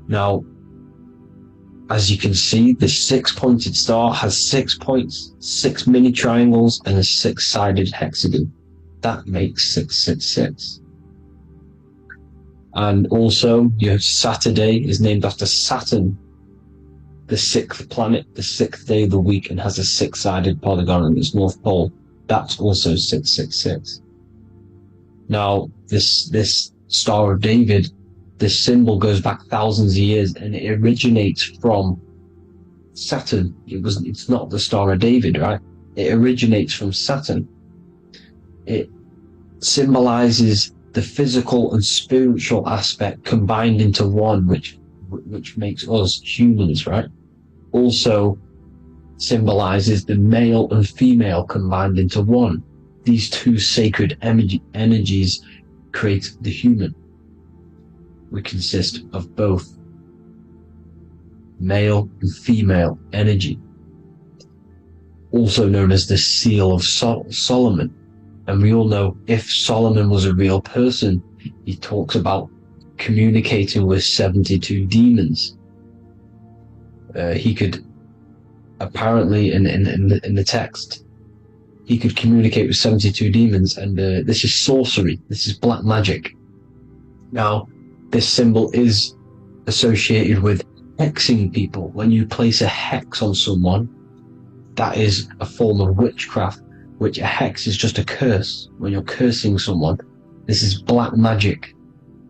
Now, as you can see, the 6-pointed star has 6 points, 6 mini triangles, and a 6-sided hexagon. That makes 666. And also, your Saturday is named after Saturn, the 6th planet, the 6th day of the week, and has a 6-sided polygon on its north pole. That's also 666. Now, this Star of David, this symbol goes back thousands of years, and it originates from Saturn. It's not the Star of David, right? It originates from Saturn. It symbolizes the physical and spiritual aspect combined into one, which makes us humans, right? Also symbolizes the male and female combined into one. These two sacred energies create the human. We consist of both male and female energy, also known as the Seal of Solomon. And we all know, if Solomon was a real person, he talks about communicating with 72 demons. He could apparently, in the text, he could communicate with 72 demons, and this is sorcery. This is black magic. Now, this symbol is associated with hexing people. When you place a hex on someone, that is a form of witchcraft, which a hex is just a curse. When you're cursing someone, this is black magic.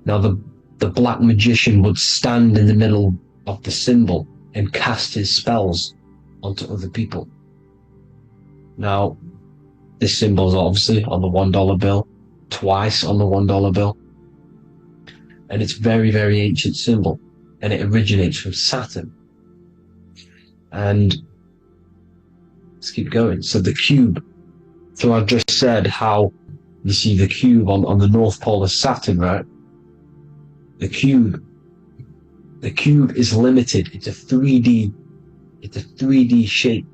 Now, the black magician would stand in the middle of the symbol and cast his spells onto other people. Now, this symbol is obviously on the $1 bill, twice on the $1 bill. And it's very, very ancient symbol, and it originates from Saturn. And let's keep going. So the cube. So I just said how you see the cube on the North Pole of Saturn, right? The cube is limited. It's a 3D shape.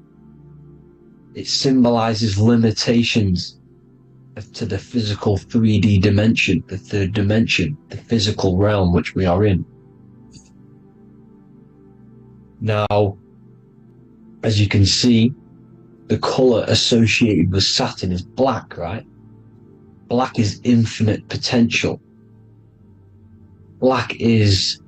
It symbolizes limitations to the physical 3D dimension, the third dimension, the physical realm which we are in. Now, as you can see, the color associated with Saturn is black, right? Black is infinite potential. Black is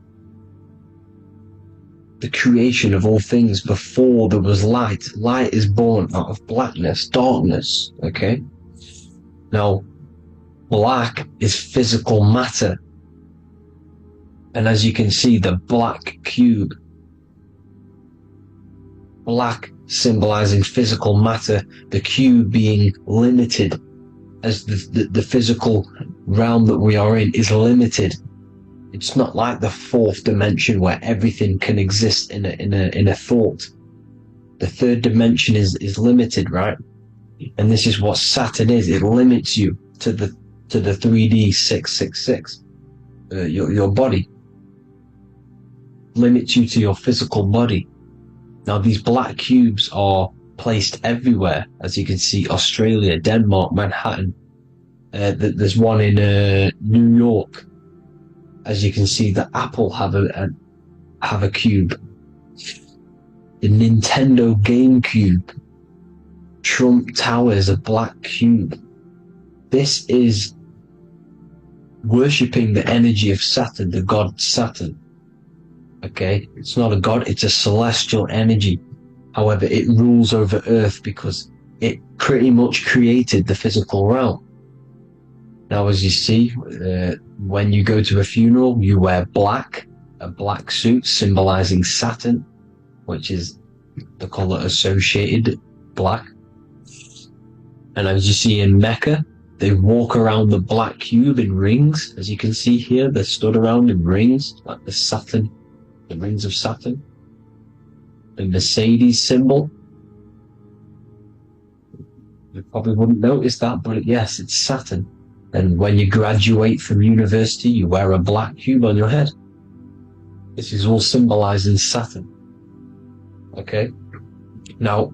the creation of all things. Before there was light. Light is born out of blackness, darkness, okay? Now, black is physical matter. And as you can see, the black cube, black symbolizing physical matter, the cube being limited, as the physical realm that we are in is limited. It's not like the fourth dimension where everything can exist in a thought. The third dimension is limited, right? And this is what Saturn is. It limits you to the 3D 666. Your body limits you to your physical body. Now, these black cubes are placed everywhere. As you can see, Australia, Denmark, Manhattan. There's one in New York. As you can see, the Apple have a cube. The Nintendo GameCube. Trump Tower is a black cube. This is worshipping the energy of Saturn, the god Saturn. Okay, it's not a god, it's a celestial energy. However, it rules over Earth because it pretty much created the physical realm. Now, as you see, when you go to a funeral, you wear black, a black suit symbolizing Saturn, which is the color associated, black. And as you see in Mecca, they walk around the black cube in rings. As you can see here, they're stood around in rings, like the Saturn, the rings of Saturn. The Mercedes symbol. You probably wouldn't notice that, but yes, it's Saturn. And when you graduate from university, you wear a black cube on your head. This is all symbolizing Saturn. Okay? Now,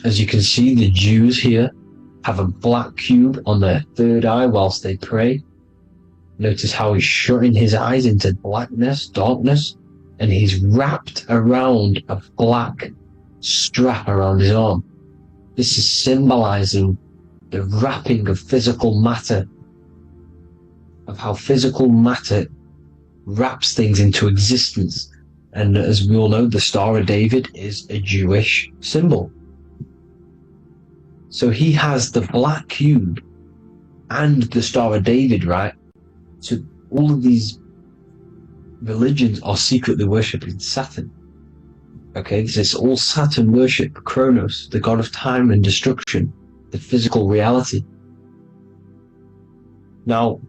as you can see, the Jews here have a black cube on their third eye whilst they pray. Notice how he's shutting his eyes into blackness, darkness, and he's wrapped around a black strap around his arm. This is symbolizing the wrapping of physical matter, of how physical matter wraps things into existence. And as we all know, the Star of David is a Jewish symbol. So he has the black cube and the Star of David, right? So all of these religions are secretly worshipping Saturn. Okay, this is all Saturn worship, Kronos, the god of time and destruction, the physical reality. Now,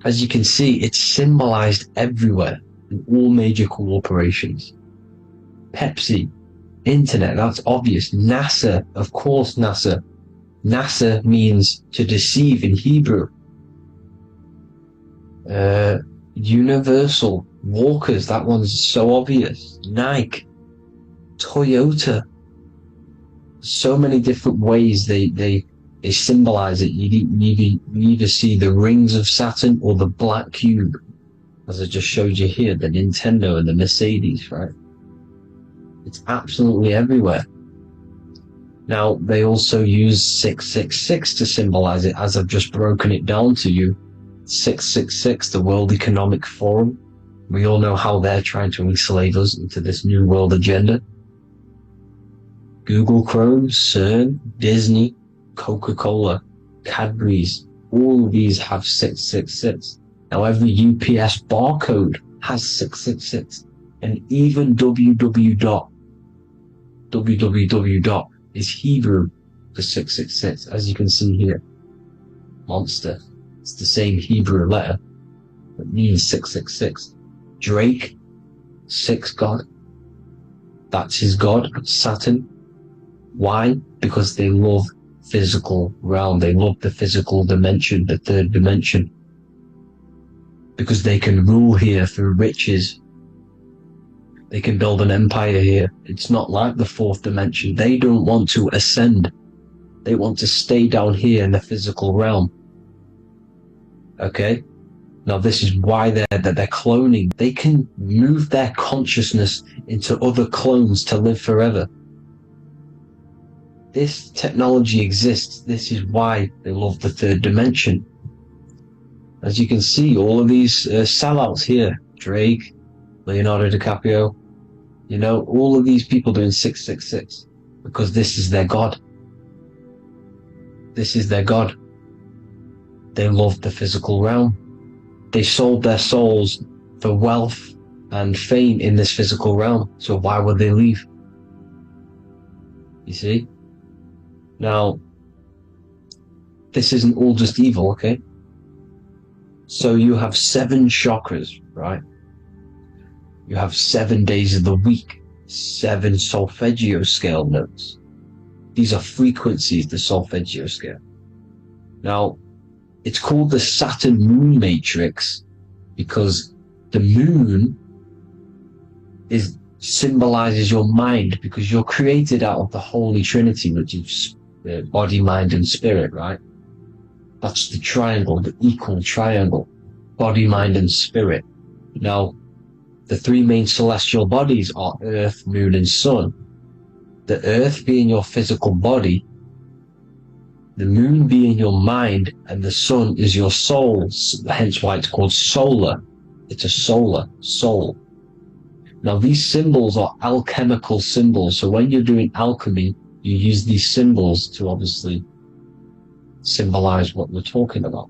as you can see, it's symbolized everywhere in all major corporations. Pepsi, internet, that's obvious. NASA, of course NASA. NASA means to deceive in Hebrew. Universal, Walkers, that one's so obvious. Nike, Toyota. So many different ways they symbolize it. You either see the rings of Saturn or the black cube, as I just showed you here, the Nintendo and the Mercedes, right? It's absolutely everywhere. Now, they also use 666 to symbolize it, as I've just broken it down to you. 666, the World Economic Forum. We all know how they're trying to enslave us into this new world agenda. Google Chrome, CERN, Disney, Coca-Cola, Cadbury's, all of these have 666. Now every UPS barcode has 666. And even www. Is Hebrew for 666, as you can see here. Monster. It's the same Hebrew letter that means 666. Drake, 6 god. That's his god, Saturn. Why? Because they love physical realm. They love the physical dimension, the third dimension. Because they can rule here through riches. They can build an empire here. It's not like the fourth dimension. They don't want to ascend. They want to stay down here in the physical realm. Okay? Now this is why they're cloning. They can move their consciousness into other clones to live forever. This technology exists. This is why they love the third dimension. As you can see, all of these sellouts here, Drake, Leonardo DiCaprio, you know, all of these people doing 666 because this is their god. This is their god. They love the physical realm. They sold their souls for wealth and fame in this physical realm. So why would they leave? You see? Now, this isn't all just evil, okay? So you have 7 chakras, right? You have 7 days of the week, 7 solfeggio scale notes. These are frequencies, the solfeggio scale. Now, it's called the Saturn Moon Matrix because the moon symbolizes your mind, because you're created out of the Holy Trinity, which is body, mind, and spirit, right? That's the triangle, the equal triangle, body, mind, and spirit. Now, the 3 main celestial bodies are Earth, Moon, and Sun. The Earth being your physical body, the Moon being your mind, and the Sun is your soul, hence why it's called solar. It's a solar, soul. Now, these symbols are alchemical symbols, so when you're doing alchemy, you use these symbols to obviously symbolize what we're talking about.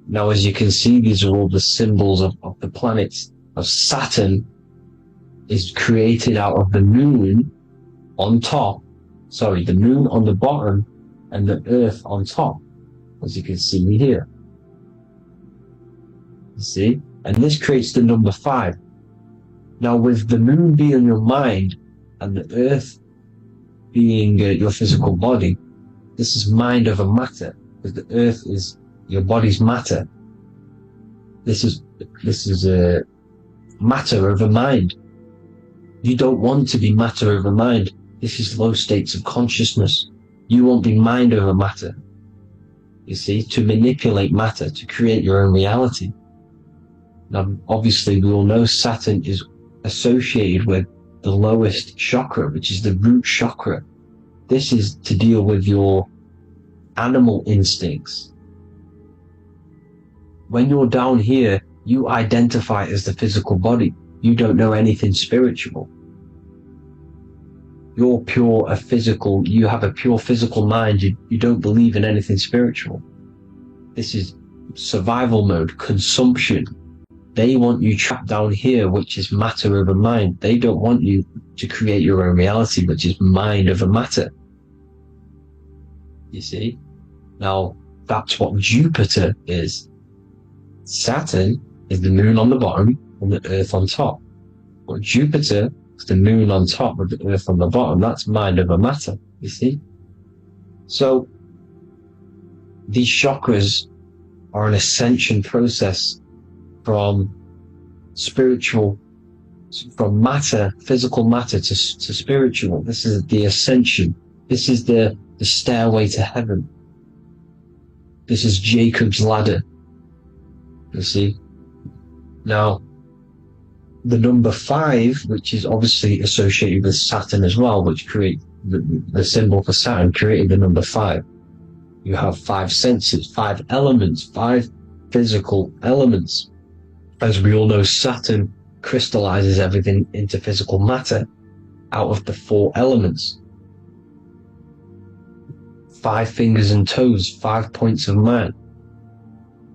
Now, as you can see, these are all the symbols of the planets. Of Saturn is created out of the moon on top, the moon on the bottom and the earth on top, as you can see here. You see? And this creates the number 5. Now, with the moon being your mind and the earth being your physical body, this is mind over matter, because the earth is your body's matter. This is a matter over mind. You don't want to be matter over mind. This is low states of consciousness. You won't be mind over matter. You see, to manipulate matter, to create your own reality. Now, obviously, we all know Saturn is associated with the lowest chakra, which is the root chakra. This is to deal with your animal instincts. When you're down here, you identify as the physical body. You don't know anything spiritual. You're pure a physical, you have a pure physical mind. You don't believe in anything spiritual. This is survival mode, consumption. They want you trapped down here, which is matter over mind. They don't want you to create your own reality, which is mind over matter. You see? Now, that's what Jupiter is. Saturn is the moon on the bottom and the earth on top. But Jupiter is the moon on top with the earth on the bottom. That's mind over matter, you see? So, these chakras are an ascension process from spiritual, from matter, physical matter to spiritual. This is the ascension. This is the stairway to heaven. This is Jacob's ladder. You see? Now, the number 5, which is obviously associated with Saturn as well, which create the symbol for Saturn, created the number 5. You have 5 senses, 5 elements, 5 physical elements. As we all know, Saturn crystallizes everything into physical matter out of the 4 elements. 5 fingers and toes, 5 points of man.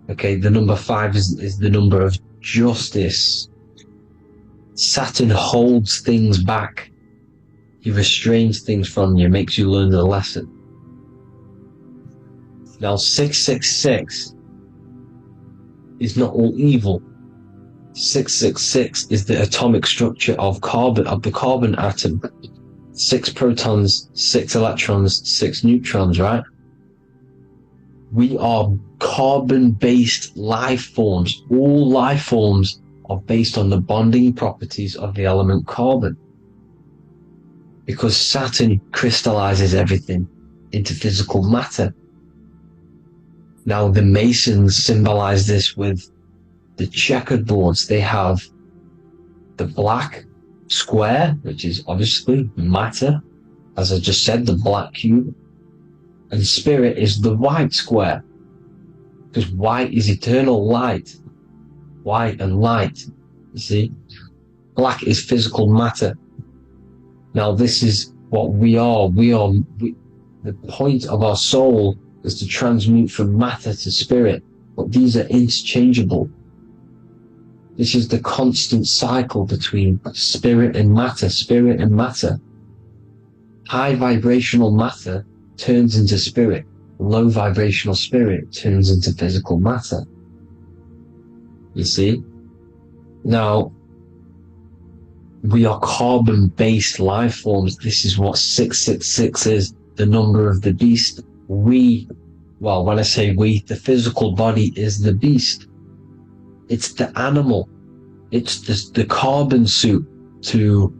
Okay, the number 5 is the number of justice. Saturn holds things back. He restrains things from you, makes you learn the lesson. Now, 666 is not all evil. 666 is the atomic structure of the carbon atom. 6 protons, 6 electrons, 6 neutrons, right? We are carbon-based life forms. All life forms are based on the bonding properties of the element carbon. Because Saturn crystallizes everything into physical matter. Now, the Masons symbolize this with the checkered boards. They have the black square, which is obviously matter, as I just said, the black cube, and spirit is the white square, because white is eternal light. White and light, you see? Black is physical matter. Now, this is what we are. The point of our soul is to transmute from matter to spirit, but these are interchangeable. This is the constant cycle between spirit and matter, spirit and matter. High vibrational matter turns into spirit. Low vibrational spirit turns into physical matter. You see? Now, we are carbon-based life forms. This is what 666 is, the number of the beast. Well, when I say we, the physical body is the beast. It's the animal. It's the carbon suit to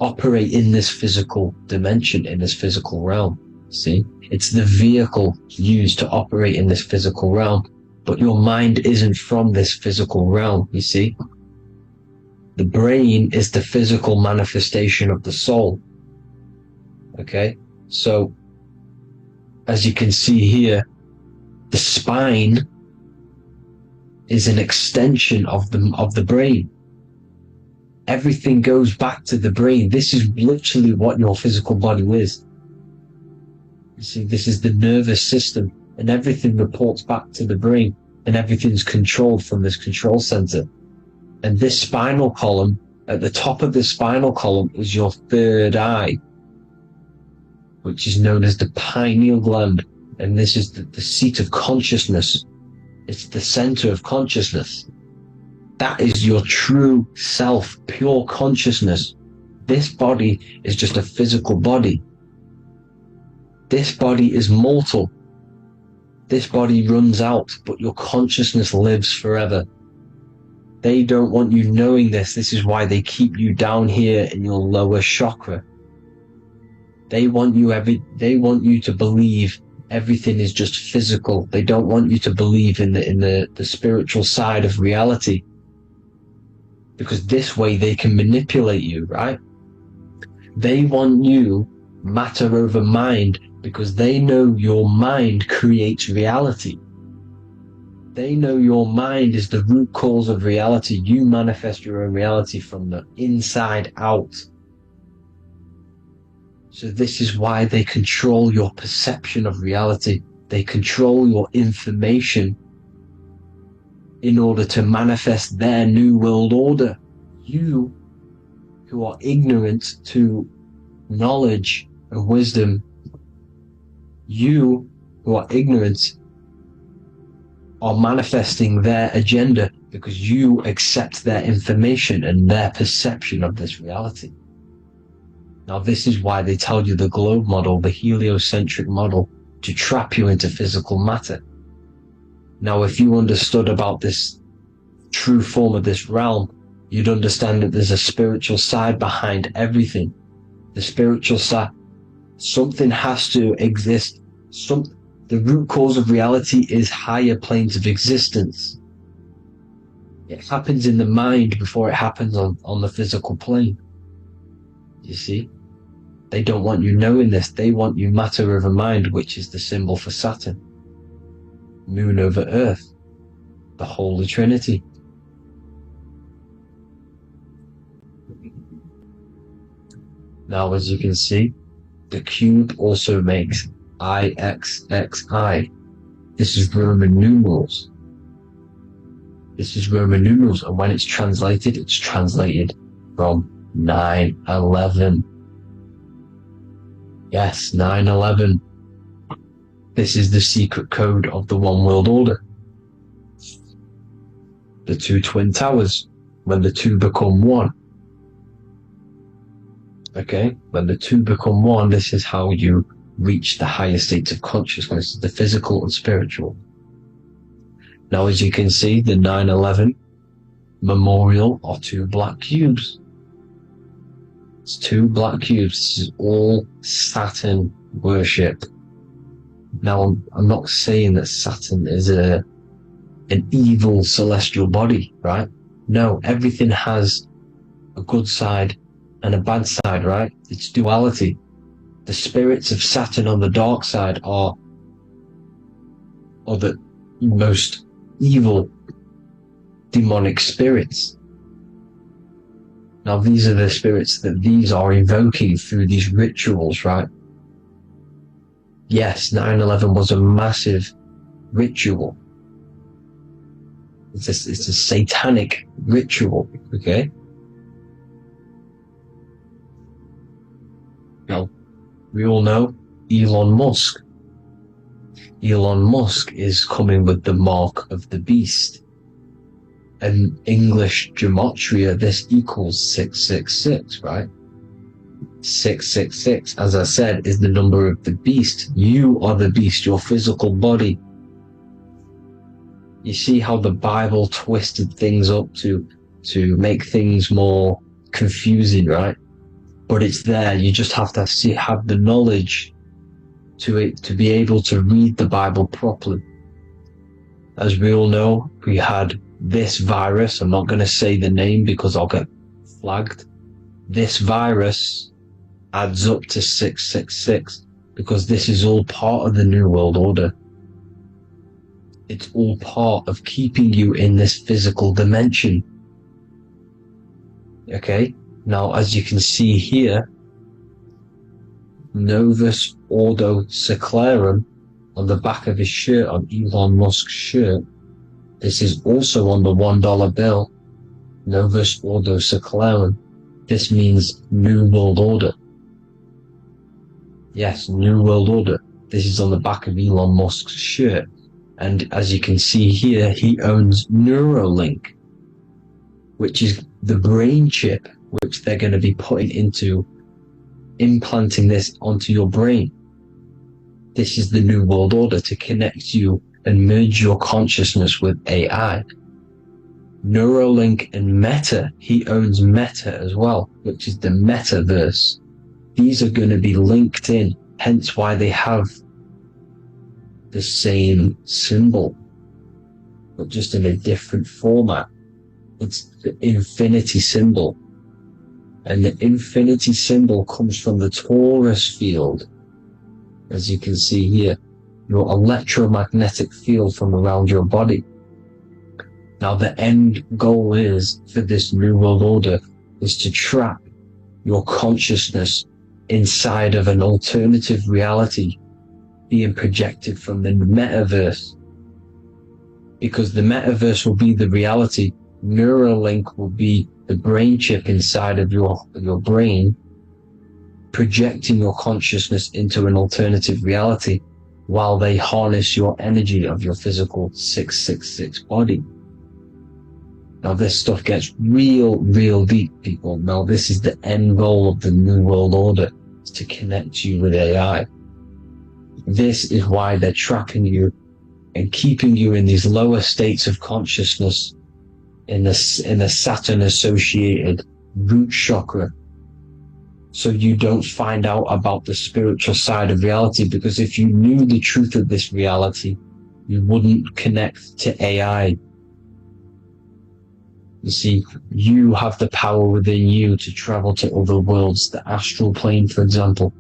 operate in this physical dimension, in this physical realm. See? It's the vehicle used to operate in this physical realm. But your mind isn't from this physical realm, you see? The brain is the physical manifestation of the soul. Okay? So, as you can see here, the spine is an extension of the brain. Everything goes back to the brain. This is literally what your physical body is. You see, this is the nervous system, and everything reports back to the brain, and everything's controlled from this control center. And this spinal column, at the top of the spinal column, is your third eye, which is known as the pineal gland. And this is the seat of consciousness. It's the center of consciousness. That is your true self, pure consciousness. This body is just a physical body. This body is mortal. This body runs out, but your consciousness lives forever. They don't want you knowing this. This is why they keep you down here in your lower chakra. They want you to believe everything is just physical. They don't want you to believe in the spiritual side of reality, because this way they can manipulate you, right? They want you matter over mind, because they know your mind creates reality. They know your mind is the root cause of reality. You manifest your own reality from the inside out. So this is why they control your perception of reality. They control your information in order to manifest their new world order. You, who are ignorant to knowledge and wisdom, you who are ignorant are manifesting their agenda because you accept their information and their perception of this reality. Now, this is why they tell you the globe model, the heliocentric model, to trap you into physical matter. Now, if you understood about this true form of this realm, you'd understand that there's a spiritual side behind everything. The spiritual side, something has to exist. The root cause of reality is higher planes of existence. It happens in the mind before it happens on the physical plane. You see? They don't want you knowing this. They want you matter over mind, which is the symbol for Saturn. Moon over Earth. The Holy Trinity. Now, as you can see, the cube also makes IXXI. This is Roman numerals. This is Roman numerals, and when it's translated from 9/11. Yes, 9/11. This is the secret code of the One World Order. The two twin towers, when the two become one. Okay, when the two become one, this is how you reach the higher states of consciousness, the physical and spiritual. Now, as you can see, the 9/11 memorial are two black cubes. It's two black cubes. This is all Saturn worship. Now, I'm not saying that Saturn is an evil celestial body, right? No, everything has a good side and a bad side, right? It's duality. The spirits of Saturn on the dark side are the most evil demonic spirits. Now, these are the spirits that these are invoking through these rituals, right? Yes, 9/11 was a massive ritual. It's a satanic ritual, okay? Now, we all know Elon Musk. Elon Musk is coming with the mark of the beast. In English gematria, this equals 666, right? 666, as I said, is the number of the beast. You are the beast, your physical body. You see how the Bible twisted things up to make things more confusing, right? But it's there. You just have to have the knowledge to be able to read the Bible properly. As we all know, we had this virus. I'm not going to say the name because I'll get flagged. This virus adds up to 666 because this is all part of the New World Order. It's all part of keeping you in this physical dimension. Okay? Now, as you can see here, Novus Ordo Seclorum on the back of his shirt, on Elon Musk's shirt. This is also on the $1 bill. Novus Ordo Seclorum. This means New World Order. Yes, New World Order. This is on the back of Elon Musk's shirt. And as you can see here, he owns Neuralink, which is the brain chip which they're going to be putting into implanting this onto your brain. This is the New World Order, to connect you and merge your consciousness with AI. Neuralink and Meta, he owns Meta as well, which is the metaverse. These are going to be linked in, hence why they have the same symbol, but just in a different format. It's the infinity symbol. And the infinity symbol comes from the torus field, as you can see here, your electromagnetic field from around your body. Now the end goal is, for this New World Order, is to trap your consciousness inside of an alternative reality being projected from the metaverse. Because the metaverse will be the reality, Neuralink will be the brain chip inside of your brain, projecting your consciousness into an alternative reality while they harness your energy of your physical 666 body. Now this stuff gets real deep, people. Now this is the end goal of the New World Order, is to connect you with AI. This is why they're trapping you and keeping you in these lower states of consciousness in the Saturn associated root chakra, so you don't find out about the spiritual side of reality. Because if you knew the truth of this reality, you wouldn't connect to AI. You see, you have the power within you to travel to other worlds, the astral plane, for example.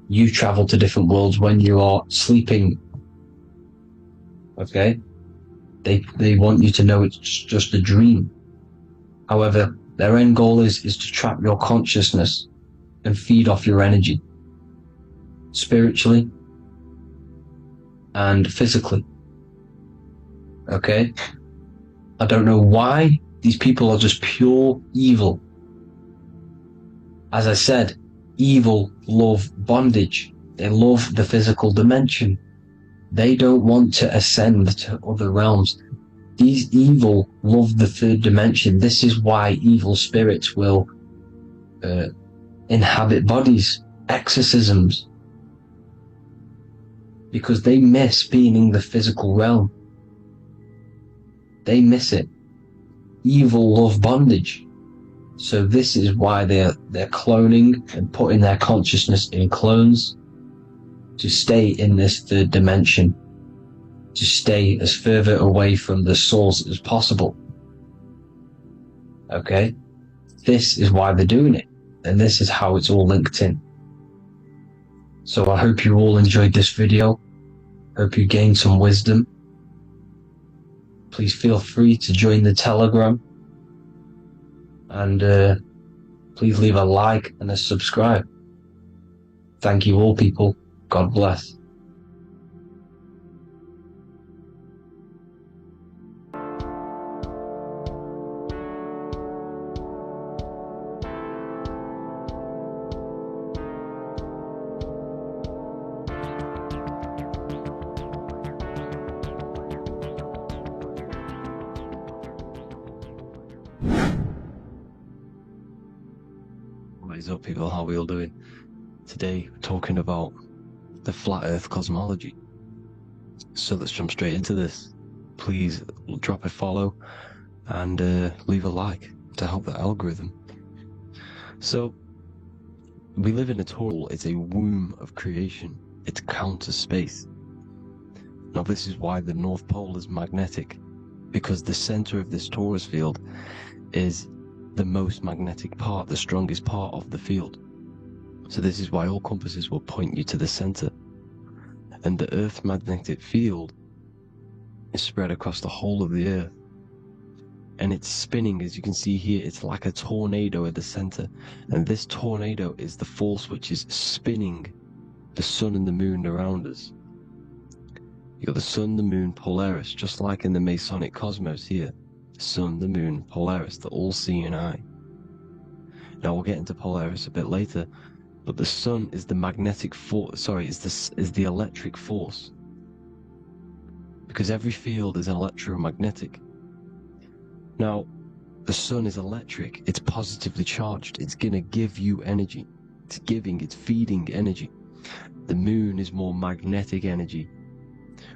You travel to different worlds when you are sleeping. Okay? They want you to know it's just a dream. However, their end goal is to trap your consciousness and feed off your energy, spiritually and physically. Okay? I don't know why these people are just pure evil. As I said, evil love bondage. They love the physical dimension. They don't want to ascend to other realms. These evil love the third dimension. This is why evil spirits will inhabit bodies, exorcisms, because they miss being in the physical realm. They miss it. Evil love bondage. So this is why they're cloning and putting their consciousness in clones to stay in this third dimension, to stay as further away from the source as possible. Okay? This is why they're doing it, and this is how it's all linked in. So I hope you all enjoyed this video. Hope you gained some wisdom. Please feel free to join the Telegram, and please leave a like and a subscribe. Thank you all, people. God bless. What is up, people? How are we all doing? Today we're talking about the flat earth cosmology. So let's jump straight into this. Please drop a follow and leave a like to help the algorithm. So we live in a total, it's a womb of creation. It's counter space. Now this is why the North Pole is magnetic, because the center of this torus field is the most magnetic part, the strongest part of the field. So this is why all compasses will point you to the center. And the Earth's magnetic field is spread across the whole of the Earth. And it's spinning, as you can see here, it's like a tornado at the center. And this tornado is the force which is spinning the sun and the moon around us. You got the sun, the moon, Polaris, just like in the Masonic cosmos here. The sun, the moon, Polaris, the all-seeing eye. Now we'll get into Polaris a bit later. But the sun is the magnetic force, is the electric force. Because every field is electromagnetic. Now, the sun is electric, it's positively charged, it's gonna give you energy. It's feeding energy. The moon is more magnetic energy,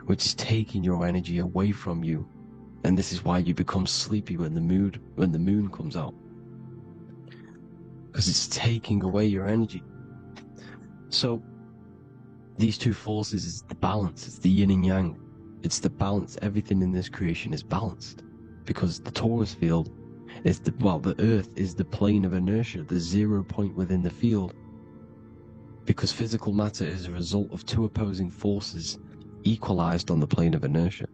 which is taking your energy away from you. And this is why you become sleepy when the moon comes out. Because it's taking away your energy. So, These two forces is the balance. It's the yin and yang. It's the balance. Everything in this creation is balanced because the torus field is the earth is the plane of inertia, the 0 point within the field. Because physical matter is a result of two opposing forces equalized on the plane of inertia.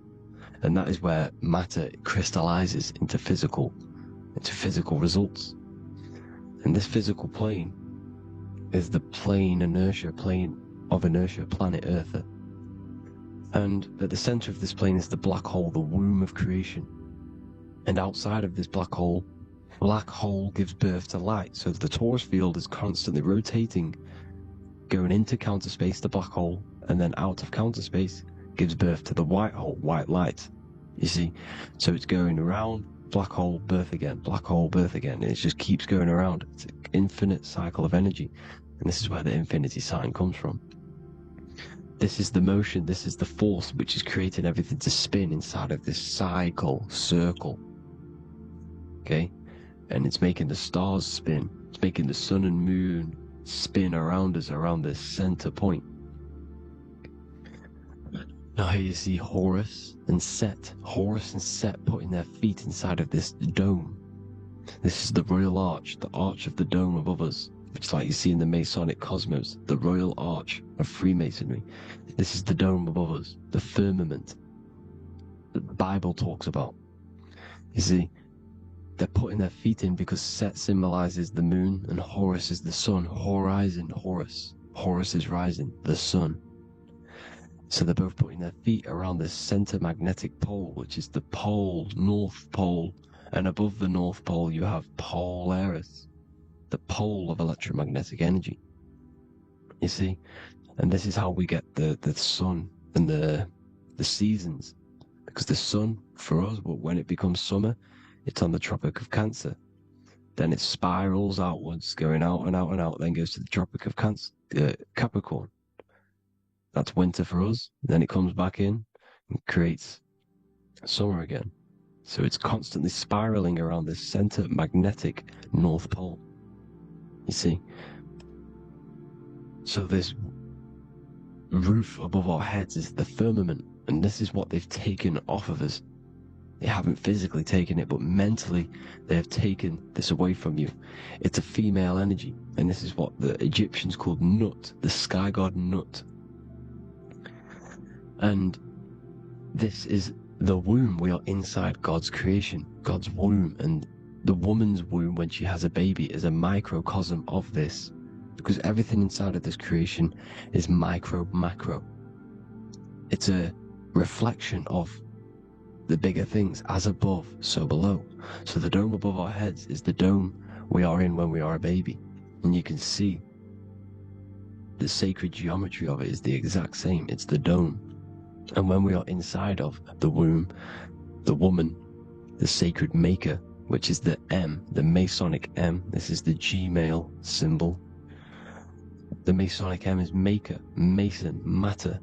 And that is where matter crystallizes into physical results. And this physical plane is the plane of inertia, planet Earth. And at the center of this plane is the black hole, the womb of creation. And outside of this black hole gives birth to light. So the torus field is constantly rotating, going into counter space, the black hole, and then out of counter space gives birth to the white hole, white light. You see? So it's going around, black hole, birth again, black hole, birth again. And it just keeps going around. It's an infinite cycle of energy. And this is where the infinity sign comes from. This is the motion, this is the force which is creating everything to spin inside of this circle. Okay? And it's making the stars spin. It's making the sun and moon spin around us, around this center point. Now here you see Horus and Set. Horus and Set putting their feet inside of this dome. This is the royal arch, the arch of the dome above us, which is like you see in the Masonic cosmos, the royal arch of Freemasonry. This is the dome above us, the firmament that the Bible talks about. You see, they're putting their feet in because Set symbolizes the moon and Horus is the sun. Horizon, Horus. Horus is rising, the sun. So they're both putting their feet around this center magnetic pole, which is the pole, North Pole. And above the North Pole, you have Polaris, the pole of electromagnetic energy. You see? And this is how we get the sun and the seasons. Because the sun, for us, when it becomes summer, it's on the Tropic of Cancer. Then it spirals outwards, going out and out and out, then goes to the Tropic of Capricorn. That's winter for us. Then it comes back in and creates summer again. So it's constantly spiraling around this center magnetic North Pole. You see? So this roof above our heads is the firmament, and this is what they've taken off of us. They haven't physically taken it, but mentally they have taken this away from you. It's a female energy, and this is what the Egyptians called Nut, the sky god Nut. And this is the womb. We are inside God's creation, God's womb, and the woman's womb when she has a baby is a microcosm of this, because everything inside of this creation is macro. It's a reflection of the bigger things, as above, so below. So the dome above our heads is the dome we are in when we are a baby. And you can see the sacred geometry of it is the exact same. It's the dome. And when we are inside of the womb, the woman, the sacred maker, which is the M, the Masonic M, this is the G-male symbol. The Masonic M is maker, mason, matter,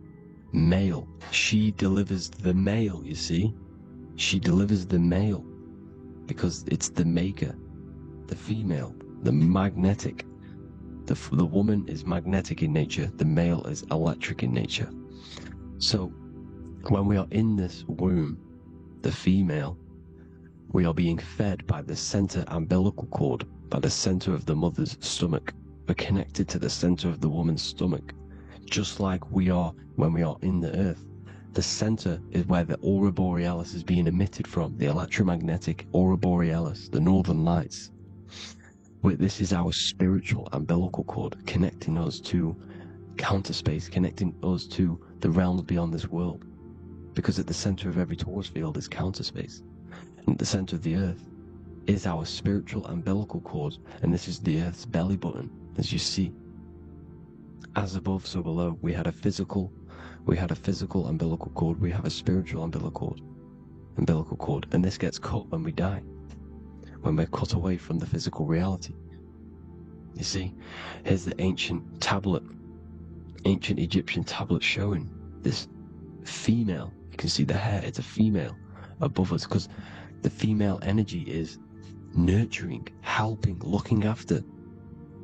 male. She delivers the male, you see. She delivers the male because it's the maker, the female, the magnetic. The woman is magnetic in nature, the male is electric in nature. So when we are in this womb, the female, we are being fed by the center umbilical cord, by the center of the mother's stomach. We're connected to the center of the woman's stomach, just like we are when we are in the earth. The center is where the aurora borealis is being emitted from, the electromagnetic aurora borealis, the northern lights. This is our spiritual umbilical cord, connecting us to counter space, connecting us to the realms beyond this world. Because at the center of every torus field is counter space. And at the center of the earth is our spiritual umbilical cord, and this is the earth's belly button, as you see. As above, so below. We had a physical umbilical cord, we have a spiritual umbilical cord, and this gets cut when we die, when we're cut away from the physical reality. You see, here's the ancient Egyptian tablet showing this female. You can see the hair, it's a female above us, because the female energy is nurturing, helping, looking after.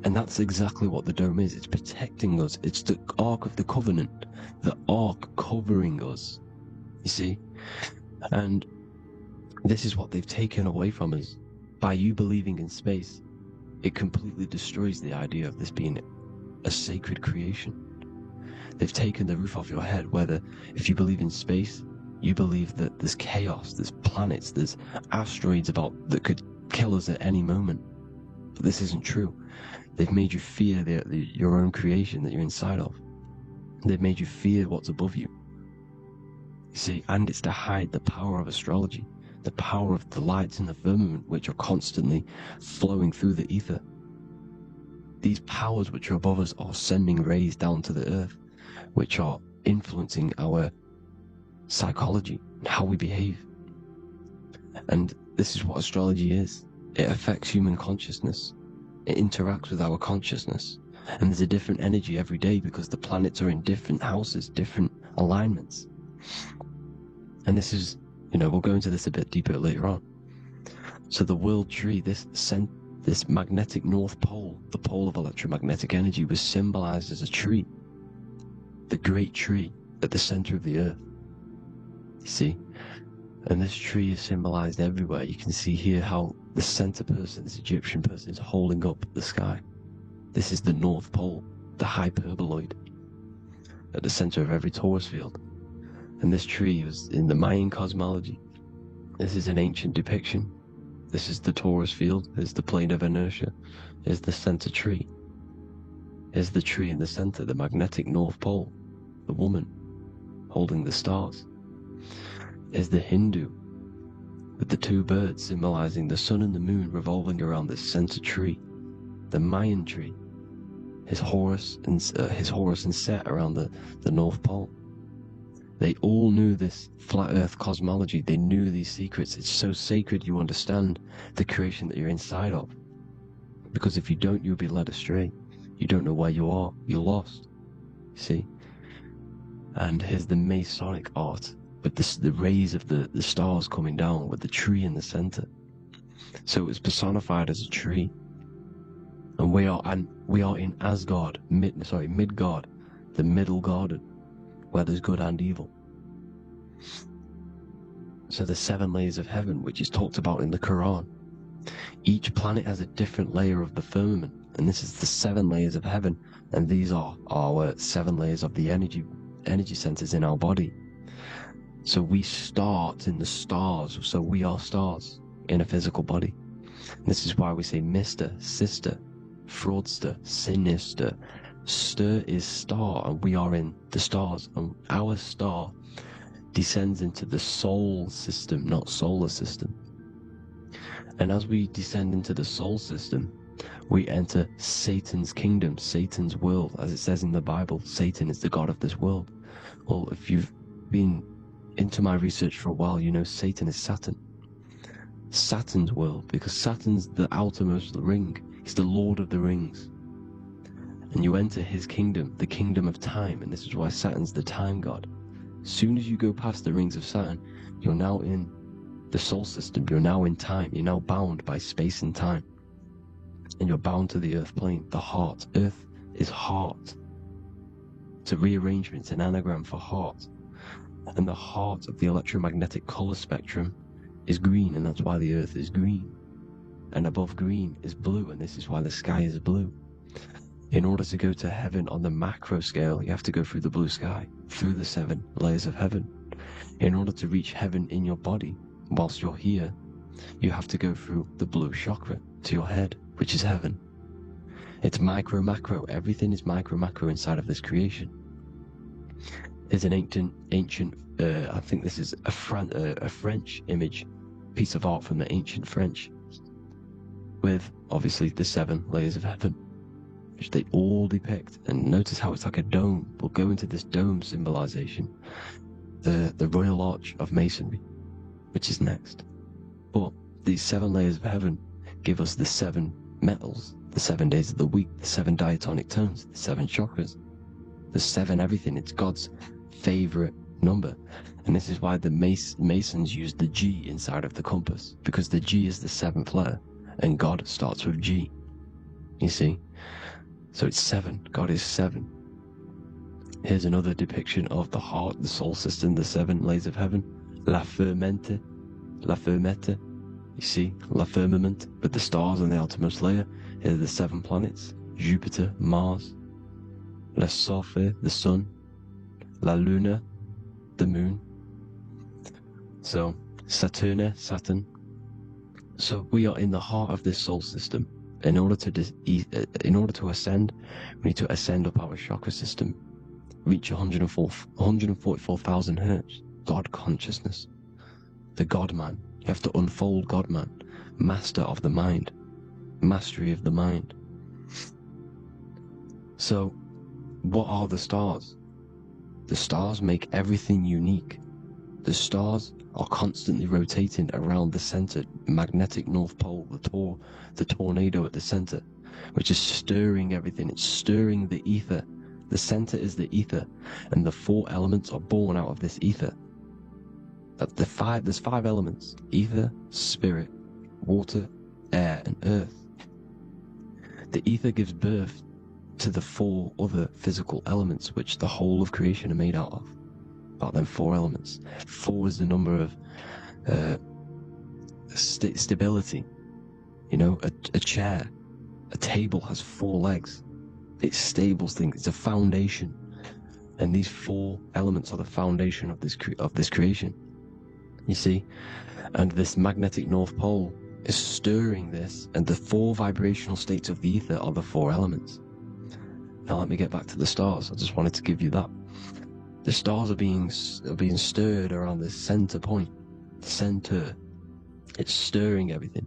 And that's exactly what the dome is. It's protecting us. It's the Ark of the Covenant, the Ark covering us, you see? And this is what they've taken away from us. By you believing in space, it completely destroys the idea of this being a sacred creation. They've taken the roof off your head, whether if you believe in space, you believe that there's chaos, there's planets, there's asteroids that could kill us at any moment. But this isn't true. They've made you fear your own creation that you're inside of. They've made you fear what's above you. You see, and it's to hide the power of astrology, the power of the lights in the firmament, which are constantly flowing through the ether. These powers which are above us are sending rays down to the earth, which are influencing our psychology and how we behave. And this is what astrology is. It affects human consciousness. It interacts with our consciousness. And there's a different energy every day because the planets are in different houses, different alignments. And this is, we'll go into this a bit deeper later on. So the world tree, this magnetic north pole, the pole of electromagnetic energy, was symbolized as a tree. The great tree at the center of the earth. You see? And this tree is symbolized everywhere. You can see here how the center person, this Egyptian person, is holding up the sky. This is the North Pole, the hyperboloid, at the center of every Taurus field. And this tree was in the Mayan cosmology. This is an ancient depiction. This is the Taurus field. There's the plane of inertia. There's the center tree. Here's the tree in the center, the magnetic North Pole, the woman holding the stars. Is the Hindu, with the two birds symbolizing the sun and the moon revolving around this center tree. The Mayan tree, his Horus and Set around the North Pole. They all knew this flat earth cosmology. They knew these secrets. It's so sacred you understand the creation that you're inside of. Because if you don't, you'll be led astray. You don't know where you are. You're lost. You see? And here's the Masonic art, with the rays of the stars coming down, with the tree in the center. So it was personified as a tree. And we are in Asgard, Midgard, the middle garden, where there's good and evil. So the 7 layers of heaven, which is talked about in the Quran. Each planet has a different layer of the firmament, and this is the 7 layers of heaven, and these are our 7 layers of the energy centers in our body. So we start in the stars, so we are stars in a physical body. And this is why we say Mr., Sister, Fraudster, Sinister. Stir is star, and we are in the stars, and our star descends into the soul system, not solar system. And as we descend into the soul system, we enter Satan's kingdom, Satan's world. As it says in the Bible, Satan is the god of this world. Well, if you've been into my research for a while, you know Satan is Saturn. Saturn's world, because Saturn's the outermost ring. He's the Lord of the Rings. And you enter his kingdom, the kingdom of time, and this is why Saturn's the time god. As soon as you go past the rings of Saturn, you're now in the soul system, you're now in time, you're now bound by space and time. And you're bound to the earth plane, the heart. Earth is heart. It's a rearrangement, it's an anagram for heart. And the heart of the electromagnetic color spectrum is green, and that's why the earth is green. And above green is blue, and this is why the sky is blue. In order to go to heaven on the macro scale, you have to go through the blue sky, through the 7 layers of heaven. In order to reach heaven in your body, whilst you're here, you have to go through the blue chakra to your head, which is heaven. It's micro, macro. Everything is micro, macro inside of this creation. There's an ancient, I think this is a French image, piece of art from the ancient French, with obviously the 7 layers of heaven, which they all depict. And notice how it's like a dome. We'll go into this dome symbolization, the Royal Arch of Masonry, which is next. But these 7 layers of heaven give us the 7 metals, the 7 days of the week, the 7 diatonic tones, the 7 chakras, the 7 everything. It's God's favorite number. And this is why the Masons use the G inside of the compass, because the G is the 7th letter, and God starts with G. You see? So it's 7. God is 7. Here's another depiction of the heart, the soul system, the 7 layers of heaven. La fermente, la fermette. You see, la firmament, with the stars on the outermost layer. Here are the 7 planets: Jupiter, Mars, la Sophie, the sun, la Luna, the moon. So Saturn. So we are in the heart of this soul system. In order to ascend, we need to ascend up our chakra system, reach 144,000 hertz, God consciousness, the God man. You have to unfold God man, master of the mind, mastery of the mind. So, what are the stars? The stars make everything unique. The stars are constantly rotating around the center, magnetic North Pole, the tornado at the center, which is stirring everything. It's stirring the ether. The center is the ether, and the 4 elements are born out of this ether. There's 5 elements: ether, spirit, water, air, and earth. The ether gives birth to the 4 other physical elements, which the whole of creation are made out of. About them 4 elements. 4 is the number of stability. You know, a chair, a table has 4 legs. It stables things. It's a foundation, and these 4 elements are the foundation of this creation. You see, and this magnetic North Pole is stirring this, and the 4 vibrational states of the ether are the 4 elements. Now let me get back to the stars. I just wanted to give you that. The stars are being stirred around this center point, center. It's stirring everything,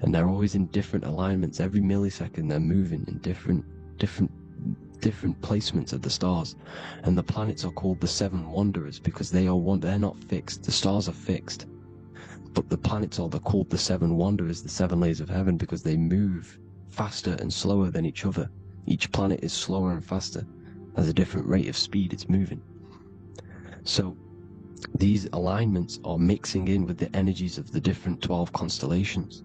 and they're always in different alignments. Every millisecond, they're moving in different placements of the stars. And the planets are called the 7 wanderers because they're not fixed. The stars are fixed, but the planets are called the 7 wanderers, the 7 layers of heaven, because they move faster and slower than each other. Each planet is slower and faster, has a different rate of speed it's moving. So these alignments are mixing in with the energies of the different 12 constellations.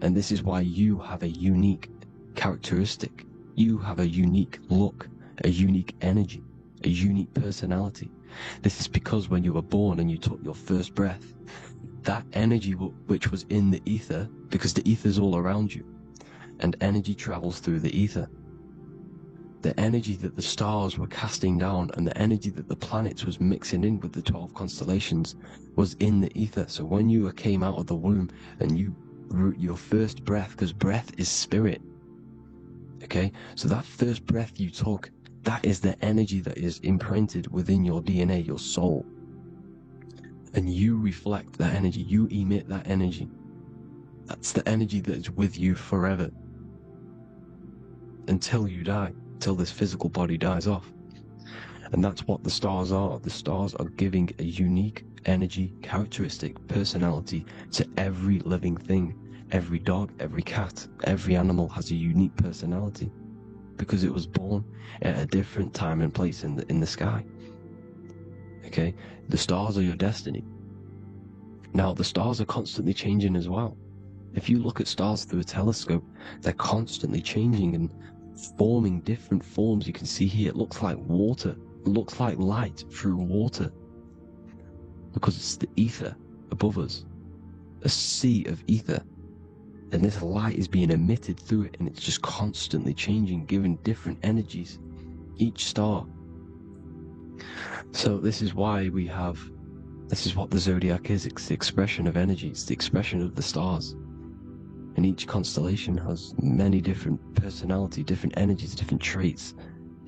And this is why you have a unique characteristic. You have a unique look, a unique energy, a unique personality. This is because when you were born and you took your first breath, that energy which was in the ether, because the ether is all around you, and energy travels through the ether. The energy that the stars were casting down and the energy that the planets was mixing in with the 12 constellations was in the ether. So when you came out of the womb and your first breath, because breath is spirit, okay? So that first breath you took, that is the energy that is imprinted within your DNA, your soul. And you reflect that energy, you emit that energy. That's the energy that is with you forever. Until you die. Till this physical body dies off. And that's what the stars are. The stars are giving a unique energy, characteristic, personality to every living thing. Every dog, every cat, every animal has a unique personality because it was born at a different time and place in the sky. Okay? The stars are your destiny. Now, the stars are constantly changing as well. If you look at stars through a telescope, they're constantly changing and forming different forms. You can see here, it looks like water. It looks like light through water because it's the ether above us, a sea of ether. And this light is being emitted through it, and it's just constantly changing, giving different energies, each star. So this is why this is what the zodiac is. It's the expression of energy. It's the expression of the stars. And each constellation has many different personality, different energies, different traits.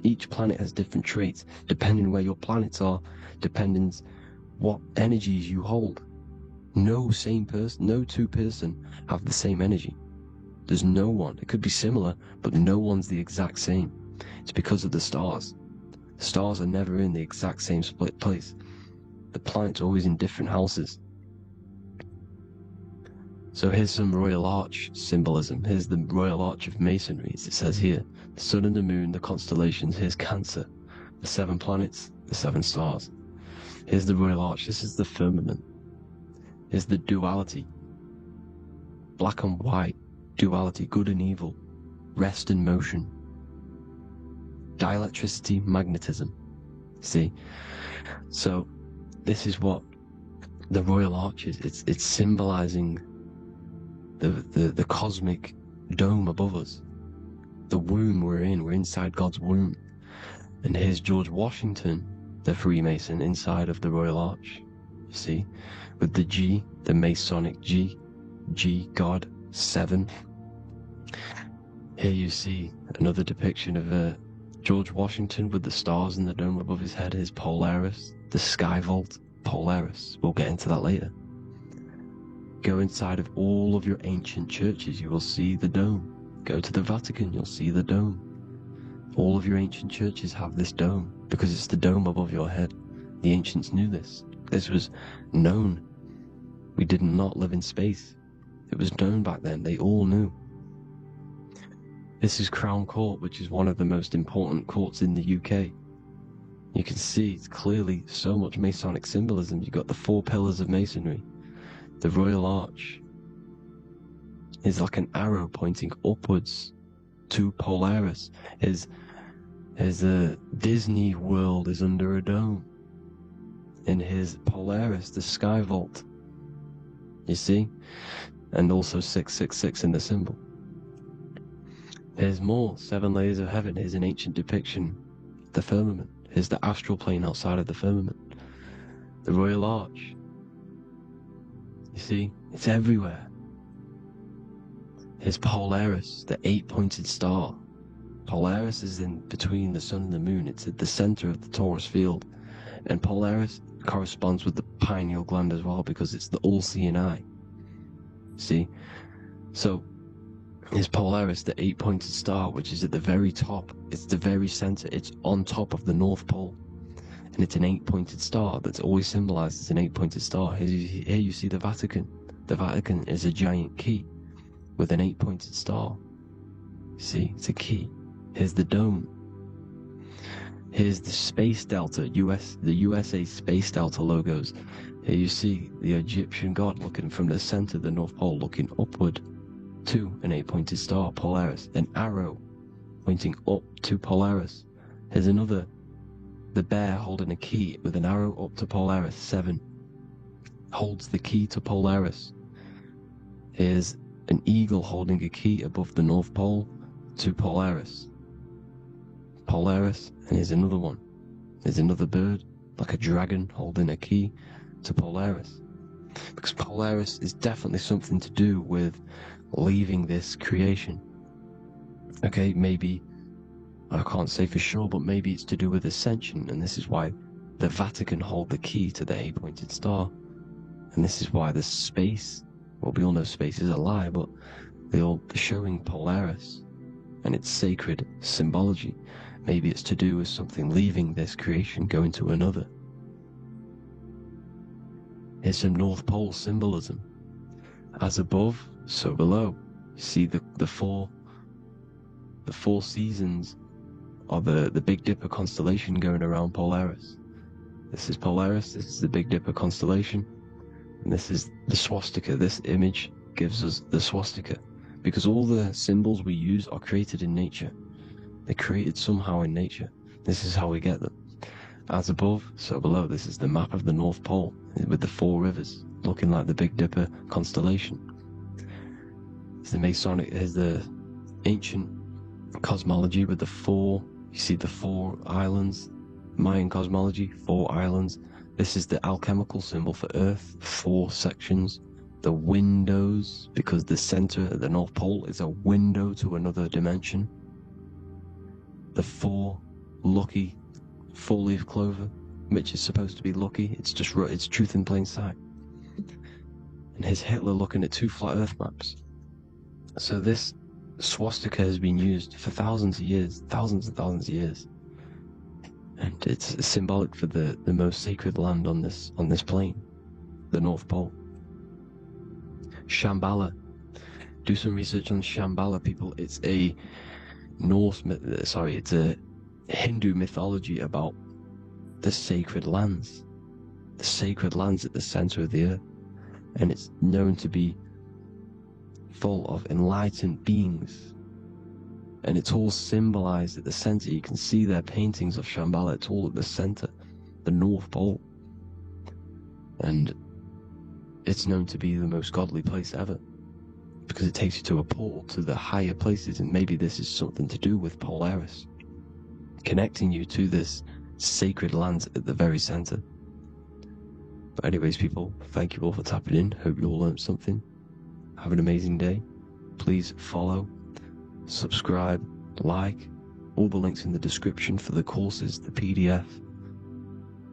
Each planet has different traits, depending where your planets are, depending what energies you hold. No two person have the same energy. There's no one. It could be similar, but no one's the exact same. It's because of the stars. The stars are never in the exact same split place. The planets are always in different houses. So here's some Royal Arch symbolism. Here's the Royal Arch of Masonry, as it says here. The sun and the moon, the constellations. Here's Cancer, the 7 planets, the 7 stars. Here's the Royal Arch. This is the firmament. Here's the duality. Black and white, duality, good and evil. rest and motion, dielectricity, magnetism. See? So this is what the Royal Arch is. It's symbolizing the cosmic dome above us. The womb we're in. We're inside God's womb. And here's George Washington, the Freemason, inside of the Royal Arch. You see? With the G, the Masonic G, God, 7. Here you see another depiction of George Washington with the stars in the dome above his head, his Polaris, the sky vault, Polaris. We'll get into that later. Go inside of all of your ancient churches, you will see the dome. Go to the Vatican, you'll see the dome. All of your ancient churches have this dome because it's the dome above your head. The ancients knew this. This was known. We did not live in space. It was known back then. They all knew. This is Crown Court, which is one of the most important courts in the UK. You can see it's clearly so much Masonic symbolism. You've got the 4 pillars of Masonry. The Royal Arch is like an arrow pointing upwards to Polaris. His Disney World is under a dome. In his Polaris, the sky vault. You see? And also 666 in the symbol. Here's more, 7 layers of heaven. Here's an ancient depiction. The firmament. Here's the astral plane outside of the firmament. The Royal Arch. You see? It's everywhere. Here's Polaris, the 8-pointed star. Polaris is in between the sun and the moon. It's at the center of the Taurus field. And Polaris corresponds with the pineal gland as well because it's the all-seeing eye. See? So, is Polaris, the 8-pointed star, which is at the very top. It's the very center. It's on top of the North Pole. And it's an 8-pointed star that's always symbolized as an 8-pointed star. Here you see the Vatican. The Vatican is a giant key with an 8-pointed star. See, it's a key. Here's the dome. Here's the Space Delta, the USA Space Delta logos. Here you see the Egyptian god looking from the center of the North Pole, looking upward to an 8-pointed star, Polaris. An arrow pointing up to Polaris. Here's another, the bear holding a key with an arrow up to Polaris, 7. Holds the key to Polaris. Here's an eagle holding a key above the North Pole to Polaris. Polaris, and here's another one. There's another bird, like a dragon, holding a key to Polaris. Because Polaris is definitely something to do with leaving this creation. Okay, maybe, I can't say for sure, but maybe it's to do with ascension, and this is why the Vatican hold the key to the 8-pointed star. And this is why the space, well, we all know space is a lie, but they're showing Polaris and its sacred symbology. Maybe it's to do with something leaving this creation, going to another. Here's some North Pole symbolism. As above, so below. See the four seasons of the Big Dipper constellation going around Polaris. This is Polaris, this is the Big Dipper constellation, and this is the swastika. This image gives us the swastika, because all the symbols we use are created in nature. They're created somehow in nature. This is how we get them. As above, so below. This is the map of the North Pole with the 4 rivers looking like the Big Dipper constellation. It's the Masonic, here's the ancient cosmology with the 4, you see the 4 islands, Mayan cosmology, 4 islands. This is the alchemical symbol for Earth, 4 sections. The windows, because the center of the North Pole is a window to another dimension. The 4 lucky 4-leaf clover, which is supposed to be lucky. It's just it's truth in plain sight. And here's Hitler looking at 2 flat Earth maps. So this swastika has been used for thousands of years, thousands and thousands of years, and it's symbolic for the most sacred land on this plane, the North Pole. Shambhala. Do some research on Shambhala, people. It's a it's a Hindu mythology about the sacred lands at the center of the earth, and it's known to be full of enlightened beings and it's all symbolized at the center. You can see their paintings of Shambhala. It's all at the center, the North Pole. And it's known to be the most godly place ever, because it takes you to a portal to the higher places, and maybe this is something to do with Polaris, connecting you to this sacred land at the very center. But anyways, people, thank you all for tapping in. Hope you all learned something. Have an amazing day. Please follow, subscribe, like, all the links in the description for the courses, the PDF.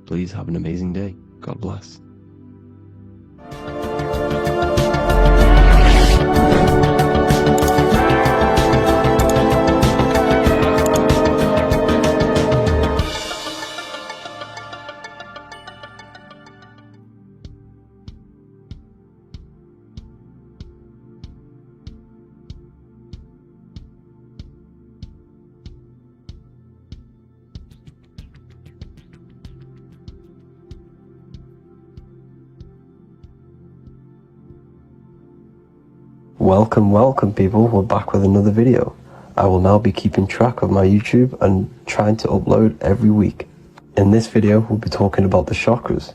Please have an amazing day. God bless. Welcome people, we're back with another video. I will now be keeping track of my YouTube and trying to upload every week. In this video, we'll be talking about the chakras.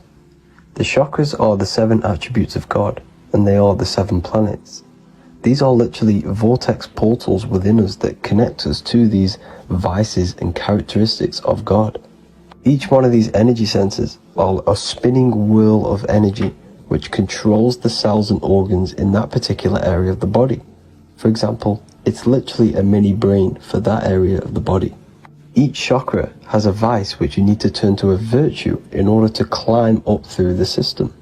The chakras are the 7 attributes of God, and they are the 7 planets. These are literally vortex portals within us that connect us to these vices and characteristics of God. Each one of these energy centers are a spinning wheel of energy which controls the cells and organs in that particular area of the body. For example, it's literally a mini brain for that area of the body. Each chakra has a vice which you need to turn to a virtue in order to climb up through the system.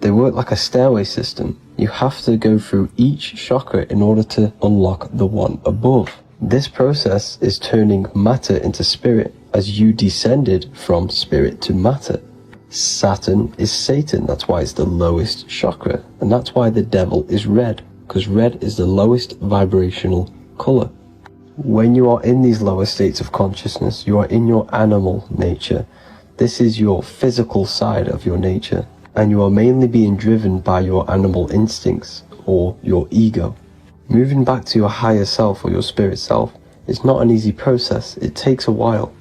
They work like a stairway system. You have to go through each chakra in order to unlock the one above. This process is turning matter into spirit, as you descended from spirit to matter. Saturn is Satan, that's why it's the lowest chakra, and that's why the devil is red, because red is the lowest vibrational color. When you are in these lower states of consciousness, you are in your animal nature. This is your physical side of your nature, and you are mainly being driven by your animal instincts, or your ego. Moving back to your higher self, or your spirit self, is not an easy process. It takes a while.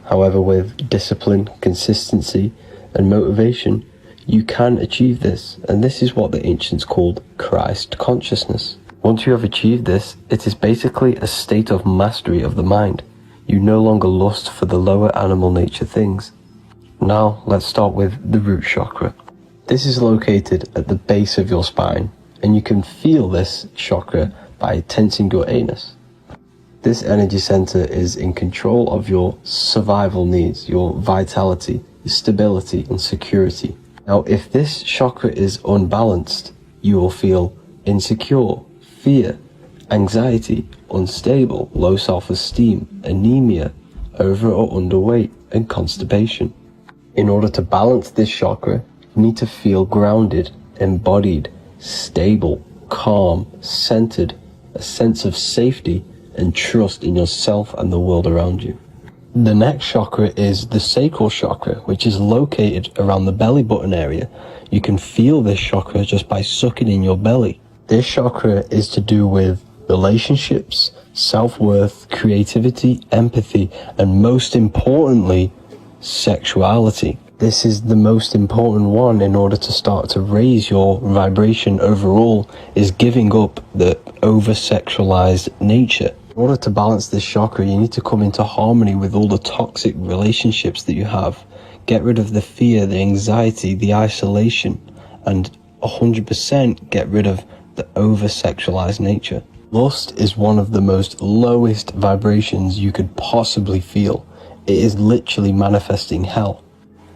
However, with discipline, consistency, and motivation, you can achieve this, and this is what the ancients called Christ consciousness. Once you have achieved this, it is basically a state of mastery of the mind. You no longer lust for the lower animal nature things. Now, let's start with the root chakra. This is located at the base of your spine, and you can feel this chakra by tensing your anus. This energy center is in control of your survival needs, your vitality, stability and security. Now, if this chakra is unbalanced, you will feel insecure, fear, anxiety, unstable, low self-esteem, anemia, over or underweight, and constipation. In order to balance this chakra, you need to feel grounded, embodied, stable, calm, centered, a sense of safety and trust in yourself and the world around you. The next chakra is the sacral chakra, which is located around the belly button area. You can feel this chakra just by sucking in your belly. This chakra is to do with relationships, self-worth, creativity, empathy, and most importantly, sexuality. This is the most important one in order to start to raise your vibration overall, is giving up the over-sexualized nature. In order to balance this chakra, you need to come into harmony with all the toxic relationships that you have. Get rid of the fear, the anxiety, the isolation, and 100% get rid of the over-sexualized nature. Lust is one of the most lowest vibrations you could possibly feel. It is literally manifesting hell.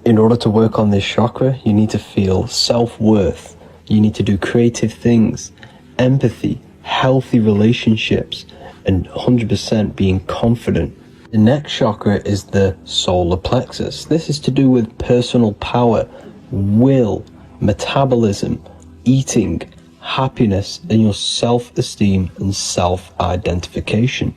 In order to work on this chakra, you need to feel self-worth. You need to do creative things, empathy, healthy relationships, and 100% being confident. The next chakra is the solar plexus. This is to do with personal power, will, metabolism, eating, happiness, and your self-esteem and self-identification.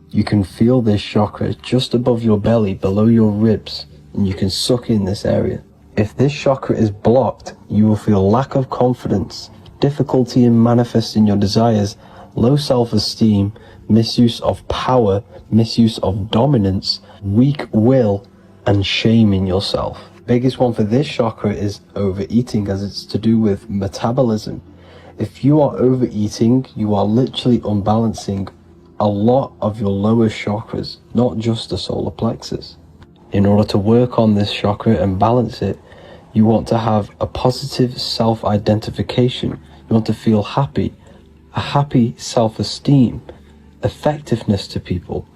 You can feel this chakra just above your belly, below your ribs, and you can suck in this area. If this chakra is blocked, you will feel lack of confidence, difficulty in manifesting your desires, low self-esteem, misuse of power, misuse of dominance, weak will, and shame in yourself. Biggest one for this chakra is overeating, as it's to do with metabolism. If you are overeating, you are literally unbalancing a lot of your lower chakras, not just the solar plexus. In order to work on this chakra and balance it, you want to have a positive self-identification. You want to feel happy, a happy self-esteem, effectiveness to people,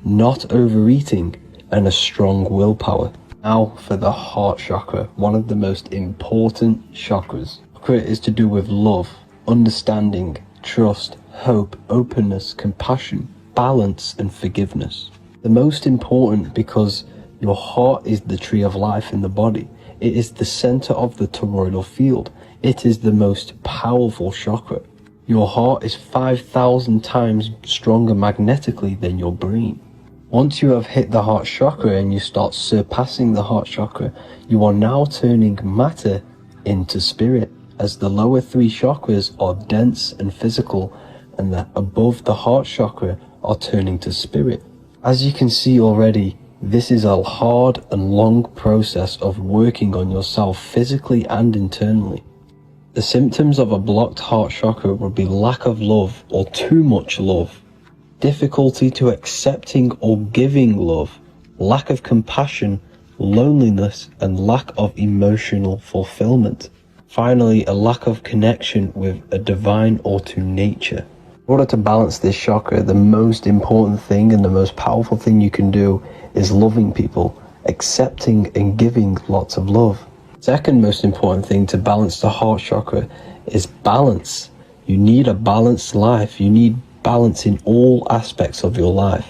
not overeating, and a strong willpower. Now for the heart chakra, one of the most important chakras. Chakra is to do with love, understanding, trust, hope, openness, compassion, balance, and forgiveness. The most important because your heart is the tree of life in the body. It is the center of the toroidal field. It is the most powerful chakra. Your heart is 5,000 times stronger magnetically than your brain. Once you have hit the heart chakra and you start surpassing the heart chakra, you are now turning matter into spirit, as the lower three chakras are dense and physical, and the above the heart chakra are turning to spirit. As you can see already, this is a hard and long process of working on yourself physically and internally. The symptoms of a blocked heart chakra would be lack of love or too much love, difficulty to accepting or giving love, lack of compassion, loneliness, and lack of emotional fulfillment. Finally, a lack of connection with a divine or to nature. In order to balance this chakra, the most important thing and the most powerful thing you can do is loving people, accepting and giving lots of love. Second most important thing to balance the heart chakra is balance. You need a balanced life. You need balance in all aspects of your life.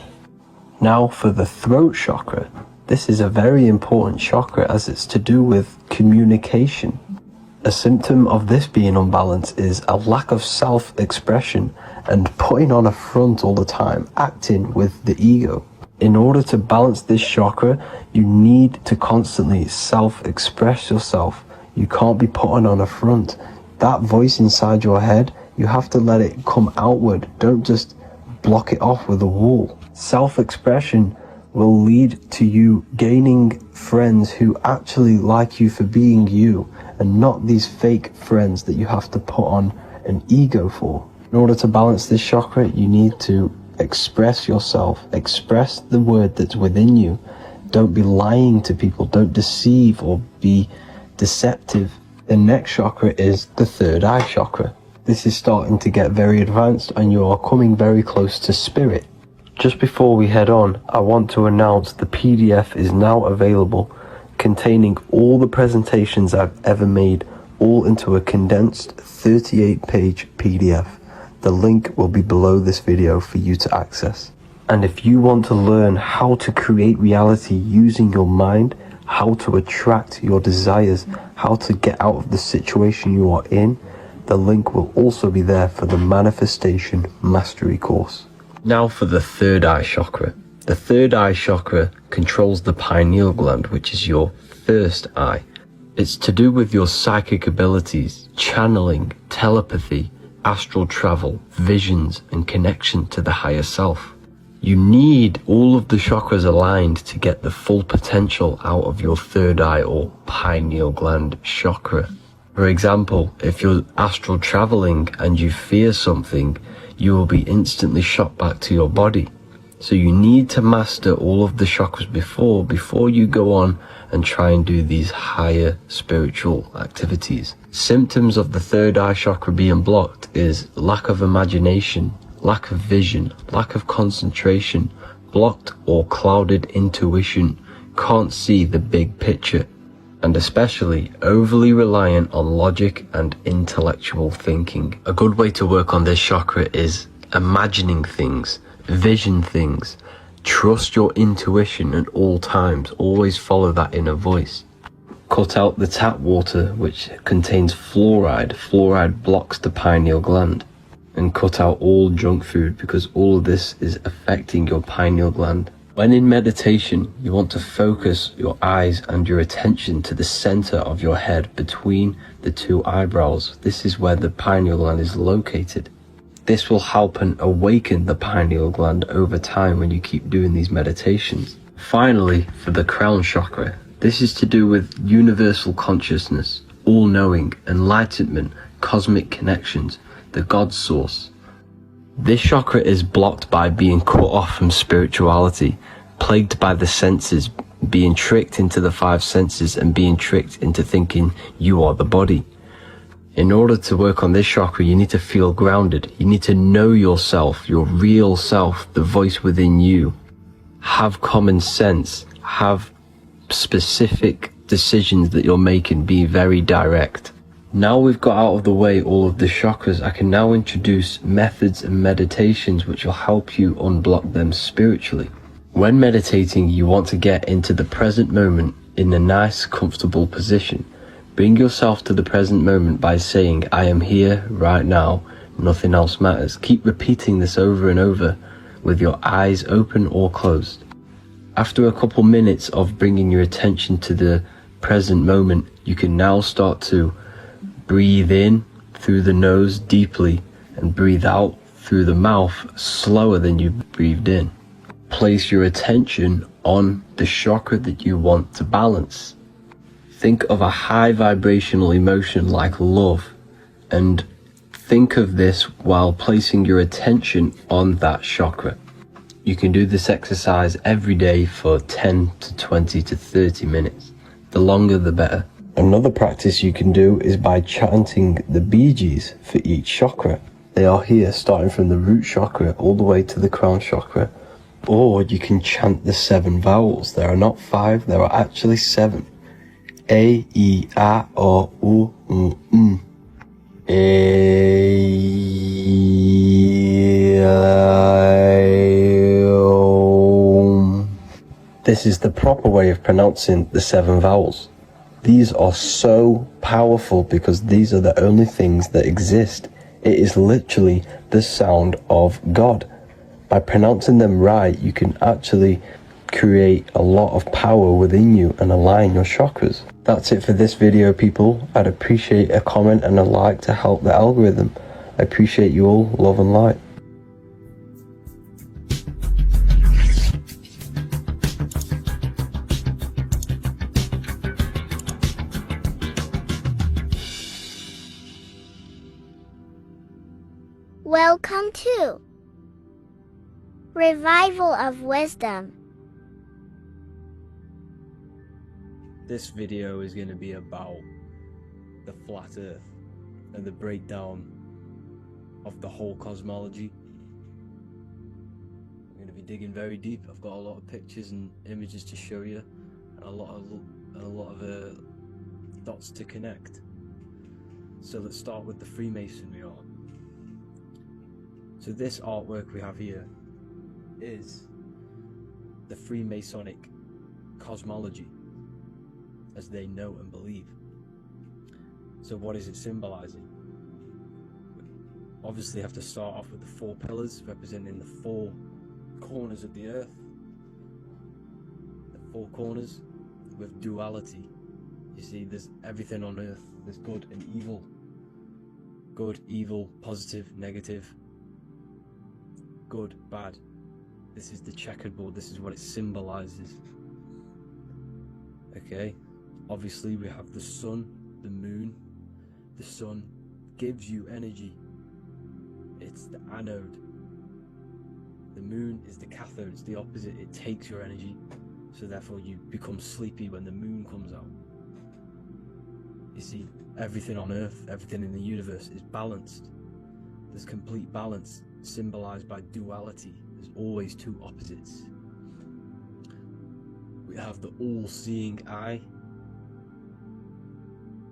Now for the throat chakra. This is a very important chakra as it's to do with communication. A symptom of this being unbalanced is a lack of self-expression and putting on a front all the time, acting with the ego. In order to balance this chakra, you need to constantly self-express yourself. You can't be putting on a front. That voice inside your head, you have to let it come outward. Don't just block it off with a wall. Self-expression will lead to you gaining friends who actually like you for being you, and not these fake friends that you have to put on an ego for. In order to balance this chakra, you need to express yourself, express the word that's within you. Don't be lying to people, don't deceive or be deceptive. The next chakra is the third eye chakra. This is starting to get very advanced and you are coming very close to spirit. Just before we head on, I want to announce the PDF is now available, containing all the presentations I've ever made, all into a condensed 38-page PDF. The link will be below this video for you to access. And if you want to learn how to create reality using your mind, how to attract your desires, how to get out of the situation you are in, the link will also be there for the Manifestation Mastery course. Now for the third eye chakra. The third eye chakra controls the pineal gland, which is your first eye. It's to do with your psychic abilities, channeling, telepathy, astral travel, visions, and connection to the higher self. You need all of the chakras aligned to get the full potential out of your third eye or pineal gland chakra. For example, if you're astral traveling and you fear something, you will be instantly shot back to your body. So you need to master all of the chakras before you go on and try and do these higher spiritual activities. Symptoms of the third eye chakra being blocked is lack of imagination, lack of vision, lack of concentration, blocked or clouded intuition, can't see the big picture, and especially overly reliant on logic and intellectual thinking. A good way to work on this chakra is imagining things, vision things, trust your intuition at all times, always follow that inner voice. Cut out the tap water which contains fluoride. Fluoride blocks the pineal gland. And cut out all junk food because all of this is affecting your pineal gland. When in meditation, you want to focus your eyes and your attention to the center of your head between the two eyebrows. This is where the pineal gland is located. This will help and awaken the pineal gland over time when you keep doing these meditations. Finally, for the crown chakra, this is to do with universal consciousness, all-knowing, enlightenment, cosmic connections, the God source. This chakra is blocked by being cut off from spirituality, plagued by the senses, being tricked into the five senses and being tricked into thinking you are the body. In order to work on this chakra, you need to feel grounded. You need to know yourself, your real self, the voice within you. Have common sense, have specific decisions that you're making, be very direct. Now we've got out of the way all of the chakras, I can now introduce methods and meditations which will help you unblock them spiritually. When meditating, you want to get into the present moment in a nice, comfortable position. Bring yourself to the present moment by saying, I am here right now, nothing else matters. Keep repeating this over and over with your eyes open or closed. After a couple minutes of bringing your attention to the present moment, you can now start to breathe in through the nose deeply and breathe out through the mouth slower than you breathed in. Place your attention on the chakra that you want to balance. Think of a high vibrational emotion like love, and think of this while placing your attention on that chakra. You can do this exercise every day for 10 to 20 to 30 minutes. The longer the better. Another practice you can do is by chanting the Bijis for each chakra. They are here starting from the root chakra all the way to the crown chakra. Or you can chant the 7 vowels. There are not 5, there are actually 7. A, I, A, O, U, M. A, I, O. This is the proper way of pronouncing the 7 vowels. These are so powerful because these are the only things that exist. It is literally the sound of God. By pronouncing them right, you can actually create a lot of power within you and align your chakras. That's it for this video, people. I'd appreciate a comment and a like to help the algorithm. I appreciate you all. Love and light. Welcome to Revival of Wisdom. This video is going to be about the flat earth and the breakdown of the whole cosmology. I'm going to be digging very deep. I've got a lot of pictures and images to show you, and a lot of dots to connect. So let's start with the Freemasonry art. So this artwork we have here is the Freemasonic cosmology as they know and believe. So what is it symbolizing? Obviously have to start off with the 4 pillars representing the 4 corners of the earth. The 4 corners with duality. You see, there's everything on earth. There's good and evil. Good, evil, positive, negative. Good, bad. This is the checkerboard. This is what it symbolizes. Okay, obviously we have the sun, the moon. The sun gives you energy. It's the anode. The moon is the cathode. It's the opposite. It takes your energy. So therefore you become sleepy when the moon comes out. You see, everything on earth, everything in the universe is balanced. There's complete balance, symbolized by duality. There's always 2 opposites. We have the all-seeing eye,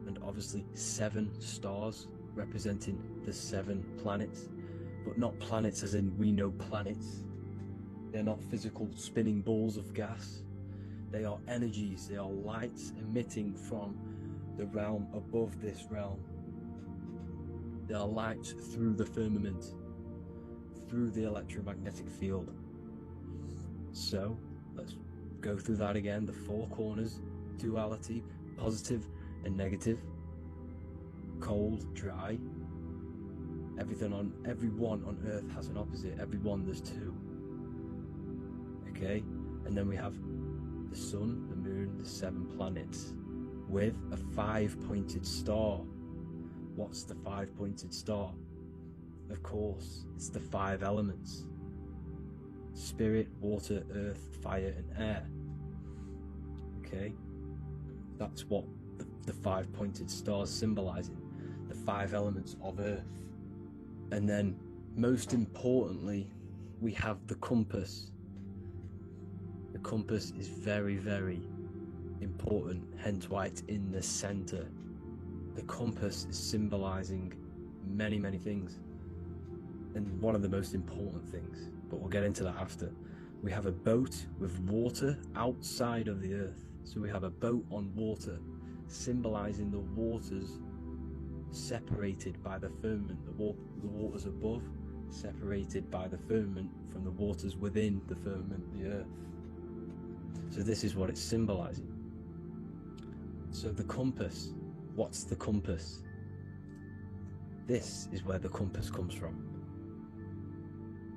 and obviously 7 stars representing the 7 planets, but not planets as in we know planets. They're not physical spinning balls of gas. They are energies, they are lights emitting from the realm above this realm. They are lights through the firmament, through the electromagnetic field. So let's go through that again. The 4 corners, duality, positive and negative, cold, dry, Everyone on Earth has an opposite. Everyone, there's two. Okay? And then we have the sun, the moon, the 7 planets with a 5-pointed star. What's the 5-pointed star? Of course, it's the 5 elements: spirit, water, earth, fire, and air. Okay? That's what the 5-pointed star is symbolizing, the 5 elements of Earth. And then, most importantly, we have the compass. The compass is very, very important, hence why it's in the center. The compass is symbolizing many, many things. And one of the most important things, but we'll get into that after. We have a boat with water outside of the Earth. So we have a boat on water, symbolizing the waters separated by the firmament, the waters above, separated by the firmament from the waters within the firmament, the Earth. So this is what it's symbolizing. So the compass, what's the compass? This is where the compass comes from.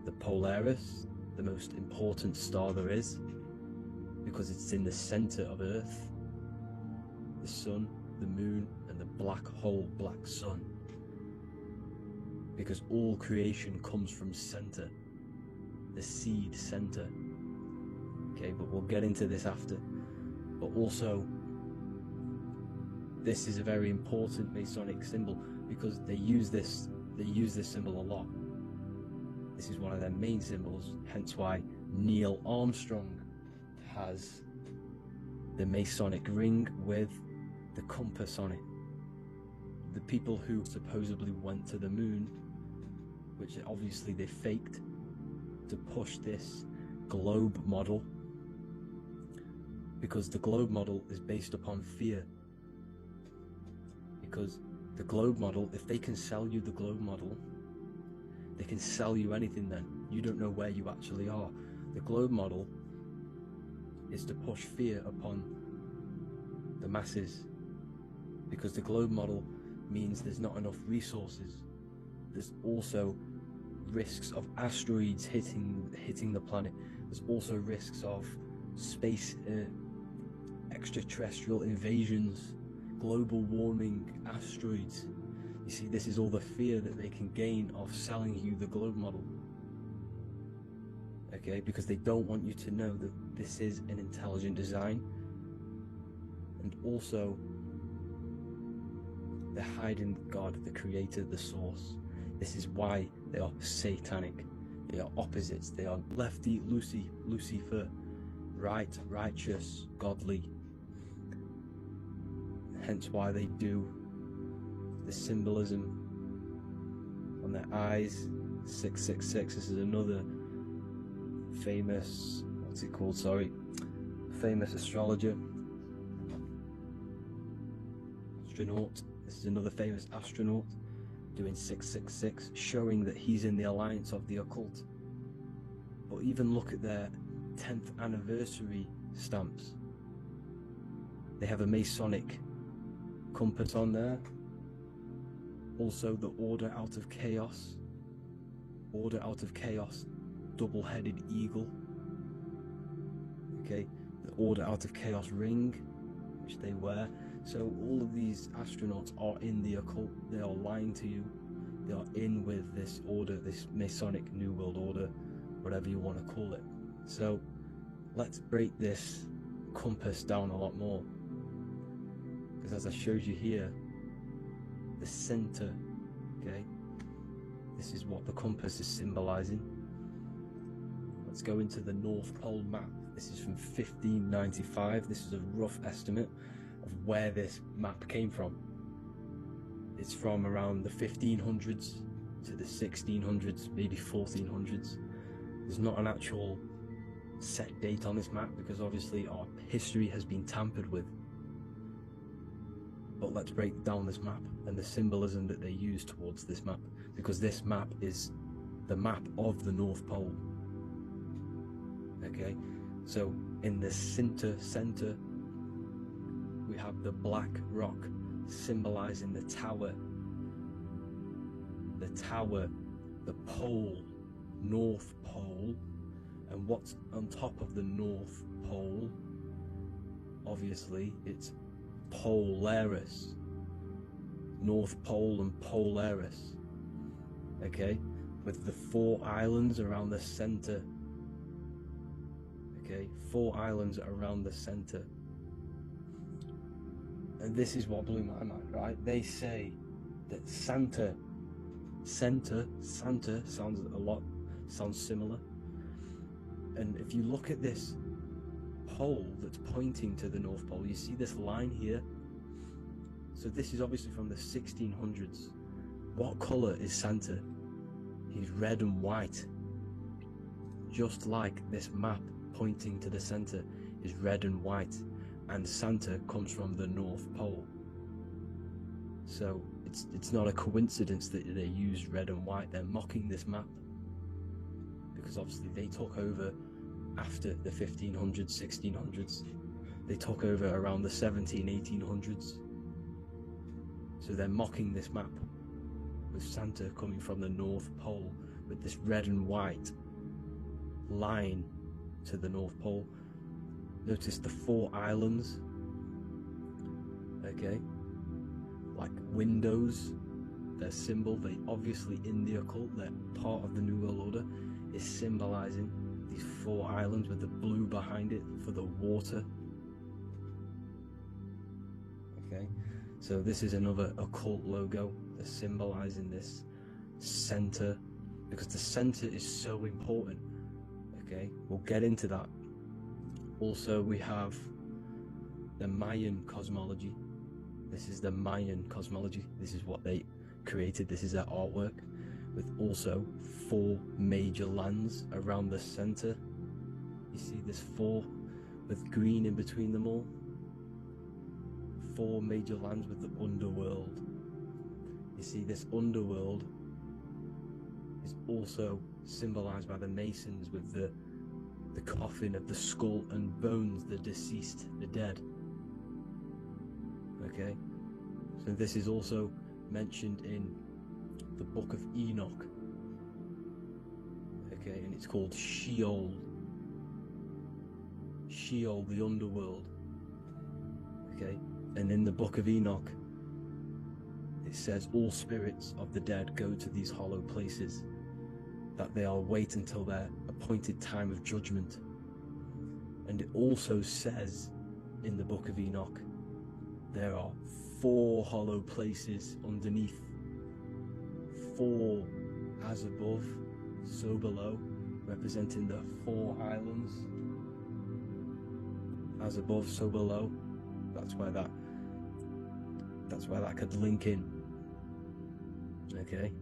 The Polaris, the most important star there is, because it's in the center of Earth, the sun, the moon, and the black hole, black sun. Because all creation comes from center, the seed center. Okay, but we'll get into this after. But also, this is a very important Masonic symbol because they use this symbol a lot. This is one of their main symbols, hence why Neil Armstrong has the Masonic ring with the compass on it. The people who supposedly went to the moon, which obviously they faked to push this globe model, because the globe model is based upon fear. Because the globe model, if they can sell you the globe model, they can sell you anything then. You don't know where you actually are. The globe model is to push fear upon the masses, because the globe model means there's not enough resources. There's also risks of asteroids hitting the planet. There's also risks of space extraterrestrial invasions, global warming, asteroids. You see, this is all the fear that they can gain of selling you the globe model. Okay, because they don't want you to know that this is an intelligent design. And also, they're hiding God, the creator, the source. This is why they are satanic. They are opposites. They are lefty, Lucifer, right, righteous, godly. Hence why they do the symbolism on their eyes. 666. This is another famous, famous astrologer, astronaut. This is another famous astronaut doing 666, showing that he's in the alliance of the occult. But even look at their 10th anniversary stamps. They have a Masonic compass on there. Also the Order Out of Chaos. Order Out of Chaos, double-headed eagle. Okay, the Order Out of Chaos ring, which they wear. So all of these astronauts are in the occult. They are lying to you. They are in with this order, this Masonic New World Order, whatever you want to call it. So let's break this compass down a lot more. Because as I showed you here, the center, okay, this is what the compass is symbolizing. Let's go into the North Pole map. This is from 1595. This is a rough estimate of where this map came from. It's from around the 1500s to the 1600s, maybe 1400s. There's not an actual set date on this map because obviously our history has been tampered with. But let's break down this map and the symbolism that they use towards this map, because this map is the map of the North Pole. Okay, so in the center, we have the black rock symbolizing the tower. the tower, the pole, North Pole, and what's on top of the North Pole? Obviously, it's Polaris. North Pole and Polaris. Okay, with the 4 islands around the center. Okay, 4 islands around the center. And this is what blew my mind, right? They say that Santa sounds similar. And if you look at this pole that's pointing to the North Pole, you see this line here. So this is obviously from the 1600s. What color is Santa? He's red and white. Just like this map pointing to the center is red and white, and Santa comes from the North Pole. So it's not a coincidence that they use red and white. They're mocking this map because obviously they took over after the 1500s, 1600s. They took over around the 17, 1800s. So they're mocking this map with Santa coming from the North Pole with this red and white line to the North Pole. Notice the 4 islands, okay, like windows, their symbol. They obviously, in the occult, they're part of the New World Order, is symbolizing these 4 islands with the blue behind it for the water. Okay, so this is another occult logo. They're symbolizing this center because the center is so important. Okay, we'll get into that. Also, we have the Mayan cosmology. This is the Mayan cosmology. This is what they created. This is their artwork, with also 4 major lands around the center. You see this 4 with green in between them all. 4 major lands with the underworld. You see this underworld is also symbolized by the Masons with the coffin of the skull and bones, the deceased, the dead. Okay, so this is also mentioned in the book of Enoch. Okay, and it's called Sheol. Sheol, the underworld. Okay, and in the book of Enoch, it says all spirits of the dead go to these hollow places, that they'll wait until their appointed time of judgment. And it also says in the book of Enoch, there are 4 hollow places underneath. 4 as above, so below, representing the 4 islands. As above, so below. That's why that could link in. Okay.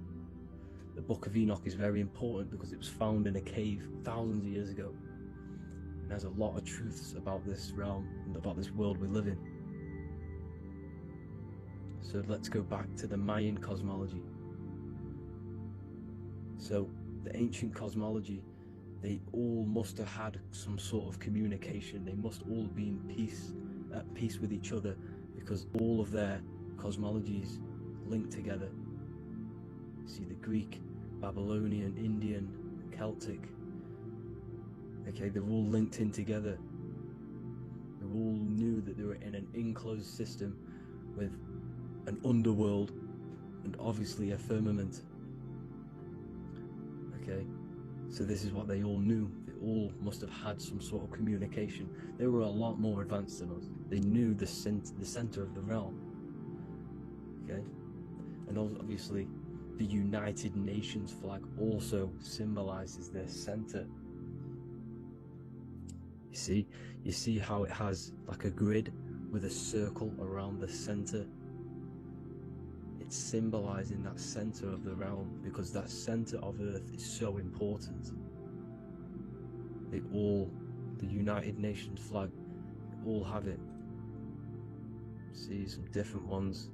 The Book of Enoch is very important because it was found in a cave thousands of years ago. And there's a lot of truths about this realm and about this world we live in. So let's go back to the Mayan cosmology. So the ancient cosmology, they all must have had some sort of communication. They must all be in peace, at peace with each other, because all of their cosmologies link together. See the Greek, Babylonian, Indian, Celtic. Okay, they're all linked in together. They all knew that they were in an enclosed system with an underworld and obviously a firmament. Okay, so this is what they all knew. They all must have had some sort of communication. They were a lot more advanced than us. They knew the center of the realm. Okay, and obviously the United Nations flag also symbolizes their center. You see how it has like a grid with a circle around the center. It's symbolizing that center of the realm, because that center of Earth is so important. The United Nations flag, all have it. See, some different ones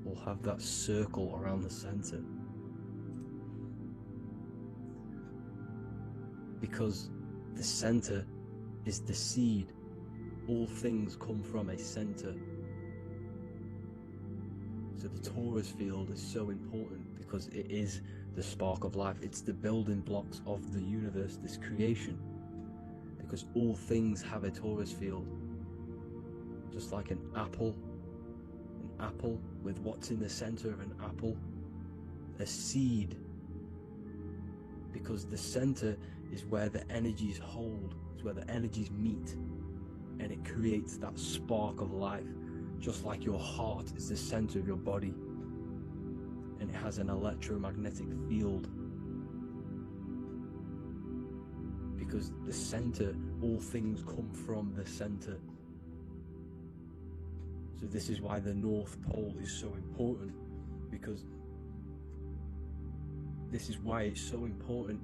will have that circle around the center. Because the center is the seed. All things come from a center. So the torus field is so important because it is the spark of life. It's the building blocks of the universe, this creation. Because all things have a torus field. Just like an apple with what's in the center of an apple, a seed. Because the center is where the energies hold, it's where the energies meet, and it creates that spark of life. Just like your heart is the center of your body, and it has an electromagnetic field. Because the center, all things come from the center. So this is why the North Pole is so important, because this is why it's so important,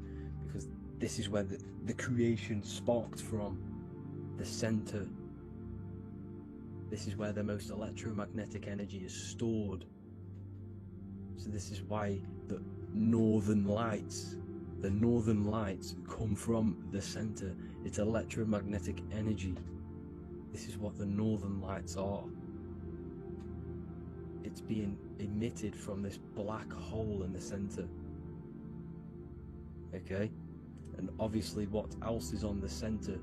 because this is where the creation sparked from, the center. This is where the most electromagnetic energy is stored. So this is why the northern lights come from the center. It's electromagnetic energy. This is what the northern lights are. It's being emitted from this black hole in the center. Okay? And obviously what else is on the center?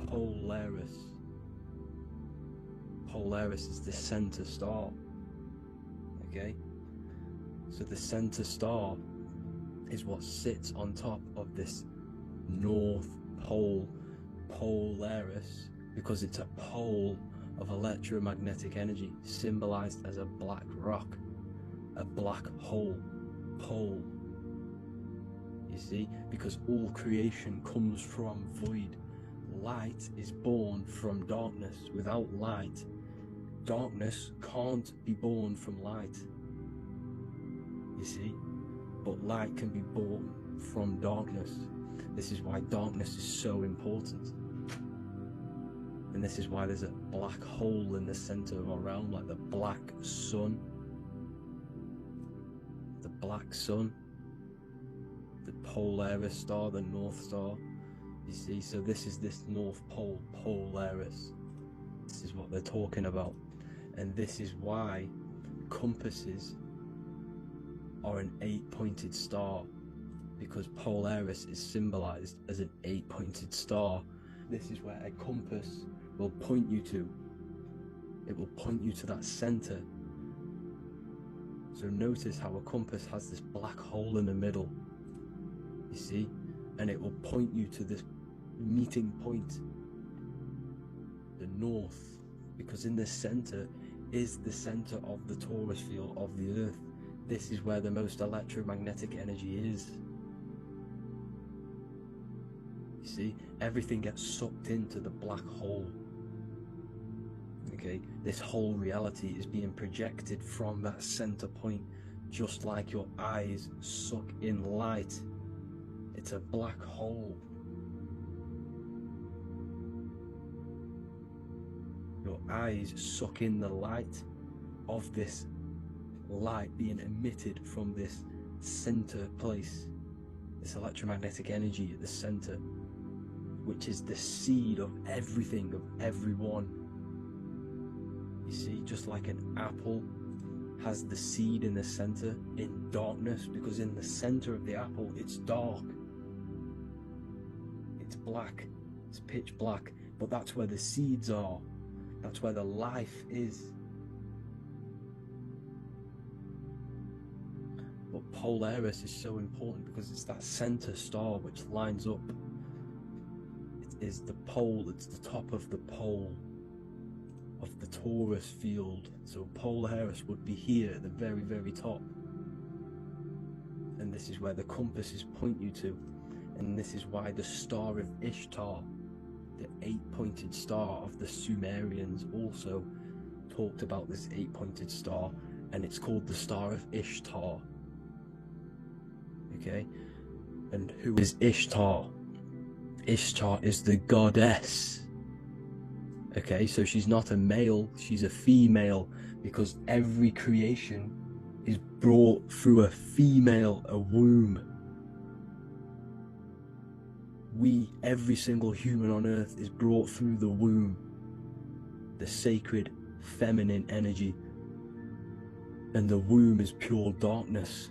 Polaris. Polaris is the center star. Okay? So the center star is what sits on top of this North Pole, Polaris, because it's a pole of electromagnetic energy, symbolized as a black rock, a black hole, pole. You see, because all creation comes from void. Light is born from darkness. Without light, darkness can't be born from light. You see, but light can be born from darkness. This is why darkness is so important. And this is why there's a black hole in the center of our realm, like the black sun. The black sun. The Polaris star, the North Star. You see, so this is this North Pole, Polaris. This is what they're talking about. And this is why compasses are an 8-pointed star, because Polaris is symbolized as an 8-pointed star. This is where a compass will point you to. It will point you to that center. So notice how a compass has this black hole in the middle, you see, and it will point you to this meeting point, the north, because in the center is the center of the torus field of the earth. This is where the most electromagnetic energy is. You see, everything gets sucked into the black hole. Okay, this whole reality is being projected from that center point, just like your eyes suck in light. It's a black hole. Your eyes suck in the light of this light being emitted from this center place, this electromagnetic energy at the center, which is the seed of everything, of everyone. You see, just like an apple has the seed in the center in darkness, because in the center of the apple it's dark, it's black, it's pitch black, but that's where the seeds are, that's where the life is. But Polaris is so important because it's that center star which lines up. It is the pole, it's the top of the pole of the torus field. So Polaris would be here at the very, very top. And this is where the compasses point you to. And this is why the star of Ishtar, the 8-pointed star of the Sumerians, also talked about this 8-pointed star, and it's called the Star of Ishtar. Okay, and who is Ishtar? Ishtar is the goddess. Okay, so she's not a male, she's a female, because every creation is brought through a female, a womb. Every single human on earth is brought through the womb, the sacred feminine energy. and the womb is pure darkness.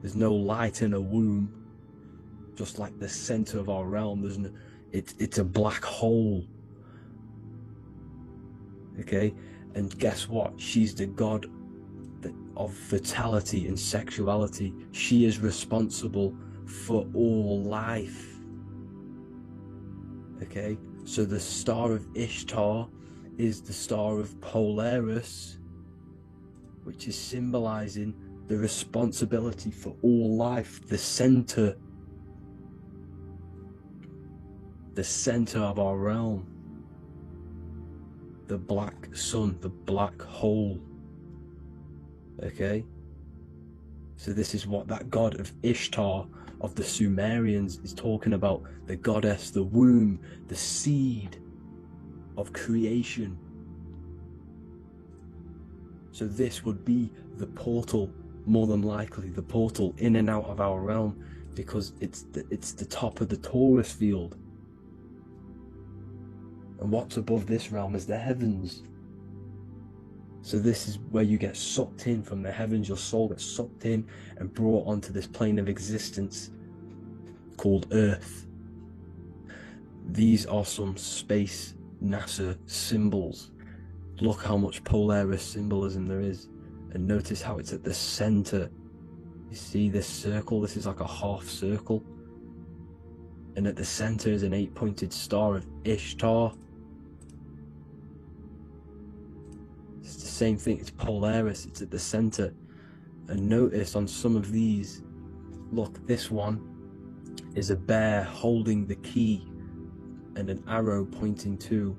There's no light in a womb, just like the center of our realm. There's no, it's a black hole. Okay, and guess what? She's the god of fertility and sexuality. She is responsible for all life. Okay, so the star of Ishtar is the star of Polaris, which is symbolizing the responsibility for all life, the center of our realm, the black sun, the black hole. Okay, so this is what that god of Ishtar of the Sumerians is talking about, the goddess, the womb, the seed of creation. So this would be the portal, more than likely the portal in and out of our realm, because it's the top of the Taurus field. And what's above this realm is the heavens. So this is where you get sucked in from the heavens. Your soul gets sucked in and brought onto this plane of existence called Earth. These are some space NASA symbols. Look how much Polaris symbolism there is, and notice how it's at the center. You see this circle? This is like a half circle, and at the center is an 8-pointed star of Ishtar. It's the same thing. It's Polaris. It's at the center. And notice on some of these, look, this one is a bear holding the key and an arrow pointing to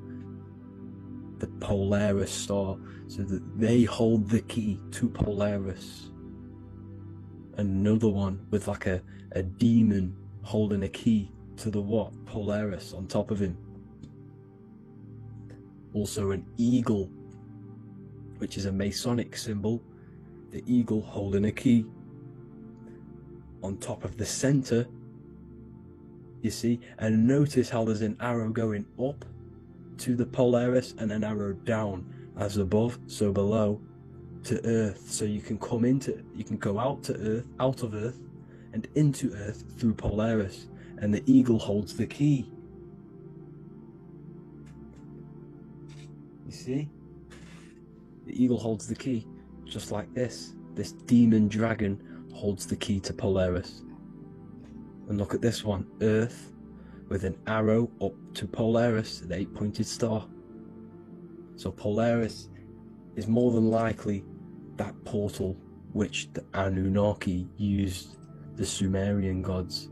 the Polaris star, so that they hold the key to Polaris. Another one with like a demon holding a key to the what? Polaris on top of him. Also an eagle, which is a Masonic symbol, the eagle holding a key. On top of the center, you see, and notice how there's an arrow going up to the Polaris and an arrow down, as above, so below, to Earth. So you can go out of Earth and into Earth through Polaris, and the eagle holds the key. You see? The eagle holds the key, just like this. This demon dragon holds the key to Polaris. And look at this one, Earth, with an arrow up to Polaris, the 8-pointed star. So Polaris is more than likely that portal which the Anunnaki used, the Sumerian gods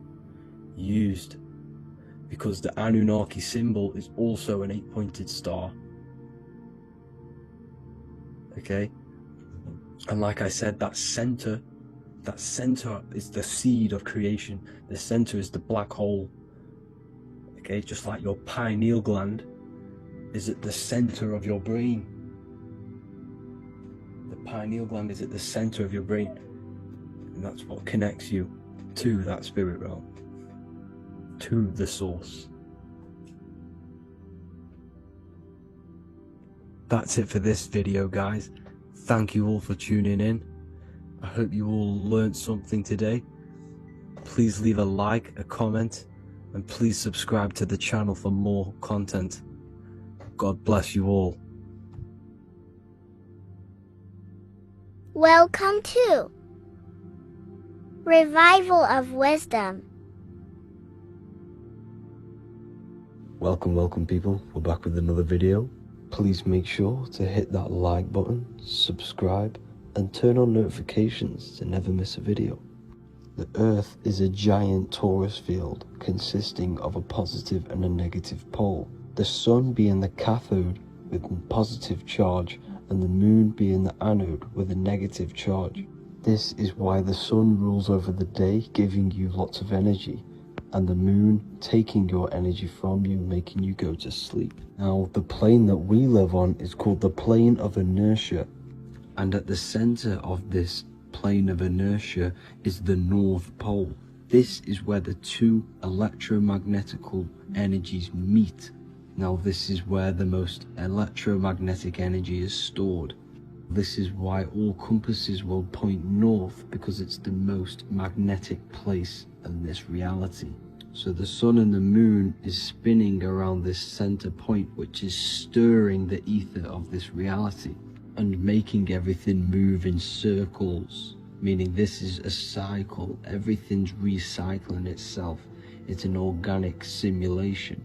used, because the Anunnaki symbol is also an 8-pointed star. Okay, and like I said, that center is the seed of creation. The center is the black hole. Okay, just like your pineal gland is at the center of your brain. The pineal gland is at the center of your brain, and that's what connects you to that spirit realm, to the source. That's it for this video, guys. Thank you all for tuning in. I hope you all learned something today. Please leave a like, a comment, and please subscribe to the channel for more content. God bless you all. Welcome to Revival of Wisdom. Welcome people. We're back with another video. Please make sure to hit that like button, subscribe, and turn on notifications to never miss a video. The Earth is a giant torus field consisting of a positive and a negative pole. The Sun being the cathode with a positive charge, and the Moon being the anode with a negative charge. This is why the Sun rules over the day, giving you lots of energy, and the Moon taking your energy from you, making you go to sleep. Now, the plane that we live on is called the plane of inertia, and at the center of this plane of inertia is the North Pole. This is where the two electromagnetical energies meet. Now, this is where the most electromagnetic energy is stored. This is why all compasses will point north, because it's the most magnetic place in this reality. So the sun and the moon is spinning around this center point, which is stirring the ether of this reality and making everything move in circles, meaning this is a cycle. Everything's recycling itself. It's an organic simulation.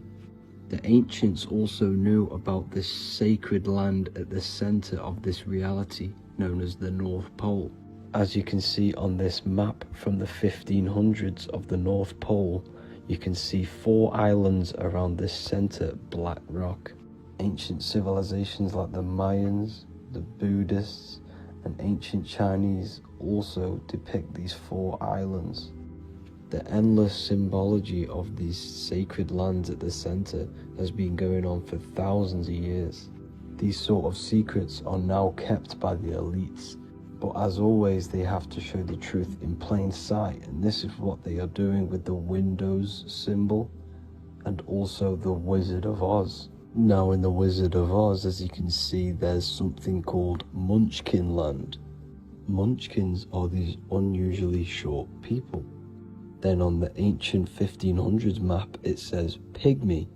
The ancients also knew about this sacred land at the center of this reality, known as the North Pole. As you can see on this map from the 1500s of the North Pole, you can see 4 islands around this center black rock. Ancient civilizations like the Mayans, the Buddhists, and ancient Chinese also depict these 4 islands. The endless symbology of these sacred lands at the center has been going on for thousands of years. These sort of secrets are now kept by the elites, but as always they have to show the truth in plain sight, and this is what they are doing with the Windows symbol and also the Wizard of Oz. Now in the Wizard of Oz, as you can see, there's something called Munchkin Land. Munchkins are these unusually short people. Then on the ancient 1500s map it says Pygmy,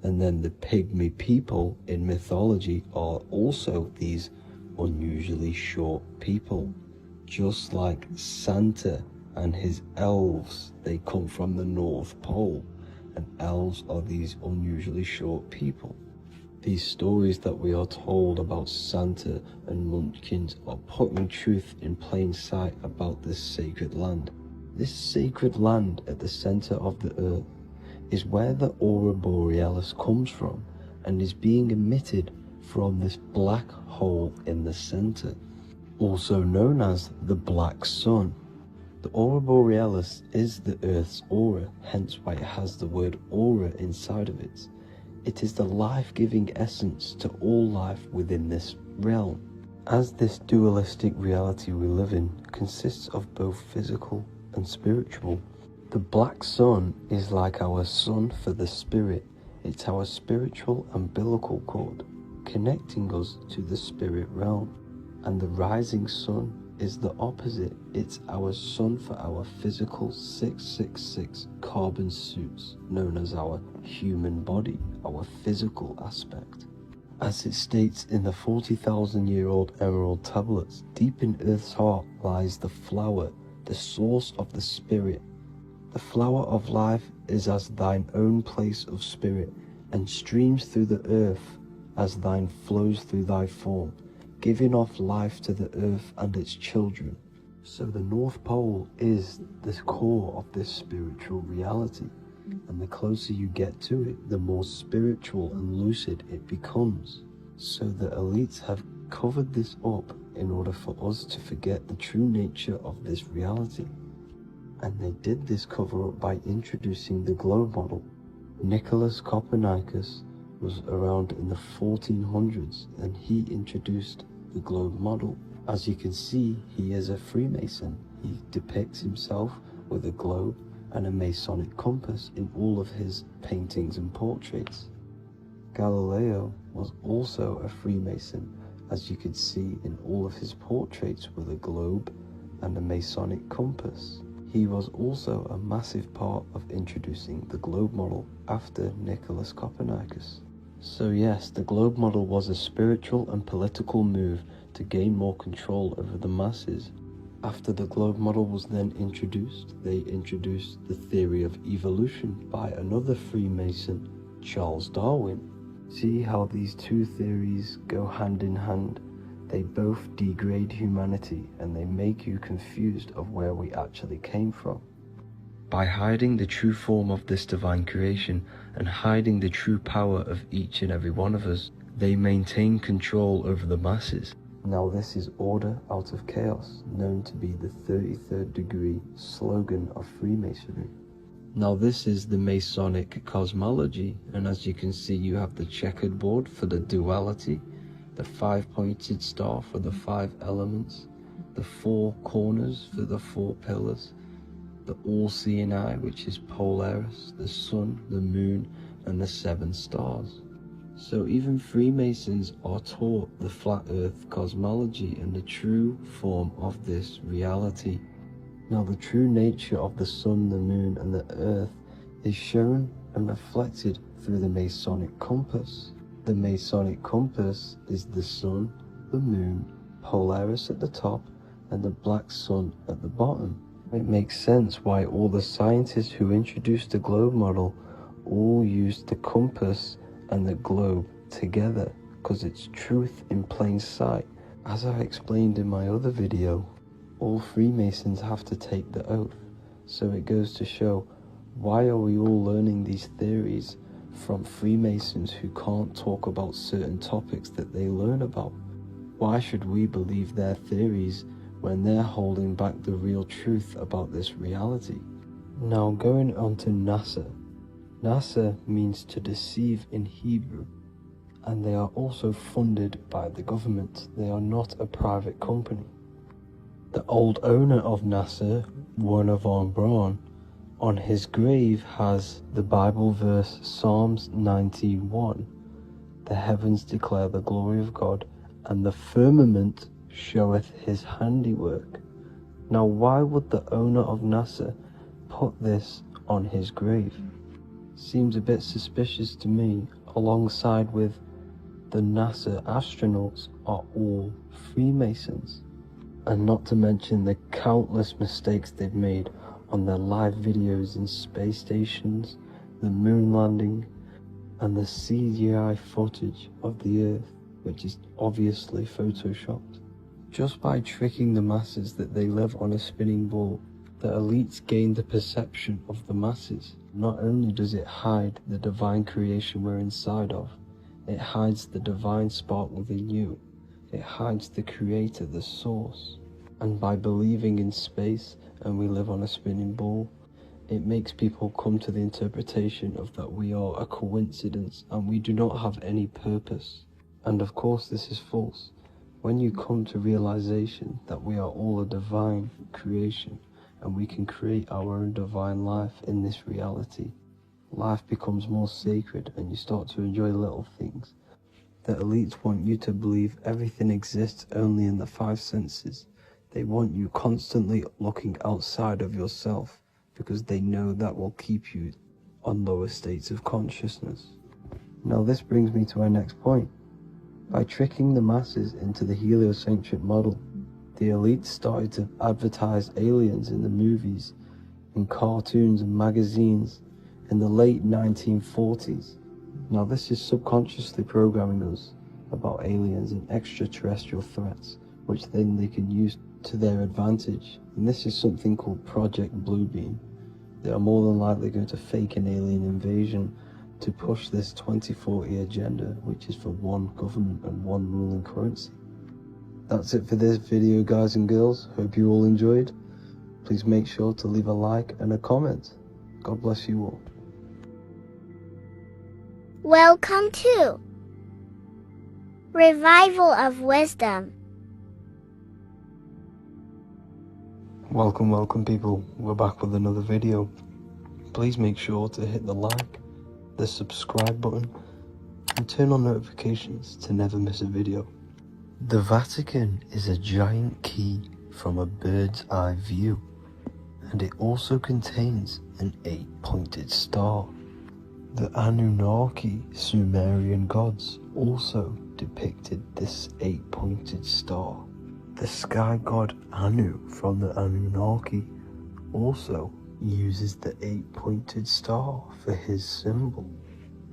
and then the Pygmy people in mythology are also these unusually short people. Just like Santa and his elves, they come from the North Pole, and elves are these unusually short people. These stories that we are told about Santa and Munchkins are putting truth in plain sight about this sacred land. This sacred land at the center of the earth is where the aurora borealis comes from and is being emitted from this black hole in the center, also known as the black sun. The aurora borealis is the earth's aura, hence why it has the word aura inside of it. It is the life-giving essence to all life within this realm. As this dualistic reality we live in consists of both physical and spiritual, the black sun is like our sun for the spirit. It's our spiritual umbilical cord, connecting us to the spirit realm. And the rising sun is the opposite. It's our sun for our physical 666 carbon suits, known as our human body, our physical aspect. As it states in the 40,000-year-old emerald tablets, deep in Earth's heart lies the flower, the source of the spirit. The flower of life is as thine own place of spirit, and streams through the earth as thine flows through thy form, giving off life to the earth and its children. So the North Pole is the core of this spiritual reality, and the closer you get to it, the more spiritual and lucid it becomes. So the elites have covered this up in order for us to forget the true nature of this reality. And they did this cover up by introducing the globe model. Nicholas Copernicus was around in the 1400s, and he introduced the globe model. As you can see, he is a Freemason. He depicts himself with a globe and a Masonic compass in all of his paintings and portraits. Galileo was also a Freemason, as you could see in all of his portraits with a globe and a Masonic compass. He was also a massive part of introducing the globe model after Nicholas Copernicus. So yes, the globe model was a spiritual and political move to gain more control over the masses. After the globe model was then introduced, they introduced the theory of evolution by another Freemason, Charles Darwin. See how these two theories go hand in hand? They both degrade humanity, and they make you confused of where we actually came from. By hiding the true form of this divine creation and hiding the true power of each and every one of us, they maintain control over the masses. Now this is order out of chaos, known to be the 33rd degree slogan of Freemasonry. Now this is the Masonic cosmology, and as you can see, you have the checkered board for the duality, the 5-pointed star for the 5 elements, the 4 corners for the 4 pillars, the all-seeing eye, which is Polaris, the sun, the moon, and the 7 stars. So even Freemasons are taught the flat earth cosmology and the true form of this reality. Now the true nature of the sun, the moon and the earth is shown and reflected through the Masonic compass. The Masonic compass is the sun, the moon, Polaris at the top and the black sun at the bottom. It makes sense why all the scientists who introduced the globe model all used the compass and the globe together, because it's truth in plain sight. As I explained in my other video, all Freemasons have to take the oath, so it goes to show, why are we all learning these theories from Freemasons who can't talk about certain topics that they learn about? Why should we believe their theories when they're holding back the real truth about this reality? Now going on to NASA. NASA means to deceive in Hebrew, and they are also funded by the government. They are not a private company. The old owner of NASA, Werner von Braun, on his grave has the Bible verse Psalms 91. The heavens declare the glory of God, and the firmament showeth his handiwork. Now why would the owner of NASA put this on his grave? Seems a bit suspicious to me, alongside with the NASA astronauts are all Freemasons. And not to mention the countless mistakes they've made on their live videos in space stations, the moon landing, and the CGI footage of the Earth, which is obviously photoshopped. Just by tricking the masses that they live on a spinning ball, the elites gain the perception of the masses. Not only does it hide the divine creation we're inside of, it hides the divine spark within you. It hides the creator, the source. And by believing in space and we live on a spinning ball, it makes people come to the interpretation of that we are a coincidence and we do not have any purpose. And of course this is false. When you come to realization that we are all a divine creation and we can create our own divine life in this reality, life becomes more sacred and you start to enjoy little things. The elites want you to believe everything exists only in the five senses. They want you constantly looking outside of yourself because they know that will keep you on lower states of consciousness. Now this brings me to our next point. By tricking the masses into the heliocentric model, the elites started to advertise aliens in the movies, in cartoons and magazines in the late 1940s. Now this is subconsciously programming us about aliens and extraterrestrial threats, which then they can use to their advantage. And this is something called Project Bluebeam. They are more than likely going to fake an alien invasion to push this 2040 agenda, which is for one government and one ruling currency. That's it for this video, guys and girls. Hope you all enjoyed. Please make sure to leave a like and a comment. God bless you all. Welcome to Revival of Wisdom. Welcome people. We're back with another video. Please make sure to hit the like, the subscribe button, and turn on notifications to never miss a video. The Vatican is a giant key from a bird's eye view, and it also contains an 8-pointed star. The Anunnaki Sumerian gods also depicted this 8-pointed star. The sky god Anu from the Anunnaki also uses the 8-pointed star for his symbol.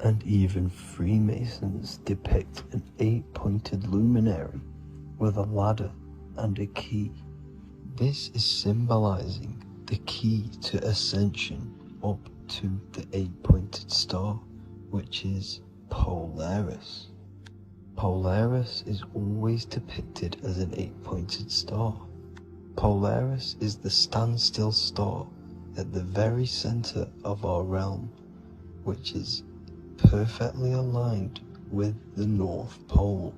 And even Freemasons depict an 8-pointed luminary with a ladder and a key. This is symbolizing the key to ascension up to the 8-pointed star, which is Polaris. Polaris is always depicted as an 8-pointed star. Polaris is the standstill star at the very center of our realm, which is perfectly aligned with the North Pole.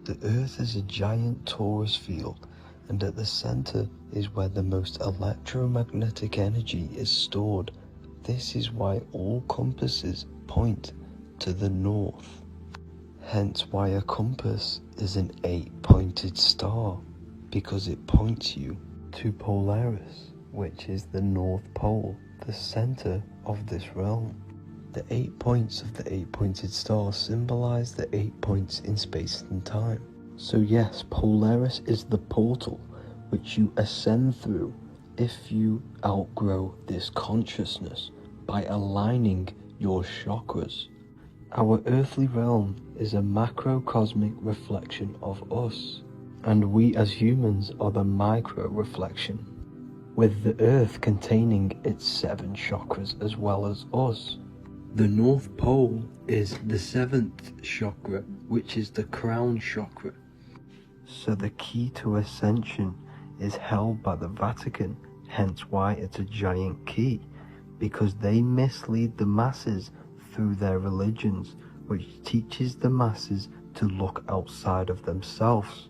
The Earth is a giant torus field, and at the center is where the most electromagnetic energy is stored. This is why all compasses point to the north. Hence why a compass is an 8-pointed star, because it points you to Polaris, which is the North Pole, the center of this realm. The 8 points of the 8-pointed star symbolize the 8 points in space and time. So yes, Polaris is the portal which you ascend through if you outgrow this consciousness by aligning your chakras. Our earthly realm is a macrocosmic reflection of us, and we as humans are the micro reflection, with the earth containing its 7 chakras as well as us. The North Pole is the 7th chakra, which is the crown chakra. So the key to ascension is held by the Vatican, hence why it's a giant key, because they mislead the masses through their religions, which teaches the masses to look outside of themselves.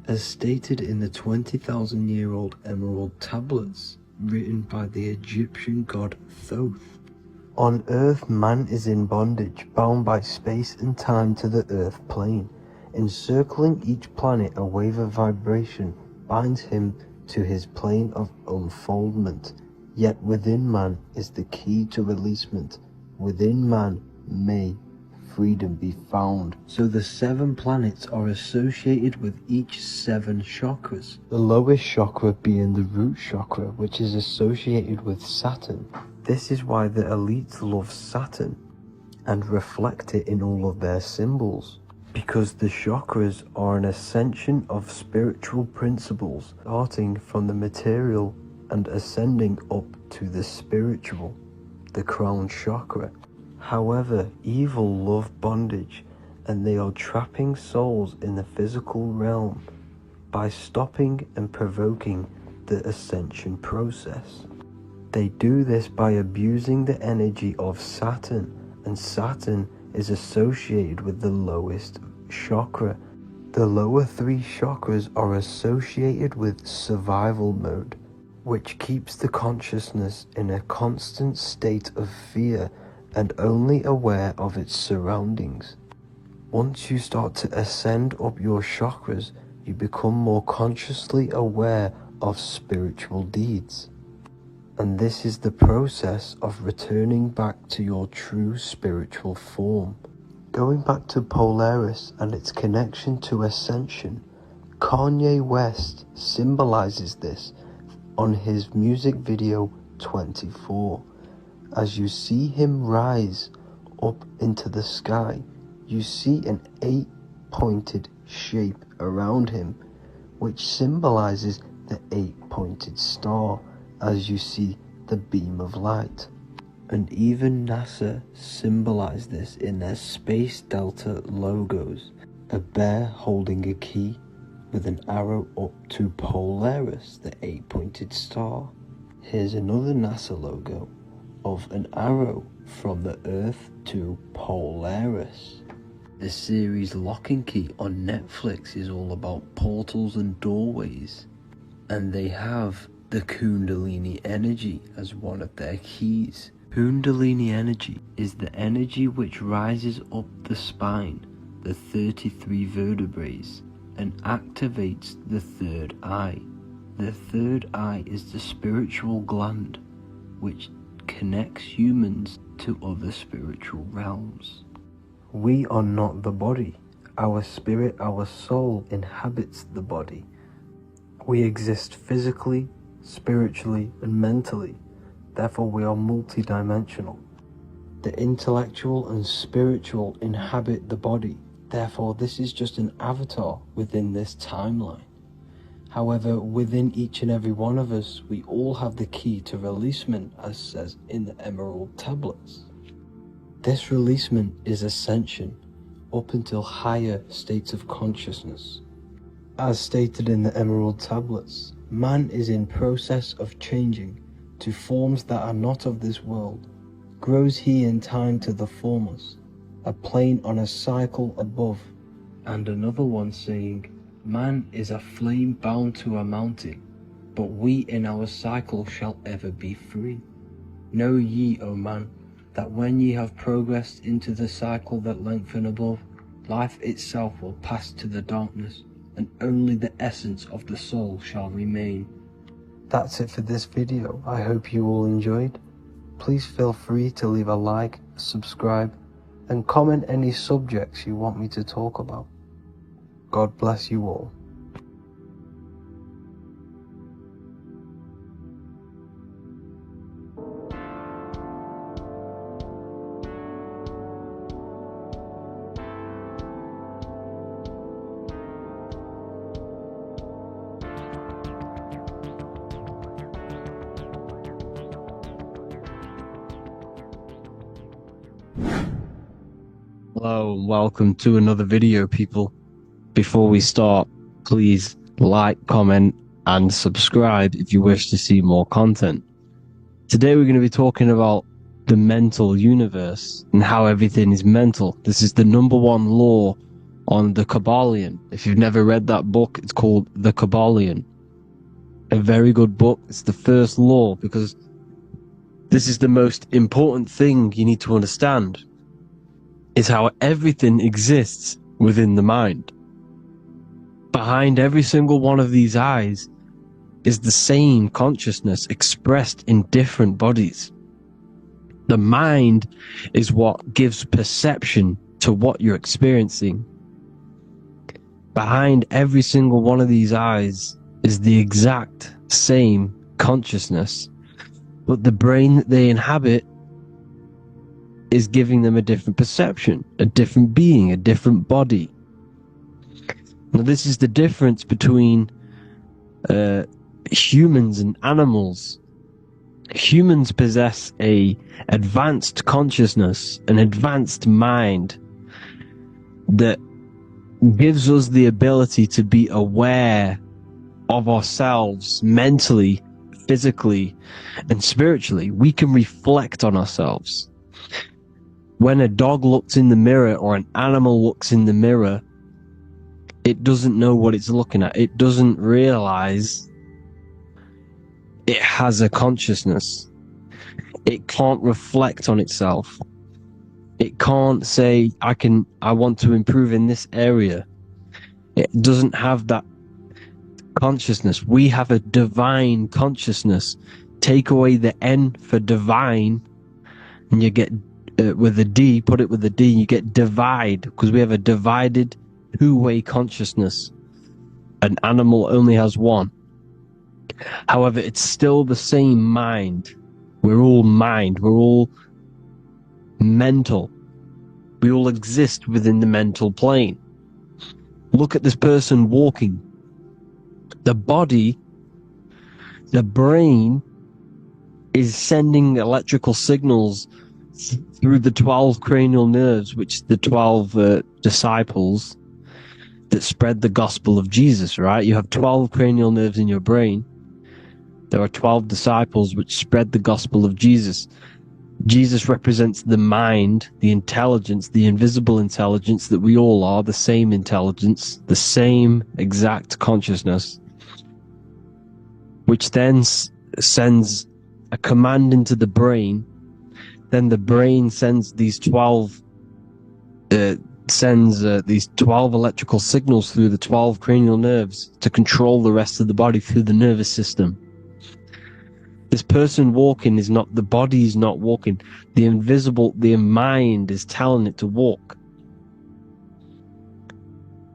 As stated in the 20,000-year-old emerald tablets written by the Egyptian god Thoth, on Earth man is in bondage, bound by space and time to the Earth plane. Encircling each planet, a wave of vibration binds him to his plane of unfoldment. Yet within man is the key to releasement. Within man may freedom be found. So the 7 planets are associated with each 7 chakras. The lowest chakra being the root chakra, which is associated with Saturn. This is why the elites love Saturn and reflect it in all of their symbols, because the chakras are an ascension of spiritual principles, starting from the material and ascending up to the spiritual, the crown chakra. However, evil love bondage, and they are trapping souls in the physical realm by stopping and provoking the ascension process. They do this by abusing the energy of Saturn, and Saturn is associated with the lowest chakra. The lower 3 chakras are associated with survival mode, which keeps the consciousness in a constant state of fear and only aware of its surroundings. Once you start to ascend up your chakras, you become more consciously aware of spiritual deeds. And this is the process of returning back to your true spiritual form. Going back to Polaris and its connection to ascension, Kanye West symbolizes this on his music video 24. As you see him rise up into the sky, you see an 8-pointed shape around him, which symbolizes the 8-pointed star, as you see the beam of light. And even NASA symbolized this in their Space Delta logos, a bear holding a key with an arrow up to Polaris, the 8-pointed star. Here's another NASA logo of an arrow from the Earth to Polaris. The series Lock and Key on Netflix is all about portals and doorways, and they have the Kundalini energy as one of their keys. Kundalini energy is the energy which rises up the spine, the 33 vertebrae, and activates the third eye. The third eye is the spiritual gland which connects humans to other spiritual realms. We are not the body. Our spirit, our soul inhabits the body. We exist physically, spiritually, and mentally. Therefore, we are multidimensional. The intellectual and spiritual inhabit the body. Therefore, this is just an avatar within this timeline. However, within each and every one of us, we all have the key to releasement, as says in the Emerald Tablets. This releasement is ascension up until higher states of consciousness. As stated in the Emerald Tablets, man is in process of changing to forms that are not of this world. Grows he in time to the formless, a plane on a cycle above. And another one saying, man is a flame bound to a mountain, but we in our cycle shall ever be free. Know ye, O man, that when ye have progressed into the cycle that lengthen above, Life itself will pass to the darkness, and only the essence of the soul shall remain. That's it for this video. I hope you all enjoyed. Please feel free to leave a like, subscribe, and comment any subjects you want me to talk about. God bless you all. Hello and welcome to another video, people. Before we start, please like, comment, and subscribe if you wish to see more content. Today we're going to be talking about the mental universe and how everything is mental. This is the #1 law on the Kabbalion. If you've never read that book, it's called The Kabbalion. A very good book. It's the first law because this is the most important thing you need to understand. Is how everything exists within the mind. Behind every single one of these eyes is the same consciousness expressed in different bodies. The mind is what gives perception to what you're experiencing. Behind every single one of these eyes is the exact same consciousness, but the brain that they inhabit is giving them a different perception, a different being, a different body. Now, this is the difference between humans and animals. Humans possess a advanced consciousness, an advanced mind that gives us the ability to be aware of ourselves mentally, physically, and spiritually. We can reflect on ourselves. When a dog looks in the mirror or an animal looks in the mirror, it doesn't know what it's looking at. It doesn't realize it has a consciousness. It can't reflect on itself. It can't say, I want to improve in this area. It doesn't have that consciousness. We have a divine consciousness. Take away the N for divine, and you get with a D, put it with a D, you get divide, because we have a divided two-way consciousness. An animal only has one. However, it's still the same mind. We're all mind. We're all mental. We all exist within the mental plane. Look at this person walking. The body, the brain, is sending electrical signals through the 12 cranial nerves, which the 12 disciples that spread the gospel of Jesus, right? You have 12 cranial nerves in your brain. There are 12 disciples which spread the gospel of Jesus. Jesus represents the mind, the intelligence, the invisible intelligence that we all are, the same intelligence, the same exact consciousness, which then sends a command into the brain. Then the brain sends these 12 electrical signals through the 12 cranial nerves to control the rest of the body through the nervous system. This person walking is not, the body is not walking. The mind is telling it to walk.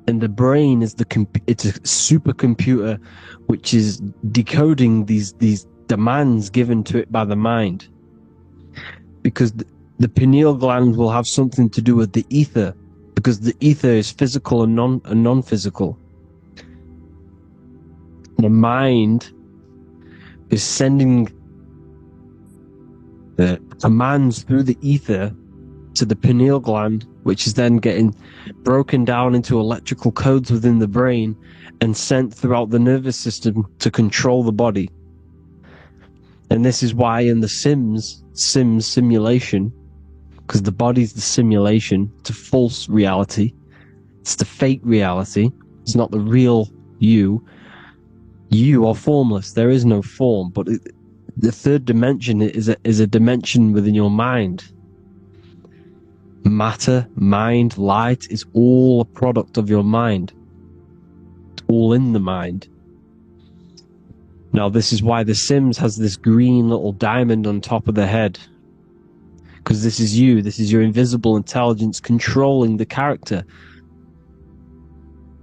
And the brain is it's a supercomputer which is decoding these demands given to it by the mind. Because the pineal gland will have something to do with the ether, because the ether is physical and non-physical. The mind is sending the commands through the ether to the pineal gland, which is then getting broken down into electrical codes within the brain and sent throughout the nervous system to control the body. And this is why in the Sims simulation, because the body's the simulation, it's a false reality, it's the fake reality, it's not the real you. You are formless, there is no form, but the third dimension is a dimension within your mind. Matter, mind, light is all a product of your mind. It's all in the mind. Now, this is why The Sims has this green little diamond on top of the head. Because this is you. This is your invisible intelligence controlling the character.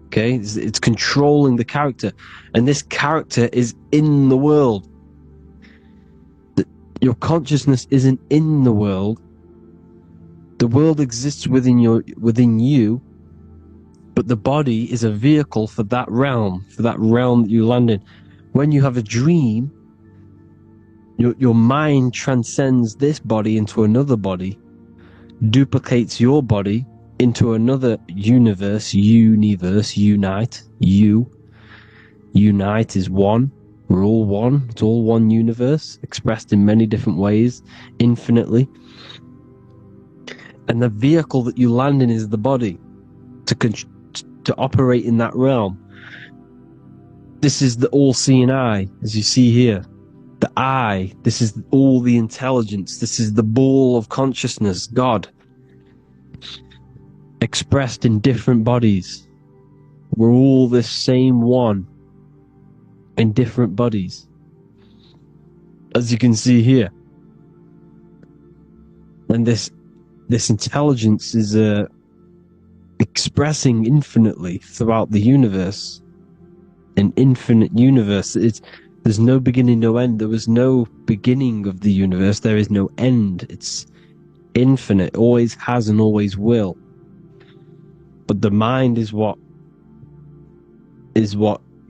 Okay? It's controlling the character. And this character is in the world. Your consciousness isn't in the world. The world exists within you, but the body is a vehicle for that realm that you land in. When you have a dream, your mind transcends this body into another body, duplicates your body into another universe, unite. Unite is one. We're all one. It's all one universe, expressed in many different ways, infinitely. And the vehicle that you land in is the body to operate in that realm. This is the all-seeing eye, as you see here. The eye, this is all the intelligence. This is the ball of consciousness, God, expressed in different bodies. We're all this same one in different bodies, as you can see here. And this intelligence is expressing infinitely throughout the universe. An infinite universe. There's no beginning, no end. There was no beginning of the universe. There is no end. It's infinite. Always has and always will. But the mind is what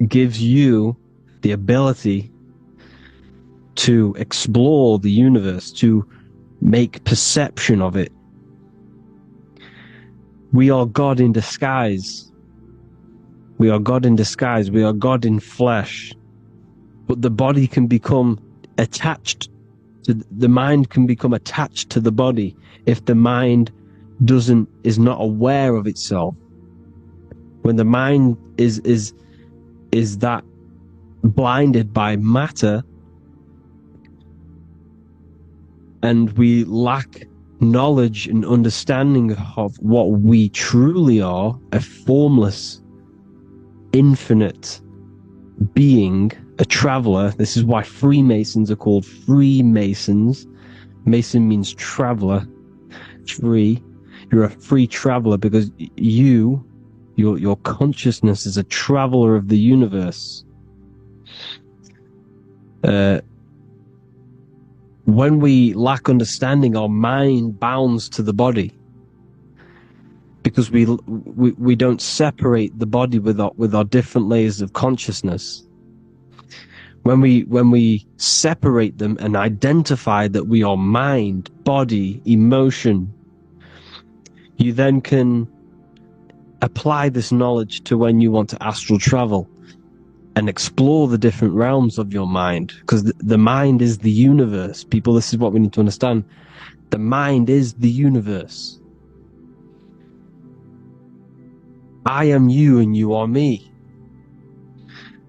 gives you the ability to explore the universe, to make perception of it. We are God in disguise. We are God in disguise. We are God in flesh. But the body can become attached to the mind, can become attached to the body if the mind is not aware of itself. When the mind is that blinded by matter, and we lack knowledge and understanding of what we truly are, a formless, infinite being, a traveler. This is why Freemasons are called Freemasons. Mason means traveler. Free. You're a free traveler because your consciousness is a traveler of the universe. When we lack understanding, our mind bounds to the body because we don't separate the body with our different layers of consciousness. When we separate them and identify that we are mind, body, emotion, you then can apply this knowledge to when you want to astral travel and explore the different realms of your mind, because the mind is the universe. People, this is what we need to understand. The mind is the universe. I am you and you are me.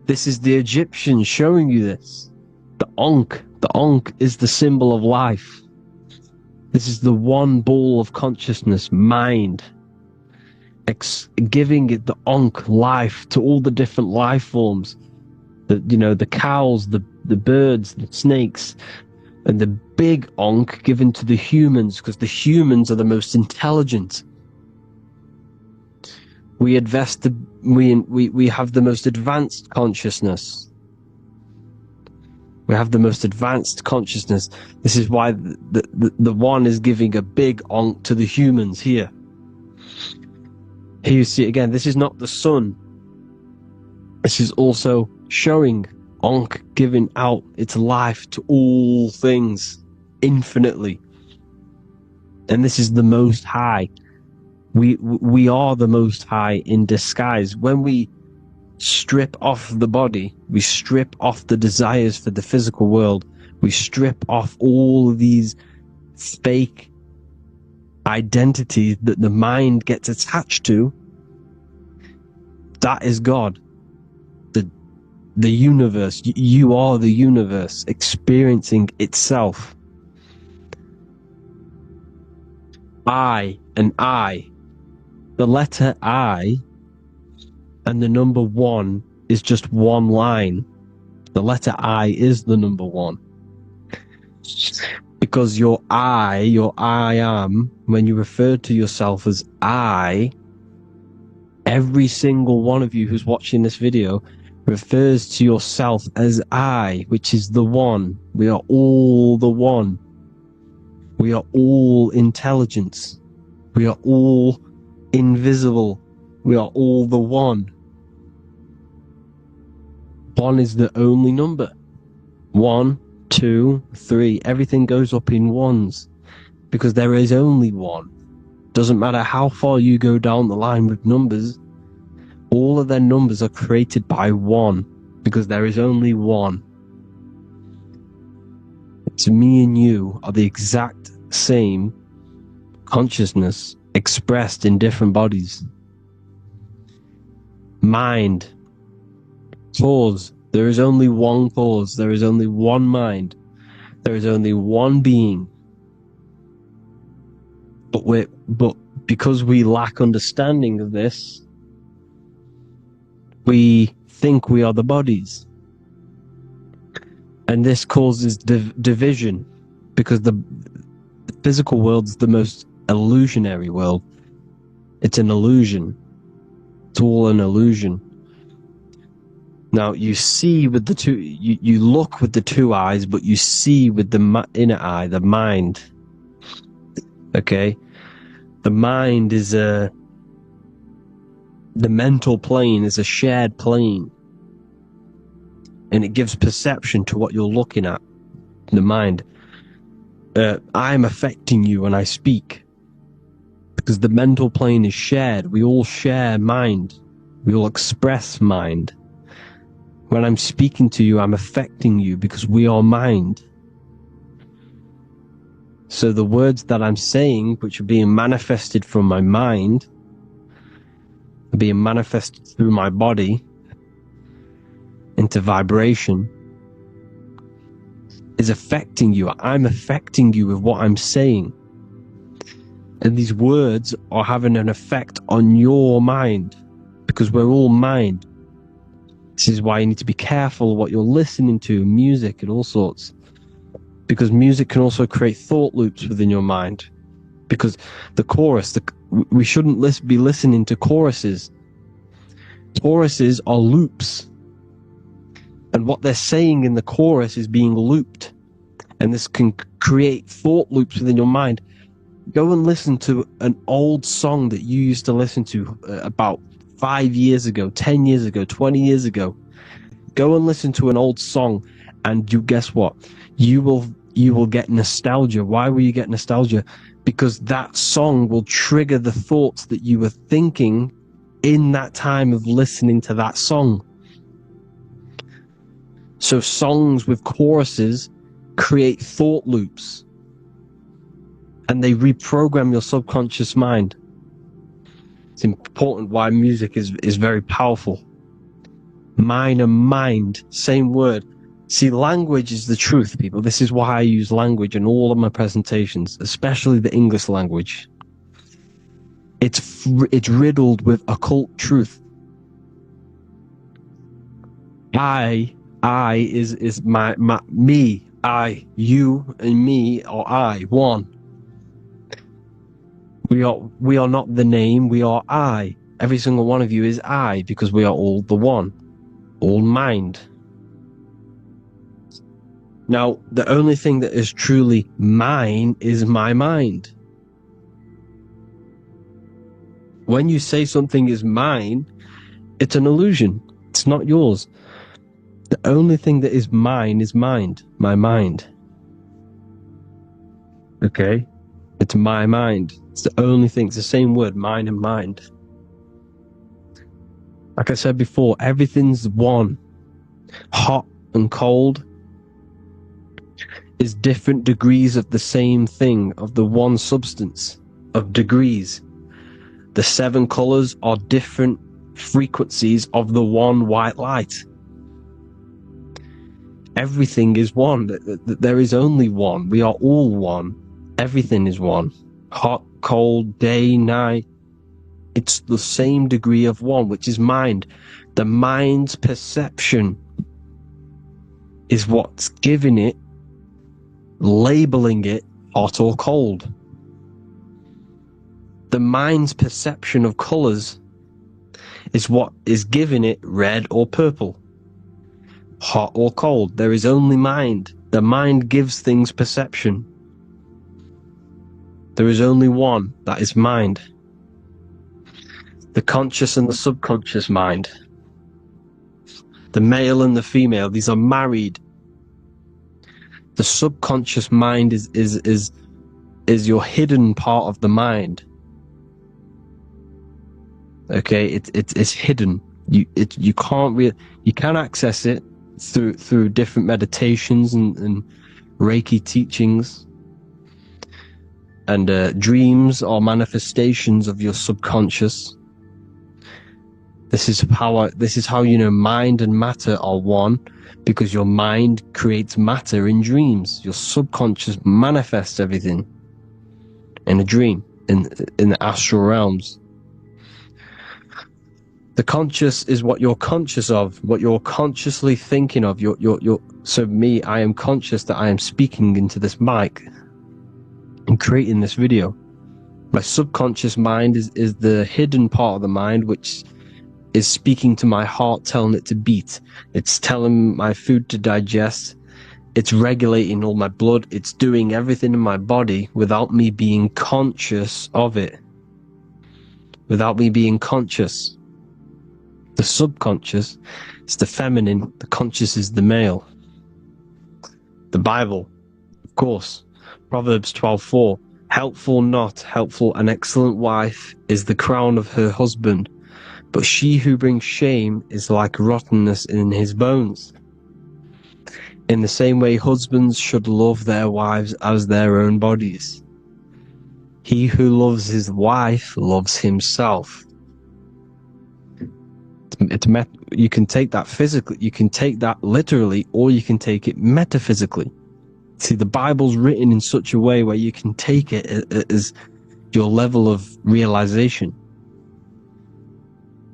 This is the Egyptians showing you this. The Ankh. The Ankh is the symbol of life. This is the one ball of consciousness, mind, giving it the Ankh life to all the different life forms. The cows, the birds, the snakes, and the big Ankh given to the humans, because the humans are the most intelligent. We have the most advanced consciousness. We have the most advanced consciousness. This is why the one is giving a big Ankh to the humans here. Here you see it again. This is not the sun. This is also showing Ankh giving out its life to all things infinitely. And this is the Most High. We are the Most High in disguise. When we strip off the body, we strip off the desires for the physical world, we strip off all of these fake identities that the mind gets attached to. That is God. The universe. You are the universe experiencing itself. I an I. The letter I and the number 1 is just one line. The letter I is the number 1. Because your I am, when you refer to yourself as I, every single one of you who's watching this video refers to yourself as I, which is the one. We are all the one. We are all intelligence. We are all invisible. We are all the one. 1 is the only number. 1, 2, 3. Everything goes up in ones because there is only one. Doesn't matter how far you go down the line with numbers, all of their numbers are created by 1 because there is only one. It's me and you are the exact same consciousness expressed in different bodies. Mind. Cause. There is only one cause. There is only one mind. There is only one being. But because we lack understanding of this, we think we are the bodies. And this causes division because the physical world is the most illusionary world. It's an illusion. It's all an illusion. Now you see with the two, you look with the two eyes, but you see with the inner eye, the mind. Okay? The mind is the mental plane is a shared plane. And it gives perception to what you're looking at. The mind. I'm affecting you when I speak. Because the mental plane is shared. We all share mind. We all express mind. When I'm speaking to you, I'm affecting you because we are mind. So the words that I'm saying, which are being manifested from my mind, are being manifested through my body into vibration, is affecting you. I'm affecting you with what I'm saying. And these words are having an effect on your mind because we're all mind. This is why you need to be careful what you're listening to, music and all sorts. Because music can also create thought loops within your mind. Because the chorus, we shouldn't be listening to choruses. Choruses are loops. And what they're saying in the chorus is being looped. And this can create thought loops within your mind. Go and listen to an old song that you used to listen to about 5 years ago, 10 years ago, 20 years ago. Go and listen to an old song and you guess what? You will get nostalgia. Why will you get nostalgia? Because that song will trigger the thoughts that you were thinking in that time of listening to that song. So songs with choruses create thought loops and they reprogram your subconscious mind. It's important why music is very powerful. Mine and mind, same word. See, language is the truth, people. This is why I use language in all of my presentations, especially the English language. It's riddled with occult truth. I is my me. I, you, and me are I, one. We are not the name, we are I. Every single one of you is I, because we are all the one. All mind. Now, the only thing that is truly mine is my mind. When you say something is mine, it's an illusion. It's not yours. The only thing that is mine is mind. My mind. Okay? It's my mind. It's the only thing. It's the same word, mine and mind. Like I said before, everything's one. Hot and cold is different degrees of the same thing, of the one substance, of degrees. The 7 colors are different frequencies of the one white light. Everything is one. There is only one. We are all one. Everything is one. Hot, cold, day, night. It's the same degree of one, which is mind. The mind's perception is what's giving it, labeling it hot or cold. The mind's perception of colors is what is giving it red or purple, hot or cold. There is only mind. The mind gives things perception. There is only one, that is mind. The conscious and the subconscious mind. The male and the female, these are married. The subconscious mind is your hidden part of the mind. Okay, it's hidden. You can access it through different meditations and Reiki teachings, and dreams or manifestations of your subconscious. This is how you know mind and matter are one, because your mind creates matter in dreams. Your subconscious manifests everything in a dream, in the astral realms. The conscious is what you're conscious of, what you're consciously thinking of. So me, I am conscious that I am speaking into this mic and creating this video. My subconscious mind is the hidden part of the mind, which is speaking to my heart, telling it to beat. It's telling my food to digest. It's regulating all my blood. It's doing everything in my body without me being conscious of it. Without me being conscious. The subconscious is the feminine. The conscious is the male. The Bible, of course. Proverbs 12:4. Helpful, not helpful, an excellent wife is the crown of her husband, but she who brings shame is like rottenness in his bones. In the same way, husbands should love their wives as their own bodies. He who loves his wife loves himself. You can take that physically, you can take that literally, or you can take it metaphysically. See, the Bible's written in such a way where you can take it as your level of realization.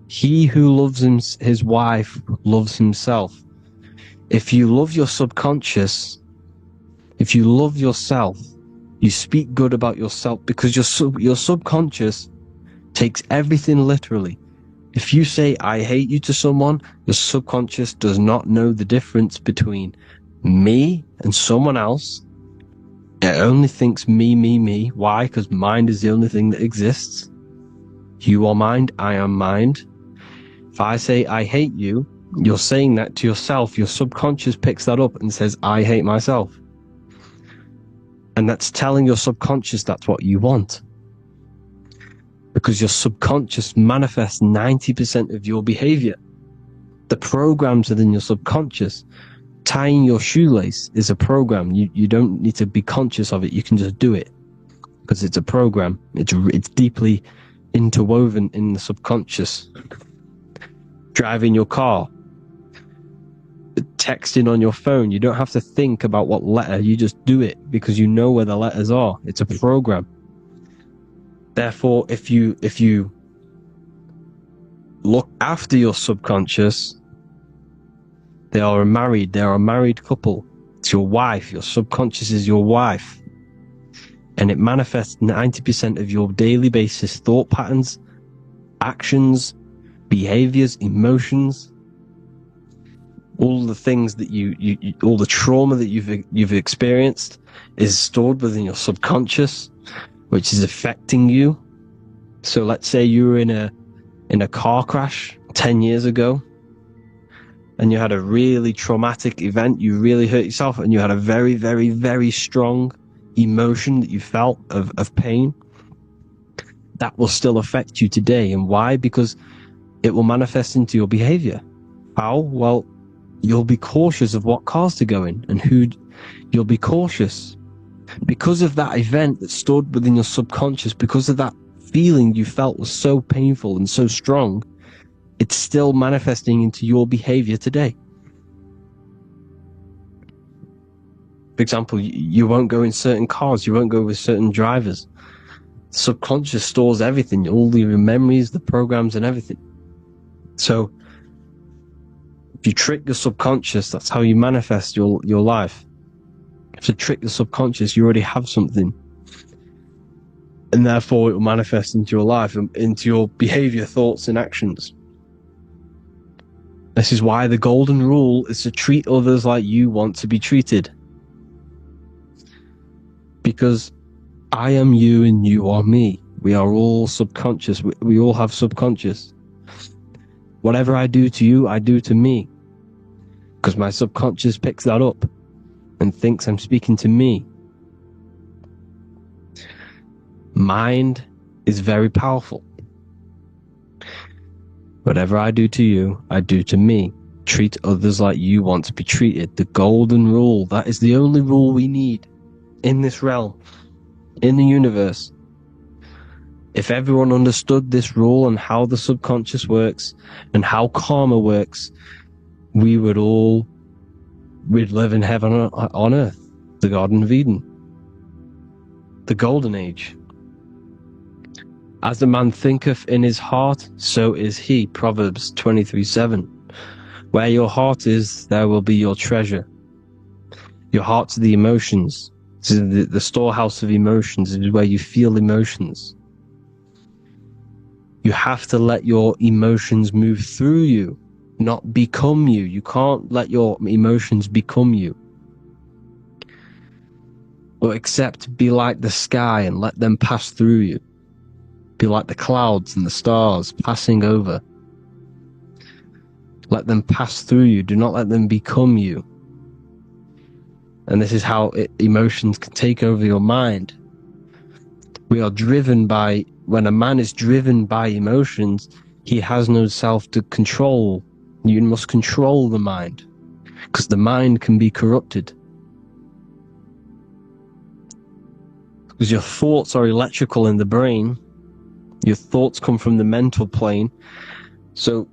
He who loves his wife loves himself. If you love your subconscious, if you love yourself, you speak good about yourself, because your subconscious takes everything literally. If you say, I hate you to someone, your subconscious does not know the difference between me and someone else. It only thinks me, me, me. Why? Because mind is the only thing that exists. You are mind, I am mind. If I say, I hate you, you're saying that to yourself. Your subconscious picks that up and says, I hate myself. And that's telling your subconscious that's what you want. Because your subconscious manifests 90% of your behavior. The programs within your subconscious. Tying your shoelace is a program. You don't need to be conscious of it. You can just do it. Because it's a program. It's deeply interwoven in the subconscious. Driving your car. Texting on your phone. You don't have to think about what letter. You just do it because you know where the letters are. It's a program. Therefore, if you look after your subconscious, they are a married couple. It's your wife. Your subconscious is your wife. And it manifests 90% of your daily basis thought patterns, actions, behaviors, emotions, all the things that all the trauma that you've experienced is stored within your subconscious, which is affecting you. So let's say you were in a car crash 10 years ago, and you had a really traumatic event, you really hurt yourself, and you had a very, very, very strong emotion that you felt of pain. That will still affect you today. And why? Because it will manifest into your behavior. How? Well, you'll be cautious of what cars to go in and who. You'll be cautious because of that event that stored within your subconscious, because of that feeling you felt was so painful and so strong. It's still manifesting into your behavior today. For example, you won't go in certain cars, you won't go with certain drivers. Subconscious stores everything, all your memories, the programs, and everything. So if you trick the subconscious, that's how you manifest your life. To trick the subconscious, you already have something, and therefore it will manifest into your life, into your behavior, thoughts, and actions. This is why the golden rule is to treat others like you want to be treated. Because I am you and you are me. We are all subconscious. We all have subconscious. Whatever I do to you, I do to me. Because my subconscious picks that up and thinks I'm speaking to me. Mind is very powerful. Whatever I do to you, I do to me. Treat others like you want to be treated. The golden rule. That is the only rule we need in this realm, in the universe. If everyone understood this rule and how the subconscious works and how karma works, we'd live in heaven on earth, the Garden of Eden, the golden age. As a man thinketh in his heart, so is he. Proverbs 23:7. Where your heart is, there will be your treasure. Your heart's the emotions. This is the storehouse of emotions. It is where you feel emotions. You have to let your emotions move through you, not become you. You can't let your emotions become you. But except be like the sky and let them pass through you. Be like the clouds and the stars passing over. Let them pass through you. Do not let them become you. And this is how emotions can take over your mind. We are driven by, when a man is driven by emotions, he has no self to control. You must control the mind, because the mind can be corrupted. Because your thoughts are electrical in the brain. Your thoughts come from the mental plane. So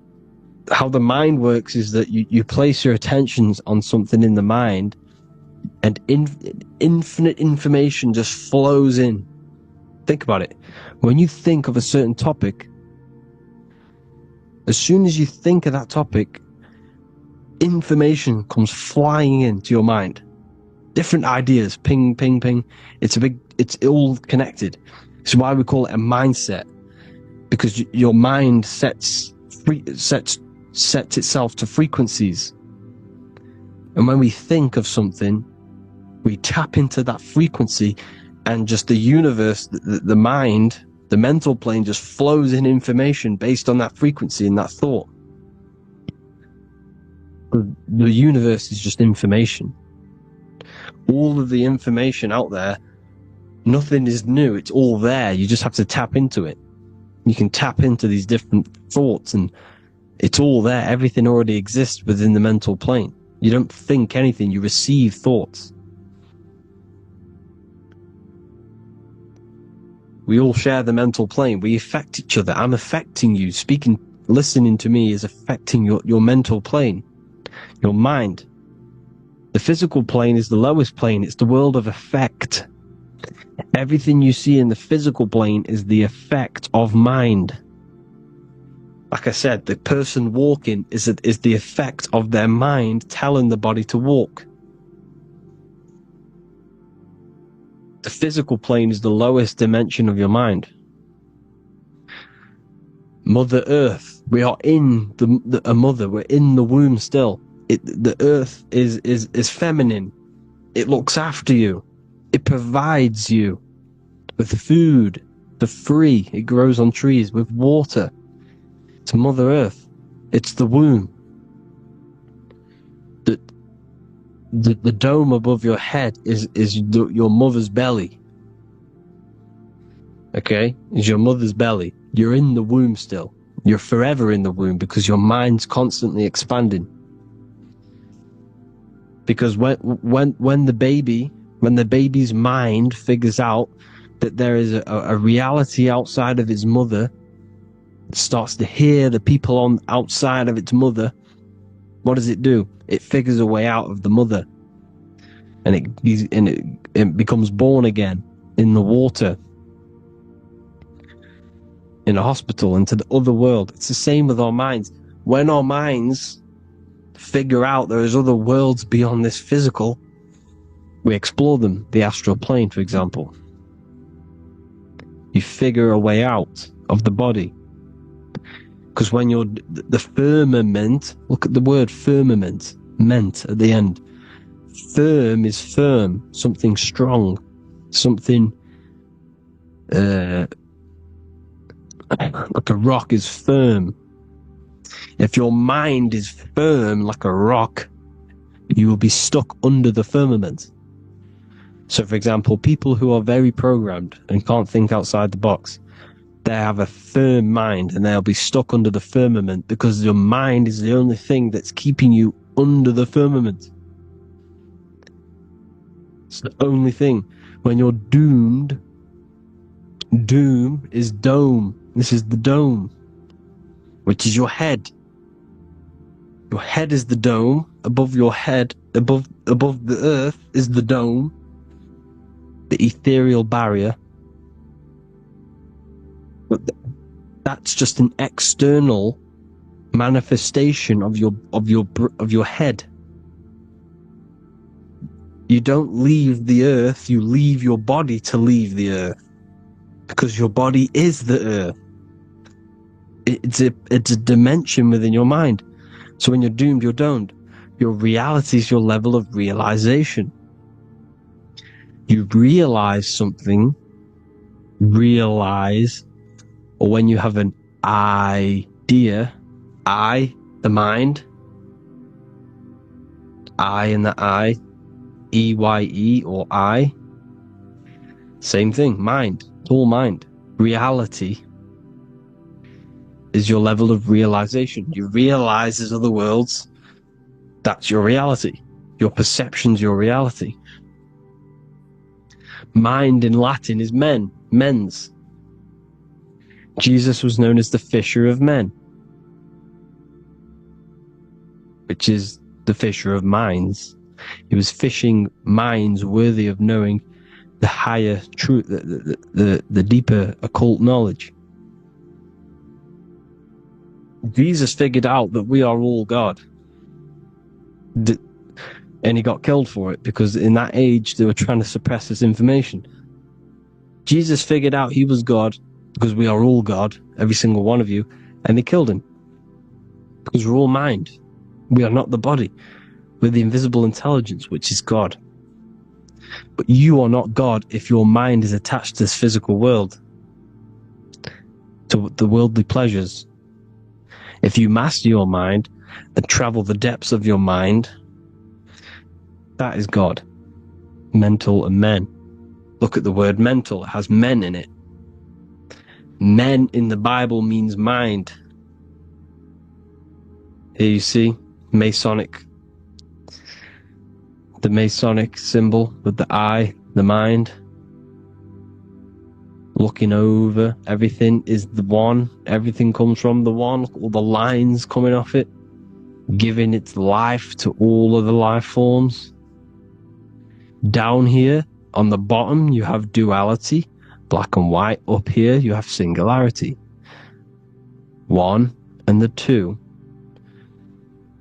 how the mind works is that you place your attentions on something in the mind, and infinite information just flows in. Think about it. When you think of a certain topic, as soon as you think of that topic, information comes flying into your mind. Different ideas, ping, ping, ping. It's all connected. It's why we call it a mindset, because your mind sets itself to frequencies. And when we think of something, we tap into that frequency, and just the universe, the mind, the mental plane just flows in information based on that frequency and that thought. The universe is just information. All of the information out there, nothing is new. It's all there. You just have to tap into it. You can tap into these different thoughts, and it's all there. Everything already exists within the mental plane. You don't think anything. You receive thoughts. We all share the mental plane. We affect each other. I'm affecting you. Listening to me is affecting your mental plane, your mind. The physical plane is the lowest plane. It's the world of effect. Everything you see in the physical plane is the effect of mind. Like I said, the person walking is the effect of their mind telling the body to walk. The physical plane is the lowest dimension of your mind. Mother Earth, we are in a mother. We're in the womb still. The earth is feminine. It looks after you. It provides you with food for free. It grows on trees, with water. It's Mother Earth. It's the womb. The dome above your head is your mother's belly. Okay? Is your mother's belly. You're in the womb still. You're forever in the womb, because your mind's constantly expanding. Because when the baby's mind figures out that there is a reality outside of its mother, it starts to hear the people on outside of its mother, what does it do? It figures a way out of the mother, and it becomes born again in the water. in a hospital, into the other world. It's the same with our minds. When our minds figure out there is other worlds beyond this physical, we explore them. The astral plane, for example. You figure a way out of the body. Because when you're the firmament, look at the word firmament, ment at the end. Firm is firm, something strong, something like a rock is firm. If your mind is firm like a rock, you will be stuck under the firmament. So, for example, people who are very programmed and can't think outside the box, they have a firm mind and they'll be stuck under the firmament because your mind is the only thing that's keeping you under the firmament. It's the only thing. When you're doomed, doom is dome. This is the dome, which is your head. Your head is the dome. Above your head, above the earth is the dome, the ethereal barrier. But that's just an external manifestation of your head. You don't leave the earth, you leave your body to leave the earth. Because your body is the earth. It's a dimension within your mind. So when you're doomed, you're domed. Your reality is your level of realization. You realize something, or when you have an idea, the mind, in the eye, EYE or I, same thing, mind, all mind. Reality is your level of realization. You realize there's other worlds. That's your reality. Your perception's your reality. Mind in Latin is mens. Jesus was known as the fisher of men, which is the fisher of minds. He was fishing minds worthy of knowing the higher truth, the deeper occult knowledge. Jesus figured out that we are all God. And he got killed for it because in that age they were trying to suppress this information. Jesus figured out he was God because we are all God, every single one of you, and they killed him. Because we're all mind. We are not the body. We're the invisible intelligence, which is God. But you are not God if your mind is attached to this physical world, to the worldly pleasures. If you master your mind and travel the depths of your mind, that is God. Mental and men. Look at the word mental. It has men in it. Men in the Bible means mind. Here you see the Masonic symbol with the eye, the mind. Looking over, everything is the one. Everything comes from the one. Look at all the lines coming off it, giving its life to all of the life forms. Down here, on the bottom, you have duality, black and white. Up here, you have singularity. One and the two.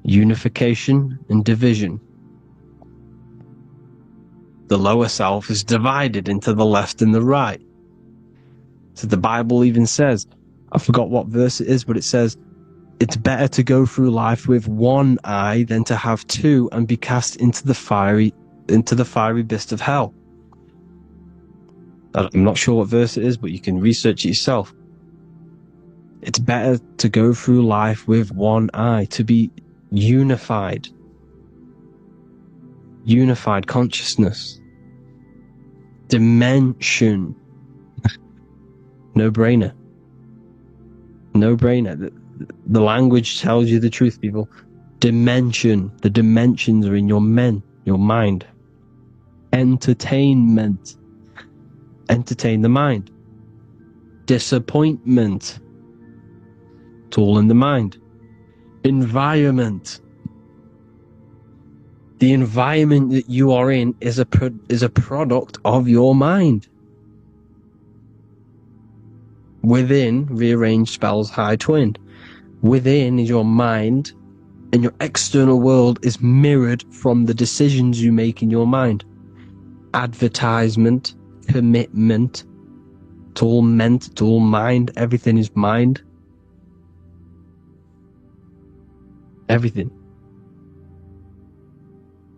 Unification and division. The lower self is divided into the left and the right. So the Bible even says, I forgot what verse it is, but it says, it's better to go through life with one eye than to have two and be cast into the fiery abyss of hell. I'm not sure what verse it is, but you can research it yourself. It's better to go through life with one eye, to be unified consciousness, dimension. No brainer. The language tells you the truth, people. Dimension. The dimensions are in your mind. Entertainment. Entertain the mind. Disappointment. It's all in the mind. Environment. The environment that you are in is a product of your mind. Within, rearrange spells high twin. Within is your mind, and your external world is mirrored from the decisions you make in your mind. Advertisement, commitment, it's all meant, it's all mind, everything is mind. Everything.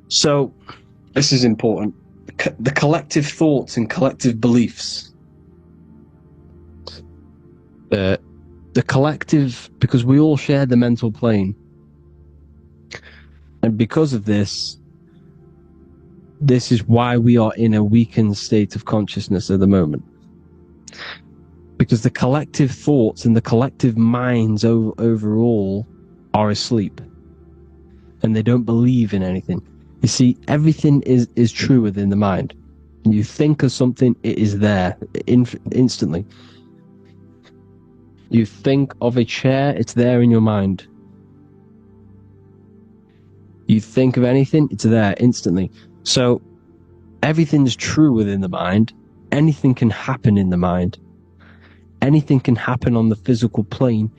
So, this is important. The collective thoughts and collective beliefs. The collective, because we all share the mental plane. And because of this is why we are in a weakened state of consciousness at the moment. Because the collective thoughts and the collective minds overall are asleep. And they don't believe in anything. You see, everything is true within the mind. You think of something, it is there instantly. You think of a chair, it's there in your mind. You think of anything, it's there instantly. So everything is true within the mind. Anything can happen in the mind. Anything can happen on the physical plane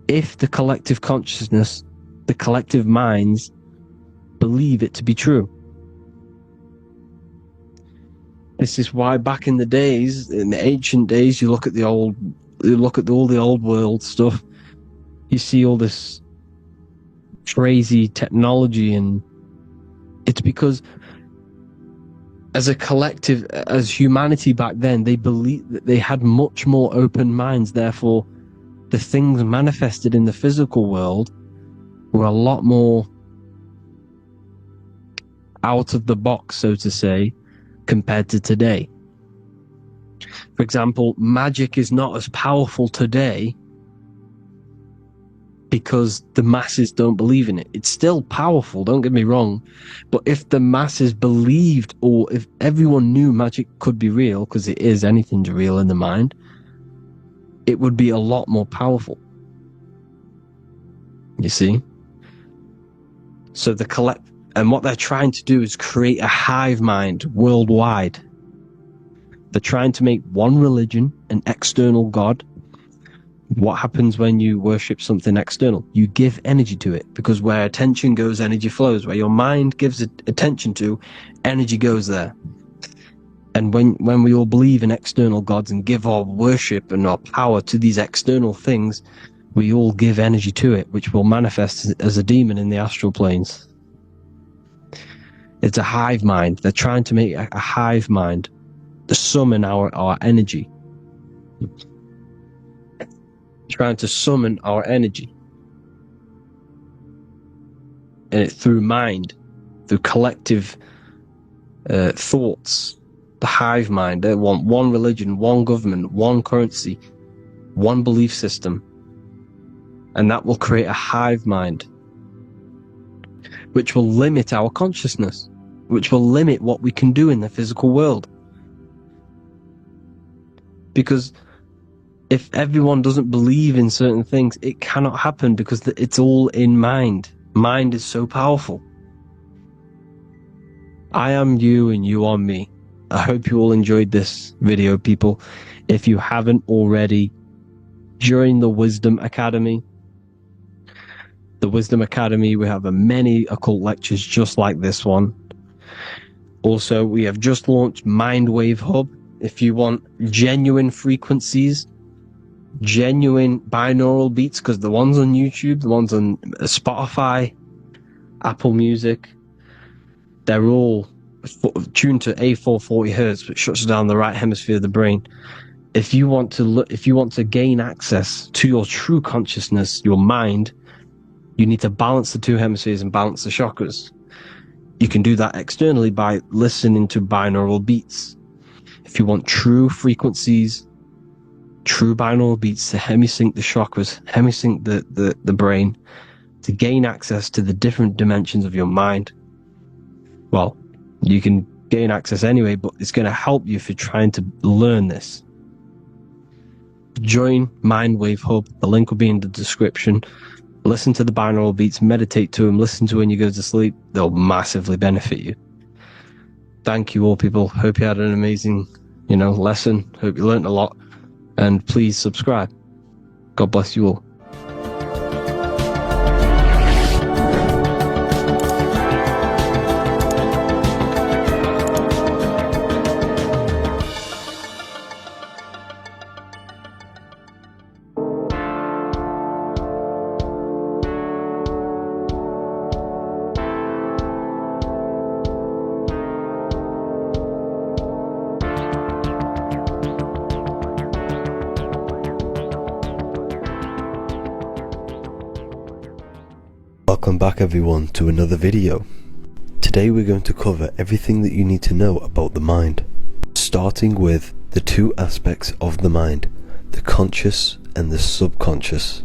if the collective consciousness, the collective minds, believe it to be true. This is why back in the days, in the ancient days, you look at all the old world stuff, you see all this crazy technology, and it's because as a collective, as humanity back then, they believed that they had much more open minds. Therefore, the things manifested in the physical world were a lot more out of the box, so to say, compared to today. For example, magic is not as powerful today because the masses don't believe in it. It's still powerful, don't get me wrong, but if the masses believed, or if everyone knew magic could be real, because it is, anything's real in the mind, it would be a lot more powerful. You see? So and what they're trying to do is create a hive mind worldwide. They're trying to make one religion, an external god. What happens when you worship something external? You give energy to it, because where attention goes, energy flows. Where your mind gives attention to, energy goes there. And when we all believe in external gods and give our worship and our power to these external things, we all give energy to it, which will manifest as a demon in the astral planes. It's a hive mind. They're trying to make a hive mind to summon our energy. Trying to summon our energy. And it through mind, through collective thoughts. The hive mind. They want one religion, one government, one currency, one belief system. And that will create a hive mind, which will limit our consciousness, which will limit what we can do in the physical world. Because if everyone doesn't believe in certain things, it cannot happen, because it's all in mind. Mind is so powerful. I am you and you are me. I hope you all enjoyed this video, people. If you haven't already, join the Wisdom Academy. The Wisdom Academy, we have many occult lectures just like this one. Also, we have just launched Mindwave Hub. If you want genuine frequencies, genuine binaural beats, because the ones on YouTube, the ones on Spotify, Apple Music, they're all tuned to A440 Hertz, which shuts down the right hemisphere of the brain. If you want to gain access to your true consciousness, your mind, you need to balance the two hemispheres and balance the chakras. You can do that externally by listening to binaural beats. If you want true frequencies, true binaural beats to hemisync the chakras, hemisync the brain, to gain access to the different dimensions of your mind, well, you can gain access anyway, but it's going to help you if you're trying to learn this. Join Mindwave Hub. The link will be in the description. Listen to the binaural beats, meditate to them, listen to when you go to sleep. They'll massively benefit you. Thank you all, people. Hope you had an amazing, lesson. Hope you learned a lot. and please subscribe. God bless you all. Welcome back everyone to another video. Today we're going to cover everything that you need to know about the mind, starting with the two aspects of the mind, the conscious and the subconscious.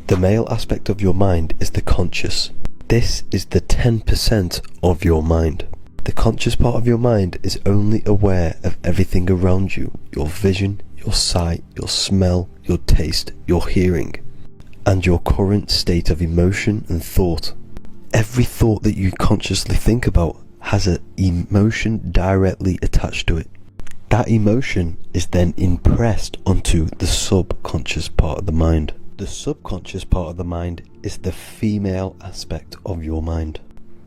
The male aspect of your mind is the conscious. This is the 10% of your mind. The conscious part of your mind is only aware of everything around you, your vision, your sight, your smell, your taste, your hearing, and your current state of emotion and thought. Every thought that you consciously think about has an emotion directly attached to it. That emotion is then impressed onto the subconscious part of the mind. The subconscious part of the mind is the female aspect of your mind.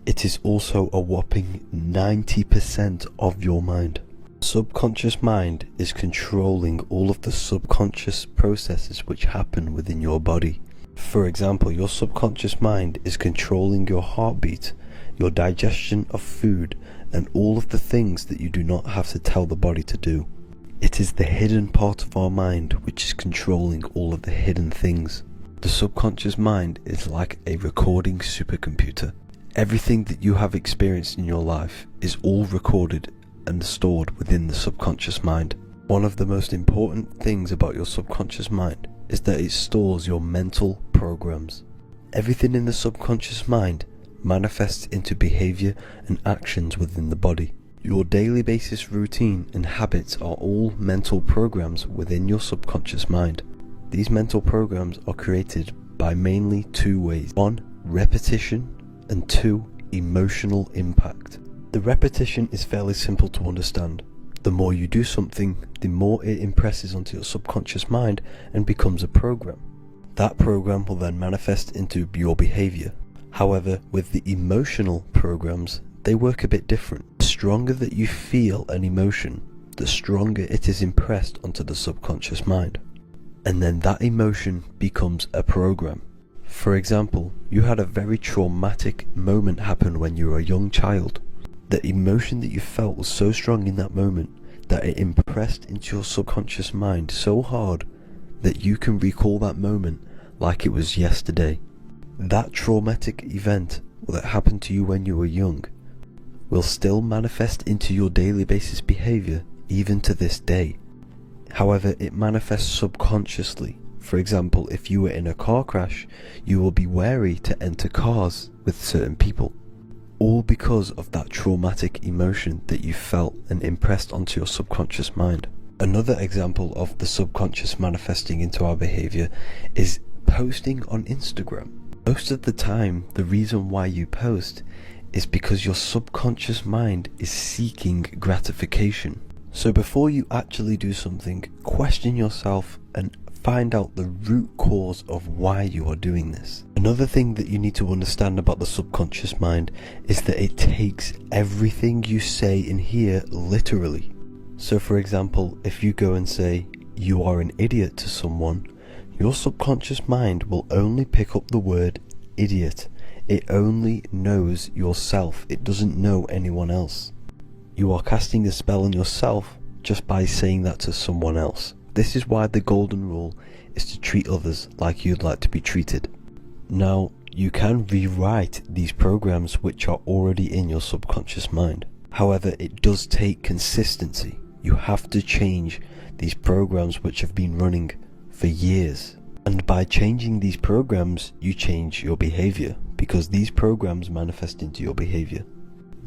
It is also a whopping 90% of your mind. Subconscious mind is controlling all of the subconscious processes which happen within your body. For example, your subconscious mind is controlling your heartbeat, your digestion of food, and all of the things that you do not have to tell the body to do. It is the hidden part of our mind which is controlling all of the hidden things. The subconscious mind is like a recording supercomputer. Everything that you have experienced in your life is all recorded and stored within the subconscious mind. One of the most important things about your subconscious mind is that it stores your mental programs. Everything in the subconscious mind manifests into behavior and actions within the body. Your daily basis routine and habits are all mental programs within your subconscious mind. These mental programs are created by mainly two ways. 1, repetition, and 2, emotional impact. The repetition is fairly simple to understand. The more you do something, the more it impresses onto your subconscious mind and becomes a program. That program will then manifest into your behavior. However, with the emotional programs, they work a bit different. The stronger that you feel an emotion, the stronger it is impressed onto the subconscious mind. And then that emotion becomes a program. For example, you had a very traumatic moment happen when you were a young child. The emotion that you felt was so strong in that moment that it impressed into your subconscious mind so hard that you can recall that moment like it was yesterday. That traumatic event that happened to you when you were young will still manifest into your daily basis behavior even to this day. However, it manifests subconsciously. For example, if you were in a car crash, you will be wary to enter cars with certain people. All because of that traumatic emotion that you felt and impressed onto your subconscious mind. Another example of the subconscious manifesting into our behavior is posting on Instagram. Most of the time, the reason why you post is because your subconscious mind is seeking gratification. So before you actually do something, question yourself and find out the root cause of why you are doing this. Another thing that you need to understand about the subconscious mind is that it takes everything you say and hear literally. So for example, if you go and say you are an idiot to someone, your subconscious mind will only pick up the word idiot. It only knows yourself. It doesn't know anyone else. You are casting a spell on yourself just by saying that to someone else. This is why the golden rule is to treat others like you'd like to be treated. Now, you can rewrite these programs which are already in your subconscious mind. However, it does take consistency. You have to change these programs which have been running for years. And by changing these programs, you change your behavior, because these programs manifest into your behavior.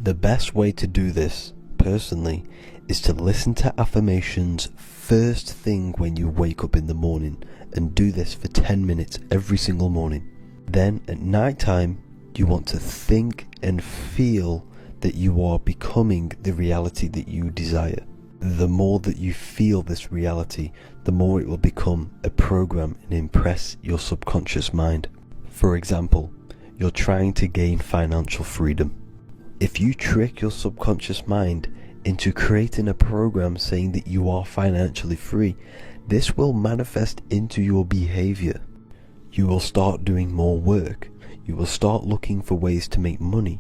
The best way to do this, personally, is to listen to affirmations first thing when you wake up in the morning, and do this for 10 minutes every single morning. Then at night time, you want to think and feel that you are becoming the reality that you desire. The more that you feel this reality, the more it will become a program and impress your subconscious mind. For example, you're trying to gain financial freedom. If you trick your subconscious mind into creating a program saying that you are financially free, this will manifest into your behavior. You will start doing more work. You will start looking for ways to make money.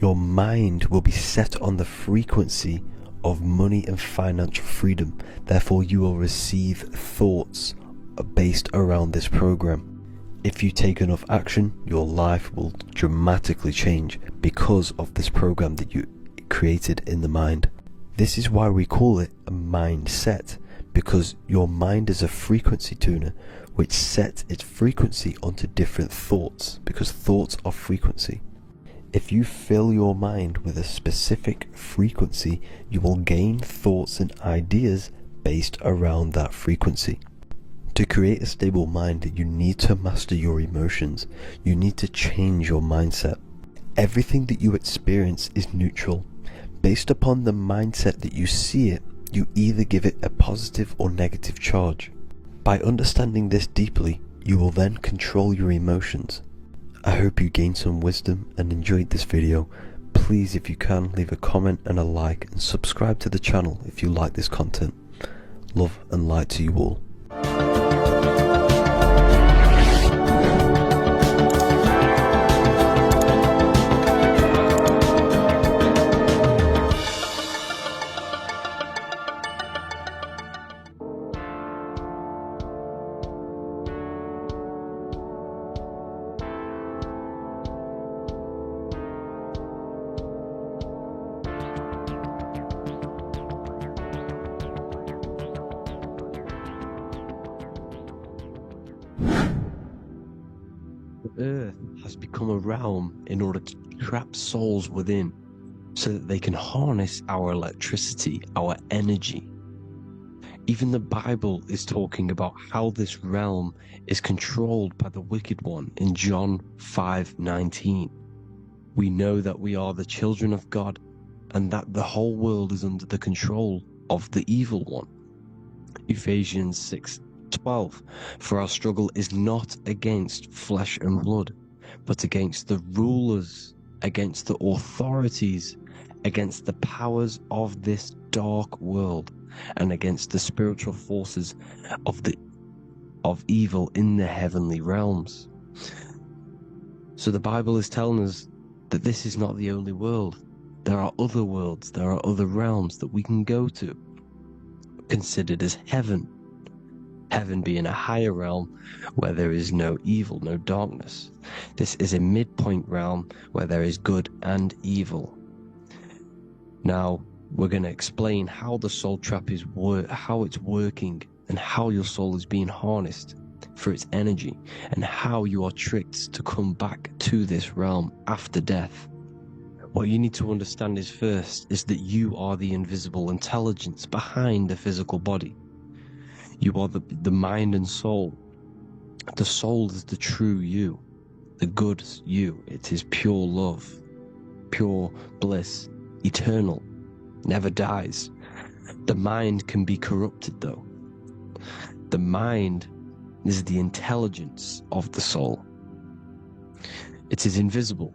Your mind will be set on the frequency of money and financial freedom. Therefore, you will receive thoughts based around this program. If you take enough action, your life will dramatically change because of this program that you created in the mind. This is why we call it a mindset, because your mind is a frequency tuner which sets its frequency onto different thoughts, because thoughts are frequency. If you fill your mind with a specific frequency, you will gain thoughts and ideas based around that frequency. To create a stable mind, you need to master your emotions. You need to change your mindset. Everything that you experience is neutral. Based upon the mindset that you see it, you either give it a positive or negative charge. By understanding this deeply, you will then control your emotions. I hope you gained some wisdom and enjoyed this video. Please, if you can, leave a comment and a like, and subscribe to the channel if you like this content. Love and light to you all. The earth has become a realm in order to trap souls within, so that they can harness our electricity, our energy. Even the Bible is talking about how this realm is controlled by the wicked one in John 5:19. We know that we are the children of God, and that the whole world is under the control of the evil one. Ephesians 6:12, for our struggle is not against flesh and blood, but against the rulers, against the authorities, against the powers of this dark world, and against the spiritual forces of evil in the heavenly realms. So the Bible is telling us that this is not the only world. There are other worlds, there are other realms that we can go to, considered as heaven. Heaven being a higher realm where there is no evil, no darkness. This is a midpoint realm where there is good and evil. Now, we're going to explain how the soul trap is how it's working, and how your soul is being harnessed for its energy, and how you are tricked to come back to this realm after death. What you need to understand is that you are the invisible intelligence behind the physical body. You are the mind and soul. The soul is the true you, the good you. It is pure love, pure bliss, eternal, never dies. The mind can be corrupted though. The mind is the intelligence of the soul. It is invisible.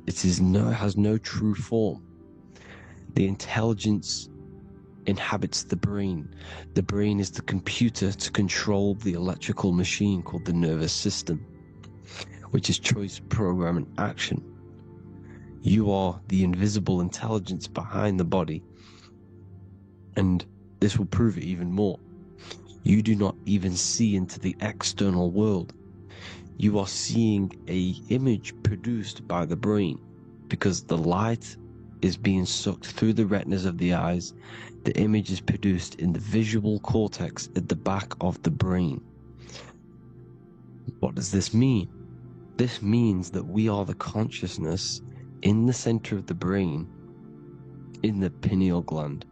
It has no true form. The intelligence inhabits the brain. The brain is the computer to control the electrical machine called the nervous system, which is choice, program, and action. You are the invisible intelligence behind the body, and this will prove it even more. You do not even see into the external world. You are seeing an image produced by the brain, because the light is being sucked through the retinas of the eyes. The image is produced in the visual cortex at the back of the brain. What does this mean? This means that we are the consciousness in the center of the brain, in the pineal gland,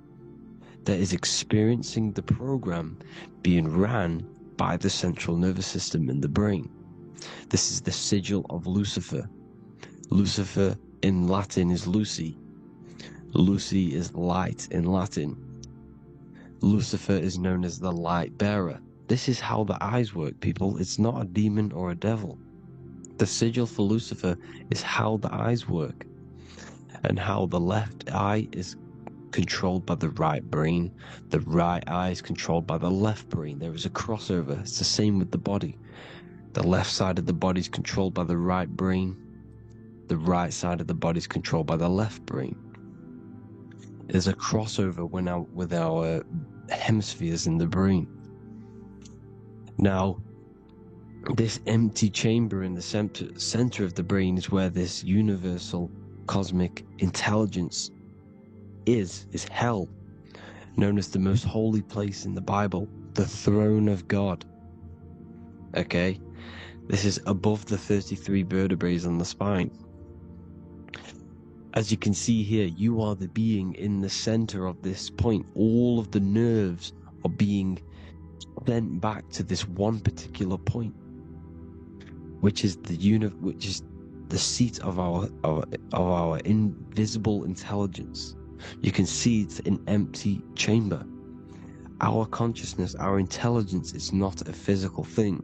that is experiencing the program being ran by the central nervous system in the brain. This is the sigil of Lucifer. Lucifer in Latin is Lucy. Lucy is light in Latin. Lucifer is known as the light bearer. This is how the eyes work, people. It's not a demon or a devil. The sigil for Lucifer is how the eyes work, and how the left eye is controlled by the right brain. The right eye is controlled by the left brain. There is a crossover. It's the same with the body. The left side of the body is controlled by the right brain. The right side of the body is controlled by the left brain. There's a crossover with our hemispheres in the brain. Now, this empty chamber in the center of the brain is where this universal cosmic intelligence is hell, known as the most holy place in the Bible, the throne of God. Okay? This is above the 33 vertebrae on the spine. As you can see here, you are the being in the center of this point. All of the nerves are being sent back to this one particular point, which is the seat of our invisible intelligence. You can see it's an empty chamber. Our consciousness, our intelligence is not a physical thing.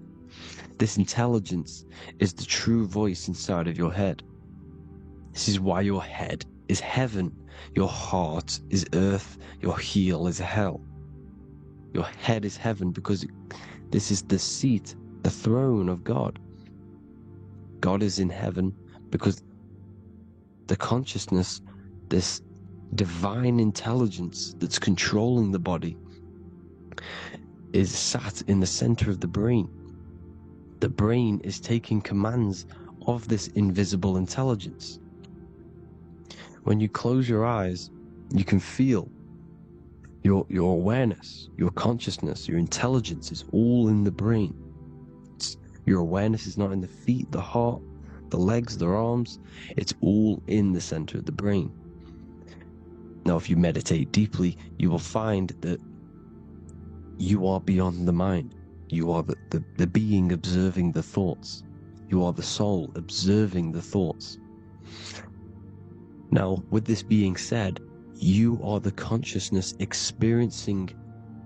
This intelligence is the true voice inside of your head. This is why your head is heaven, your heart is earth, your heel is hell. Your head is heaven because this is the seat, the throne of God. God is in heaven because the consciousness, this divine intelligence that's controlling the body, is sat in the center of the brain. The brain is taking commands of this invisible intelligence. When you close your eyes, you can feel your awareness, your consciousness, your intelligence is all in the brain. Your awareness is not in the feet, the heart, the legs, the arms. It's all in the center of the brain. Now, if you meditate deeply, you will find that you are beyond the mind. You are the being observing the thoughts. You are the soul observing the thoughts. Now, with this being said, you are the consciousness experiencing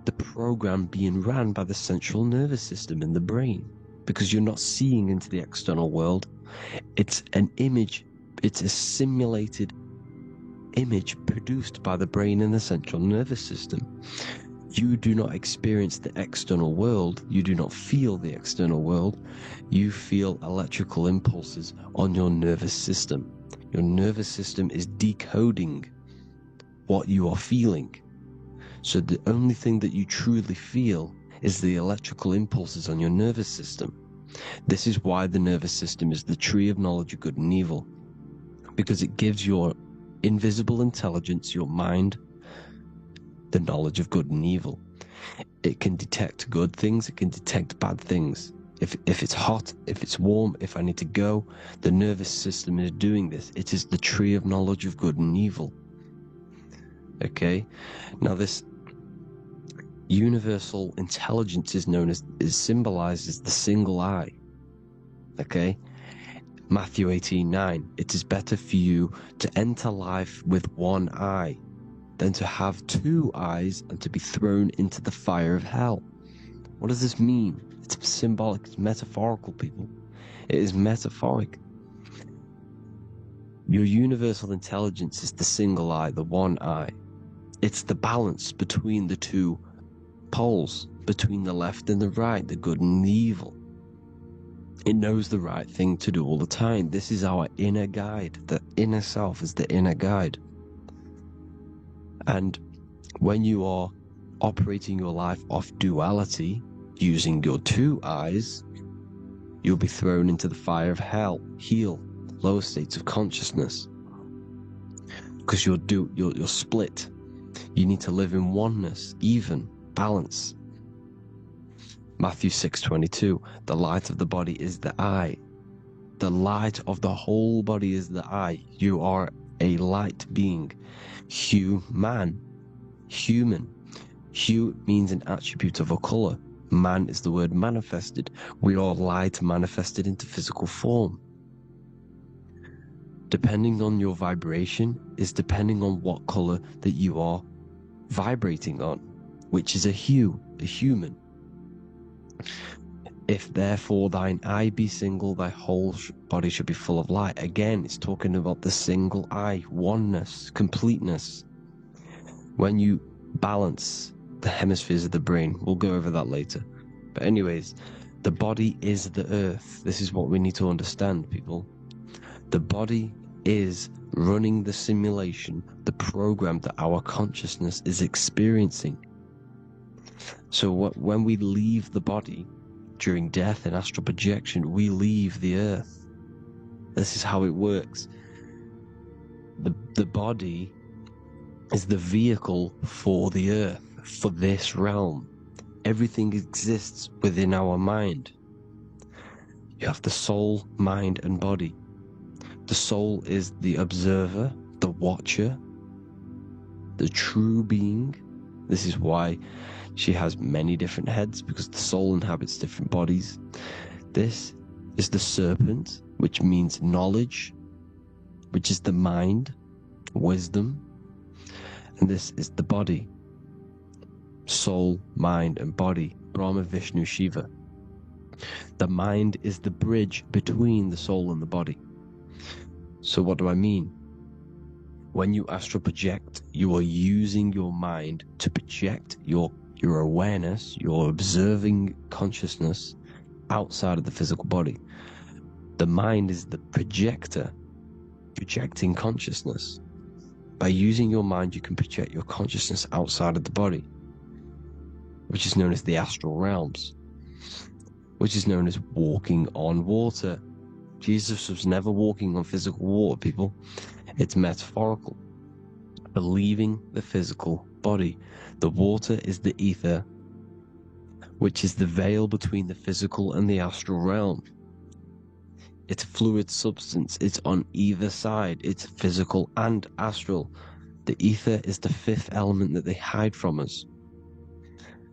the program being ran by the central nervous system in the brain, because you're not seeing into the external world. It's an image, it's a simulated image produced by the brain and the central nervous system. You do not experience the external world. You do not feel the external world. You feel electrical impulses on your nervous system. Your nervous system is decoding what you are feeling. So the only thing that you truly feel is the electrical impulses on your nervous system. This is why the nervous system is the tree of knowledge of good and evil, because it gives your invisible intelligence, your mind, the knowledge of good and evil. It can detect good things, it can detect bad things. If it's hot, if it's warm, if I need to go, the nervous system is doing this. It is the tree of knowledge of good and evil. Okay? Now this universal intelligence is symbolized as the single eye. Okay? Matthew 18:9. It is better for you to enter life with one eye than to have two eyes and to be thrown into the fire of hell. What does this mean? It's symbolic, it's metaphorical, people. It is metaphoric. Your universal intelligence is the single eye, the one eye. It's the balance between the two poles, between the left and the right, the good and the evil. It knows the right thing to do all the time. This is our inner guide. The inner self is the inner guide. And when you are operating your life off duality, using your two eyes, you'll be thrown into the fire of hell, lower states of consciousness. Because you're split. You need to live in oneness, even, balance. Matthew 6:22, the light of the body is the eye. The light of the whole body is the eye. You are a light being. Human. Hue means an attribute of a color. Man is the word manifested. We are light manifested into physical form. Depending on your vibration is depending on what color that you are vibrating on. which is a human. If therefore thine eye be single, thy whole body should be full of light. Again, it's talking about the single eye, oneness, completeness. When you balance the hemispheres of the brain, we'll go over that later. But anyways, the body is the earth. This is what we need to understand, people. The body is running the simulation, the program that our consciousness is experiencing. So when we leave the body during death and astral projection, we leave the earth. This is how it works. The body is the vehicle for the earth, for this realm. Everything exists within our mind. You have the soul, mind, and body. The soul is the observer, the watcher, the true being. This is why she has many different heads, because the soul inhabits different bodies. This is the serpent, which means knowledge, which is the mind, wisdom. And this is the body, soul, mind, and body, Brahma, Vishnu, Shiva. The mind is the bridge between the soul and the body. So what do I mean? When you astral project, you are using your mind to project your awareness, your observing consciousness outside of the physical body. The mind is the projector, projecting consciousness. By using your mind, you can project your consciousness outside of the body, which is known as the astral realms, which is known as walking on water. Jesus was never walking on physical water, people. It's metaphorical. Believing the physical body. The water is the ether, which is the veil between the physical and the astral realm. It's a fluid substance. It's on either side. It's physical and astral. The ether is the fifth element that they hide from us.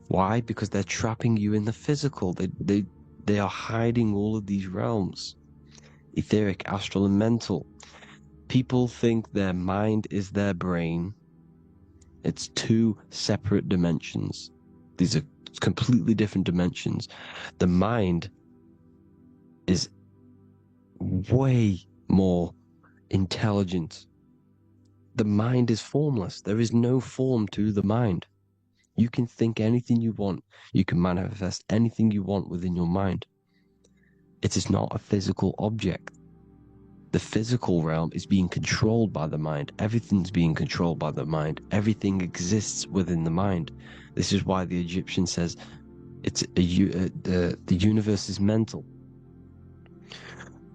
Why? Because they're trapping you in the physical. They are hiding all of these realms. Etheric, astral, and mental. People think their mind is their brain. It's two separate dimensions. These are completely different dimensions. The mind is way more intelligent. The mind is formless. There is no form to the mind. You can think anything you want. You can manifest anything you want within your mind. It is not a physical object. The physical realm is being controlled by the mind. Everything's being controlled by the mind. Everything exists within the mind. This is why the Egyptian says the universe is mental.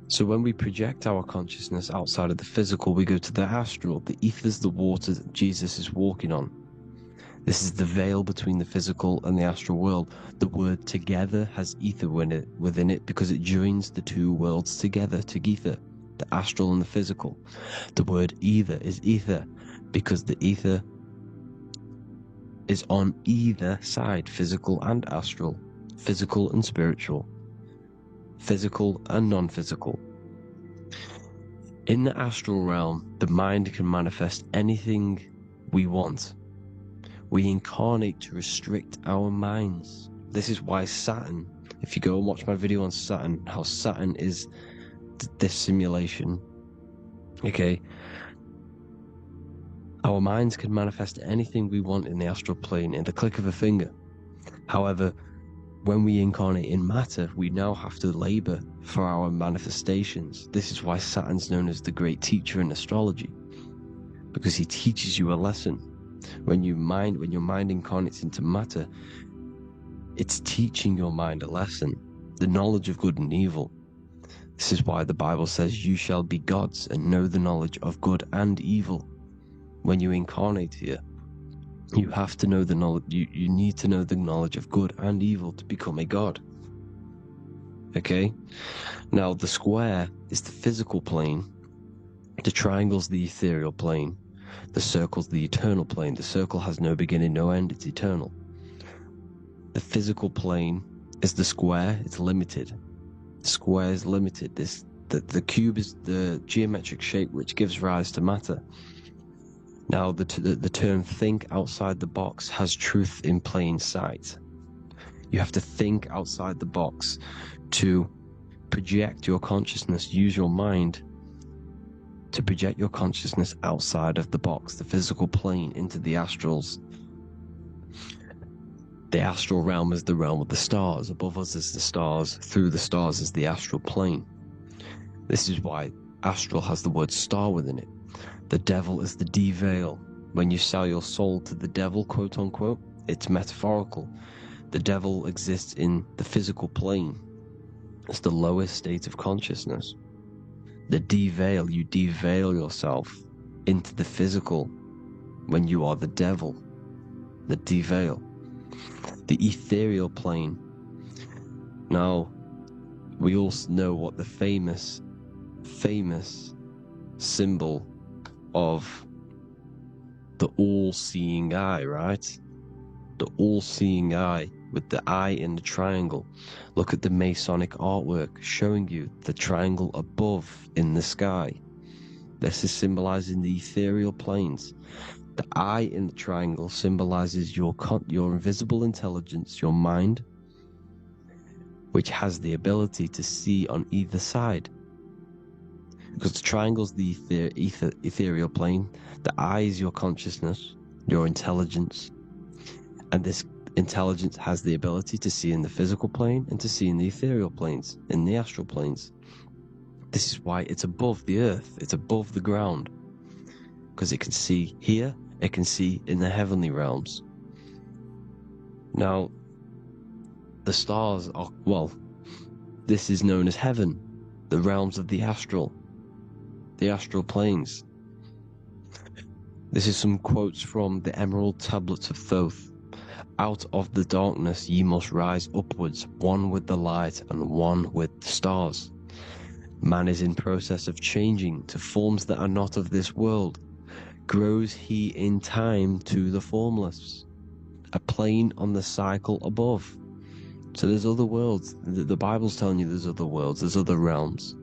So when we project our consciousness outside of the physical, we go to the astral. The ether is the water that Jesus is walking on. This is the veil between the physical and the astral world. The word together has ether within it because it joins the two worlds together, together, the astral and the physical. The word either is ether because the ether is on either side, physical and astral, physical and spiritual, physical and non-physical. In the astral realm, the mind can manifest anything we want. We incarnate to restrict our minds. This is why Saturn, if you go and watch my video on Saturn, how Saturn is this simulation, okay, our minds can manifest anything we want in the astral plane in the click of a finger. However, when we incarnate in matter, we now have to labor for our manifestations. This is why Saturn's known as the great teacher in astrology, because he teaches you a lesson. When your mind incarnates into matter, it's teaching your mind a lesson, the knowledge of good and evil. This is why the Bible says you shall be gods and know the knowledge of good and evil. When you incarnate here, you have to know the knowledge. You need to know the knowledge of good and evil to become a god. Okay? Now the square is the physical plane. The triangle's the ethereal plane. The circle's the eternal plane. The circle has no beginning, no end. It's eternal. The physical plane is the square. It's limited. The square is limited. The cube is the geometric shape which gives rise to matter. Now, the term think outside the box has truth in plain sight. You have to think outside the box to project your consciousness, use your mind to project your consciousness outside of the box, the physical plane, into the astrals. The astral realm is the realm of the stars. Above us is the stars. Through the stars is the astral plane. This is why astral has the word star within it. The devil is the de-veil. When you sell your soul to the devil, quote unquote, it's metaphorical. The devil exists in the physical plane. It's the lowest state of consciousness. The de-veil, you de-veil yourself into the physical when you are the devil. The de-veil. The ethereal plane. Now, we all know what the famous symbol of the all-seeing eye, right? The all-seeing eye with the eye in the triangle. Look at the Masonic artwork showing you the triangle above in the sky. This is symbolizing the ethereal planes. The eye in the triangle symbolizes your invisible intelligence, your mind, which has the ability to see on either side. Because the triangle is the ethereal plane, the eye is your consciousness, your intelligence, and this intelligence has the ability to see in the physical plane and to see in the ethereal planes, in the astral planes. This is why it's above the earth, it's above the ground, because it can see here, it can see in the heavenly realms. Now, the stars are, well, this is known as heaven, the realms of the astral planes. This is some quotes from the Emerald Tablets of Thoth. Out of the darkness ye must rise upwards, one with the light and one with the stars. Man is in process of changing to forms that are not of this world. Grows he in time to the formless, a plane on the cycle above. So there's other worlds. The Bible's telling you there's other worlds, there's other realms.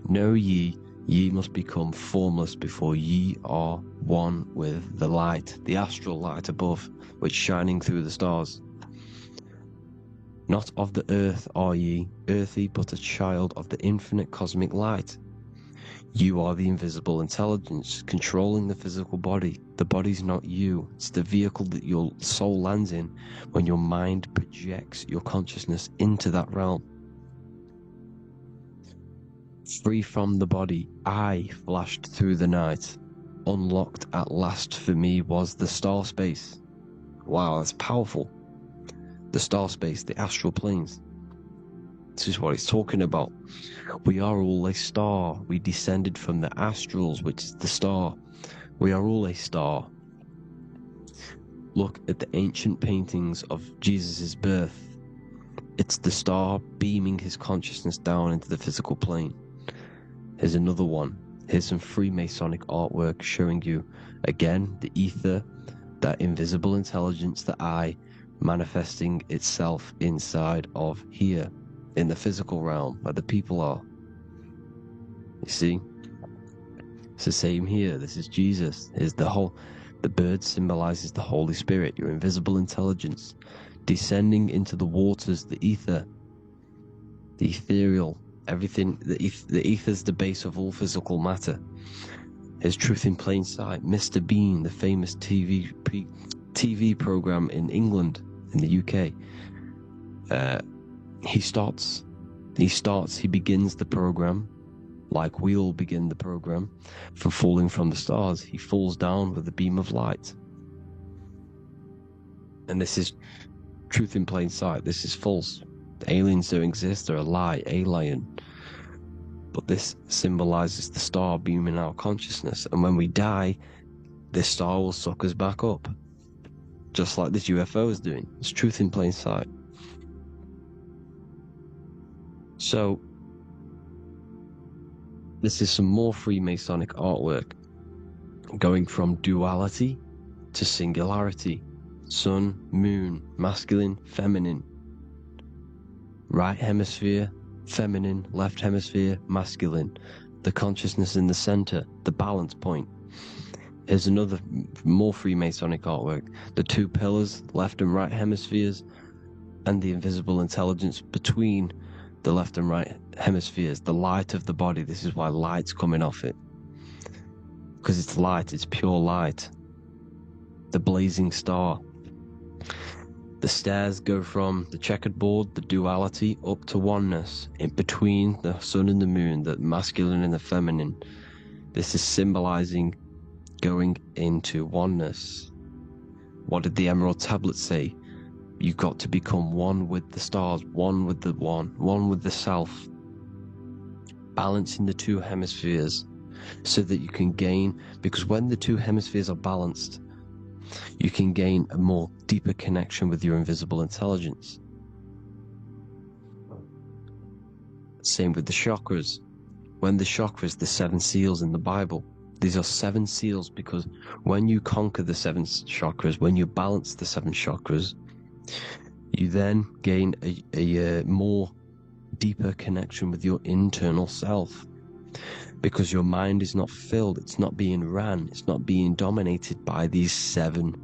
Know ye must become formless before ye are one with the light, the astral light above, which shining through the stars. Not of the earth are ye, earthy, but a child of the infinite cosmic light. You are the invisible intelligence controlling the physical body. The body's not you. It's the vehicle that your soul lands in when your mind projects your consciousness into that realm. Free from the body, I flashed through the night. Unlocked at last for me was the star space. Wow, that's powerful. The star space, the astral planes. This is what it's talking about. We are all a star. We descended from the astrals, which is the star. We are all a star. Look at the ancient paintings of Jesus' birth. It's the star beaming his consciousness down into the physical plane. Here's another one. Here's some Freemasonic artwork showing you, again, the ether, that invisible intelligence, the eye, manifesting itself inside of here, in the physical realm, where the people are. You see? It's the same here. This is Jesus. Here's the bird symbolizes the Holy Spirit, your invisible intelligence, descending into the waters, the ether, the ethereal, everything. The ether's the base of all physical matter. Here's Truth in Plain Sight. Mr. Bean, the famous TV program in England, in the UK. He begins the program like we all begin the program from falling from the stars. He falls down with a beam of light. And this is Truth in Plain Sight. This is false. The aliens don't exist. They're a lie, alien. But this symbolizes the star beaming our consciousness. And when we die, this star will suck us back up. Just like this UFO is doing. It's Truth in Plain Sight. So, this is some more Freemasonic artwork. Going from duality to singularity. Sun, moon, masculine, feminine. Right hemisphere, feminine, left hemisphere, masculine. The consciousness in the center, the balance point. Here's another more Freemasonic artwork. The two pillars, left and right hemispheres, and the invisible intelligence between the left and right hemispheres. The light of the body. This is why light's coming off it. Because it's light, it's pure light. The blazing star. The stairs go from the checkered board, the duality, up to oneness, in between the sun and the moon, the masculine and the feminine. This is symbolizing going into oneness. What did the Emerald Tablet say? You've got to become one with the stars, one with the one with the self. Balancing the two hemispheres so that you can gain, because when the two hemispheres are balanced, you can gain a more deeper connection with your invisible intelligence. Same with the chakras. When the chakras, the 7 seals in the Bible, these are 7 seals because when you conquer the 7 chakras, when you balance the 7 chakras, you then gain a more deeper connection with your internal self. Because your mind is not filled, it's not being ran, it's not being dominated by these 7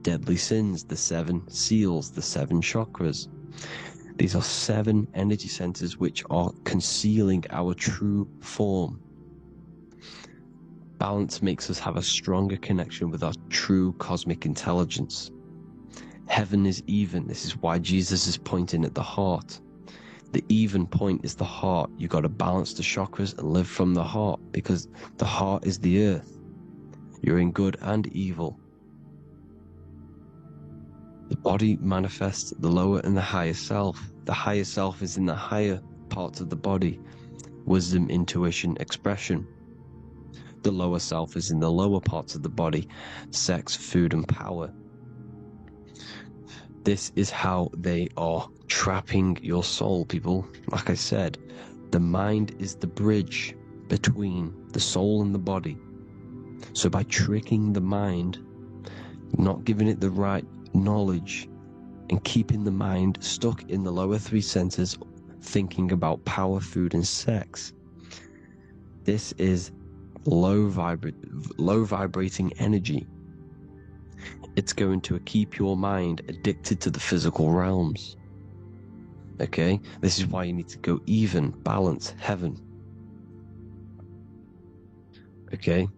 deadly sins, the 7 seals, the 7 chakras. These are 7 energy centers which are concealing our true form. Balance makes us have a stronger connection with our true cosmic intelligence. Heaven is even. This is why Jesus is pointing at the heart. The even point is the heart. You got to balance the chakras and live from the heart, because the heart is the earth. You're in good and evil. The body manifests the lower and the higher self. The higher self is in the higher parts of the body. Wisdom, intuition, expression. The lower self is in the lower parts of the body. Sex, food, and power. This is how they are trapping your soul, people. Like I said, the mind is the bridge between the soul and the body. So by tricking the mind, not giving it the right knowledge, and keeping the mind stuck in the lower 3 centers, thinking about power, food, and sex, this is low vibrating energy. It's going to keep your mind addicted to the physical realms. Okay? This is why you need to go even, balance, heaven. Okay?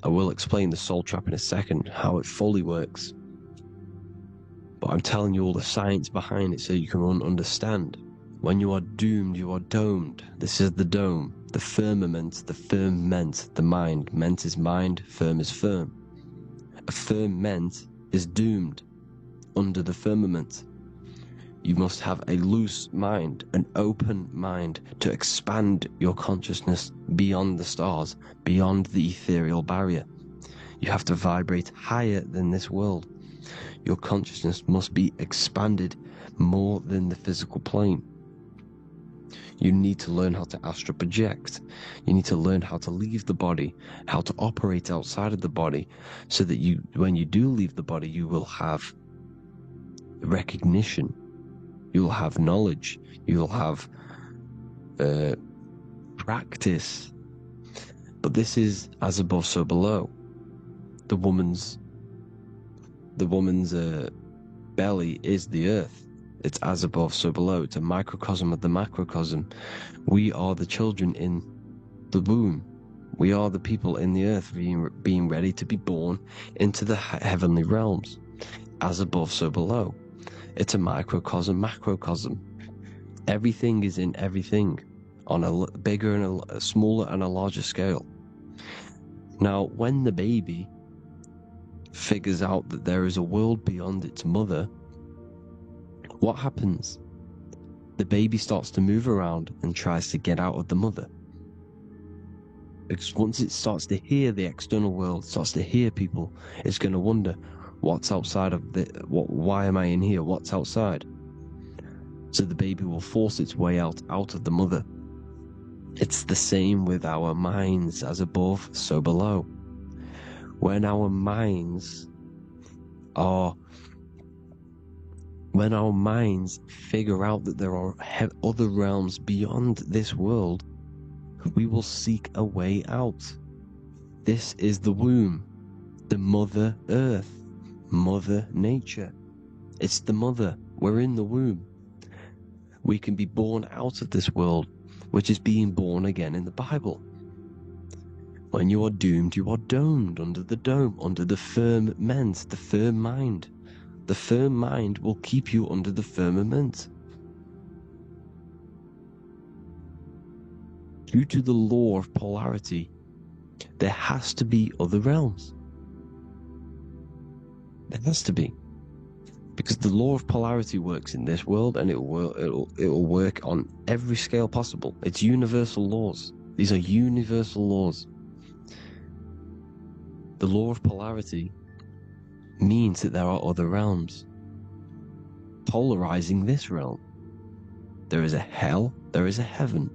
I will explain the soul trap in a second, how it fully works. But I'm telling you all the science behind it so you can understand. When you are doomed, you are domed. This is the dome, the firmament, the firmament, the mind. Ment is mind, firm is firm. A firmament is doomed under the firmament. You must have a loose mind, an open mind to expand your consciousness beyond the stars, beyond the ethereal barrier. You have to vibrate higher than this world. Your consciousness must be expanded more than the physical plane. You need to learn how to astral project. You need to learn how to leave the body, how to operate outside of the body, so that you, when you do leave the body, you will have recognition. You will have knowledge. You will have practice. But this is as above, so below. The woman's belly is the earth. It's as above, so below. It's a microcosm of the macrocosm. We are the children in the womb. We are the people in the earth being ready to be born into the heavenly realms. As above, so below. It's a microcosm, macrocosm. Everything is in everything on a bigger and a smaller and a larger scale. Now, when the baby figures out that there is a world beyond its mother, what happens? The baby starts to move around and tries to get out of the mother. Because once it starts to hear the external world, starts to hear people, it's going to wonder, what's outside of why am I in here? What's outside? So the baby will force its way out of the mother. It's the same with our minds, as above, so below. When our minds figure out that there are other realms beyond this world, we will seek a way out. This is the womb, the Mother Earth, Mother Nature. It's the mother. We're in the womb. We can be born out of this world, which is being born again in the Bible. When you are doomed, you are domed under the dome, under the firmament, the firm mind. The firm mind will keep you under the firmament. Due to the law of polarity, there has to be other realms. There has to be. Because the law of polarity works in this world, and it will work on every scale possible. It's universal laws. These are universal laws. The law of polarity means that there are other realms polarizing this realm. There is a hell, there is a heaven.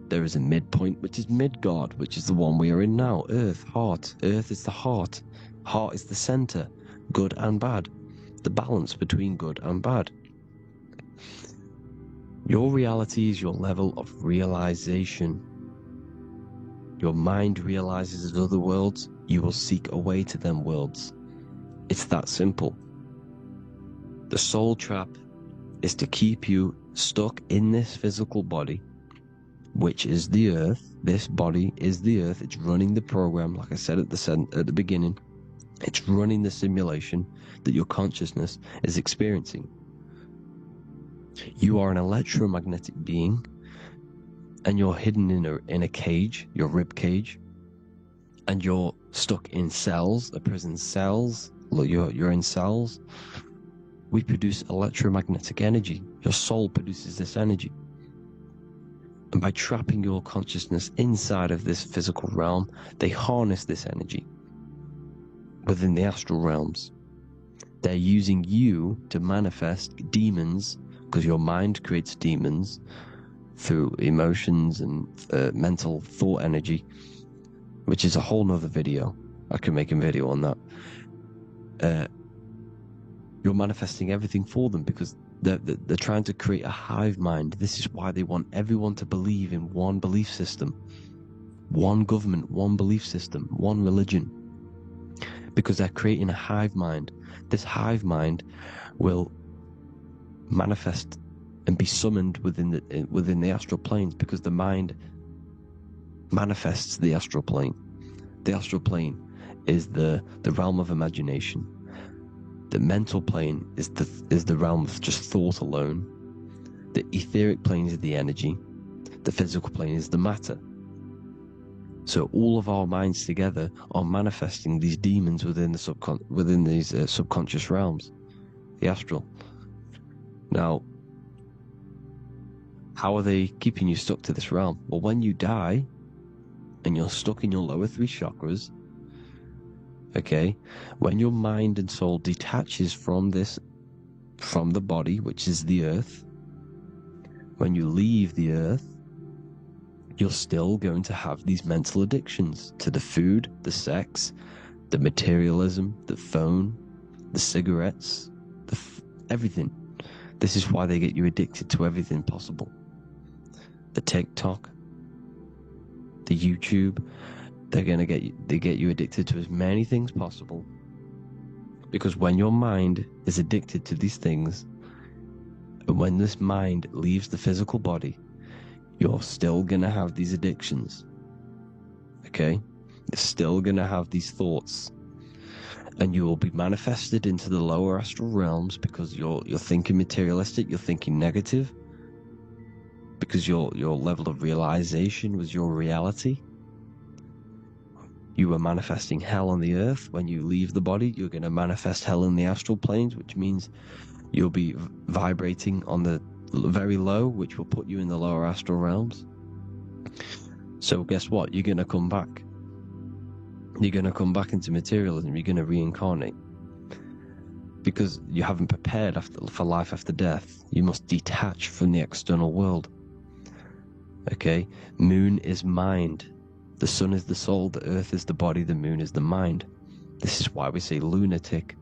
There is a midpoint, which is Midgard, which is the one we are in now. Earth, heart. Earth is the heart. Heart is the center, good and bad. The balance between good and bad. Your reality is your level of realization. Your mind realizes other worlds, you will seek a way to them worlds. It's that simple. The soul trap is to keep you stuck in this physical body, which is the earth. This body is the earth. It's running the program, like I said at the beginning. It's running the simulation that your consciousness is experiencing. You are an electromagnetic being, and you're hidden in a cage, your rib cage, and you're stuck in cells, a prison cells. Look, you're in cells. We produce electromagnetic energy. Your soul produces this energy. And by trapping your consciousness inside of this physical realm, they harness this energy within the astral realms. They're using you to manifest demons, because your mind creates demons through emotions and mental thought energy, which is a whole nother video. I can make a video on that. You're manifesting everything for them because they're trying to create a hive mind. This is why they want everyone to believe in one belief system, one government, one belief system, one religion, because they're creating a hive mind. This hive mind will manifest and be summoned within the astral planes, because the mind manifests the astral plane. The astral plane is the realm of imagination. The mental plane is the realm of just thought alone. The etheric plane is the energy. The physical plane is the matter. So all of our minds together are manifesting these demons within these subconscious realms, the astral. Now, how are they keeping you stuck to this realm? Well, when you die and you're stuck in your lower three chakras, okay, when your mind and soul detaches from the body, which is the earth, when you leave the earth, you're still going to have these mental addictions to the food, the sex, the materialism, the phone, the cigarettes, everything. This is why they get you addicted to everything possible. The TikTok, the YouTube, they get you addicted to as many things possible. Because when your mind is addicted to these things, and when this mind leaves the physical body, you're still gonna have these addictions. Okay? You're still gonna have these thoughts. And you will be manifested into the lower astral realms because you're thinking materialistic, you're thinking negative, because your level of realization was your reality. You were manifesting hell on the earth. When you leave the body, you're going to manifest hell in the astral planes, which means you'll be vibrating on the very low, which will put you in the lower astral realms. So guess what? You're going to come back. You're going to come back into materialism. You're going to reincarnate. Because you haven't prepared for life after death. You must detach from the external world. Okay? Moon is mind. The sun is the soul, the earth is the body, the moon is the mind. This is why we say lunatic.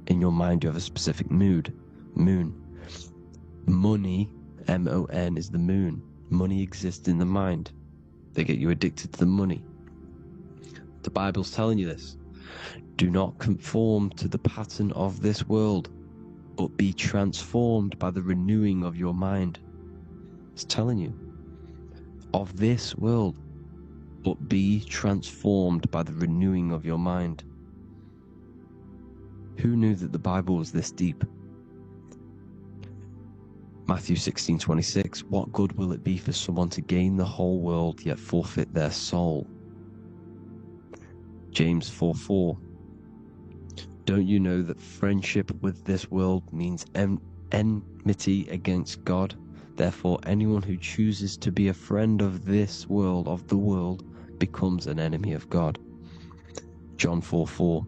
In your mind you have a specific mood. Moon. Money, M-O-N, is the moon. Money exists in the mind. They get you addicted to the money. The Bible's telling you this. Do not conform to the pattern of this world, but be transformed by the renewing of your mind. It's telling you. Of this world, but be transformed by the renewing of your mind. Who knew that the Bible was this deep? Matthew 16:26, what good will it be for someone to gain the whole world yet forfeit their soul? James 4:4, don't you know that friendship with this world means enmity against God? Therefore, anyone who chooses to be a friend of this world, of the world, becomes an enemy of God. John 4:4,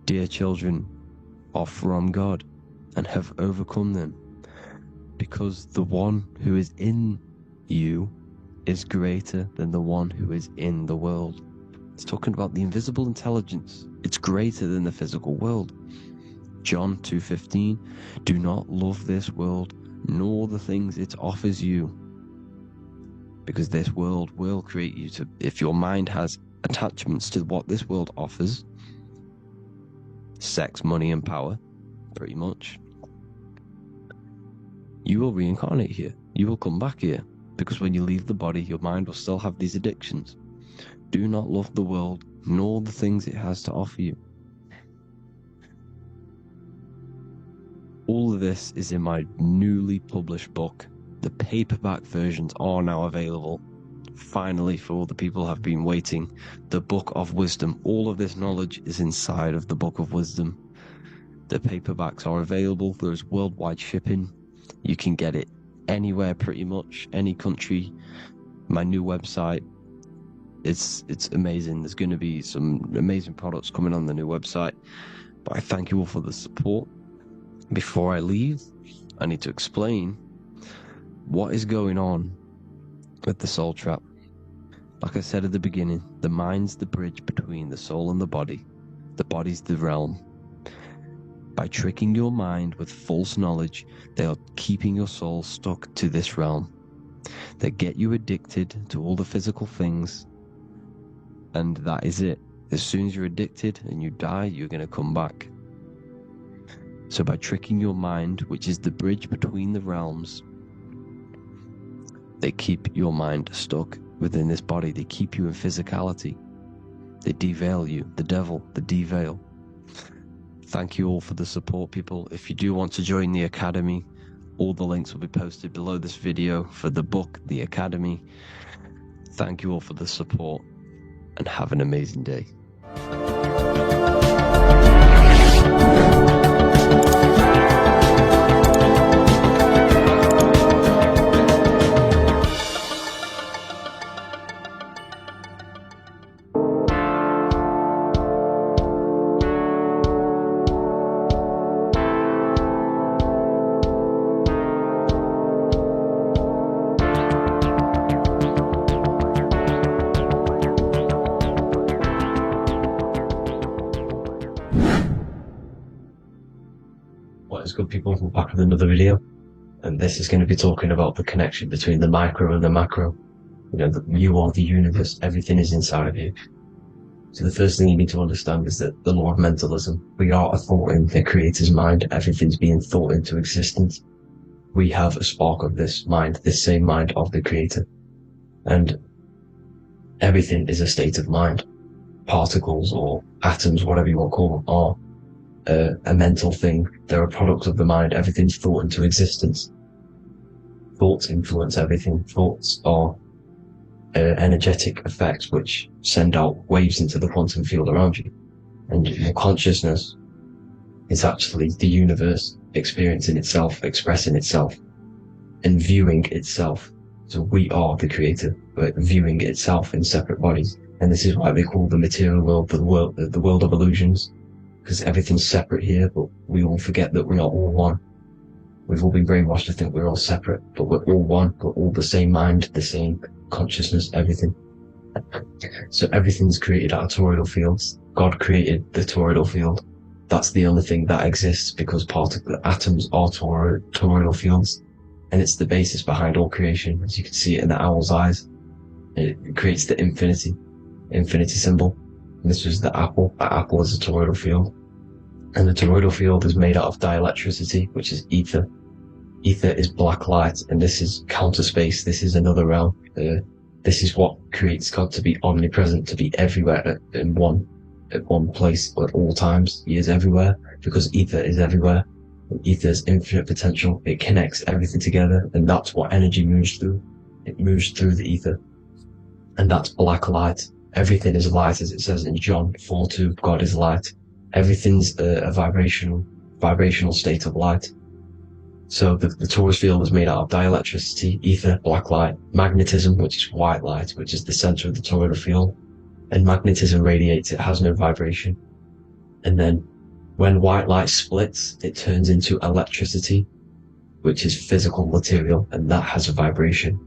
dear children, are from God and have overcome them, because the one who is in you is greater than the one who is in the world. It's talking about the invisible intelligence. It's greater than the physical world. John 2:15, do not love this world, nor the things it offers you, because this world will create you to, if your mind has attachments to what this world offers, sex, money, and power, pretty much, you will reincarnate here. You will come back here, because when you leave the body, your mind will still have these addictions. Do not love the world, nor the things it has to offer you. All of this is in my newly published book. The paperback versions are now available. Finally, for all the people who have been waiting, the Book of Wisdom. All of this knowledge is inside of the Book of Wisdom. The paperbacks are available. There's worldwide shipping. You can get it anywhere, pretty much, any country. My new website, it's amazing. There's going to be some amazing products coming on the new website. But I thank you all for the support. Before I leave, I need to explain what is going on with the soul trap. Like I said at the beginning, the mind's the bridge between the soul and the body. The body's the realm. By tricking your mind with false knowledge, they are keeping your soul stuck to this realm. They get you addicted to all the physical things, and that is it. As soon as you're addicted and you die, you're going to come back. So by tricking your mind, which is the bridge between the realms, they keep your mind stuck within this body. They keep you in physicality. They deveil you, the devil, the deveil. Thank you all for the support, people. If you do want to join the Academy, all the links will be posted below this video for the book, The Academy. Thank you all for the support, and have an amazing day. What is good, people? We're back with another video, and this is going to be talking about the connection between the micro and the macro. You know, you are the universe, everything is inside of you. So the first thing you need to understand is that the law of mentalism, we are a thought in the creator's mind, everything's being thought into existence. We have a spark of this mind, this same mind of the creator, and everything is a state of mind. Particles or atoms, whatever you want to call them, are a mental thing. They're a product of the mind. Everything's thought into existence. Thoughts influence everything. Thoughts are energetic effects which send out waves into the quantum field around you. And your consciousness is actually the universe experiencing itself, expressing itself, and viewing itself. So we are the creator, but viewing itself in separate bodies. And this is why they call the material world the world of illusions. Because everything's separate here, but we all forget that we are all one. We've all been brainwashed to think we're all separate, but we're all one. We're all the same mind, the same consciousness, everything. So everything's created out of toroidal fields. God created the toroidal field. That's the only thing that exists, because atoms are toroidal fields, and it's the basis behind all creation. As you can see it in the owl's eyes, it creates the infinity symbol. And this was the apple. That apple is a toroidal field. And the toroidal field is made out of dielectricity, which is ether. Ether is black light, and this is counter space. This is another realm. This is what creates God to be omnipresent, to be everywhere at one place at all times. He is everywhere because ether is everywhere. And ether is infinite potential. It connects everything together, and that's what energy moves through. It moves through the ether, and that's black light. Everything is light, as it says in John 4:2. God is light. Everything's a vibrational state of light. So the torus field is made out of dielectricity, ether, black light, magnetism, which is white light, which is the center of the toroidal field. And magnetism radiates, it has no vibration. And then when white light splits, it turns into electricity, which is physical material, and that has a vibration.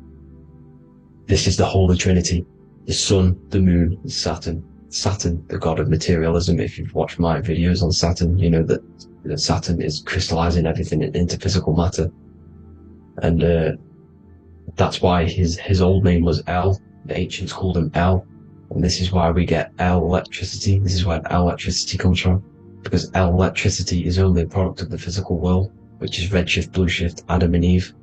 This is the Holy Trinity: the sun, the moon, and Saturn. Saturn, the god of materialism. If you've watched my videos on Saturn, you know that Saturn is crystallizing everything into physical matter. And that's why his old name was El. The ancients called him El. And this is why we get El electricity. This is where El electricity comes from. Because El electricity is only a product of the physical world, which is redshift, blueshift, Adam and Eve.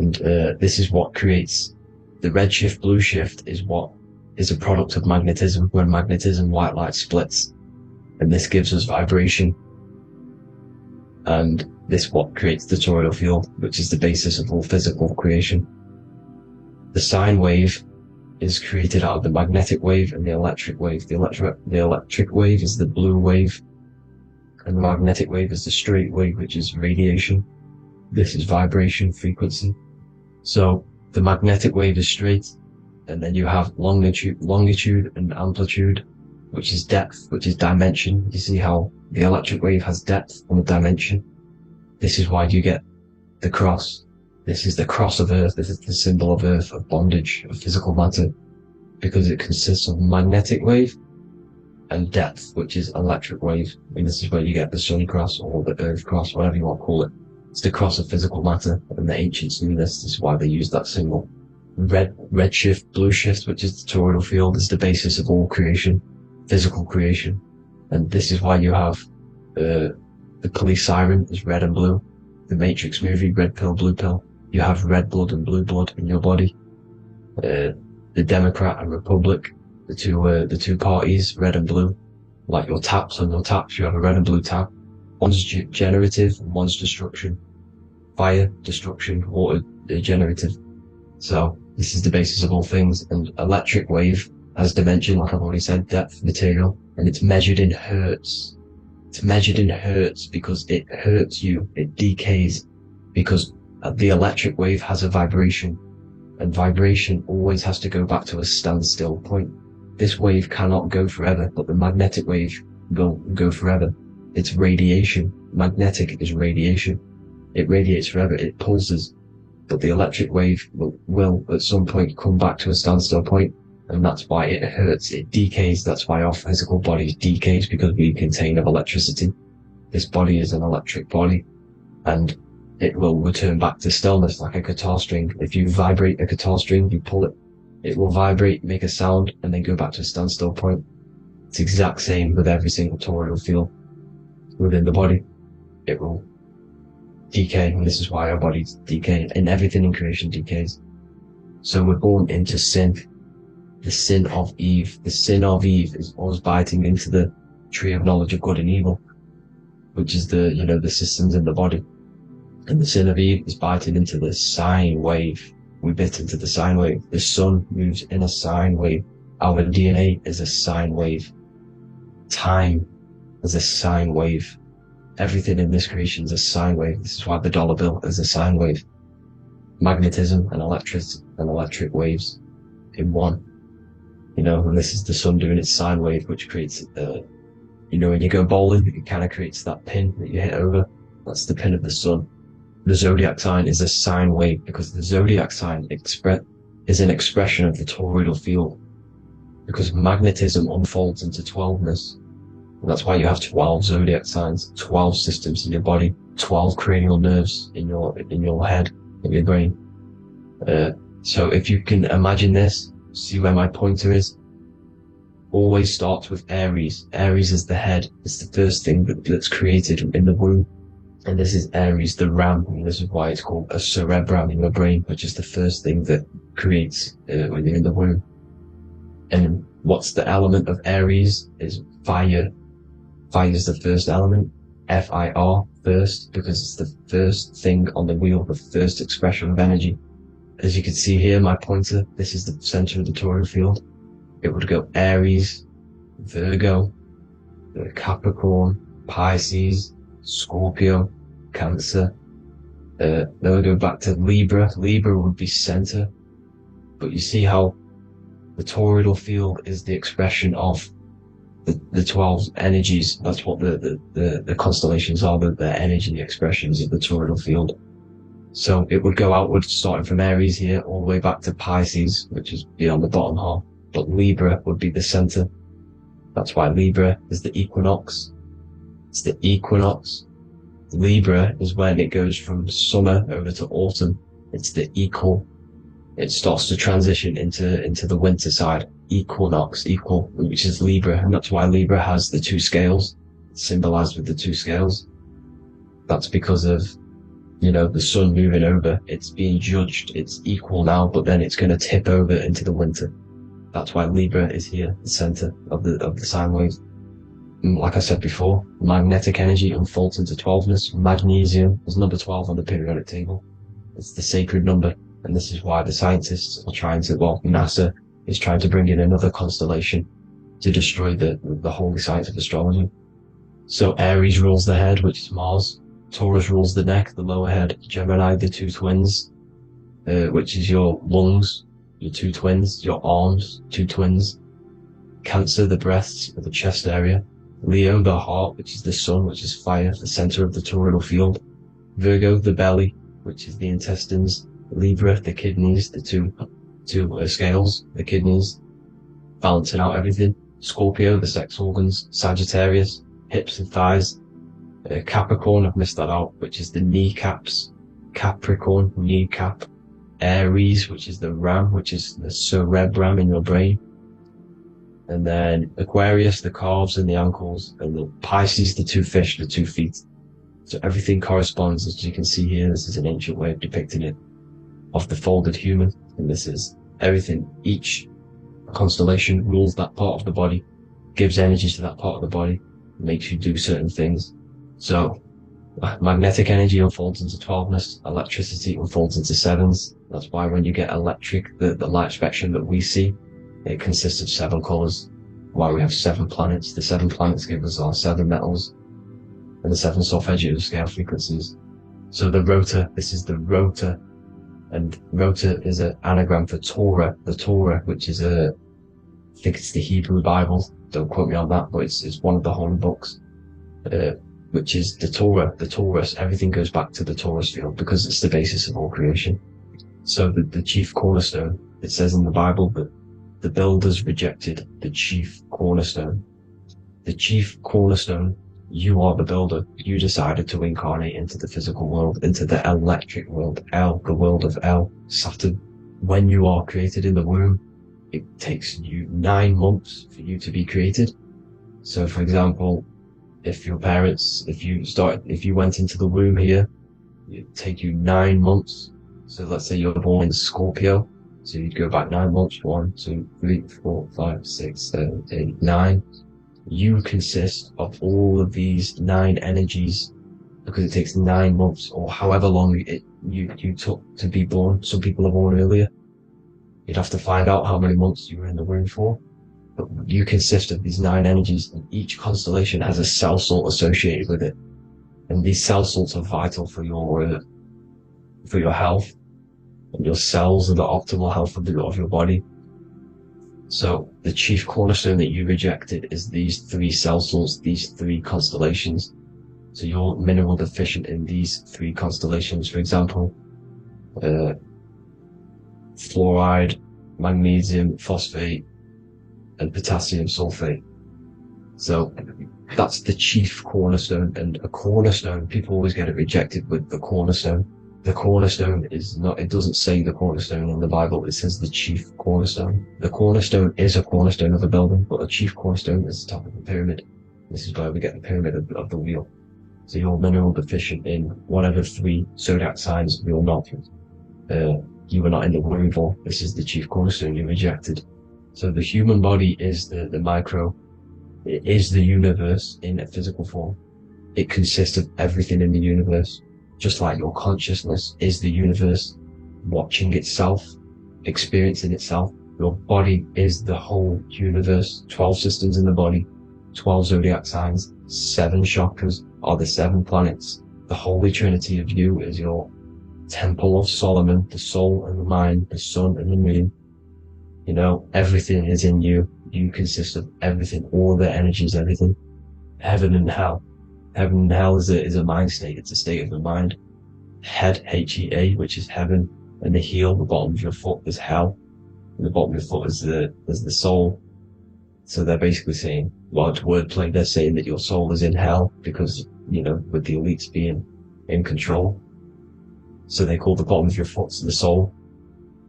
And this is what creates the redshift, blueshift is what is a product of magnetism. When magnetism, white light splits, and this gives us vibration. And this what creates the toroidal field, which is the basis of all physical creation. The sine wave is created out of the magnetic wave and the electric wave. The electric wave is the blue wave, and the magnetic wave is the straight wave, which is radiation. This is vibration frequency. So the magnetic wave is straight, and then you have longitude and amplitude, which is depth, which is dimension. You see how the electric wave has depth and dimension. This is why you get the cross. This is the cross of Earth. This is the symbol of Earth, of bondage, of physical matter, because it consists of magnetic wave and depth, which is electric wave. And this is where you get the sun cross or the earth cross, whatever you want to call it. It's the cross of physical matter, and the ancients knew this. This is why they used that symbol. Redshift, blueshift, which is the toroidal field, is the basis of all creation, physical creation. And this is why you have the police siren is red and blue. The Matrix movie, red pill, blue pill. You have red blood and blue blood in your body. The Democrat and Republic, the two parties, red and blue. Like your taps on your taps, you have a red and blue tap. One's generative and one's destruction. Fire, destruction, water, generative. So this is the basis of all things. And electric wave has dimension, like I've already said, depth, material, and it's measured in hertz. It's measured in hertz because it hurts you, it decays, because the electric wave has a vibration, and vibration always has to go back to a standstill point. This wave cannot go forever, but the magnetic wave will go forever. It's radiation. Magnetic is radiation. It radiates forever, it pulses. But the electric wave will at some point come back to a standstill point, and that's why it hurts, it decays. That's why our physical body decays, because we contain of electricity. This body is an electric body, and it will return back to stillness like a guitar string. If you vibrate a guitar string, you pull it, it will vibrate, make a sound, and then go back to a standstill point. It's the exact same with every single toroidal field within the body. It will decay, and this is why our bodies decay, and everything in creation decays. So we're born into sin. The sin of Eve. The sin of Eve is us biting into the tree of knowledge of good and evil, which is the systems in the body. And the sin of Eve is biting into the sine wave. We bit into the sine wave. The sun moves in a sine wave. Our DNA is a sine wave. Time is a sine wave. Everything in this creation is a sine wave. This is why the dollar bill is a sine wave. Magnetism and electric waves in one. And this is the sun doing its sine wave, which creates, when you go bowling, it kind of creates that pin that you hit over. That's the pin of the sun. The zodiac sign is a sine wave, because the zodiac sign is an expression of the toroidal field, because magnetism unfolds into 12ness. And that's why you have 12 zodiac signs, 12 systems in your body, 12 cranial nerves in your head, in your brain. So if you can imagine this, see where my pointer is. always starts with Aries. Aries is the head. It's the first thing that's created in the womb. And this is Aries, the ram. And this is why it's called a cerebrum in your brain, which is the first thing that creates when you're in the womb. And what's the element of Aries is fire. Fire is the first element. F-I-R, first, because it's the first thing on the wheel, the first expression of energy. As you can see here, my pointer, this is the center of the toroidal field. It would go Aries, Virgo, Capricorn, Pisces, Scorpio, Cancer. Then we'll go back to Libra. Libra would be center. But you see how the toroidal field is the expression of the 12 energies. That's what the constellations are, the energy expressions of the toroidal field. So it would go outwards, starting from Aries here, all the way back to Pisces, which is beyond the bottom half. But Libra would be the center. That's why Libra is the equinox. It's the equinox. Libra is when it goes from summer over to autumn. It's the equal. It starts to transition into the winter side. Equinox, equal, which is Libra, and that's why Libra has the two scales, symbolized with the two scales. That's because of, the sun moving over. It's being judged. It's equal now, but then it's going to tip over into the winter. That's why Libra is here, the center of the sine wave. And like I said before, magnetic energy unfolds into 12ness. Magnesium is number 12 on the periodic table. It's the sacred number, and this is why the scientists are trying to, NASA is trying to bring in another constellation to destroy the holy science of astrology. So Aries rules the head, which is Mars. Taurus rules the neck, the lower head. Gemini, the two twins, which is your lungs, your two twins, your arms, two twins. Cancer, the breasts, or the chest area. Leo, the heart, which is the sun, which is fire, the center of the toroidal field. Virgo, the belly, which is the intestines. Libra, the kidneys, the two scales, the kidneys, balancing out everything. Scorpio, the sex organs. Sagittarius, hips and thighs. Capricorn, I've missed that out, which is the kneecaps. Capricorn, kneecap. Aries, which is the ram, which is the cerebrum in your brain. And then Aquarius, the calves and the ankles. And the Pisces, the two fish, the 2 feet. So everything corresponds, as you can see here. This is an ancient way of depicting it, of the folded human. And this is everything. Each constellation rules that part of the body, gives energy to that part of the body, makes you do certain things. So magnetic energy unfolds into 12ness, electricity unfolds into 7s. That's why when you get electric, the light spectrum that we see, it consists of 7 colors. Why we have 7 planets. The 7 planets give us our 7 metals and the 7 solfeggio scale frequencies. So the rotor, this is the rotor. And rotor is an anagram for Torah, the Torah, which is I think it's the Hebrew Bible. Don't quote me on that, but it's one of the holy books, which is the Torah, the Taurus. Everything goes back to the Taurus field because it's the basis of all creation. So the chief cornerstone, it says in the Bible that the builders rejected the chief cornerstone. The chief cornerstone, you are the builder. You decided to incarnate into the physical world, into the electric world, the world of Saturn. When you are created in the womb, it takes you 9 months for you to be created. So for example, if your parents, if you went into the womb here, it'd take you 9 months. So let's say you're born in Scorpio. So you'd go back 9 months, 1, 2, 3, 4, 5, 6, 7, 8, 9. You consist of all of these 9 energies because it takes 9 months or however long you took to be born. Some people are born earlier. You'd have to find out how many months you were in the womb for. But you consist of these 9 energies, and each constellation has a cell salt associated with it. And these cell salts are vital for your health. And your cells and the optimal health of your body. So the chief cornerstone that you rejected is these 3 cell salts, these 3 constellations. So you're mineral deficient in these 3 constellations. For example, fluoride, magnesium, phosphate, and potassium sulfate. So that's the chief cornerstone. And a cornerstone, people always get it rejected with the cornerstone. The cornerstone is not, it doesn't say the cornerstone in the Bible, it says the chief cornerstone. The cornerstone is a cornerstone of a building, but the chief cornerstone is the top of the pyramid. This is where we get the pyramid of the wheel. So you're mineral deficient in whatever 3 zodiac signs you're not. You were not in the womb for. This is the chief cornerstone you rejected. So the human body is the micro. It is the universe in a physical form. It consists of everything in the universe. Just like your consciousness is the universe, watching itself, experiencing itself. Your body is the whole universe. 12 systems in the body, 12 zodiac signs, 7 chakras are the 7 planets. The Holy Trinity of you is your Temple of Solomon, the soul and the mind, the sun and the moon. You know, everything is in you. You consist of everything, all the energies, everything. Heaven and hell. Heaven and hell is a mind state. It's a state of the mind. Head, H-E-A, which is heaven, and the heel, the bottom of your foot, is hell. And the bottom of your foot is the soul. So they're basically saying, well, it's wordplay. They're saying that your soul is in hell because, you know, with the elites being in control. So they call the bottom of your foot the soul,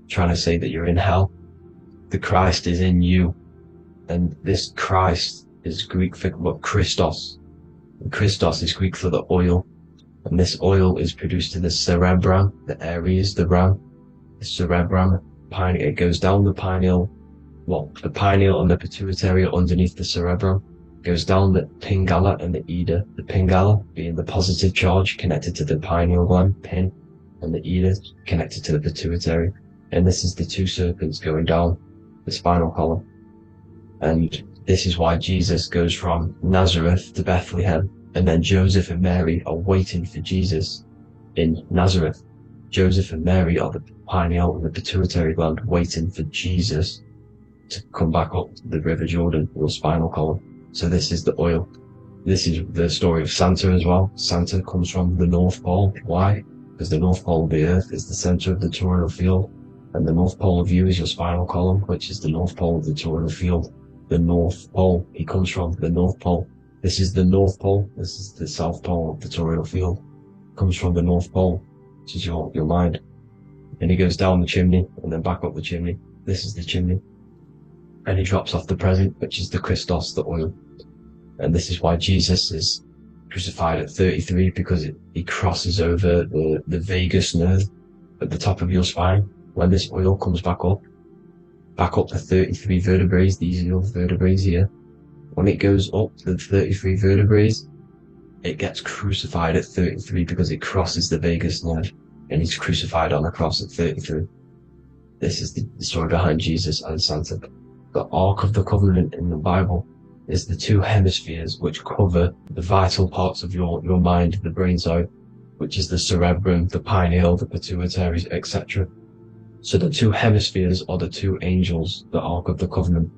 trying to say that you're in hell. The Christ is in you. And this Christ is Greek for Christos. And Christos is Greek for the oil. And this oil is produced in the cerebrum, the Aries, the ram, the cerebrum, pineal. It goes down the pineal, well, the pineal and the pituitary are underneath the cerebrum. It goes down the pingala and the ida. The pingala being the positive charge connected to the pineal gland, pin, and the ida connected to the pituitary. And this is the 2 serpents going down the spinal column. And this is why Jesus goes from Nazareth to Bethlehem, and then Joseph and Mary are waiting for Jesus in Nazareth. Joseph and Mary are the pineal and the pituitary gland waiting for Jesus to come back up the River Jordan, your spinal column. So this is the oil. This is the story of Santa as well. Santa comes from the North Pole. Why? Because the North Pole of the Earth is the center of the toroidal field, and the North Pole of you is your spinal column, which is the North Pole of the toroidal field. The North Pole, he comes from the North Pole. This is the North Pole. This is the South Pole of the toroidal field. Comes from the North Pole, which is your mind. And he goes down the chimney and then back up the chimney. This is the chimney. And he drops off the present, which is the Christos, the oil. And this is why Jesus is crucified at 33, because he crosses over the vagus nerve at the top of your spine. When this oil comes back up the 33 vertebrae, these are your vertebrae here. When it goes up the 33 vertebrae, it gets crucified at 33 because it crosses the vagus nerve, and he's crucified on a cross at 33. This is the story behind Jesus and Santa. The Ark of the Covenant in the Bible is the 2 hemispheres which cover the vital parts of your mind, the brain side, which is the cerebrum, the pineal, the pituitary, etc. So the 2 hemispheres are the 2 angels, the Ark of the Covenant.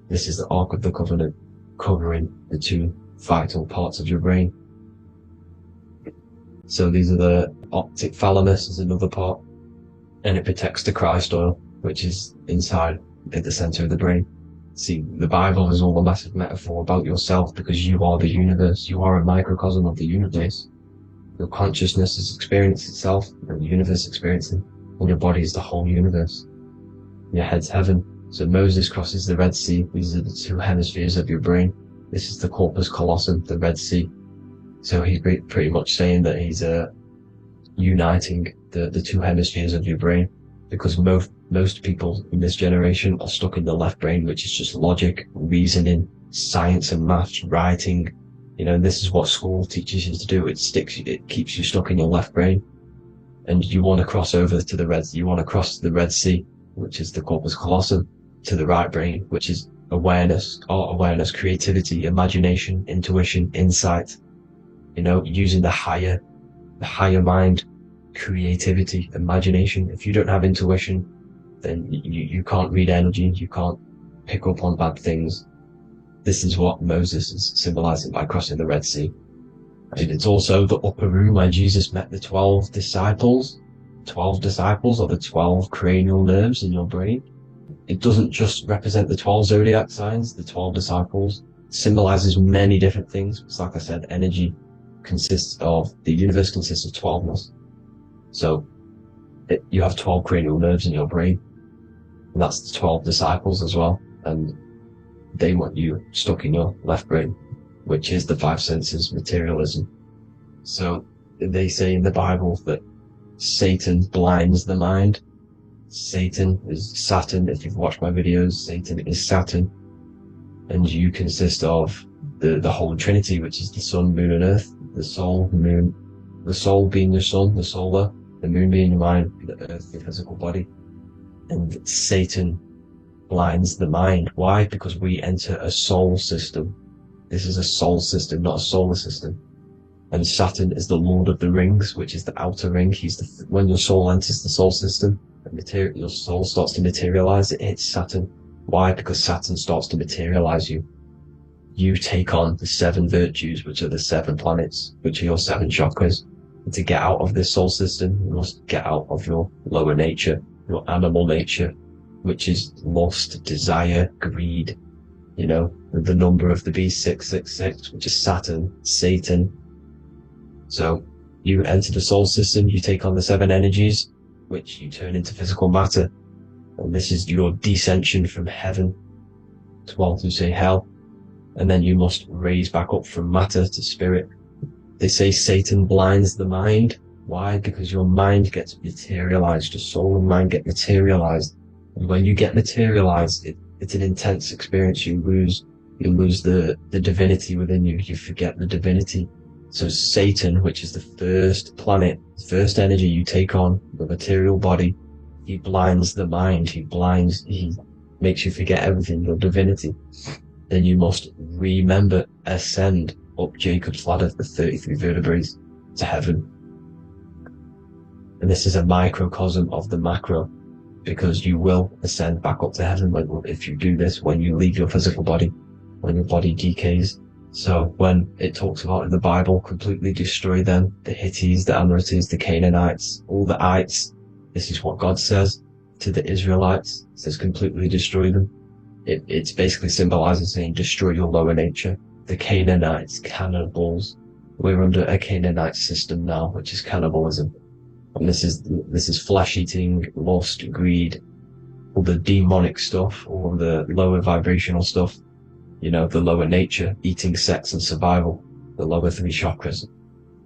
This is the Ark of the Covenant, covering the 2 vital parts of your brain. So these are the optic thalamus is another part, and it protects the Christ oil, which is inside at the center of the brain. See, the Bible is all a massive metaphor about yourself, because you are the universe. You are a microcosm of the universe. Your consciousness has experienced itself, and the universe experiencing, and your body is the whole universe. Your head's heaven. So Moses crosses the Red Sea. These are the 2 hemispheres of your brain. This is the corpus callosum, the Red Sea. So he's pretty much saying that he's uniting the 2 hemispheres of your brain, because most people in this generation are stuck in the left brain, which is just logic, reasoning, science and maths, writing. You know, this is what school teaches you to do. It keeps you stuck in your left brain. And you want to cross over to you want to cross the Red Sea, which is the corpus callosum, to the right brain, which is awareness, art awareness, creativity, imagination, intuition, insight. You know, using the higher mind, creativity, imagination. If you don't have intuition, then you can't read energy, you can't pick up on bad things. This is what Moses is symbolizing by crossing the Red Sea. And it's also the upper room where Jesus met the 12 disciples. 12 disciples are the 12 cranial nerves in your brain. It doesn't just represent the 12 zodiac signs. The 12 disciples symbolizes many different things. It's like I said, energy the universe consists of 12ness. So you have 12 cranial nerves in your brain, and that's the 12 disciples as well, and they want you stuck in your left brain, which is the five senses materialism. So they say in the Bible that Satan blinds the mind. Satan is Saturn. If you've watched my videos, Satan is Saturn, and you consist of the Holy Trinity, which is the sun, moon, and earth. The soul, the moon, the soul being your sun, the solar, the moon being your mind, the earth, your physical body. And Satan blinds the mind. Why? Because we enter a soul system. This is a soul system, not a solar system. And Saturn is the Lord of the Rings, which is the outer ring. When your soul enters the soul system, your soul starts to materialize, it hits Saturn. Why? Because Saturn starts to materialize you. You take on the 7 virtues, which are the 7 planets, which are your 7 chakras. And to get out of this soul system, you must get out of your lower nature, your animal nature, which is lust, desire, greed. You know, the number of the beast, 666, which is Saturn, Satan. So you enter the soul system, you take on the 7 energies, which you turn into physical matter. And this is your descension from heaven to, well, to say hell. And then you must raise back up from matter to spirit. They say Satan blinds the mind. Why? Because your mind gets materialized. Your soul and mind get materialized. And when you get materialized, it's an intense experience. You lose the divinity within you. You forget the divinity. So Satan, which is the first planet, first energy you take on, the material body, he blinds the mind. He makes you forget everything, your divinity. Then you must remember, ascend up Jacob's ladder, the 33 vertebrae, to heaven. And this is a microcosm of the macro, because you will ascend back up to heaven if you do this, when you leave your physical body, when your body decays. So when it talks about in the Bible, completely destroy them, the Hittites, the Amorites, the Canaanites, all the ites, this is what God says to the Israelites. It says completely destroy them. It's basically symbolizing saying destroy your lower nature. The Canaanites, cannibals. We're under a Canaanite system now, which is cannibalism. And this is flesh eating, lust, greed, all the demonic stuff, all the lower vibrational stuff. You know, the lower nature, eating, sex, and survival, the lower 3 chakras.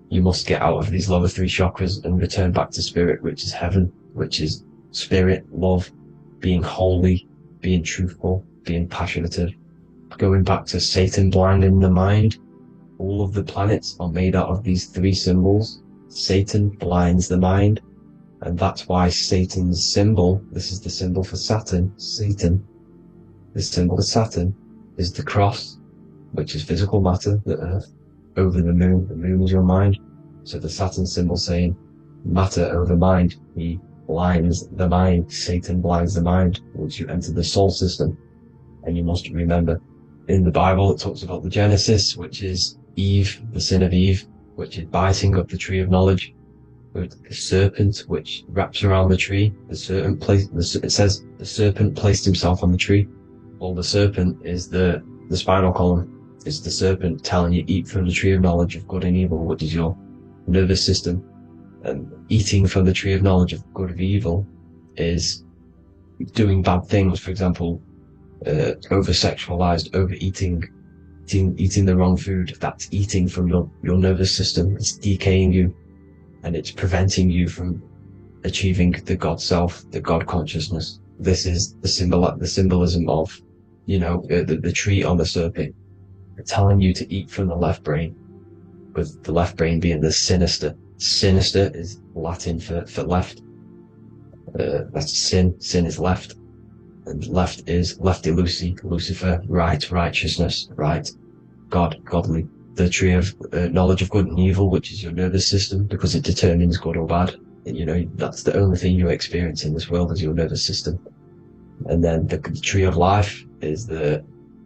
You must get out of these lower 3 chakras and return back to spirit, which is heaven, which is spirit, love, being holy, being truthful, being passionate. Going back to Satan blinding the mind, all of the planets are made out of these 3 symbols. Satan blinds the mind, and that's why Satan's symbol, this is the symbol for Saturn, Satan, this symbol of Saturn, is the cross, which is physical matter, the earth, over the moon. The moon is your mind. So the Saturn symbol saying matter over mind. He blinds the mind. Satan blinds the mind once you enter the soul system. And you must remember, in the Bible it talks about the Genesis, which is Eve, the sin of Eve, which is biting of the tree of knowledge, with the serpent which wraps around the tree. It says the serpent placed himself on the tree. Well, the serpent is the spinal column. It's the serpent telling you eat from the tree of knowledge of good and evil, which is your nervous system. And eating from the tree of knowledge of good and evil is doing bad things. For example, over-sexualized, overeating, eating the wrong food. That's eating from your nervous system. It's decaying you, and it's preventing you from achieving the God self, the God consciousness. This is the symbolism of, you know, the tree on the serpent, telling you to eat from the left brain, with the left brain being the sinister. Sinister is Latin for left. That's sin. Sin is left. And left is lefty Lucy, Lucifer, right, righteousness, right, God, godly. The tree of knowledge of good and evil, which is your nervous system, because it determines good or bad. You know, that's the only thing you experience in this world is your nervous system. And then the tree of life is the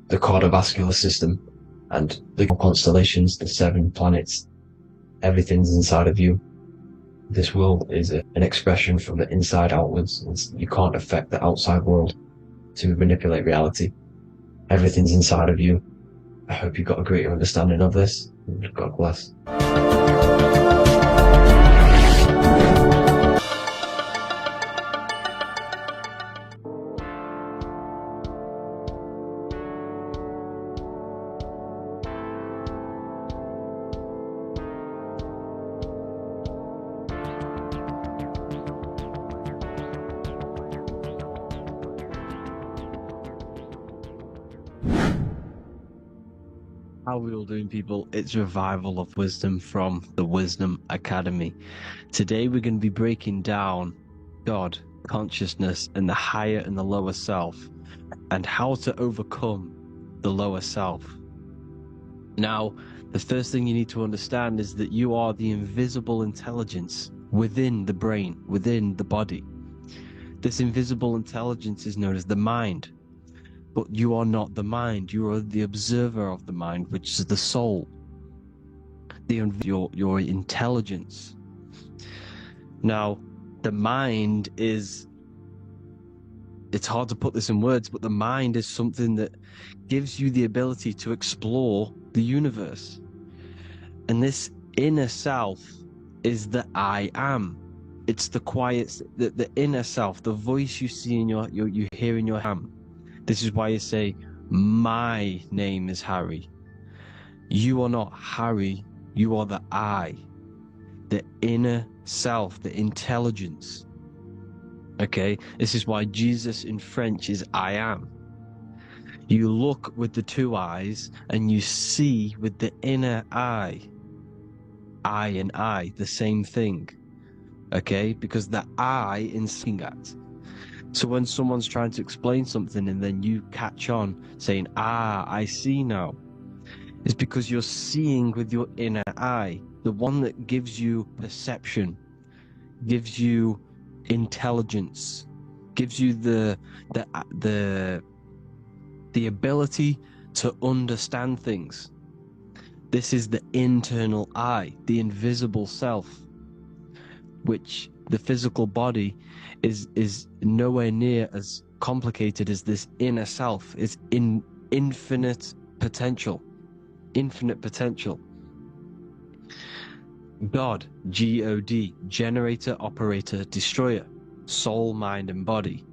cardiovascular system, and the constellations, the 7 planets. Everything's inside of you. This world is an expression from the inside outwards. You can't affect the outside world to manipulate reality. Everything's inside of you. I hope you got a greater understanding of this. God bless. How we all doing, people? It's Revival of Wisdom from the Wisdom Academy. Today we're going to be breaking down God, consciousness, and the higher and the lower self, and how to overcome the lower self. Now, the first thing you need to understand is that you are the invisible intelligence within the brain, within the body. This invisible intelligence is known as the mind. But you are not the mind. You are the observer of the mind, which is the soul, your intelligence. Now, the mind is, it's hard to put this in words, but the mind is something that gives you the ability to explore the universe. And this inner self is the I am. It's the quiet, the inner self, the voice you see in you hear in your ham. This is why you say, my name is Harry. You are not Harry, you are the I, the inner self, the intelligence. Okay, this is why Jesus in French is I am. You look with the two eyes and you see with the inner eye. I and I, the same thing. Okay, because the I in seeing at. So when someone's trying to explain something and then you catch on saying, I see now, it's because you're seeing with your inner eye, the one that gives you perception, gives you intelligence, gives you the ability to understand things. This is the internal eye, the invisible self, which the physical body is nowhere near as complicated as this inner self. It's in infinite potential. God, G-O-D, generator, operator, destroyer, soul, mind, and body.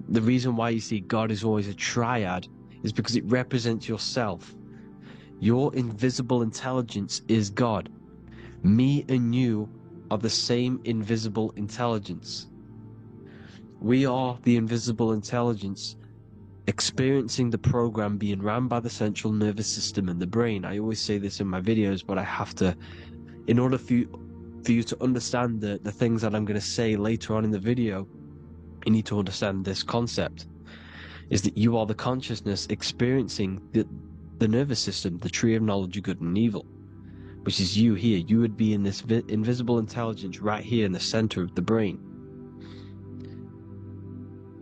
The reason why you see God is always a triad is because it represents yourself. Your invisible intelligence is God. Me and you are the same invisible intelligence. We are the invisible intelligence experiencing the program being ran by the central nervous system and the brain. I always say this in my videos, but I have to, in order for you to understand the things that I'm going to say later on in the video, you need to understand this concept, is that you are the consciousness experiencing the nervous system, the tree of knowledge of good and evil, which is you here. You would be in this invisible intelligence right here in the center of the brain.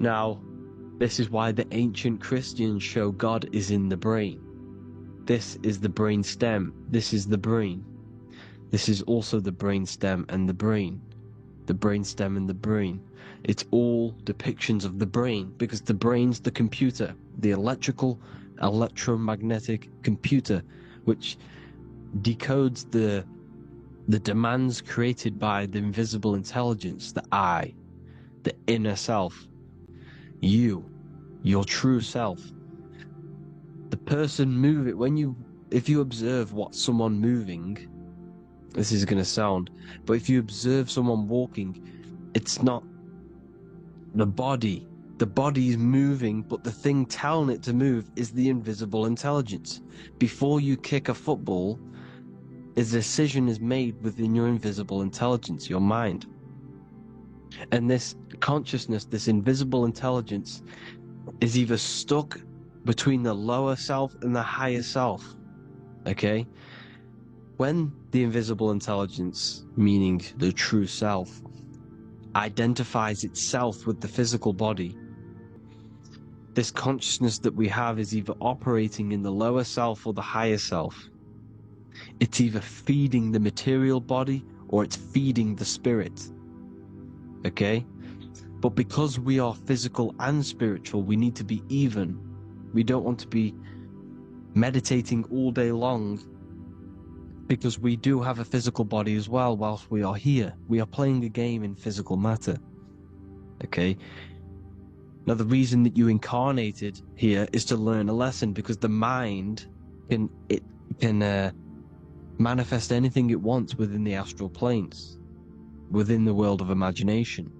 Now, this is why the ancient Christians show God is in the brain. This is the brain stem. This is the brain. This is also the brain stem and the brain. The brain stem and the brain. It's all depictions of the brain, because the brain's the computer, the electromagnetic computer, which decodes the demands created by the invisible intelligence, the I, the inner self, you, your true self. The person moving, if you observe what someone moving, this is going to sound, but if you observe someone walking, it's not the body. The body is moving, but the thing telling it to move is the invisible intelligence. Before you kick a football, a decision is made within your invisible intelligence, your mind. And this consciousness, this invisible intelligence, is either stuck between the lower self and the higher self. Okay? When the invisible intelligence, meaning the true self, identifies itself with the physical body, this consciousness that we have is either operating in the lower self or the higher self. It's either feeding the material body or it's feeding the spirit. Okay? But because we are physical and spiritual, we need to be even. We don't want to be meditating all day long, because we do have a physical body as well whilst we are here. We are playing a game in physical matter. Okay? Now, the reason that you incarnated here is to learn a lesson, because the mind can manifest anything it wants within the astral planes, within the world of imagination.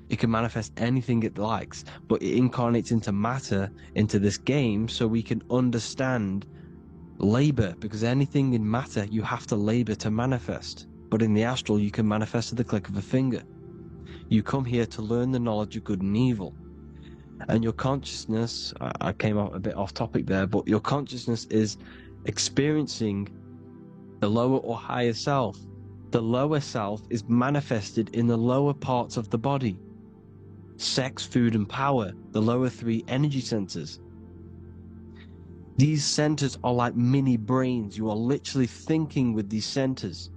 It can manifest anything it likes, but it incarnates into matter, into this game, so we can understand labor, because anything in matter you have to labor to manifest. But in the astral, you can manifest at the click of a finger. You come here to learn the knowledge of good and evil. And your consciousness, I came out a bit off topic there, but your consciousness is experiencing the lower or higher self. The lower self is manifested in the lower parts of the body. Sex, food, and power, the lower three energy centers. These centers are like mini brains. You are literally thinking with these centers.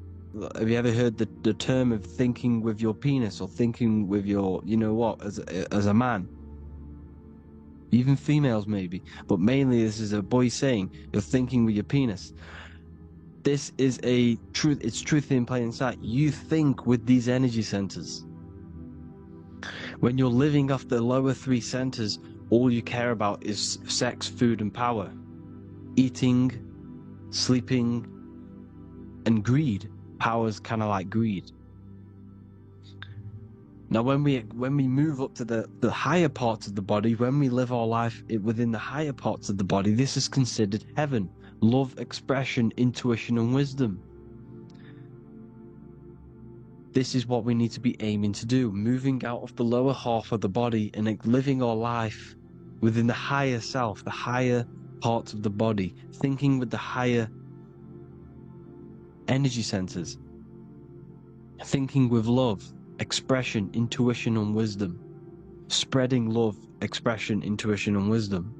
Have you ever heard the term of thinking with your penis, or thinking with your, you know what, as a man? Even females maybe, but mainly this is a boy saying, you're thinking with your penis. This is a truth, it's truth in plain sight. You think with these energy centers. When you're living off the lower three centers, all you care about is sex, food, and power. Eating, sleeping, and greed. Power's kind of like greed. Now, when we move up to the higher parts of the body, when we live our life within the higher parts of the body, this is considered heaven. Love, expression, intuition, and wisdom. This is what we need to be aiming to do, moving out of the lower half of the body and living our life within the higher self, the higher parts of the body, thinking with the higher energy centers, thinking with love, expression, intuition, and wisdom, spreading love, expression, intuition, and wisdom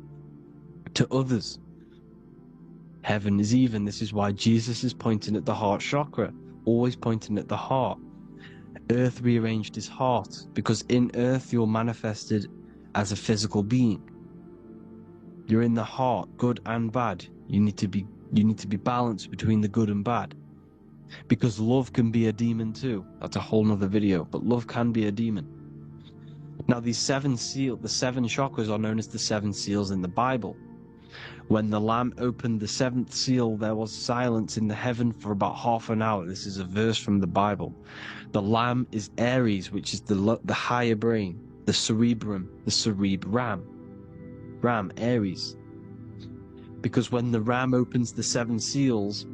to others. Heaven is even. This is why Jesus is pointing at the heart chakra, always pointing at the heart. Earth rearranged his heart, because in earth you're manifested as a physical being. You're in the heart, good and bad. You need to be balanced between the good and bad. Because love can be a demon too. That's a whole nother video, but love can be a demon. Now the seven chakras are known as the seven seals in the Bible. When the Lamb opened the seventh seal, there was silence in the heaven for about half an hour. This is a verse from the Bible. The Lamb is Aries, which is the higher brain, the cerebrum, Ram, Aries. Because when the Ram opens the seven seals,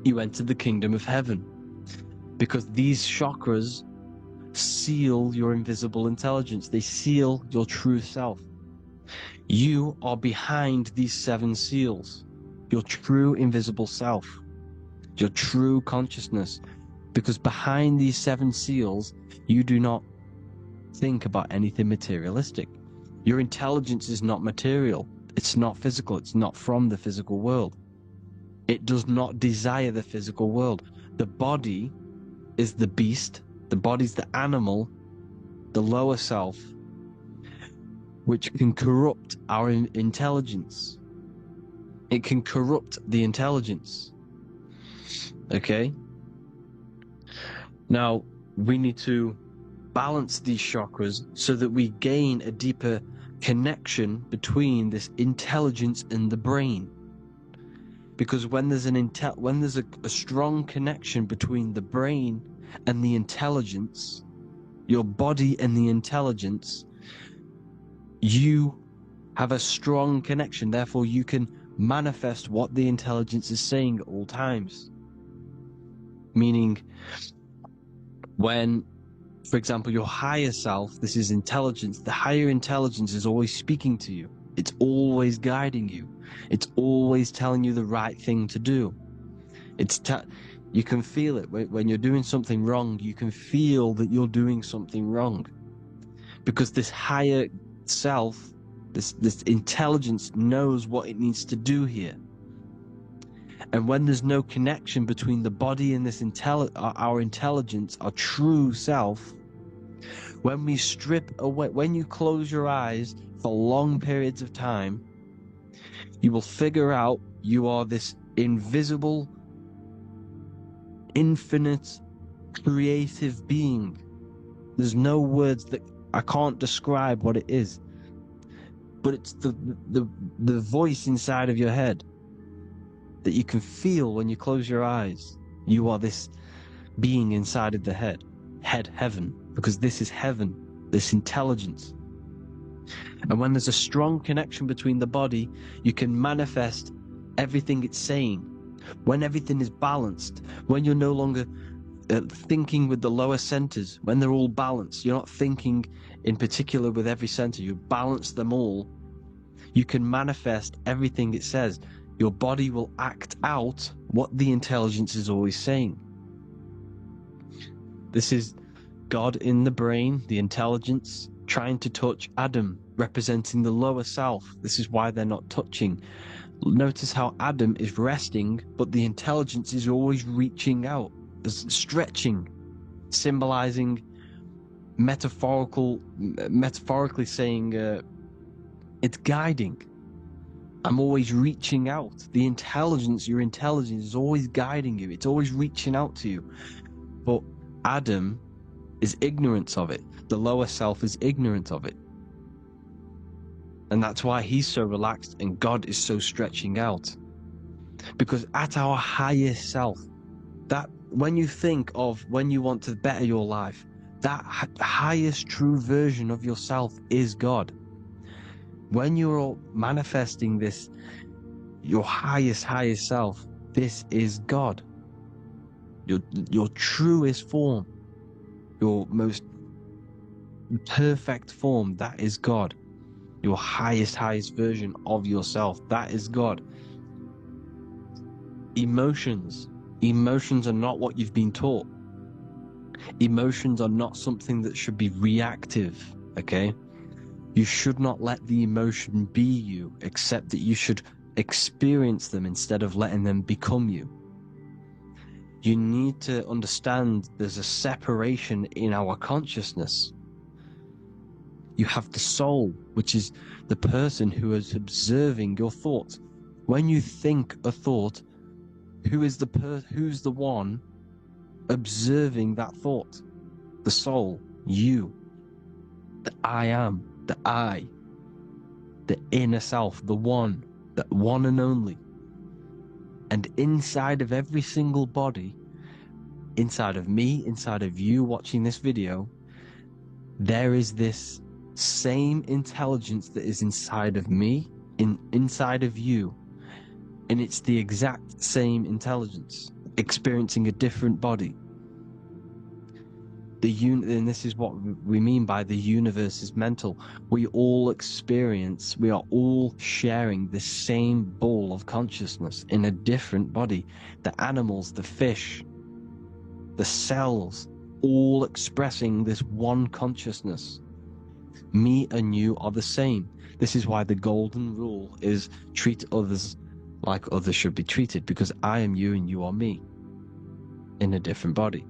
you enter the kingdom of heaven. Because these chakras seal your invisible intelligence. They seal your true self. You are behind these seven seals. Your true invisible self. Your true consciousness. Because behind these seven seals, you do not think about anything materialistic. Your intelligence is not material. It's not physical. It's not from the physical world. It does not desire the physical world. The body is the beast. The body's the animal, the lower self, which can corrupt our intelligence. It can corrupt the intelligence. Okay? Now, we need to balance these chakras so that we gain a deeper connection between this intelligence and the brain. Because when there's a strong connection between the brain and the intelligence, your body and the intelligence, you have a strong connection. Therefore, you can manifest what the intelligence is saying at all times. Meaning, when, for example, your higher self, this is intelligence, the higher intelligence is always speaking to you. It's always guiding you. It's always telling you the right thing to do. You can feel it. When you're doing something wrong, you can feel that you're doing something wrong. Because this higher self, this intelligence knows what it needs to do here. And when there's no connection between the body and this our intelligence, our true self, when we strip away, when you close your eyes for long periods of time, you will figure out you are this invisible, infinite, creative being. There's no words that I can't describe what it is. But it's the voice inside of your head that you can feel when you close your eyes. You are this being inside of the head, heaven, because this is heaven, this intelligence. And when there's a strong connection between the body, you can manifest everything it's saying, when everything is balanced, when you're no longer thinking with the lower centers, when they're all balanced, you're not thinking in particular with every center, you balance them all, you can manifest everything it says. Your body will act out what the intelligence is always saying. This is God in the brain, the intelligence, trying to touch Adam, representing the lower self. This is why they're not touching. Notice how Adam is resting, but the intelligence is always reaching out, stretching, symbolizing metaphorically saying it's guiding. I'm always reaching out. The intelligence, your intelligence is always guiding you. It's always reaching out to you. But Adam is ignorant of it. The lower self is ignorant of it. And that's why he's so relaxed and God is so stretching out. Because at our highest self, that when you think of when you want to better your life, that highest true version of yourself is God. When you're manifesting this, your highest self, this is God. Your truest form, your most perfect form, that is God. Your highest version of yourself, that is God. Emotions are not what you've been taught. Emotions are not something that should be reactive, okay? You should not let the emotion be you, except that you should experience them instead of letting them become you. You need to understand there's a separation in our consciousness. You have the soul, which is the person who is observing your thoughts. When you think a thought, who's the one observing that thought? The soul, you, the I am, the I, the inner self, the one and only. And inside of every single body, inside of me, inside of you watching this video, there is this same intelligence that is inside of me, inside of you. And it's the exact same intelligence, experiencing a different body. And this is what we mean by the universe is mental. We all are all sharing the same ball of consciousness in a different body. The animals, the fish, the cells, all expressing this one consciousness. Me and you are the same. This is why the golden rule is treat others like others should be treated, because I am you and you are me in a different body.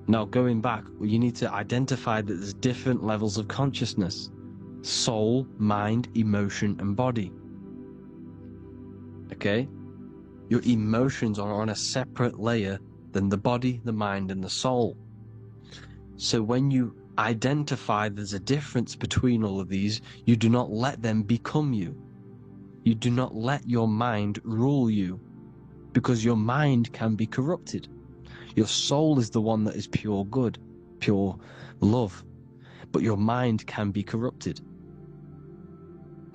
Now, going back, you need to identify that there's different levels of consciousness: soul, mind, emotion, and body. Okay? Your emotions are on a separate layer than the body, the mind, and the soul. So when you identify there's a difference between all of these, you do not let them become you. You do not let your mind rule you, because your mind can be corrupted. Your soul is the one that is pure good, pure love, but your mind can be corrupted.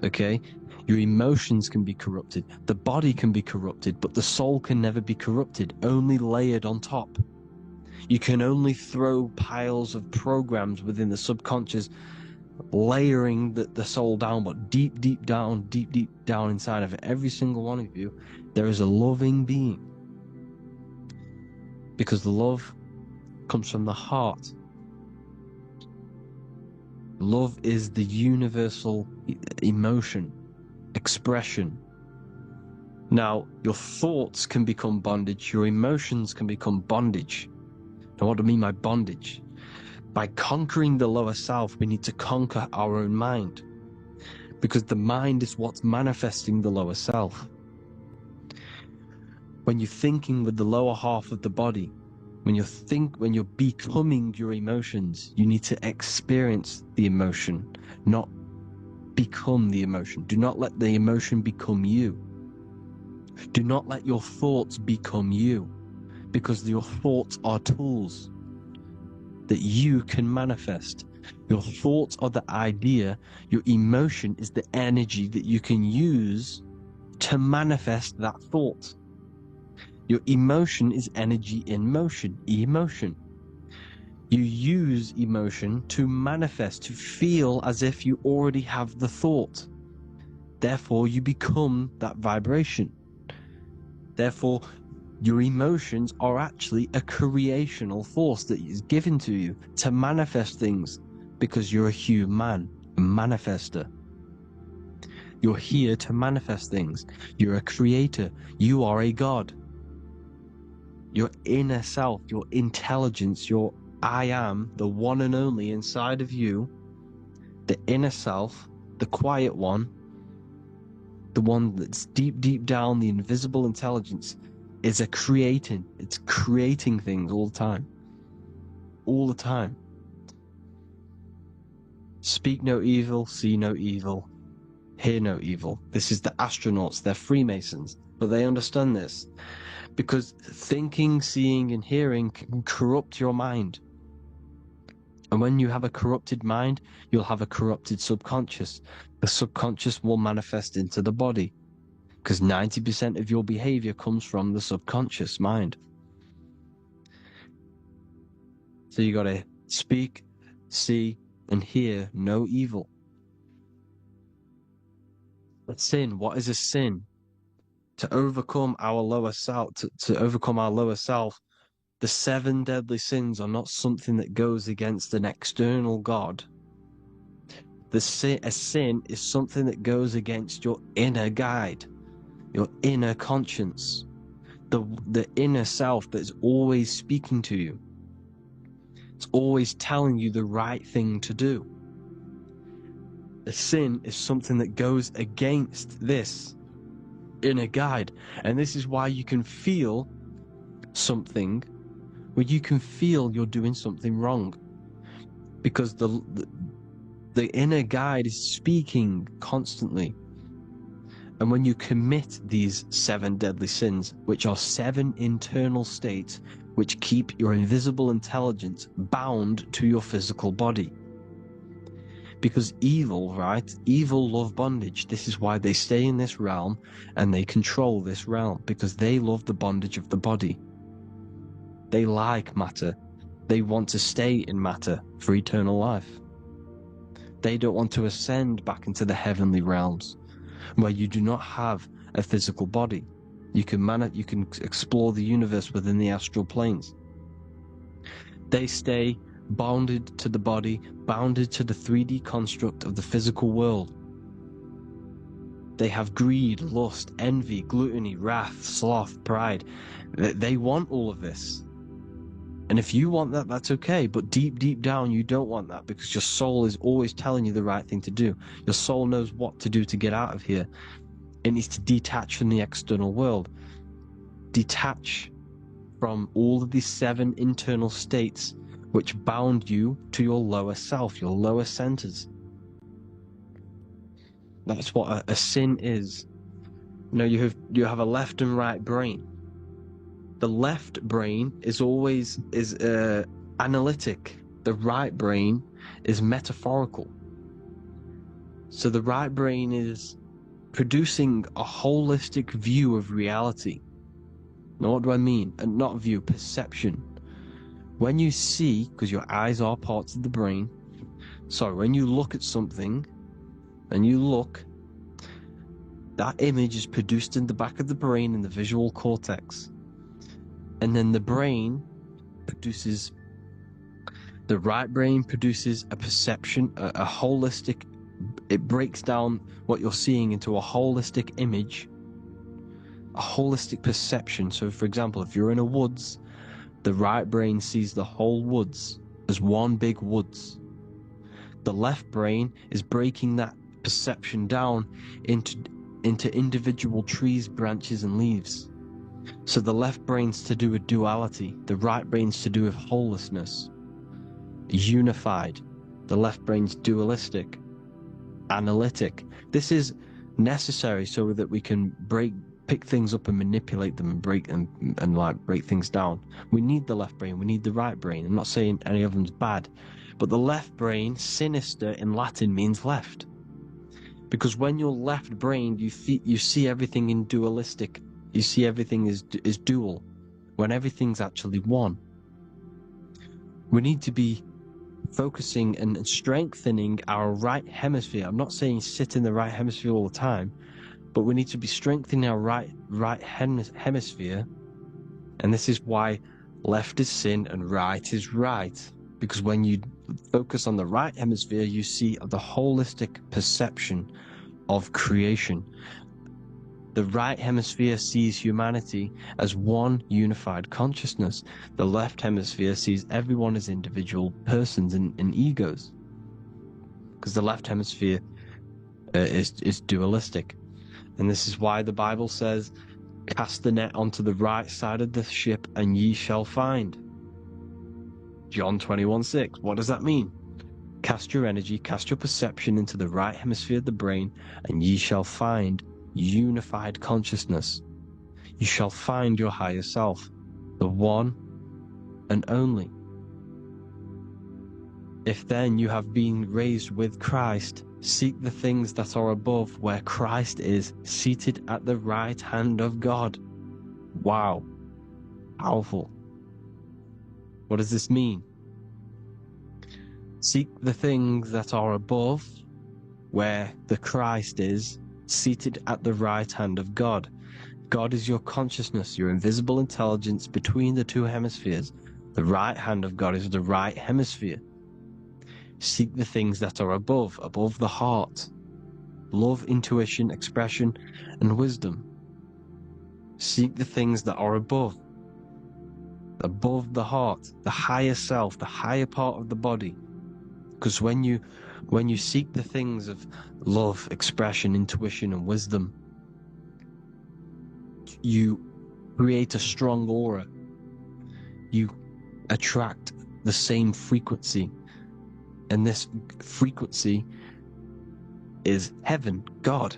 Okay? Your emotions can be corrupted. The body can be corrupted, but the soul can never be corrupted, only layered on top. You can only throw piles of programs within the subconscious, layering the soul down, but deep down inside of every single one of you, there is a loving being. Because love comes from the heart. Love is the universal emotion, expression. Now, your thoughts can become bondage, your emotions can become bondage. Now, what do I mean by bondage? By conquering the lower self, we need to conquer our own mind. Because the mind is what's manifesting the lower self. When you're thinking with the lower half of the body, when you're becoming your emotions, you need to experience the emotion, not become the emotion. Do not let the emotion become you. Do not let your thoughts become you, because your thoughts are tools that you can manifest. Your thoughts are the idea, your emotion is the energy that you can use to manifest that thought. Your emotion is energy in motion, emotion. You use emotion to manifest, to feel as if you already have the thought. Therefore, you become that vibration. Therefore, your emotions are actually a creational force that is given to you to manifest things, because you're a human, a manifester. You're here to manifest things. You're a creator. You are a god. Your inner self, your intelligence, your I am, the one and only inside of you, the inner self, the quiet one, the one that's deep, deep down, the invisible intelligence, is it's creating things all the time. All the time. Speak no evil, see no evil, hear no evil. This is the astronauts, they're Freemasons, but they understand this. Because thinking, seeing, and hearing can corrupt your mind. And when you have a corrupted mind, you'll have a corrupted subconscious. The subconscious will manifest into the body, because 90% of your behavior comes from the subconscious mind. So you got to speak, see, and hear no evil. But sin, what is a sin? To overcome our lower self, to overcome our lower self, the 7 deadly sins are not something that goes against an external God. A sin is something that goes against your inner guide, your inner conscience, the inner self that is always speaking to you. It's always telling you the right thing to do. A sin is something that goes against this inner guide. And this is why you can feel something where you can feel you're doing something wrong, because the inner guide is speaking constantly. And when you commit these 7 deadly sins, which are 7 internal states which keep your invisible intelligence bound to your physical body. Because evil, right? Evil love bondage. This is why they stay in this realm and they control this realm, because they love the bondage of the body. They like matter. They want to stay in matter for eternal life. They don't want to ascend back into the heavenly realms, where you do not have a physical body. You can explore the universe within the astral planes. They stay bounded to the body, bounded to the 3D construct of the physical world. They have greed, lust, envy, gluttony, wrath, sloth, pride. They want all of this. And if you want that, that's okay. But deep, deep down, you don't want that, because your soul is always telling you the right thing to do. Your soul knows what to do to get out of here. It needs to detach from the external world. Detach from all of these 7 internal states which bound you to your lower self, your lower centers. That's what a sin is. You know, you have a left and right brain. The left brain is always analytic. The right brain is metaphorical. So the right brain is producing a holistic view of reality. Now, what do I mean? And not view, perception. When you see, because your eyes are parts of the brain, so when you look at something, and you look, that image is produced in the back of the brain in the visual cortex. And then the right brain produces a perception, a holistic, it breaks down what you're seeing into a holistic image, a holistic perception. So for example, if you're in a woods, the right brain sees the whole woods as one big woods. The left brain is breaking that perception down into individual trees, branches, and leaves. So the left brain's to do with duality, the right brain's to do with wholeness, unified. The left brain's dualistic, analytic. This is necessary so that we can pick things up and manipulate them and break things down. We need the left brain, we need the right brain. I'm not saying any of them's bad, but the left brain, sinister in Latin, means left. Because when you're left-brained, you see everything in dualistic. You see everything is dual, when everything's actually one. We need to be focusing and strengthening our right hemisphere. I'm not saying sit in the right hemisphere all the time, but we need to be strengthening our right hemisphere. And this is why left is sin and right is right. Because when you focus on the right hemisphere, you see the holistic perception of creation. The right hemisphere sees humanity as one unified consciousness. The left hemisphere sees everyone as individual persons and egos. Because the left hemisphere is dualistic. And this is why the Bible says, cast the net onto the right side of the ship and ye shall find. John 21:6. What does that mean? Cast your energy, cast your perception into the right hemisphere of the brain, and ye shall find unified consciousness. You shall find your higher self, the one and only. If then you have been raised with Christ, seek the things that are above, where Christ is seated at the right hand of God. Wow. Powerful. What does this mean? Seek the things that are above, where the Christ is seated at the right hand of God. God is your consciousness, your invisible intelligence between the two hemispheres. The right hand of God is the right hemisphere. Seek the things that are above the heart. Love, intuition, expression, and wisdom. Seek the things that are above the heart, the higher self, the higher part of the body. Because when you seek the things of love, expression, intuition, and wisdom, you create a strong aura. You attract the same frequency. And this frequency is heaven, God.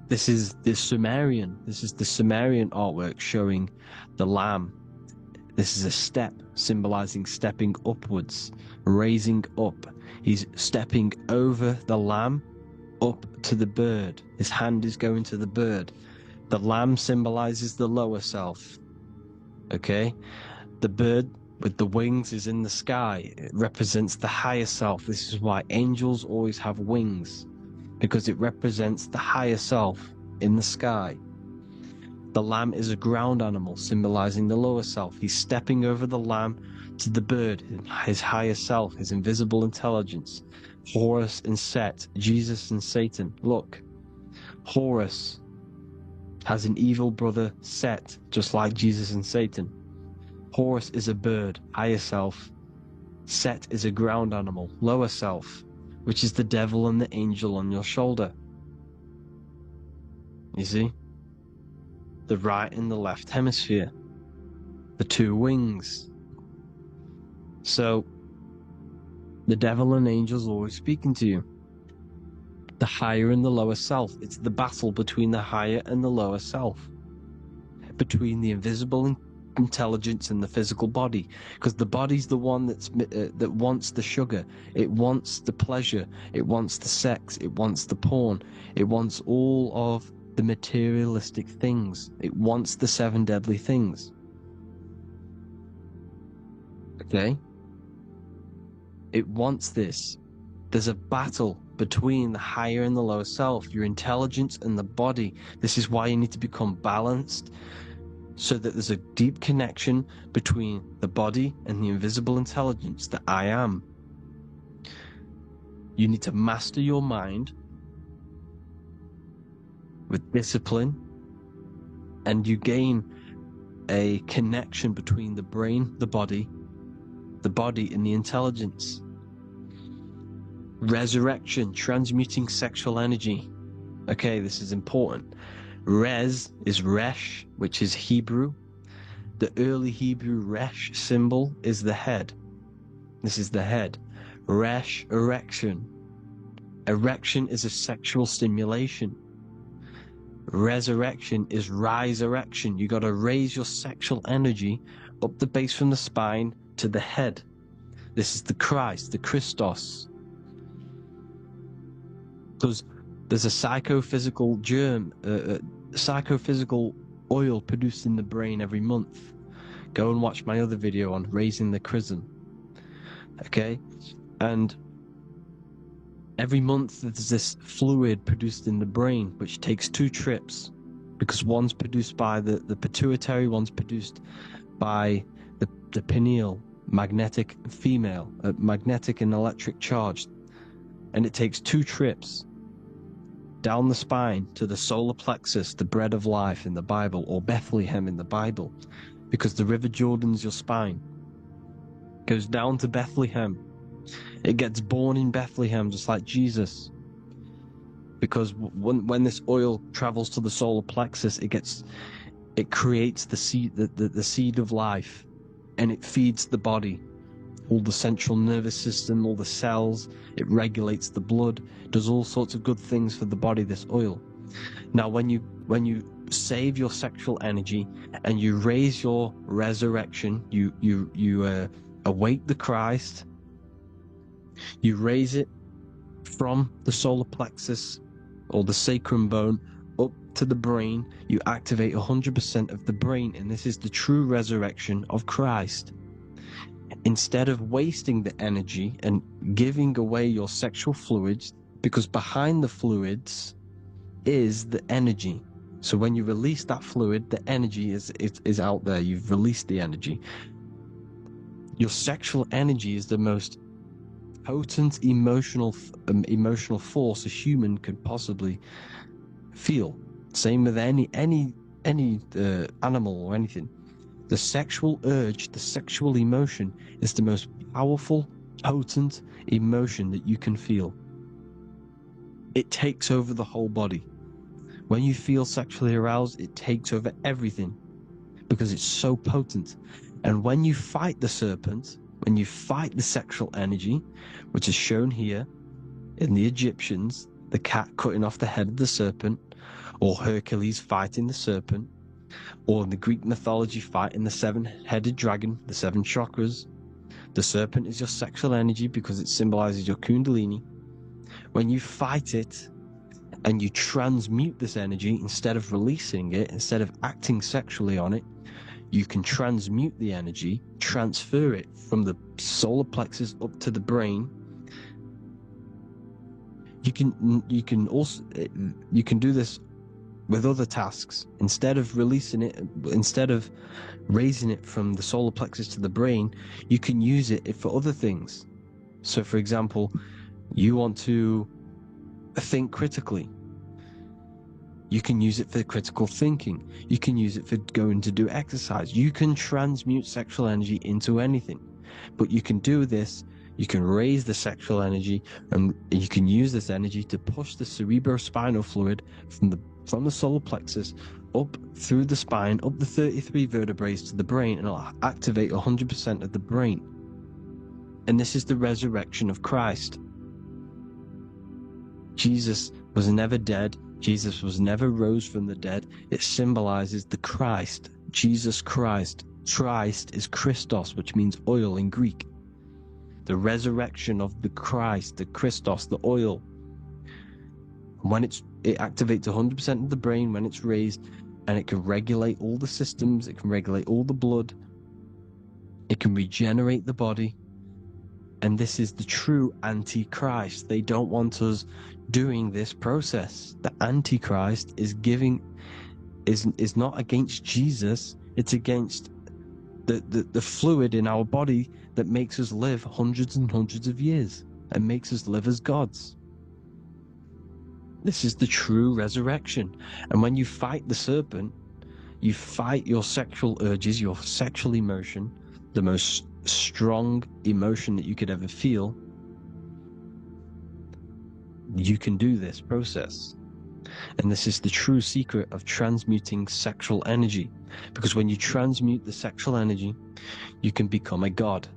This is the Sumerian artwork showing the Lamb. This is a step symbolizing stepping upwards, raising up. He's stepping over the Lamb up to the bird. His hand is going to the bird. The Lamb symbolizes the lower self. Okay? The bird with the wings is in the sky. It represents the higher self. This is why angels always have wings, because it represents the higher self in the sky. The lamb is a ground animal, symbolizing the lower self. He's stepping over the lamb to the bird, his higher self, his invisible intelligence. Horus and Set, Jesus and Satan. Look, Horus has an evil brother, Set, just like Jesus and Satan. Horus is a bird, higher self. Set is a ground animal, lower self, which is the devil and the angel on your shoulder. You see? The right and the left hemisphere. The two wings. So, the devil and angels always speaking to you. The higher and the lower self. It's the battle between the higher and the lower self. Between the invisible intelligence and the physical body, because the body's the one that wants the sugar, it wants the pleasure, it wants the sex, it wants the porn, it wants all of the materialistic things, it wants the 7 deadly things. Okay, it wants this. There's a battle between the higher and the lower self, your intelligence and the body. This is why you need to become balanced, so that there's a deep connection between the body and the invisible intelligence, the I am. You need to master your mind with discipline, and you gain a connection between the brain, the body and the intelligence. Resurrection, transmuting sexual energy. Okay, this is important. Res is Resh, which is Hebrew. The early Hebrew Resh symbol is the head. This is the head. Resh, erection. Erection is a sexual stimulation. Resurrection is rise erection. You got to raise your sexual energy up the base from the spine to the head. This is the Christ, the Christos. There's a psychophysical psychophysical oil produced in the brain every month. Go and watch my other video on raising the chrism. Okay? And every month there's this fluid produced in the brain which takes 2 trips, because one's produced by the pituitary, one's produced by the pineal, magnetic female, magnetic and electric charge. And it takes 2 trips down the spine to the solar plexus, the bread of life in the Bible, or Bethlehem in the Bible, because the River Jordan's your spine. Goes down to Bethlehem. It gets born in Bethlehem, just like Jesus. Because when this oil travels to the solar plexus, it creates the seed of life, and it feeds the body, all the central nervous system, all the cells. It regulates the blood, does all sorts of good things for the body, this oil. Now, when you save your sexual energy and you raise your resurrection, you awake the Christ, you raise it from the solar plexus or the sacrum bone up to the brain, you activate 100% of the brain, and this is the true resurrection of Christ. Instead of wasting the energy and giving away your sexual fluids, because behind the fluids is the energy. So when you release that fluid, the energy is out there. You've released the energy. Your sexual energy is the most potent emotional force a human could possibly feel. Same with any animal or anything. The sexual urge, the sexual emotion is the most powerful, potent emotion that you can feel. It takes over the whole body. When you feel sexually aroused, it takes over everything because it's so potent. And when you fight the serpent, when you fight the sexual energy, which is shown here in the Egyptians, the cat cutting off the head of the serpent, or Hercules fighting the serpent, or in the Greek mythology fighting the 7-headed dragon, the 7 chakras. The serpent is your sexual energy because it symbolizes your kundalini. When you fight it and you transmute this energy, instead of releasing it, instead of acting sexually on it, you can transmute the energy, transfer it from the solar plexus up to the brain. You can also do this with other tasks. Instead of releasing it, instead of raising it from the solar plexus to the brain, you can use it for other things. So for example, you want to think critically. You can use it for critical thinking. You can use it for going to do exercise. You can transmute sexual energy into anything. But you can do this, you can raise the sexual energy, and you can use this energy to push the cerebrospinal fluid from the solar plexus up through the spine, up the 33 vertebrae to the brain, and it'll activate 100% of the brain. And this is the resurrection of Christ. Jesus was never dead. Jesus was never rose from the dead. It symbolizes the Christ, Jesus Christ. Christ is Christos, which means oil in Greek. The resurrection of the Christ, the Christos, the oil. When it activates 100% of the brain when it's raised, and it can regulate all the systems, it can regulate all the blood, it can regenerate the body. And this is the true Antichrist. They don't want us doing this process. The Antichrist is not against Jesus, it's against the fluid in our body that makes us live hundreds and hundreds of years and makes us live as gods. This is the true resurrection. And when you fight the serpent, you fight your sexual urges, your sexual emotion, the most strong emotion that you could ever feel. You can do this process. And this is the true secret of transmuting sexual energy. Because when you transmute the sexual energy, you can become a god.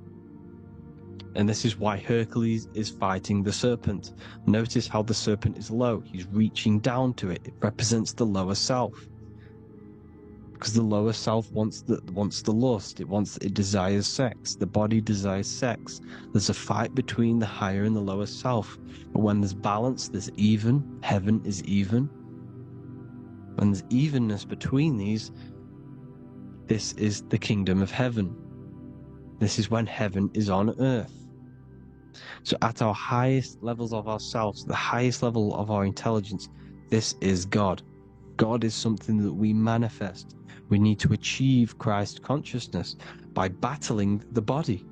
And this is why Hercules is fighting the serpent. Notice how the serpent is low. He's reaching down to it. It represents the lower self. Because the lower self wants the lust, it desires sex. The body desires sex. There's a fight between the higher and the lower self. But when there's balance, there's even. Heaven is even. When there's evenness between these, this is the kingdom of heaven. This is when heaven is on earth. So at our highest levels of ourselves, the highest level of our intelligence, this is God. God is something that we manifest. We need to achieve Christ consciousness by battling the body.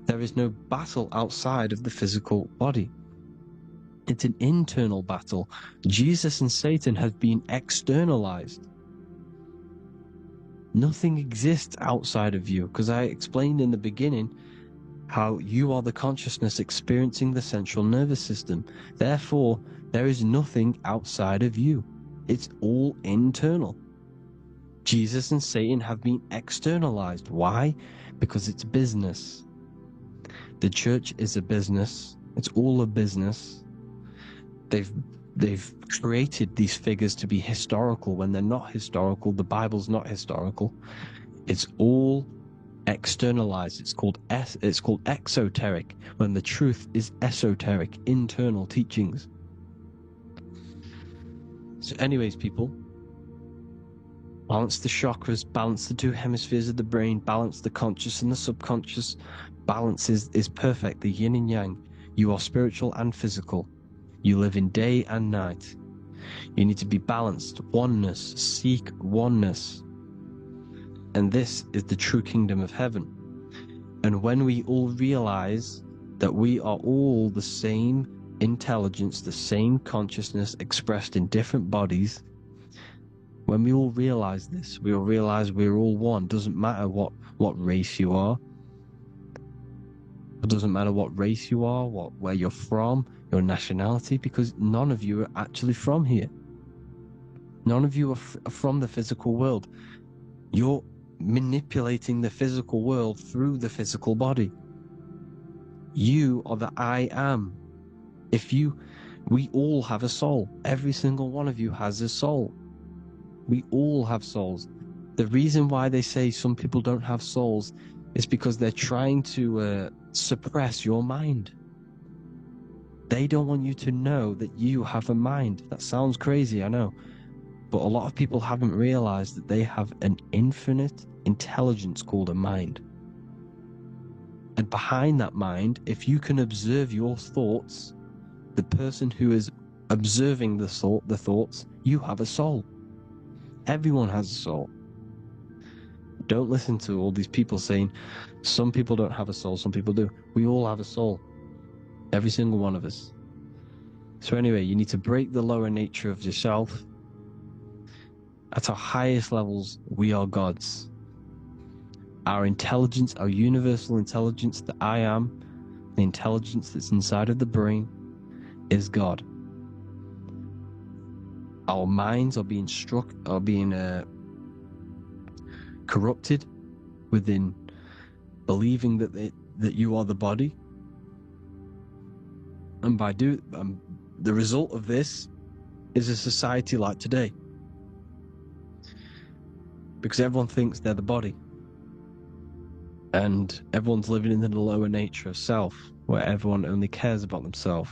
There is no battle outside of the physical body. It's an internal battle. Jesus and Satan have been externalized. Nothing exists outside of you, because I explained in the beginning how you are the consciousness experiencing the central nervous system. Therefore, there is nothing outside of you. It's all internal. Jesus and Satan have been externalized. Why? Because it's business. The church is a business. It's all a business. They've created these figures to be historical when they're not historical. The Bible's not historical. It's all externalized. It's called exoteric, when the truth is esoteric, internal teachings. So anyways, people, balance the chakras, balance the two hemispheres of the brain, balance the conscious and the subconscious. Balance is perfect, the yin and yang. You are spiritual and physical. You live in day and night. You need to be balanced. Oneness. Seek oneness. And this is the true kingdom of heaven. And when we all realize that we are all the same intelligence, the same consciousness expressed in different bodies, when we all realize this, we all realize we're all one. Doesn't matter what race you are. It doesn't matter what race you are, where you're from, your nationality, because none of you are actually from here. None of you are from the physical world. You're manipulating the physical world through the physical body. You are the I am. We all have a soul. Every single one of you has a soul. We all have souls. The reason why they say some people don't have souls is because they're trying to suppress your mind. They don't want you to know that you have a mind. That sounds crazy, I know. But a lot of people haven't realized that they have an infinite intelligence called a mind. And behind that mind, if you can observe your thoughts, the person who is observing the thoughts, you have a soul. Everyone has a soul. Don't listen to all these people saying some people don't have a soul, some people do. We all have a soul. Every single one of us. So anyway, you need to break the lower nature of yourself. At our highest levels, we are gods. Our intelligence, our universal intelligence, the I am, the intelligence that's inside of the brain, is God. Our minds are being corrupted within believing that you are the body, and by the result of this is a society like today, because everyone thinks they're the body, and everyone's living in the lower nature of self, where everyone only cares about themselves.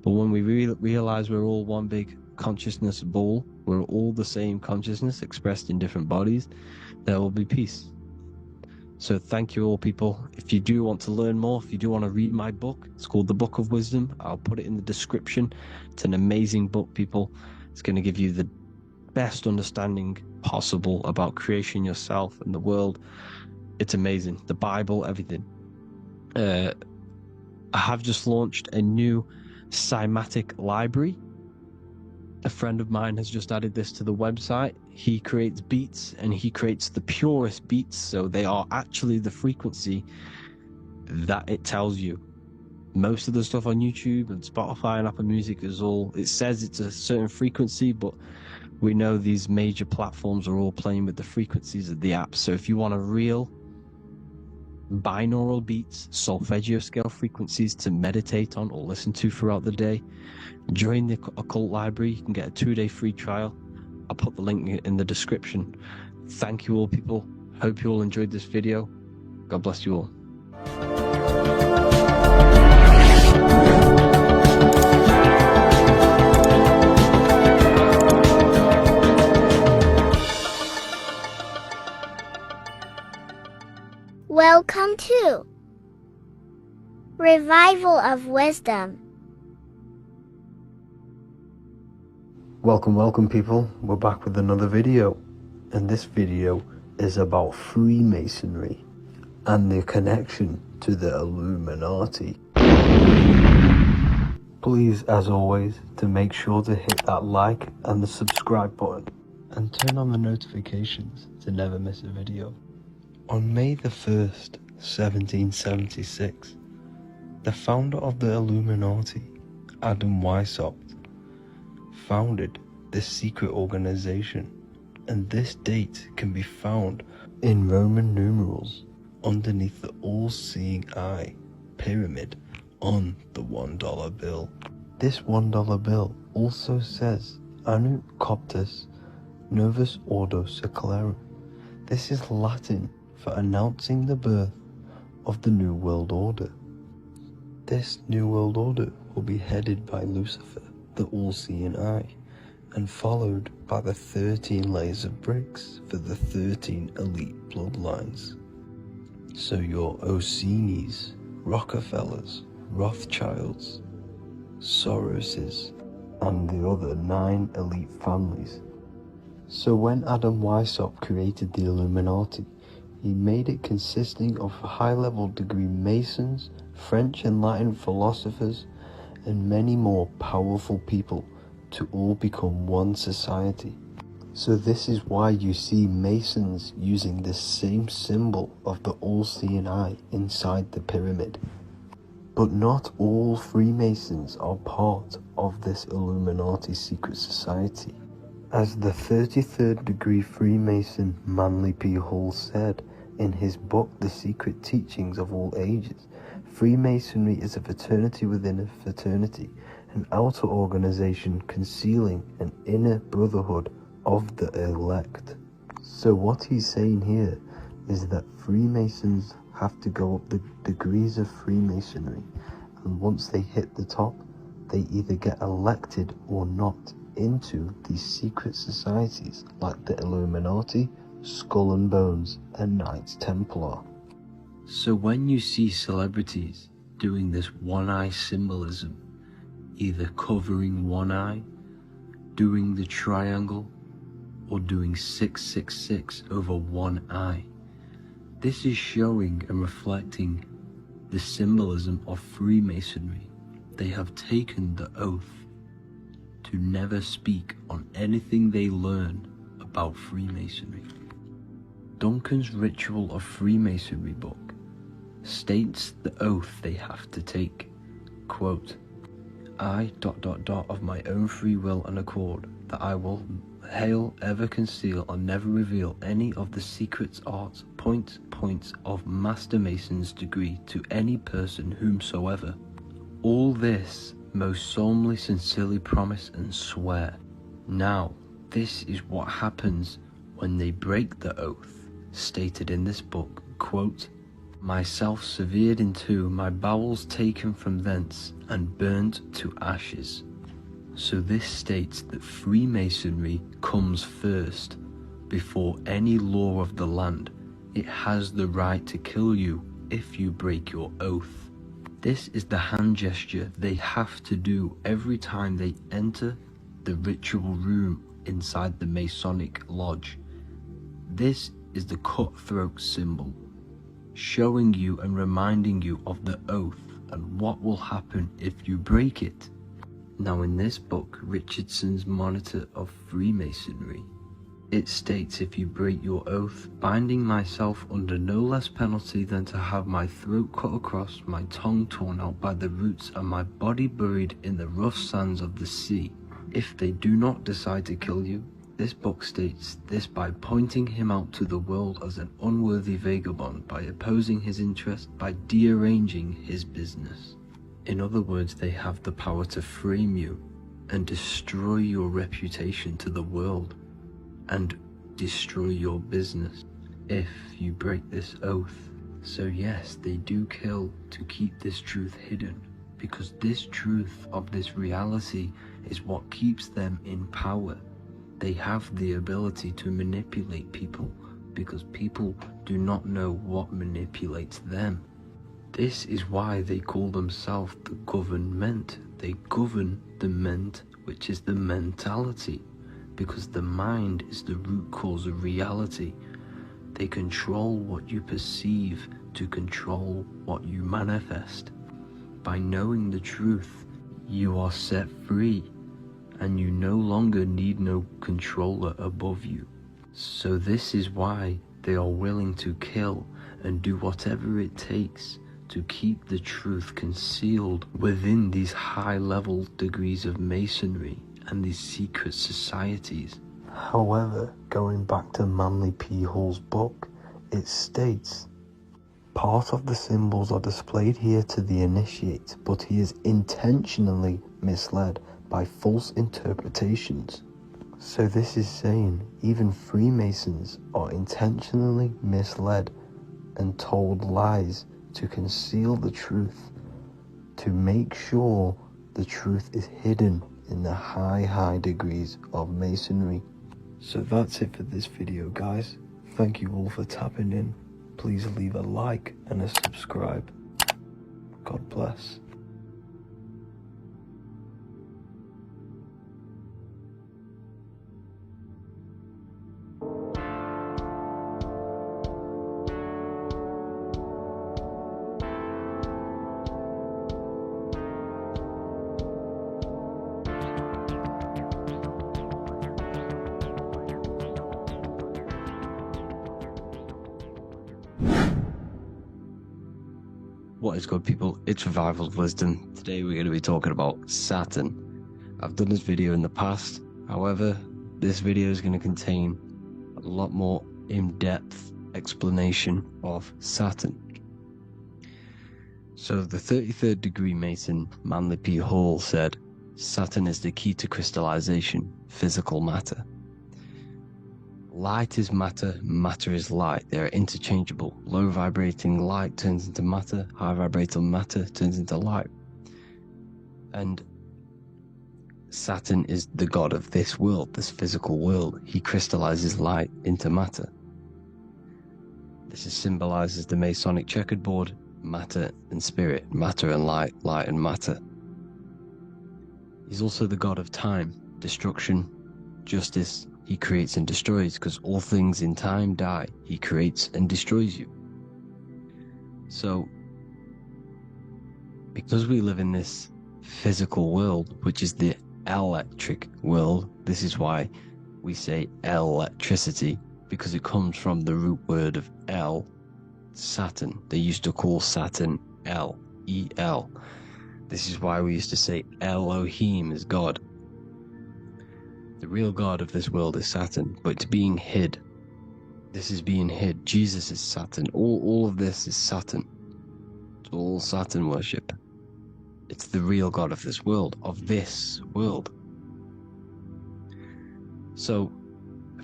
But when we realize we're all one big consciousness ball, we're all the same consciousness expressed in different bodies, there will be peace. So thank you all, people. If you do want to learn more, if you do want to read my book, it's called The Book of Wisdom. I'll put it in the description. It's an amazing book, people. It's going to give you the best understanding possible about creation, yourself, and the world. It's amazing. The Bible, everything. I have just launched a new cymatic library. A friend of mine has just added this to the website. He creates beats, and he creates the purest beats, so they are actually the frequency that it tells you. Most of the stuff on YouTube and Spotify and Apple Music it says it's a certain frequency, but we know these major platforms are all playing with the frequencies of the app. So if you want a real binaural beats, solfeggio scale frequencies to meditate on or listen to throughout the day, join the Occult Library. You can get a 2-day free trial. I'll put the link in the description. Thank you all, people. Hope you all enjoyed this video. God bless you all. Welcome to Revival of Wisdom. Welcome people, we're back with another video, and this video is about Freemasonry and the connection to the Illuminati. Please, as always, to make sure to hit that like and the subscribe button and turn on the notifications to never miss a video. On May the 1st, 1776, the founder of the Illuminati, Adam Weishaupt, founded this secret organization, and this date can be found in Roman numerals underneath the all-seeing eye pyramid on the $1 bill. This $1 bill also says Anno Coptus Novus Ordo Secularum. This is Latin for announcing the birth of the New World Order. This New World Order will be headed by Lucifer, the all-seeing eye, and followed by the 13 layers of bricks for the 13 elite bloodlines. So your Orsini's, Rockefellers, Rothschilds, Soroses, and the other 9 elite families. So when Adam Weishaupt created the Illuminati, he made it consisting of high-level degree Masons, French and Latin philosophers, and many more powerful people to all become one society. So this is why you see Masons using this same symbol of the all-seeing eye inside the pyramid. But not all Freemasons are part of this Illuminati secret society. As the 33rd degree Freemason Manly P. Hall said in his book The Secret Teachings of All Ages, Freemasonry is a fraternity within a fraternity, an outer organization concealing an inner brotherhood of the elect. So what he's saying here is that Freemasons have to go up the degrees of Freemasonry, and once they hit the top, they either get elected or not into these secret societies like the Illuminati, Skull and Bones, and Knights Templar. So when you see celebrities doing this one-eye symbolism, either covering one eye, doing the triangle, or doing 666 over one eye, this is showing and reflecting the symbolism of Freemasonry. They have taken the oath to never speak on anything they learn about Freemasonry. Duncan's Ritual of Freemasonry book states the oath they have to take, quote, I ... of my own free will and accord, that I will hail, ever conceal, and never reveal any of the secrets, arts, points of Master Mason's degree to any person whomsoever. All this most solemnly, sincerely promise and swear. Now, this is what happens when they break the oath, stated in this book, quote, myself severed in two, my bowels taken from thence, and burnt to ashes. So this states that Freemasonry comes first, before any law of the land. It has the right to kill you if you break your oath. This is the hand gesture they have to do every time they enter the ritual room inside the Masonic lodge. This is the cutthroat symbol, showing you and reminding you of the oath and what will happen if you break it. Now in this book, Richardson's Monitor of Freemasonry, it states, if you break your oath, binding myself under no less penalty than to have my throat cut across, my tongue torn out by the roots, and my body buried in the rough sands of the sea. If they do not decide to kill you, this book states this by pointing him out to the world as an unworthy vagabond, by opposing his interest, by dearranging his business. In other words, they have the power to frame you and destroy your reputation to the world. and destroy your business if you break this oath. So yes, they do kill to keep this truth hidden, because this truth of this reality is what keeps them in power. They have the ability to manipulate people, because people do not know what manipulates them. This is why they call themselves the government. They govern the ment, which is the mentality, because the mind is the root cause of reality. They control what you perceive to control what you manifest. By knowing the truth, you are set free, and you no longer need no controller above you. So this is why they are willing to kill and do whatever it takes to keep the truth concealed within these high-level degrees of masonry and these secret societies. However, going back to Manly P. Hall's book, it states, part of the symbols are displayed here to the initiate, but he is intentionally misled by false interpretations. So this is saying even Freemasons are intentionally misled and told lies to conceal the truth, to make sure the truth is hidden in the high degrees of masonry. So that's it for this video, guys. Thank you all for tapping in. Please leave a like and a subscribe. God bless. What is good, people? It's Revival of Wisdom. Today we're going to be talking about Saturn. I've done this video in the past, however, this video is going to contain a lot more in-depth explanation of Saturn. So the 33rd degree Mason, Manly P. Hall, said, Saturn is the key to crystallization, physical matter. Light is matter, matter is light. They are interchangeable. Low vibrating light turns into matter, high vibrating matter turns into light. And Saturn is the god of this world, this physical world. He crystallizes light into matter. This is symbolized as the Masonic checkerboard, matter and spirit, matter and light, light and matter. He's also the god of time, destruction, justice. He creates and destroys, because all things in time die. He creates and destroys you. So, because we live in this physical world, which is the electric world, this is why we say electricity, because it comes from the root word of El, Saturn. They used to call Saturn El, E-L. This is why we used to say Elohim is God. The real god of this world is Saturn, but it's being hid. This is being hid. Jesus is Saturn. All of this is Saturn. It's all Saturn worship. It's the real god of this world, So,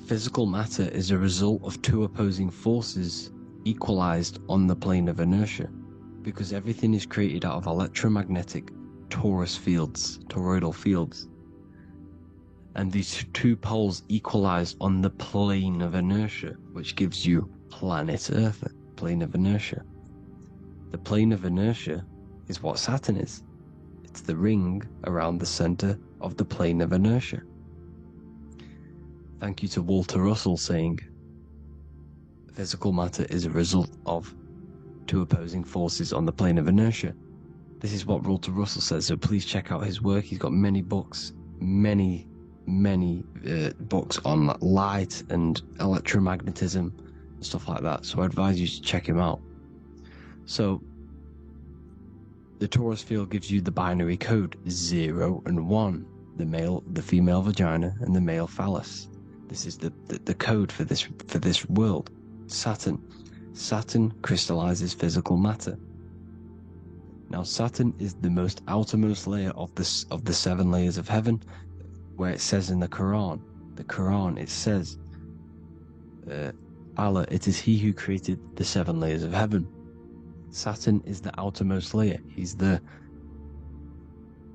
physical matter is a result of two opposing forces equalized on the plane of inertia, because everything is created out of electromagnetic toroidal fields. And these two poles equalize on the plane of inertia, which gives you planet Earth, plane of inertia. The plane of inertia is what Saturn is. It's the ring around the center of the plane of inertia. Thank you to Walter Russell saying, physical matter is a result of two opposing forces on the plane of inertia. This is what Walter Russell says, so please check out his work. He's got many books, many books on light and electromagnetism and stuff like that, so I advise you to check him out. So the torus field gives you the binary code 0 and 1, the female vagina and the male phallus. This is the code for this world. Saturn crystallizes physical matter. Now Saturn is the most outermost layer of the 7 layers of heaven, where it says in the Quran, it says Allah, it is he who created the 7 layers of heaven. Saturn is the outermost layer. He's the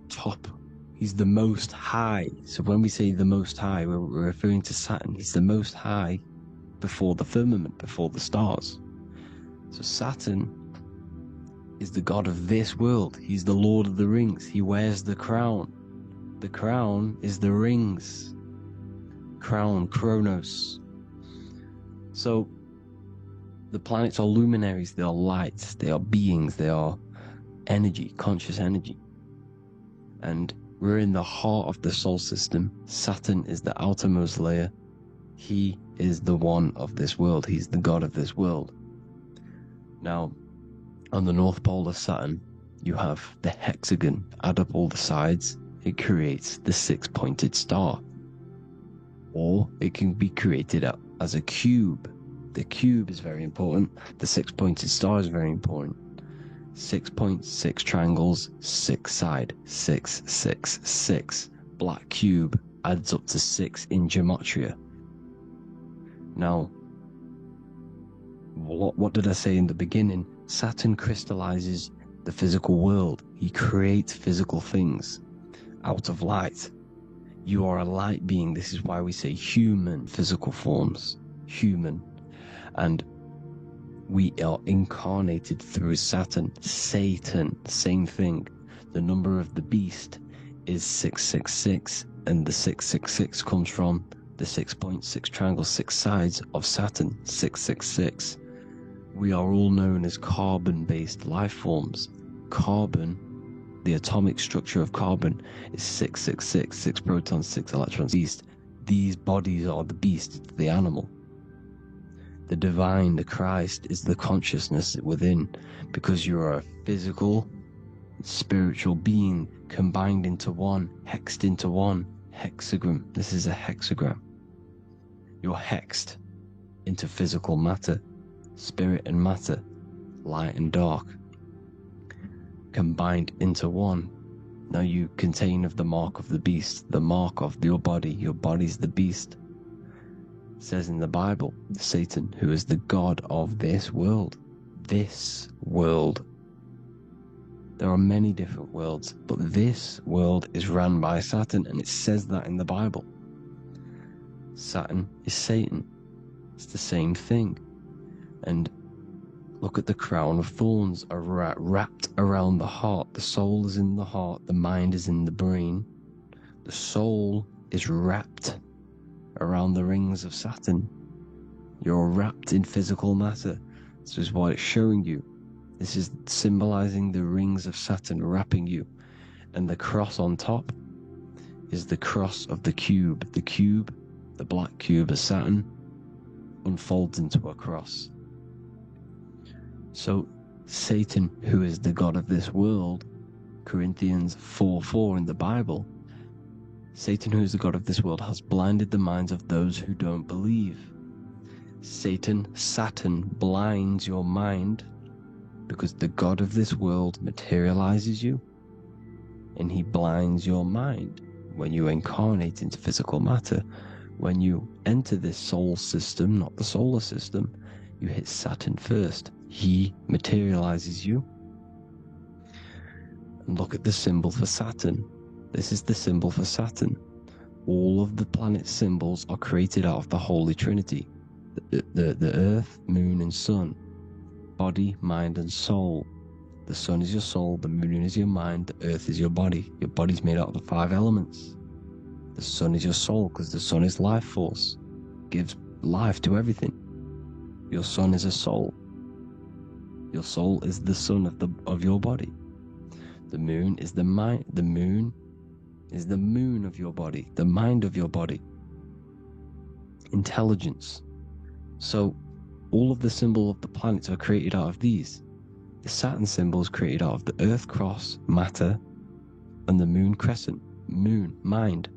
top. He's the most high. So when we say the most high, we're referring to Saturn. He's the most high before the firmament, before the stars. So Saturn is the god of this world. He's the Lord of the Rings. He wears the crown. The crown is the rings. Crown, Kronos. So the planets are luminaries. They are lights. They are beings. They are energy, conscious energy. And we're in the heart of the solar system. Saturn is the outermost layer. He is the one of this world. He's the god of this world. Now, on the North Pole of Saturn, you have the hexagon. Add up all the sides, it creates the 6-pointed star. Or it can be created as a cube. The cube is very important. The 6-pointed star is very important. 6 points, 6 triangles, 6 side, 6, 6, 6. Black cube adds up to 6 in gematria. Now, what did I say in the beginning? Saturn crystallizes the physical world. He creates physical things out of light. You are a light being. This is why we say human, physical forms, human. And we are incarnated through Saturn. Satan, same thing. The number of the beast is 666, and the 666 comes from the 6 points, 6 triangles, 6 sides of Saturn, 666. We are all known as carbon-based life forms. Carbon, the atomic structure of carbon, is 666, 6 protons, 6 electrons. Beast. These bodies are the beast, the animal. The divine, the Christ, is the consciousness within, because you are a physical, spiritual being combined into one, hexed into one. Hexagram. This is a hexagram. You're hexed into physical matter, spirit and matter, light and dark, combined into one. Now you contain of the mark of the beast, the mark of your body. Your body's the beast. It says in the Bible, Satan, who is the god of this world. This world. There are many different worlds, but this world is run by Saturn, and it says that in the Bible. Saturn is Satan. It's the same thing. And look at the crown of thorns wrapped around the heart. The soul is in the heart. The mind is in the brain. The soul is wrapped around the rings of Saturn. You're wrapped in physical matter. This is what it's showing you. This is symbolizing the rings of Saturn wrapping you. And the cross on top is the cross of the cube. The cube, the black cube of Saturn, unfolds into a cross. So Satan, who is the god of this world, Corinthians 4:4 in the Bible, Satan, who is the god of this world, has blinded the minds of those who don't believe. Saturn blinds your mind because the god of this world materializes you, and he blinds your mind when you incarnate into physical matter. When you enter this soul system, not the solar system, you hit Saturn first. He materializes you. And look at the symbol for Saturn. This is the symbol for Saturn. All of the planet symbols are created out of the Holy Trinity. The Earth, Moon, and Sun. Body, mind, and soul. The Sun is your soul, the Moon is your mind, the Earth is your body. Your body's made out of the 5 elements. The Sun is your soul, because the Sun is life force. Gives life to everything. Your Sun is a soul. Your soul is the sun of your body. The Moon is the mind. The Moon is the moon of your body, the mind of your body. Intelligence. So all of the symbol of the planets are created out of these. The Saturn symbol is created out of the Earth cross, matter, and the Moon crescent, moon, mind,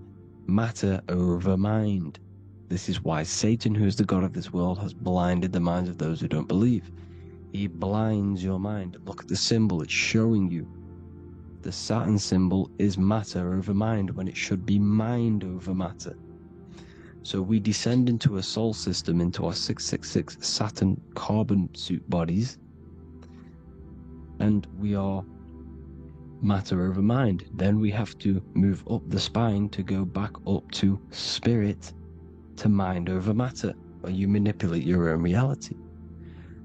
matter over mind. This is why Satan, who is the god of this world, has blinded the minds of those who don't believe. He blinds your mind. Look at the symbol, it's showing you. The Saturn symbol is matter over mind when it should be mind over matter. So we descend into a soul system, into our 666 Saturn carbon suit bodies, and we are matter over mind. Then we have to move up the spine to go back up to spirit, to mind over matter, where you manipulate your own reality.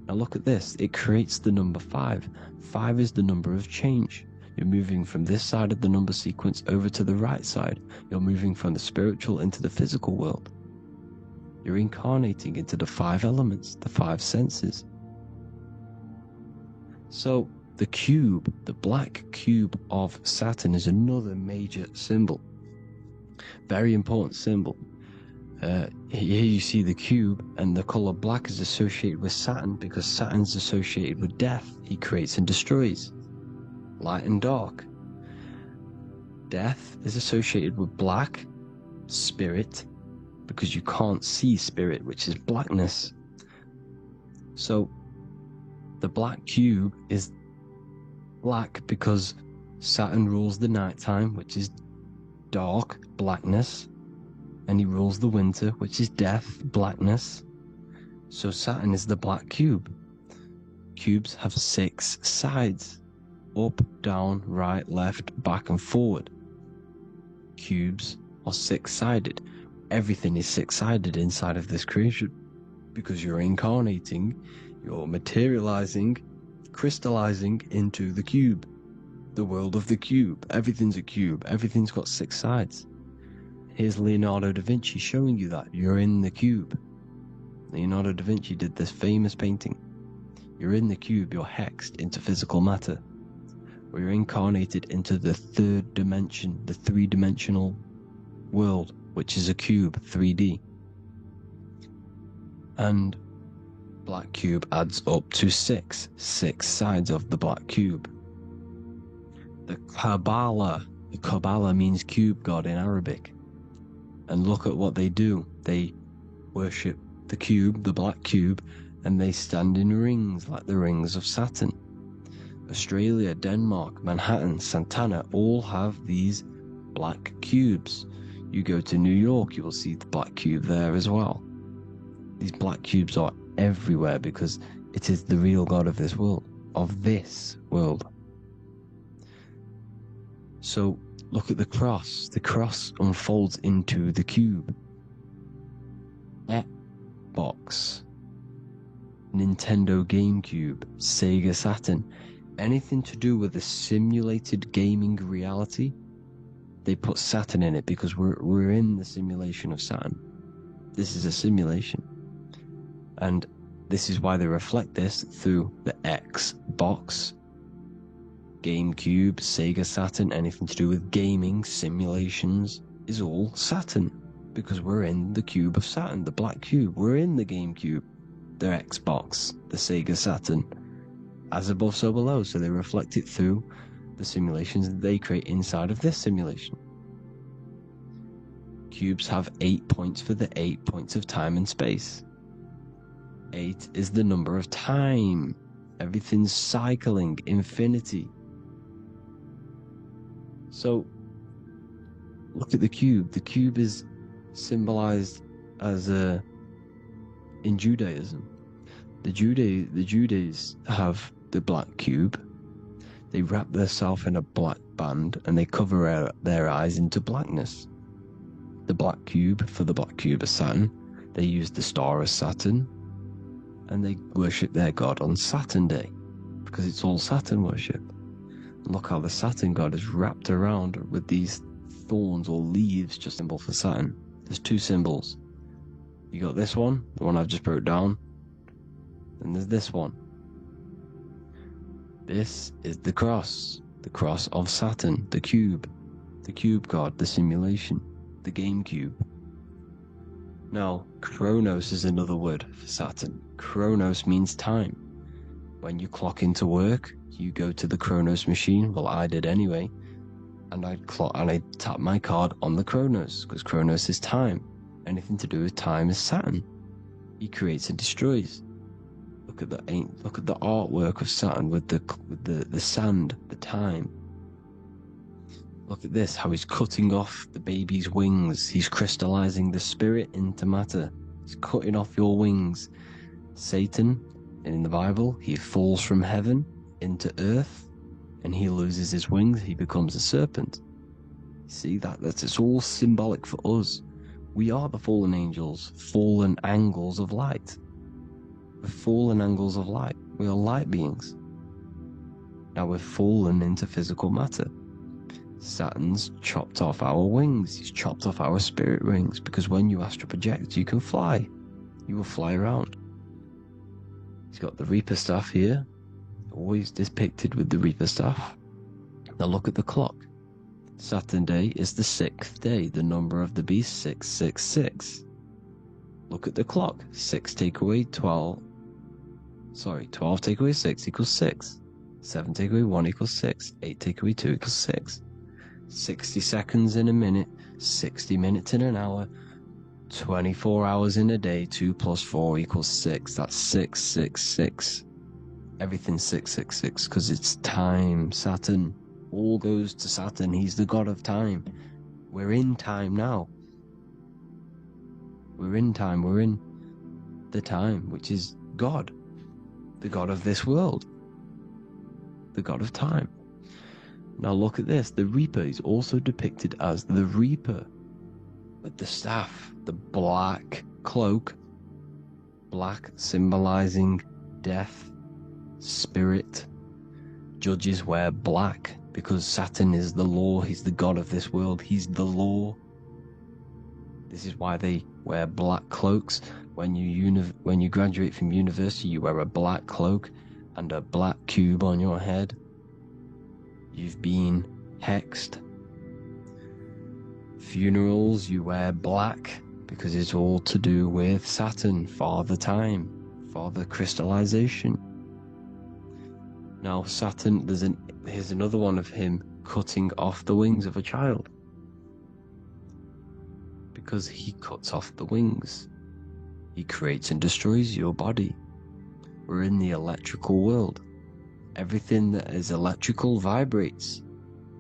Now look at this, it creates the number 5. 5 is the number of change. You're moving from this side of the number sequence over to the right side. You're moving from the spiritual into the physical world. You're incarnating into the 5 elements, the 5 senses. So the cube, the black cube of Saturn, is another major symbol. Very important symbol. Here you see the cube, and the color black is associated with Saturn because Saturn's associated with death. He creates and destroys, light and dark. Death is associated with black, spirit, because you can't see spirit, which is blackness. So the black cube is black because Saturn rules the nighttime, which is dark, blackness. And he rules the winter, which is death, blackness. So Saturn is the black cube. Cubes have 6 sides: up, down, right, left, back, and forward. Cubes are 6-sided. Everything is 6-sided inside of this creation because you're incarnating, you're materializing, crystallizing into the cube, the world of the cube. Everything's a cube. Everything's got 6 sides. Here's Leonardo da Vinci showing you that you're in the cube. Leonardo da Vinci did this famous painting. You're in the cube, you're hexed into physical matter. Or you're incarnated into the 3rd dimension, the 3-dimensional world, which is a cube, 3D. And black cube adds up to 6 sides of the black cube. The Kabbalah means cube god in Arabic. And look at what they do. They worship the cube, the black cube, and they stand in rings like the rings of Saturn. Australia, Denmark, Manhattan, Santana all have these black cubes. You go to New York, you will see the black cube there as well. These black cubes are everywhere because it is the real God of this world, So look at the cross. The cross unfolds into the cube. Xbox, Nintendo GameCube, Sega Saturn, anything to do with a simulated gaming reality, they put Saturn in it because we're in the simulation of Saturn. This is a simulation. And this is why they reflect this through the Xbox, GameCube, Sega Saturn. Anything to do with gaming, simulations, is all Saturn, because we're in the cube of Saturn, the black cube. We're in the GameCube, the Xbox, the Sega Saturn. As above, so below. So they reflect it through the simulations that they create inside of this simulation. Cubes have 8 points for the 8 points of time and space. 8 is the number of time. Everything's cycling, infinity. So look at the cube. The cube is symbolized as in Judaism. The Judees have the black cube. They wrap themselves in a black band and they cover their eyes into blackness. The black cube for the black cube of Saturn. They use the star of Saturn, and they worship their god on Saturn Day because it's all Saturn worship. And look how the Saturn god is wrapped around with these thorns or leaves, just symbol for Saturn. There's 2 symbols. You got this one, the one I've just broke down, and there's this one. This is the cross of Saturn, the cube god, the simulation, the game cube. Now, Chronos is another word for Saturn. Chronos means time. When you clock into work, you go to the Chronos machine. Well, I did anyway. And I tap my card on the Chronos, because Chronos is time. Anything to do with time is Saturn. He creates and destroys. Look at the artwork of Saturn with the sand, the time. Look at this, how he's cutting off the baby's wings. He's crystallizing the spirit into matter. He's cutting off your wings. Satan, in the Bible, he falls from heaven into earth and he loses his wings. He becomes a serpent. See, it's all symbolic for us. We are the fallen angels, fallen angles of light. We're fallen angles of light. We are light beings. Now we've fallen into physical matter. Saturn's chopped off our wings. He's chopped off our spirit wings, because when you astral project, you can fly. You will fly around. He's got the Reaper staff here, always depicted with the Reaper staff. Now look at the clock. Saturn day is the 6th day, the number of the beast 666. Look at the clock. 6 take away 12. 12 take away 6 equals 6. 7 take away 1 equals 6. 8 take away 2 equals 6. 60 seconds in a minute, 60 minutes in an hour, 24 hours in a day, 2 plus 4 equals 6. That's 666. Everything's 666 because it's time. Saturn. All goes to Saturn. He's the god of time. We're in time now. We're in time. We're in the time, which is God. The god of this world. The god of time. Now look at this. The Reaper is also depicted as the Reaper with the staff, the black cloak. Black symbolizing death, spirit. Judges wear black because Saturn is the law. He's the god of this world. He's the law. This is why they wear black cloaks. When you graduate from university, you wear a black cloak and a black cube on your head. You've been hexed. Funerals, you wear black because it's all to do with Saturn, Father Time, Father Crystallization. Now Saturn, here's another one of him cutting off the wings of a child. Because he cuts off the wings. He creates and destroys your body. We're in the electrical world. Everything that is electrical vibrates.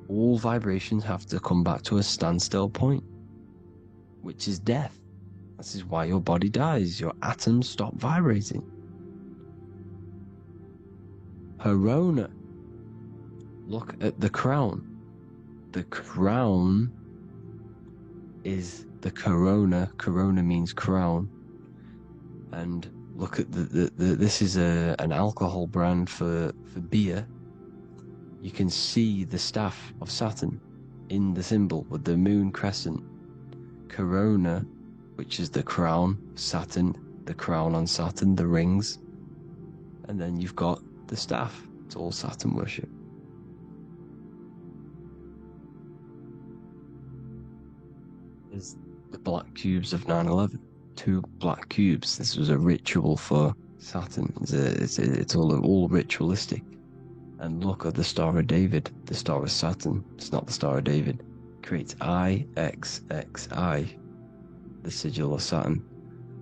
All vibrations have to come back to a standstill point, which is death. This is why your body dies. Your atoms stop vibrating. Corona. Look at the crown. The crown is the corona. Corona means crown. And look at this is an alcohol brand for beer. You can see the staff of Saturn in the symbol with the moon crescent. Corona, which is the crown, Saturn, the crown on Saturn, the rings. And then you've got the staff. It's all Saturn worship. There's the black cubes of 9/11. 2 black cubes. This was a ritual for Saturn. It's all ritualistic. And look at the Star of David, the Star of Saturn. It's not the Star of David. It creates IXXI, the sigil of Saturn.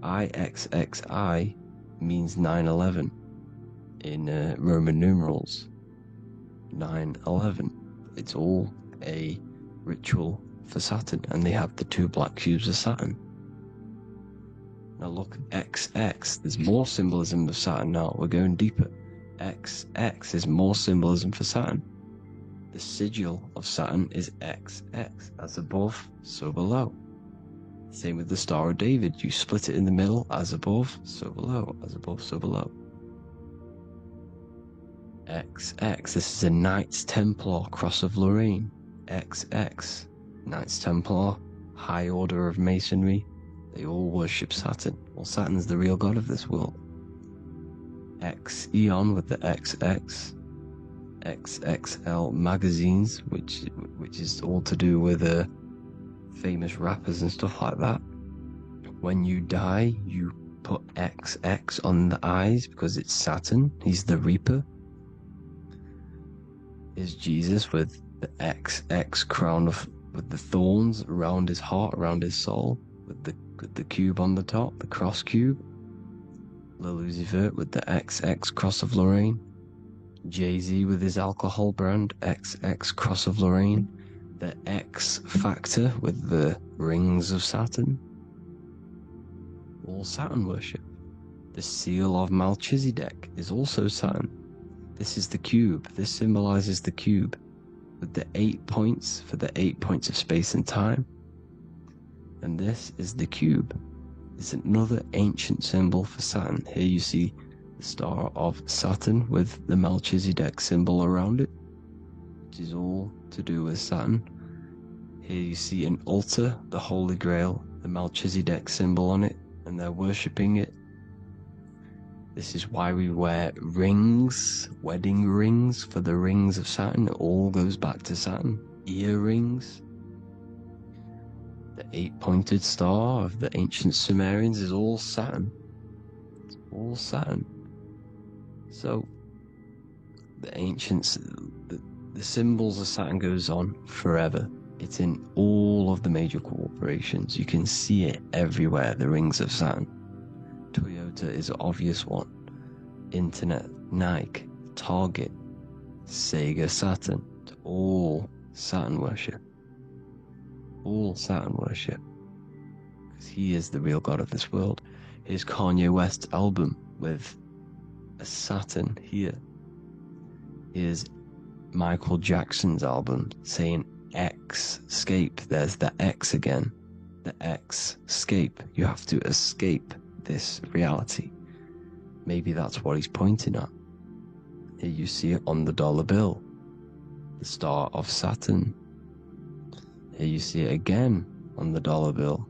IXXI means 9/11 in Roman numerals. 9/11. It's all a ritual for Saturn, and they have the 2 black cubes of Saturn. Now look, XX, there's more symbolism of Saturn now. We're going deeper. XX is more symbolism for Saturn. The sigil of Saturn is XX, as above, so below. Same with the Star of David. You split it in the middle, as above, so below, as above, so below. XX, this is a Knights Templar Cross of Lorraine. XX, Knights Templar, High Order of Masonry. They all worship Saturn. Well, Saturn's the real god of this world. X Eon with the XX, XXL magazines, which is all to do with famous rappers and stuff like that. When you die, you put XX on the eyes because it's Saturn. He's the Reaper. Is Jesus with the XX crown with the thorns around his heart, around his soul, with the cube on the top, the cross cube. Lil Uzi Vert with the XX Cross of Lorraine. Jay-Z with his alcohol brand, XX Cross of Lorraine. the X factor with the rings of Saturn, all Saturn worship. The seal of Melchizedek is also Saturn. This is the cube. This symbolizes the cube with the 8 points for the 8 points of space and time. And this is the cube. It's another ancient symbol for Saturn. Here you see the star of Saturn with the Melchizedek symbol around it, which is all to do with Saturn. Here you see an altar, the Holy Grail, the Melchizedek symbol on it, and they're worshipping it. This is why we wear rings, wedding rings for the rings of Saturn. It all goes back to Saturn. Earrings. The 8-pointed star of the ancient Sumerians is all Saturn. It's all Saturn. So, the ancients, the symbols of Saturn goes on forever. It's in all of the major corporations. You can see it everywhere, the rings of Saturn. Toyota is an obvious one. Internet, Nike, Target, Sega, Saturn. It's all Saturn worship. All Saturn worship. Because he is the real god of this world. Here's Kanye West's album with a Saturn here. Here's Michael Jackson's album saying X, escape. There's the X again. The X, escape. You have to escape this reality. Maybe that's what he's pointing at. Here you see it on the dollar bill. The star of Saturn. Here you see it again on the dollar bill.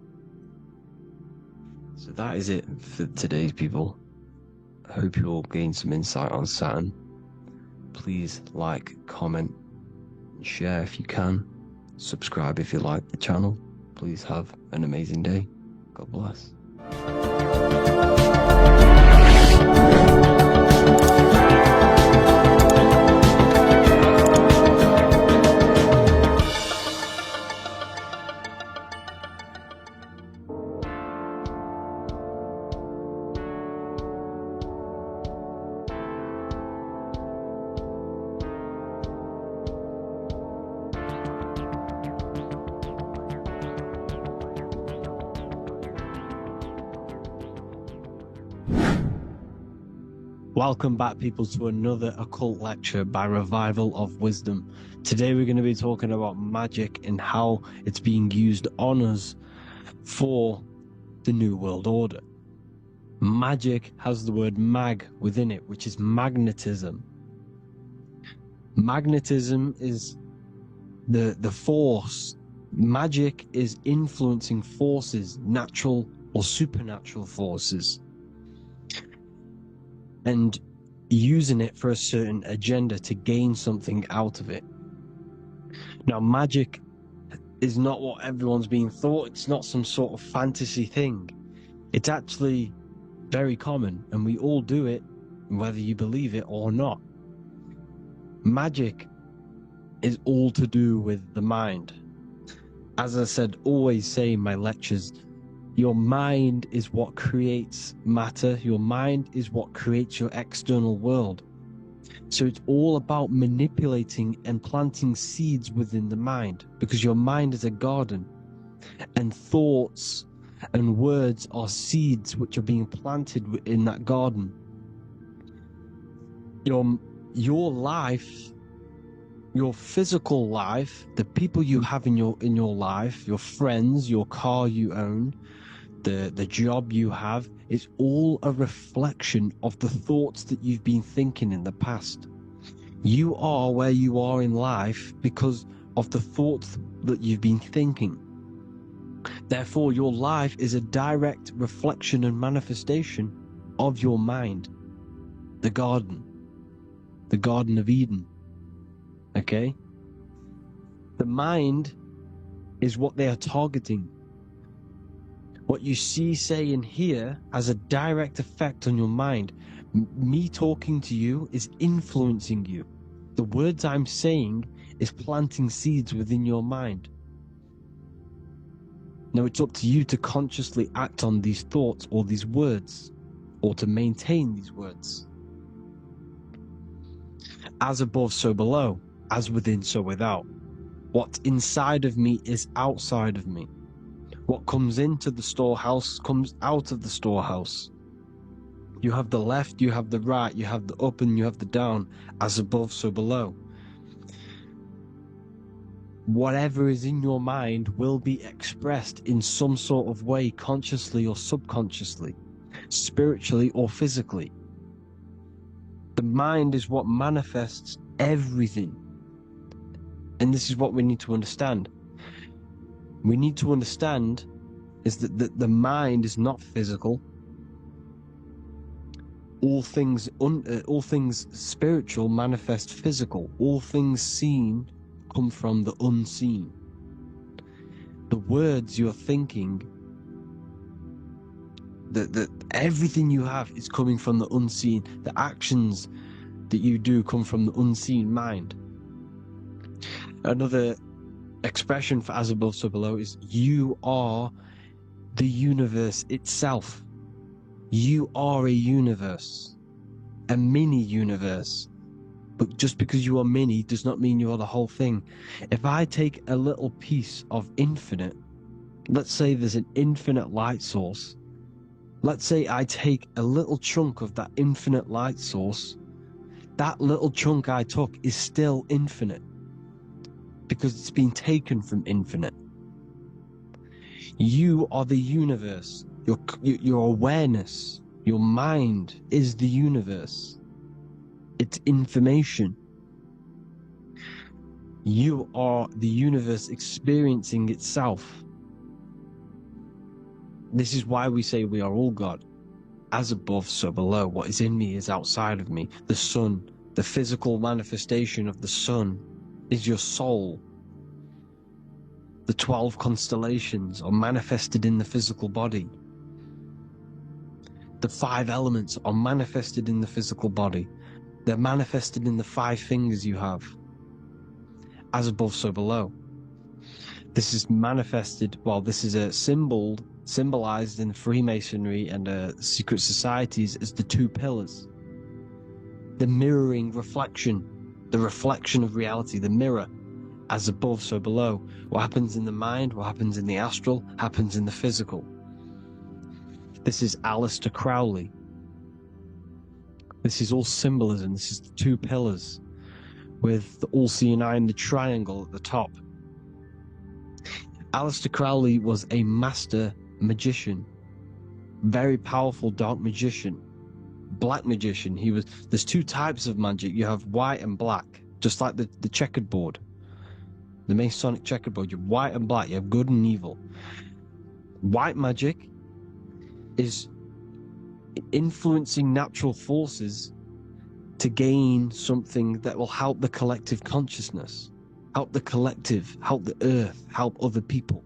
So that is it for today's people. I hope you all gain some insight on Saturn. Please like, comment, and share if you can. Subscribe if you like the channel. Please have an amazing day. God bless. Welcome back, people, to another occult lecture by Revival of Wisdom. Today we're going to be talking about magic and how it's being used on us for the New World Order. Magic has the word mag within it, which is magnetism. Magnetism is the force. Magic is influencing forces, natural or supernatural forces, and using it for a certain agenda to gain something out of it. Now, magic is not what everyone's being thought. It's not some sort of fantasy thing. It's actually very common, and we all do it, whether you believe it or not. Magic is all to do with the mind. As I said, always say in my lectures, your mind is what creates matter. Your mind is what creates your external world. So it's all about manipulating and planting seeds within the mind, because your mind is a garden, and thoughts and words are seeds which are being planted in that garden. Your life, your physical life, the people you have in your life, your friends, your car you own, the job you have, is all a reflection of the thoughts that you've been thinking in the past. You are where you are in life because of the thoughts that you've been thinking. Therefore, your life is a direct reflection and manifestation of your mind. The Garden of Eden. Okay? The mind is what they are targeting. What you see, say, and hear has a direct effect on your mind. Me talking to you is influencing you. The words I'm saying is planting seeds within your mind. Now it's up to you to consciously act on these thoughts or these words, or to maintain these words. As above, so below. As within, so without. What's inside of me is outside of me. What comes into the storehouse comes out of the storehouse. You have the left, you have the right, you have the up and you have the down, as above, so below. Whatever is in your mind will be expressed in some sort of way, consciously or subconsciously, spiritually or physically. The mind is what manifests everything. And this is what we need to understand. We need to understand is that the mind is not physical. All things spiritual manifest physical. All things seen come from the unseen. The words you're thinking, that everything you have is coming from the unseen. The actions that you do come from the unseen mind. Another expression for as above, so below is you are the universe itself. You are a universe, a mini universe. But just because you are mini does not mean you are the whole thing. If I take a little piece of infinite, let's say there's an infinite light source. Let's say I take a little chunk of that infinite light source. That little chunk I took is still infinite because it's been taken from infinite. You are the universe. Your awareness, your mind is the universe. It's information. You are the universe experiencing itself. This is why we say we are all God. As above, so below. What is in me is outside of me. The sun, the physical manifestation of the sun, is your soul. The 12 constellations are manifested in the physical body. The 5 elements are manifested in the physical body. They're manifested in the 5 fingers you have. As above, so below. This is manifested, well, this is a symbolized in Freemasonry and secret societies as the 2 pillars. The mirroring reflection, the reflection of reality, the mirror. As above, so below. What happens in the mind, what happens in the astral, happens in the physical. This is Aleister Crowley. This is all symbolism. This is the 2 pillars with the all-seeing eye and the triangle at the top. Aleister Crowley was a master magician, very powerful dark magician, black magician. There's 2 types of magic. You have white and black, just like the checkered board. The Masonic checkerboard, you have white and black, you have good and evil. White magic is influencing natural forces to gain something that will help the collective consciousness, help the collective, help the earth, help other people.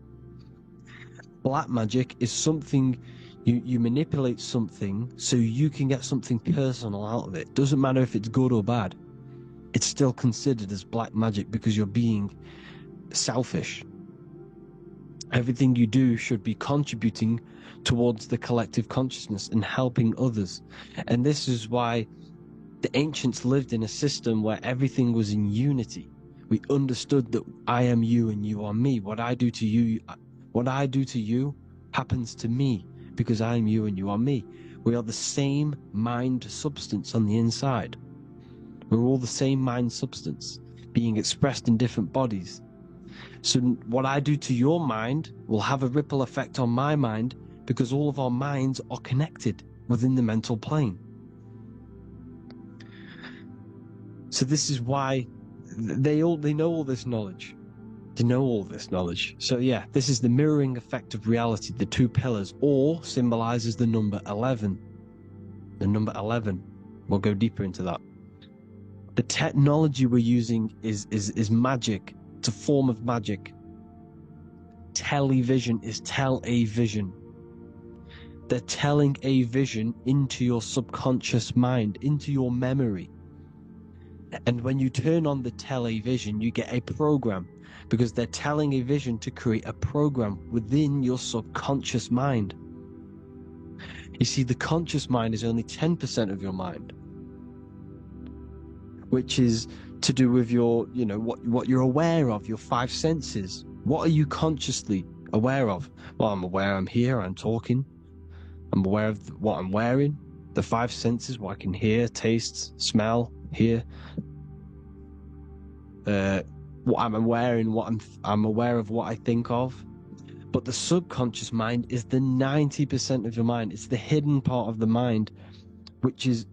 Black magic is something, you manipulate something so you can get something personal out of it. Doesn't matter if it's good or bad. It's still considered as black magic because you're being selfish. Everything you do should be contributing towards the collective consciousness and helping others. And this is why the ancients lived in a system where everything was in unity. We understood that I am you and you are me. What I do to you happens to me because I am you and you are me. We are the same mind substance on the inside. We're all the same mind substance being expressed in different bodies. So what I do to your mind will have a ripple effect on my mind because all of our minds are connected within the mental plane. So this is why they know all this knowledge. They know all this knowledge. So yeah, this is the mirroring effect of reality, the 2 pillars, or symbolizes the number 11. The number 11. We'll go deeper into that. The technology we're using is magic. It's a form of magic. Television is tell a vision. They're telling a vision into your subconscious mind, into your memory. And when you turn on the television, you get a program because they're telling a vision to create a program within your subconscious mind. You see, the conscious mind is only 10% of your mind, which is to do with your, what you're aware of, your five senses. What are you consciously aware of? Well, I'm aware I'm here, I'm talking. I'm aware of what I'm wearing, the five senses, what I can hear, taste, smell, hear. What I'm wearing, I'm aware of what I think of. But the subconscious mind is the 90% of your mind. It's the hidden part of the mind, which is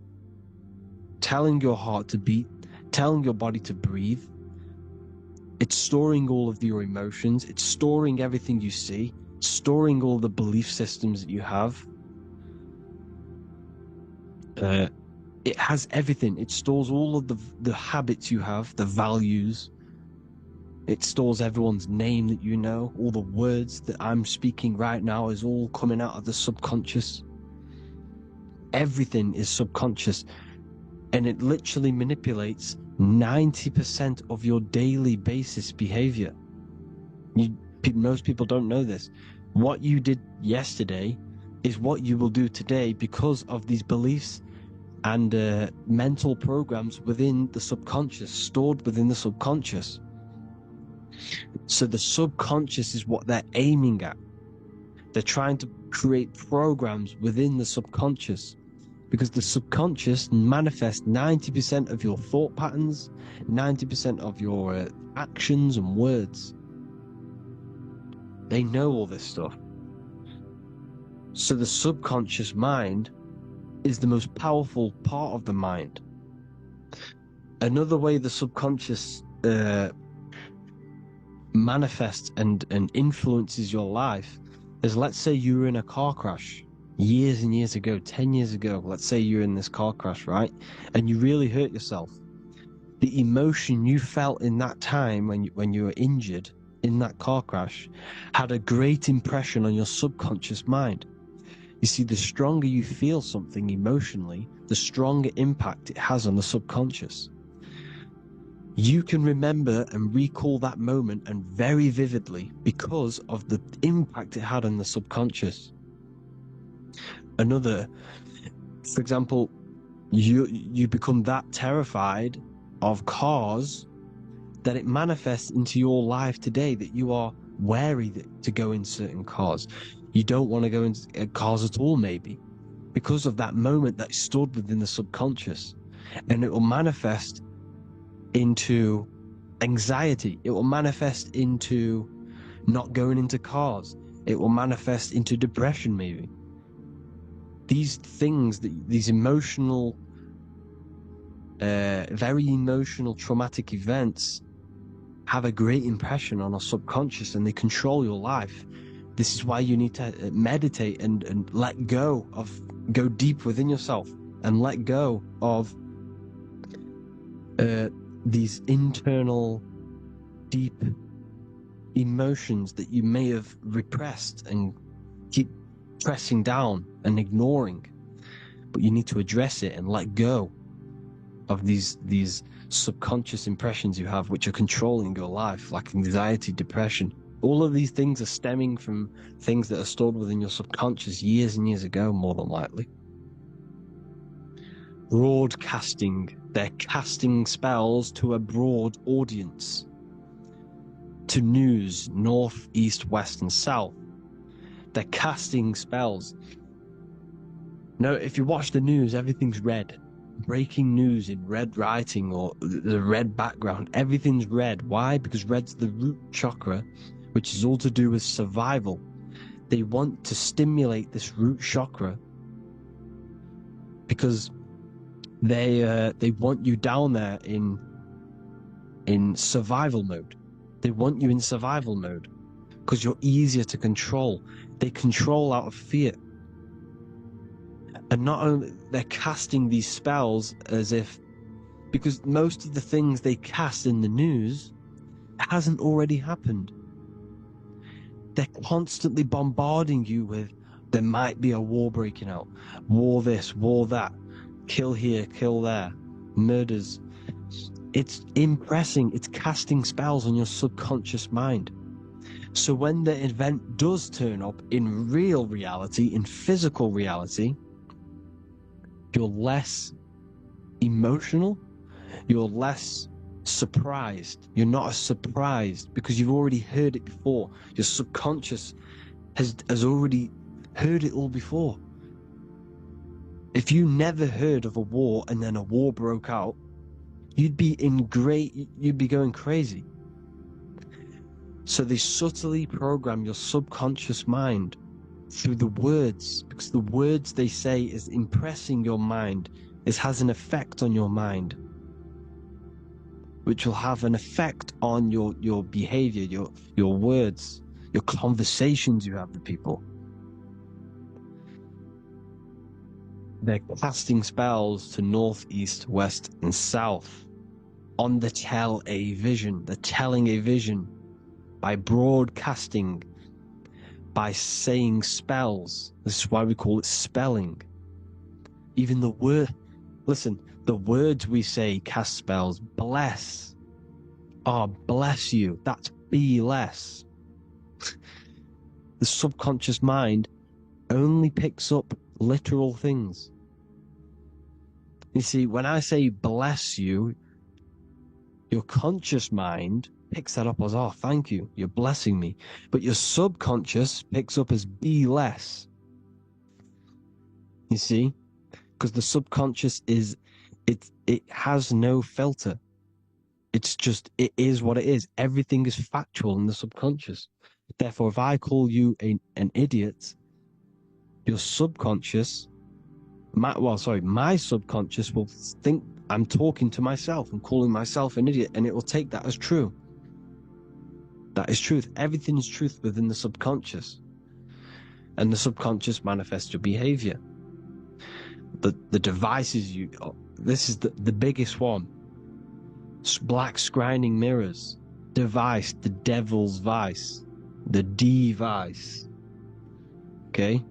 telling your heart to beat, telling your body to breathe. It's storing all of your emotions. It's storing everything you see, storing all the belief systems that you have. It has everything. It stores all of the habits you have, the values. It stores everyone's name that you know. All the words that I'm speaking right now is all coming out of the subconscious. Everything is subconscious. And it literally manipulates 90% of your daily basis behavior. Most people don't know this. What you did yesterday is what you will do today because of these beliefs and mental programs within the subconscious, stored within the subconscious. So the subconscious is what they're aiming at. They're trying to create programs within the subconscious, because the subconscious manifests 90% of your thought patterns, 90% of your actions and words. They know all this stuff. So the subconscious mind is the most powerful part of the mind. Another way the subconscious manifests and influences your life is, let's say you were in a car crash years and years ago, 10 years ago. Let's say you're in this car crash, right? And you really hurt yourself. The emotion you felt in that time when you were injured in that car crash had a great impression on your subconscious mind. You see, the stronger you feel something emotionally, the stronger impact it has on the subconscious. You can remember and recall that moment, and very vividly, because of the impact it had on the subconscious. Another, for example, you become that terrified of cars that it manifests into your life today, that you are wary to go in certain cars. You don't want to go into cars at all, maybe, because of that moment that stored within the subconscious. And it will manifest into anxiety. It will manifest into not going into cars. It will manifest into depression, maybe. These things, these emotional, very emotional, traumatic events have a great impression on our subconscious, and they control your life. This is why you need to meditate and let go go deep within yourself and let go of these internal, deep emotions that you may have repressed and keep pressing down and ignoring. But you need to address it and let go of these subconscious impressions you have, which are controlling your life, like anxiety, depression. All of these things are stemming from things that are stored within your subconscious years and years ago, more than likely. Broadcasting. They're casting spells to a broad audience, to news, north, east, west, and south. They're casting spells. Now, if you watch the news, everything's red. Breaking news in red writing or the red background, everything's red. Why? Because red's the root chakra, which is all to do with survival. They want to stimulate this root chakra because they want you down there in survival mode. They want you in survival mode because you're easier to control. They control out of fear. And not only they're casting these spells as if, because most of the things they cast in the news hasn't already happened. They're constantly bombarding you with, there might be a war breaking out, war this, war that, kill here, kill there, murders. It's impressing, it's casting spells on your subconscious mind. So when the event does turn up in real reality, in physical reality, you're less emotional, you're less surprised. You're not as surprised because you've already heard it before. Your subconscious has already heard it all before. If you never heard of a war and then a war broke out, you'd be going crazy. So they subtly program your subconscious mind through the words, because the words they say is impressing your mind. It has an effect on your mind, which will have an effect on your behavior, your words, your conversations you have with people. They're casting spells to north, east, west, and south on the tell a vision. They're telling a vision by broadcasting, by saying spells. This is why we call it spelling. Even the word, listen, the words we say cast spells. Bless. Oh, bless you. That's be less. The subconscious mind only picks up literal things. You see, when I say bless you, your conscious mind picks that up as, oh, thank you, you're blessing me. But your subconscious picks up as be less. You see? Because the subconscious it has no filter. It's just, it is what it is. Everything is factual in the subconscious. Therefore, if I call you an idiot, your subconscious, my subconscious will think I'm talking to myself and calling myself an idiot, and it will take that as true. That is truth. Everything is truth within the subconscious. And the subconscious manifests your behavior. The devices this is the biggest one. Black scrying mirrors. Device, the devil's vice. The device. Okay?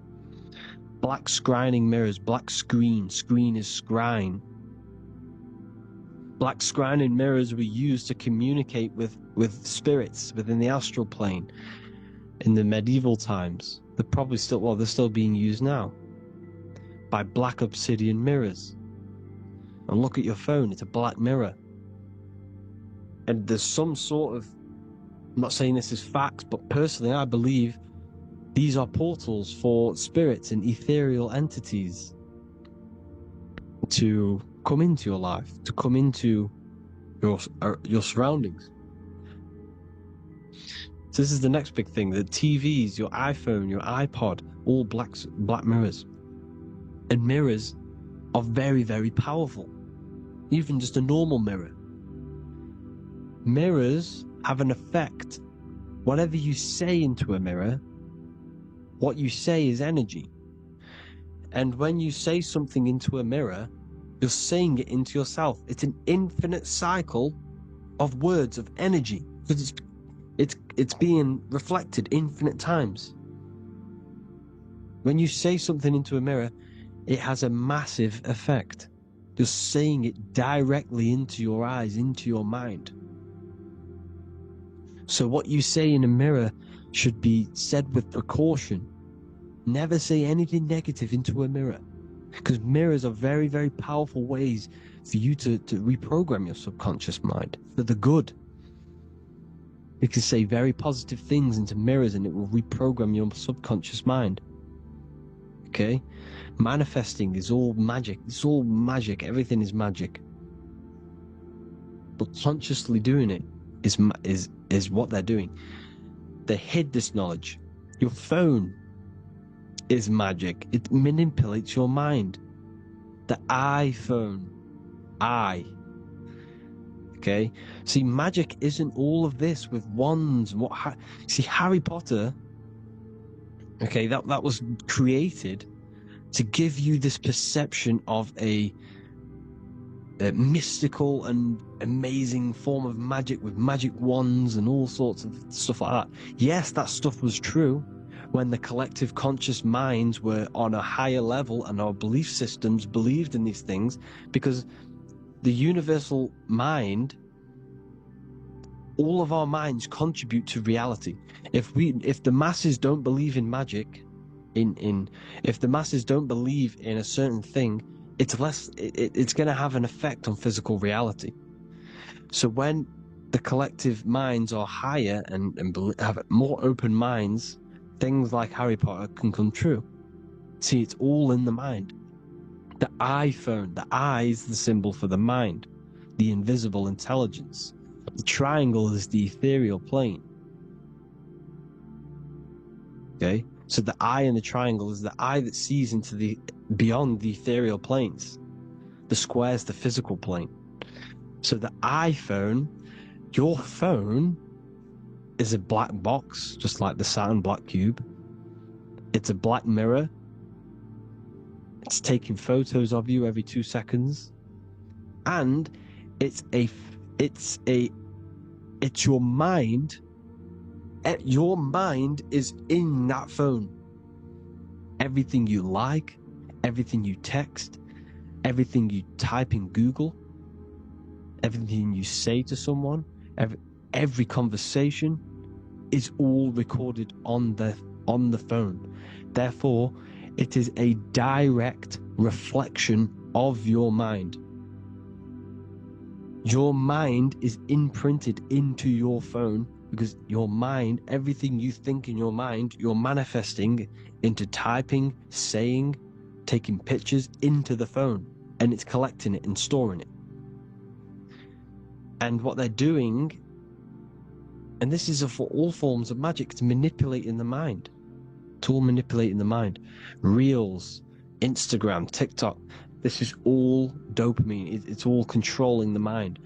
Black scrying mirrors, black screen is scrying. Black scrying mirrors were used to communicate with spirits within the astral plane in the medieval times. They're still being used now by black obsidian mirrors. And look at your phone, it's a black mirror. And there's some sort of, I'm not saying this is facts, but personally I believe these are portals for spirits and ethereal entities to come into your life, to come into your surroundings. So this is the next big thing. The TVs, your iPhone, your iPod, all black mirrors. And mirrors are very, very powerful. Even just a normal mirror. Mirrors have an effect. Whatever you say into a mirror, what you say is energy. And when you say something into a mirror, you're saying it into yourself. It's an infinite cycle of words, of energy, because it's being reflected infinite times. When you say something into a mirror, it has a massive effect. You're saying it directly into your eyes, into your mind. So what you say in a mirror should be said with precaution. Never say anything negative into a mirror, because mirrors are very, very powerful ways for you to reprogram your subconscious mind for the good. You can say very positive things into mirrors and it will reprogram your subconscious mind. Okay? Manifesting is all magic. It's all magic. Everything is magic. But consciously doing it is what they're doing. They hid this knowledge. Your phone is magic. It manipulates your mind. The iPhone. Okay? See, magic isn't all of this with wands. See, Harry Potter, okay, that was created to give you this perception of a mystical and amazing form of magic with magic wands and all sorts of stuff like that. Yes, that stuff was true when the collective conscious minds were on a higher level and our belief systems believed in these things, because the universal mind, all of our minds contribute to reality. If the masses don't believe in magic, if the masses don't believe in a certain thing, it's going to have an effect on physical reality. So when the collective minds are higher and have more open minds, things like Harry Potter can come true. See, it's all in the mind. The iPhone, the eye is the symbol for the mind, the invisible intelligence. The triangle is the ethereal plane. Okay? So the eye in the triangle is the eye that sees into the beyond the ethereal planes. The square is the physical plane. So the iPhone, your phone, is a black box, just like the Saturn black cube. It's a black mirror. It's taking photos of you every 2 seconds. And it's your mind. Your mind is in that phone. Everything you like, everything you text, everything you type in Google, everything you say to someone, every conversation is all recorded on the phone. Therefore, it is a direct reflection of your mind. Your mind is imprinted into your phone because your mind, everything you think in your mind, you're manifesting into typing, saying, taking pictures into the phone, and it's collecting it and storing it. And what they're doing, and this is for all forms of magic, it's manipulating the mind. It's all manipulating the mind. Reels, Instagram, TikTok, this is all dopamine. It's all controlling the mind.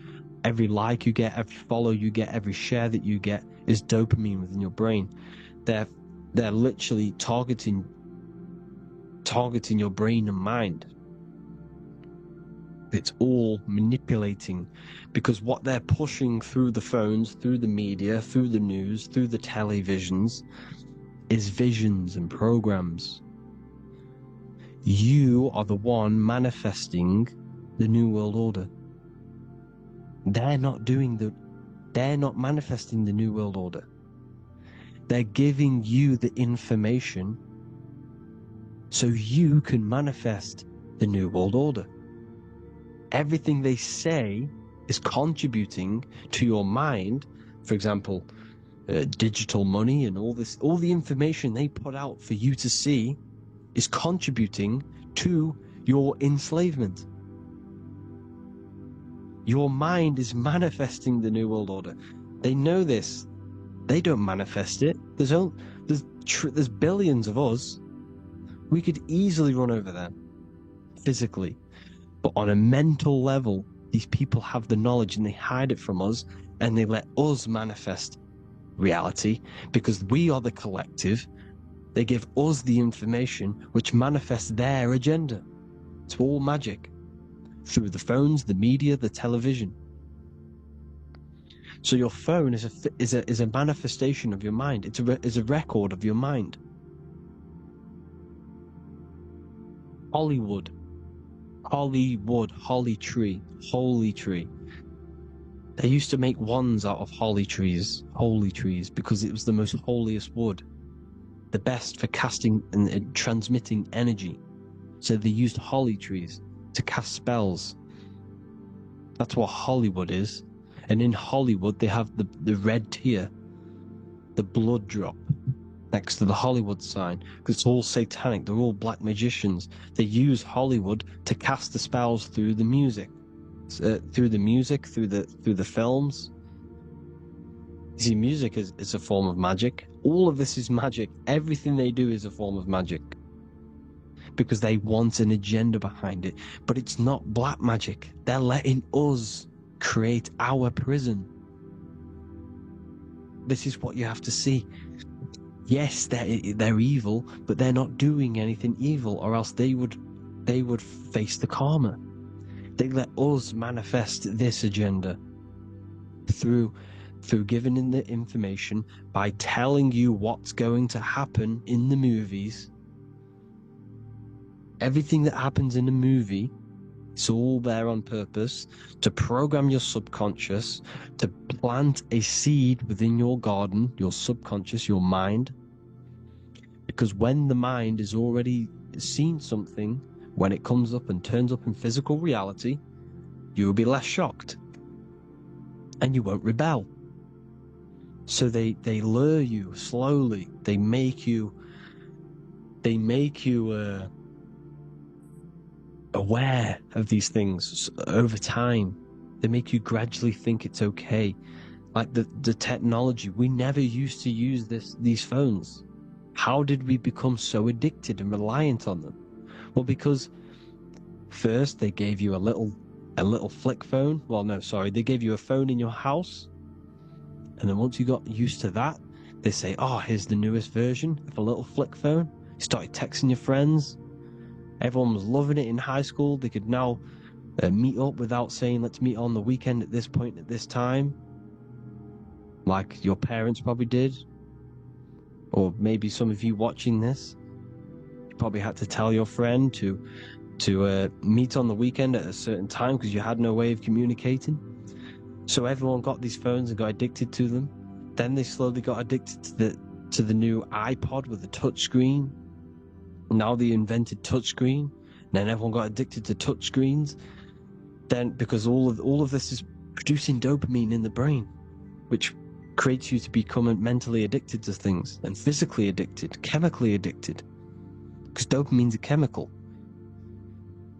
Every like you get, every follow you get, every share that you get is dopamine within your brain. They're literally targeting your brain and mind. It's all manipulating, because what they're pushing through the phones, through the media, through the news, through the televisions, is visions and programs. You are the one manifesting the New World Order. They're not manifesting the New World Order. They're giving you the information so you can manifest the New World Order. Everything they say is contributing to your mind. For example, digital money and all the information they put out for you to see is contributing to your enslavement. Your mind is manifesting the New World Order. They know this. They don't manifest it. There's billions of us. We could easily run over them physically. But on a mental level, these people have the knowledge and they hide it from us, and they let us manifest reality because we are the collective. They give us the information which manifests their agenda. It's all magic through the phones, the media, the television. So your phone is a manifestation of your mind. It's a record of your mind. Hollywood, holly tree. They used to make wands out of holy trees, because it was the most holiest wood, the best for casting and transmitting energy. So they used holly trees to cast spells. That's what Hollywood is. And in Hollywood, they have the red tear, the blood drop, next to the Hollywood sign, because it's all satanic. They're all black magicians. They use Hollywood to cast the spells through the music, through the films. You see, music is a form of magic. All of this is magic. Everything they do is a form of magic, because they want an agenda behind it. But it's not black magic. They're letting us create our prison. This is what you have to see. Yes, they're evil, but they're not doing anything evil, or else they would face the karma. They let us manifest this agenda through giving in the information, by telling you what's going to happen in the movies. Everything that happens in a movie, it's all there on purpose to program your subconscious, to plant a seed within your garden, your subconscious, your mind. Because when the mind has already seen something, when it comes up and turns up in physical reality, you will be less shocked. and you won't rebel. So they lure you slowly. They make you aware of these things over time. They make you gradually think it's okay. Like the technology, we never used to use these phones. How did we become so addicted and reliant on them? Well, because first they gave you a little flick phone. Well, no, sorry, they gave you a phone in your house, and then once you got used to that, they say, oh, here's the newest version of a little flick phone. You started texting your friends. Everyone was loving it in high school. They could now meet up without saying, let's meet on the weekend at this point at this time, like your parents probably did. Or maybe some of you watching this, you probably had to tell your friend to meet on the weekend at a certain time because you had no way of communicating. So everyone got these phones and got addicted to them. Then they slowly got addicted to the new iPod with the touch screen. Now they invented touchscreen. Then everyone got addicted to touchscreens. Then because all of this is producing dopamine in the brain, which creates you to become mentally addicted to things, and physically addicted, chemically addicted. Because dopamine's a chemical.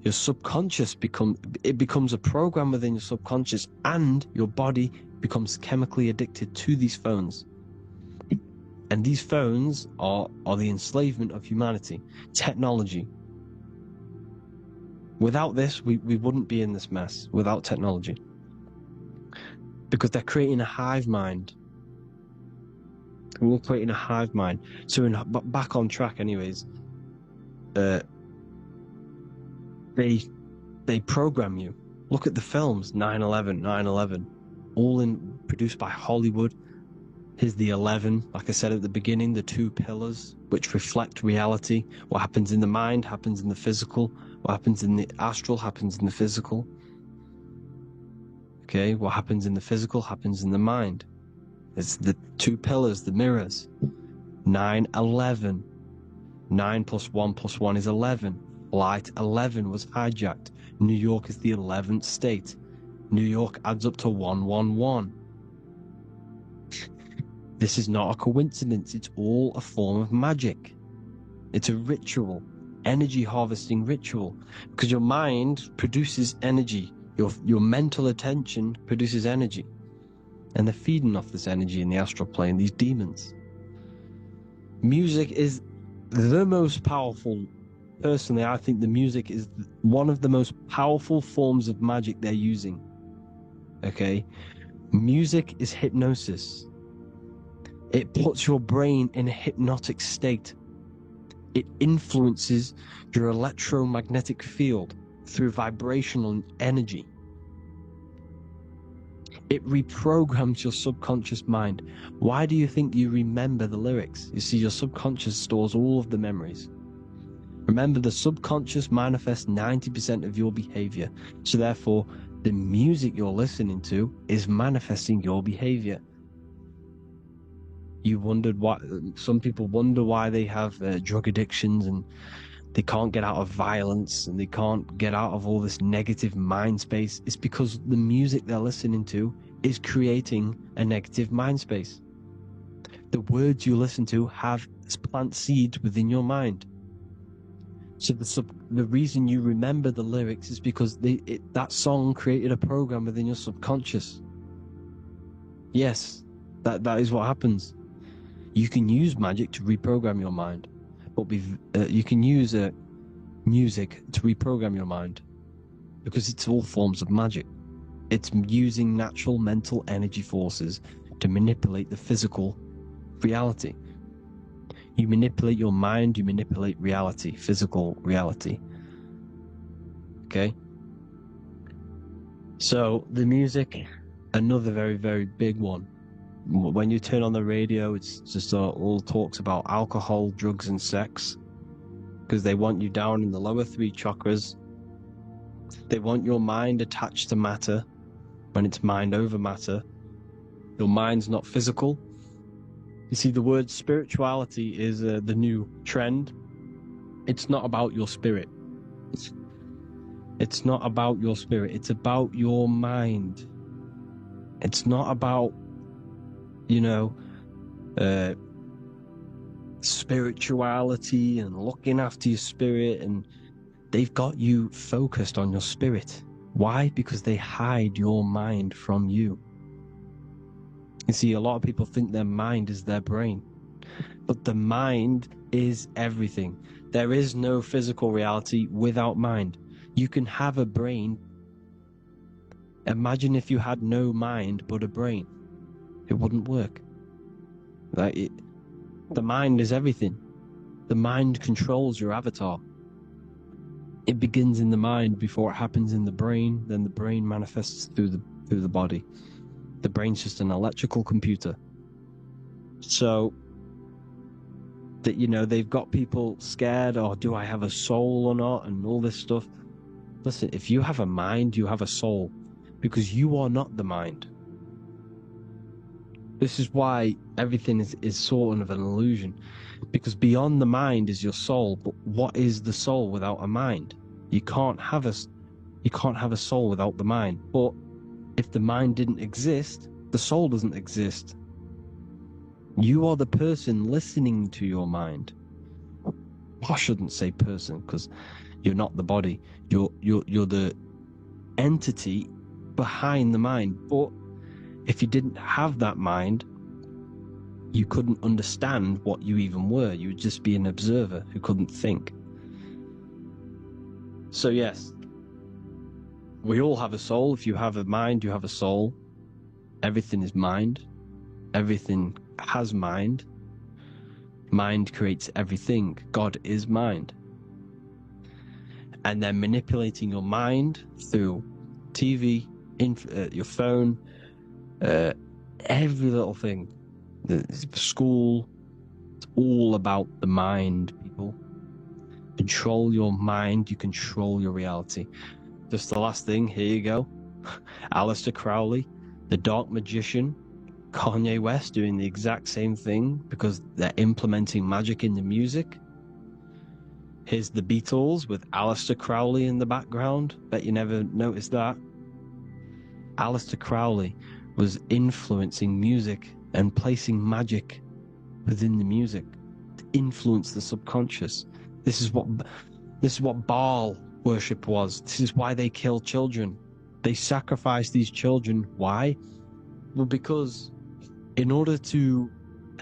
Your subconscious becomes a program within your subconscious, and your body becomes chemically addicted to these phones. And these phones are the enslavement of humanity, technology. Without this, we wouldn't be in this mess, without technology. Because they're creating a hive mind. We're creating a hive mind. So back on track anyways, they program you. Look at the films, 9/11, all produced by Hollywood. Here's the 11, like I said at the beginning, the two pillars which reflect reality. What happens in the mind happens in the physical. What happens in the astral happens in the physical. Okay, what happens in the physical happens in the mind. It's the two pillars, the mirrors. 9/11. 9 plus 1 plus 1 is 11. Flight 11 was hijacked. New York is the 11th state. New York adds up to 111. This is not a coincidence. It's all a form of magic. It's a ritual, energy harvesting ritual, because your mind produces energy. Your mental attention produces energy, and they're feeding off this energy in the astral plane, these demons. Music is the most powerful. Personally, I think the music is one of the most powerful forms of magic they're using. Okay? Music is hypnosis. It puts your brain in a hypnotic state. It influences your electromagnetic field through vibrational energy. It reprograms your subconscious mind. Why do you think you remember the lyrics? You see, your subconscious stores all of the memories. Remember, the subconscious manifests 90% of your behavior. So therefore, the music you're listening to is manifesting your behavior. You wondered why some people wonder why they have drug addictions, and they can't get out of violence, and they can't get out of all this negative mind space. It's because the music they're listening to is creating a negative mind space. The words you listen to have plant seeds within your mind. So the reason you remember the lyrics is because that song created a program within your subconscious. Yes, that is what happens. You can use magic to reprogram your mind, but you can use music to reprogram your mind, because it's all forms of magic. It's using natural mental energy forces to manipulate the physical reality. You manipulate your mind, you manipulate reality, physical reality. Okay? So the music, another very, very big one. When you turn on the radio, it's just all talks about alcohol, drugs, and sex, because they want you down in the lower three chakras. They want your mind attached to matter when it's mind over matter. Your mind's not physical. You see, the word spirituality is the new trend. It's not about your spirit. It's not about your spirit. It's about your mind. It's not about, you know, spirituality and looking after your spirit, and they've got you focused on your spirit. Why? Because they hide your mind from you. You see, a lot of people think their mind is their brain, but the mind is everything. There is no physical reality without mind. You can have a brain. Imagine if you had no mind but a brain. It wouldn't work. The mind is everything. The mind controls your avatar. It begins in the mind before it happens in the brain, then the brain manifests through the body. The brain's just an electrical computer. So that, you know, they've got people scared, or do I have a soul or not, and all this stuff. Listen, if you have a mind, you have a soul, because you are not the mind. This is why everything is sort of an illusion, because beyond the mind is your soul. But what is the soul without a mind? You can't have a soul without the mind. But if the mind didn't exist, the soul doesn't exist. You are the person listening to your mind. I shouldn't say person, because you're not the body. You're the entity behind the mind. But if you didn't have that mind, you couldn't understand what you even were. You would just be an observer who couldn't think. So yes, we all have a soul. If you have a mind, you have a soul. Everything is mind. Everything has mind. Mind creates everything. God is mind. And then manipulating your mind through TV, your phone, every little thing, the school, it's all about the mind, people. Control your mind, you control your reality. Just the last thing, here you go. Aleister Crowley, the dark magician, Kanye West doing the exact same thing because they're implementing magic in the music. Here's the Beatles with Aleister Crowley in the background. Bet you never noticed that. Aleister Crowley was influencing music and placing magic within the music to influence the subconscious. This is what Baal worship was. This is why they kill children. They sacrifice these children. Why? Well, because in order to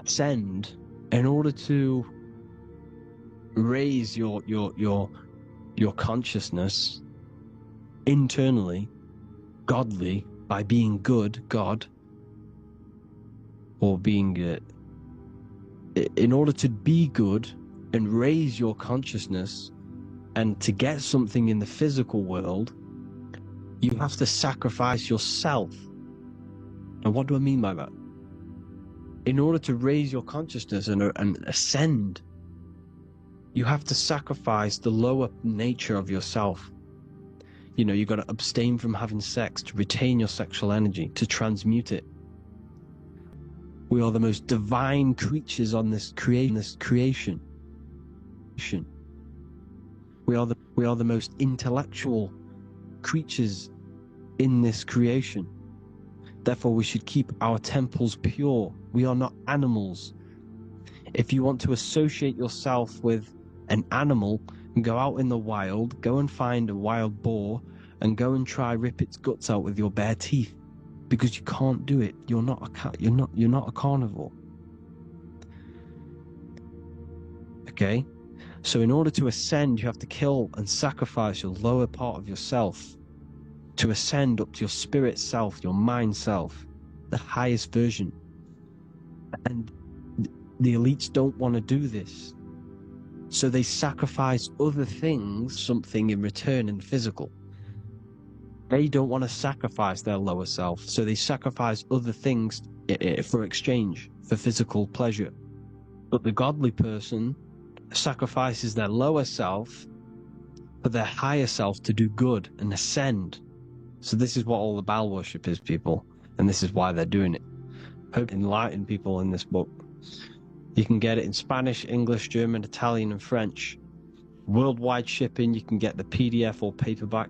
ascend, in order to raise your consciousness internally, godly, by being good, God, or being in order to be good and raise your consciousness and to get something in the physical world, you have to sacrifice yourself. And what do I mean by that? In order to raise your consciousness and ascend, you have to sacrifice the lower nature of yourself. You know, you've got to abstain from having sex to retain your sexual energy, to transmute it. We are the most divine creatures on this creation. We are the most intellectual creatures in this creation. Therefore, we should keep our temples pure. We are not animals. If you want to associate yourself with an animal and go out in the wild, go and find a wild boar and go and try rip its guts out with your bare teeth, because you can't do it. You're not a carnivore. Okay? So in order to ascend, you have to kill and sacrifice your lower part of yourself to ascend up to your spirit self, your mind self, the highest version. And the elites don't want to do this. So they sacrifice other things, something in return in physical. They don't want to sacrifice their lower self, so they sacrifice other things for exchange, for physical pleasure. But the godly person sacrifices their lower self for their higher self to do good and ascend. So this is what all the Baal worship is, people, and this is why they're doing it. Hope to enlighten people in this book. You can get it in Spanish, English, German, Italian, and French. Worldwide shipping. You can get the PDF or paperback.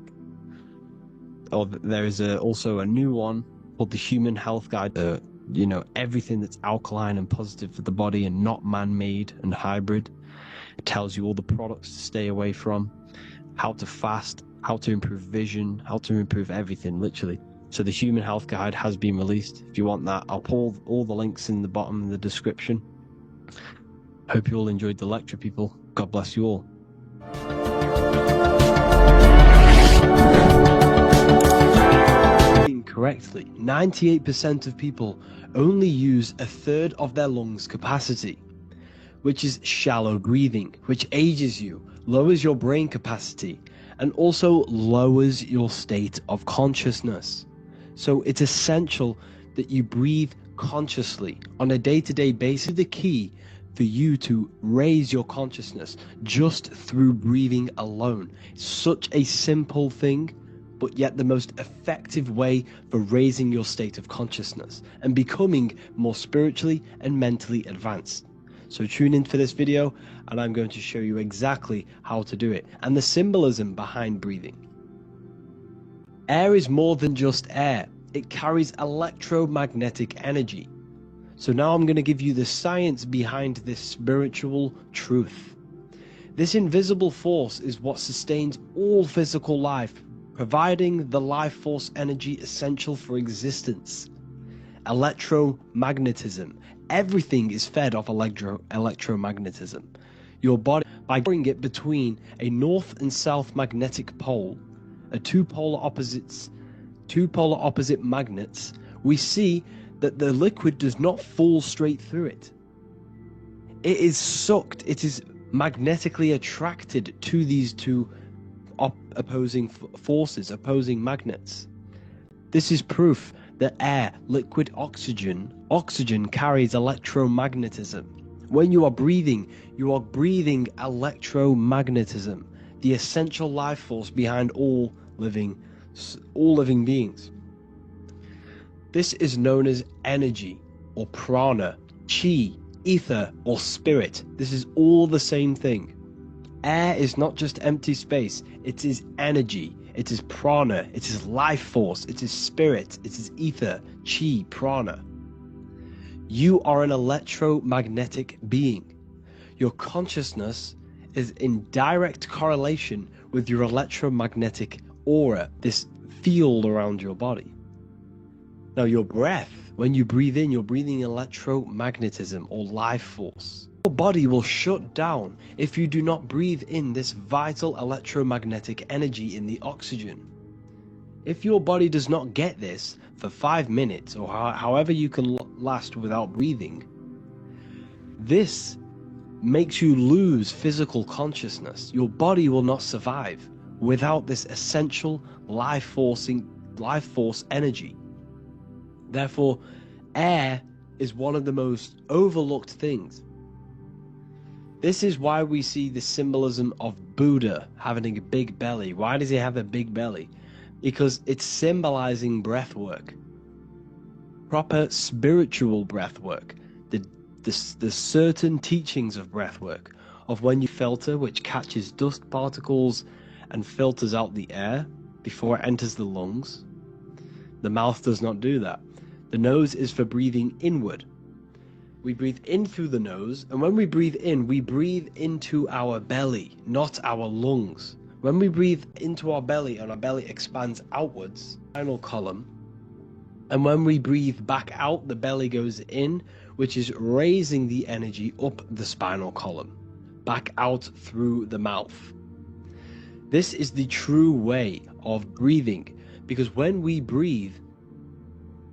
Or there is also a new one called the Human Health Guide. Everything that's alkaline and positive for the body and not man-made and hybrid. It tells you all the products to stay away from, how to fast, how to improve vision, how to improve everything, literally. So the Human Health Guide has been released. If you want that, I'll put all the links in the bottom of the description. Hope you all enjoyed the lecture, people. God bless you all. Correctly, 98% of people only use a third of their lungs capacity, which is shallow breathing, which ages you, lowers your brain capacity, and also lowers your state of consciousness. So it's essential that you breathe consciously on a day-to-day basis. The key for you to raise your consciousness just through breathing alone. It's such a simple thing, but yet the most effective way for raising your state of consciousness and becoming more spiritually and mentally advanced. So tune in for this video and I'm going to show you exactly how to do it and the symbolism behind breathing. Air is more than just air. It carries electromagnetic energy. So now I'm going to give you the science behind this spiritual truth. This invisible force is what sustains all physical life, providing the life force energy essential for existence. Electromagnetism. Everything is fed off electromagnetism. Your body, by carrying it between a north and south magnetic pole, two polar opposite magnets, we see that the liquid does not fall straight through it. It is sucked, it is magnetically attracted to these two opposing forces, opposing magnets. This is proof that air, liquid oxygen carries electromagnetism. When you are breathing electromagnetism, the essential life force behind all living beings. This is known as energy or prana, chi, ether or spirit. This is all the same thing. Air is not just empty space, it is energy, it is prana, it is life force, it is spirit, it is ether, chi, prana. You are an electromagnetic being. Your consciousness is in direct correlation with your electromagnetic aura, this field around your body. Now your breath, when you breathe in, you're breathing electromagnetism or life force. Your body will shut down if you do not breathe in this vital electromagnetic energy in the oxygen. If your body does not get this for 5 minutes or however you can last without breathing, this makes you lose physical consciousness. Your body will not survive without this essential life force energy. Therefore, air is one of the most overlooked things. This is why we see the symbolism of Buddha having a big belly. Why does he have a big belly? Because it's symbolizing breath work. Proper spiritual breath work. The certain teachings of breath work, of when you filter, which catches dust particles and filters out the air before it enters the lungs. The mouth does not do that. The nose is for breathing inward. We breathe in through the nose, and when we breathe in, we breathe into our belly, not our lungs. When we breathe into our belly and our belly expands outwards, spinal column, and when we breathe back out, the belly goes in, which is raising the energy up the spinal column, back out through the mouth. This is the true way of breathing, because when we breathe,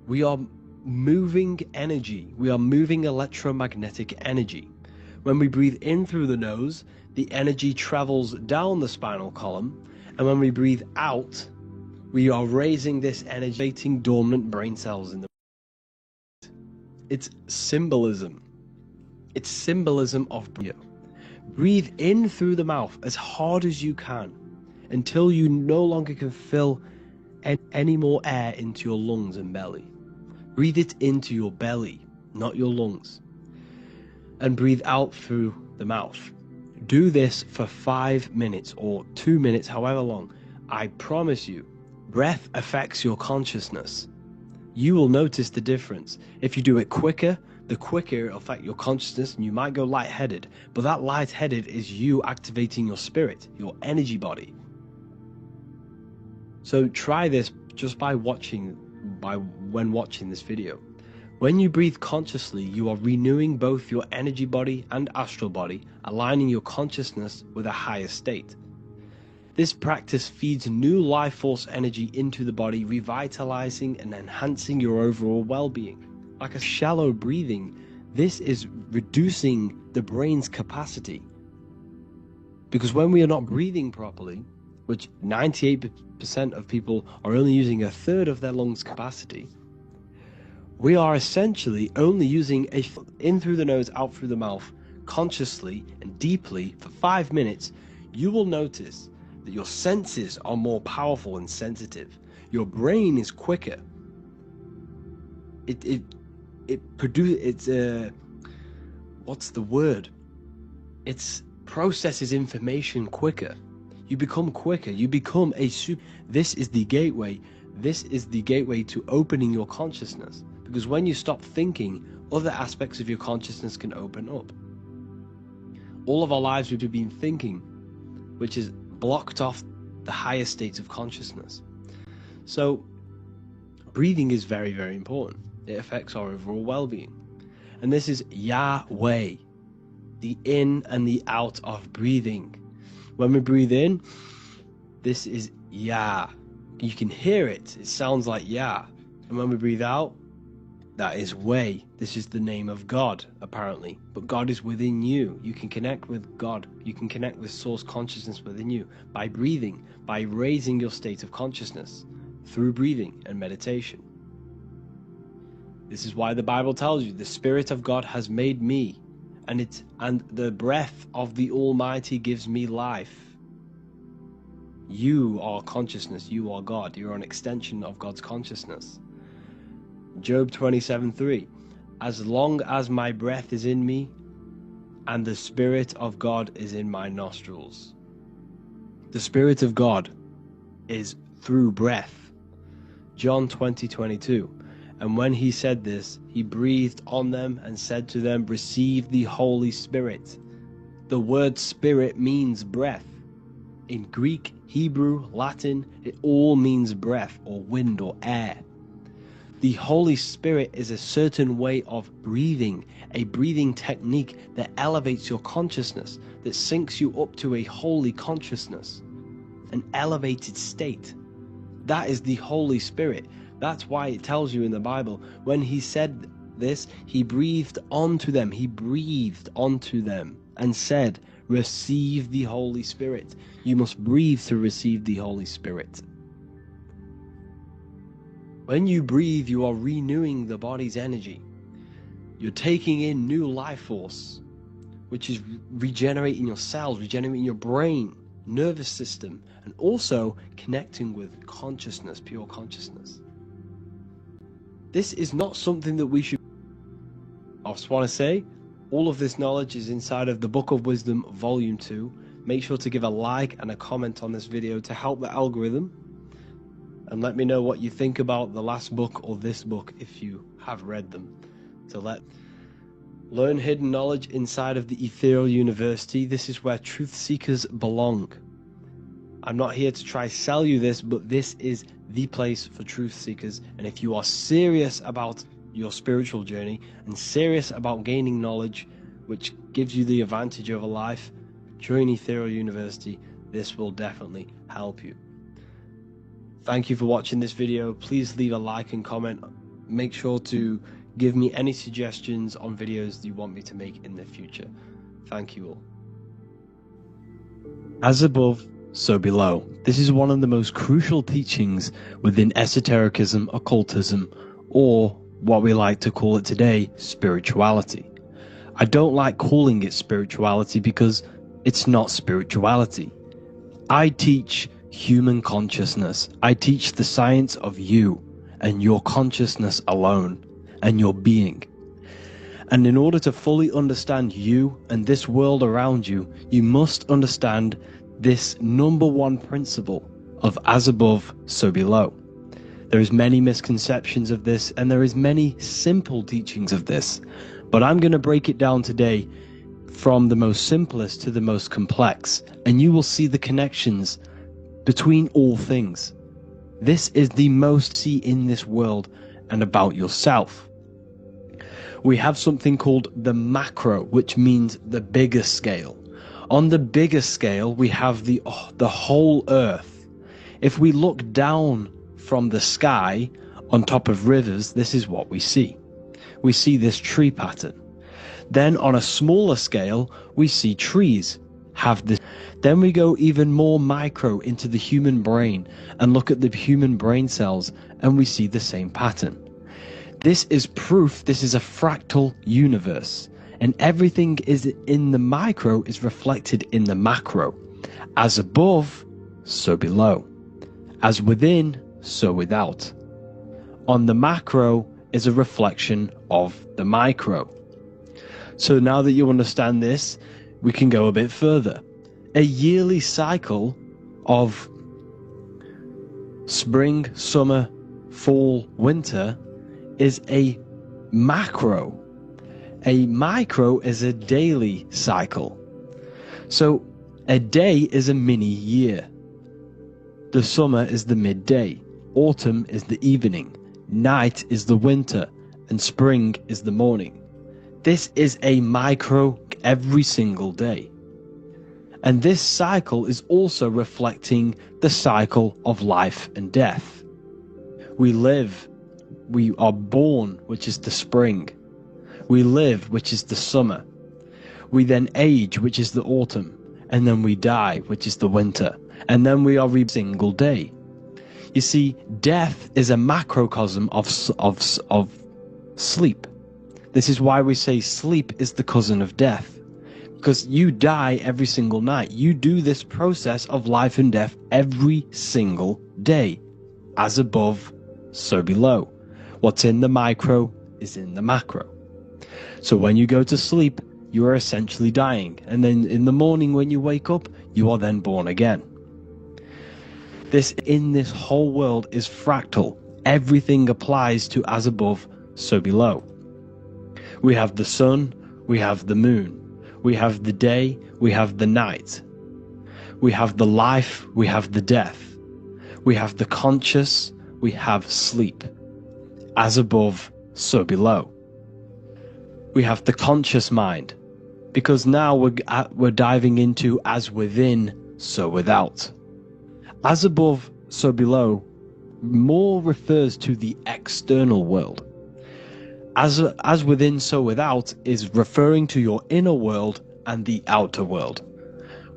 we are moving energy. We are moving electromagnetic energy. When we breathe in through the nose, the energy travels down the spinal column, and when we breathe out, we are raising this energy, activating dormant brain cells in the It's symbolism. It's symbolism of breathing. Breathe in through the mouth as hard as you can until you no longer can fill any more air into your lungs and belly. Breathe it into your belly, not your lungs. And breathe out through the mouth. Do this for 5 minutes or 2 minutes, however long. I promise you, breath affects your consciousness. you will notice the difference. If you do it quicker, the quicker it'll affect your consciousness, and you might go lightheaded. But that lightheaded is you activating your spirit, your energy body. So try this just when watching this video. When you breathe consciously, you are renewing both your energy body and astral body, aligning your consciousness with a higher state. This practice feeds new life force energy into the body, revitalizing and enhancing your overall well-being. Like a shallow breathing, this is reducing the brain's capacity. Because when we are not breathing properly, which 98% of people are only using a third of their lungs capacity, we are essentially only using in through the nose, out through the mouth, consciously and deeply for 5 minutes. You will notice that your senses are more powerful and sensitive. Your brain is quicker. It processes information quicker. You become quicker. You become This is the gateway. This is the gateway to opening your consciousness. Because when you stop thinking, other aspects of your consciousness can open up. All of our lives we've been thinking, which is blocked off the higher states of consciousness. So breathing is very, very important. It affects our overall well-being. And this is Yahweh, the in and the out of breathing. When we breathe in, this is Yah. You can hear it. It sounds like Yah. And when we breathe out, that is Way. This is the name of God, apparently. But God is within you. You can connect with God. You can connect with source consciousness within you by breathing, by raising your state of consciousness through breathing and meditation. This is why the Bible tells you the Spirit of God has made me, and the breath of the Almighty gives me life. You are consciousness. You are God. You are an extension of God's consciousness. Job 27:3. As long as my breath is in me, and the Spirit of God is in my nostrils. The Spirit of God is through breath. John 20:22. And when he said this, he breathed on them and said to them, receive the Holy Spirit. The word spirit means breath. In Greek, Hebrew, Latin, it all means breath or wind or air. The Holy Spirit is a certain way of breathing, a breathing technique that elevates your consciousness, that syncs you up to a holy consciousness, an elevated state. That is the Holy Spirit. That's why it tells you in the Bible, when he said this, he breathed onto them. He breathed onto them and said, receive the Holy Spirit. You must breathe to receive the Holy Spirit. When you breathe, you are renewing the body's energy. You're taking in new life force, which is regenerating your cells, regenerating your brain, nervous system, and also connecting with consciousness, pure consciousness. This is not something that we should... I just want to say, all of this knowledge is inside of the Book of Wisdom, Volume 2. Make sure to give a like and a comment on this video to help the algorithm. And let me know what you think about the last book or this book if you have read them. Learn hidden knowledge inside of the Ethereal University. This is where truth seekers belong. I'm not here to try sell you this, but this is the place for truth seekers. And if you are serious about your spiritual journey and serious about gaining knowledge, which gives you the advantage of a life, join Ethereal University. This will definitely help you. Thank you for watching this video. Please leave a like and comment. Make sure to give me any suggestions on videos you want me to make in the future. Thank you all. As above, so below. This is one of the most crucial teachings within esotericism, occultism, or what we like to call it today, spirituality. I don't like calling it spirituality because it's not spirituality. I teach human consciousness. I teach the science of you and your consciousness alone and your being. And in order to fully understand you and this world around you, you must understand this number one principle of as above, so below. There is many misconceptions of this, and there is many simple teachings of this. But I'm going to break it down today from the most simplest to the most complex, and you will see the connections between all things. This is the most see in this world and about yourself. We have something called the macro, which means the bigger scale. On the bigger scale, we have the whole earth. If we look down from the sky on top of rivers, this is what we see. We see this tree pattern. Then on a smaller scale, we see trees have this. Then we go even more micro into the human brain and look at the human brain cells, and we see the same pattern. This is proof this is a fractal universe, and everything is in the micro is reflected in the macro. As above, so below. As within, so without. On the macro is a reflection of the micro. So now that you understand this, we can go a bit further. A yearly cycle of spring, summer, fall, winter is a macro. A micro is a daily cycle. So a day is a mini year. The summer is the midday. Autumn is the evening. Night is the winter. And spring is the morning. This is a micro every single day. And this cycle is also reflecting the cycle of life and death. We live, we are born, which is the spring. We live, which is the summer. We then age, which is the autumn. And then we die, which is the winter. And then we are every single day. You see, death is a macrocosm of sleep. This is why we say sleep is the cousin of death. Because you die every single night. You do this process of life and death every single day. As above, so below. What's in the micro is in the macro. So when you go to sleep, you are essentially dying. And then in the morning when you wake up, you are then born again. This in this whole world is fractal. Everything applies to as above, so below. We have the sun, we have the moon, we have the day, we have the night. We have the life, we have the death. We have the conscious, we have sleep. As above, so below. We have the conscious mind, because now we're diving into as within, so without. As above, so below more refers to the external world. As within, so without is referring to your inner world and the outer world.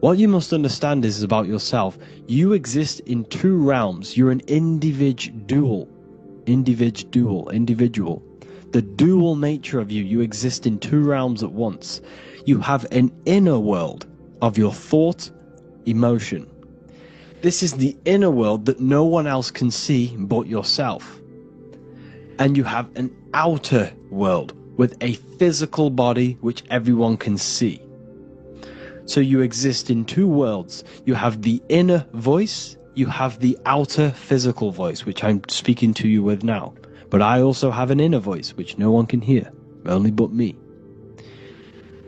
What you must understand is about yourself. You exist in two realms. You're an individual. The dual nature of you. You exist in two realms at once. You have an inner world of your thought, emotion. This is the inner world that no one else can see but yourself. And you have an outer world with a physical body which everyone can see. So you exist in two worlds. You have the inner voice, you have the outer physical voice, which I'm speaking to you with now. But I also have an inner voice which no one can hear, only but me.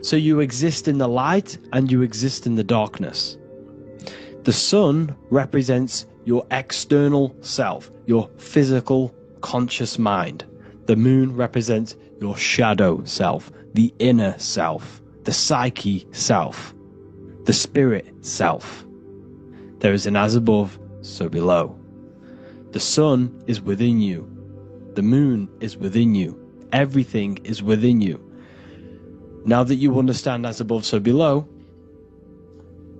So you exist in the light and you exist in the darkness. The sun represents your external self, your physical conscious mind. The moon represents your shadow self, the inner self, the psyche self, the spirit self. There is an as above, so below. The sun is within you. The moon is within you. Everything is within you. Now that you understand as above, so below,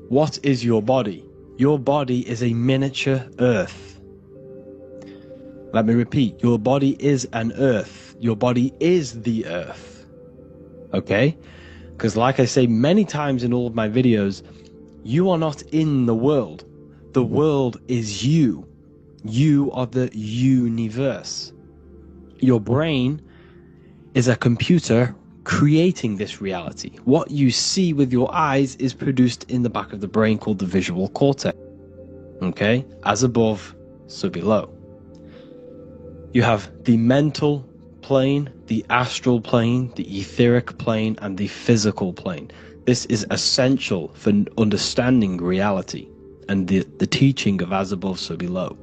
what is your body? Your body is a miniature earth. Let me repeat, your body is an earth. Your body is the earth. Okay? Because like I say many times in all of my videos, you are not in the world. The world is you. You are the universe. Your brain is a computer creating this reality. What you see with your eyes is produced in the back of the brain called the visual cortex. Okay? As above, so below. You have the mental plane, the astral plane, the etheric plane, and the physical plane. This is essential for understanding reality and the teaching of as above, so below.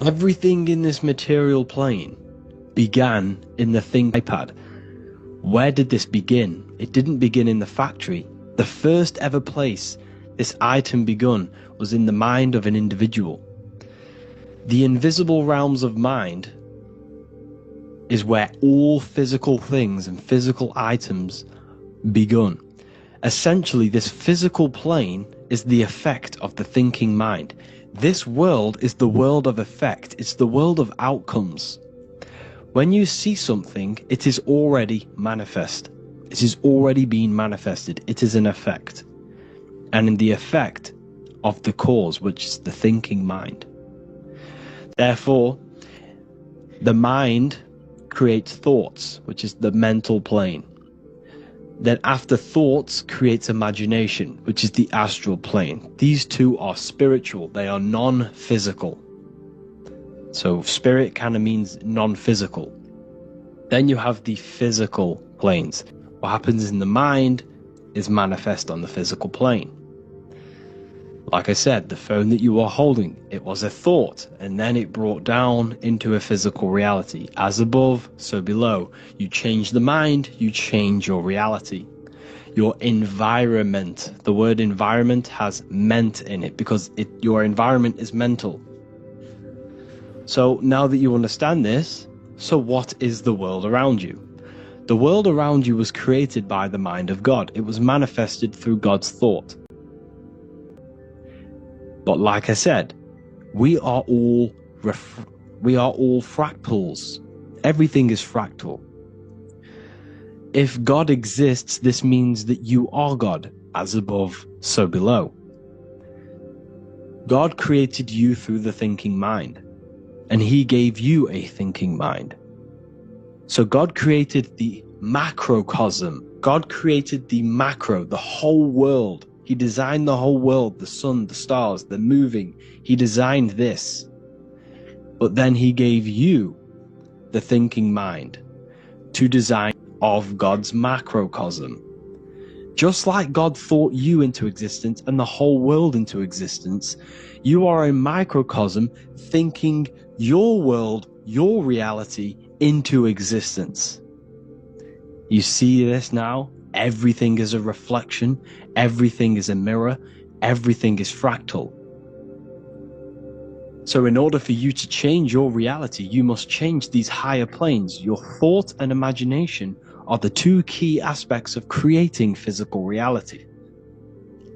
Everything in this material plane began in the iPad. Where did this begin? It didn't begin in the factory. The first ever place this item begun was in the mind of an individual. The invisible realms of mind is where all physical things and physical items begun. Essentially, this physical plane is the effect of the thinking mind. This world is the world of effect. It's the world of outcomes. When you see something, it is already manifest. It is already being manifested. It is an effect. And in the effect of the cause, which is the thinking mind. Therefore, the mind creates thoughts, which is the mental plane. Then after thoughts creates imagination, which is the astral plane. These two are spiritual. They are non-physical. So spirit kind of means non-physical. Then you have the physical planes. What happens in the mind is manifest on the physical plane. Like I said, the phone that you are holding, it was a thought, and then it brought down into a physical reality. As above, so below. You change the mind, you change your reality. Your environment, the word environment has ment in it because your environment is mental. So now that you understand this, so what is the world around you? The world around you was created by the mind of God. It was manifested through God's thought. But like I said, we are all fractals. Everything is fractal. If God exists, this means that you are God, as above, so below. God created you through the thinking mind, and he gave you a thinking mind. So God created the macrocosm. God created the macro, the whole world. He designed the whole world, the sun, the stars, the moving. He designed this. But then he gave you the thinking mind to design of God's macrocosm. Just like God thought you into existence and the whole world into existence, you are a microcosm thinking your world, your reality into existence. You see this now? Everything is a reflection, everything is a mirror, everything is fractal. So in order for you to change your reality, you must change these higher planes. Your thought and imagination are the two key aspects of creating physical reality.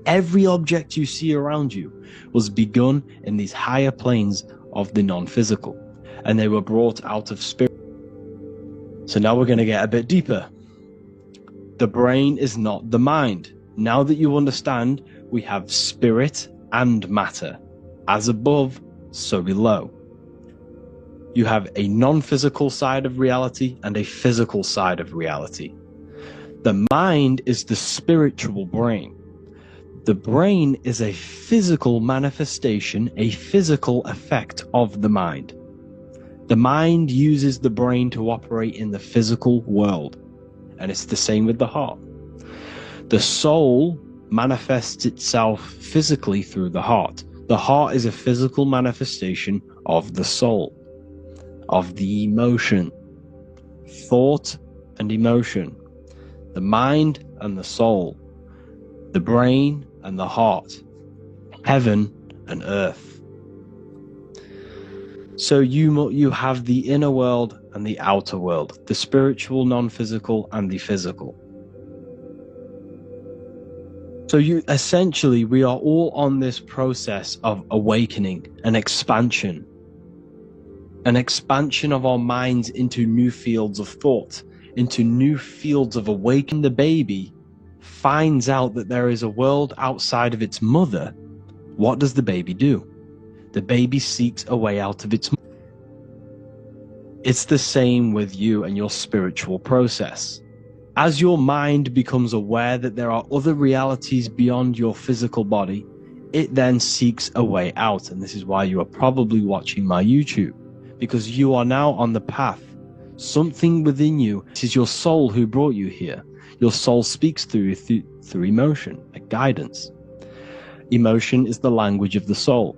Every object you see around you was begun in these higher planes of the non-physical, and they were brought out of spirit. So now we're going to get a bit deeper. The brain is not the mind. Now that you understand, we have spirit and matter. As above, so below. You have a non-physical side of reality and a physical side of reality. The mind is the spiritual brain. The brain is a physical manifestation, a physical effect of the mind. The mind uses the brain to operate in the physical world. And it's the same with the heart. The soul manifests itself physically through the heart. The heart is a physical manifestation of the soul, of the emotion, thought and emotion, the mind and the soul, the brain and the heart, heaven and earth. So you have the inner world and the outer world, the spiritual, non-physical, and the physical. So we are all on this process of awakening, an expansion of our minds into new fields of thought, into new fields of awakening. The baby finds out that there is a world outside of its mother. What does the baby do? The baby seeks a way out of its mother. It's the same with you and your spiritual process. As your mind becomes aware that there are other realities beyond your physical body, it then seeks a way out. And this is why you are probably watching my YouTube. because you are now on the path. Something within you, this is your soul who brought you here. Your soul speaks through emotion, a guidance. Emotion is the language of the soul.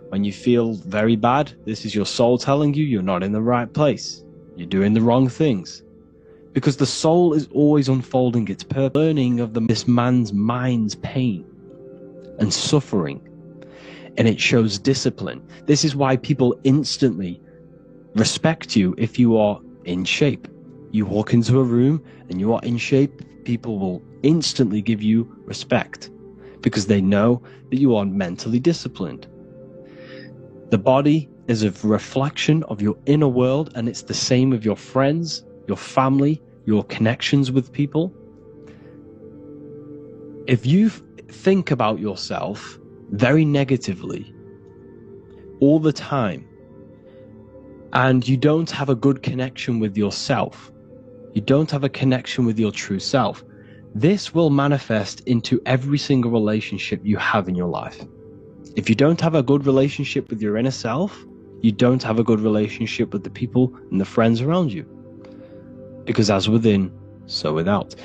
When you feel very bad, this is your soul telling you you're not in the right place. You're doing the wrong things. Because the soul is always unfolding its purpose, learning of this man's mind's pain and suffering. And it shows discipline. This is why people instantly respect you if you are in shape. You walk into a room and you are in shape, people will instantly give you respect because they know that you are mentally disciplined. The body is a reflection of your inner world, and it's the same with your friends, your family, your connections with people. If you think about yourself very negatively all the time, and you don't have a good connection with yourself, you don't have a connection with your true self, this will manifest into every single relationship you have in your life. If you don't have a good relationship with your inner self, you don't have a good relationship with the people and the friends around you. Because as within, so without.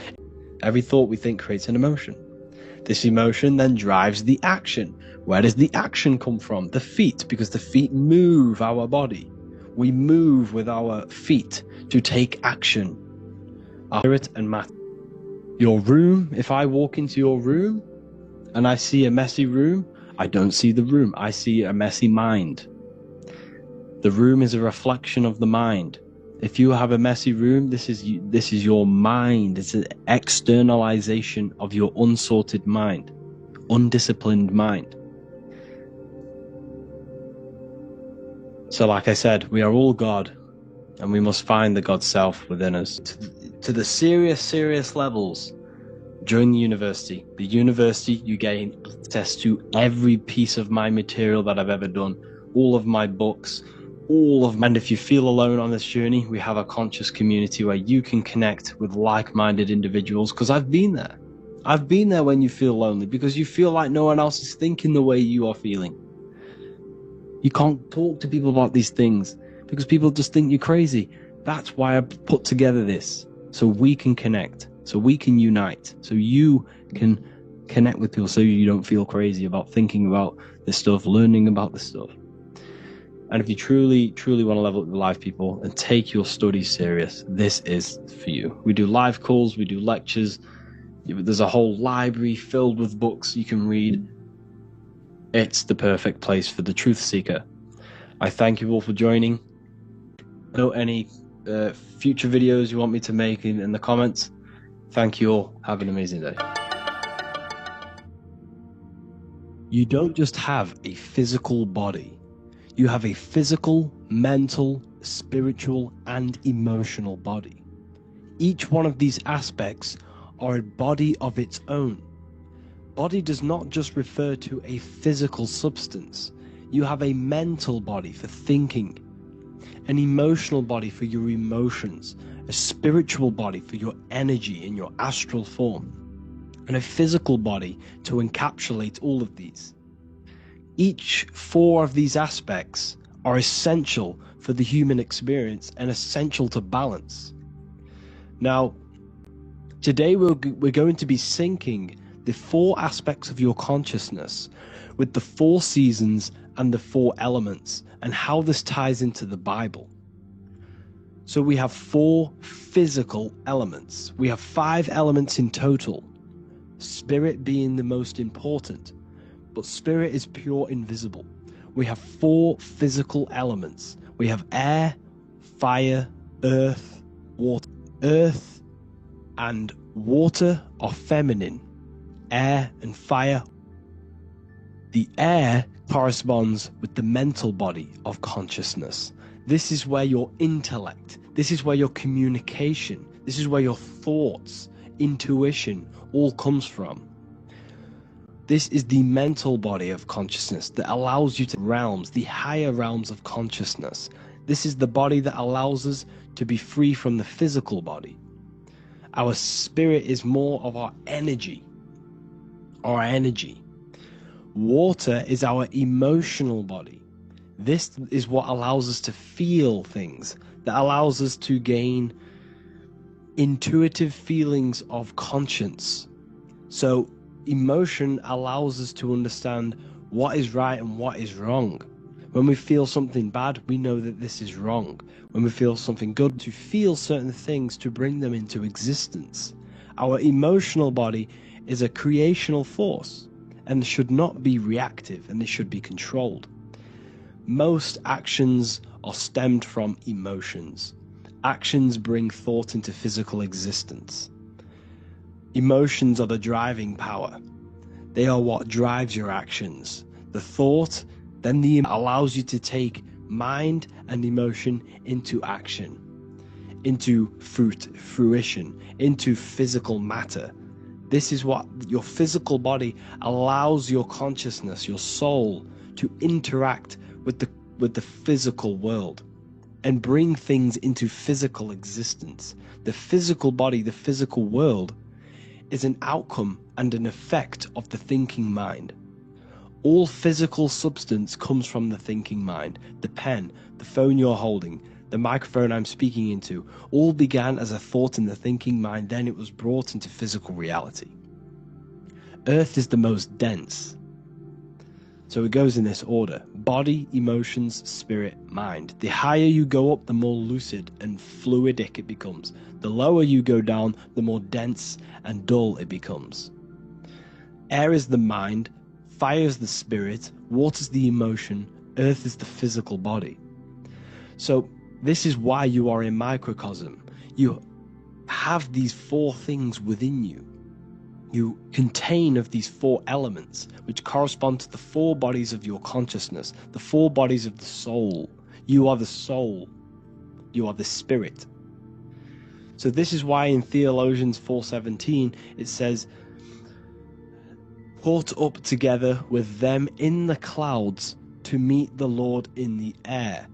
Every thought we think creates an emotion. This emotion then drives the action. Where does the action come from? The feet, because the feet move our body. We move with our feet to take action. Our spirit and matter. Your room, if I walk into your room and I see a messy room, I don't see the room, I see a messy mind. The room is a reflection of the mind. If you have a messy room, this is your mind. It's an externalization of your unsorted mind, undisciplined mind. So like I said, we are all God, and we must find the God self within us. To the serious levels during the university, you gain access to every piece of my material that I've ever done, all of my books, and if you feel alone on this journey, we have a conscious community where you can connect with like-minded individuals, because I've been there. I've been there when you feel lonely, because you feel like no one else is thinking the way you are feeling. You can't talk to people about these things because people just think you're crazy. That's why I put together this, so we can connect, so we can unite, so you can connect with people, so you don't feel crazy about thinking about this stuff, learning about this stuff. And if you truly want to level up your life, people, and take your studies serious, this is for you. We do live calls, we do lectures. There's a whole library filled with books you can read. It's the perfect place for the truth seeker. I thank you all for joining. Know any future videos you want me to make in the comments. Thank you all. Have an amazing day. You don't just have a physical body. You have a physical, mental, spiritual, and emotional body. Each one of these aspects are a body of its own. Body does not just refer to a physical substance. You have a mental body for thinking, an emotional body for your emotions, a spiritual body for your energy in your astral form, and a physical body to encapsulate all of these. Each four of these aspects are essential for the human experience and essential to balance. Now, today we're going to be syncing the four aspects of your consciousness with the four seasons and the four elements, and how this ties into the Bible. So we have four physical elements. We have 5 elements in total, spirit being the most important. But spirit is pure invisible. We have 4 physical elements. We have air, fire, earth, water. Earth and water are feminine. Air and fire. The air corresponds with the mental body of consciousness. This is where your intellect, this is where your communication, this is where your thoughts, intuition all comes from. This is the mental body of consciousness that allows you to realms, the higher realms of consciousness. This is the body that allows us to be free from the physical body. Our spirit is more of our energy. Water is our emotional body. This is what allows us to feel things, that allows us to gain intuitive feelings of conscience. So emotion allows us to understand what is right and what is wrong. When we feel something bad, we know that this is wrong. When we feel something good, to feel certain things to bring them into existence. Our emotional body is a creational force and should not be reactive, and they should be controlled. Most actions are stemmed from emotions. Actions bring thought into physical existence. Emotions are the driving power. They are what drives your actions. The thought then allows you to take mind and emotion into action, into fruition, into physical matter. This is what your physical body allows your consciousness, your soul, to interact with the physical world and bring things into physical existence. The physical body, the physical world, is an outcome and an effect of the thinking mind. All physical substance comes from the thinking mind. The pen, the phone you're holding, the microphone I'm speaking into, all began as a thought in the thinking mind, then it was brought into physical reality. Earth is the most dense. So it goes in this order: body, emotions, spirit, mind. The higher you go up, the more lucid and fluidic it becomes. The lower you go down, the more dense and dull it becomes. Air is the mind, fire is the spirit, water is the emotion, earth is the physical body. So this is why you are a microcosm. You have these four things within you. You contain of these four elements, which correspond to the four bodies of your consciousness, the four bodies of the soul. You are the soul. You are the spirit. So this is why in Theologians 4:17 it says, "Caught up together with them in the clouds to meet the Lord in the air."